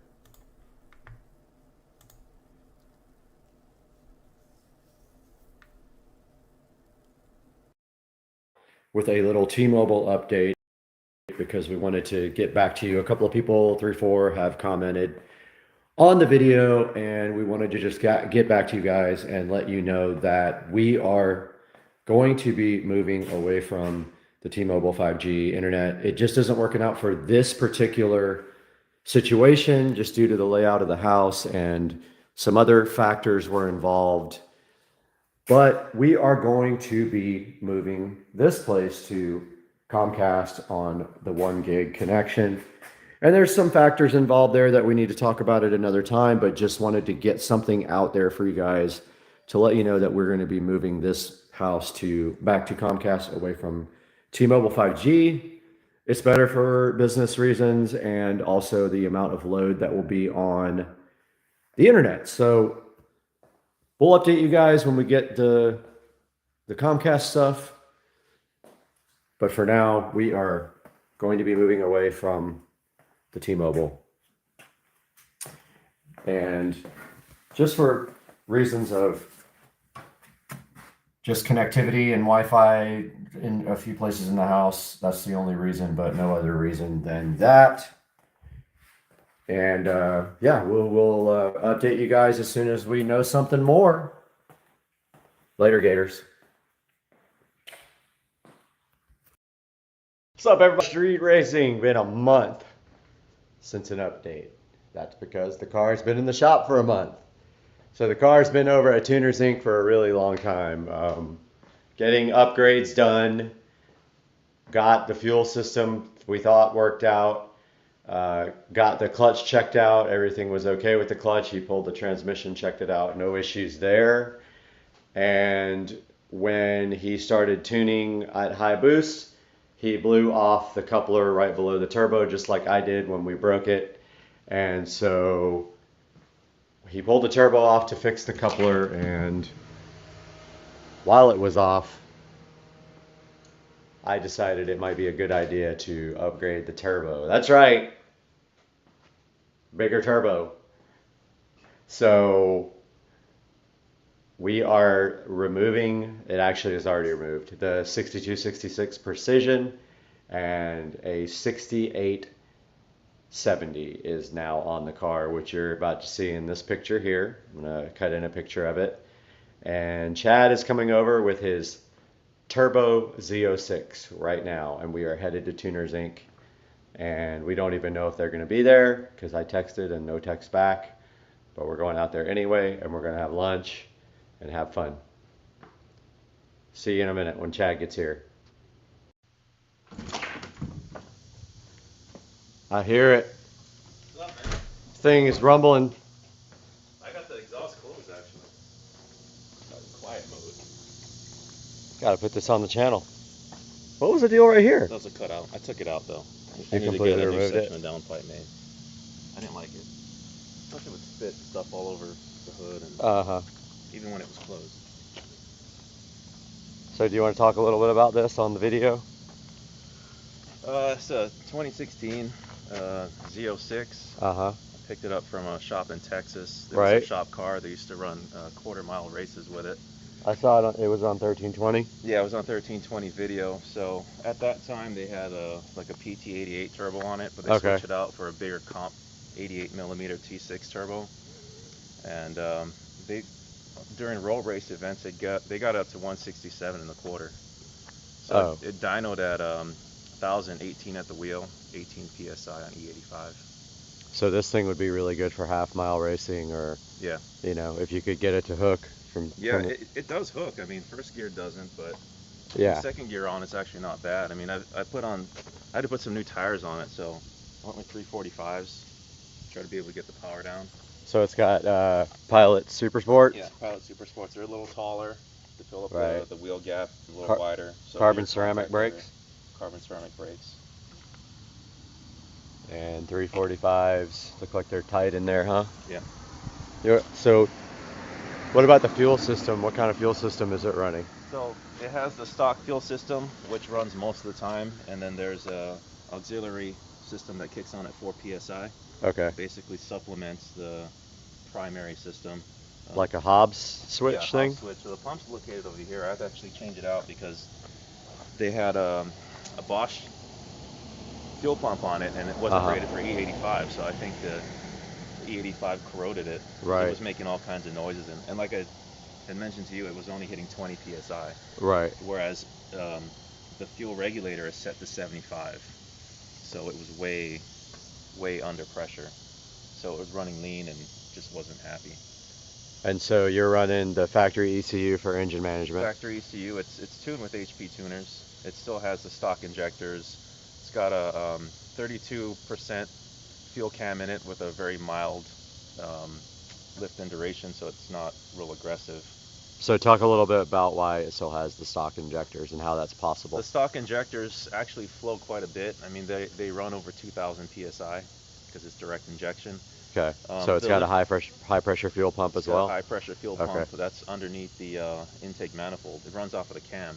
With a little T-Mobile update, because we wanted to get back to you. A couple of people, 3, 4, have commented on the video, and we wanted to just get back to you guys and let you know that we are going to be moving away from the T-Mobile 5G internet. It just isn't working out for this particular situation, just due to the layout of the house, and some other factors were involved. But we are going to be moving this place to Comcast on the 1 gig connection. And there's some factors involved there that we need to talk about at another time, but just wanted to get something out there for you guys to let you know that we're going to be moving this house back to Comcast, away from T-Mobile 5G. It's better for business reasons, and also the amount of load that will be on the internet. So we'll update you guys when we get the Comcast stuff. But for now, we are going to be moving away from the T-Mobile. And just for reasons of just connectivity and Wi-Fi in a few places in the house, that's the only reason, but no other reason than that. And yeah, we'll update you guys as soon as we know something more. Later, Gators. What's up, everybody? Street Racing. Been a month since an update. That's because the car's been in the shop for a month. So the car's been over at Tuners Inc. for a really long time. Getting upgrades done. Got the fuel system we thought worked out. Got the clutch checked out. Everything was okay with the clutch. He pulled the transmission, checked it out. No issues there. And when he started tuning at high boost, he blew off the coupler right below the turbo, just like I did when we broke it. And so he pulled the turbo off to fix the coupler, and while it was off, I decided it might be a good idea to upgrade the turbo. That's right. Bigger turbo. So we are removing, it actually is already removed, the 6266 Precision, and a 6870 is now on the car, which you're about to see in this picture here. I'm going to cut in a picture of it. And Chad is coming over with his Turbo Z06 right now, and we are headed to Tuners Inc. And we don't even know if they're going to be there, because I texted and no text back. But we're going out there anyway, and we're going to have lunch and have fun. See you in a minute when Chad gets here. I hear it. What's up, man? Thing is rumbling. I got the exhaust closed, actually. Quiet mode. Got to put this on the channel. What was the deal right here? That was a cutout. I took it out, though. You completely removed it? I didn't like it. Especially with spit stuff all over the hood, and even when it was closed. So do you want to talk a little bit about this on the video? It's a 2016 Z06. I picked it up from a shop in Texas. There was a shop car. They used to run quarter-mile races with it. I saw it was on 1320. Yeah, it was on 1320 video. So at that time they had like a PT88 turbo on it, but they switched it out for a bigger comp 88 millimeter T6 turbo. And they during road race events they got up to 167 in the quarter. So it dynoed at 1,018 at the wheel, 18 psi on E85. So this thing would be really good for half-mile racing, or you know, if you could get it to hook from. It does hook. I mean, first gear doesn't, but the second gear on, it's actually not bad. I mean, I had to put some new tires on it, so I went with 345s, try to be able to get the power down. So it's got Pilot Super Sports. Yeah, Pilot Super Sports. They're a little taller to fill up the wheel gap, a little wider. So carbon ceramic brakes. Carbon ceramic brakes. And 345s. Look like they're tight in there, huh? Yeah. So what about the fuel system? What kind of fuel system is it running? So it has the stock fuel system, which runs most of the time, and then there's a auxiliary system that kicks on at 4 psi. Basically supplements the primary system. Like a Hobbs switch thing? Hobbs switch. So the pump's located over here. I had to actually change it out because they had a Bosch fuel pump on it, and it wasn't rated for E85. So I think the E85 corroded it. It was making all kinds of noises, and like I had mentioned to you, it was only hitting 20 psi. Whereas the fuel regulator is set to 75, so it was way under pressure. So it was running lean and just wasn't happy. And so you're running the factory ECU for engine management? Factory ECU, it's tuned with HP tuners. It still has the stock injectors. It's got a 32% fuel cam in it with a very mild lift and duration, so it's not real aggressive. So talk a little bit about why it still has the stock injectors and how that's possible. The stock injectors actually flow quite a bit. I mean, they run over 2,000 psi because it's direct injection. So it's got a high pressure fuel pump as well? High pressure fuel pump that's underneath the intake manifold. It runs off of the cam.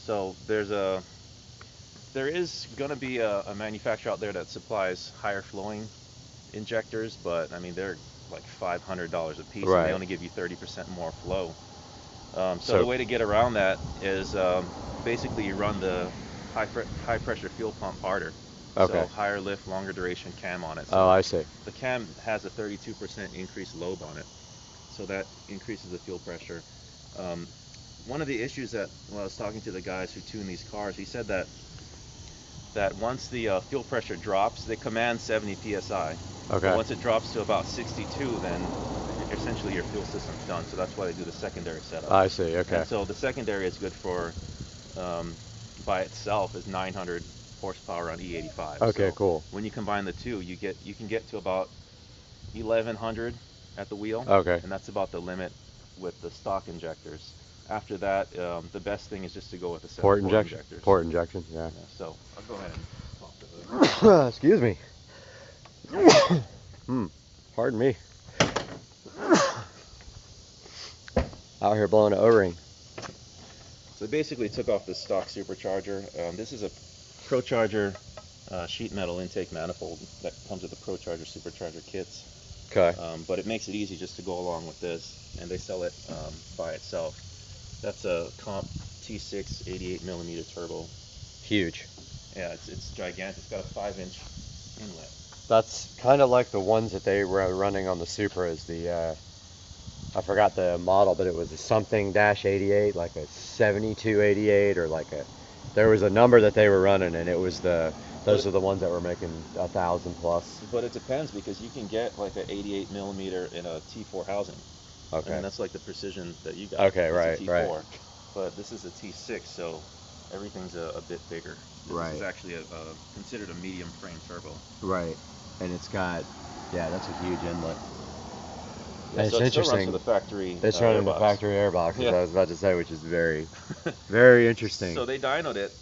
So there is going to be a manufacturer out there that supplies higher flowing injectors, but I mean they're like $500 a piece, and they only give you 30% more flow. So the way to get around that is basically you run the high pressure fuel pump harder. So higher lift, longer duration cam on it. So I see. The cam has a 32% increased lobe on it, so that increases the fuel pressure. One of the issues that when I was talking to the guys who tune these cars, he said that once the fuel pressure drops, they command 70 psi. But once it drops to about 62, then essentially your fuel system's done. So that's why they do the secondary setup. I see. And so the secondary is good for, by itself, is 900 horsepower on E85. So cool. When you combine the two, you can get to about 1,100 at the wheel. And that's about the limit with the stock injectors. After that, the best thing is just to go with the port injectors. Port injection, So I'll go ahead and pop the hood. Excuse me. Pardon me. Out here blowing an O-ring. So they basically took off the stock supercharger. This is a ProCharger sheet metal intake manifold that comes with the ProCharger supercharger kits. But it makes it easy just to go along with this, and they sell it by itself. That's a comp T6 88 millimeter turbo. Huge. Yeah, it's gigantic. It's got a 5-inch inlet. That's kind of like the ones that they were running on the Supra. I forgot the model, but it was a something -88, like a 7288, or like there was a number that they were running, and it was those are the ones that were making 1,000 plus. But it depends, because you can get like an 88 millimeter in a T4 housing. And that's like the precision that you got. It's a T4. But this is a T6, so everything's a bit bigger. This is actually considered a medium frame turbo. And it's got, that's a huge inlet. Yeah, and so it's interesting. Still runs to the factory. It's running the factory airbox, as I was about to say, which is very, very interesting. So they dynoed it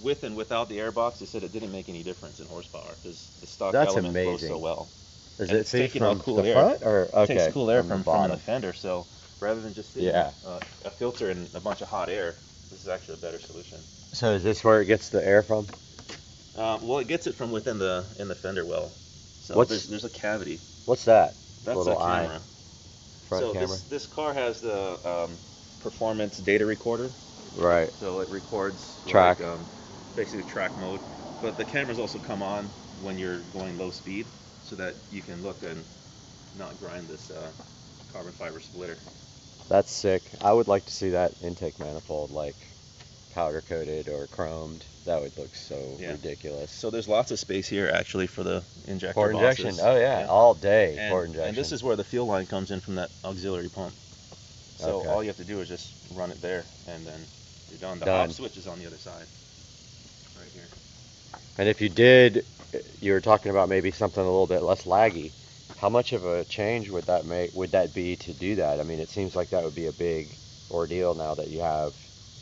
with and without the airbox. They said it didn't make any difference in horsepower because the stock element flows so well. Is and it it's feed taking all from cool the air. front, or It takes okay, cool air from from the the bottom? fender. So rather than just sitting Yeah. a filter and a bunch of hot air, this is actually a better solution. So is this where it gets the air from? Well, it gets it from within the fender well. So What's- there's a cavity. What's that? That's Little a camera. eye. Front so camera. this car has the performance data recorder. Right. So it records Track. like, basically track mode. But the cameras also come on when you're going low speed, so that you can look and not grind this carbon fiber splitter. That's sick. I would like to see that intake manifold like powder coated or chromed. That would look so ridiculous. So there's lots of space here actually for the injector Port injection. bosses. Oh yeah, all day and, port injection. And this is where the fuel line comes in from that auxiliary pump. So Okay. all you have to do is just run it there, and then you're done. The Done. off switch is on the other side, right here. And if you did, you were talking about maybe something a little bit less laggy. How much of a change would that make? Would that be to do that? I mean, it seems like that would be a big ordeal now that you have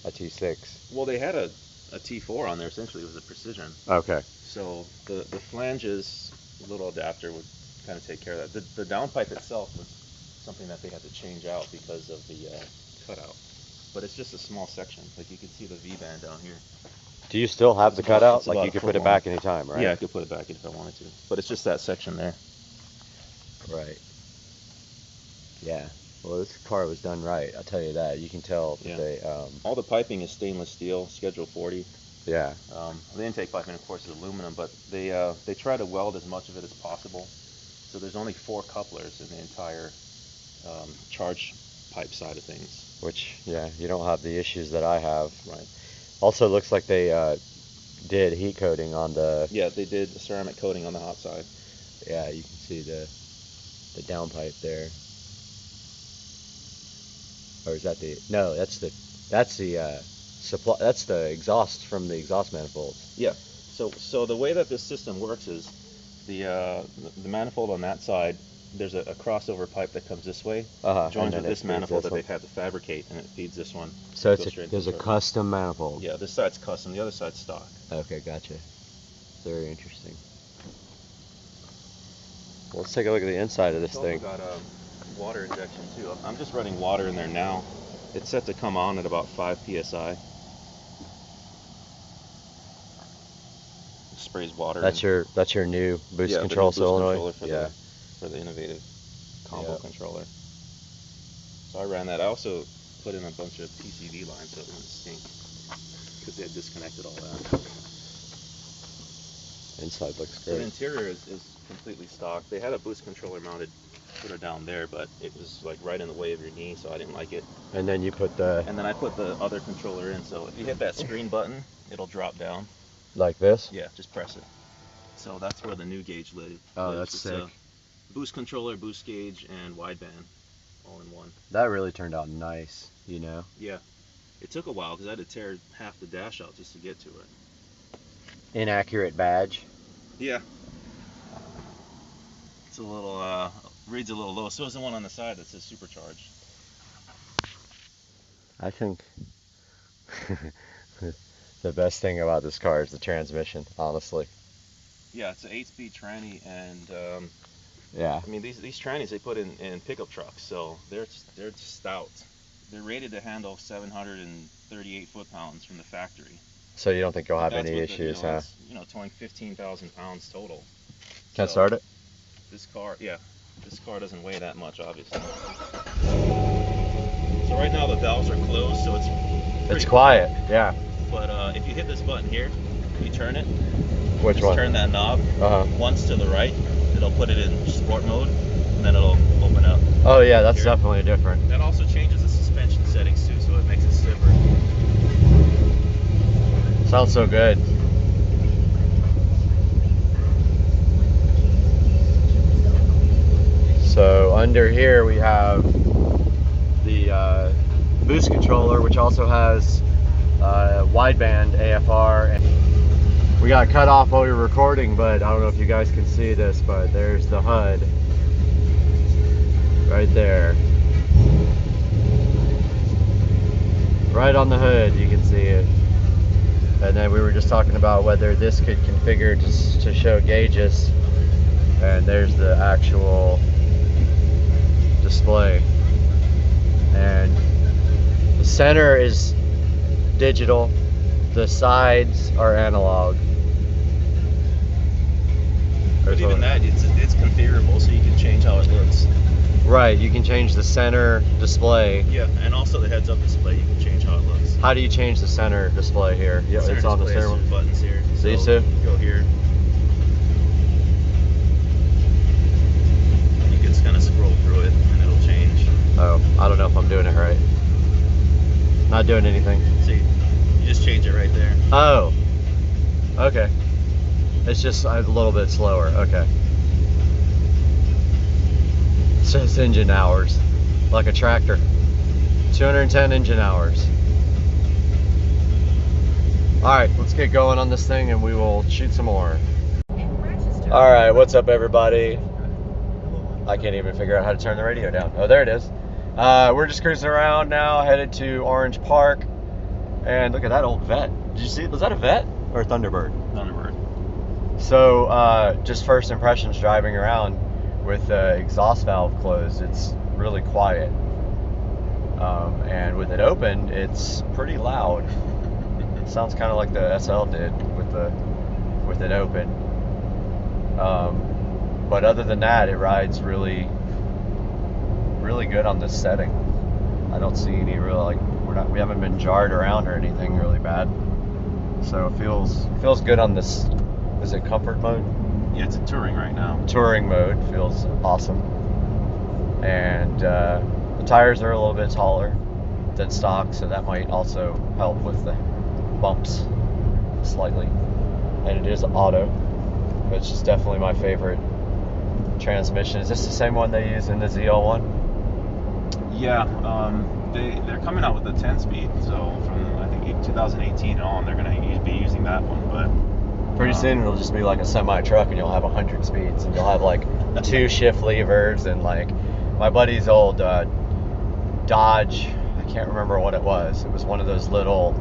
a T6. Well, they had a T4 on there. Essentially, it was a precision. Okay. So the flanges, little adapter would kind of take care of that. The downpipe itself was something that they had to change out because of the cutout. But it's just a small section. Like you can see the V-band down here. Do you still have the It's about- cutout? it's Like about you a could foot put it long. back anytime, right? Yeah, I could put it back if I wanted to. But it's just that section there. Right. Yeah. Well, this car was done right. I'll tell you that. You can tell that they. All the piping is stainless steel, Schedule 40. Yeah. The intake piping, of course, is aluminum, but they try to weld as much of it as possible. So there's only 4 couplers in the entire charge pipe side of things. Which, yeah, you don't have the issues that I have. Right. Also, looks like they did heat coating on the. Yeah, they did the ceramic coating on the hot side. Yeah, you can see the downpipe there. Or is that the? No, that's the supply. That's the exhaust from the exhaust manifolds. Yeah. So the way that this system works is the manifold on that side. There's a crossover pipe that comes this way, joins with this manifold that they've had to fabricate, and it feeds this one. So there's a custom manifold. Yeah, this side's custom, the other side's stock. Okay, gotcha. Very interesting. Well, let's take a look at the inside of this It's thing. also got water injection too. I'm just running water in there now. It's set to come on at about 5 psi. It sprays water. That's your new boost control solenoid. For the innovative combo controller. So I ran that. I also put in a bunch of PCV lines so it wouldn't stink, because they had disconnected all that. Inside looks So great. the interior is completely stock. They had a boost controller mounted footer down there, but it was like right in the way of your knee, so I didn't like it. And then you put the. And then I put the other controller in, so if you hit that screen button, it'll drop down. Like this? Yeah, just press it. So that's where the new gauge lives. Oh, that's It's sick. a boost controller, boost gauge, and wideband all in one. That really turned out nice, you know? Yeah. It took a while because I had to tear half the dash out just to get to it. Inaccurate badge. Yeah. It's a little, reads a little low. So is the one on the side that says supercharged. I think the best thing about this car is the transmission, honestly. Yeah, it's an 8-speed tranny, and yeah. I mean these trannies they put in pickup trucks, so they're stout. They're rated to handle 738 foot-pounds from the factory. So you don't think you'll have That's any with issues, the, huh? towing 15,000 pounds total. Can I start it? This car doesn't weigh that much, obviously. So right now the valves are closed, so It's quiet, yeah. But if you hit this button here, you turn it. Which just one? Turn that knob once to the right. It'll put it in sport mode, and then it'll open up. Oh yeah, that's definitely different. That also changes the suspension settings too, so it makes it stiffer. Sounds so good. So under here we have the boost controller, which also has wideband AFR. And we got cut off while we were recording, but I don't know if you guys can see this, but there's the HUD right there. Right on the hood, you can see it. And then we were just talking about whether this could configure to show gauges. And there's the actual display. And the center is digital. The sides are analog. But even that, it's configurable, so you can change how it looks. Right, you can change the center display. Yeah, and also the heads-up display, you can change how it looks. How do you change the center display here? Yeah, it's on the center one. Buttons here. These so two? Go here. You can just kind of scroll through it, and it'll change. Oh, I don't know if I'm doing it right. Not doing anything. See, you just change it right there. Oh, okay. It's just a little bit slower. Okay. It says engine hours, like a tractor. 210 engine hours. All right, let's get going on this thing and we will shoot some more. All right, what's up everybody? I can't even figure out how to turn the radio down. Oh, there it is. We're just cruising around now, headed to Orange Park. And look at that old Vet. Did you see it? Was that a Vet or a Thunderbird? Thunderbird. So, just first impressions driving around with the exhaust valve closed, it's really quiet. And with it open, it's pretty loud. It sounds kind of like the SL did with it open. But other than that, it rides really good on this setting. I don't see any real we haven't been jarred around or anything really bad. So it feels good on this. Is it comfort mode? Yeah, it's in touring right now. Touring mode feels awesome. And the tires are a little bit taller than stock, so that might also help with the bumps slightly. And it is auto, which is definitely my favorite transmission. Is this the same one they use in the ZL1? Yeah, they're coming out with a 10-speed, so from I think 2018 on, they're going to be using that one, but pretty soon it'll just be like a semi-truck and you'll have 100 speeds and you'll have like 2 shift levers and like my buddy's old Dodge, I can't remember what it was. It was one of those little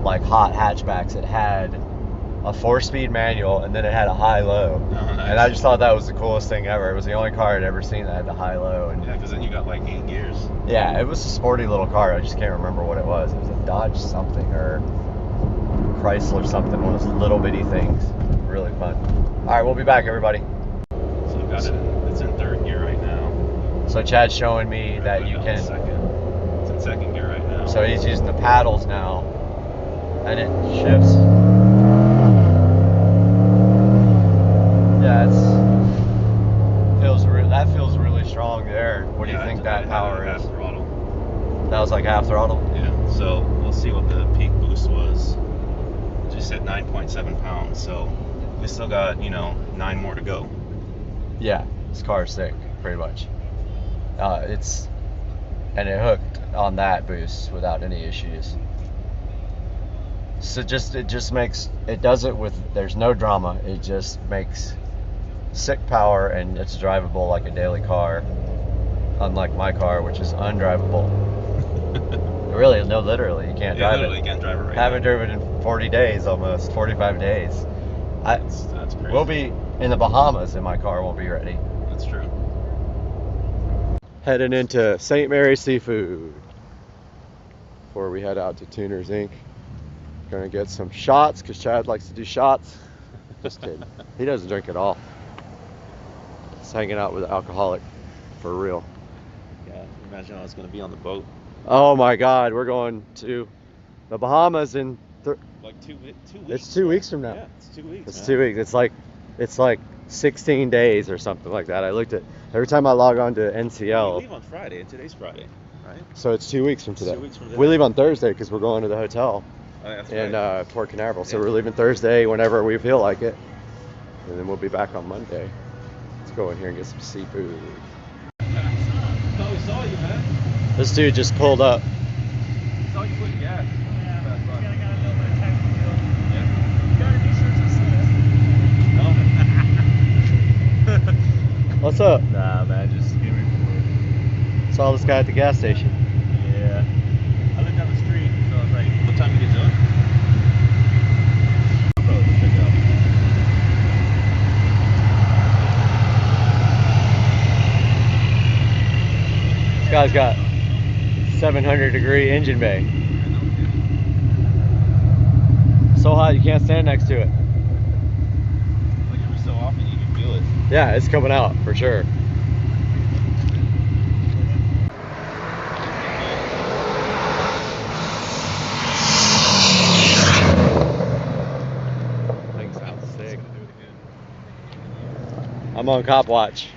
like hot hatchbacks. It had a 4-speed manual and then it had a high-low. Oh, nice. And I just thought that was the coolest thing ever. It was the only car I'd ever seen that had the high-low. And yeah, because then you got like 8 gears. Yeah, it was a sporty little car. I just can't remember what it was. It was a Dodge something or Chrysler something, one of those little bitty things. Really fun. All right, we'll be back, everybody. So we've got it's in 3rd gear right now. So Chad's showing me that you can. It's in 2nd gear right now. So he's using the paddles now, and it shifts. Yeah, that feels really strong there. What do you think that power is? Half throttle. That was like half throttle? Yeah, so we'll see what the peak boost was. Just at 9.7 pounds, so we still got, 9 more to go. Yeah, this car's sick, pretty much. And it hooked on that boost without any issues. So it does it with, there's no drama. It just makes sick power and it's drivable like a daily car. Unlike my car, which is undrivable. Really, no, literally, you can't drive it. You can't drive it right Haven't driven it in 40 days, almost 45 days. That's crazy. We'll be in the Bahamas and my car won't be ready. That's true. Heading into St. Mary's Seafood before we head out to Tuners Inc. Gonna get some shots because Chad likes to do shots. Just kidding. He doesn't drink at all. Just hanging out with an alcoholic for real. Yeah, imagine how it's gonna be on the boat. Oh my God, we're going to the Bahamas in like 2 weeks. It's 2 weeks from now. Yeah, it's 2 weeks. It's 2 weeks. It's like 16 days or something like that. I looked at every time I log on to NCL. We leave on Friday, and today's Friday, right? So it's 2 weeks from today. 2 weeks from today. We leave on Thursday because we're going to the hotel that's in right. Port Canaveral. So we're leaving Thursday whenever we feel like it, and then we'll be back on Monday. Let's go in here and get some seafood. Thought we saw you, man. This dude just pulled up. Saw you putting gas. What's up? Nah, man, just give me food. Saw this guy at the gas station. Yeah. I live down the street, so I was like, what time you get done? Guy's got 700-degree engine bay. So hot you can't stand next to it. Like every so often you can feel it. Yeah, it's coming out for sure. Thing sounds sick. I'm on cop watch.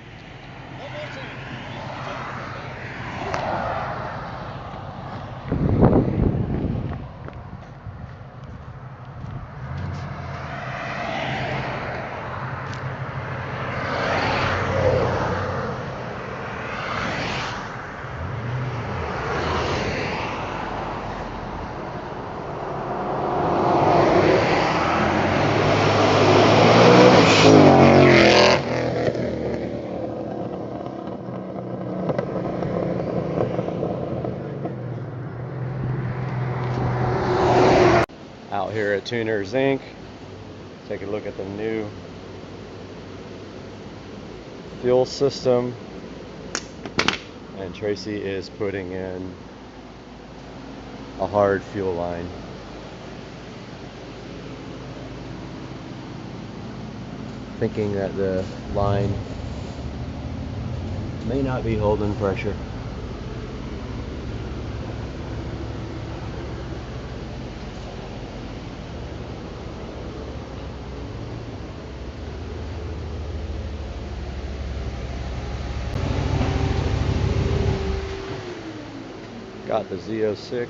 Out here at Tuner's Inc. Take a look at the new fuel system. And Tracy is putting in a hard fuel line. Thinking that the line may not be holding pressure. Got the Z06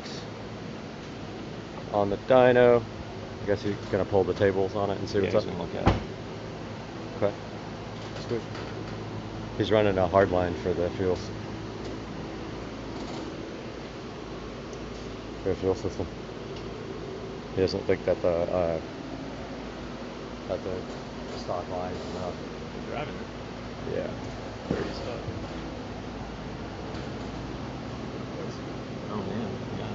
on the dyno. I guess he's gonna pull the tables on it and see what's up. Look at it. Okay. That's good. He's running a hard line for the fuel system. He doesn't think that the stock line is enough. You're driving it. Yeah. Dirty stuff. Oh man, yeah.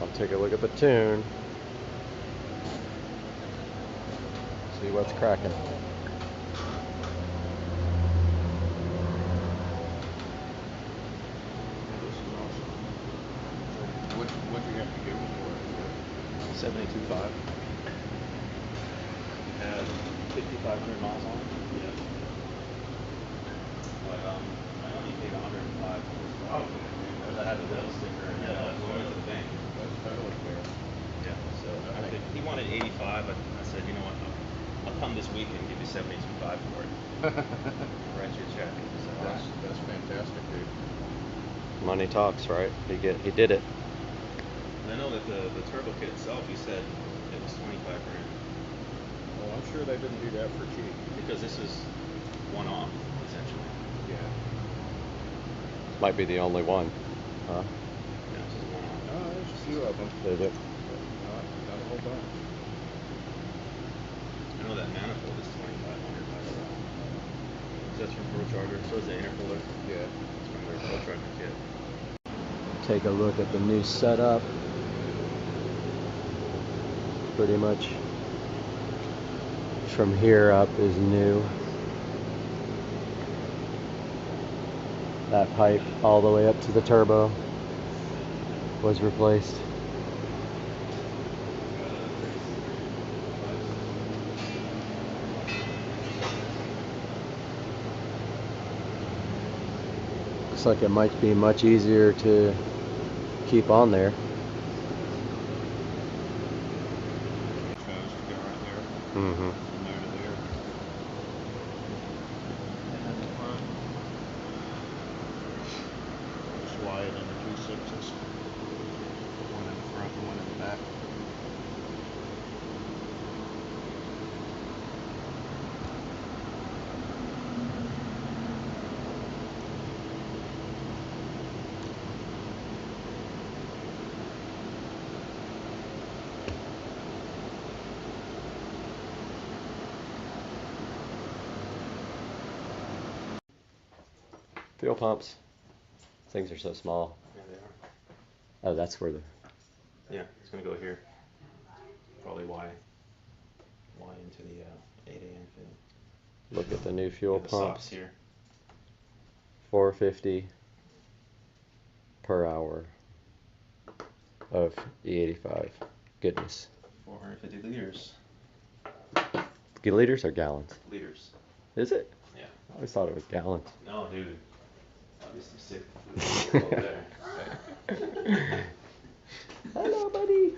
I'll take a look at the tune. See what's cracking. What do you have to give it for? 72.5. Had 5,500 miles on it. Yeah. But I only paid 105. Oh, because I had the bill sticker and that was always the thing. That's totally fair. Yeah. So he wanted 85. I said, you know what? I'll come this week and give you 72.5 for it. Write you a check. So, That's fantastic, dude. Money talks, right? He did it. And I know that the turbo kit itself, he said it was 25 grand. Well, I'm sure they didn't do that for cheap. Because this is one-off, essentially. Yeah. Might be the only one, huh? Yeah, this is one-off. No, there's a few of them. Is it? But not a whole bunch. I know that manifold is 2,500 by the way. So that's from ProCharger. So is the intercooler. Yeah. It's from their ProCharger kit. Take a look at the new setup. Pretty much from here up is new. That pipe all the way up to the turbo was replaced. Looks like it might be much easier to keep on there. Mm-hmm. From there to there. And then the front. Slide under 2 6s. One in the front and one in the back. Fuel pumps. Things are so small. Yeah, they are. Oh, that's where the... Yeah, it's going to go here. Probably Y into the 8 a.m. field. Look at the new fuel The pump. stops here. 450 per hour of E85. Goodness. 450 liters. Liters or gallons? Liters. Is it? Yeah. I always thought it was gallons. No, dude. Obviously sick. Over there. Hello, buddy.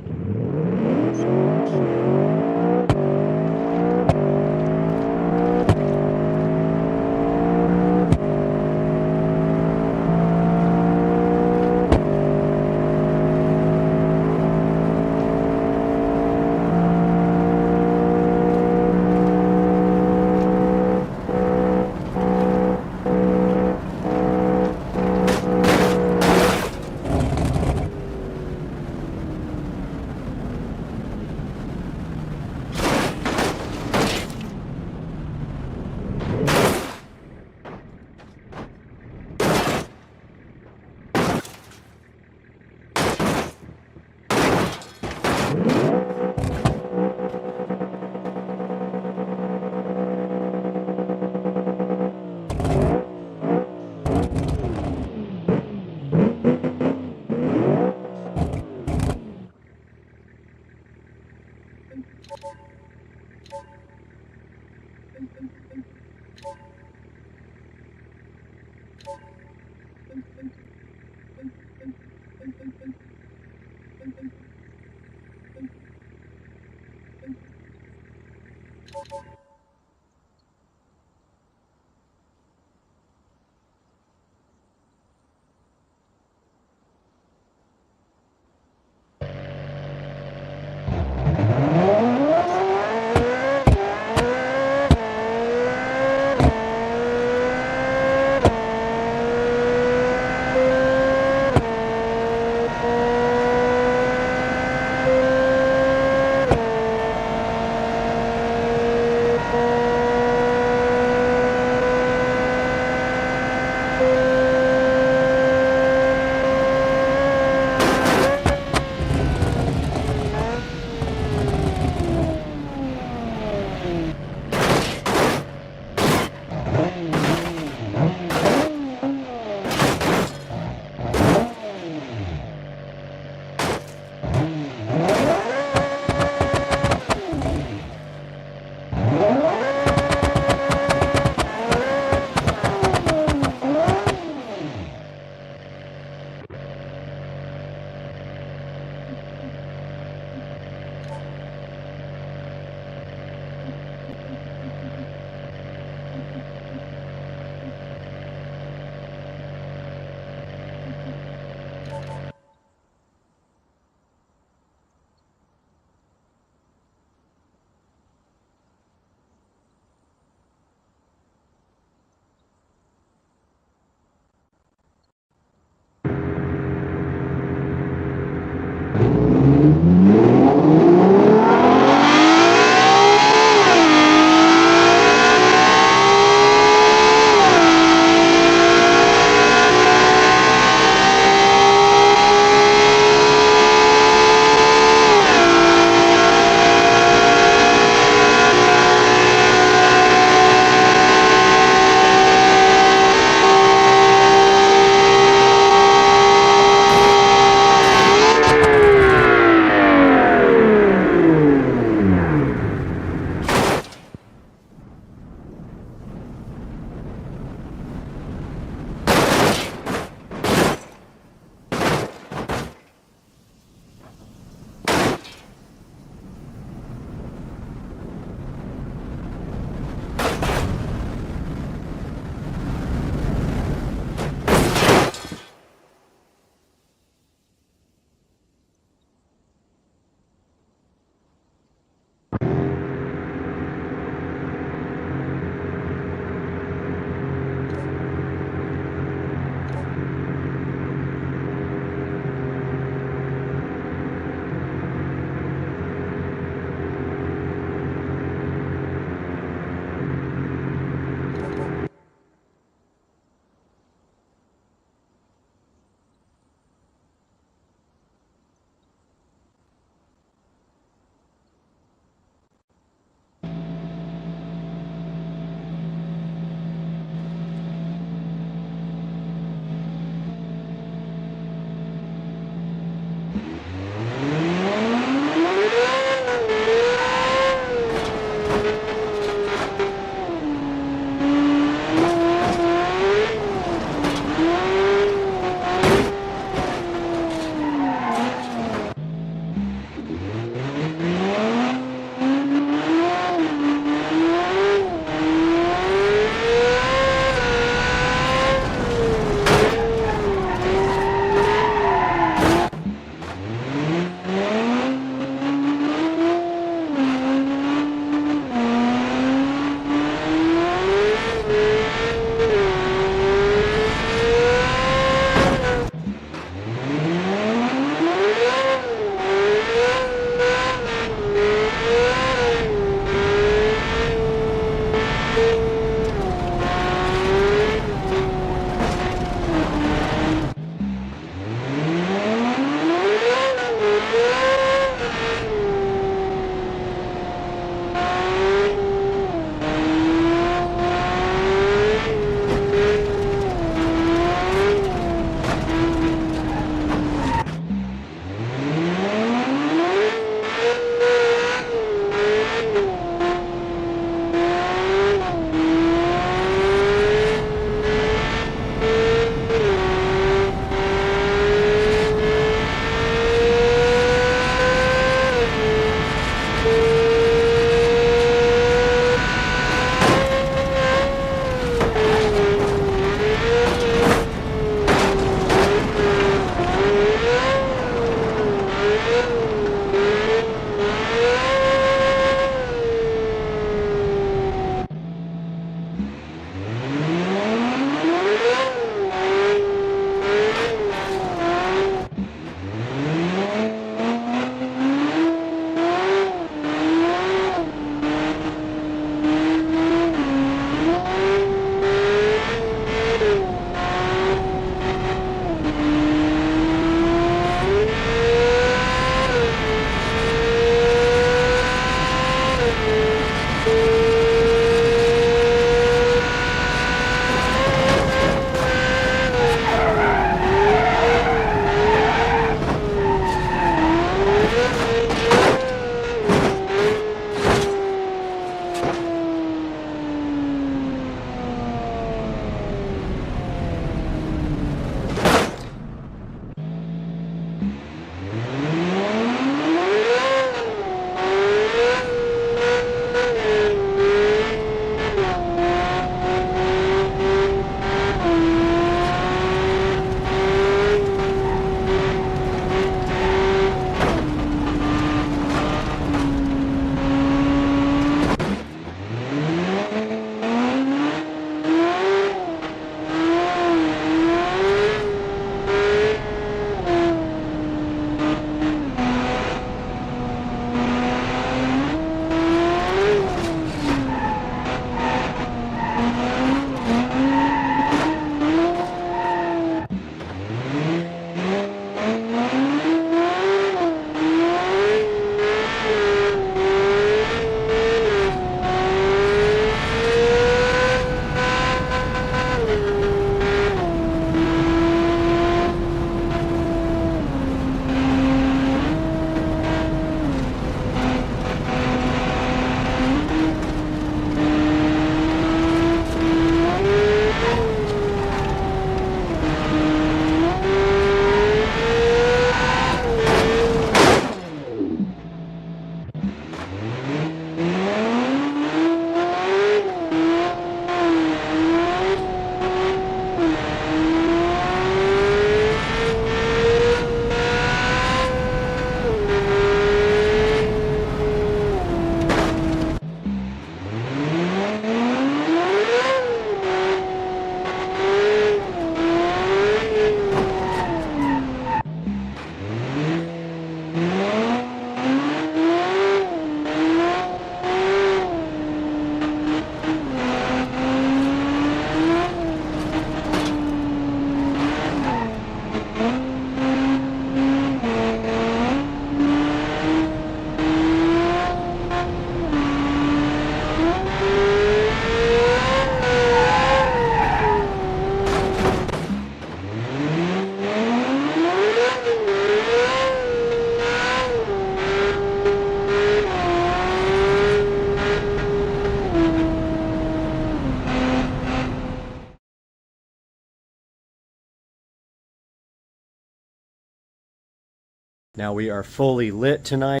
Now we are fully lit tonight.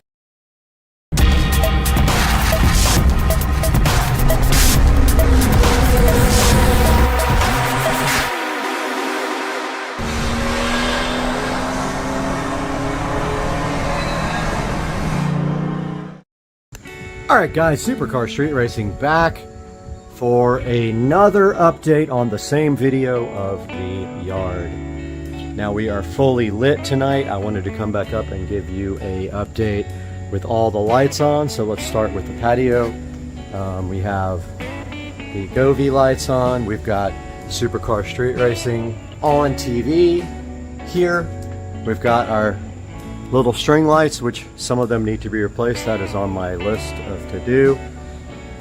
Alright guys, Supercar Street Racing back for another update on the same video of the yard. Now we are fully lit tonight. I wanted to come back up and give you a update with all the lights on. So let's start with the patio. We have the Govee lights on. We've got Supercar Street Racing on TV here. We've got our little string lights, which some of them need to be replaced. That is on my list of to do.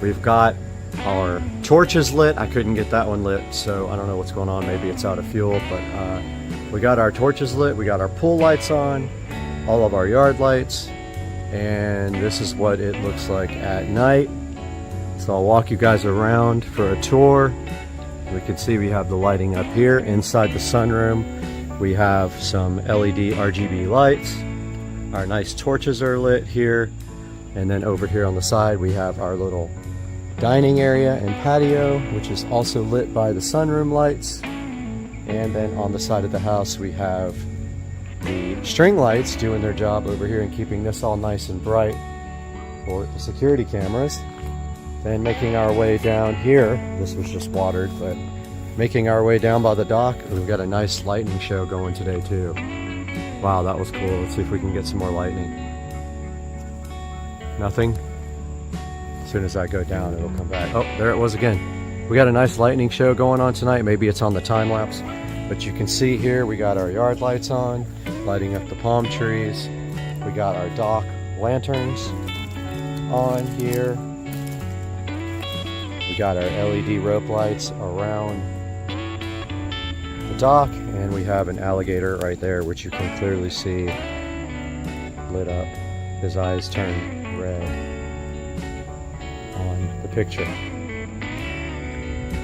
We've got our torches lit. I couldn't get that one lit, so I don't know what's going on. Maybe it's out of fuel, but we got our torches lit. We got our pool lights on, all of our yard lights, and this is what it looks like at night. So I'll walk you guys around for a tour. We can see we have the lighting up here inside the sunroom. We have some LED RGB lights. Our nice torches are lit here, and then over here on the side we have our little dining area and patio, which is also lit by the sunroom lights. And then on the side of the house we have the string lights doing their job over here and keeping this all nice and bright for the security cameras. Then making our way down here, this was just watered, but making our way down by the dock, we've got a nice lightning show going today too. Wow, that was cool. Let's see if we can get some more lightning. Nothing? As soon as I go down, it'll come back. Oh, there it was again. We got a nice lightning show going on tonight. Maybe it's on the time lapse, but you can see here we got our yard lights on, lighting up the palm trees. We got our dock lanterns on here. We got our LED rope lights around the dock, and we have an alligator right there, which you can clearly see lit up. His eyes turn red on the picture.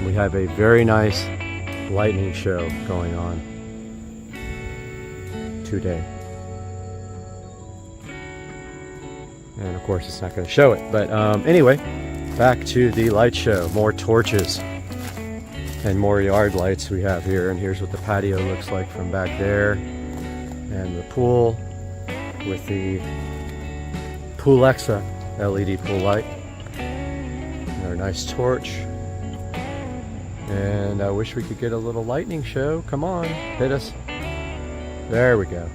We have a very nice lightning show going on today. And of course it's not going to show it, but anyway, back to the light show. More torches and more yard lights we have here, and here's what the patio looks like from back there, and the pool with the Poolexa LED pool light, and our nice torch. And I wish we could get a little lightning show. Come on, hit us. There we go.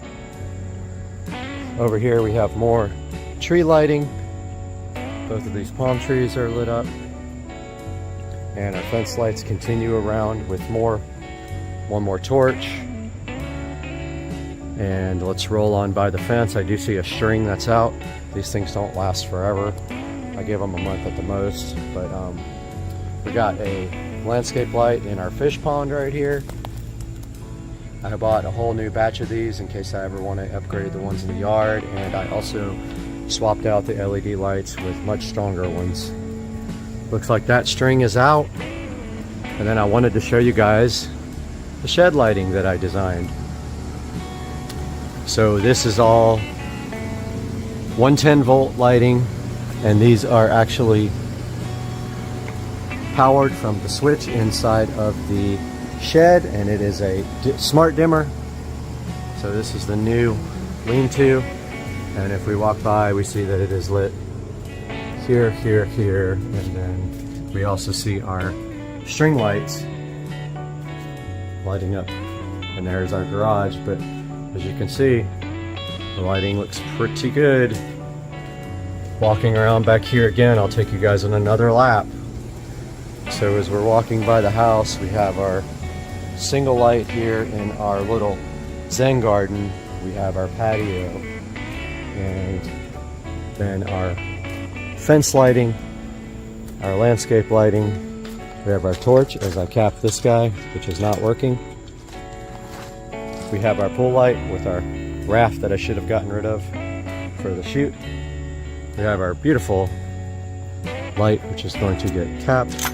Over here we have more tree lighting. Both of these palm trees are lit up. And our fence lights continue around with one more torch. And let's roll on by the fence. I do see a string that's out. These things don't last forever. I give them a month at the most. But we got a landscape light in our fish pond right here. I bought a whole new batch of these in case I ever want to upgrade the ones in the yard. And I also swapped out the LED lights with much stronger ones. Looks like that string is out. And then I wanted to show you guys the shed lighting that I designed. So this is all 110 volt lighting, and these are actually powered from the switch inside of the shed, and it is a smart dimmer. So this is the new lean-to, and if we walk by we see that it is lit here, here, here, and then we also see our string lights lighting up, and there's our garage. But as you can see, the lighting looks pretty good. Walking around back here again, I'll take you guys on another lap. So as we're walking by the house, we have our single light here in our little Zen garden. We have our patio, and then our fence lighting, our landscape lighting. We have our torch as I cap this guy, which is not working. We have our pool light with our raft that I should have gotten rid of for the shoot. We have our beautiful light, which is going to get capped.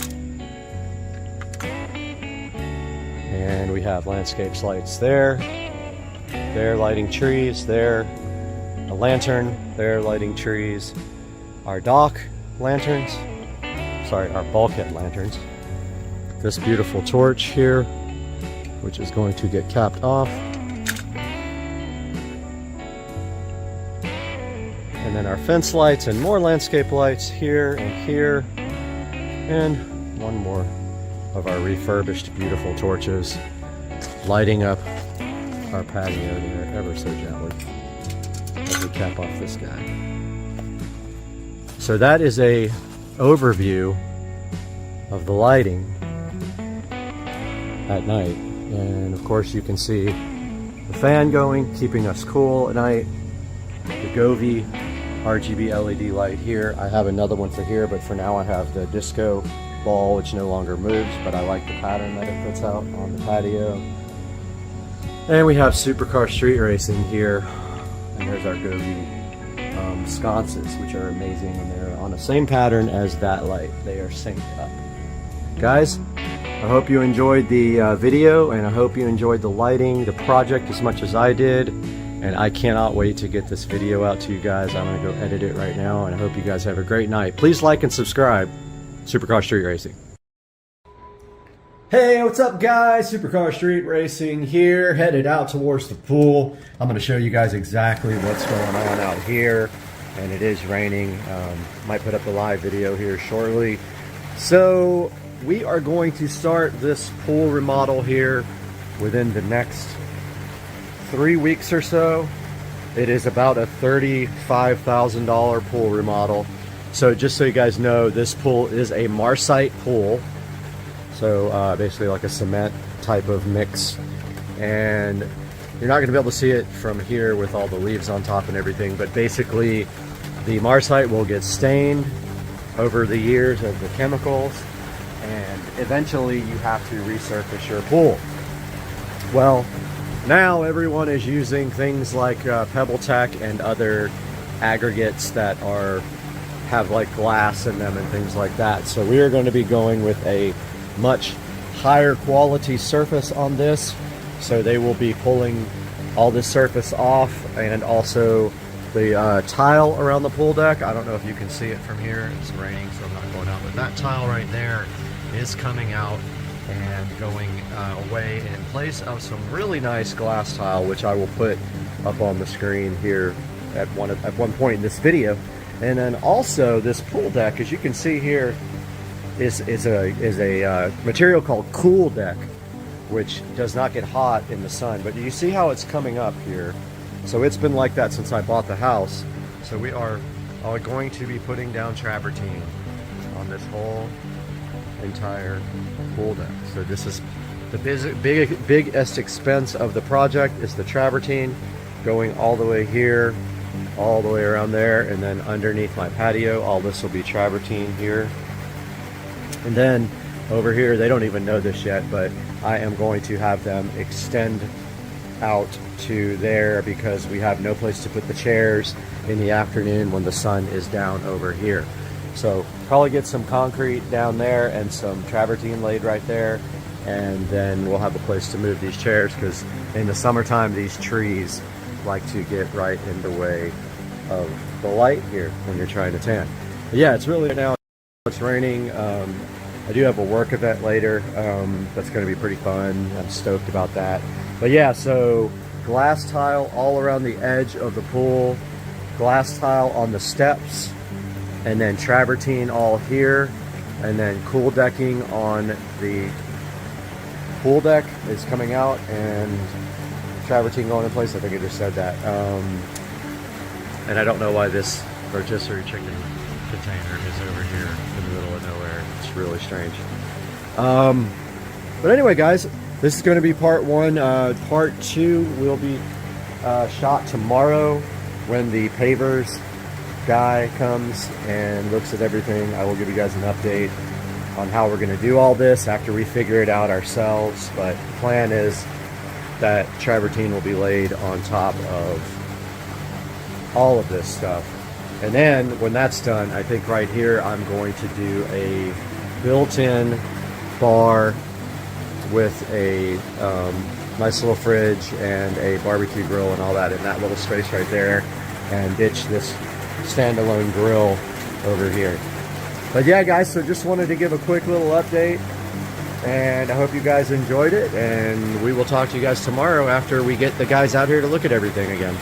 And we have landscapes lights there. There, lighting trees there. a lantern there lighting trees, our dock lanterns, sorry, our bulkhead lanterns, this beautiful torch here, which is going to get capped off, and then our fence lights and more landscape lights here and here, and one more of our refurbished beautiful torches lighting up our patio there ever so gently as we cap off this guy. So that is a overview of the lighting at night, and of course you can see the fan going, keeping us cool at night, the Govee RGB LED light here. I have another one for here, but for now I have the disco ball, which no longer moves, but I like the pattern that it puts out on the patio. And we have supercar street racing here, and there's our Govee sconces, which are amazing, and they're on the same pattern as that light. They are synced up. Guys, I hope you enjoyed the video, and I hope you enjoyed the lighting, the project as much as I did, and I cannot wait to get this video out to you guys. I'm going to go edit it right now, and I hope you guys have a great night. Please like and subscribe. Supercar Street Racing. Hey, what's up guys? Supercar Street Racing here, headed out towards the pool. I'm going to show you guys exactly what's going on out here, and it is raining. Might put up a live video here shortly. So we are going to start this pool remodel here within the next 3 weeks or so. It is about a $35,000 pool remodel. So just so you guys know, this pool is a Marcite pool. So basically like a cement type of mix. And you're not going to be able to see it from here with all the leaves on top and everything. But basically the Marcite will get stained over the years of the chemicals. And eventually you have to resurface your pool. Well, now everyone is using things like PebbleTech and other aggregates that have like glass in them and things like that. So we are going to be going with a much higher quality surface on this. So they will be pulling all this surface off, and also the tile around the pool deck. I don't know if you can see it from here. It's raining, so I'm not going out. But that tile right there is coming out and going away in place of some really nice glass tile, which I will put up on the screen here at one point in this video. And then also this pool deck, as you can see here, is a material called Cool Deck, which does not get hot in the sun. But you see how it's coming up here. So it's been like that since I bought the house. So we are going to be putting down travertine on this whole entire pool deck. So this is the biggest expense of the project, is the travertine going all the way here, all the way around there, and then underneath my patio, all this will be travertine here. And then over here, they don't even know this yet, but I am going to have them extend out to there because we have no place to put the chairs in the afternoon when the sun is down over here. So probably get some concrete down there and some travertine laid right there, and then we'll have a place to move these chairs, because in the summertime these trees like to get right in the way of the light here when you're trying to tan. But yeah, it's really now it's raining. I do have a work event later that's going to be pretty fun. I'm stoked about that. But yeah, so glass tile all around the edge of the pool, glass tile on the steps, and then travertine all here, and then cool decking on the pool deck is coming out, and travertine going in place. I think I just said that. And I don't know why this rotisserie chicken container is over here in the middle of nowhere. It's really strange. But anyway, guys, this is going to be part one. Part two will be shot tomorrow when the pavers guy comes and looks at everything. I will give you guys an update on how we're going to do all this after we figure it out ourselves. But the plan is that travertine will be laid on top of all of this stuff. And then when that's done, I think right here I'm going to do a built-in bar with a nice little fridge and a barbecue grill and all that in that little space right there. and ditch this standalone grill over here. But yeah, guys, so just wanted to give a quick little update, and I hope you guys enjoyed it, and we will talk to you guys tomorrow after we get the guys out here to look at everything again.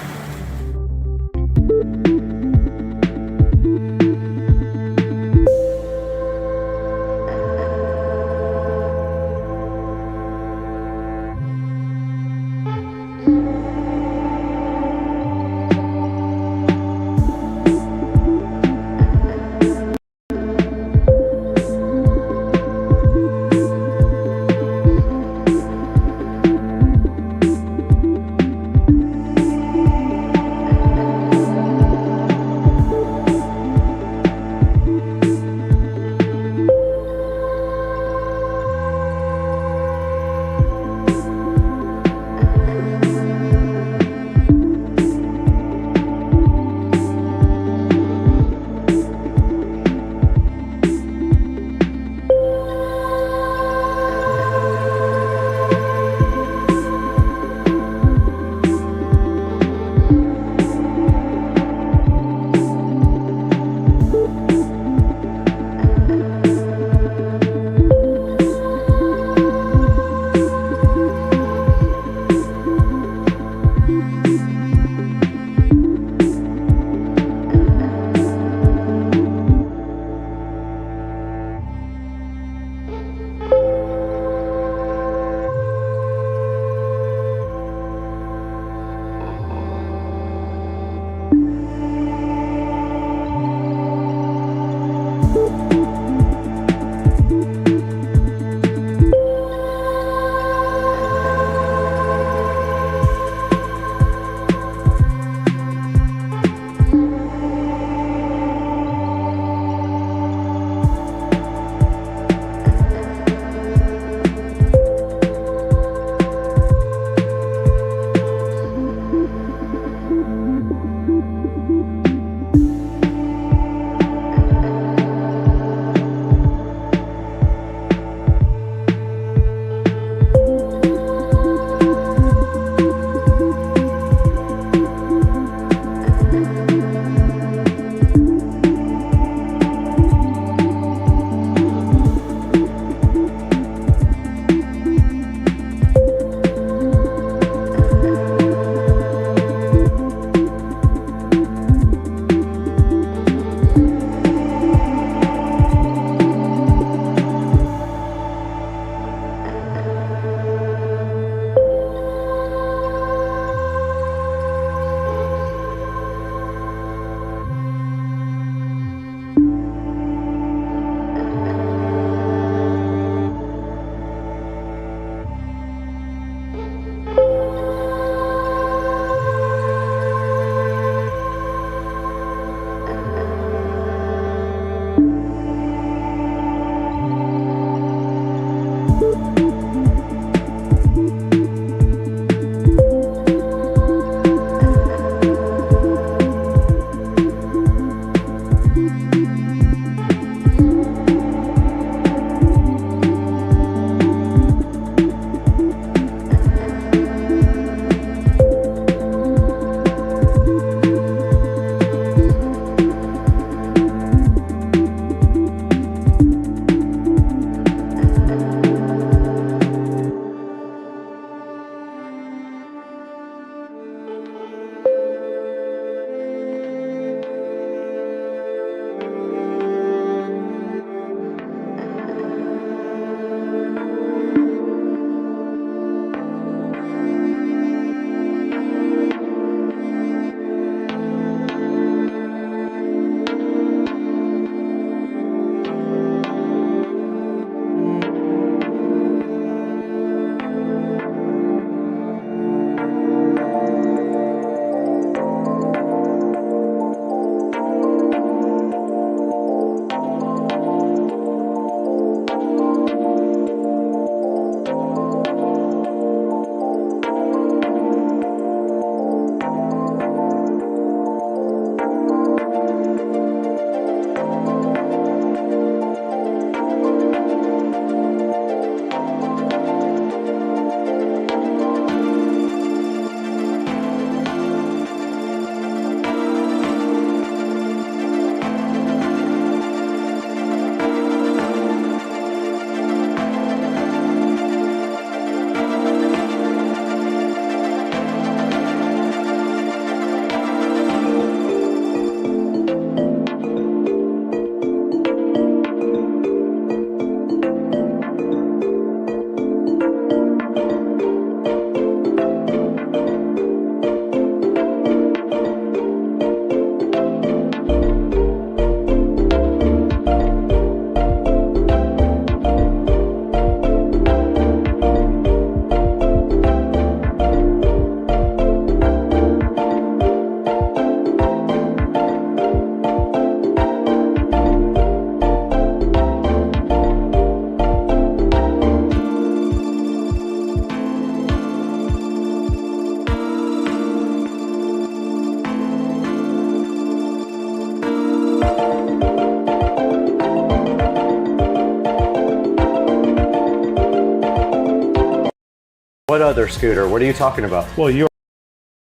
What other scooter? What are you talking about? Well, you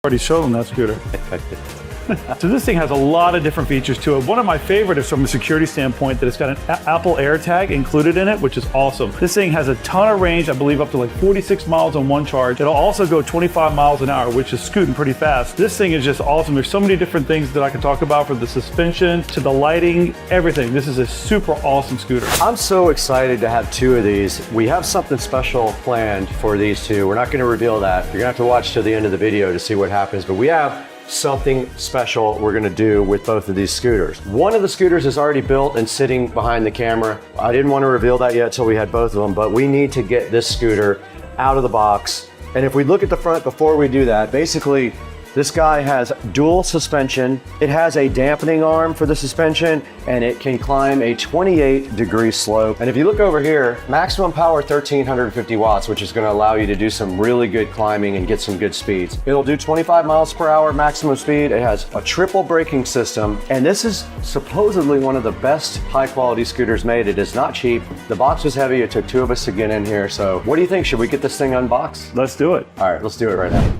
already showed them that scooter. So this thing has a lot of different features to it. One of my favorite is from a security standpoint that it's got an Apple AirTag included in it, which is awesome. This thing has a ton of range, I believe up to like 46 miles on one charge. It'll also go 25 miles an hour, which is scooting pretty fast. This thing is just awesome. There's so many different things that I can talk about, from the suspension to the lighting, everything. This is a super awesome scooter. I'm so excited to have two of these. We have something special planned for these two. We're not going to reveal that. You're going to have to watch to the end of the video to see what happens, but we have something special we're gonna do with both of these scooters. One of the scooters is already built and sitting behind the camera. I didn't want to reveal that yet till we had both of them, but we need to get this scooter out of the box. And if we look at the front before we do that, basically this guy has dual suspension. It has a dampening arm for the suspension, and it can climb a 28-degree slope. And if you look over here, maximum power 1,350 watts, which is gonna allow you to do some really good climbing and get some good speeds. It'll do 25 miles per hour maximum speed. It has a triple braking system, and this is supposedly one of the best high-quality scooters made. It is not cheap. The box was heavy. It took two of us to get in here. So what do you think? Should we get this thing unboxed? Let's do it. All right, let's do it right now.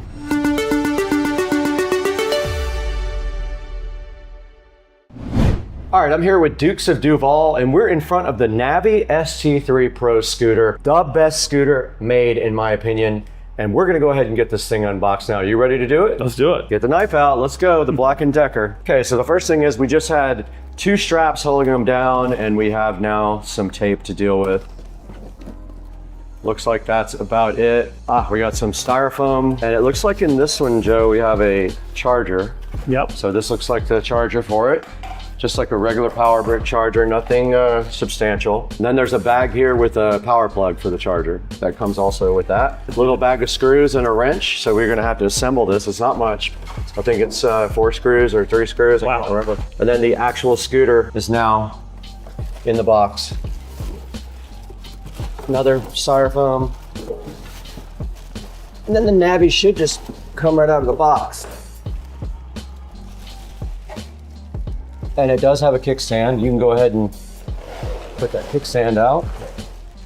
All right, I'm here with Dukes of Duval, and we're in front of the Navi ST3 Pro scooter, the best scooter made, in my opinion. And we're gonna go ahead and get this thing unboxed now. You ready to do it? Let's do it. Get the knife out, let's go, the Black & Decker. Okay, so the first thing is we just had two straps holding them down, and we have now some tape to deal with. Looks like that's about it. We got some styrofoam, and it looks like in this one, Joe, we have a charger. Yep. So this looks like the charger for it. Just like a regular power brick charger, nothing substantial. And then there's a bag here with a power plug for the charger. That comes also with that. A little bag of screws and a wrench. So we're gonna have to assemble this. It's not much. I think it's 4 screws or 3 screws. Wow. I can't remember. And then the actual scooter is now in the box. Another styrofoam. And then the Navi should just come right out of the box. And it does have a kickstand. You can go ahead and put that kickstand out.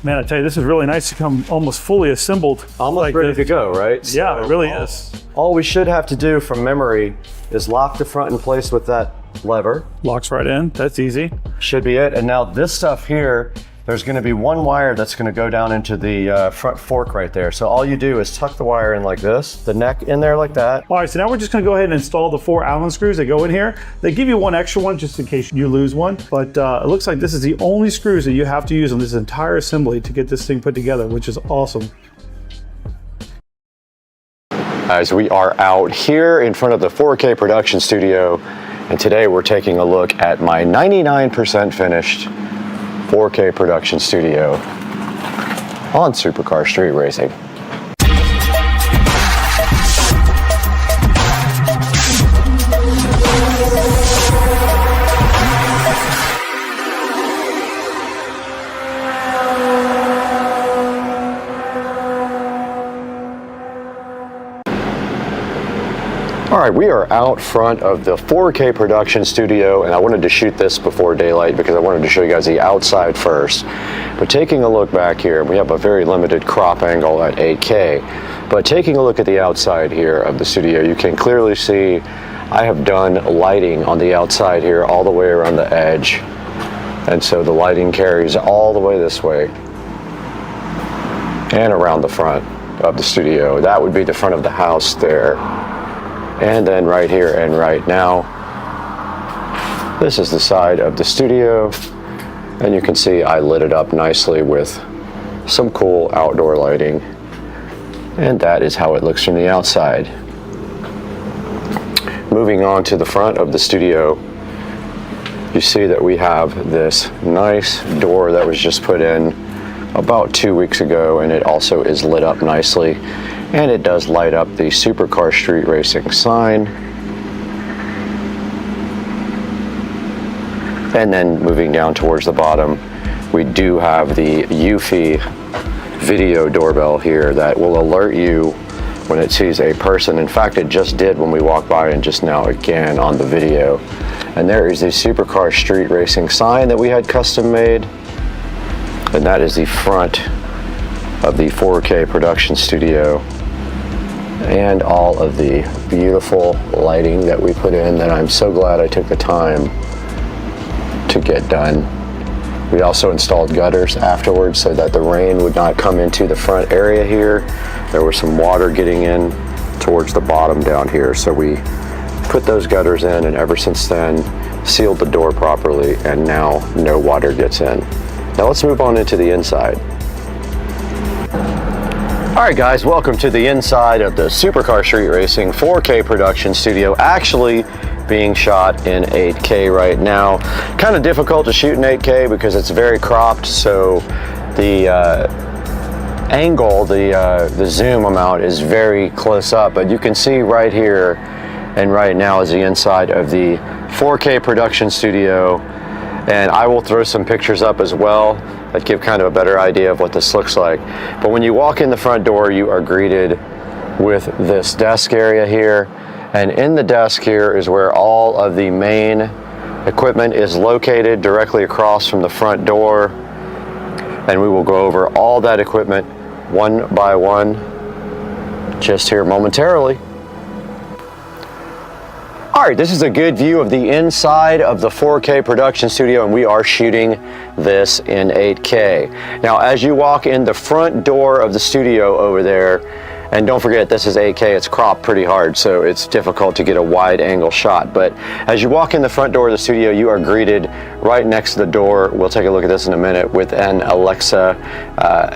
Man, I tell you, this is really nice to come almost fully assembled. Almost like ready to go, right? Yeah, So it really is. All we should have to do from memory is lock the front in place with that lever. Locks right in, that's easy. Should be it. And now this stuff here, there's gonna be one wire that's gonna go down into the front fork right there. So all you do is tuck the wire in like this, the neck in there like that. All right, so now we're just gonna go ahead and install the 4 Allen screws that go in here. They give you one extra one just in case you lose one, but it looks like this is the only screws that you have to use on this entire assembly to get this thing put together, which is awesome. As we are out here in front of the 4K production studio, and today we're taking a look at my 99% finished 4K production studio on Supercar Street Racing. All right, we are out front of the 4K production studio, and I wanted to shoot this before daylight because I wanted to show you guys the outside first. But taking a look back here, we have a very limited crop angle at 8K. But taking a look at the outside here of the studio, you can clearly see I have done lighting on the outside here all the way around the edge. And so the lighting carries all the way this way and around the front of the studio. That would be the front of the house there. And then right here and right now, this is the side of the studio. And you can see I lit it up nicely with some cool outdoor lighting. And that is how it looks from the outside. Moving on to the front of the studio, you see that we have this nice door that was just put in about 2 weeks ago, and it also is lit up nicely. And it does light up the Supercar Street Racing sign. And then moving down towards the bottom, we do have the Eufy video doorbell here that will alert you when it sees a person. In fact, it just did when we walked by, and just now again on the video. And there is the Supercar Street Racing sign that we had custom made. And that is the front of the 4K production studio and all of the beautiful lighting that we put in that I'm so glad I took the time to get done. We also installed gutters afterwards so that the rain would not come into the front area here. There was some water getting in towards the bottom down here, so we put those gutters in, and ever since then sealed the door properly, and now no water gets in. Now let's move on into the inside. All right guys, welcome to the inside of the Supercar Street Racing 4K production studio, actually being shot in 8K right now. Kind of difficult to shoot in 8K because it's very cropped, so the angle, the zoom amount is very close up, but you can see right here and right now is the inside of the 4K production studio, and I will throw some pictures up as well that give kind of a better idea of what this looks like. But when you walk in the front door, you are greeted with this desk area here, and in the desk here is where all of the main equipment is located, directly across from the front door, and we will go over all that equipment one by one just here momentarily. All right, this is a good view of the inside of the 4K production studio, and we are shooting this in 8K. Now, as you walk in the front door of the studio over there, and don't forget, this is 8K, it's cropped pretty hard, so it's difficult to get a wide angle shot. But as you walk in the front door of the studio, you are greeted right next to the door. We'll take a look at this in a minute with an Alexa,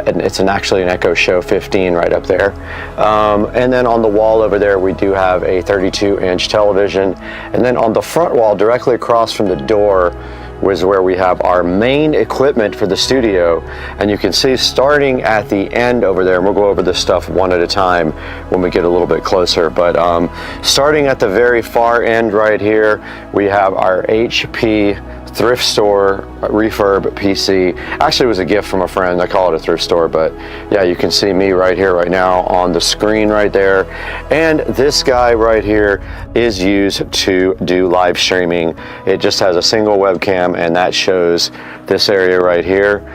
and it's actually an Echo Show 15 right up there. And then on the wall over there, we do have a 32-inch television. And then on the front wall, directly across from the door, was where we have our main equipment for the studio, and you can see starting at the end over there, and we'll go over this stuff one at a time when we get a little bit closer, but starting at the very far end right here, we have our HP thrift store refurb PC. Actually, it was a gift from a friend. I call it a thrift store, but yeah, you can see me right here right now on the screen right there. And this guy right here is used to do live streaming. It just has a single webcam, and that shows this area right here.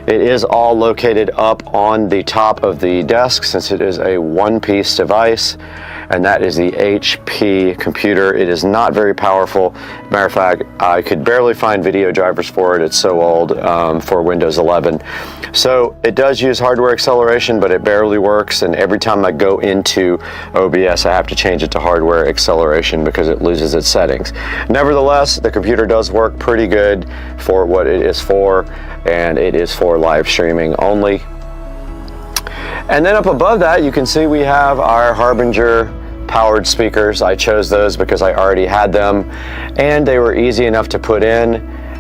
It is all located up on the top of the desk since it is a one-piece device, and that is the HP computer. It is not very powerful. Matter of fact, I could barely find video drivers for it. It's so old for Windows 11. So it does use hardware acceleration, but it barely works, and every time I go into OBS, I have to change it to hardware acceleration because it loses its settings. Nevertheless, the computer does work pretty good for what it is for, and it is for live streaming only. And then up above that, you can see we have our Harbinger powered speakers. I chose those because I already had them, and they were easy enough to put in.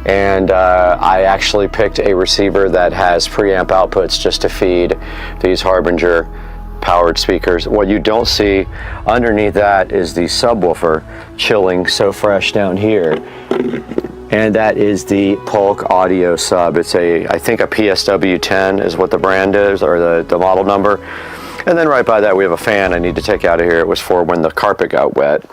And I actually picked a receiver that has preamp outputs just to feed these Harbinger powered speakers. What you don't see underneath that is the subwoofer chilling so fresh down here. And that is the Polk Audio sub. It's I think a PSW 10 is what the brand is, or the model number. And then right by that we have a fan I need to take out of here. It was for when the carpet got wet.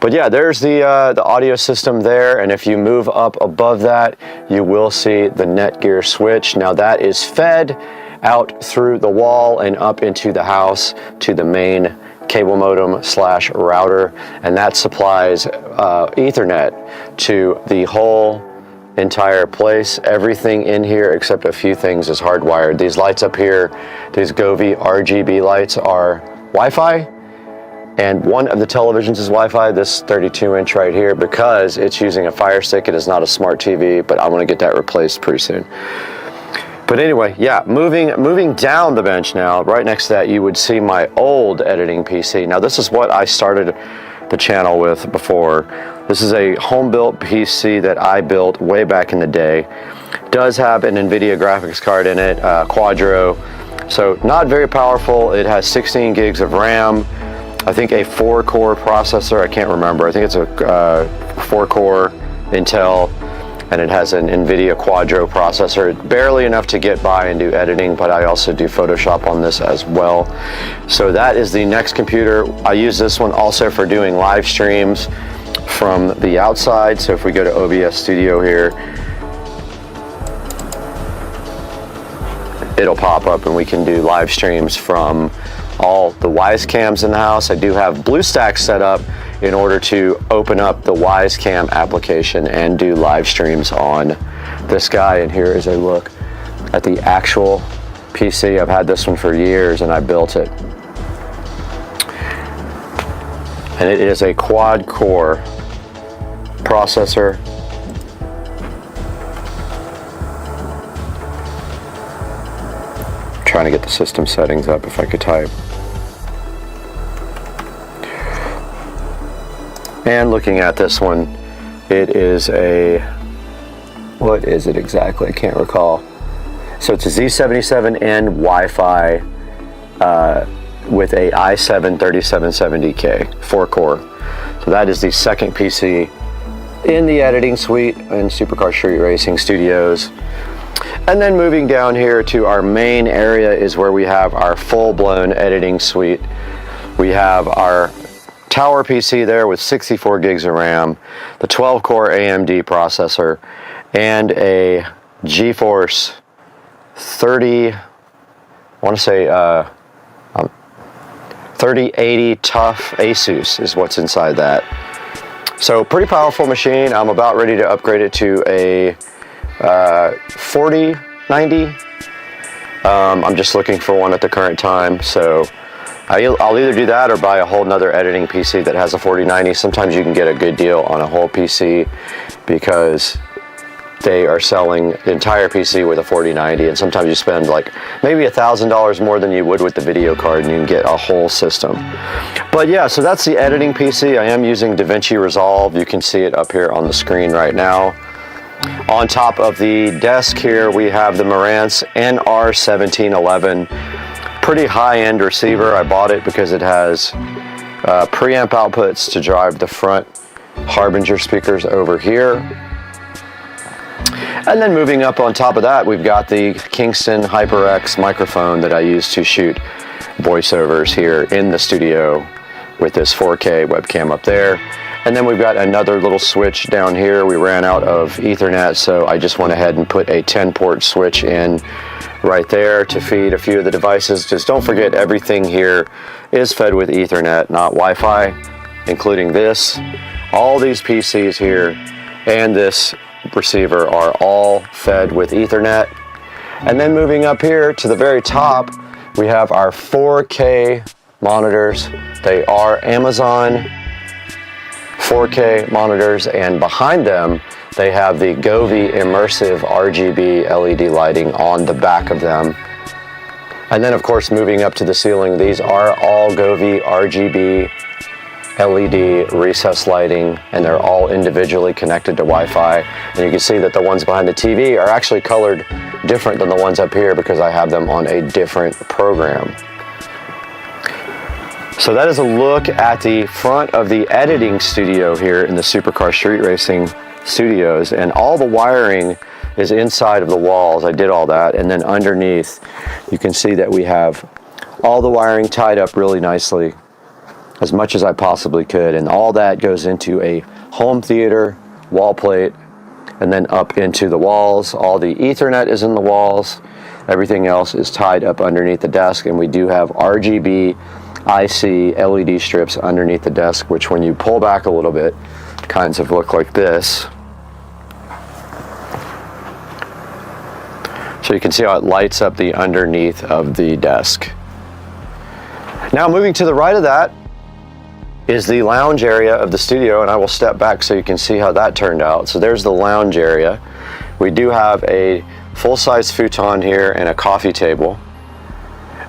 But yeah, there's the audio system there, and if you move up above that, you will see the Netgear switch. Now that is fed out through the wall and up into the house to the main cable modem / router, and that supplies Ethernet to the whole entire place. Everything in here except a few things is hardwired. These lights up here, these Govee RGB lights, are Wi-Fi, and one of the televisions is Wi-Fi, this 32-inch right here, because it's using a Fire Stick. It is not a smart TV, but I want to get that replaced pretty soon. But anyway, yeah, moving down the bench now, right next to that, you would see my old editing PC. Now this is what I started the channel with before. This is a home-built PC that I built way back in the day. It does have an NVIDIA graphics card in it, Quadro, so not very powerful. It has 16 gigs of RAM, I think a 4-core processor, I can't remember. I think it's a 4-core Intel, and it has an NVIDIA Quadro processor, barely enough to get by and do editing, but I also do Photoshop on this as well. So that is the next computer. I use this one also for doing live streams from the outside. So if we go to OBS Studio here, it'll pop up and we can do live streams from all the Wise cams in the house. I do have BlueStacks set up in order to open up the Wise Cam application and do live streams on this guy. And here is a look at the actual PC. I've had this one for years and I built it. And it is a quad core processor. I'm trying to get the system settings up if I could type. And looking at this one, it is a, what is it exactly? I can't recall. So it's a Z77N Wi-Fi with a i7 3770K 4-core. So that is the second PC in the editing suite in Supercar Street Racing Studios. And then moving down here to our main area is where we have our full-blown editing suite. We have our tower PC there with 64 gigs of RAM, the 12-core AMD processor, and a GeForce 3080 Tough ASUS is what's inside that. So pretty powerful machine. I'm about ready to upgrade it to a 4090. I'm just looking for one at the current time, so I'll either do that or buy a whole nother editing PC that has a 4090. Sometimes you can get a good deal on a whole PC because they are selling the entire PC with a 4090, and sometimes you spend like maybe $1,000 more than you would with the video card and you can get a whole system. But yeah, so that's the editing PC. I am using DaVinci Resolve. You can see it up here on the screen right now. On top of the desk here, we have the Marantz NR1711. Pretty high-end receiver. I bought it because it has preamp outputs to drive the front Harbinger speakers over here. And then moving up on top of that, we've got the Kingston HyperX microphone that I use to shoot voiceovers here in the studio with this 4K webcam up there. And then we've got another little switch down here. We ran out of Ethernet, so I just went ahead and put a 10-port switch in right there to feed a few of the devices. Just don't forget, everything here is fed with Ethernet, not Wi-Fi, including this. All these PCs here and this receiver are all fed with Ethernet. And then moving up here to the very top, we have our 4K monitors. They are Amazon 4K monitors, and behind them they have the Govee immersive RGB LED lighting on the back of them. And then of course, moving up to the ceiling, these are all Govee RGB LED recessed lighting, and they're all individually connected to Wi-Fi. And you can see that the ones behind the TV are actually colored different than the ones up here because I have them on a different program. So that is a look at the front of the editing studio here in the Supercar Street Racing Studios, and all the wiring is inside of the walls. I did all that, and then underneath you can see that we have all the wiring tied up really nicely, as much as I possibly could, and all that goes into a home theater wall plate and then up into the walls. All the Ethernet is in the walls. Everything else is tied up underneath the desk, and we do have RGB IC LED strips underneath the desk, which when you pull back a little bit, kinds of look like this. So you can see how it lights up the underneath of the desk. Now moving to the right of that is the lounge area of the studio, and I will step back so you can see how that turned out. So there's the lounge area. We do have a full-size futon here and a coffee table.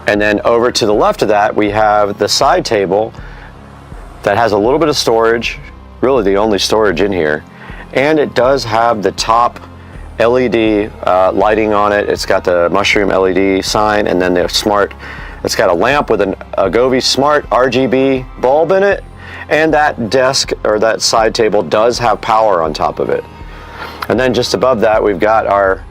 And then over to the left of that, we have the side table that has a little bit of storage, really the only storage in here. And it does have the top LED lighting on it. It's got the mushroom LED sign, and then the smart, it's got a lamp with a Govee smart RGB bulb in it. And that desk, or that side table, does have power on top of it. And then just above that, we've got our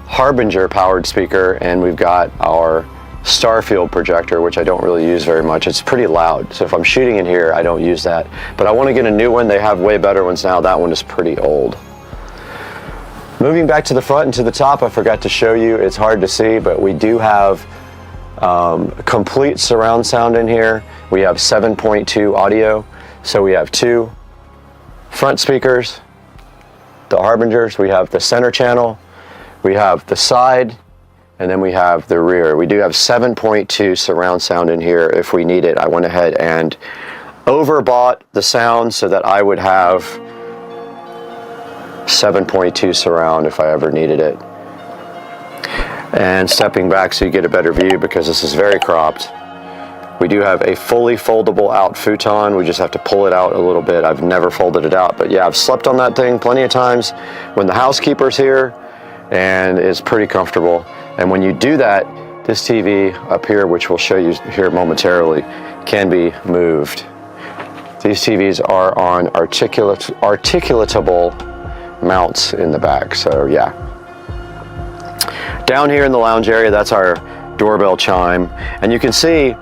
Harbinger powered speaker, and we've got our Starfield projector, which I don't really use very much. It's pretty loud, so if I'm shooting in here, I don't use that. But I want to get a new one. They have way better ones now. That one is pretty old. Moving back to the front and to the top, I forgot to show you, it's hard to see, but we do have complete surround sound in here. We have 7.2 audio, so we have 2 front speakers, the Harbingers, we have the center channel, we have the side, and then we have the rear. We do have 7.2 surround sound in here if we need it. I went ahead and overbought the sound so that I would have 7.2 surround if I ever needed it. And stepping back so you get a better view, because this is very cropped. We do have a fully foldable out futon. We just have to pull it out a little bit. I've never folded it out, but yeah, I've slept on that thing plenty of times when the housekeeper's here, and it's pretty comfortable. And when you do that, this TV up here, which we'll show you here momentarily, can be moved. These TVs are on articulatable mounts in the back, so yeah. Down here in the lounge area, that's our doorbell chime, and you can see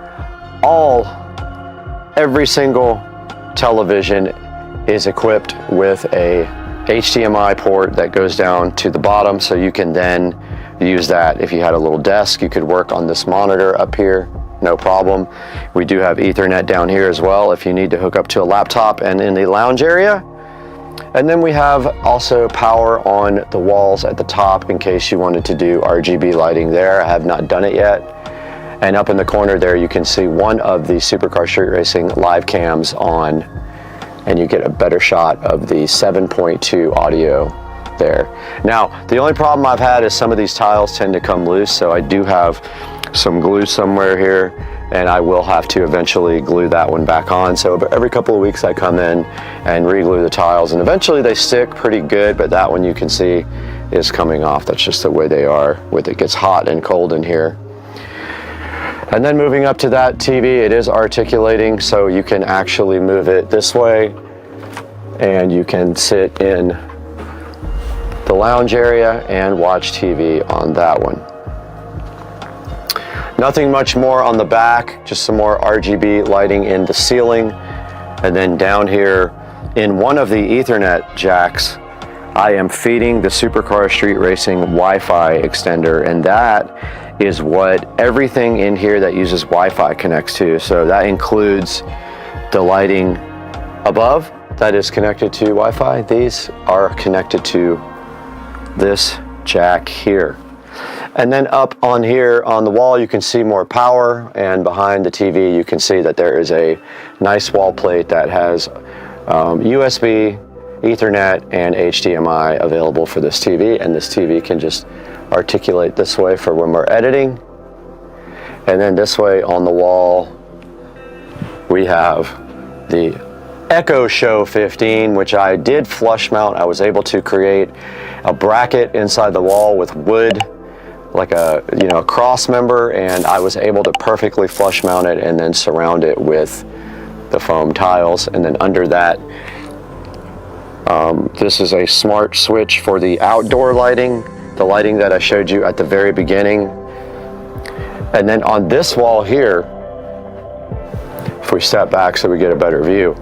every single television is equipped with a HDMI port that goes down to the bottom, so you can then use that. If you had a little desk, you could work on this monitor up here, no problem. We do have Ethernet down here as well if you need to hook up to a laptop, and in the lounge area. And then we have also power on the walls at the top in case you wanted to do RGB lighting there. I have not done it yet. And up in the corner there, you can see one of the Supercar Street Racing live cams on, and you get a better shot of the 7.2 audio there. Now, the only problem I've had is some of these tiles tend to come loose, so I do have some glue somewhere here, and I will have to eventually glue that one back on. So every couple of weeks I come in and re-glue the tiles, and eventually they stick pretty good, but that one you can see is coming off. That's just the way they are with it. Gets hot and cold in here. And then moving up to that TV, it is articulating, so you can actually move it this way, and you can sit in the lounge area and watch TV on that one. Nothing much more on the back, just some more RGB lighting in the ceiling. And then down here in one of the Ethernet jacks, I am feeding the Supercar Street Racing Wi-Fi extender, and that is what everything in here that uses Wi-Fi connects to. So that includes the lighting above that is connected to Wi-Fi. These are connected to this jack here. And then up on here on the wall, you can see more power, and behind the TV, you can see that there is a nice wall plate that has USB, Ethernet, and HDMI available for this TV, and this TV can just articulate this way for when we're editing. And then this way on the wall, we have the Echo Show 15, which I did flush mount. I was able to create a bracket inside the wall with wood, like a cross member, and I was able to perfectly flush mount it and then surround it with the foam tiles. And then under that, this is a smart switch for the outdoor lighting, the lighting that I showed you at the very beginning. And then on this wall here, if we step back so we get a better view,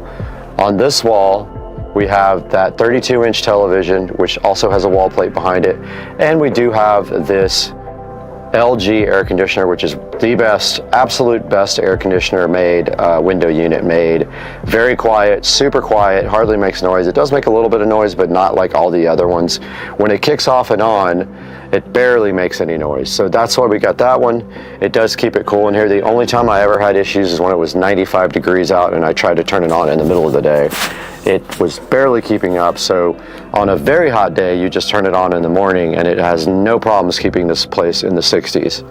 on this wall we have that 32-inch television, which also has a wall plate behind it, and we do have this LG air conditioner, which is the best, absolute best air conditioner made, window unit made. Very quiet, super quiet, hardly makes noise. It does make a little bit of noise, but not like all the other ones. When it kicks off and on, it barely makes any noise. So that's why we got that one. It does keep it cool in here. The only time I ever had issues is when it was 95 degrees out and I tried to turn it on in the middle of the day. It was barely keeping up, so on a very hot day, you just turn it on in the morning and it has no problems keeping this place in the 60s.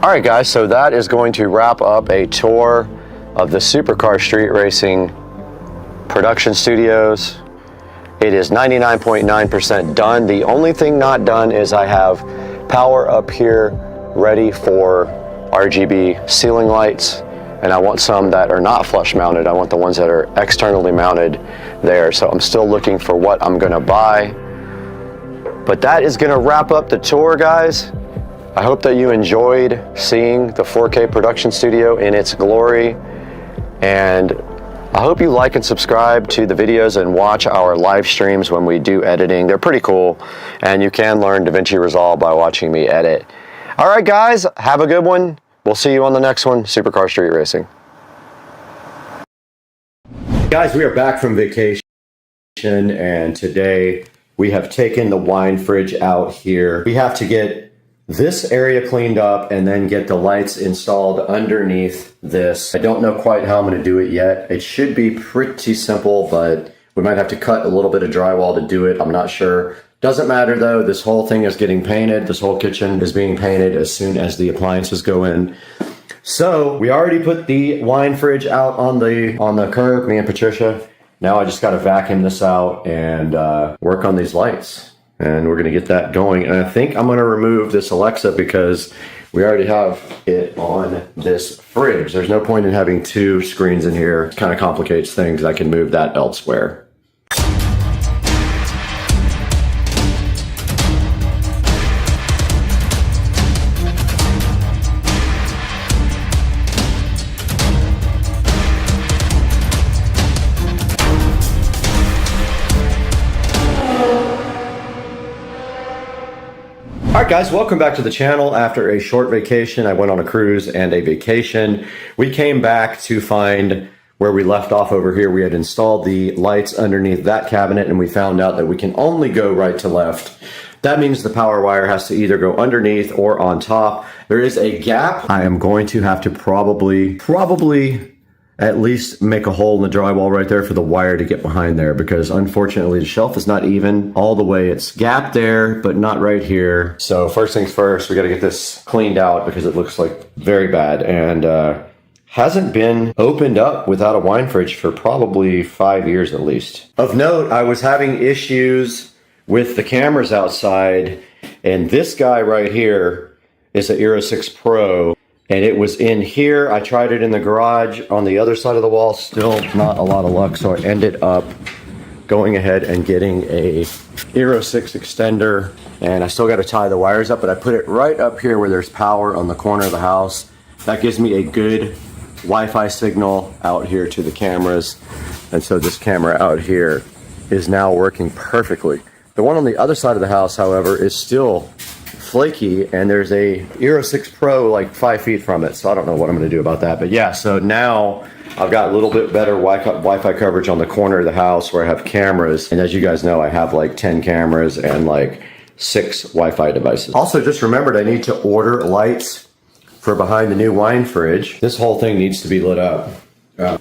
All right, guys, so that is going to wrap up a tour of the Supercar Street Racing production studios. It is 99.9% done. The only thing not done is I have power up here ready for RGB ceiling lights, and I want some that are not flush mounted. I want the ones that are externally mounted there. So I'm still looking for what I'm gonna buy. But that is gonna wrap up the tour, guys. I hope that you enjoyed seeing the 4K production studio in its glory, and I hope you like and subscribe to the videos and watch our live streams when we do editing. They're pretty cool, and you can learn DaVinci Resolve by watching me edit. All right, guys, have a good one. We'll see you on the next one, Supercar Street Racing. Guys, we are back from vacation, and today we have taken the wine fridge out here. We have to get this area cleaned up and then get the lights installed underneath this. I don't know quite how I'm going to do it yet. It should be pretty simple, but we might have to cut a little bit of drywall to do it. I'm not sure. Doesn't matter though. This whole thing is getting painted. This whole kitchen is being painted as soon as the appliances go in. So we already put the wine fridge out on the curb, me and Patricia. Now I just got to vacuum this out and work on these lights. And we're going to get that going. And I think I'm going to remove this Alexa because we already have it on this fridge. There's no point in having two screens in here. It kind of complicates things. I can move that elsewhere. Alright guys, welcome back to the channel. After a short vacation, I went on a cruise and a vacation. We came back to find where we left off over here. We had installed the lights underneath that cabinet and we found out that we can only go right to left. That means the power wire has to either go underneath or on top. There is a gap. I am going to have to probably at least make a hole in the drywall right there for the wire to get behind there, because unfortunately the shelf is not even all the way. It's gapped there, but not right here. So first things first, we got to get this cleaned out because it looks like very bad and hasn't been opened up without a wine fridge for probably 5 years at least. Of note, I was having issues with the cameras outside, and this guy right here is an Era 6 Pro. And it was in here. I tried it in the garage on the other side of the wall. Still not a lot of luck. So I ended up going ahead and getting a Eero 6 extender. And I still got to tie the wires up, but I put it right up here where there's power on the corner of the house. That gives me a good Wi-Fi signal out here to the cameras. And so this camera out here is now working perfectly. The one on the other side of the house, however, is still flaky, and there's a Eero 6 Pro like 5 feet from it, so I don't know what I'm going to do about that. But yeah, so now I've got a little bit better Wi-Fi coverage on the corner of the house where I have cameras, and as you guys know, I have like 10 cameras and like 6 Wi-Fi devices. Also, just remembered I need to order lights for behind the new wine fridge. This whole thing needs to be lit up. I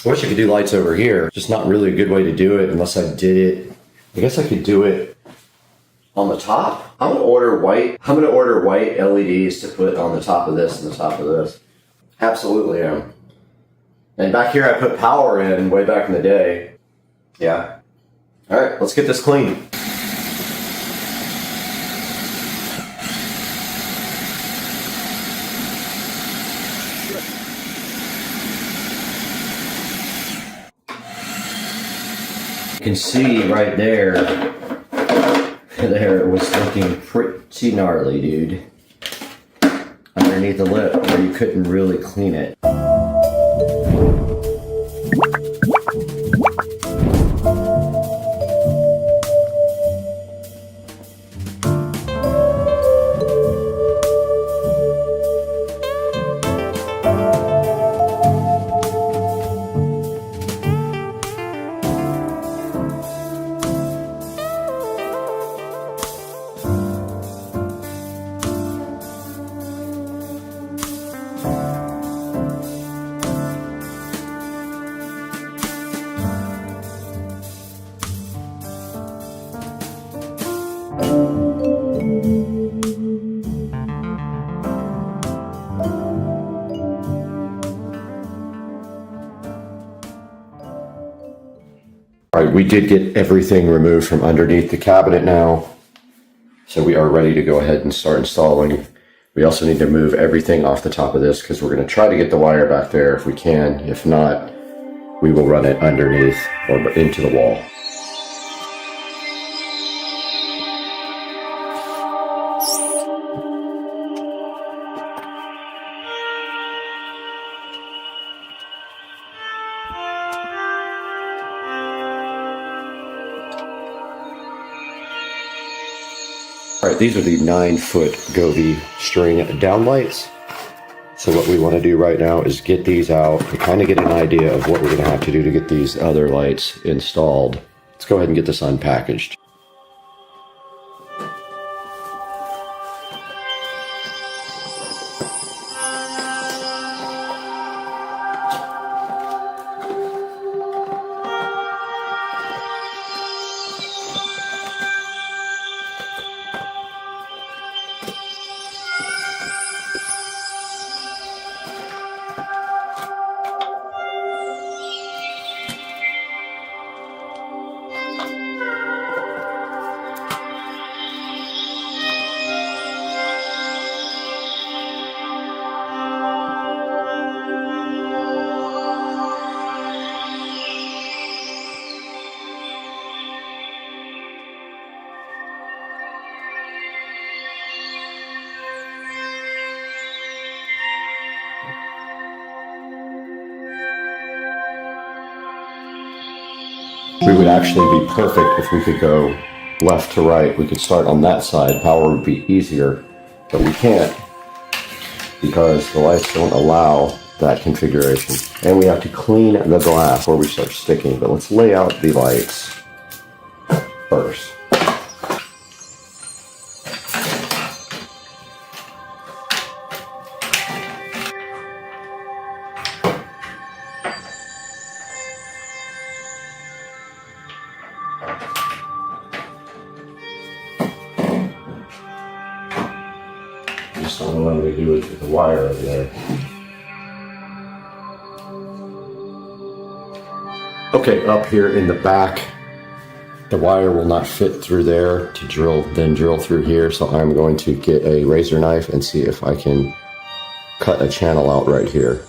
wish I could do lights over here. Just not really a good way to do it unless I did it. I guess I could do it on the top. I'm gonna order white LEDs to put on the top of this and the top of this. Absolutely am. And back here I put power in way back in the day. Yeah. All right, let's get this clean. You can see right there, it was looking pretty gnarly, dude. Underneath the lip where you couldn't really clean it. All right, we did get everything removed from underneath the cabinet now, so we are ready to go ahead and start installing. We also need to move everything off the top of this because we're going to try to get the wire back there if we can. If not, we will run it underneath or into the wall. right, these are the 9-foot Govee string downlights. So what we want to do right now is get these out to kind of get an idea of what we're going to have to do to get these other lights installed. Let's go ahead and get this unpackaged. We would actually be perfect if we could go left to right. We could start on that side. Power would be easier, but we can't because the lights don't allow that configuration. And we have to clean the glass before we start sticking. But let's lay out the lights first. Just don't know what we do with the wire over there. Okay, up here in the back, the wire will not fit through there to drill, then drill through here. So I'm going to get a razor knife and see if I can cut a channel out right here.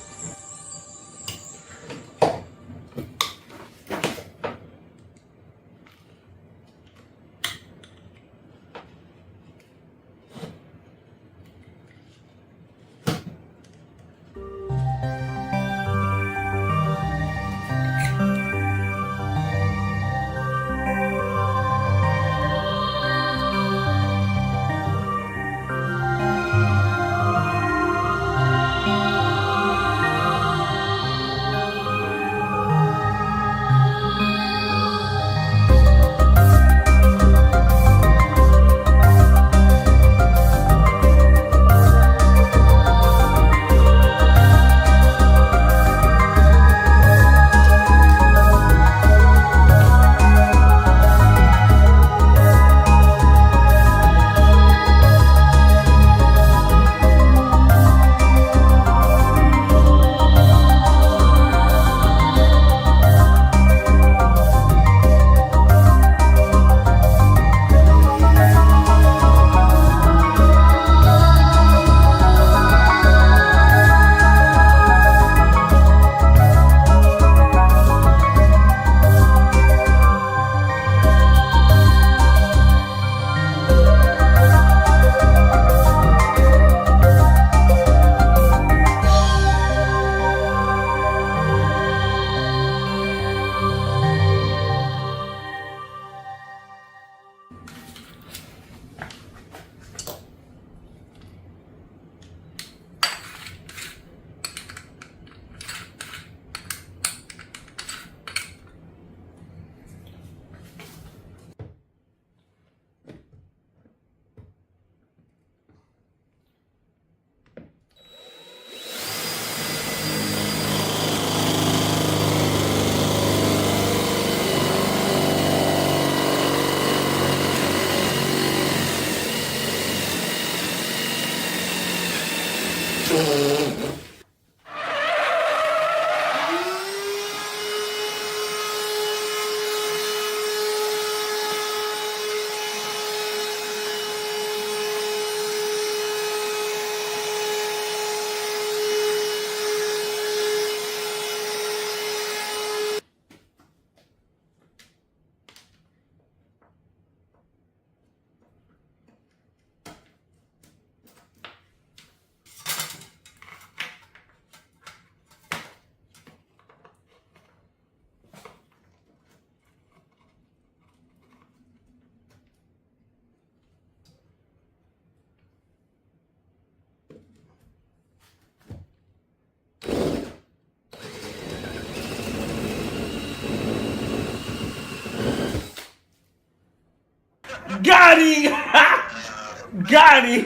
Got him! Got him!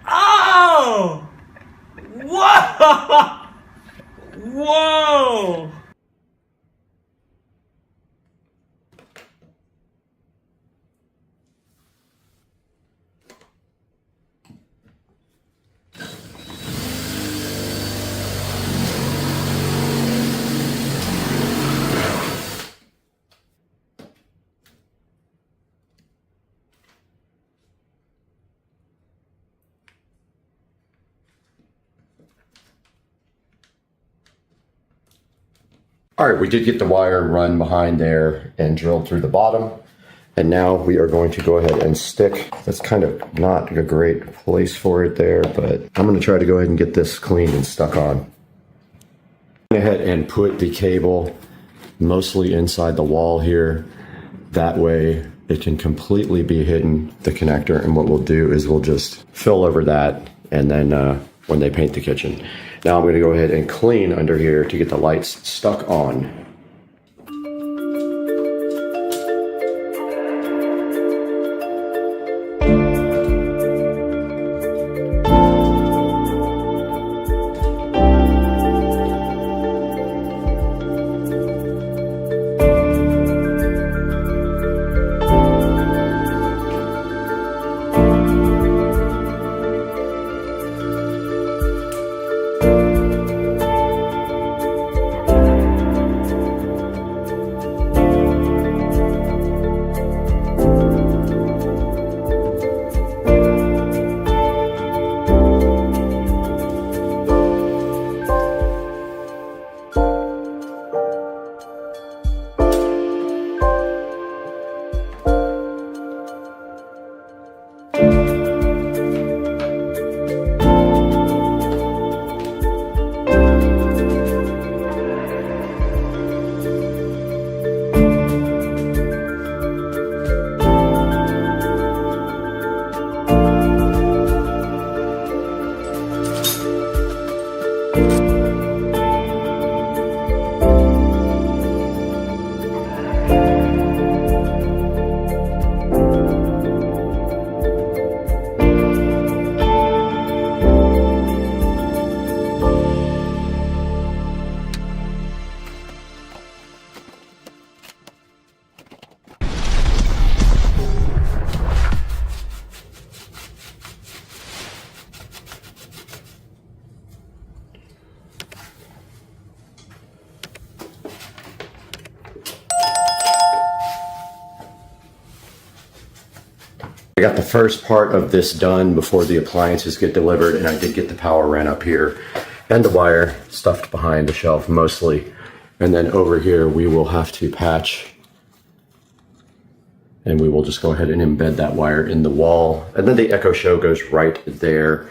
Oh! Whoa! Whoa! All right, we did get the wire run behind there and drilled through the bottom. And now we are going to go ahead and stick. That's kind of not a great place for it there, but I'm going to try to go ahead and get this cleaned and stuck on. Go ahead and put the cable mostly inside the wall here. That way it can completely be hidden, the connector. And what we'll do is we'll just fill over that and then when they paint the kitchen. Now I'm going to go ahead and clean under here to get the lights stuck on. I got the first part of this done before the appliances get delivered, and I did get the power ran up here and the wire stuffed behind the shelf mostly. And then over here we will have to patch, and we will just go ahead and embed that wire in the wall. And then the Echo Show goes right there.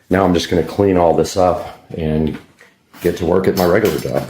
Now I'm just going to clean all this up and get to work at my regular job.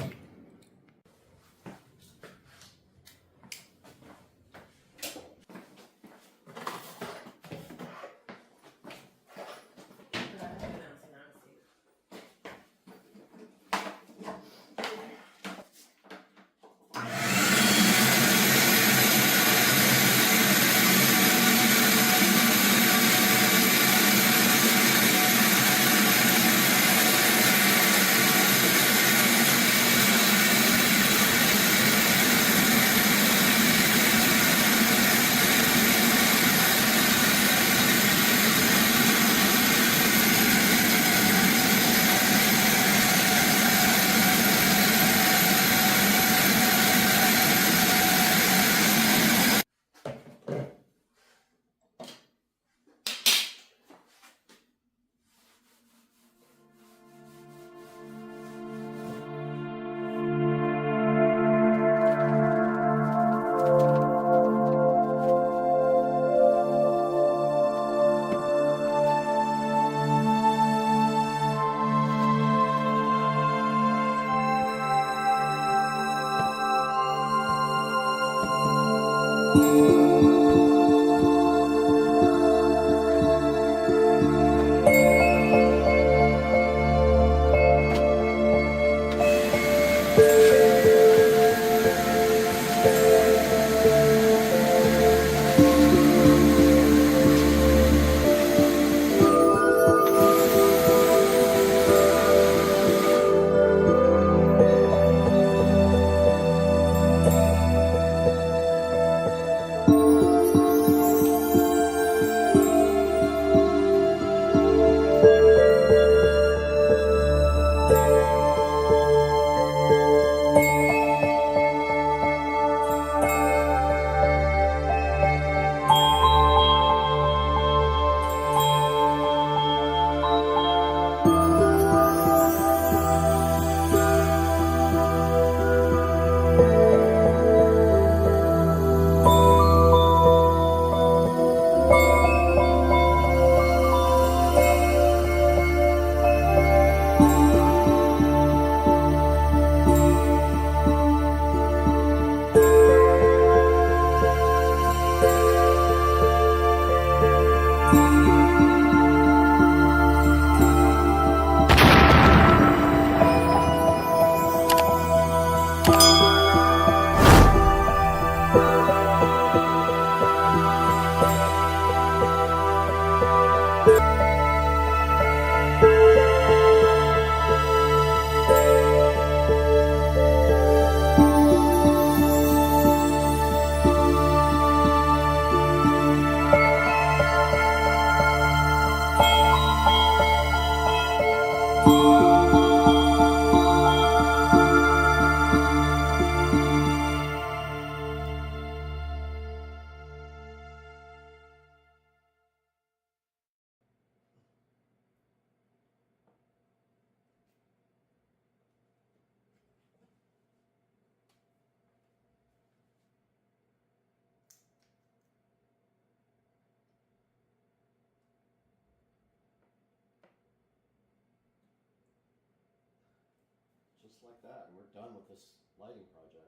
just like that, and we're done with this lighting project.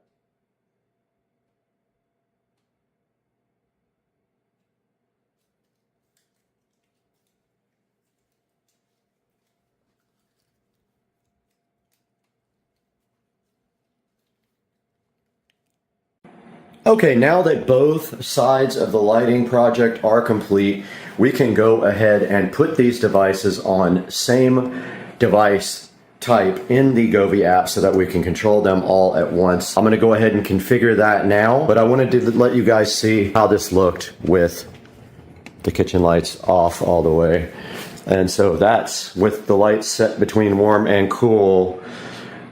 Okay, now that both sides of the lighting project are complete, we can go ahead and put these devices on same device type in the Govee app so that we can control them all at once. I'm going to go ahead and configure that now, but I wanted to let you guys see how this looked with the kitchen lights off all the way. And so that's with the lights set between warm and cool,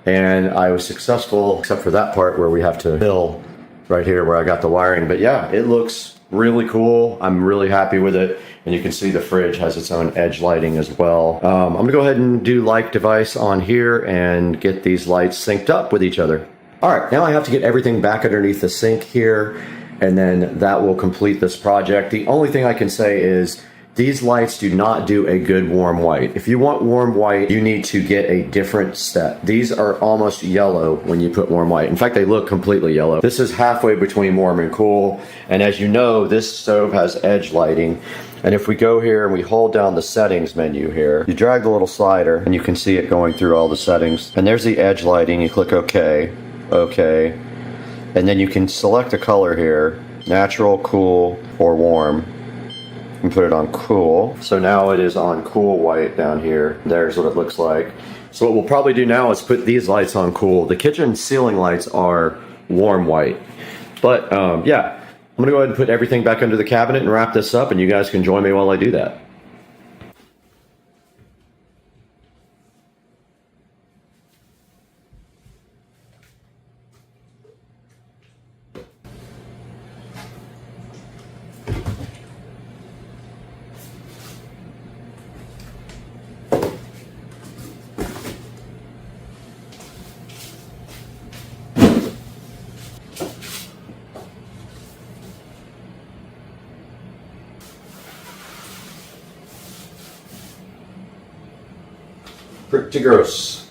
and I was successful except for that part where we have to fill right here where I got the wiring. But yeah, it looks really cool. I'm really happy with it. And you can see the fridge has its own edge lighting as well. I'm gonna go ahead and do like device on here and get these lights synced up with each other. All right, now I have to get everything back underneath the sink here, and then that will complete this project. The only thing I can say is these lights do not do a good warm white. If you want warm white, you need to get a different step. These are almost yellow when you put warm white. In fact, they look completely yellow. This is halfway between warm and cool. And as you know, this stove has edge lighting. And if we go here and we hold down the settings menu here, you drag the little slider and you can see it going through all the settings. And there's the edge lighting. You click OK, OK. And then you can select a color here, natural, cool, or warm. And put it on cool. So now it is on cool white down here. There's what it looks like. So what we'll probably do now is put these lights on cool. The kitchen ceiling lights are warm white. But yeah, I'm gonna go ahead and put everything back under the cabinet and wrap this up, and you guys can join me while I do that. Pretty gross.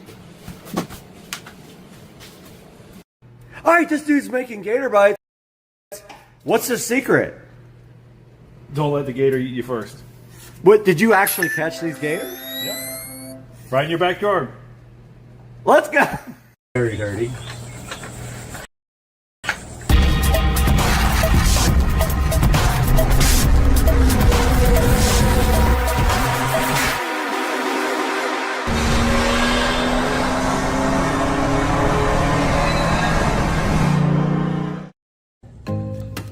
Alright, this dude's making gator bites. What's the secret? Don't let the gator eat you first. What, did you actually catch these gators? Yeah. Right in your backyard. Let's go. Very dirty.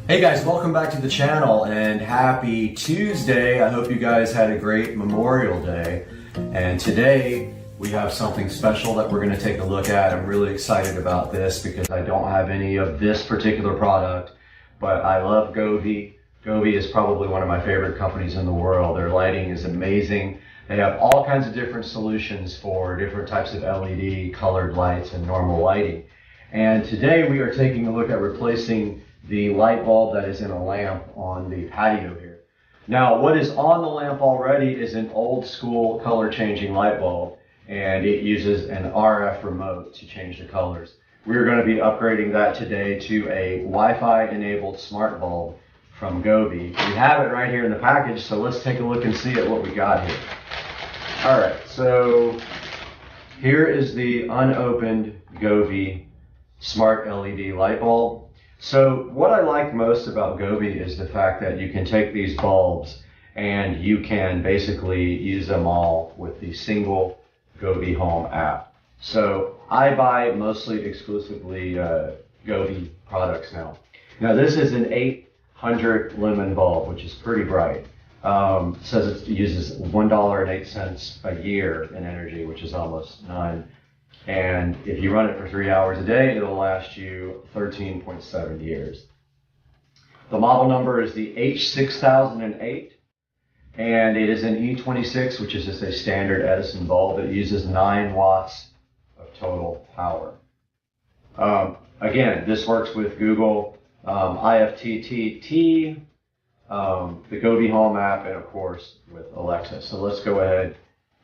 Hey guys, welcome back to the channel and happy Tuesday. I hope you guys had a great Memorial Day. And today we have something special that we're going to take a look at. I'm really excited about this because I don't have any of this particular product, but I love Govee. Govee is probably one of my favorite companies in the world. Their lighting is amazing. They have all kinds of different solutions for different types of LED, colored lights, and normal lighting. And today we are taking a look at replacing the light bulb that is in a lamp on the patio here. Now, what is on the lamp already is an old school color changing light bulb, and it uses an RF remote to change the colors. We're going to be upgrading that today to a Wi-Fi enabled smart bulb from Govee. We have it right here in the package, so let's take a look and see at what we got here. All right, so here is the unopened Govee smart LED light bulb. So what I like most about Govee is the fact that you can take these bulbs and you can basically use them all with the single Govee Home app. So I buy mostly exclusively Govee products now. Now this is an 800 lumen bulb, which is pretty bright. It says it uses $1.08 a year in energy, which is almost none. And if you run it for 3 hours a day, it'll last you 13.7 years. The model number is the H6008, and it is an E26, which is just a standard Edison bulb. It uses 9 watts of total power. Again, this works with Google, IFTTT, the Govee Home app, and of course with Alexa. So let's go ahead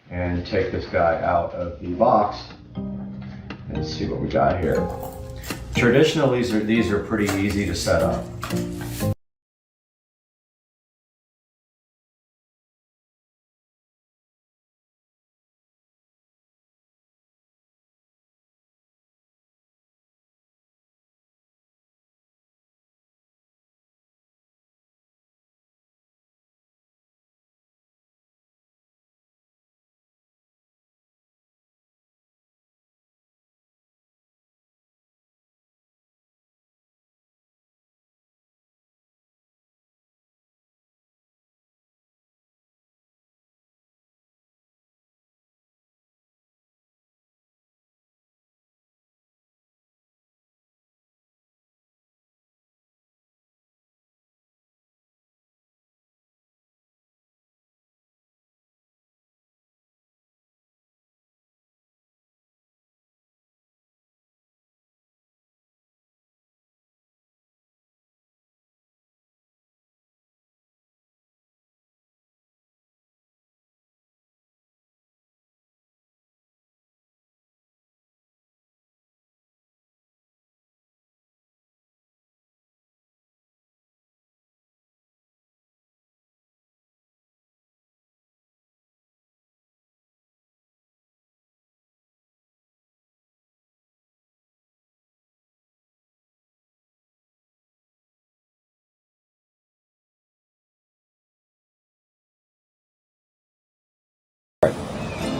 and take this guy out of the box Let's see what we got here. Traditionally, these are pretty easy to set up.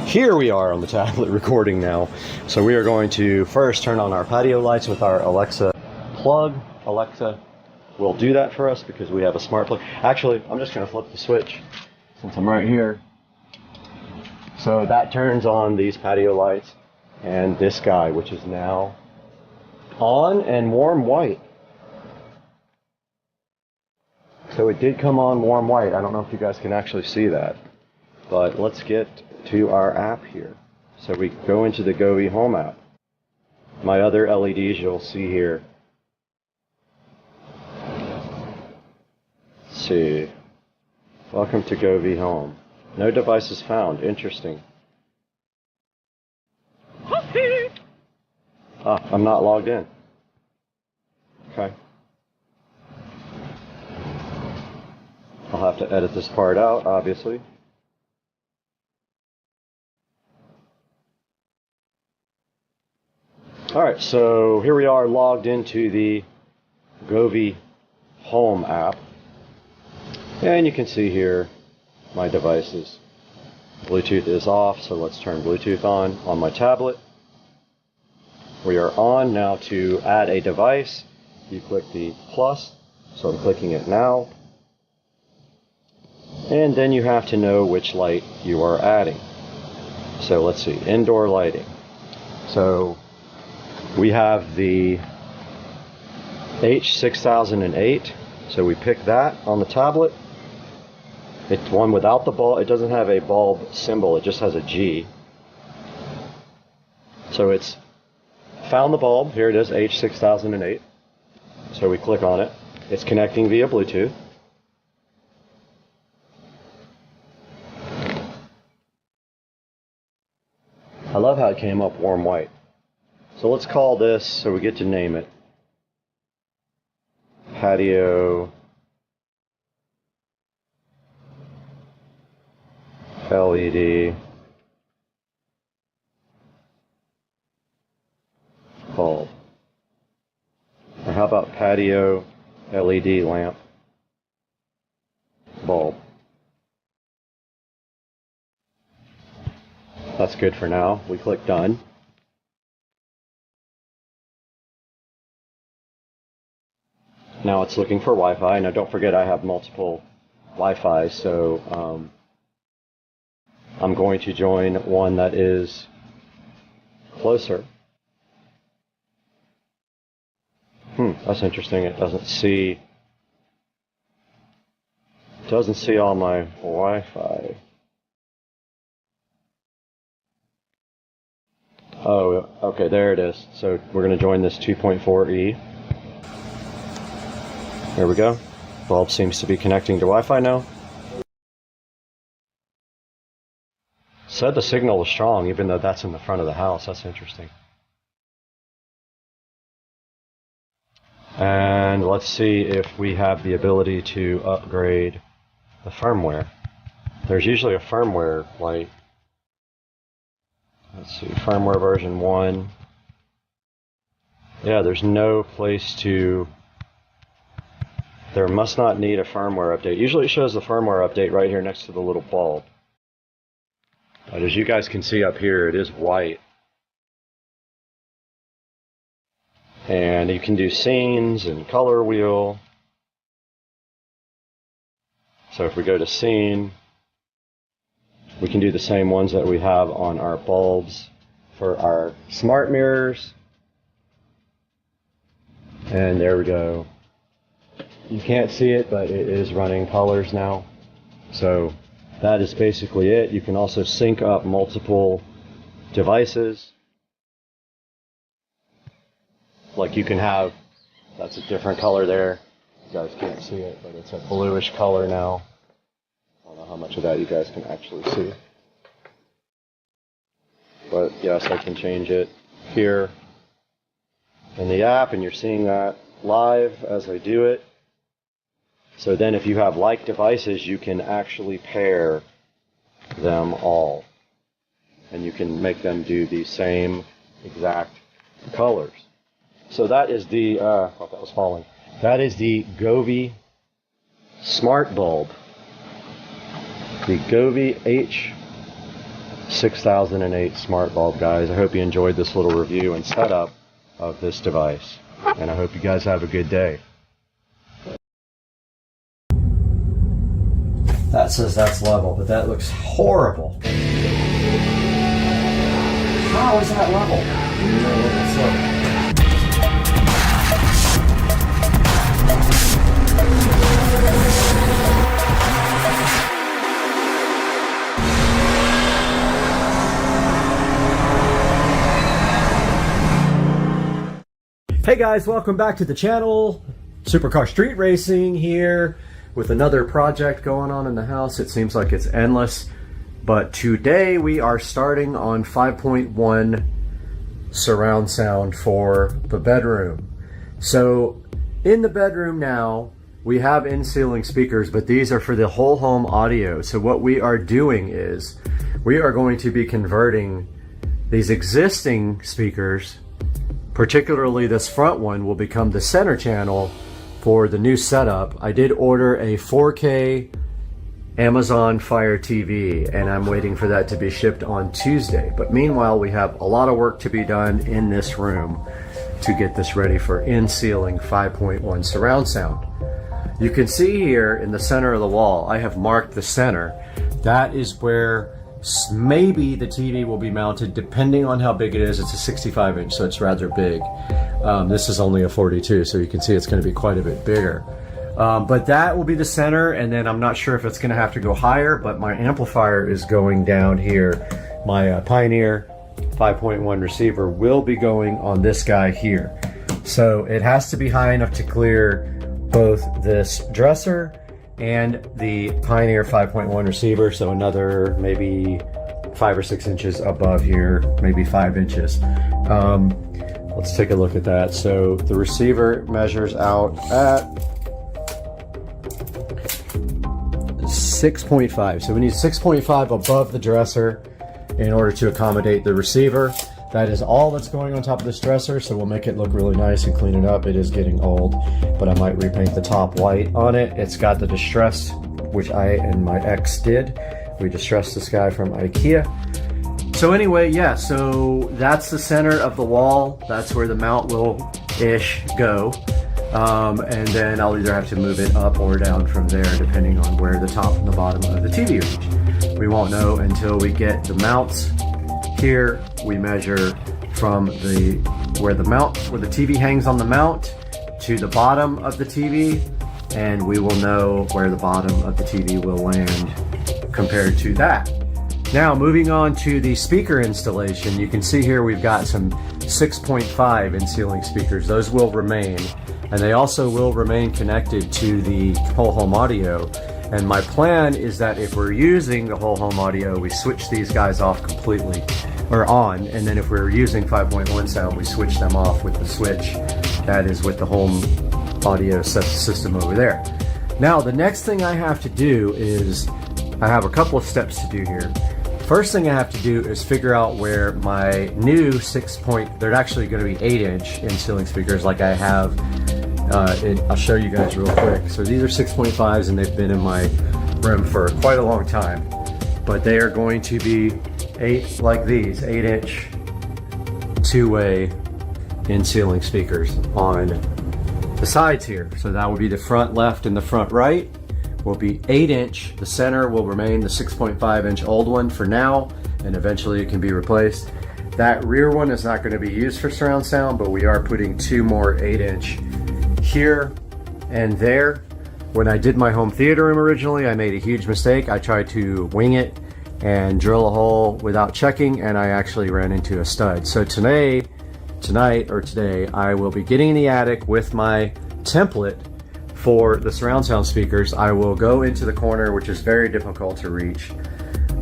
Here we are on the tablet recording now. So we are going to first turn on our patio lights with our Alexa plug. Alexa will do that for us because we have a smart plug. Actually, I'm just going to flip the switch since I'm right here. So that turns on these patio lights and this guy, which is now on and warm white. So it did come on warm white. I don't know if you guys can actually see that, but let's get to our app here. So we go into the Govee Home app. My other LEDs you'll see here. Let's see. Welcome to Govee Home. No devices found. Interesting. I'm not logged in. Okay. I'll have to edit this part out, obviously. Alright, so here we are logged into the Govee Home app. And you can see here my devices. Bluetooth is off, so let's turn Bluetooth on my tablet. We are on now. To add a device. You click the plus, so I'm clicking it now. And then you have to know which light you are adding. So let's see, indoor lighting. So we have the H6008, so we pick that on the tablet. It's one without the bulb. It doesn't have a bulb symbol, it just has a G. So it's found the bulb. Here it is, H6008. So we click on it. It's connecting via Bluetooth. I love how it came up warm white. So let's call this, so we get to name it, Patio LED bulb. Or how about Patio LED lamp bulb? That's good for now. We click done. Now it's looking for Wi-Fi. Now don't forget I have multiple Wi-Fi, so I'm going to join one that is closer. That's interesting. It doesn't see all my Wi-Fi. Oh, okay, there it is. So we're going to join this 2.4E. There we go. Bulb seems to be connecting to Wi-Fi now. Said the signal was strong, even though that's in the front of the house. That's interesting. And let's see if we have the ability to upgrade the firmware. There's usually a firmware light. Let's see, firmware version 1. Yeah, there's no place to... There must not need a firmware update. Usually it shows the firmware update right here next to the little bulb. But as you guys can see up here, it is white. And you can do scenes and color wheel. So if we go to scene, we can do the same ones that we have on our bulbs for our smart mirrors. And there we go. You can't see it, but it is running colors now. So that is basically it. You can also sync up multiple devices. Like you can have, that's a different color there. You guys can't see it, but it's a bluish color now. I don't know how much of that you guys can actually see. But yes, I can change it here in the app, and you're seeing that live as I do it. So then if you have like devices, you can actually pair them all. And you can make them do the same exact colors. So that is the, I thought that was falling. That is the Govee Smart Bulb. The Govee H6008 Smart Bulb, guys. I hope you enjoyed this little review and setup of this device. And I hope you guys have a good day. That says that's level, but that looks horrible. How is that level? Let's look. Hey guys, welcome back to the channel. Supercar Street Racing here with another project going on in the house. It seems like it's endless, but today we are starting on 5.1 surround sound for the bedroom. So in the bedroom now, we have in-ceiling speakers, but these are for the whole home audio. So what we are doing is we are going to be converting these existing speakers, particularly this front one, will become the center channel for the new setup. I did order a 4K Amazon Fire TV, and I'm waiting for that to be shipped on Tuesday. But meanwhile, we have a lot of work to be done in this room to get this ready for in-ceiling 5.1 surround sound. You can see here in the center of the wall, I have marked the center. That is where maybe the TV will be mounted, depending on how big it is. It's a 65 inch, so it's rather big. This is only a 42, so you can see it's going to be quite a bit bigger. But that will be the center, and then I'm not sure if it's going to have to go higher, but my amplifier is going down here. My Pioneer 5.1 receiver will be going on this guy here. So it has to be high enough to clear both this dresser and the Pioneer 5.1 receiver, so another maybe 5 or 6 inches above here, maybe 5 inches. Let's take a look at that. So the receiver measures out at 6.5. So we need 6.5 above the dresser in order to accommodate the receiver. That is all that's going on top of this dresser, so we'll make it look really nice and clean it up. It is getting old, but I might repaint the top white on it. It's got the distress, which I and my ex did. We distressed this guy from IKEA. So anyway, yeah, so that's the center of the wall. That's where the mount will-ish go. And then I'll either have to move it up or down from there, depending on where the top and the bottom of the TV reach. We won't know until we get the mounts. Here we measure from where the TV hangs on the mount to the bottom of the TV, and we will know where the bottom of the TV will land compared to that. Now moving on to the speaker installation, you can see here we've got some 6.5 in-ceiling speakers. Those will remain, and they also will remain connected to the whole home audio. And my plan is that if we're using the whole home audio, we switch these guys off completely or on, and then if we're using 5.1 sound, we switch them off with the switch that is with the home audio system over there. Now, the next thing I have to do is, I have a couple of steps to do here. First thing I have to do is figure out where my new they're actually going to be 8-inch in-ceiling speakers like I have. I'll show you guys real quick. So these are 6.5s and they've been in my room for quite a long time. But they are going to be 8-inch two-way in-ceiling speakers on the sides here. So that will be the front left and the front right will be 8-inch. The center will remain the 6.5-inch old one for now, and eventually it can be replaced. That rear one is not going to be used for surround sound, but we are putting 2 more 8-inch here and there. When I did my home theater room originally, I made a huge mistake. I tried to wing it and drill a hole without checking, and I actually ran into a stud. So today, I will be getting in the attic with my template for the surround sound speakers. I will go into the corner, which is very difficult to reach.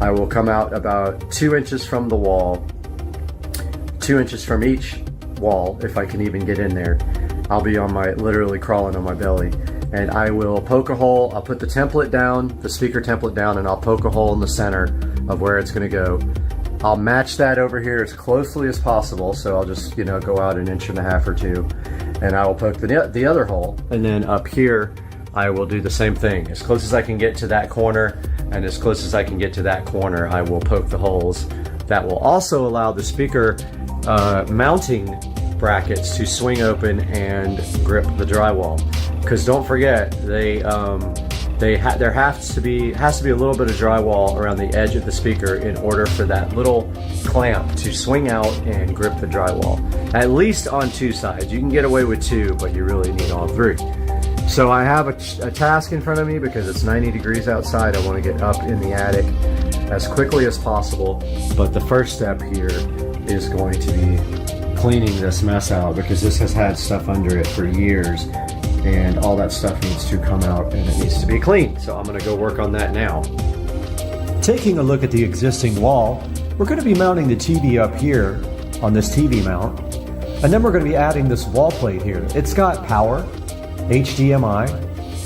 I will come out about 2 inches from the wall, 2 inches from each wall, if I can even get in there. I'll be literally crawling on my belly. And I will poke a hole. I'll put the template down, the speaker template down, and I'll poke a hole in the center of where it's gonna go. I'll match that over here as closely as possible. So I'll just, go out 1.5 inches or 2. And I will poke the other hole, and then up here I will do the same thing. As close as I can get to that corner, and as close as I can get to that corner, I will poke the holes. That will also allow the speaker mounting brackets to swing open and grip the drywall. Because don't forget, there has to be a little bit of drywall around the edge of the speaker in order for that little clamp to swing out and grip the drywall. At least on 2 sides. You can get away with 2, but you really need all 3. So I have a task in front of me because it's 90 degrees outside. I want to get up in the attic as quickly as possible. But the first step here is going to be cleaning this mess out, because this has had stuff under it for years. And all that stuff needs to come out and it needs to be cleaned. So I'm going to go work on that now. Taking a look at the existing wall, we're going to be mounting the TV up here on this TV mount. And then we're going to be adding this wall plate here. It's got power, HDMI,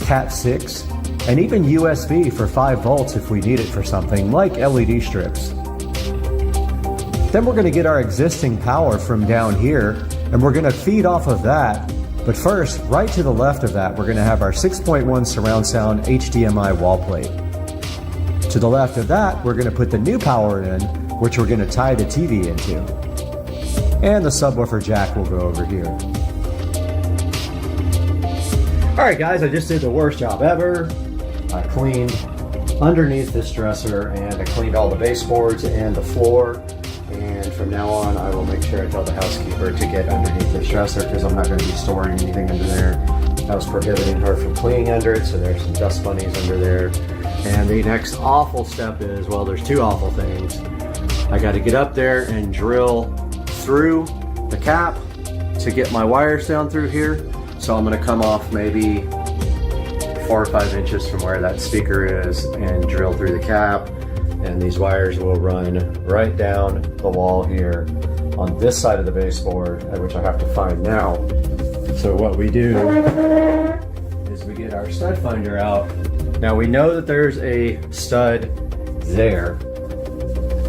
Cat 6, and even USB for 5 volts if we need it for something like LED strips. Then we're going to get our existing power from down here, and we're going to feed off of that. But first, right to the left of that, we're going to have our 6.1 surround sound HDMI wall plate. To the left of that, we're going to put the new power in, which we're going to tie the TV into. And the subwoofer jack will go over here. Alright guys, I just did the worst job ever. I cleaned underneath this dresser, and I cleaned all the baseboards and the floor. And from now on, I will make sure I tell the housekeeper to get underneath this dresser, because I'm not going to be storing anything under there. I was prohibiting her from cleaning under it, so there's some dust bunnies under there. And the next awful step is, well, there's 2 awful things. I got to get up there and drill through the cap to get my wires down through here. So I'm going to come off maybe 4 or 5 inches from where that speaker is and drill through the cap. And these wires will run right down the wall here on this side of the baseboard, which I have to find now. So what we do is we get our stud finder out. Now we know that there's a stud there,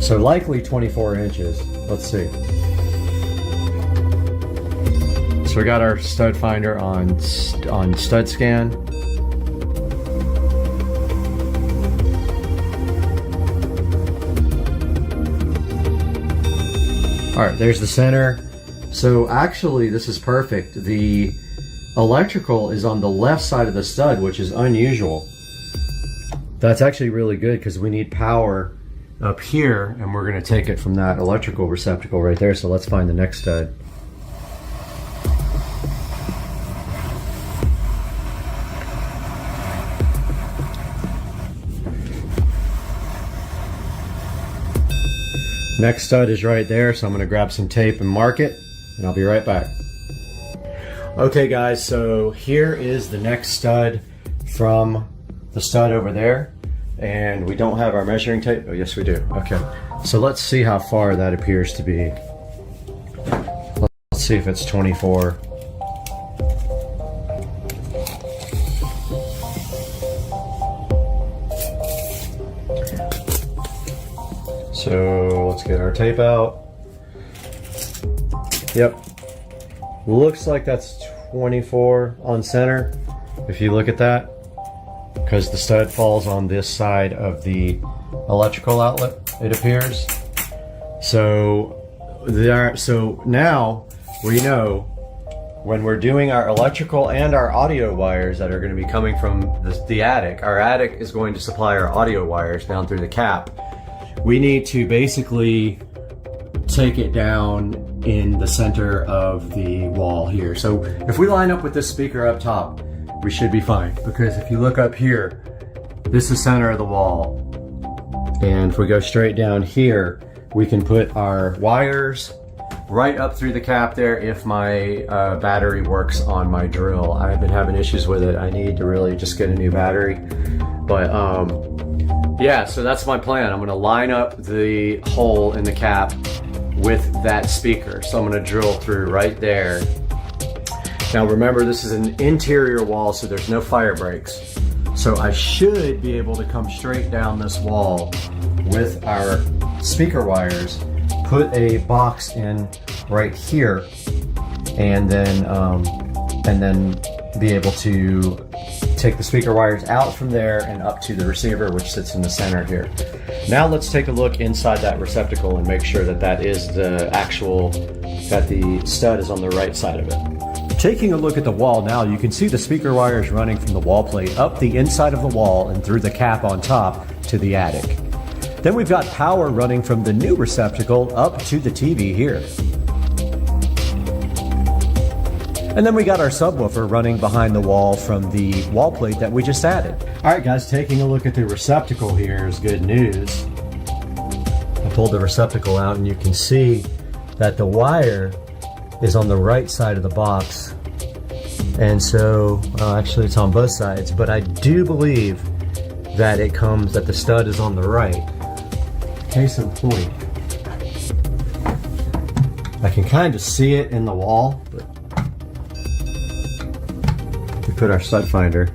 so likely 24 inches. Let's see. So we got our stud finder on stud scan. All right, there's the center. So actually, this is perfect. The electrical is on the left side of the stud, which is unusual. That's actually really good because we need power up here, and we're going to take it from that electrical receptacle right there. So let's find the next stud. Next stud is right there, so I'm going to grab some tape and mark it, and I'll be right back. Okay guys, so here is the next stud from the stud over there, and we don't have our measuring tape. Oh yes we do. Okay, So let's see how far that appears to be. Let's see if it's 24. So let's get our tape out. Yep. Looks like that's 24 on center. If you look at that, because the stud falls on this side of the electrical outlet, it appears. So now we know when we're doing our electrical and our audio wires that are going to be coming from the attic. Our attic is going to supply our audio wires down through the cap. We need to basically take it down in the center of the wall here. So if we line up with this speaker up top, we should be fine, because if you look up here, this is center of the wall. And if we go straight down here, we can put our wires right up through the cap there if my battery works on my drill. I've been having issues with it. I need to really just get a new battery. But yeah, so that's my plan. I'm gonna line up the hole in the cap with that speaker. So I'm gonna drill through right there. Now remember, this is an interior wall, so there's no fire breaks. So I should be able to come straight down this wall with our speaker wires, put a box in right here, and then be able to take the speaker wires out from there and up to the receiver, which sits in the center here. Now let's take a look inside that receptacle and make sure that that is the actual, that the stud is on the right side of it. Taking a look at the wall now, you can see the speaker wires running from the wall plate up the inside of the wall and through the cap on top to the attic. Then we've got power running from the new receptacle up to the TV here. And then we got our subwoofer running behind the wall from the wall plate that we just added. All right guys, taking a look at the receptacle here is good news. I pulled the receptacle out and you can see that the wire is on the right side of the box. And so, actually it's on both sides, but I do believe that it comes, that the stud is on the right. Case in point, I can kind of see it in the wall, but we put our stud finder.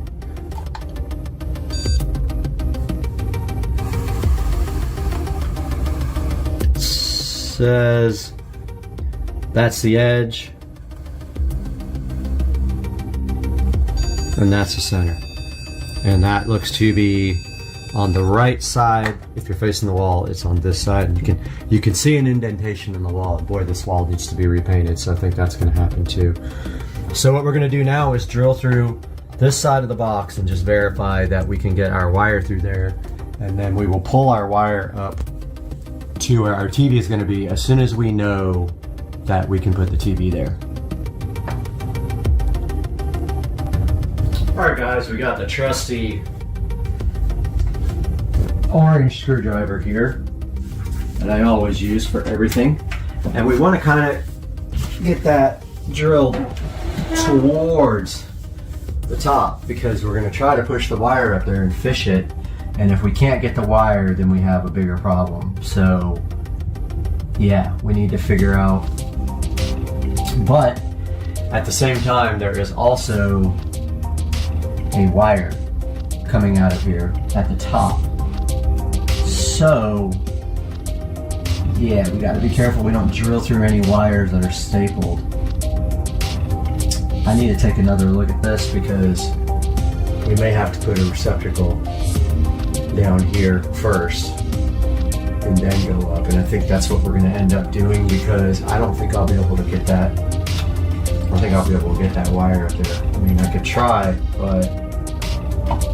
It says that's the edge, and that's the center. And that looks to be on the right side. If you're facing the wall, it's on this side, and you can see an indentation in the wall. Boy, this wall needs to be repainted, so I think that's going to happen too. So what we're going to do now is drill through this side of the box and just verify that we can get our wire through there, and then we will pull our wire up to where our TV is going to be as soon as we know that we can put the TV there. Alright guys, we got the trusty orange screwdriver here that I always use for everything. And we want to kind of get that drilled towards the top, because we're going to try to push the wire up there and fish it. And if we can't get the wire, then we have a bigger problem. So yeah, we need to figure out. But at the same time, there is also a wire coming out of here at the top. So yeah, we got to be careful we don't drill through any wires that are stapled. I need to take another look at this, because we may have to put a receptacle down here first and then go up, and I think that's what we're going to end up doing, because I don't think I'll be able to get that. I don't think I'll be able to get that wire up there. I mean, I could try, but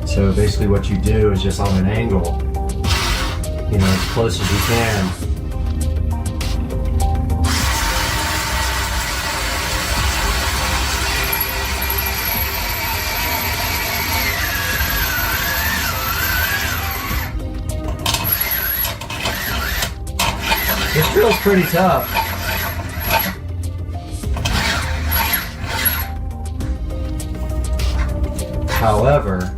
so basically what you do is just on an angle, you know, as close as you can. This drill's pretty tough. However,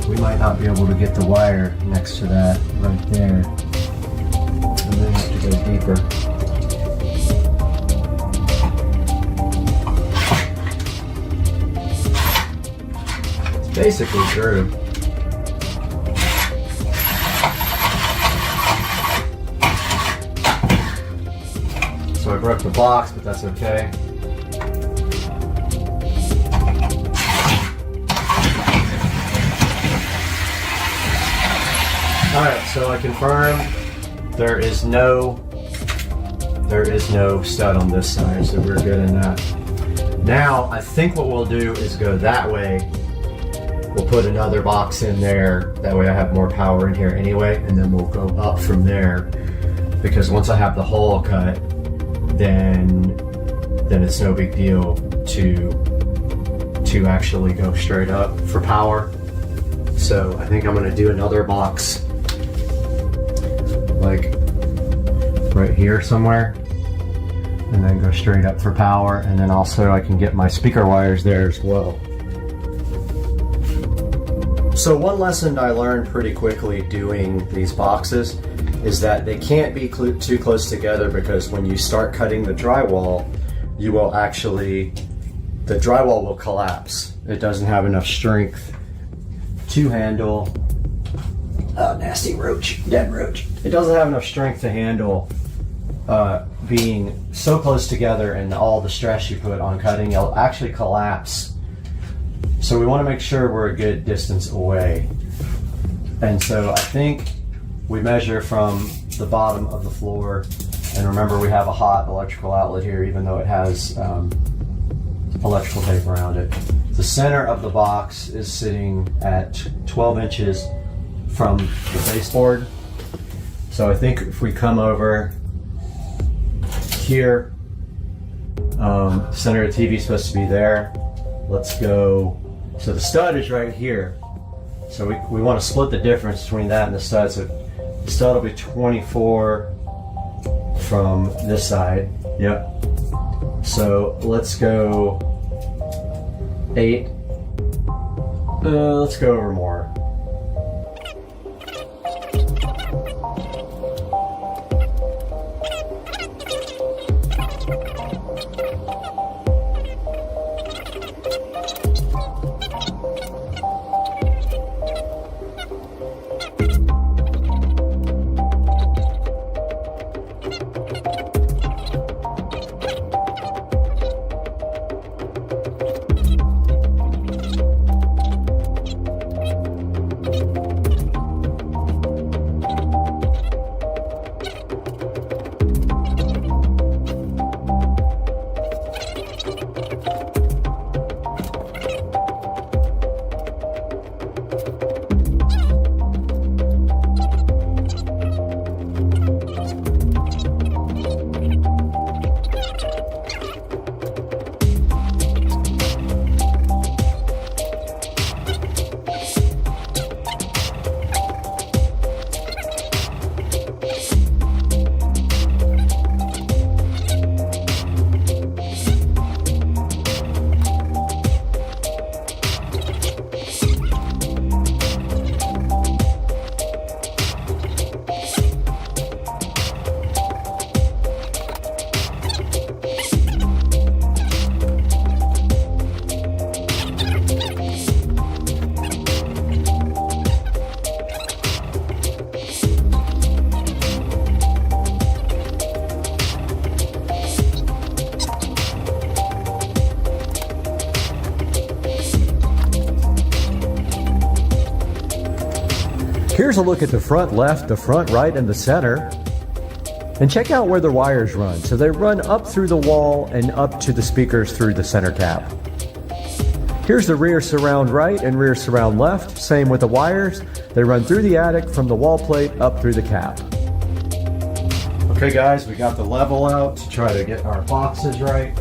we might not be able to get the wire next to that right there. goes deeper. It's basically through. So I broke the box, but that's okay. Alright, so I confirm there is no stud on this side, so we're good in that. Now, I think what we'll do is go that way. We'll put another box in there, that way I have more power in here anyway, and then we'll go up from there, because once I have the hole cut, then it's no big deal to actually go straight up for power. So I think I'm gonna do another box like right here somewhere, and then go straight up for power, and then also I can get my speaker wires there as well. So one lesson I learned pretty quickly doing these boxes is that they can't be too close together, because when you start cutting the drywall, the drywall will collapse. It doesn't have enough strength to handle, oh, nasty roach, dead roach. It doesn't have enough strength to handle being so close together, and all the stress you put on cutting, it'll actually collapse. So we want to make sure we're a good distance away. And so I think we measure from the bottom of the floor, and remember we have a hot electrical outlet here, even though it has electrical tape around it. The center of the box is sitting at 12 inches from the baseboard. So I think if we come over here, center of the TV is supposed to be there. Let's go, so the stud is right here. So we want to split the difference between that and the stud. So the stud will be 24 from this side. Yep. So let's go 8. Let's go over more. Here's a look at the front left, the front right, and the center. And check out where the wires run. So they run up through the wall and up to the speakers through the center cap. Here's the rear surround right and rear surround left. Same with the wires. They run through the attic from the wall plate up through the cap. Okay guys, we got the level out to try to get our boxes right.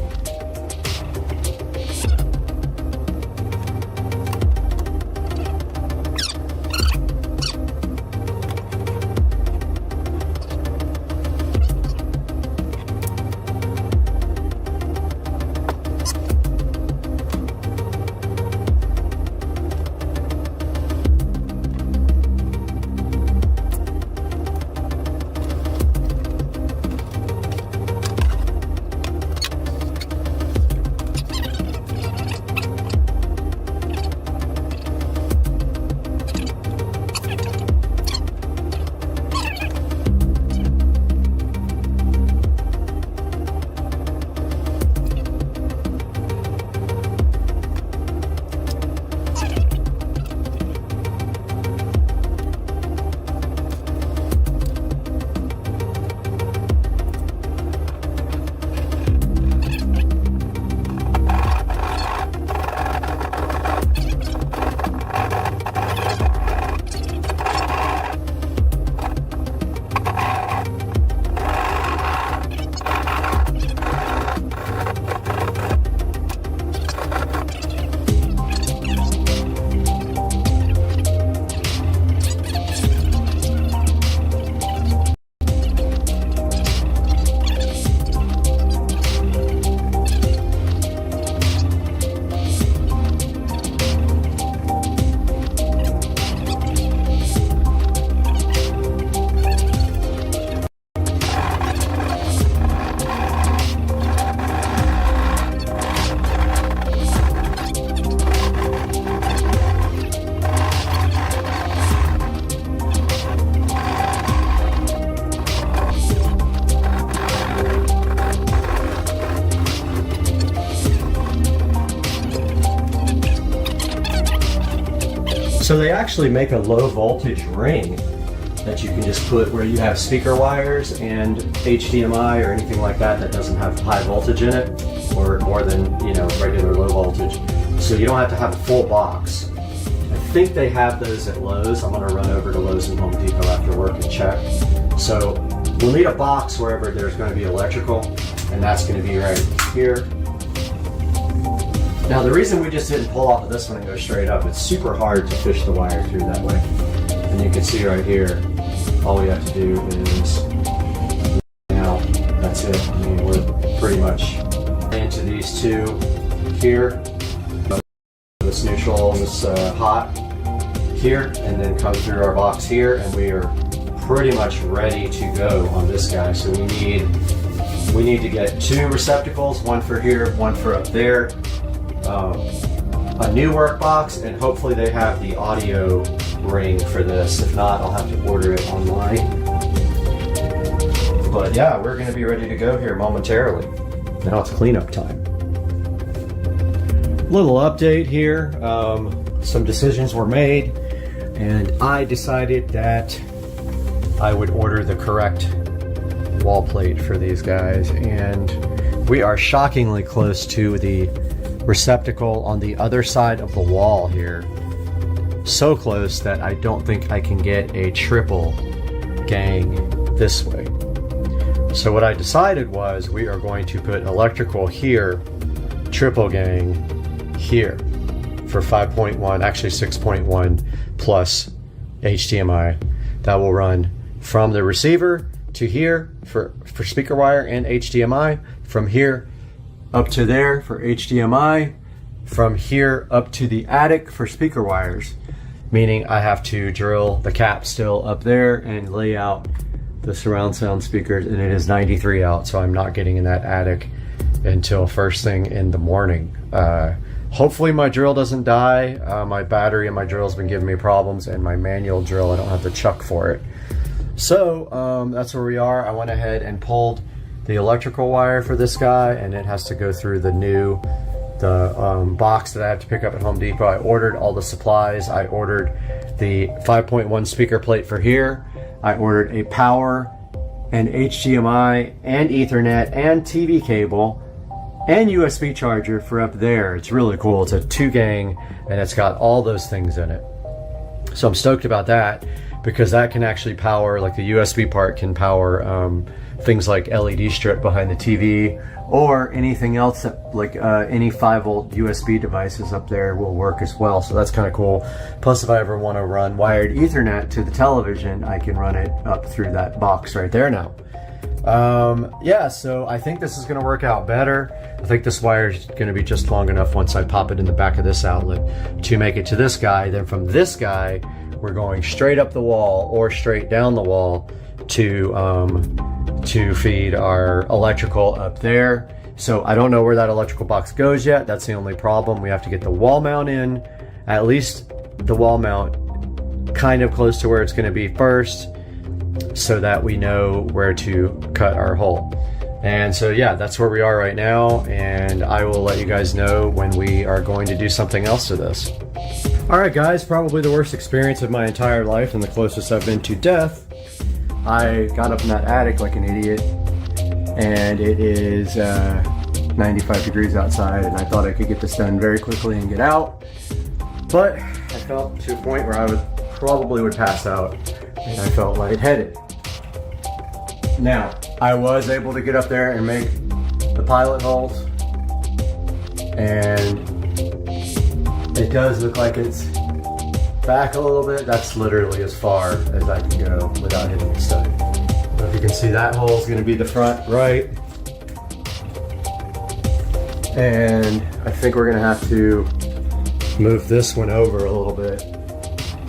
So they actually make a low voltage ring that you can just put where you have speaker wires and HDMI or anything like that that doesn't have high voltage in it, or more than, you know, regular low voltage. So you don't have to have a full box. I think they have those at Lowe's. I'm gonna run over to Lowe's and Home Depot after work and check. So we'll need a box wherever there's gonna be electrical, and that's gonna be right here. Now the reason we just didn't pull off of this one and go straight up, it's super hard to fish the wire through that way. And you can see right here, all we have to do is, now that's it. I mean, we're pretty much into these two here. This neutral and this hot here, and then come through our box here, and we are pretty much ready to go on this guy. So we need to get two receptacles, one for here, one for up there, a new work box, and hopefully they have the audio ring for this. If not, I'll have to order it online. But yeah, we're going to be ready to go here momentarily. Now it's cleanup time. Little update here. Some decisions were made, and I decided that I would order the correct wall plate for these guys, and we are shockingly close to the receptacle on the other side of the wall here. So close that I don't think I can get a triple gang this way. So what I decided was we are going to put electrical here, triple gang here for 5.1, actually 6.1 plus HDMI. That will run from the receiver to here for speaker wire and HDMI, from here up to there for HDMI, from here up to the attic for speaker wires, meaning I have to drill the cap still up there and lay out the surround sound speakers, and it is 93 out, so I'm not getting in that attic until first thing in the morning. Hopefully my drill doesn't die. My battery and my drill's been giving me problems, and my manual drill, I don't have to chuck for it. So that's where we are. I went ahead and pulled the electrical wire for this guy, and it has to go through the box that I have to pick up at Home Depot. I ordered all the supplies. I ordered the 5.1 speaker plate for here. I ordered a power and HDMI and Ethernet and TV cable and USB charger for up there. It's really cool. It's a 2-gang, and it's got all those things in it. So I'm stoked about that, because that can actually power, like the USB part can power things like LED strip behind the TV, or anything else that, like any 5-volt USB devices up there will work as well. So that's kind of cool. Plus, if I ever want to run wired Ethernet to the television, I can run it up through that box right there now. Yeah, so I think this is going to work out better. I think this wire is going to be just long enough once I pop it in the back of this outlet to make it to this guy. Then from this guy, we're going straight up the wall or straight down the wall to feed our electrical up there. So I don't know where that electrical box goes yet. That's the only problem. We have to get the wall mount in, at least the wall mount kind of close to where it's going to be first, so that we know where to cut our hole. And so yeah, that's where we are right now, and I will let you guys know when we are going to do something else to this. Alright guys, probably the worst experience of my entire life and the closest I've been to death. I got up in that attic like an idiot, and it is 95 degrees outside, and I thought I could get this done very quickly and get out, but I felt to a point where I probably would pass out, and I felt lightheaded. Now, I was able to get up there and make the pilot holes, and it does look like it's back a little bit. That's literally as far as I can go without hitting the stud. So if you can see, that hole is going to be the front right, and I think we're going to have to move this one over a little bit.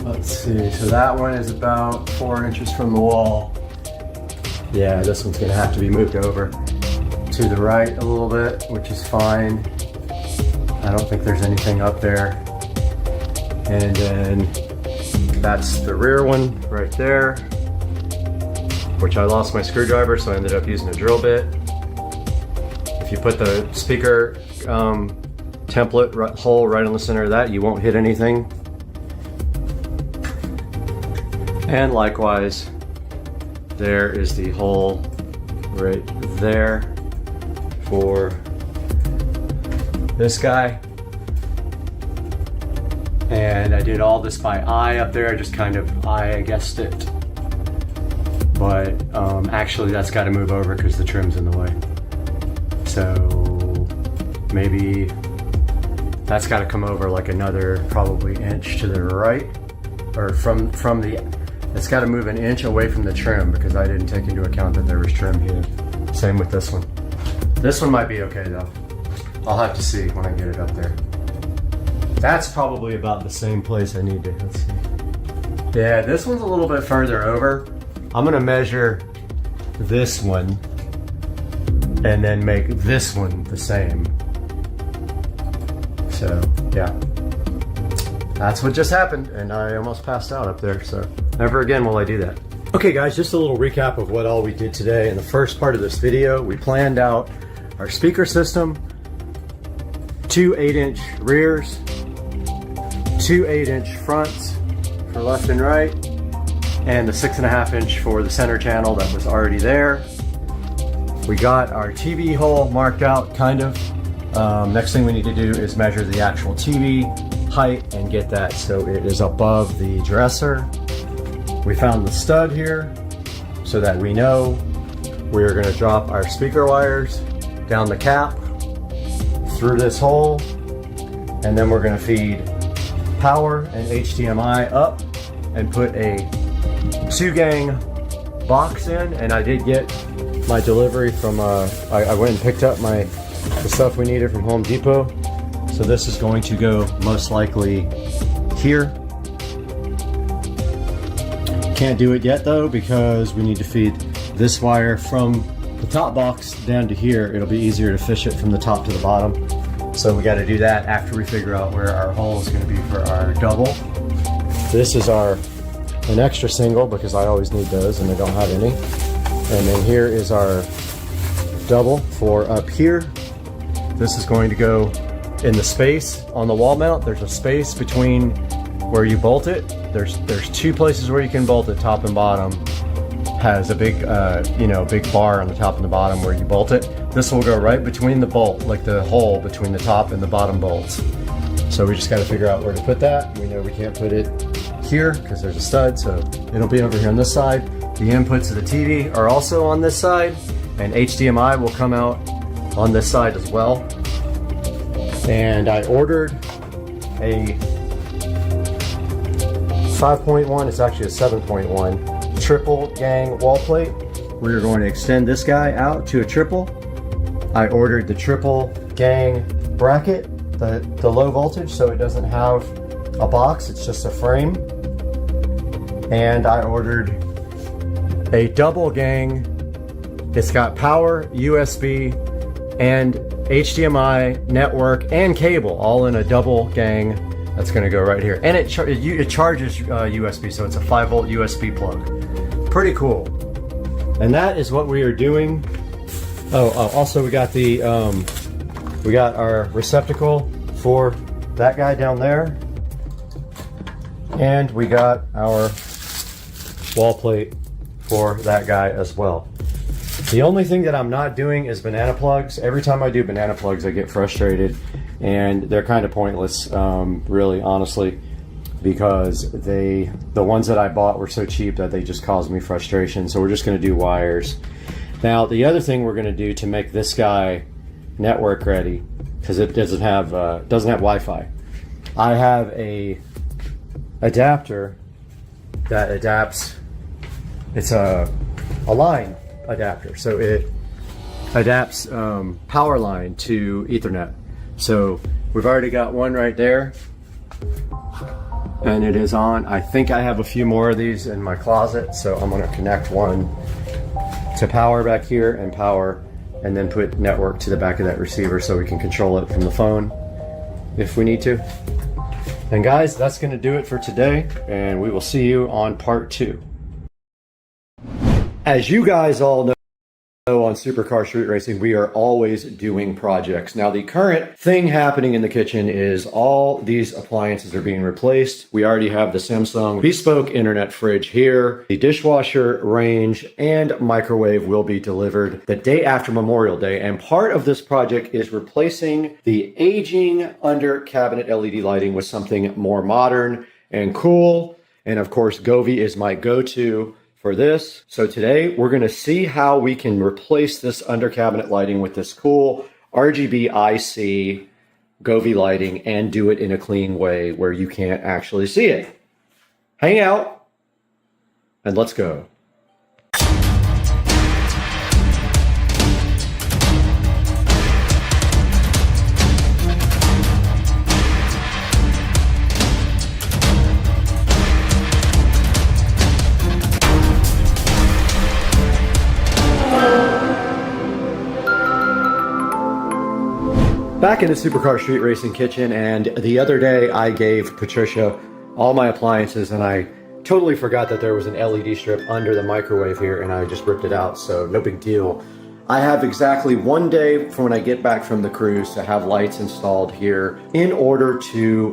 Let's see, so that one is about 4 inches from the wall. Yeah, this one's gonna have to be moved over to the right a little bit, which is fine. I don't think there's anything up there. And then that's the rear one right there, which I lost my screwdriver, so I ended up using a drill bit. If you put the speaker template hole right on the center of that, you won't hit anything. And likewise, there is the hole right there for this guy. And I did all this by eye up there, just kind of I guessed it. But actually that's got to move over because the trim's in the way. So maybe that's got to come over like another probably inch to the right, or from the, it's got to move an inch away from the trim because I didn't take into account that there was trim here. Same with this one. This one might be okay though. I'll have to see when I get it up there. That's probably about the same place I need to, let's see. Yeah, this one's a little bit further over. I'm gonna measure this one and then make this one the same. So, yeah. That's what just happened, and I almost passed out up there, so never again will I do that. Okay guys, just a little recap of what all we did today. In the first part of this video, we planned out our speaker system, 2 8-inch rears, 2 8-inch fronts for left and right, and the 6.5-inch for the center channel that was already there. We got our TV hole marked out, kind of. Next thing we need to do is measure the actual TV height and get that so it is above the dresser. We found the stud here so that we know we're going to drop our speaker wires down the cap through this hole, and then we're going to feed power and HDMI up and put a 2-gang box in. And I did get my delivery from I went and picked up the stuff we needed from Home Depot. So this is going to go most likely here. Can't do it yet though because we need to feed this wire from the top box down to here. It'll be easier to fish it from the top to the bottom. So we got to do that after we figure out where our hole is going to be for our double. This is an extra single because I always need those and I don't have any. And then here is our double for up here. This is going to go in the space on the wall mount. There's a space between where you bolt it. There's 2 places where you can bolt it, top and bottom. Has a big, big bar on the top and the bottom where you bolt it. This will go right between the bolt, like the hole between the top and the bottom bolts. So we just got to figure out where to put that. We know we can't put it here because there's a stud, so it'll be over here on this side. The inputs of the TV are also on this side, and HDMI will come out on this side as well. And I ordered a 5.1, it's actually a 7.1 triple gang wall plate. We're going to extend this guy out to a triple. I ordered the triple gang bracket, the low voltage, so it doesn't have a box, it's just a frame. And I ordered a double gang. It's got power, USB, and HDMI, network, and cable all in a double gang. That's going to go right here. And it charges USB, so it's a 5-volt USB plug. Pretty cool. And that is what we are doing. Also we got we got our receptacle for that guy down there. And we got our wall plate for that guy as well. The only thing that I'm not doing is banana plugs. Every time I do banana plugs, I get frustrated, and they're kind of pointless, really, honestly, because the ones that I bought were so cheap that they just caused me frustration. So we're just going to do wires. Now, the other thing we're going to do to make this guy network ready, because it doesn't have Wi-Fi, I have a adapter that adapts. It's a line adapter, so it adapts power line to Ethernet. So we've already got one right there, and it is on. I think I have a few more of these in my closet, so I'm going to connect one to power back here and power, and then put network to the back of that receiver so we can control it from the phone if we need to. And guys, that's going to do it for today, and we will see you on part 2. As you guys all know, on Supercar Street Racing, we are always doing projects. Now, the current thing happening in the kitchen is all these appliances are being replaced. We already have the Samsung Bespoke Internet fridge here. The dishwasher, range, and microwave will be delivered the day after Memorial Day. And part of this project is replacing the aging under cabinet LED lighting with something more modern and cool. And of course, Govee is my go-to for this. So today we're going to see how we can replace this under cabinet lighting with this cool RGB IC Govee lighting and do it in a clean way where you can't actually see it. Hang out and let's go. Back in the Supercar Street Racing kitchen, and the other day I gave Patricia all my appliances and I totally forgot that there was an LED strip under the microwave here and I just ripped it out, so no big deal. I have exactly 1 day from when I get back from the cruise to have lights installed here in order to,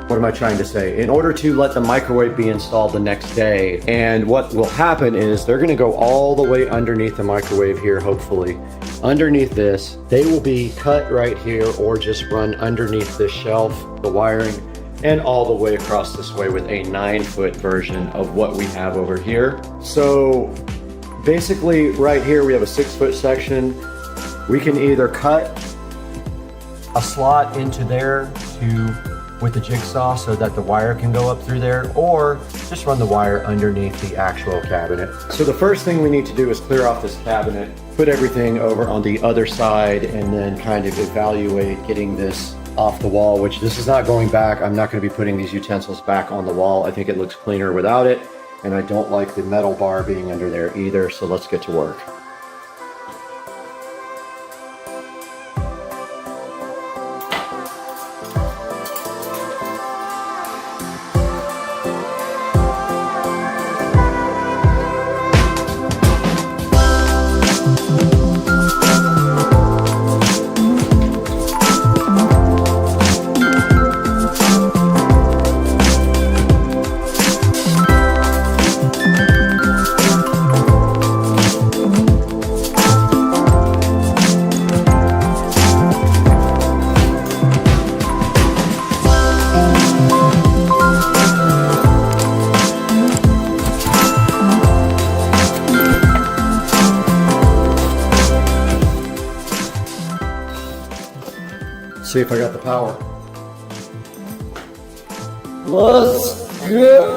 what am I trying to say? In order to let the microwave be installed the next day. And what will happen is they're gonna go all the way underneath the microwave here, hopefully. Underneath this, they will be cut right here or just run underneath this shelf, the wiring, and all the way across this way with a 9-foot version of what we have over here. So basically right here we have a 6-foot section. We can either cut a slot into there with the jigsaw so that the wire can go up through there, or just run the wire underneath the actual cabinet. So the first thing we need to do is clear off this cabinet, put everything over on the other side, and then kind of evaluate getting this off the wall, which this is not going back. I'm not going to be putting these utensils back on the wall. I think it looks cleaner without it, and I don't like the metal bar being under there either, so let's get to work. See if I got the power. Let's go!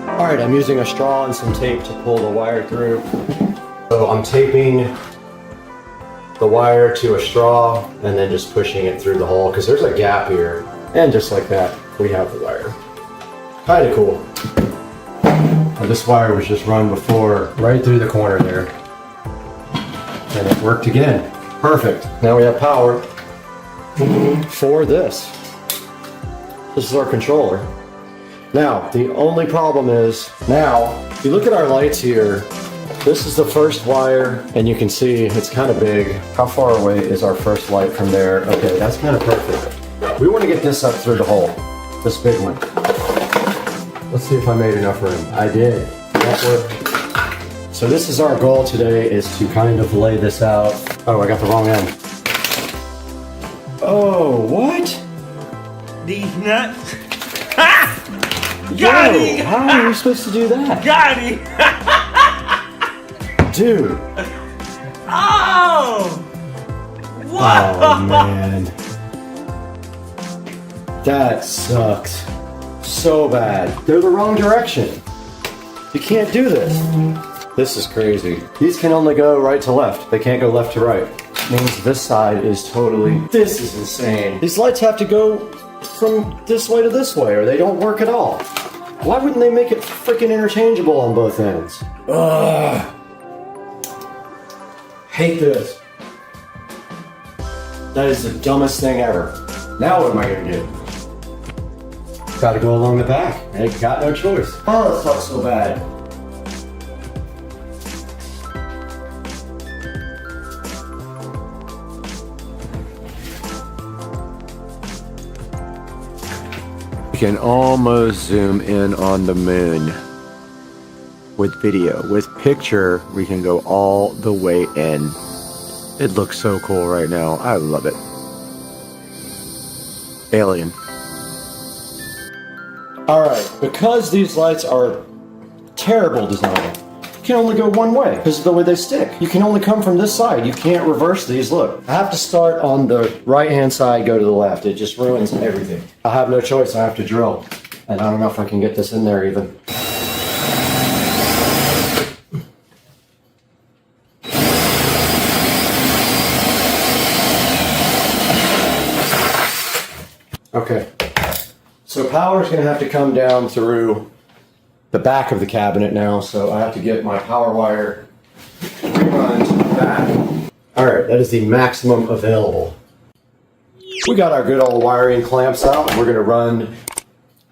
All right, I'm using a straw and some tape to pull the wire through. So I'm taping the wire to a straw and then just pushing it through the hole because there's a gap here. And just like that, we have the wire. Kind of cool. Now, this wire was just run before, right through the corner there. And it worked again. Perfect. Now we have power for this. This is our controller. Now, the only problem is, now, if you look at our lights here, this is the first wire, and you can see it's kind of big. How far away is our first light from there? Okay, that's kind of perfect. We want to get this up through the hole, this big one. Let's see if I made enough room. I did. That worked. So this is our goal today, is to kind of lay this out. Oh, I got the wrong end. Oh, what? These nuts. Got him! How are you supposed to do that? Got him! Dude. Oh! What? Oh, man. That sucks so bad. They're the wrong direction. You can't do this. This is crazy. These can only go right to left. They can't go left to right. Means this side is totally... This is insane. These lights have to go from this way to this way or they don't work at all. Why wouldn't they make it freaking interchangeable on both ends? Ugh. Hate this. That is the dumbest thing ever. Now what am I gonna do? Gotta go along the back. I got no choice. Oh, that sucks so bad. You can almost zoom in on the moon with video. With picture, we can go all the way in. It looks so cool right now. I love it. Alien. Alright, because these lights are terrible design, you can only go one way because of the way they stick. You can only come from this side. You can't reverse these. Look, I have to start on the right-hand side, go to the left. It just ruins everything. I have no choice. I have to drill. And I don't know if I can get this in there even. Okay. So power is going to have to come down through the back of the cabinet now, so I have to get my power wire run to the back. Alright, that is the maximum available. We got our good old wiring clamps out. We're going to run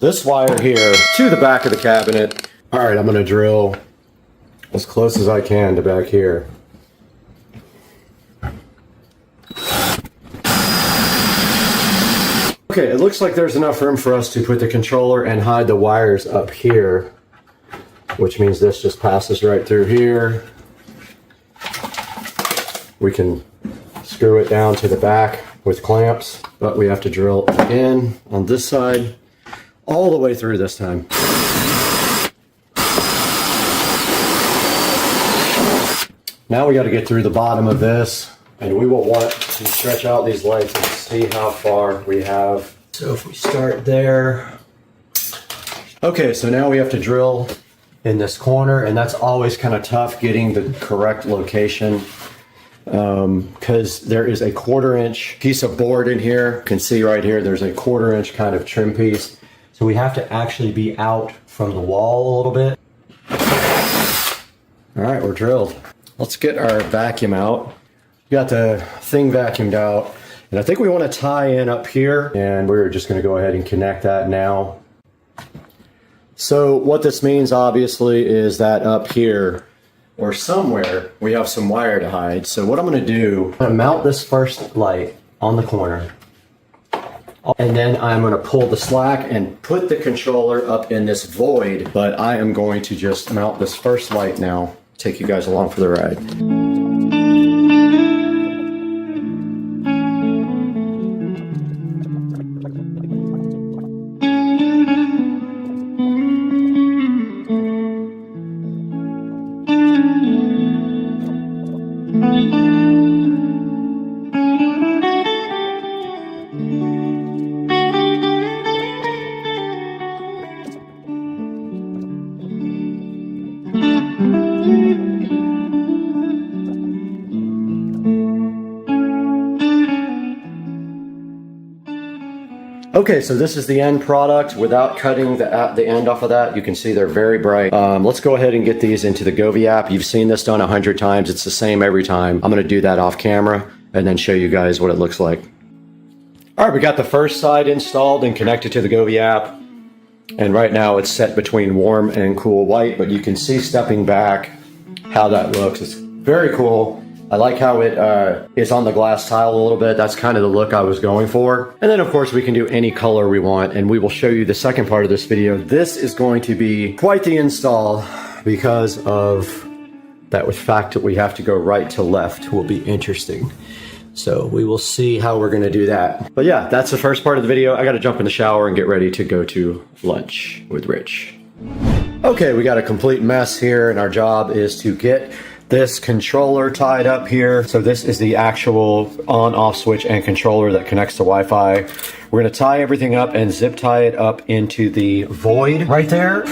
this wire here to the back of the cabinet. Alright, I'm going to drill as close as I can to back here. Okay, it looks like there's enough room for us to put the controller and hide the wires up here, which means this just passes right through here. We can screw it down to the back with clamps, but we have to drill in on this side all the way through this time. Now we got to get through the bottom of this, and we will want to stretch out these lights and see how far we have. So if we start there. Okay, so now we have to drill in this corner, and that's always kind of tough getting the correct location because there is a 1/4 inch piece of board in here. You can see right here, there's a 1/4 inch kind of trim piece. So we have to actually be out from the wall a little bit. All right, we're drilled. Let's get our vacuum out. We got the thing vacuumed out, and I think we want to tie in up here, and we're just going to go ahead and connect that now. So what this means obviously is that up here or somewhere we have some wire to hide. So what I'm going to do, I'm going to mount this first light on the corner, and then I'm going to pull the slack and put the controller up in this void, but I am going to just mount this first light now, take you guys along for the ride. Okay, so this is the end product. Without cutting the end off of that, you can see they're very bright. Let's go ahead and get these into the Govee app. You've seen this done 100 times. It's the same every time. I'm going to do that off camera and then show you guys what it looks like. All right, we got the first side installed and connected to the Govee app. And right now it's set between warm and cool white, but you can see stepping back how that looks. It's very cool. I like how it is on the glass tile a little bit. That's kind of the look I was going for. And then of course we can do any color we want, and we will show you the second part of this video. This is going to be quite the install because of that fact that we have to go right to left will be interesting. So we will see how we're gonna do that. But yeah, that's the first part of the video. I gotta jump in the shower and get ready to go to lunch with Rich. Okay, we got a complete mess here, and our job is to get this controller tied up here. So this is the actual on-off switch and controller that connects to Wi-Fi. We're gonna tie everything up and zip tie it up into the void right there.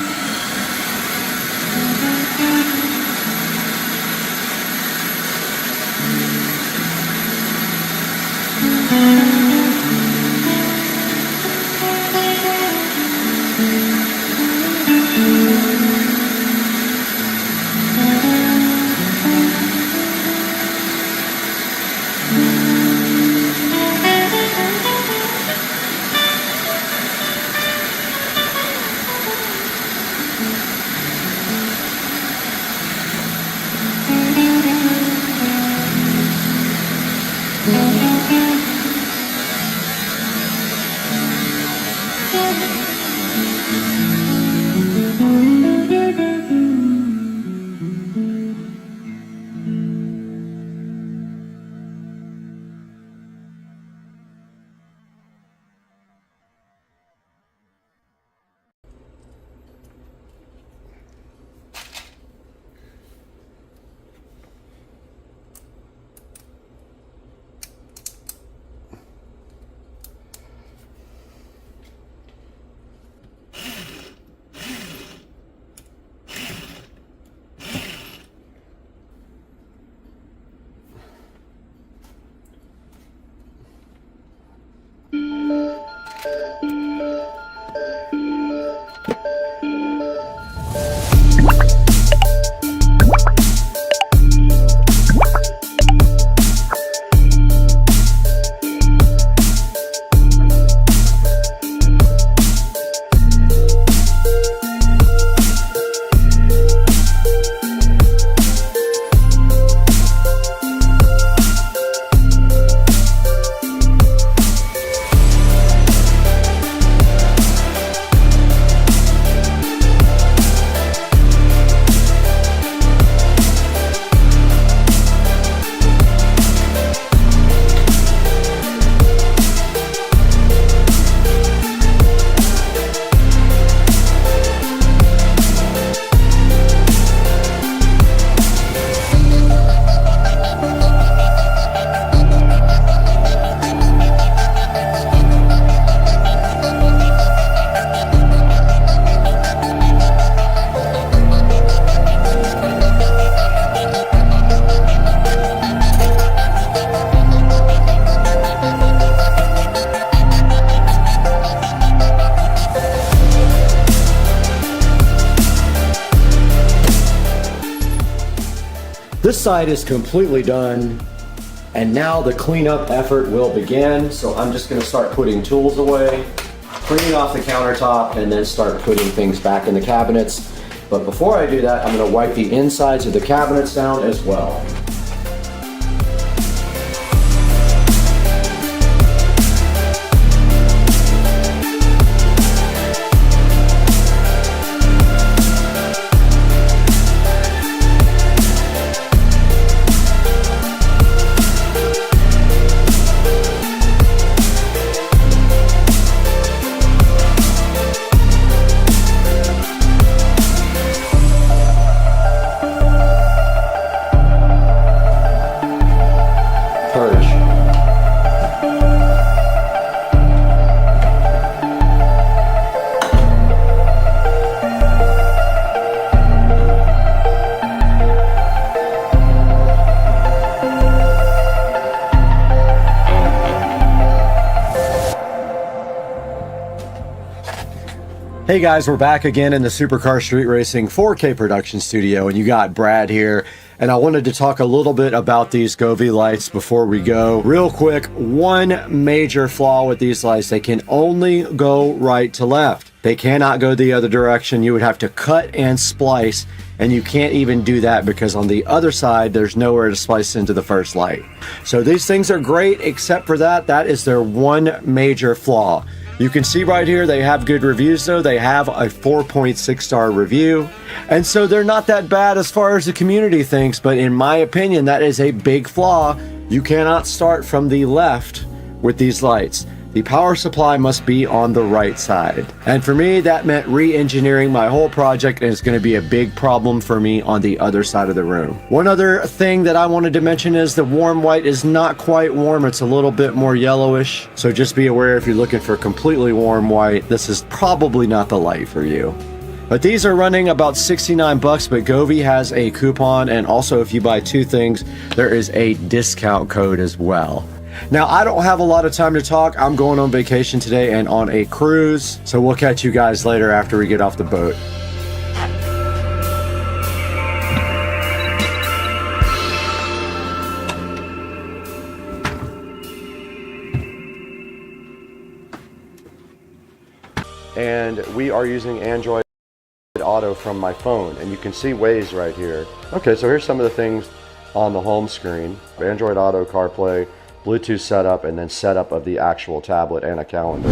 this side is completely done, and now the cleanup effort will begin. So I'm just gonna start putting tools away, cleaning off the countertop, and then start putting things back in the cabinets. But before I do that, I'm gonna wipe the insides of the cabinets down as well. Hey guys, we're back again in the Supercar Street Racing 4K production studio, and you got Brad here, and I wanted to talk a little bit about these Govee lights before we go. Real quick, one major flaw with these lights: they can only go right to left. They cannot go the other direction. You would have to cut and splice, and you can't even do that because on the other side, there's nowhere to splice into the first light. So these things are great, except for that. That is their one major flaw. You can see right here, they have good reviews though. They have a 4.6 star review. And so they're not that bad as far as the community thinks, but in my opinion, that is a big flaw. You cannot start from the left with these lights. The power supply must be on the right side. And for me, that meant re-engineering my whole project, and it's gonna be a big problem for me on the other side of the room. One other thing that I wanted to mention is the warm white is not quite warm. It's a little bit more yellowish. So just be aware if you're looking for completely warm white, this is probably not the light for you. But these are running about 69 bucks, but Govee has a coupon, and also if you buy two things, there is a discount code as well. Now, I don't have a lot of time to talk. I'm going on vacation today and on a cruise, so we'll catch you guys later after we get off the boat. And we are using Android Auto from my phone, and you can see Waze right here. Okay, so here's some of the things on the home screen: Android Auto, CarPlay, Bluetooth setup, and then setup of the actual tablet and a calendar.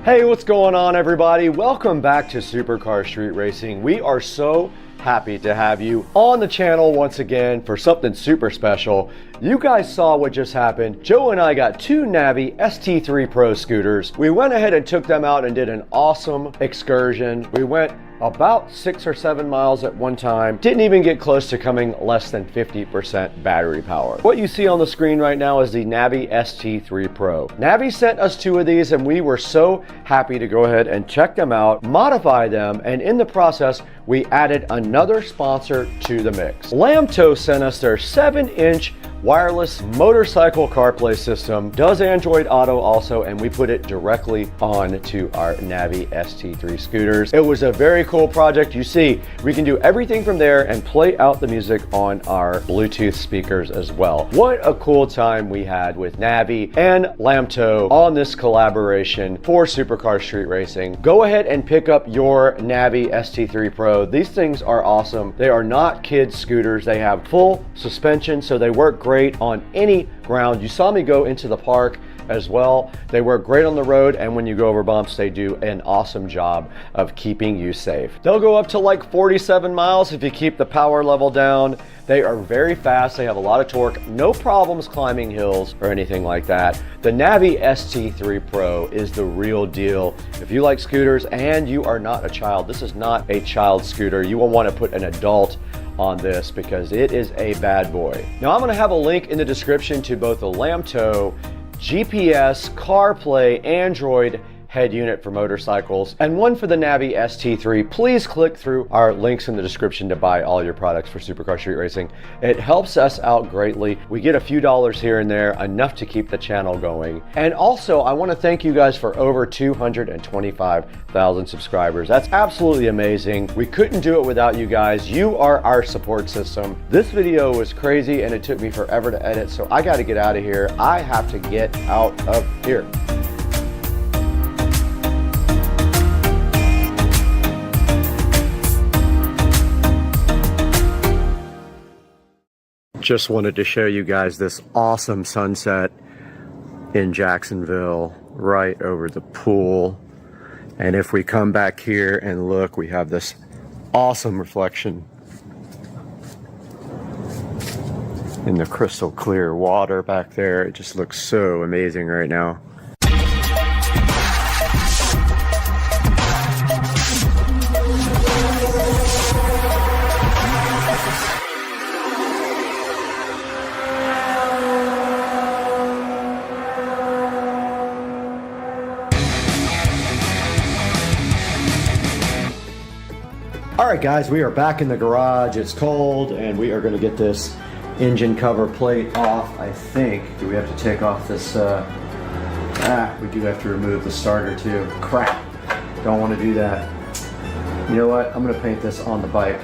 Hey, what's going on everybody? Welcome back to Supercar Street Racing. We are so happy to have you on the channel once again for something super special. You guys saw what just happened. Joe and I got two Navi ST3 Pro scooters. We went ahead and took them out and did an awesome excursion. We went about 6 or 7 miles at one time. Didn't even get close to coming less than 50% battery power. What you see on the screen right now is the Navi ST3 Pro. Navi sent us two of these, and we were so happy to go ahead and check them out, modify them, and in the process, we added another sponsor to the mix. Lamto sent us their 7-inch wireless motorcycle CarPlay system. Does Android Auto also, and we put it directly onto our Navi ST3 scooters. It was a very cool project. You see, we can do everything from there and play out the music on our Bluetooth speakers as well. What a cool time we had with Navi and Lamto on this collaboration for Supercar Street Racing. Go ahead and pick up your Navi ST3 Pro. These things are awesome. They are not kids scooters. They have full suspension, so they work great on any ground. You saw me go into the park as well. They work great on the road, and when you go over bumps, they do an awesome job of keeping you safe. They'll go up to like 47 miles if you keep the power level down. They are very fast. They have a lot of torque. No problems climbing hills or anything like that. The Navi ST3 Pro is the real deal. If you like scooters and you are not a child, this is not a child scooter. You will want to put an adult on this because it is a bad boy. Now, I'm going to have a link in the description to both the Lamto GPS, CarPlay, Android, head unit for motorcycles, and one for the Navi ST3. Please click through our links in the description to buy all your products for Supercar Street Racing. It helps us out greatly. We get a few dollars here and there, enough to keep the channel going. And also, I want to thank you guys for over 225,000 subscribers. That's absolutely amazing. We couldn't do it without you guys. You are our support system. This video was crazy and it took me forever to edit, so I got to get out of here. I have to get out of here. Just wanted to show you guys this awesome sunset in Jacksonville, right over the pool. And if we come back here and look, we have this awesome reflection in the crystal clear water back there. It just looks so amazing right now. All right, guys, we are back in the garage. It's cold, and we are going to get this engine cover plate off, I think. Do we have to take off this? We do have to remove the starter, too. Crap. Don't want to do that. You know what? I'm going to paint this on the bike.